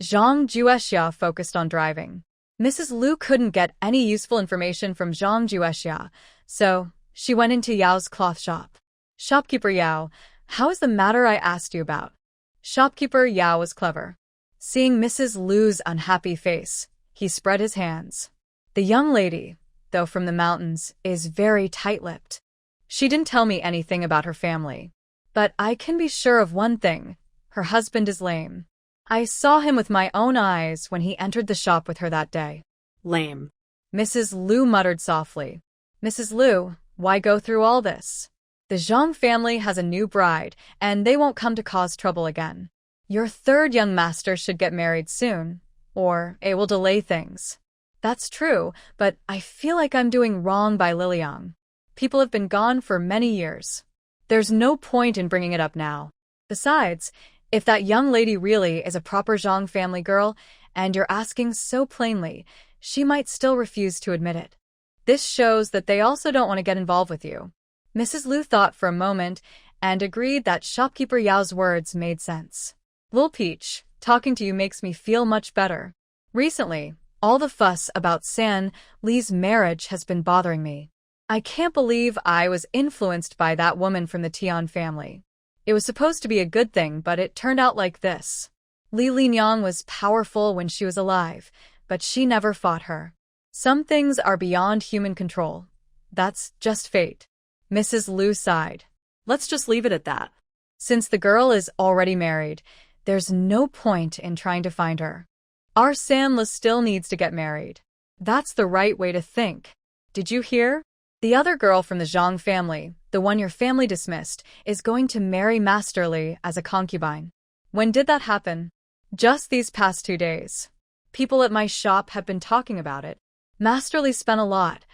[SPEAKER 1] Zhang Juexia focused on driving. Mrs. Lu couldn't get any useful information from Zhang Juexia, so she went into Yao's cloth shop. Shopkeeper Yao, how is the matter I asked you about? Shopkeeper Yao was clever. Seeing Mrs. Lu's unhappy face, he spread his hands. The young lady, though from the mountains, is very tight-lipped. She didn't tell me anything about her family. But I can be sure of one thing. Her husband is lame. I saw him with my own eyes when he entered the shop with her that day.
[SPEAKER 3] Lame.
[SPEAKER 1] Mrs. Lu muttered softly. Mrs. Lu, why go through all this? The Zhang family has a new bride, and they won't come to cause trouble again. Your third young master should get married soon, or it will delay things. That's true, but I feel like I'm doing wrong by Liliang. People have been gone for many years. There's no point in bringing it up now. Besides, if that young lady really is a proper Zhang family girl, and you're asking so plainly, she might still refuse to admit it. This shows that they also don't want to get involved with you. Mrs. Lu thought for a moment and agreed that shopkeeper Yao's words made sense. Lil Peach, talking to you makes me feel much better. Recently, all the fuss about San Li's marriage has been bothering me. I can't believe I was influenced by that woman from the Tian family. It was supposed to be a good thing, but it turned out like this. Li Linyang was powerful when she was alive, but she never fought her. Some things are beyond human control. That's just fate. Mrs. Lu sighed.
[SPEAKER 3] Let's just leave it at that.
[SPEAKER 1] Since the girl is already married, there's no point in trying to find her. Our Sanla still needs to get married. That's the right way to think. Did you hear? The other girl from the Zhang family, the one your family dismissed, is going to marry Master Li as a concubine. When did that happen? Just these past 2 days. People at my shop have been talking about it. Master Li spent a lot.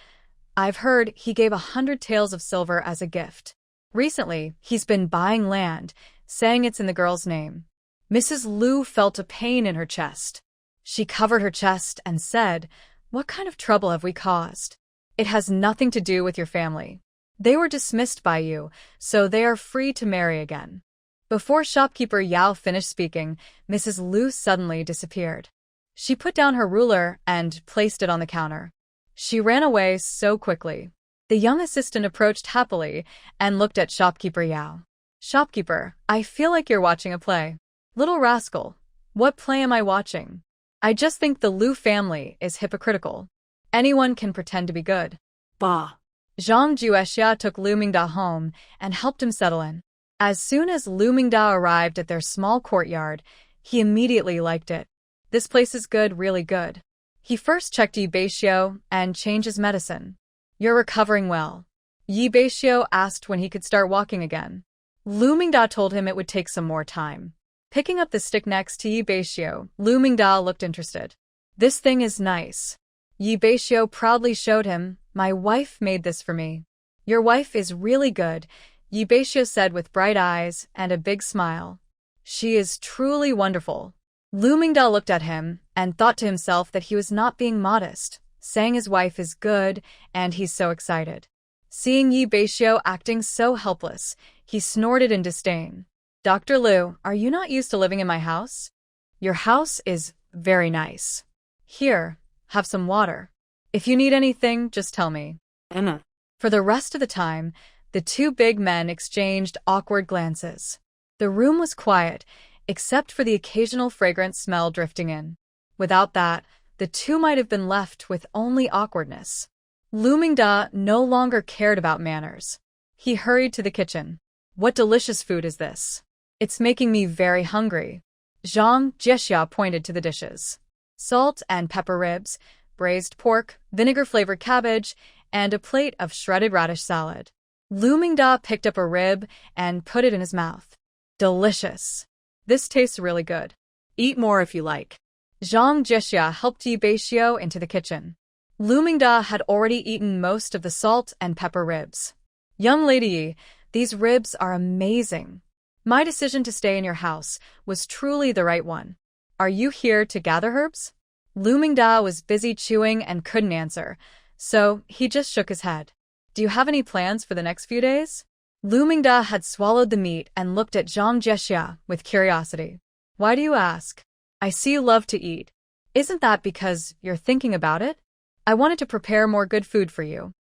[SPEAKER 1] I've heard he gave 100 taels of silver as a gift. Recently, he's been buying land, saying it's in the girl's name. Mrs. Lu felt a pain in her chest. She covered her chest and said, "What kind of trouble have we caused? It has nothing to do with your family. They were dismissed by you, so they are free to marry again." Before shopkeeper Yao finished speaking, Mrs. Lu suddenly disappeared. She put down her ruler and placed it on the counter. She ran away so quickly. The young assistant approached happily and looked at shopkeeper Yao. "Shopkeeper, I feel like you're watching a play." "Little rascal, what play am I watching? I just think the Lu family is hypocritical. Anyone can pretend to be good."
[SPEAKER 3] Bah.
[SPEAKER 1] Zhang Juexia took Lu Mingda home and helped him settle in. As soon as Lu Mingda arrived at their small courtyard, he immediately liked it. This place is good, really good. He first checked Yi Beixiu and changed his medicine. "You're recovering well." Yi Beixiu asked when he could start walking again. Lu Mingda told him it would take some more time. Picking up the stick next to Yi Beixiu, Lu Mingda looked interested. "This thing is nice." Yi Beixiu proudly showed him, "My wife made this for me." "Your wife is really good," Yi Beixiu said with bright eyes and a big smile. "She is truly wonderful." Lu Mingda looked at him and thought to himself that he was not being modest, saying his wife is good, and he's so excited. Seeing Yi Beixiu acting so helpless, he snorted in disdain. "Dr. Lu, are you not used to living in my house? Your house is very nice. Here, have some water. If you need anything, just tell me."
[SPEAKER 3] Anna.
[SPEAKER 1] For the rest of the time, the two big men exchanged awkward glances. The room was quiet, except for the occasional fragrant smell drifting in. Without that, the two might have been left with only awkwardness. Lu Mingda no longer cared about manners. He hurried to the kitchen. "What delicious food is this? It's making me very hungry." Zhang Juexia pointed to the dishes. Salt and pepper ribs, braised pork, vinegar-flavored cabbage, and a plate of shredded radish salad. Lu Mingda picked up a rib and put it in his mouth. "Delicious. This tastes really good.
[SPEAKER 3] Eat more if you like."
[SPEAKER 1] Zhang Juexia helped Yi Beixiu into the kitchen. Lu Mingda had already eaten most of the salt and pepper ribs. "Young lady Yi, these ribs are amazing. My decision to stay in your house was truly the right one. Are you here to gather herbs?" Lu Mingda was busy chewing and couldn't answer, so he just shook his head. "Do you have any plans for the next few days?" Lu Mingda had swallowed the meat and looked at Zhang Juexia with curiosity. "Why do you ask? I see you love to eat."
[SPEAKER 3] Isn't that because you're thinking about it? I wanted to prepare more good food for you.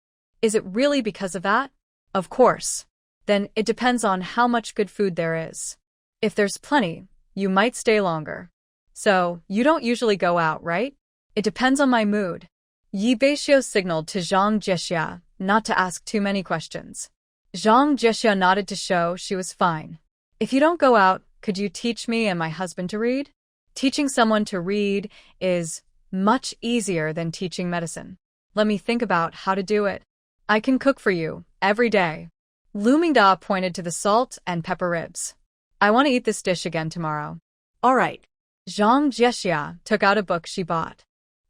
[SPEAKER 3] Is it really because of that? Of course. Then it depends on how much good food there is. If there's plenty, you might stay longer. So, you don't usually go out, right? It depends on my mood. Beixiu signaled to Zhang Jixia not to ask too many questions. Zhang Jixia nodded to show she was fine. If you don't go out, could you teach me and my husband to read? Teaching someone to read is much easier than teaching medicine. Let me think about how to do it. I can cook for you every day. Lu Mingda pointed to the salt and pepper ribs. I want to eat this dish again tomorrow.
[SPEAKER 2] All right.
[SPEAKER 3] Zhang Jixia took out a book she bought.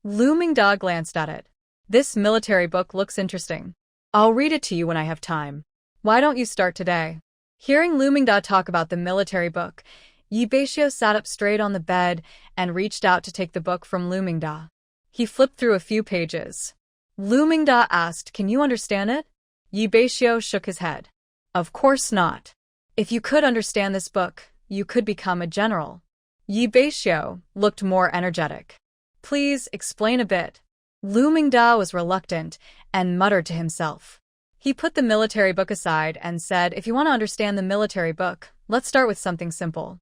[SPEAKER 3] Lu Mingda glanced at it. This military book looks interesting.
[SPEAKER 2] I'll read it to you when I have time.
[SPEAKER 3] Why don't you start today? Hearing Lu Mingda talk about the military book, Beixiu sat up straight on the bed and reached out to take the book from Lu Mingda. He flipped through a few pages. Lu Mingda asked, "Can you understand it?" Beixiu shook his head. Of course not. If you could understand this book, you could become a general. Beixiu looked more energetic. Please explain a bit. Lu Mingda was reluctant and muttered to himself. He put the military book aside and said, if you want to understand the military book, let's start with something simple.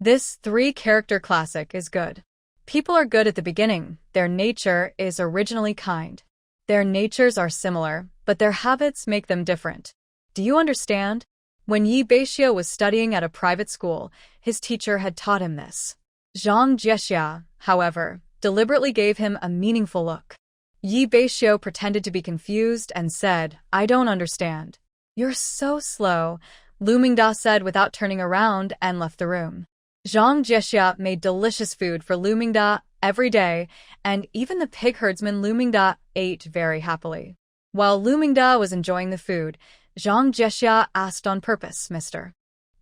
[SPEAKER 3] This 3-character classic is good. People are good at the beginning. Their nature is originally kind. Their natures are similar, but their habits make them different. Do you understand? When Beixiu was studying at a private school, his teacher had taught him this. Zhang Jixia, however, deliberately gave him a meaningful look. Beixiu pretended to be confused and said, I don't understand. You're so slow, Lu Mingda said without turning around and left the room. Zhang Jixia made delicious food for Lu Mingda every day, and even the pig herdsman Lu Mingda ate very happily. While Lu Mingda was enjoying the food, Zhang Jixia asked on purpose, Mr.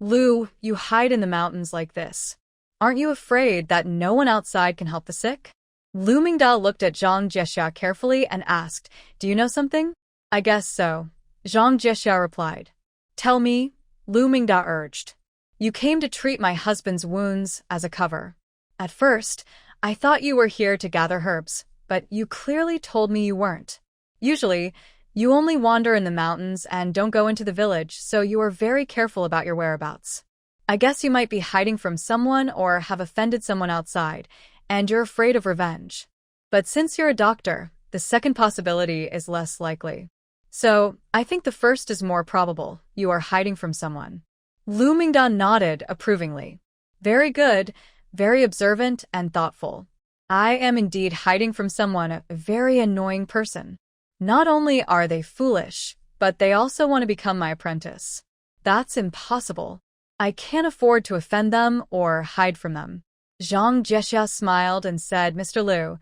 [SPEAKER 3] Lu, you hide in the mountains like this. Aren't you afraid that no one outside can help the sick? Lu Mingda looked at Zhang Jixia carefully and asked, Do you know something? I guess so. Zhang Jixia replied. Tell me, Lu Mingda urged. You came to treat my husband's wounds as a cover. At first, I thought you were here to gather herbs, but you clearly told me you weren't. Usually, you only wander in the mountains and don't go into the village, so you are very careful about your whereabouts. I guess you might be hiding from someone or have offended someone outside, and you're afraid of revenge. But since you're a doctor, the second possibility is less likely. So, I think the first is more probable. You are hiding from someone. Lu Mingda nodded approvingly. Very good, very observant and thoughtful. I am indeed hiding from someone, a very annoying person. Not only are they foolish, but they also want to become my apprentice. That's impossible. I can't afford to offend them or hide from them. Zhang Jixia smiled and said, Mr. Lu,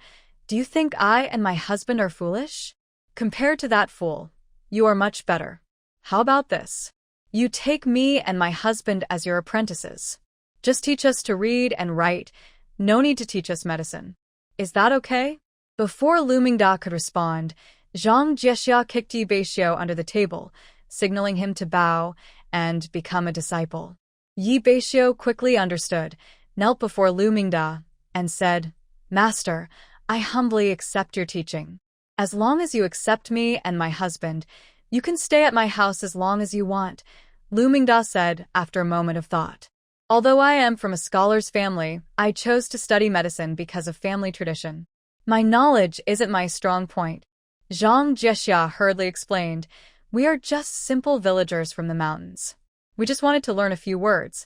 [SPEAKER 3] do you think I and my husband are foolish? Compared to that fool, you are much better. How about this? You take me and my husband as your apprentices. Just teach us to read and write. No need to teach us medicine. Is that okay? Before Lu Mingda could respond, Zhang Jixia kicked Beixiu under the table, signaling him to bow and become a disciple. Beixiu quickly understood, knelt before Lu Mingda, and said, Master, I humbly accept your teaching. As long as you accept me and my husband, you can stay at my house as long as you want, Lu Mingda said after a moment of thought. Although I am from a scholar's family, I chose to study medicine because of family tradition. My knowledge isn't my strong point. Zhang Jixia hurriedly explained, We are just simple villagers from the mountains. We just wanted to learn a few words.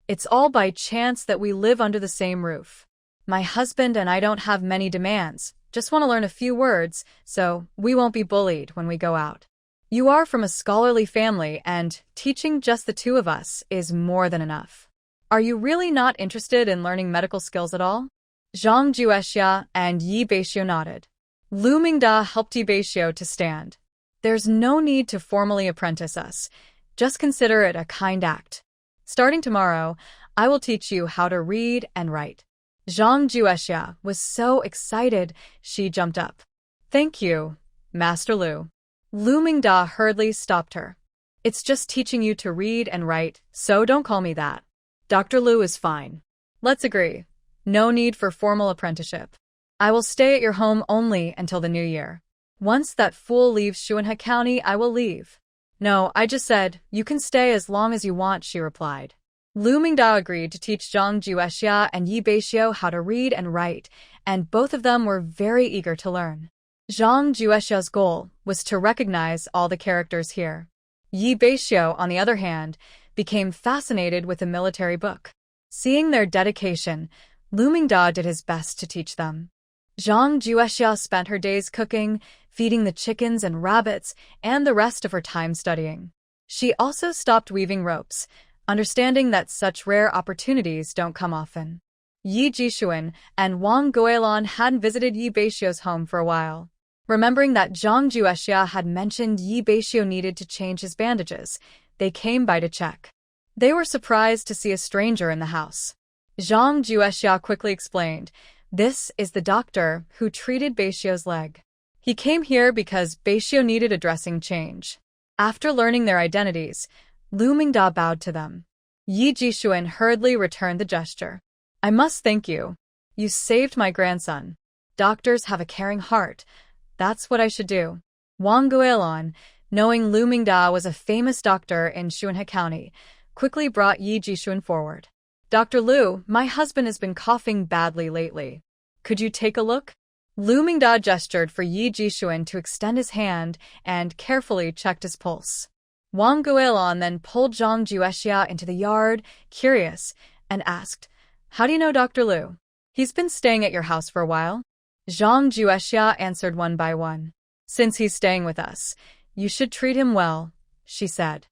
[SPEAKER 3] It's all by chance that we live under the same roof. My husband and I don't have many demands, just want to learn a few words, so we won't be bullied when we go out. You are from a scholarly family, and teaching just the two of us is more than enough. Are you really not interested in learning medical skills at all? Zhang Jixia and Beixiu nodded. Lu Mingda helped Beixiu to stand. There's no need to formally apprentice us. Just consider it a kind act. Starting tomorrow, I will teach you how to read and write. Zhang Jixia was so excited, she jumped up. Thank you, Master Lu. Lu Mingda hurriedly stopped her. It's just teaching you to read and write, so don't call me that. Dr. Lu is fine. Let's agree. No need for formal apprenticeship.
[SPEAKER 1] I will stay at your home only until the new year. Once that fool leaves Shuanhe County, I will leave.
[SPEAKER 3] No, I just said, you can stay as long as you want, she replied. Lu Mingda agreed to teach Zhang Juexia and Yi Beixiu how to read and write, and both of them were very eager to learn. Zhang Juexia's goal was to recognize all the characters here. Yi Beixiu, on the other hand, became fascinated with the military book. Seeing their dedication, Lu Mingda did his best to teach them. Zhang Juexia spent her days cooking, feeding the chickens and rabbits, and the rest of her time studying. She also stopped weaving ropes, understanding that such rare opportunities don't come often. Yi Jishuan and Wang Guolan hadn't visited Yi Beixiu's home for a while. Remembering that Zhang Juexia had mentioned Yi Beixiu needed to change his bandages, they came by to check. They were surprised to see a stranger in the house. Zhang Juexia quickly explained, "This is the doctor who treated Beixiu's leg. He came here because Beixiu needed a dressing change." After learning their identities, Lu Mingda bowed to them. Yi Jishuan hurriedly returned the gesture. "I must thank you. You saved my grandson. Doctors have a caring heart. That's what I should do." Wang Guolan, knowing Lu Mingda was a famous doctor in Shuanhe County, quickly brought Yi Jishuan forward. "Dr. Lu, my husband has been coughing badly lately. Could you take a look?" Lu Mingda gestured for Yi Jishuan to extend his hand and carefully checked his pulse. Wang Guolan then pulled Zhang Juexia into the yard, curious, and asked, "How do you know Dr. Lu? He's been staying at your house for a while?" Zhang Juexia answered one by one. "Since he's staying with us, you should treat him well," she said.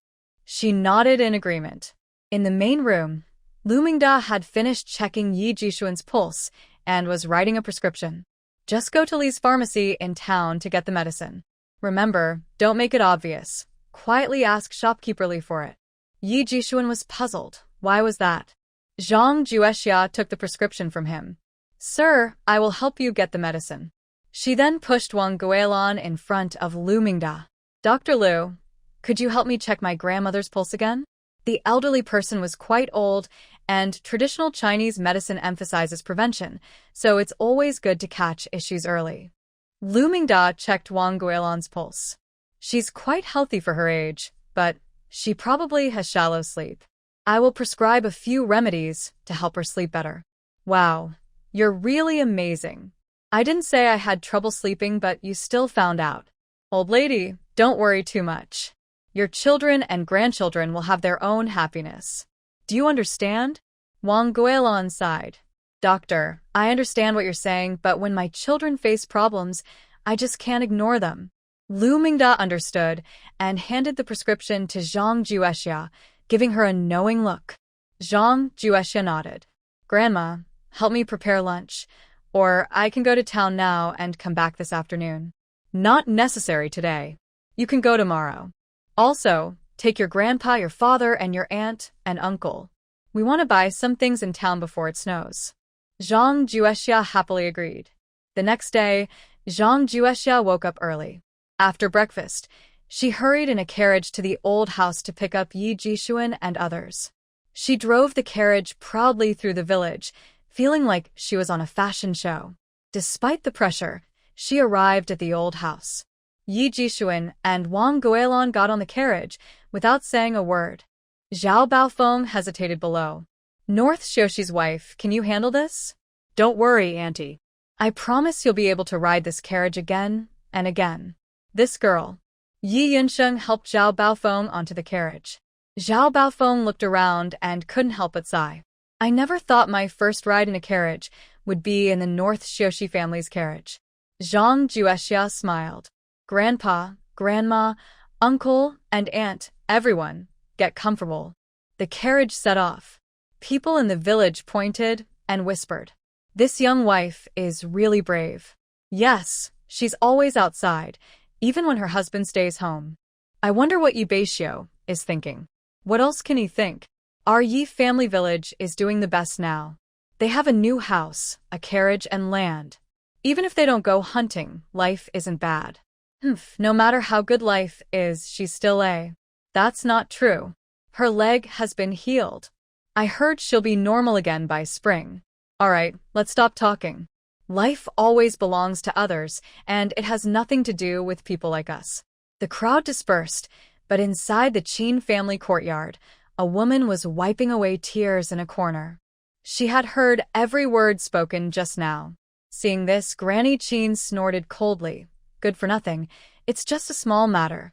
[SPEAKER 3] She nodded in agreement. In the main room, Lu Mingda had finished checking Yi Jishuan's pulse and was writing a prescription. "Just go to Li's pharmacy in town to get the medicine. Remember, don't make it obvious. Quietly ask shopkeeper Li for it." Yi Jishuan was puzzled. Why was that? Zhang Juexia took the prescription from him. "Sir, I will help you get the medicine." She then pushed Wang Guolan in front of Lu Mingda. "Dr. Lu, could you help me check my grandmother's pulse again?" The elderly person was quite old, and traditional Chinese medicine emphasizes prevention, so it's always good to catch issues early. Lu Mingda checked Wang Guolan's pulse. "She's quite healthy for her age, but she probably has shallow sleep. I will prescribe a few remedies to help her sleep better." "Wow, you're really amazing. I didn't say I had trouble sleeping, but you still found out. Old lady, don't worry too much. Your children and grandchildren will have their own happiness. Do you understand?" Wang Guolan sighed. "Doctor, I understand what you're saying, but when my children face problems, I just can't ignore them." Lu Mingda understood and handed the prescription to Zhang Juexia, giving her a knowing look. Zhang Juexia nodded. "Grandma, help me prepare lunch, or I can go to town now and come back this afternoon." "Not necessary today. You can go tomorrow. Also, take your grandpa, your father, and your aunt and uncle. We want to buy some things in town before it snows." Zhang Juexia happily agreed. The next day, Zhang Juexia woke up early. After breakfast, she hurried in a carriage to the old house to pick up Yi Jishuan and others. She drove the carriage proudly through the village, feeling like she was on a fashion show. Despite the pressure, she arrived at the old house. Yi Jishuan and Wang Guolan got on the carriage without saying a word. Zhao Baofeng hesitated below. "North Xioshi's wife, can you handle this?" "Don't worry, Auntie. I promise you'll be able to ride this carriage again and again." "This girl." Yi Yunsheng helped Zhao Baofeng onto the carriage. Zhao Baofeng looked around and couldn't help but sigh. "I never thought my first ride in a carriage would be in the North Xiushi family's carriage." Zhang Juexia smiled. "Grandpa, grandma, uncle, and aunt, everyone, get comfortable." The carriage set off. People in the village pointed and whispered, "This young wife is really brave. Yes, she's always outside, even when her husband stays home." I wonder what Yi Beixiu is thinking. What else can he think? Our Yi family village is doing the best now. They have a new house, a carriage, and land. Even if they don't go hunting, life isn't bad. No matter how good life is, she's still a. That's not true. Her leg has been healed. I heard she'll be normal again by spring. All right, let's stop talking.
[SPEAKER 1] Life always belongs to others, and it has nothing to do with people like us. The crowd dispersed, but inside the Qin family courtyard, a woman was wiping away tears in a corner. She had heard every word spoken just now. Seeing this, Granny Qin snorted coldly. Good for nothing. It's just a small matter.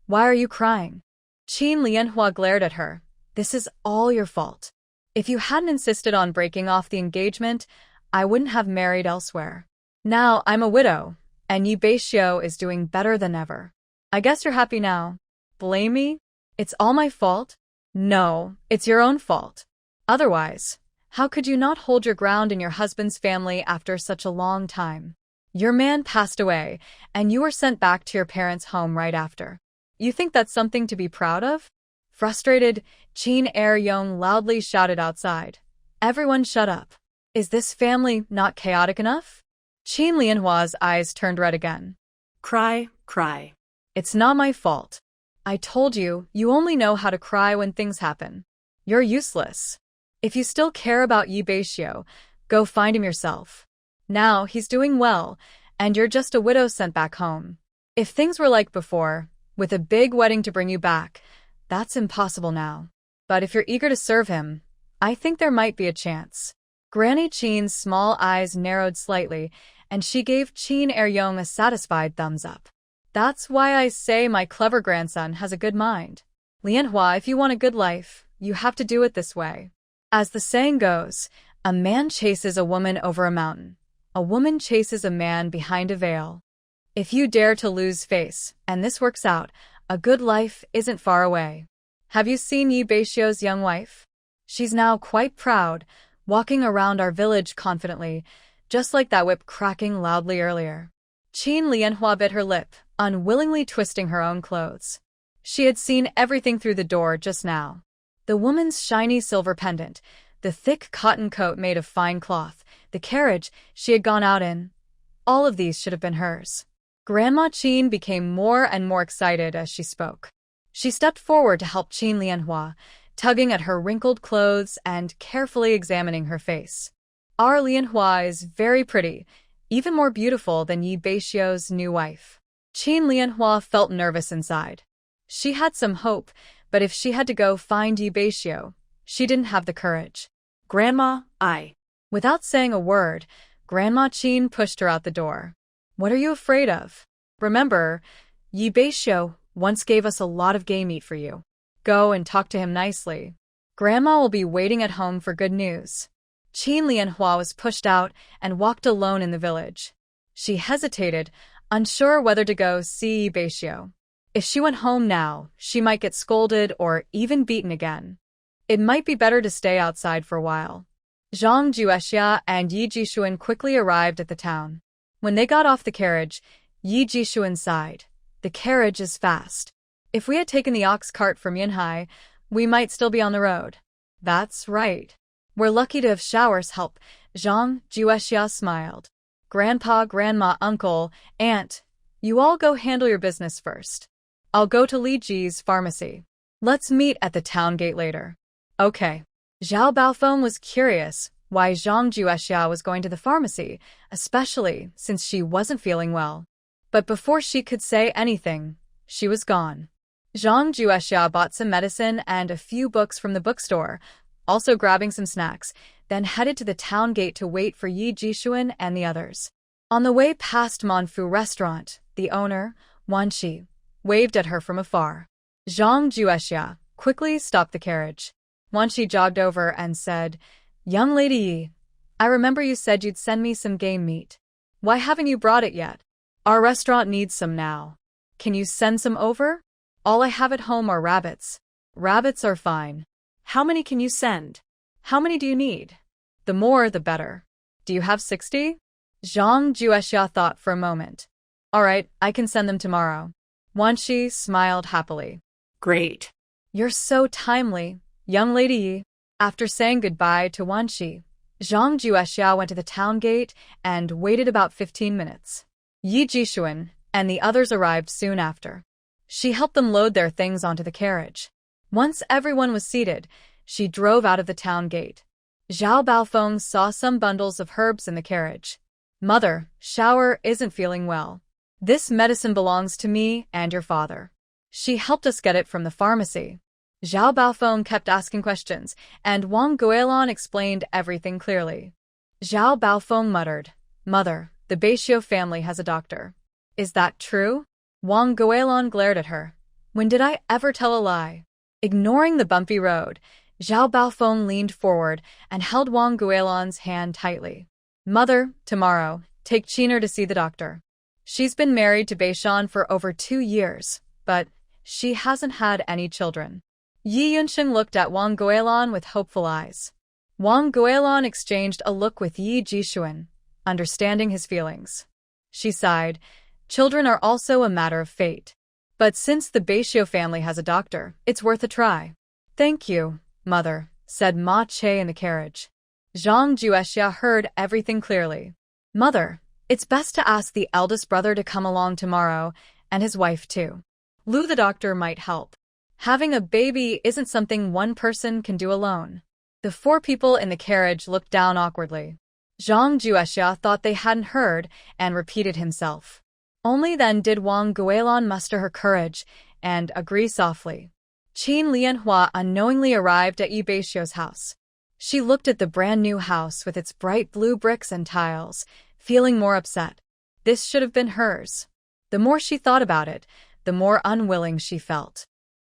[SPEAKER 1] Why are you crying? Qin Lianhua glared at her. This is all your fault. If you hadn't insisted on breaking off the engagement, I wouldn't have married elsewhere. Now I'm a widow, and Yi Beixiu is doing better than ever. I guess you're happy now. Blame me? It's all my fault? No, it's your own fault. Otherwise, how could you not hold your ground in your husband's family after such a long time? Your man passed away, and you were sent back to your parents' home right after. You think that's something to be proud of? Frustrated, Qin Er-yong loudly shouted outside. Everyone shut up. Is this family not chaotic enough? Qin Lianhua's eyes turned red again.
[SPEAKER 2] Cry, cry.
[SPEAKER 1] It's not my fault. I told you, you only know how to cry when things happen. You're useless. If you still care about Yi Beixiu, go find him yourself. Now he's doing well, and you're just a widow sent back home. If things were like before, with a big wedding to bring you back, that's impossible now. But if you're eager to serve him, I think there might be a chance. Granny Qin's small eyes narrowed slightly, and she gave Qin Er-yong a satisfied thumbs up. That's why I say my clever grandson has a good mind. Lianhua, if you want a good life, you have to do it this way. As the saying goes, a man chases a woman over a mountain. A woman chases a man behind a veil. If you dare to lose face, and this works out, a good life isn't far away. Have you seen Yi Beixiu's young wife? She's now quite proud, walking around our village confidently, just like that whip cracking loudly earlier. Qin Lianhua bit her lip, unwillingly twisting her own clothes. She had seen everything through the door just now. The woman's shiny silver pendant, the thick cotton coat made of fine cloth, the carriage she had gone out in. All of these should have been hers. Grandma Qin became more and more excited as she spoke. She stepped forward to help Qin Lianhua, tugging at her wrinkled clothes and carefully examining her face. Our Lianhua is very pretty, even more beautiful than Yi Beixiu's new wife. Qin Lianhua felt nervous inside. She had some hope, but if she had to go find Yi Beixiu, she didn't have the courage.
[SPEAKER 2] Grandma,
[SPEAKER 1] Without saying a word, Grandma Qin pushed her out the door. What are you afraid of? Remember, Yi Beixiu once gave us a lot of game meat for you. Go and talk to him nicely. Grandma will be waiting at home for good news. Qin Lianhua was pushed out and walked alone in the village. She hesitated, unsure whether to go see Yi Beixiu. If she went home now, she might get scolded or even beaten again. It might be better to stay outside for a while. Zhang Juexia and Yi Jishuan quickly arrived at the town. When they got off the carriage, Yi Jishuan sighed. The carriage is fast. If we had taken the ox cart from Yinhai, we might still be on the road. That's right. We're lucky to have Shower's help. Zhang Juexia smiled. Grandpa, Grandma, Uncle, Aunt, you all go handle your business first. I'll go to Li Ji's pharmacy. Let's meet at the town gate later. Okay. Zhao Baofeng was curious why Zhang Juexia was going to the pharmacy, especially since she wasn't feeling well. But before she could say anything, she was gone. Zhang Juexia bought some medicine and a few books from the bookstore, also grabbing some snacks, then headed to the town gate to wait for Yi Jishuan and the others. On the way past Manfu restaurant, the owner, Wan Qi, waved at her from afar. Zhang Juexia quickly stopped the carriage. Wan Qi jogged over and said, Young lady Yi, I remember you said you'd send me some game meat. Why haven't you brought it yet? Our restaurant needs some now. Can you send some over? All I have at home are rabbits. Rabbits are fine. How many can you send? How many do you need? The more, the better. Do you have 60? Zhang Juexia thought for a moment. All right, I can send them tomorrow. Wan Qi smiled happily.
[SPEAKER 2] Great.
[SPEAKER 1] You're so timely, young lady Yi. After saying goodbye to Wan Qi, Zhang Juexia went to the town gate and waited about 15 minutes. Yi Jishuan and the others arrived soon after. She helped them load their things onto the carriage. Once everyone was seated, she drove out of the town gate. Zhao Baofeng saw some bundles of herbs in the carriage.
[SPEAKER 3] Mother, Shower isn't feeling well. This medicine belongs to me and your father. She helped us get it from the pharmacy. Zhao Baofeng kept asking questions, and Wang Guilin explained everything clearly. Zhao Baofeng muttered, Mother, the Beixiu family has a doctor. Is that true? Wang Guilin glared at her. When did I ever tell a lie? Ignoring the bumpy road, Zhao Baofeng leaned forward and held Wang Guilin's hand tightly. Mother, tomorrow, take Qiner to see the doctor. She's been married to Beixiu for over 2 years, but she hasn't had any children. Yi Yunsheng looked at Wang Guilin with hopeful eyes. Wang Guilin exchanged a look with Yi Jixuan, understanding his feelings. She sighed. Children are also a matter of fate. But since the Beixiu family has a doctor, it's worth a try. Thank you, Mother, said Ma Che in the carriage. Zhang Juexia heard everything clearly. Mother, it's best to ask the eldest brother to come along tomorrow, and his wife too. Lu the doctor might help. Having a baby isn't something one person can do alone. The 4 people in the carriage looked down awkwardly. Zhang Juexia thought they hadn't heard and repeated himself. Only then did Wang Guilin muster her courage and agree softly. Qin Lianhua unknowingly arrived at Yi Beixiu's house. She looked at the brand-new house with its bright blue bricks and tiles, feeling more upset. This should have been hers. The more she thought about it, the more unwilling she felt.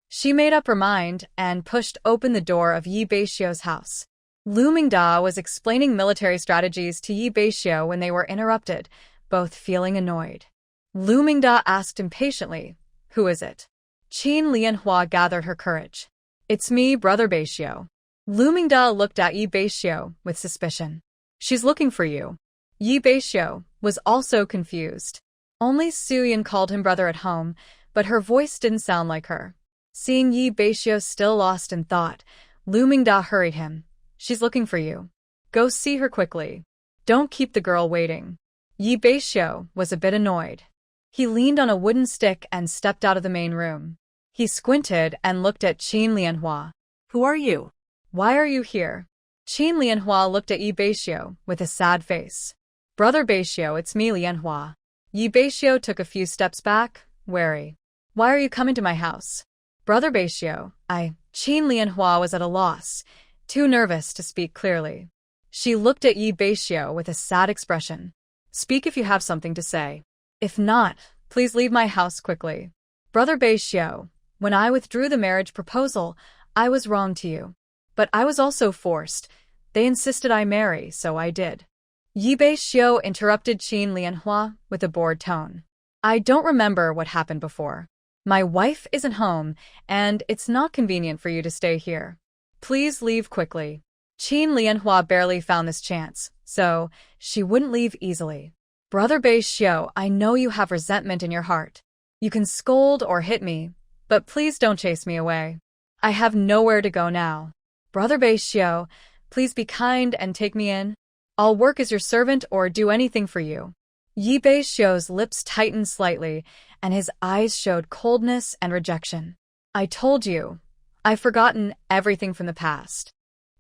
[SPEAKER 3] She made up her mind and pushed open the door of Yi Beixiu's house. Lu Mingda was explaining military strategies to Yi Beixiu when they were interrupted, both feeling annoyed. Lu Mingda asked impatiently, Who is it? Qin Lianhua gathered her courage. It's me, Brother Beixiu. Lu Mingda looked at Yi Beixiu with suspicion. She's looking for you. Yi Beixiu was also confused. Only Su Yan called him brother at home, but her voice didn't sound like her. Seeing Yi Beixiu still lost in thought, Lu Mingda hurried him. She's looking for you. Go see her quickly. Don't keep the girl waiting. Yi Beixiu was a bit annoyed. He leaned on a wooden stick and stepped out of the main room. He squinted and looked at Qin Lianhua.
[SPEAKER 2] Who are you?
[SPEAKER 3] Why are you here? Qin Lianhua looked at Yi Beixiu with a sad face. Brother Beixiu, it's me, Lianhua. Yi Beixiu took a few steps back, wary. Why are you coming to my house? Brother Beixiu, Qin Lianhua was at a loss, too nervous to speak clearly. She looked at Yi Beixiu with a sad expression. Speak if you have something to say. If not, please leave my house quickly. Brother Beixiu, when I withdrew the marriage proposal, I was wrong to you. But I was also forced. They insisted I marry, so I did. Yi Beixiu interrupted Qin Lianhua with a bored tone. I don't remember what happened before. My wife isn't home, and it's not convenient for you to stay here. Please leave quickly. Qin Lianhua barely found this chance, so she wouldn't leave easily. Brother Beixiu, I know you have resentment in your heart. You can scold or hit me, but please don't chase me away. I have nowhere to go now. Brother Beixiu, please be kind and take me in. I'll work as your servant or do anything for you. Yi Beixiu's lips tightened slightly, and his eyes showed coldness and rejection. I told you. I've forgotten everything from the past.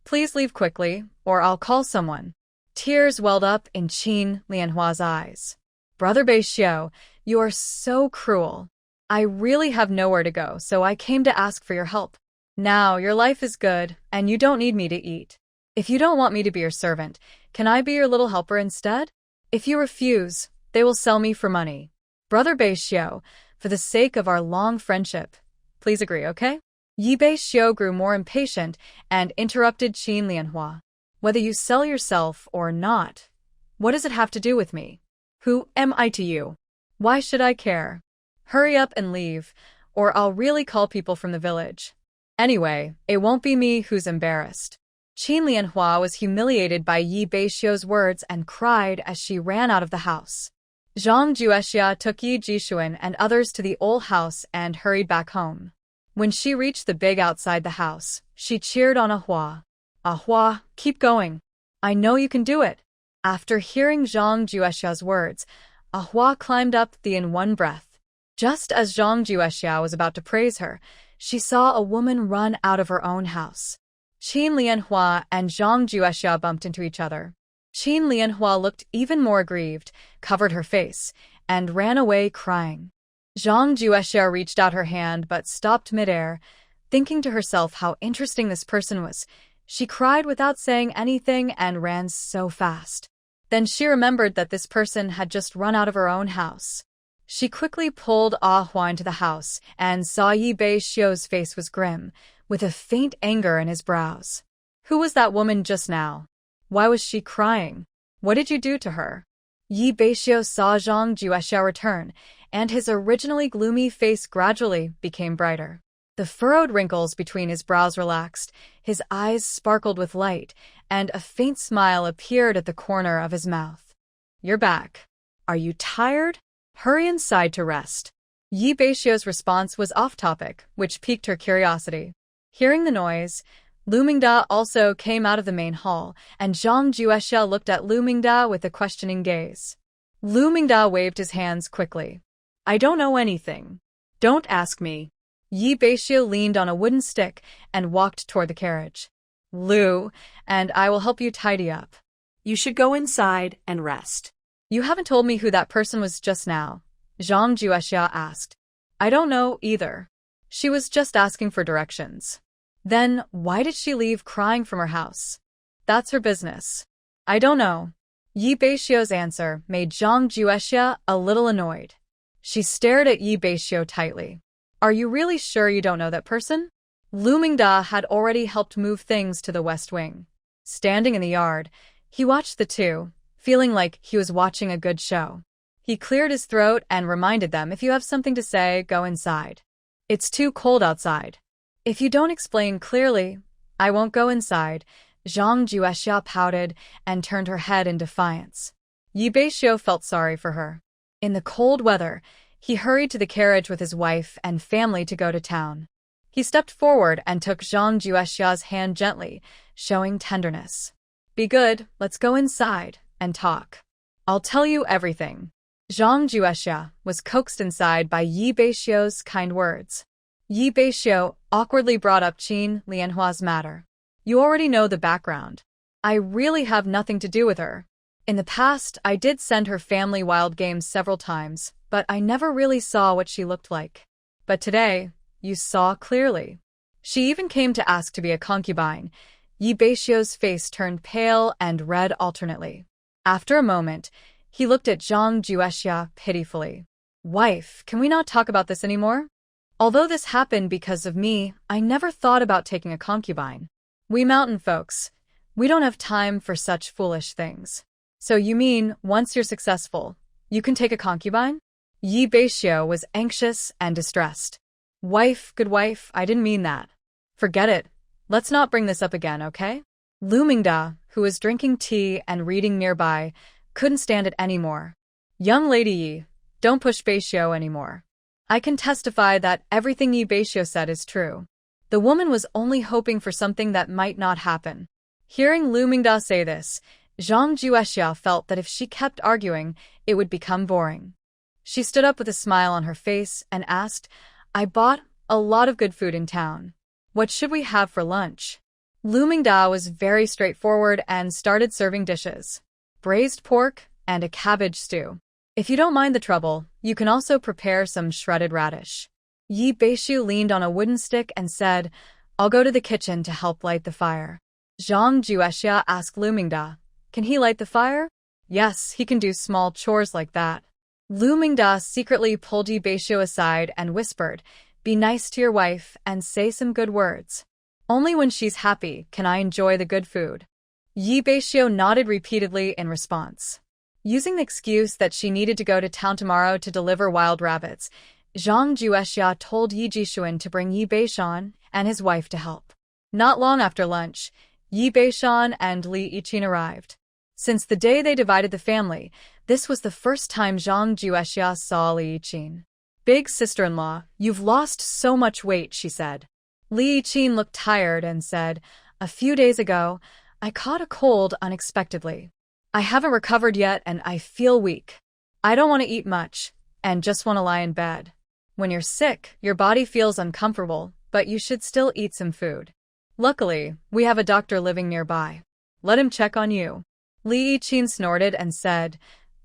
[SPEAKER 3] Please leave quickly, or I'll call someone. Tears welled up in Qin Lianhua's eyes. Brother Beixiu, you are so cruel. I really have nowhere to go, so I came to ask for your help. Now your life is good, and you don't need me to eat. If you don't want me to be your servant, can I be your little helper instead? If you refuse, they will sell me for money. Brother Beixiu, for the sake of our long friendship, please agree, okay? Yi Beixiu grew more impatient and interrupted Qin Lianhua. Whether you sell yourself or not, what does it have to do with me? Who am I to you? Why should I care? Hurry up and leave, or I'll really call people from the village. Anyway, it won't be me who's embarrassed. Qin Lianhua was humiliated by Yi Beixiu's words and cried as she ran out of the house. Zhang Juexia took Yi Jixuan and others to the old house and hurried back home. When she reached the big outside the house, she cheered on Ahua. Ahua, keep going. I know you can do it. After hearing Zhang Juexia's words, Ahua climbed up in one breath. Just as Zhang Juexia was about to praise her, she saw a woman run out of her own house. Qin Lianhua and Zhang Juexia bumped into each other.
[SPEAKER 1] Qin Lianhua looked even more aggrieved, covered her face, and ran away crying. Zhang Juexia reached out her hand but stopped midair, thinking to herself how interesting this person was. She cried without saying anything and ran so fast. Then she remembered that this person had just run out of her own house. She quickly pulled Ah Hua into the house and saw Yi Beixiu's face was grim, with a faint anger in his brows. Who was that woman just now? Why was she crying? What did you do to her? Yi Beixiu saw Zhang Juexia return, and his originally gloomy face gradually became brighter. The furrowed wrinkles between his brows relaxed, his eyes sparkled with light, and a faint smile appeared at the corner of his mouth. You're back. Are you tired? Hurry inside to rest. Yi Beixiu's response was off-topic, which piqued her curiosity. Hearing the noise, Lu Mingda also came out of the main hall, and Zhang Juexia looked at Lu Mingda with a questioning gaze. Lu Mingda waved his hands quickly. I don't know anything. Don't ask me. Yi Beixiu leaned on a wooden stick and walked toward the carriage. Lu, and I will help you tidy up.
[SPEAKER 3] You should go inside and rest.
[SPEAKER 1] You haven't told me who that person was just now, Zhang Juexia asked. I don't know either. She was just asking for directions. Then, why did she leave crying from her house? That's her business. I don't know. Yi Beixiu's answer made Zhang Juexia a little annoyed. She stared at Yi Beixiu tightly. Are you really sure you don't know that person? Lu Mingda had already helped move things to the west wing. Standing in the yard, he watched the two, feeling like he was watching a good show. He cleared his throat and reminded them, if you have something to say, go inside. It's too cold outside. If you don't explain clearly, I won't go inside. Zhang Juexia pouted and turned her head in defiance. Yi Beixiu felt sorry for her. In the cold weather, he hurried to the carriage with his wife and family to go to town. He stepped forward and took Zhang Juexia's hand gently, showing tenderness. Be good, let's go inside and talk. I'll tell you everything. Zhang Juexia was coaxed inside by Yi Beixiu's kind words. Yi Beixiu awkwardly brought up Qin Lianhua's matter. You already know the background. I really have nothing to do with her. In the past, I did send her family wild games several times, but I never really saw what she looked like. But today, you saw clearly. She even came to ask to be a concubine. Yi Beixiu's face turned pale and red alternately. After a moment, he looked at Zhang Juexia pitifully. Wife, can we not talk about this anymore? Although this happened because of me, I never thought about taking a concubine. We mountain folks, we don't have time for such foolish things. So you mean, once you're successful, you can take a concubine? Yi Beixiu was anxious and distressed. Wife, good wife, I didn't mean that. Forget it. Let's not bring this up again, okay? Lu Mingda, who was drinking tea and reading nearby, couldn't stand it anymore. Young lady Yi, don't push Beixiu anymore. I can testify that everything Yi Beixiu said is true. The woman was only hoping for something that might not happen. Hearing Lu Mingda say this, Zhang Juexia felt that if she kept arguing, it would become boring. She stood up with a smile on her face and asked, I bought a lot of good food in town. What should we have for lunch? Lu Mingda was very straightforward and started serving dishes. Braised pork and a cabbage stew. If you don't mind the trouble, you can also prepare some shredded radish. Yi Beixiu leaned on a wooden stick and said, I'll go to the kitchen to help light the fire. Zhang Juexia asked Lu Mingda, can he light the fire? Yes, he can do small chores like that. Lu Mingda secretly pulled Yi Beixiu aside and whispered, be nice to your wife and say some good words. Only when she's happy can I enjoy the good food. Yi Beixiu nodded repeatedly in response. Using the excuse that she needed to go to town tomorrow to deliver wild rabbits, Zhang Juexia told Yi Jishuan to bring Yi Beishan and his wife to help. Not long after lunch, Yi Beishan and Li Yiqin arrived. Since the day they divided the family, this was the first time Zhang Juexia saw Li Yiqin. Big sister-in-law, you've lost so much weight, she said. Li Yiqin looked tired and said, a few days ago, I caught a cold unexpectedly. I haven't recovered yet and I feel weak. I don't want to eat much, and just want to lie in bed. When you're sick, your body feels uncomfortable, but you should still eat some food. Luckily, we have a doctor living nearby. Let him check on you.
[SPEAKER 3] Li Yiqin snorted and said,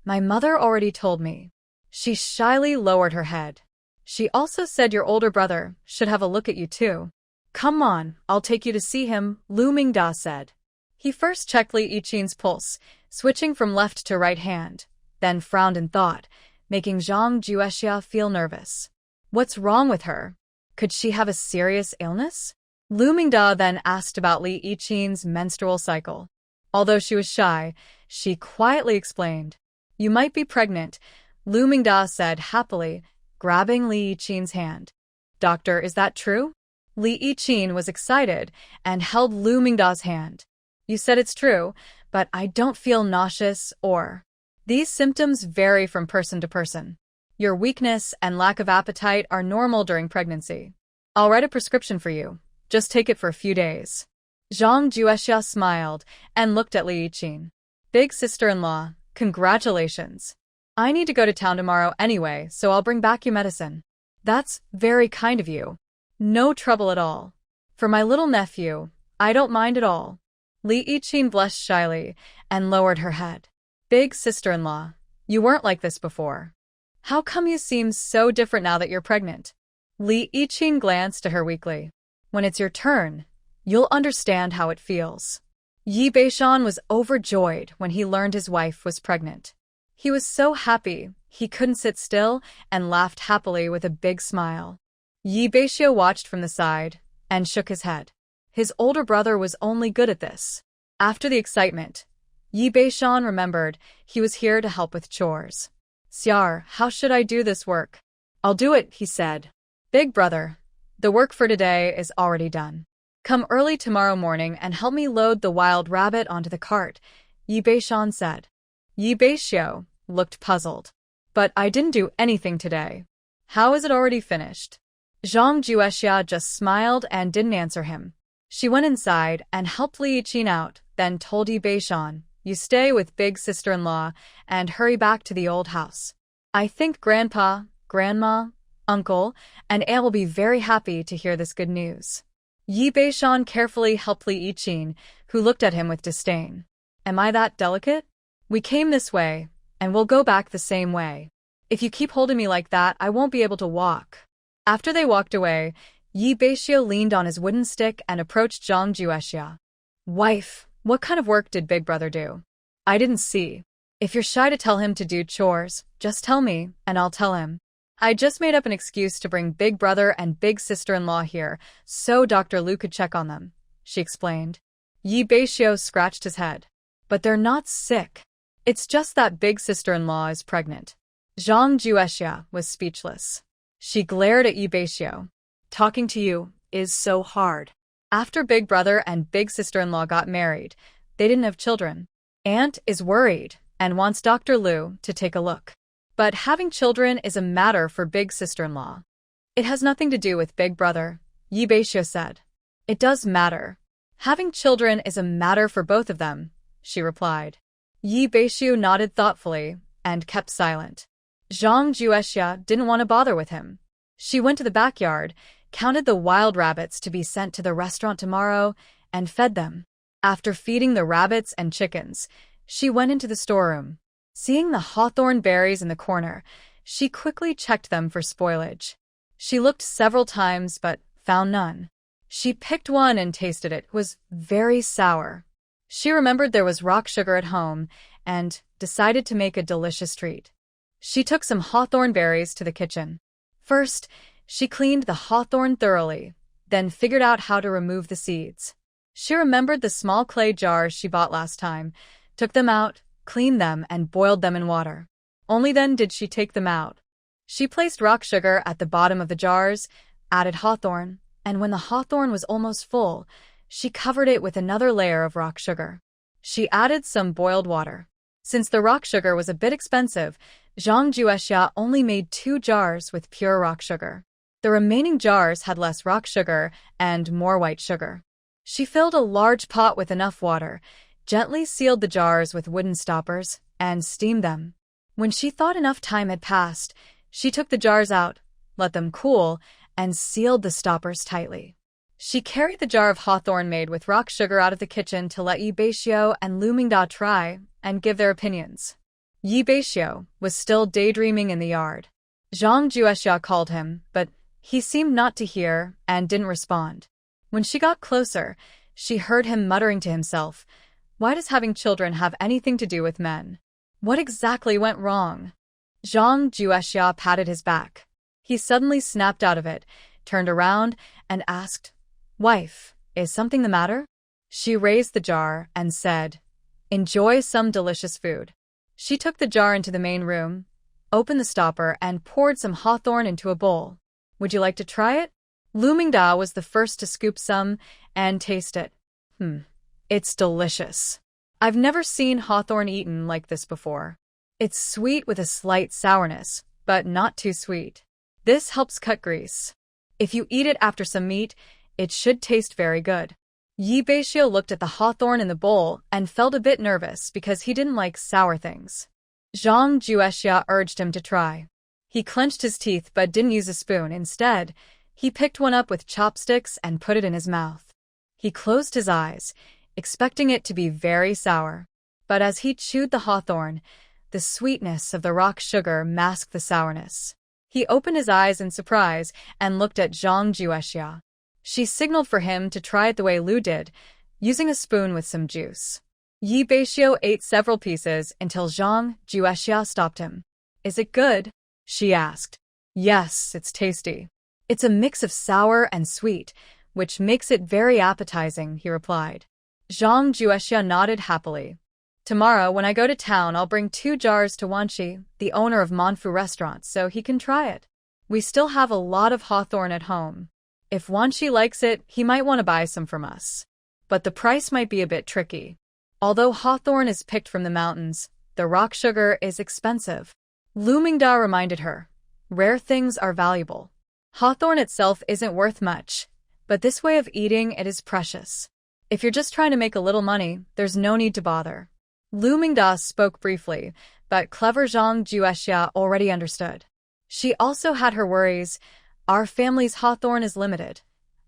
[SPEAKER 3] "My mother already told me." She shyly lowered her head. "She also said your older brother should have a look at you too." "Come on, I'll take you to see him," Lu Mingda said. He first checked Li Yiqin's pulse, switching from left to right hand, then frowned in thought, making Zhang Juexia feel nervous. What's wrong with her? Could she have a serious illness? Lu Mingda then asked about Li Yiqin's menstrual cycle. Although she was shy, she quietly explained. "You might be pregnant," Lu Mingda said happily, grabbing Li Yiqin's hand. "Doctor, is that true?" Li Yiqin was excited and held Lu Mingda's hand. "You said it's true, but I don't feel nauseous or..." These symptoms vary from person to person. Your weakness and lack of appetite are normal during pregnancy. I'll write a prescription for you. Just take it for a few days. Zhang Juexia smiled and looked at Li Yiqin. "Big sister-in-law, congratulations. I need to go to town tomorrow anyway, so I'll bring back your medicine." "That's very kind of you." "No trouble at all. For my little nephew, I don't mind at all." Li Yiqin blushed shyly and lowered her head. "Big sister-in-law, you weren't like this before. How come you seem so different now that you're pregnant?" Li Yiqin glanced at her weakly. "When it's your turn, you'll understand how it feels." Yi Beixiu was overjoyed when he learned his wife was pregnant. He was so happy he couldn't sit still and laughed happily with a big smile. Yi Beixiu watched from the side and shook his head. His older brother was only good at this. After the excitement, Yi Beixiu remembered he was here to help with chores. "Xiar, how should I do this work?" "I'll do it," he said. "Big brother, the work for today is already done. Come early tomorrow morning and help me load the wild rabbit onto the cart," Yi Beixiu said. Yi Beixiu looked puzzled. "But I didn't do anything today. How is it already finished?" Zhang Juexia just smiled and didn't answer him. She went inside and helped Li Yiqin out, then told Yi Beixiu, "You stay with big sister-in-law and hurry back to the old house. I think Grandpa, Grandma, Uncle, and Aunt will be very happy to hear this good news." Yi Beixiu carefully helped Li Yiqin, who looked at him with disdain. "Am I that delicate? We came this way, and we'll go back the same way. If you keep holding me like that, I won't be able to walk." After they walked away, Yi Beixiu leaned on his wooden stick and approached Zhang Juexia. "Wife, what kind of work did Big Brother do? I didn't see. If you're shy to tell him to do chores, just tell me, and I'll tell him. I just made up an excuse to bring Big Brother and Big Sister-in-law here, so Dr. Lu could check on them," she explained. Yi Beixiu scratched his head. "But they're not sick. It's just that Big Sister-in-law is pregnant." Zhang Juexia was speechless. She glared at Yi Beixiu. "Talking to you is so hard." After Big Brother and Big Sister-in-law got married, they didn't have children. Aunt is worried and wants Dr. Lu to take a look. But having children is a matter for Big Sister-in-law. "It has nothing to do with Big Brother," Yi Beixiu said. "It does matter. Having children is a matter for both of them," she replied. Yi Beixiu nodded thoughtfully and kept silent. Zhang Juexia didn't want to bother with him. She went to the backyard, counted the wild rabbits to be sent to the restaurant tomorrow, and fed them. After feeding the rabbits and chickens, she went into the storeroom. Seeing the hawthorn berries in the corner, she quickly checked them for spoilage. She looked several times but found none. She picked one and tasted it. It was very sour. She remembered there was rock sugar at home and decided to make a delicious treat. She took some hawthorn berries to the kitchen. First, she cleaned the hawthorn thoroughly, then figured out how to remove the seeds. She remembered the small clay jars she bought last time, took them out, cleaned them, and boiled them in water. Only then did she take them out. She placed rock sugar at the bottom of the jars, added hawthorn, and when the hawthorn was almost full, she covered it with another layer of rock sugar. She added some boiled water. Since the rock sugar was a bit expensive, Zhang Juexia only made 2 jars with pure rock sugar. The remaining jars had less rock sugar and more white sugar. She filled a large pot with enough water, gently sealed the jars with wooden stoppers, and steamed them. When she thought enough time had passed, she took the jars out, let them cool, and sealed the stoppers tightly.
[SPEAKER 1] She carried the jar of hawthorn made with rock sugar out of the kitchen to let Yi Beixiu and Lu Mingda try and give their opinions. Yi Beixiu was still daydreaming in the yard. Zhang Juexia called him, but he seemed not to hear and didn't respond. When she got closer, she heard him muttering to himself, "Why does having children have anything to do with men? What exactly went wrong?" Zhang Juexia patted his back. He suddenly snapped out of it, turned around, and asked, "Wife, is something the matter?" She raised the jar and said, "Enjoy some delicious food." She took the jar into the main room, opened the stopper, and poured some hawthorn into a bowl. "Would you like to try it?" Lu Mingda was the first to scoop some and taste it. It's delicious. I've never seen hawthorn eaten like this before. It's sweet with a slight sourness, but not too sweet. This helps cut grease. If you eat it after some meat, it should taste very good. Yi Beixiu looked at the hawthorn in the bowl and felt a bit nervous because he didn't like sour things. Zhang Juexia urged him to try. He clenched his teeth but didn't use a spoon. Instead, he picked one up with chopsticks and put it in his mouth. He closed his eyes, expecting it to be very sour. But as he chewed the hawthorn, the sweetness of the rock sugar masked the sourness. He opened his eyes in surprise and looked at Zhang Juexia. She signaled for him to try it the way Lu did, using a spoon with some juice. Yi Beixiu ate several pieces until Zhang Juexia stopped him. "Is it good?" she asked. "Yes, it's tasty. It's a mix of sour and sweet, which makes it very appetizing," he replied. Zhang Juexia nodded happily. "Tomorrow, when I go to town, I'll bring 2 jars to Wanxi, the owner of Manhwa restaurant, so he can try it. We still have a lot of hawthorn at home. If Wanxi likes it, he might want to buy some from us. But the price might be a bit tricky. Although hawthorn is picked from the mountains, the rock sugar is expensive." Lu Mingda reminded her, "Rare things are valuable. Hawthorn itself isn't worth much, but this way of eating it is precious. If you're just trying to make a little money, there's no need to bother." Lu Mingda spoke briefly, but clever Zhang Juexia already understood. She also had her worries. "Our family's hawthorn is limited.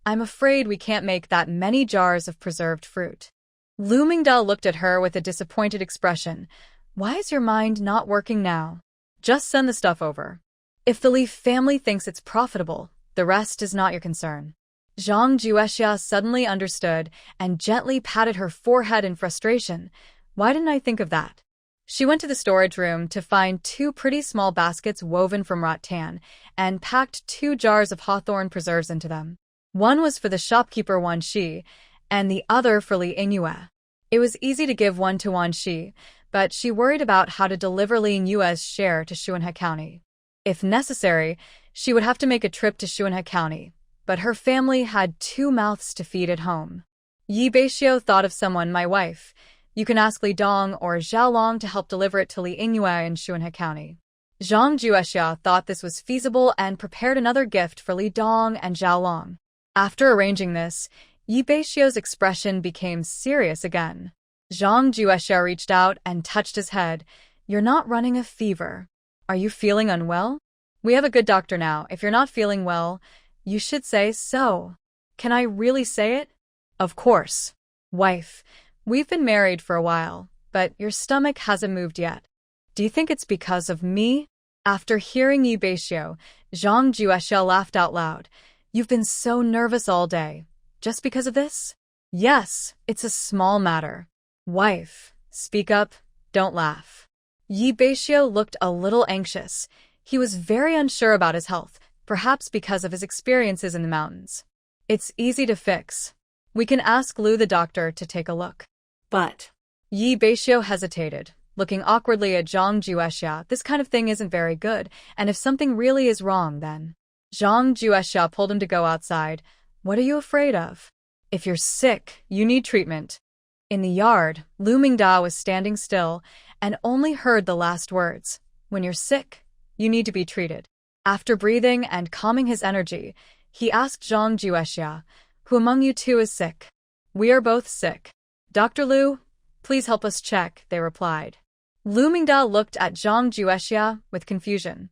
[SPEAKER 1] I'm afraid we can't make that many jars of preserved fruit." Lu Mingda looked at her with a disappointed expression. "Why is your mind not working now? Just send the stuff over. If the Li family thinks it's profitable, the rest is not your concern." Zhang Juexia suddenly understood and gently patted her forehead in frustration. "Why didn't I think of that?" She went to the storage room to find 2 pretty small baskets woven from rattan and packed 2 jars of hawthorn preserves into them. One was for the shopkeeper Wan Shi, and the other for Li Yingyue. It was easy to give one to Wan Shi, but she worried about how to deliver Li Yingyue's share to Xuanhe County. If necessary, she would have to make a trip to Xuanhe County, but her family had 2 mouths to feed at home. Yi Beixiu thought of someone. "My wife. You can ask Li Dong or Zhao Long to help deliver it to Li Yingyue in Xuanhe County." Zhang Juexia thought this was feasible and prepared another gift for Li Dong and Zhao Long. After arranging this, Yi Beixiu's expression became serious again. Zhang Juexia reached out and touched his head. "You're not running a fever. Are you feeling unwell? We have a good doctor now. If you're not feeling well, you should say so." "Can I really say it?" "Of course. Wife, we've been married for a while, but your stomach hasn't moved yet. Do you think it's because of me?" After hearing Yi Beixiu, Zhang Juexia laughed out loud. "You've been so nervous all day. Just because of this?" "Yes, it's a small matter." "Wife, speak up, don't laugh." Yi Beixiu looked a little anxious. He was very unsure about his health, perhaps because of his experiences in the mountains. "It's easy to fix. We can ask Lu the doctor to take a look."
[SPEAKER 2] But
[SPEAKER 1] Yi Beixiu hesitated, looking awkwardly at Zhang Juexia. "This kind of thing isn't very good, and if something really is wrong, then..." Zhang Juexia pulled him to go outside. "What are you afraid of? If you're sick, you need treatment." In the yard, Lu Mingda was standing still and only heard the last words. "When you're sick, you need to be treated." After breathing and calming his energy, he asked Zhang Juexia, "Who among you 2 is sick?" "We are both sick." "Dr. Lu, please help us check," they replied. Lu Mingda looked at Zhang Juexia with confusion.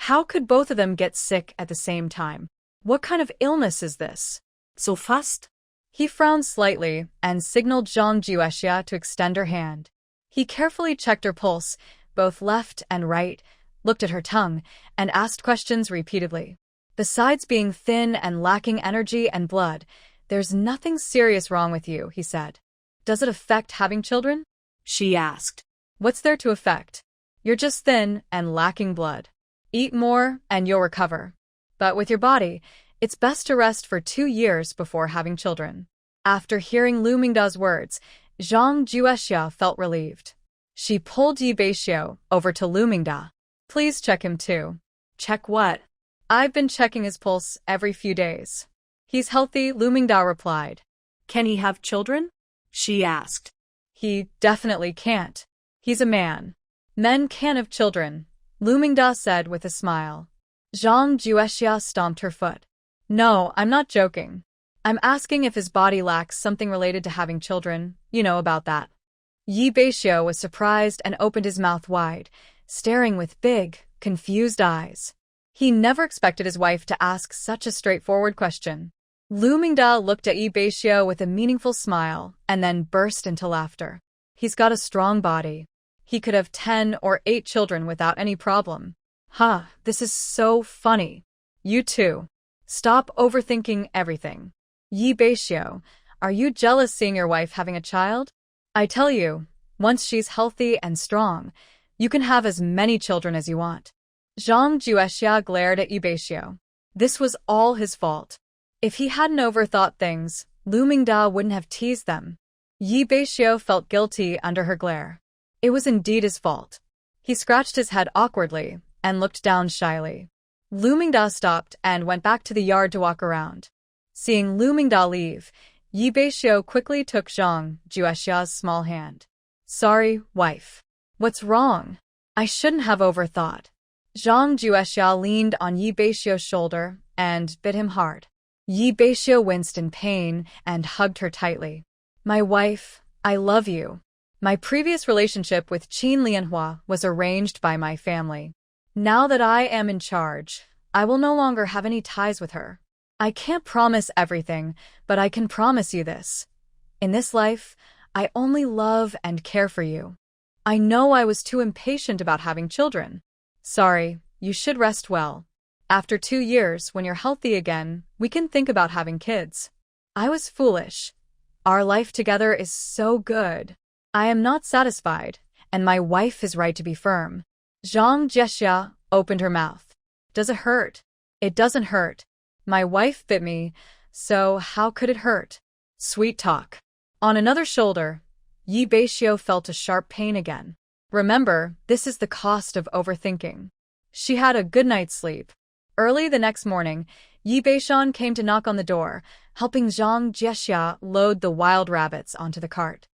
[SPEAKER 1] How could both of them get sick at the same time? What kind of illness is this?
[SPEAKER 2] So fast?
[SPEAKER 3] He frowned slightly and signaled Zhang Juexia to extend her hand. He carefully checked her pulse, both left and right, looked at her tongue, and asked questions repeatedly. Besides being thin and lacking energy and blood, there's nothing serious wrong with you, he said. Does it affect having children?
[SPEAKER 2] She asked.
[SPEAKER 3] What's there to affect? You're just thin and lacking blood. Eat more and you'll recover. But with your body, it's best to rest for 2 years before having children. After hearing Lu Mingda's words, Zhang Juexia felt relieved. She pulled Yi Beixiu over to Lu Mingda. Please check him too.
[SPEAKER 2] Check what?
[SPEAKER 3] I've been checking his pulse every few days. He's healthy, Lu Mingda replied.
[SPEAKER 2] Can he have children? She asked.
[SPEAKER 3] He definitely can't. He's a man. Men can't have children, Lu Mingda said with a smile. Zhang Juexia stomped her foot. No, I'm not joking. I'm asking if his body lacks something related to having children, you know about that. Yi Beixiu was surprised and opened his mouth wide, staring with big, confused eyes. He never expected his wife to ask such a straightforward question. Lu Mingda looked at Yi Beixiu with a meaningful smile and then burst into laughter. He's got a strong body. He could have 10 or 8 children without any problem. This is so funny. You too. Stop overthinking everything. Yi Beixiu, are you jealous seeing your wife having a child? I tell you, once she's healthy and strong, you can have as many children as you want. Zhang Juexia glared at Yi Beixiu. This was all his fault. If he hadn't overthought things, Lu Mingda wouldn't have teased them. Yi Beixiu felt guilty under her glare. It was indeed his fault. He scratched his head awkwardly and looked down shyly. Lu Mingda stopped and went back to the yard to walk around. Seeing Lu Mingda leave, Yi Beixiu quickly took Zhang Juexia's small hand. Sorry, wife. What's wrong? I shouldn't have overthought. Zhang Juexia leaned on Yi Beixiu's shoulder and bit him hard. Yi Beixiu winced in pain and hugged her tightly. My wife, I love you. My previous relationship with Qin Lianhua was arranged by my family. Now that I am in charge, I will no longer have any ties with her. I can't promise everything, but I can promise you this. In this life, I only love and care for you. I know I was too impatient about having children. Sorry, you should rest well. After 2 years, when you're healthy again, we can think about having kids. I was foolish. Our life together is so good. I am not satisfied, and my wife is right to be firm. Zhang Juexia opened her mouth. Does it hurt? It doesn't hurt. My wife bit me, so how could it hurt? Sweet talk. On another shoulder, Yi Beixiu felt a sharp pain again. Remember, this is the cost of overthinking. She had a good night's sleep. Early the next morning, Yi Beixiu came to knock on the door, helping Zhang Juexia load the wild rabbits onto the cart.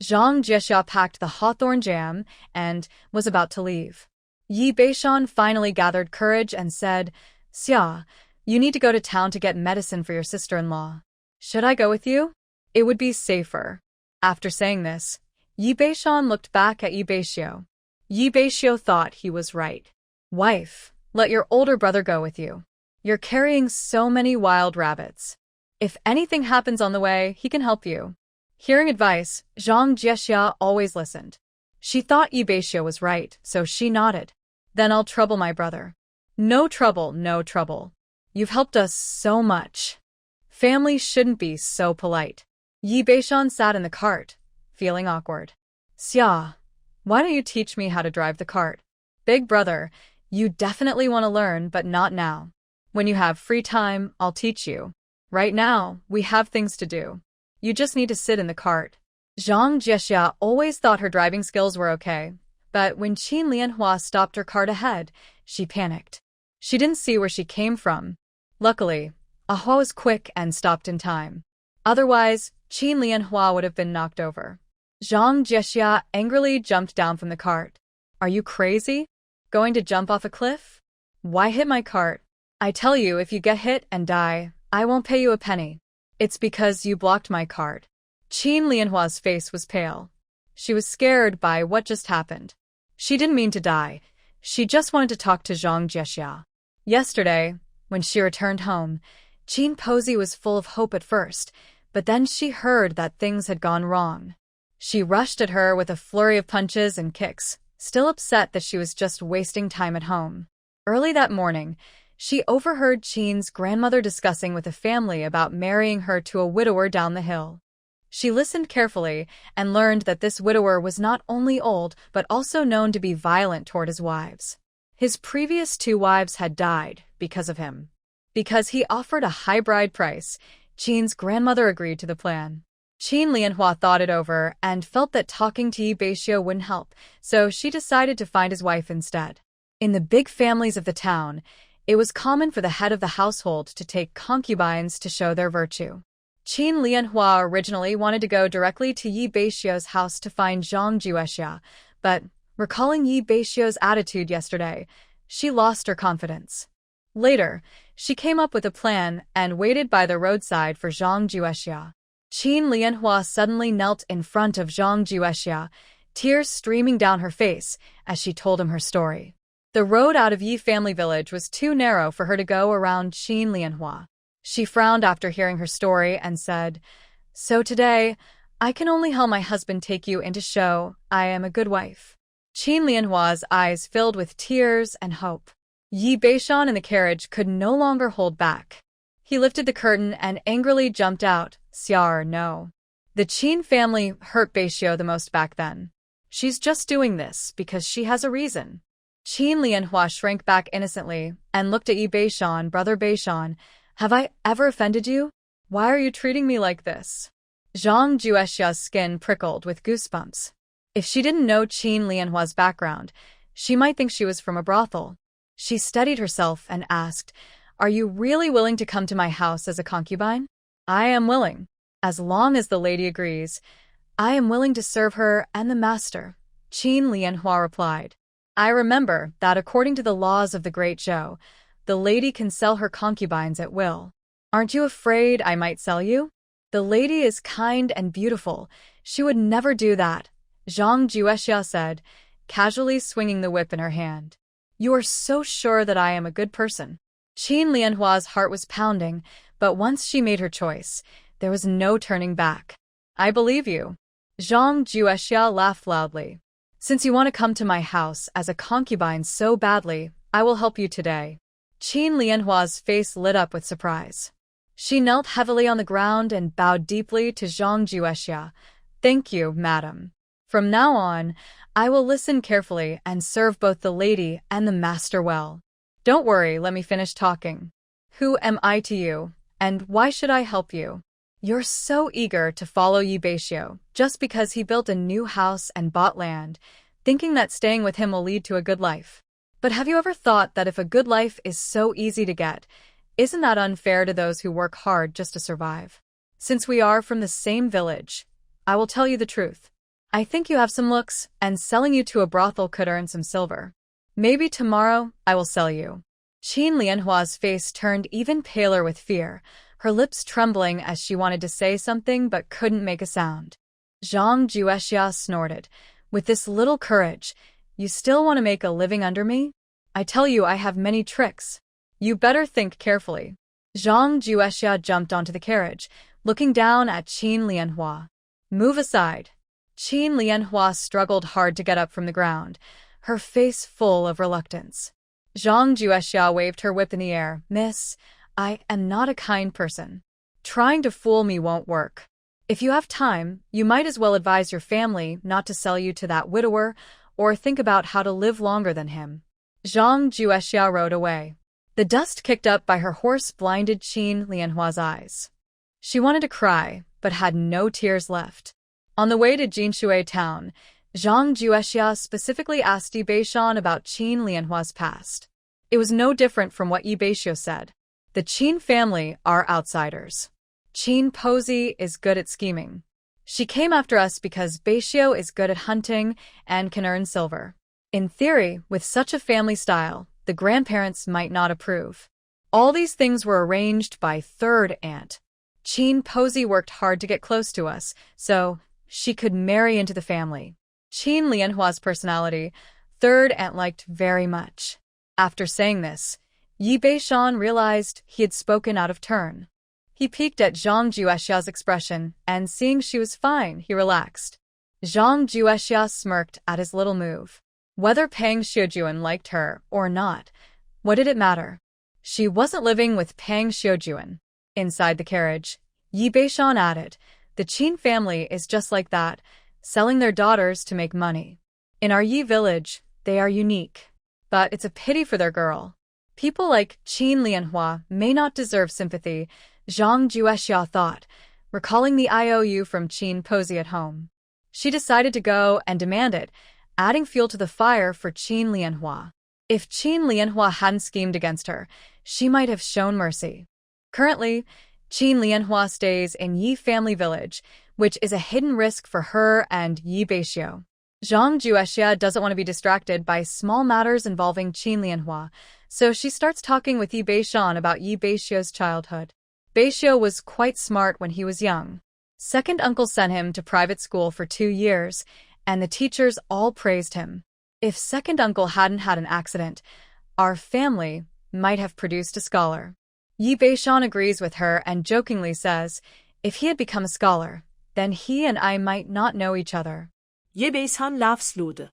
[SPEAKER 3] Zhang Juexia packed the hawthorn jam and was about to leave. Yi Beixiu finally gathered courage and said, Xia, you need to go to town to get medicine for your sister-in-law. Should I go with you? It would be safer. After saying this, Yi Beixiu looked back at Yi Beixiu. Yi Beixiu thought he was right. Wife, let your older brother go with you. You're carrying so many wild rabbits. If anything happens on the way, he can help you. Hearing advice, Zhang Juexia always listened. She thought Yi Beixiu was right, so she nodded. Then I'll trouble my brother. No trouble, no trouble. You've helped us so much. Family shouldn't be so polite. Yi Beixiu sat in the cart, feeling awkward. Xia, why don't you teach me how to drive the cart? Big brother, you definitely want to learn, but not now. When you have free time, I'll teach you. Right now, we have things to do. You just need to sit in the cart. Zhang Juexia always thought her driving skills were okay, but when Qin Lianhua stopped her cart ahead, she panicked. She didn't see where she came from. Luckily, Ahua was quick and stopped in time. Otherwise, Qin Lianhua would have been knocked over. Zhang Juexia angrily jumped down from the cart. Are you crazy? Going to jump off a cliff? Why hit my cart? I tell you, if you get hit and die, I won't pay you a penny. It's because you blocked my cart. Qin Lianhua's face was pale. She was scared by what just happened. She didn't mean to die. She just wanted to talk to Zhang Juexia. Yesterday, when she returned home,
[SPEAKER 1] Jean Posey was full of hope at first, but then she heard that things had gone wrong. She rushed at her with a flurry of punches and kicks, still upset that she was just wasting time at home. Early that morning, she overheard Jean's grandmother discussing with the family about marrying her to a widower down the hill. She listened carefully and learned that this widower was not only old but also known to be violent toward his wives. His previous 2 wives had died because of him. Because he offered a high bride price, Jean's grandmother agreed to the plan. Jean Lianhua thought it over and felt that talking to Yi Beixiu wouldn't help, so she decided to find his wife instead. In the big families of the town, it was common for the head of the household to take concubines to show their virtue. Jean Lianhua originally wanted to go directly to Yi Beixiu's house to find Zhang Juexia, but recalling Yi Beixiu's attitude yesterday, she lost her confidence. Later, she came up with a plan and waited by the roadside for Zhang Juexia. Jean Lianhua suddenly knelt in front of Zhang Juexia, tears streaming down her face as she told him her story. The road out of Yi family village was too narrow for her to go around Jean Lianhua. She frowned after hearing her story and said, "So today, I can only help my husband take you in to show I am a good wife." Jean Lianhua's eyes filled with tears and hope. Yi Beixiu in the carriage could no longer hold back. He lifted the curtain and angrily jumped out. "Xiar, no." The Qin family hurt Beixiu the most back then. She's just doing this because she has a reason. Qin Lianhua shrank back innocently and looked at Yi Beixiu. "Brother Beixiu, have I ever offended you? Why are you treating me like this?" Zhang Juexia's skin prickled with goosebumps. If she didn't know Qin Lianhua's background, she might think she was from a brothel. She steadied herself and asked, "Are you really willing to come to my house as a concubine?" "I am willing. As long as the lady agrees, I am willing to serve her and the master," Qin Lianhua replied. "I remember that according to the laws of the Great Zhou, the lady can sell her concubines at will. Aren't you afraid I might sell you?" "The lady is kind and beautiful. She would never do that," Zhang Juexia said, casually swinging the whip in her hand. "You are so sure that I am a good person." Qin Lianhua's heart was pounding, but once she made her choice, there was no turning back. "I believe you." Zhang Juexia laughed loudly. "Since you want to come to my house as a concubine so badly, I will help you today." Qin Lianhua's face lit up with surprise. She knelt heavily on the ground and bowed deeply to Zhang Juexia. "Thank you, madam. From now on, I will listen carefully and serve both the lady and the master well." "Don't worry, let me finish talking. Who am I to you, and why should I help you?" "You're so eager to follow Yi Beixiu just because he built a new house and bought land, thinking that staying with him will lead to a good life. But have you ever thought that if a good life is so easy to get, isn't that unfair to those who work hard just to survive? Since we are from the same village, I will tell you the truth. I think you have some looks, and selling you to a brothel could earn some silver. Maybe tomorrow I will sell you." Qin Lianhua's face turned even paler with fear, her lips trembling as she wanted to say something but couldn't make a sound. Zhang Juexia snorted. "With this little courage, you still want to make a living under me? I tell you I have many tricks. You better think carefully." Zhang Juexia jumped onto the carriage, looking down at Qin Lianhua. "Move aside." Qin Lianhua struggled hard to get up from the ground, her face full of reluctance. Zhang Juexia waved her whip in the air. "Miss, I am not a kind person. Trying to fool me won't work. If you have time, you might as well advise your family not to sell you to that widower or think about how to live longer than him." Zhang Juexia rode away. The dust kicked up by her horse blinded Qin Lianhua's eyes. She wanted to cry, but had no tears left. On the way to Jinshui town, Zhang Juexia specifically asked Yi Beixiu about Qin Lianhua's past. It was no different from what Yi Beixiu said. The Qin family are outsiders. Qin Posey is good at scheming. She came after us because Beixiu is good at hunting and can earn silver. In theory, with such a family style, the grandparents might not approve. All these things were arranged by third aunt. Qin Posey worked hard to get close to us, so she could marry into the family. Qin Lianhua's personality, third aunt liked very much. After saying this, Yi Beishan realized he had spoken out of turn. He peeked at Zhang Juexia's expression, and seeing she was fine, he relaxed. Zhang Juexia smirked at his little move. Whether Pang Xiujuan liked her or not, what did it matter? She wasn't living with Pang Xiujuan. Inside the carriage, Yi Beishan added, the Qin family is just like that, selling their daughters to make money. In our Yi village, they are unique. But it's a pity for their girl. People like Qin Lianhua may not deserve sympathy, Zhang Juexia thought, recalling the IOU from Qin Posey at home. She decided to go and demand it, adding fuel to the fire for Qin Lianhua. If Qin Lianhua hadn't schemed against her, she might have shown mercy. Currently, Qin Lianhua stays in Yi family village, which is a hidden risk for her and Yi Beixiu. Zhang Juexia doesn't want to be distracted by small matters involving Qin Lianhua, so she starts talking with Yi Beishan about Yi Beixiu's childhood. Beixiu was quite smart when he was young. Second uncle sent him to private school for 2 years, and the teachers all praised him. If second uncle hadn't had an accident, our family might have produced a scholar. Yi Beishan agrees with her and jokingly says, if he had become a scholar, then he and I might not know each other.
[SPEAKER 5] Yi Beishan laughs loud.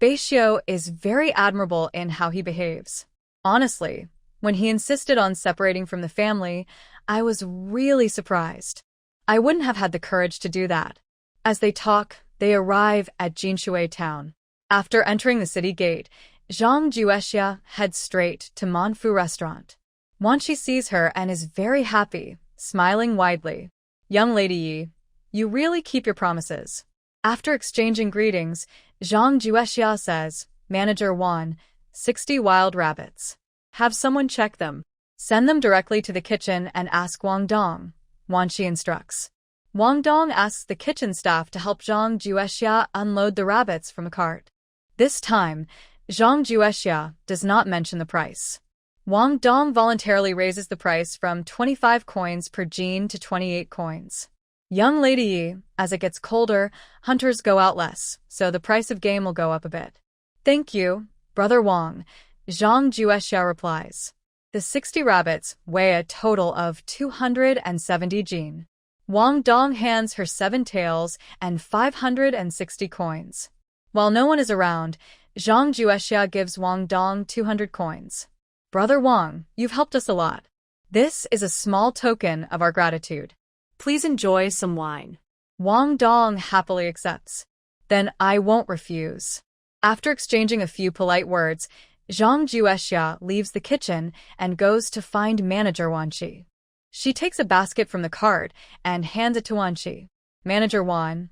[SPEAKER 1] Beixiu is very admirable in how he behaves. Honestly, when he insisted on separating from the family, I was really surprised. I wouldn't have had the courage to do that. As they talk, they arrive at Jinshui town. After entering the city gate, Zhang Juexia heads straight to Manfu restaurant. Wanqi sees her and is very happy, smiling widely. Young lady Yi, you really keep your promises. After exchanging greetings, Zhang Juexia says, Manager Wan, 60 wild rabbits. Have someone check them. Send them directly to the kitchen and ask Wang Dong. Wanqi instructs. Wang Dong asks the kitchen staff to help Zhang Juexia unload the rabbits from a cart. This time, Zhang Juexia does not mention the price. Wang Dong voluntarily raises the price from 25 coins per jean to 28 coins. Young lady Yi, as it gets colder, hunters go out less, so the price of game will go up a bit. Thank you, Brother Wang, Zhang Juexia replies. The 60 rabbits weigh a total of 270 jean. Wang Dong hands her 7 taels and 560 coins. While no one is around, Zhang Juexia gives Wang Dong 200 coins. Brother Wang, you've helped us a lot. This is a small token of our gratitude.
[SPEAKER 5] Please enjoy some wine.
[SPEAKER 1] Wang Dong happily accepts. Then I won't refuse. After exchanging a few polite words, Zhang Juexia leaves the kitchen and goes to find Manager Wanqi. She takes a basket from the cart and hands it to Wanqi. Manager Wan,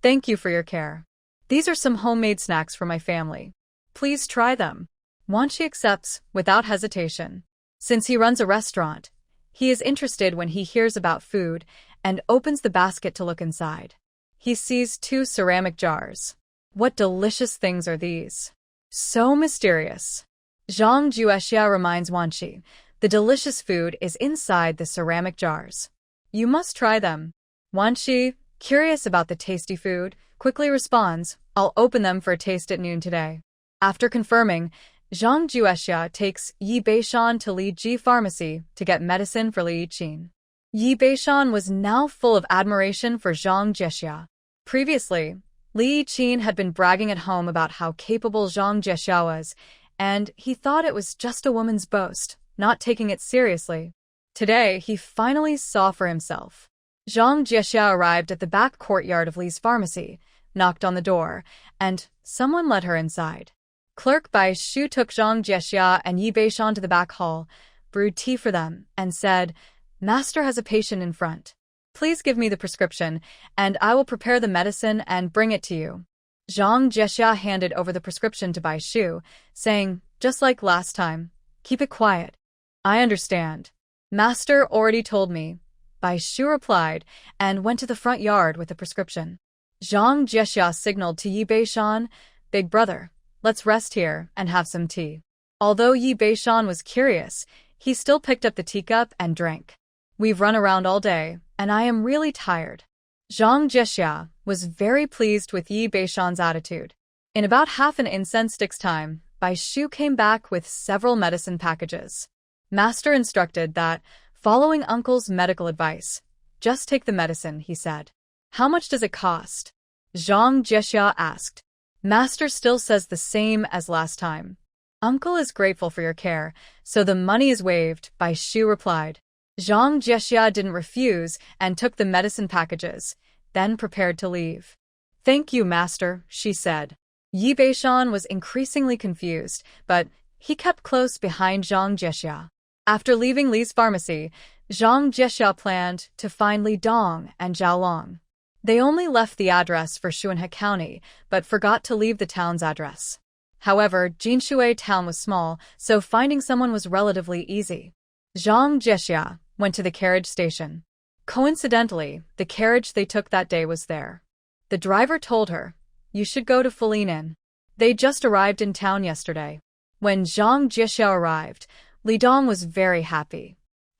[SPEAKER 1] thank you for your care. These are some homemade snacks for my family. Please try them. Wanqi accepts without hesitation. Since he runs a restaurant, he is interested when he hears about food and opens the basket to look inside. He sees 2 ceramic jars. What delicious things are these? So mysterious. Zhang Juexia reminds Wanqi, the delicious food is inside the ceramic jars. You must try them. Wanqi, curious about the tasty food, quickly responds, I'll open them for a taste at noon today. After confirming, Zhang Juexia takes Yi Beishan to Li Ji Pharmacy to get medicine for Li Yiqin. Yi Beishan was now full of admiration for Zhang Juexia. Previously, Li Yiqin had been bragging at home about how capable Zhang Juexia was, and he thought it was just a woman's boast, not taking it seriously. Today, he finally saw for himself. Zhang Juexia arrived at the back courtyard of Li's pharmacy, knocked on the door, and someone let her inside. Clerk Beixiu took Zhang Juexia and Yi Beishan to the back hall, brewed tea for them, and said, Master has a patient in front. Please give me the prescription, and I will prepare the medicine and bring it to you. Zhang Juexia handed over the prescription to Beixiu, saying, just like last time, keep it quiet. I understand. Master already told me. Beixiu replied, and went to the front yard with the prescription. Zhang Juexia signaled to Yi Beishan, Big brother, let's rest here and have some tea. Although Yi Beishan was curious, he still picked up the teacup and drank. We've run around all day, and I am really tired. Zhang Juexia was very pleased with Yi Beishan's attitude. In about half an incense stick's time, Beixiu came back with several medicine packages. Master instructed that, following uncle's medical advice, just take the medicine, he said. How much does it cost? Zhang Jiexia asked. Master still says the same as last time. Uncle is grateful for your care, so the money is waived, Beixiu replied. Zhang Jiexia didn't refuse and took the medicine packages, then prepared to leave. Thank you, master, she said. Yi Beishan was increasingly confused, but he kept close behind Zhang Jiexia. After leaving Li's pharmacy, Zhang Jiexia planned to find Li Dong and Zhao Long. They only left the address for Xuanhe County, but forgot to leave the town's address. However, Jinshui town was small, so finding someone was relatively easy. Zhang Jiexia went to the carriage station. Coincidentally, the carriage they took that day was there. The driver told her, "You should go to Fulinen. They just arrived in town yesterday." When Zhang Jiexia arrived, Li Dong was very happy.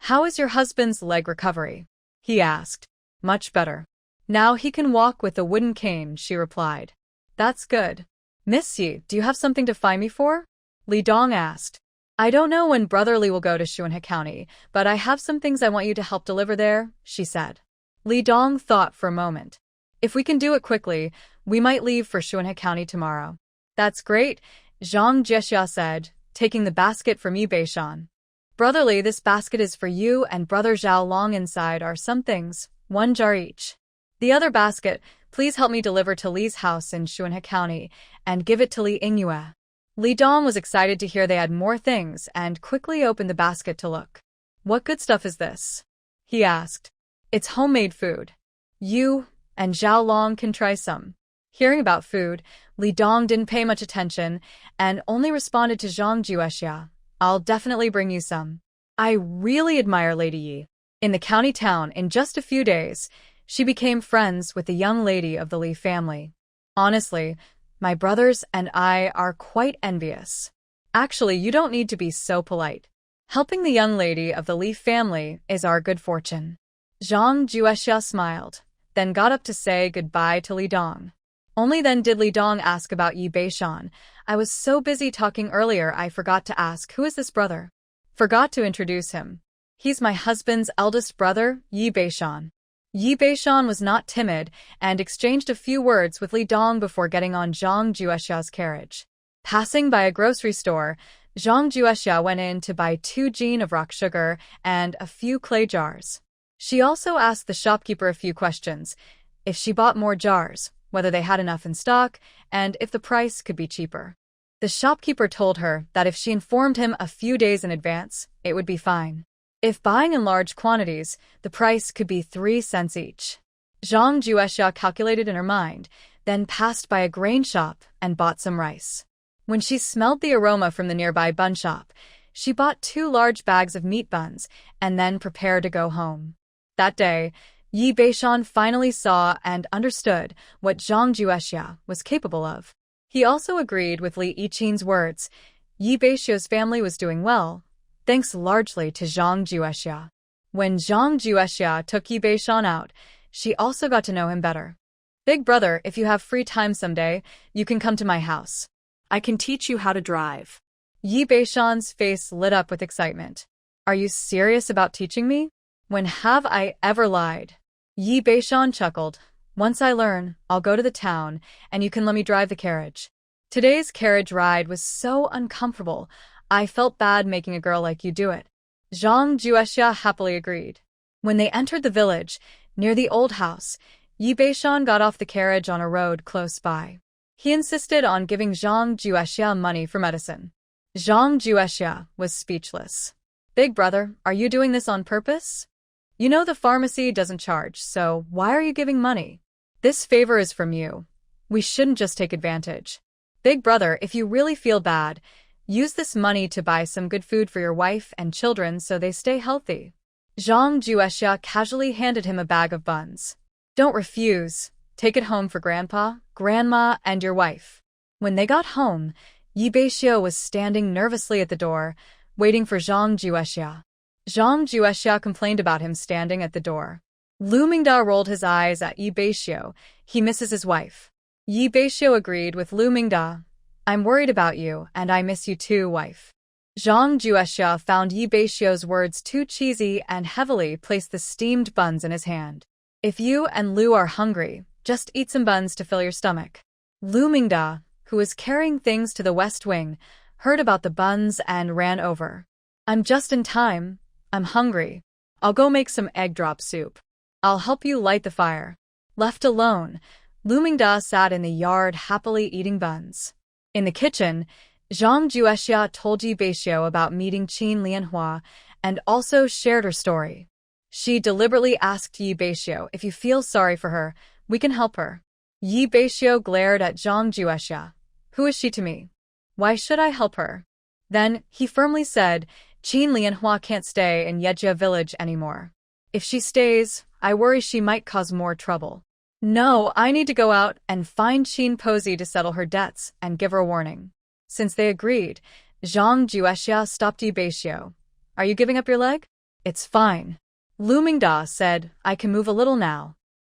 [SPEAKER 1] "How is your husband's leg recovery?" he asked. "Much better. Now he can walk with a wooden cane," she replied. "That's good. Miss Yi, do you have something to find me for?" Li Dong asked. "I don't know when Brother Li will go to Xuanhe County, but I have some things I want you to help deliver there," she said. Li Dong thought for a moment. "If we can do it quickly, we might leave for Xuanhe County tomorrow." "That's great," Zhang Jiexia said, taking the basket from Yi Beishan. "Brother Li, this basket is for you and Brother Zhao Long. Inside are some things, 1 jar each. The other basket, please help me deliver to Li's house in Xuanhe County and give it to Li Yingyue." Li Dong was excited to hear they had more things and quickly opened the basket to look. "What good stuff is this?" he asked. "It's homemade food. You and Zhao Long can try some." Hearing about food, Li Dong didn't pay much attention and only responded to Zhang Jiexia, "I'll definitely bring you some. I really admire Lady Yi." In the county town, in just a few days, she became friends with the young lady of the Li family. "Honestly, my brothers and I are quite envious. Actually, you don't need to be so polite. Helping the young lady of the Li family is our good fortune." Zhang Jiexia smiled, then got up to say goodbye to Li Dong. Only then did Li Dong ask about Yi Beishan. "I was so busy talking earlier I forgot to ask, who is this brother?" "Forgot to introduce him. He's my husband's eldest brother, Yi Beishan." Yi Beishan was not timid and exchanged a few words with Li Dong before getting on Zhang Juexia's carriage. Passing by a grocery store, Zhang Juexia went in to buy 2 jean of rock sugar and a few clay jars. She also asked the shopkeeper a few questions: if she bought more jars, whether they had enough in stock, and if the price could be cheaper. The shopkeeper told her that if she informed him a few days in advance, it would be fine. If buying in large quantities, the price could be 3 cents each. Zhang Juexia calculated in her mind, then passed by a grain shop and bought some rice. When she smelled the aroma from the nearby bun shop, she bought 2 large bags of meat buns and then prepared to go home. That day, Yi Beishan finally saw and understood what Zhang Juexia was capable of. He also agreed with Li Yiqin's words. Yi Beixiu's family was doing well, thanks largely to Zhang Juexia. When Zhang Juexia took Yi Beishan out, she also got to know him better. "Big brother, if you have free time someday, you can come to my house.
[SPEAKER 5] I can teach you how to drive."
[SPEAKER 1] Yi Beishan's face lit up with excitement. "Are you serious about teaching me? When have I ever lied?" Yi Beishan chuckled. "Once I learn, I'll go to the town, and you can let me drive the carriage." Today's carriage ride was so uncomfortable, I felt bad making a girl like you do it. Zhang Juexia happily agreed. When they entered the village, near the old house, Yi Beishan got off the carriage on a road close by. He insisted on giving Zhang Juexia money for medicine. Zhang Juexia was speechless. "Big brother, are you doing this on purpose? You know the pharmacy doesn't charge, so why are you giving money? This favor is from you. We shouldn't just take advantage. Big brother, if you really feel bad, use this money to buy some good food for your wife and children so they stay healthy." Zhang Juexia casually handed him a bag of buns. "Don't refuse. Take it home for grandpa, grandma, and your wife." When they got home, Yi Beixiu was standing nervously at the door, waiting for Zhang Juexia. Zhang Juexia complained about him standing at the door. Lu Mingda rolled his eyes at Yi Beixiu. He misses his wife. Yi Beixiu agreed with Lu Mingda. "I'm worried about you, and I miss you too, wife." Zhang Juexia found Yi Beixiu's words too cheesy and heavily placed the steamed buns in his hand. If you and Lu are hungry, just eat some buns to fill your stomach. Lu Mingda, who was carrying things to the West Wing, heard about the buns and ran over. I'm just in time. I'm hungry. I'll go make some egg drop soup. I'll help you light the fire. Left alone, Lu Mingda sat in the yard happily eating buns. In the kitchen, Zhang Juexia told Yi Beixiu about meeting Qin Lianhua and also shared her story. She deliberately asked Yi Beixiu, if you feel sorry for her, we can help her. Yi Beixiu glared at Zhang Juexia. Who is she to me? Why should I help her? Then, he firmly said, Qin Lianhua can't stay in Yejia village anymore. If she stays, I worry she might cause more trouble. No, I need to go out and find Qin Pozi to settle her debts and give her a warning. Since they agreed, Zhang Juexia stopped Yi Beixiu. Are you giving up your leg? It's fine. Lu Mingda said, I can move a little now.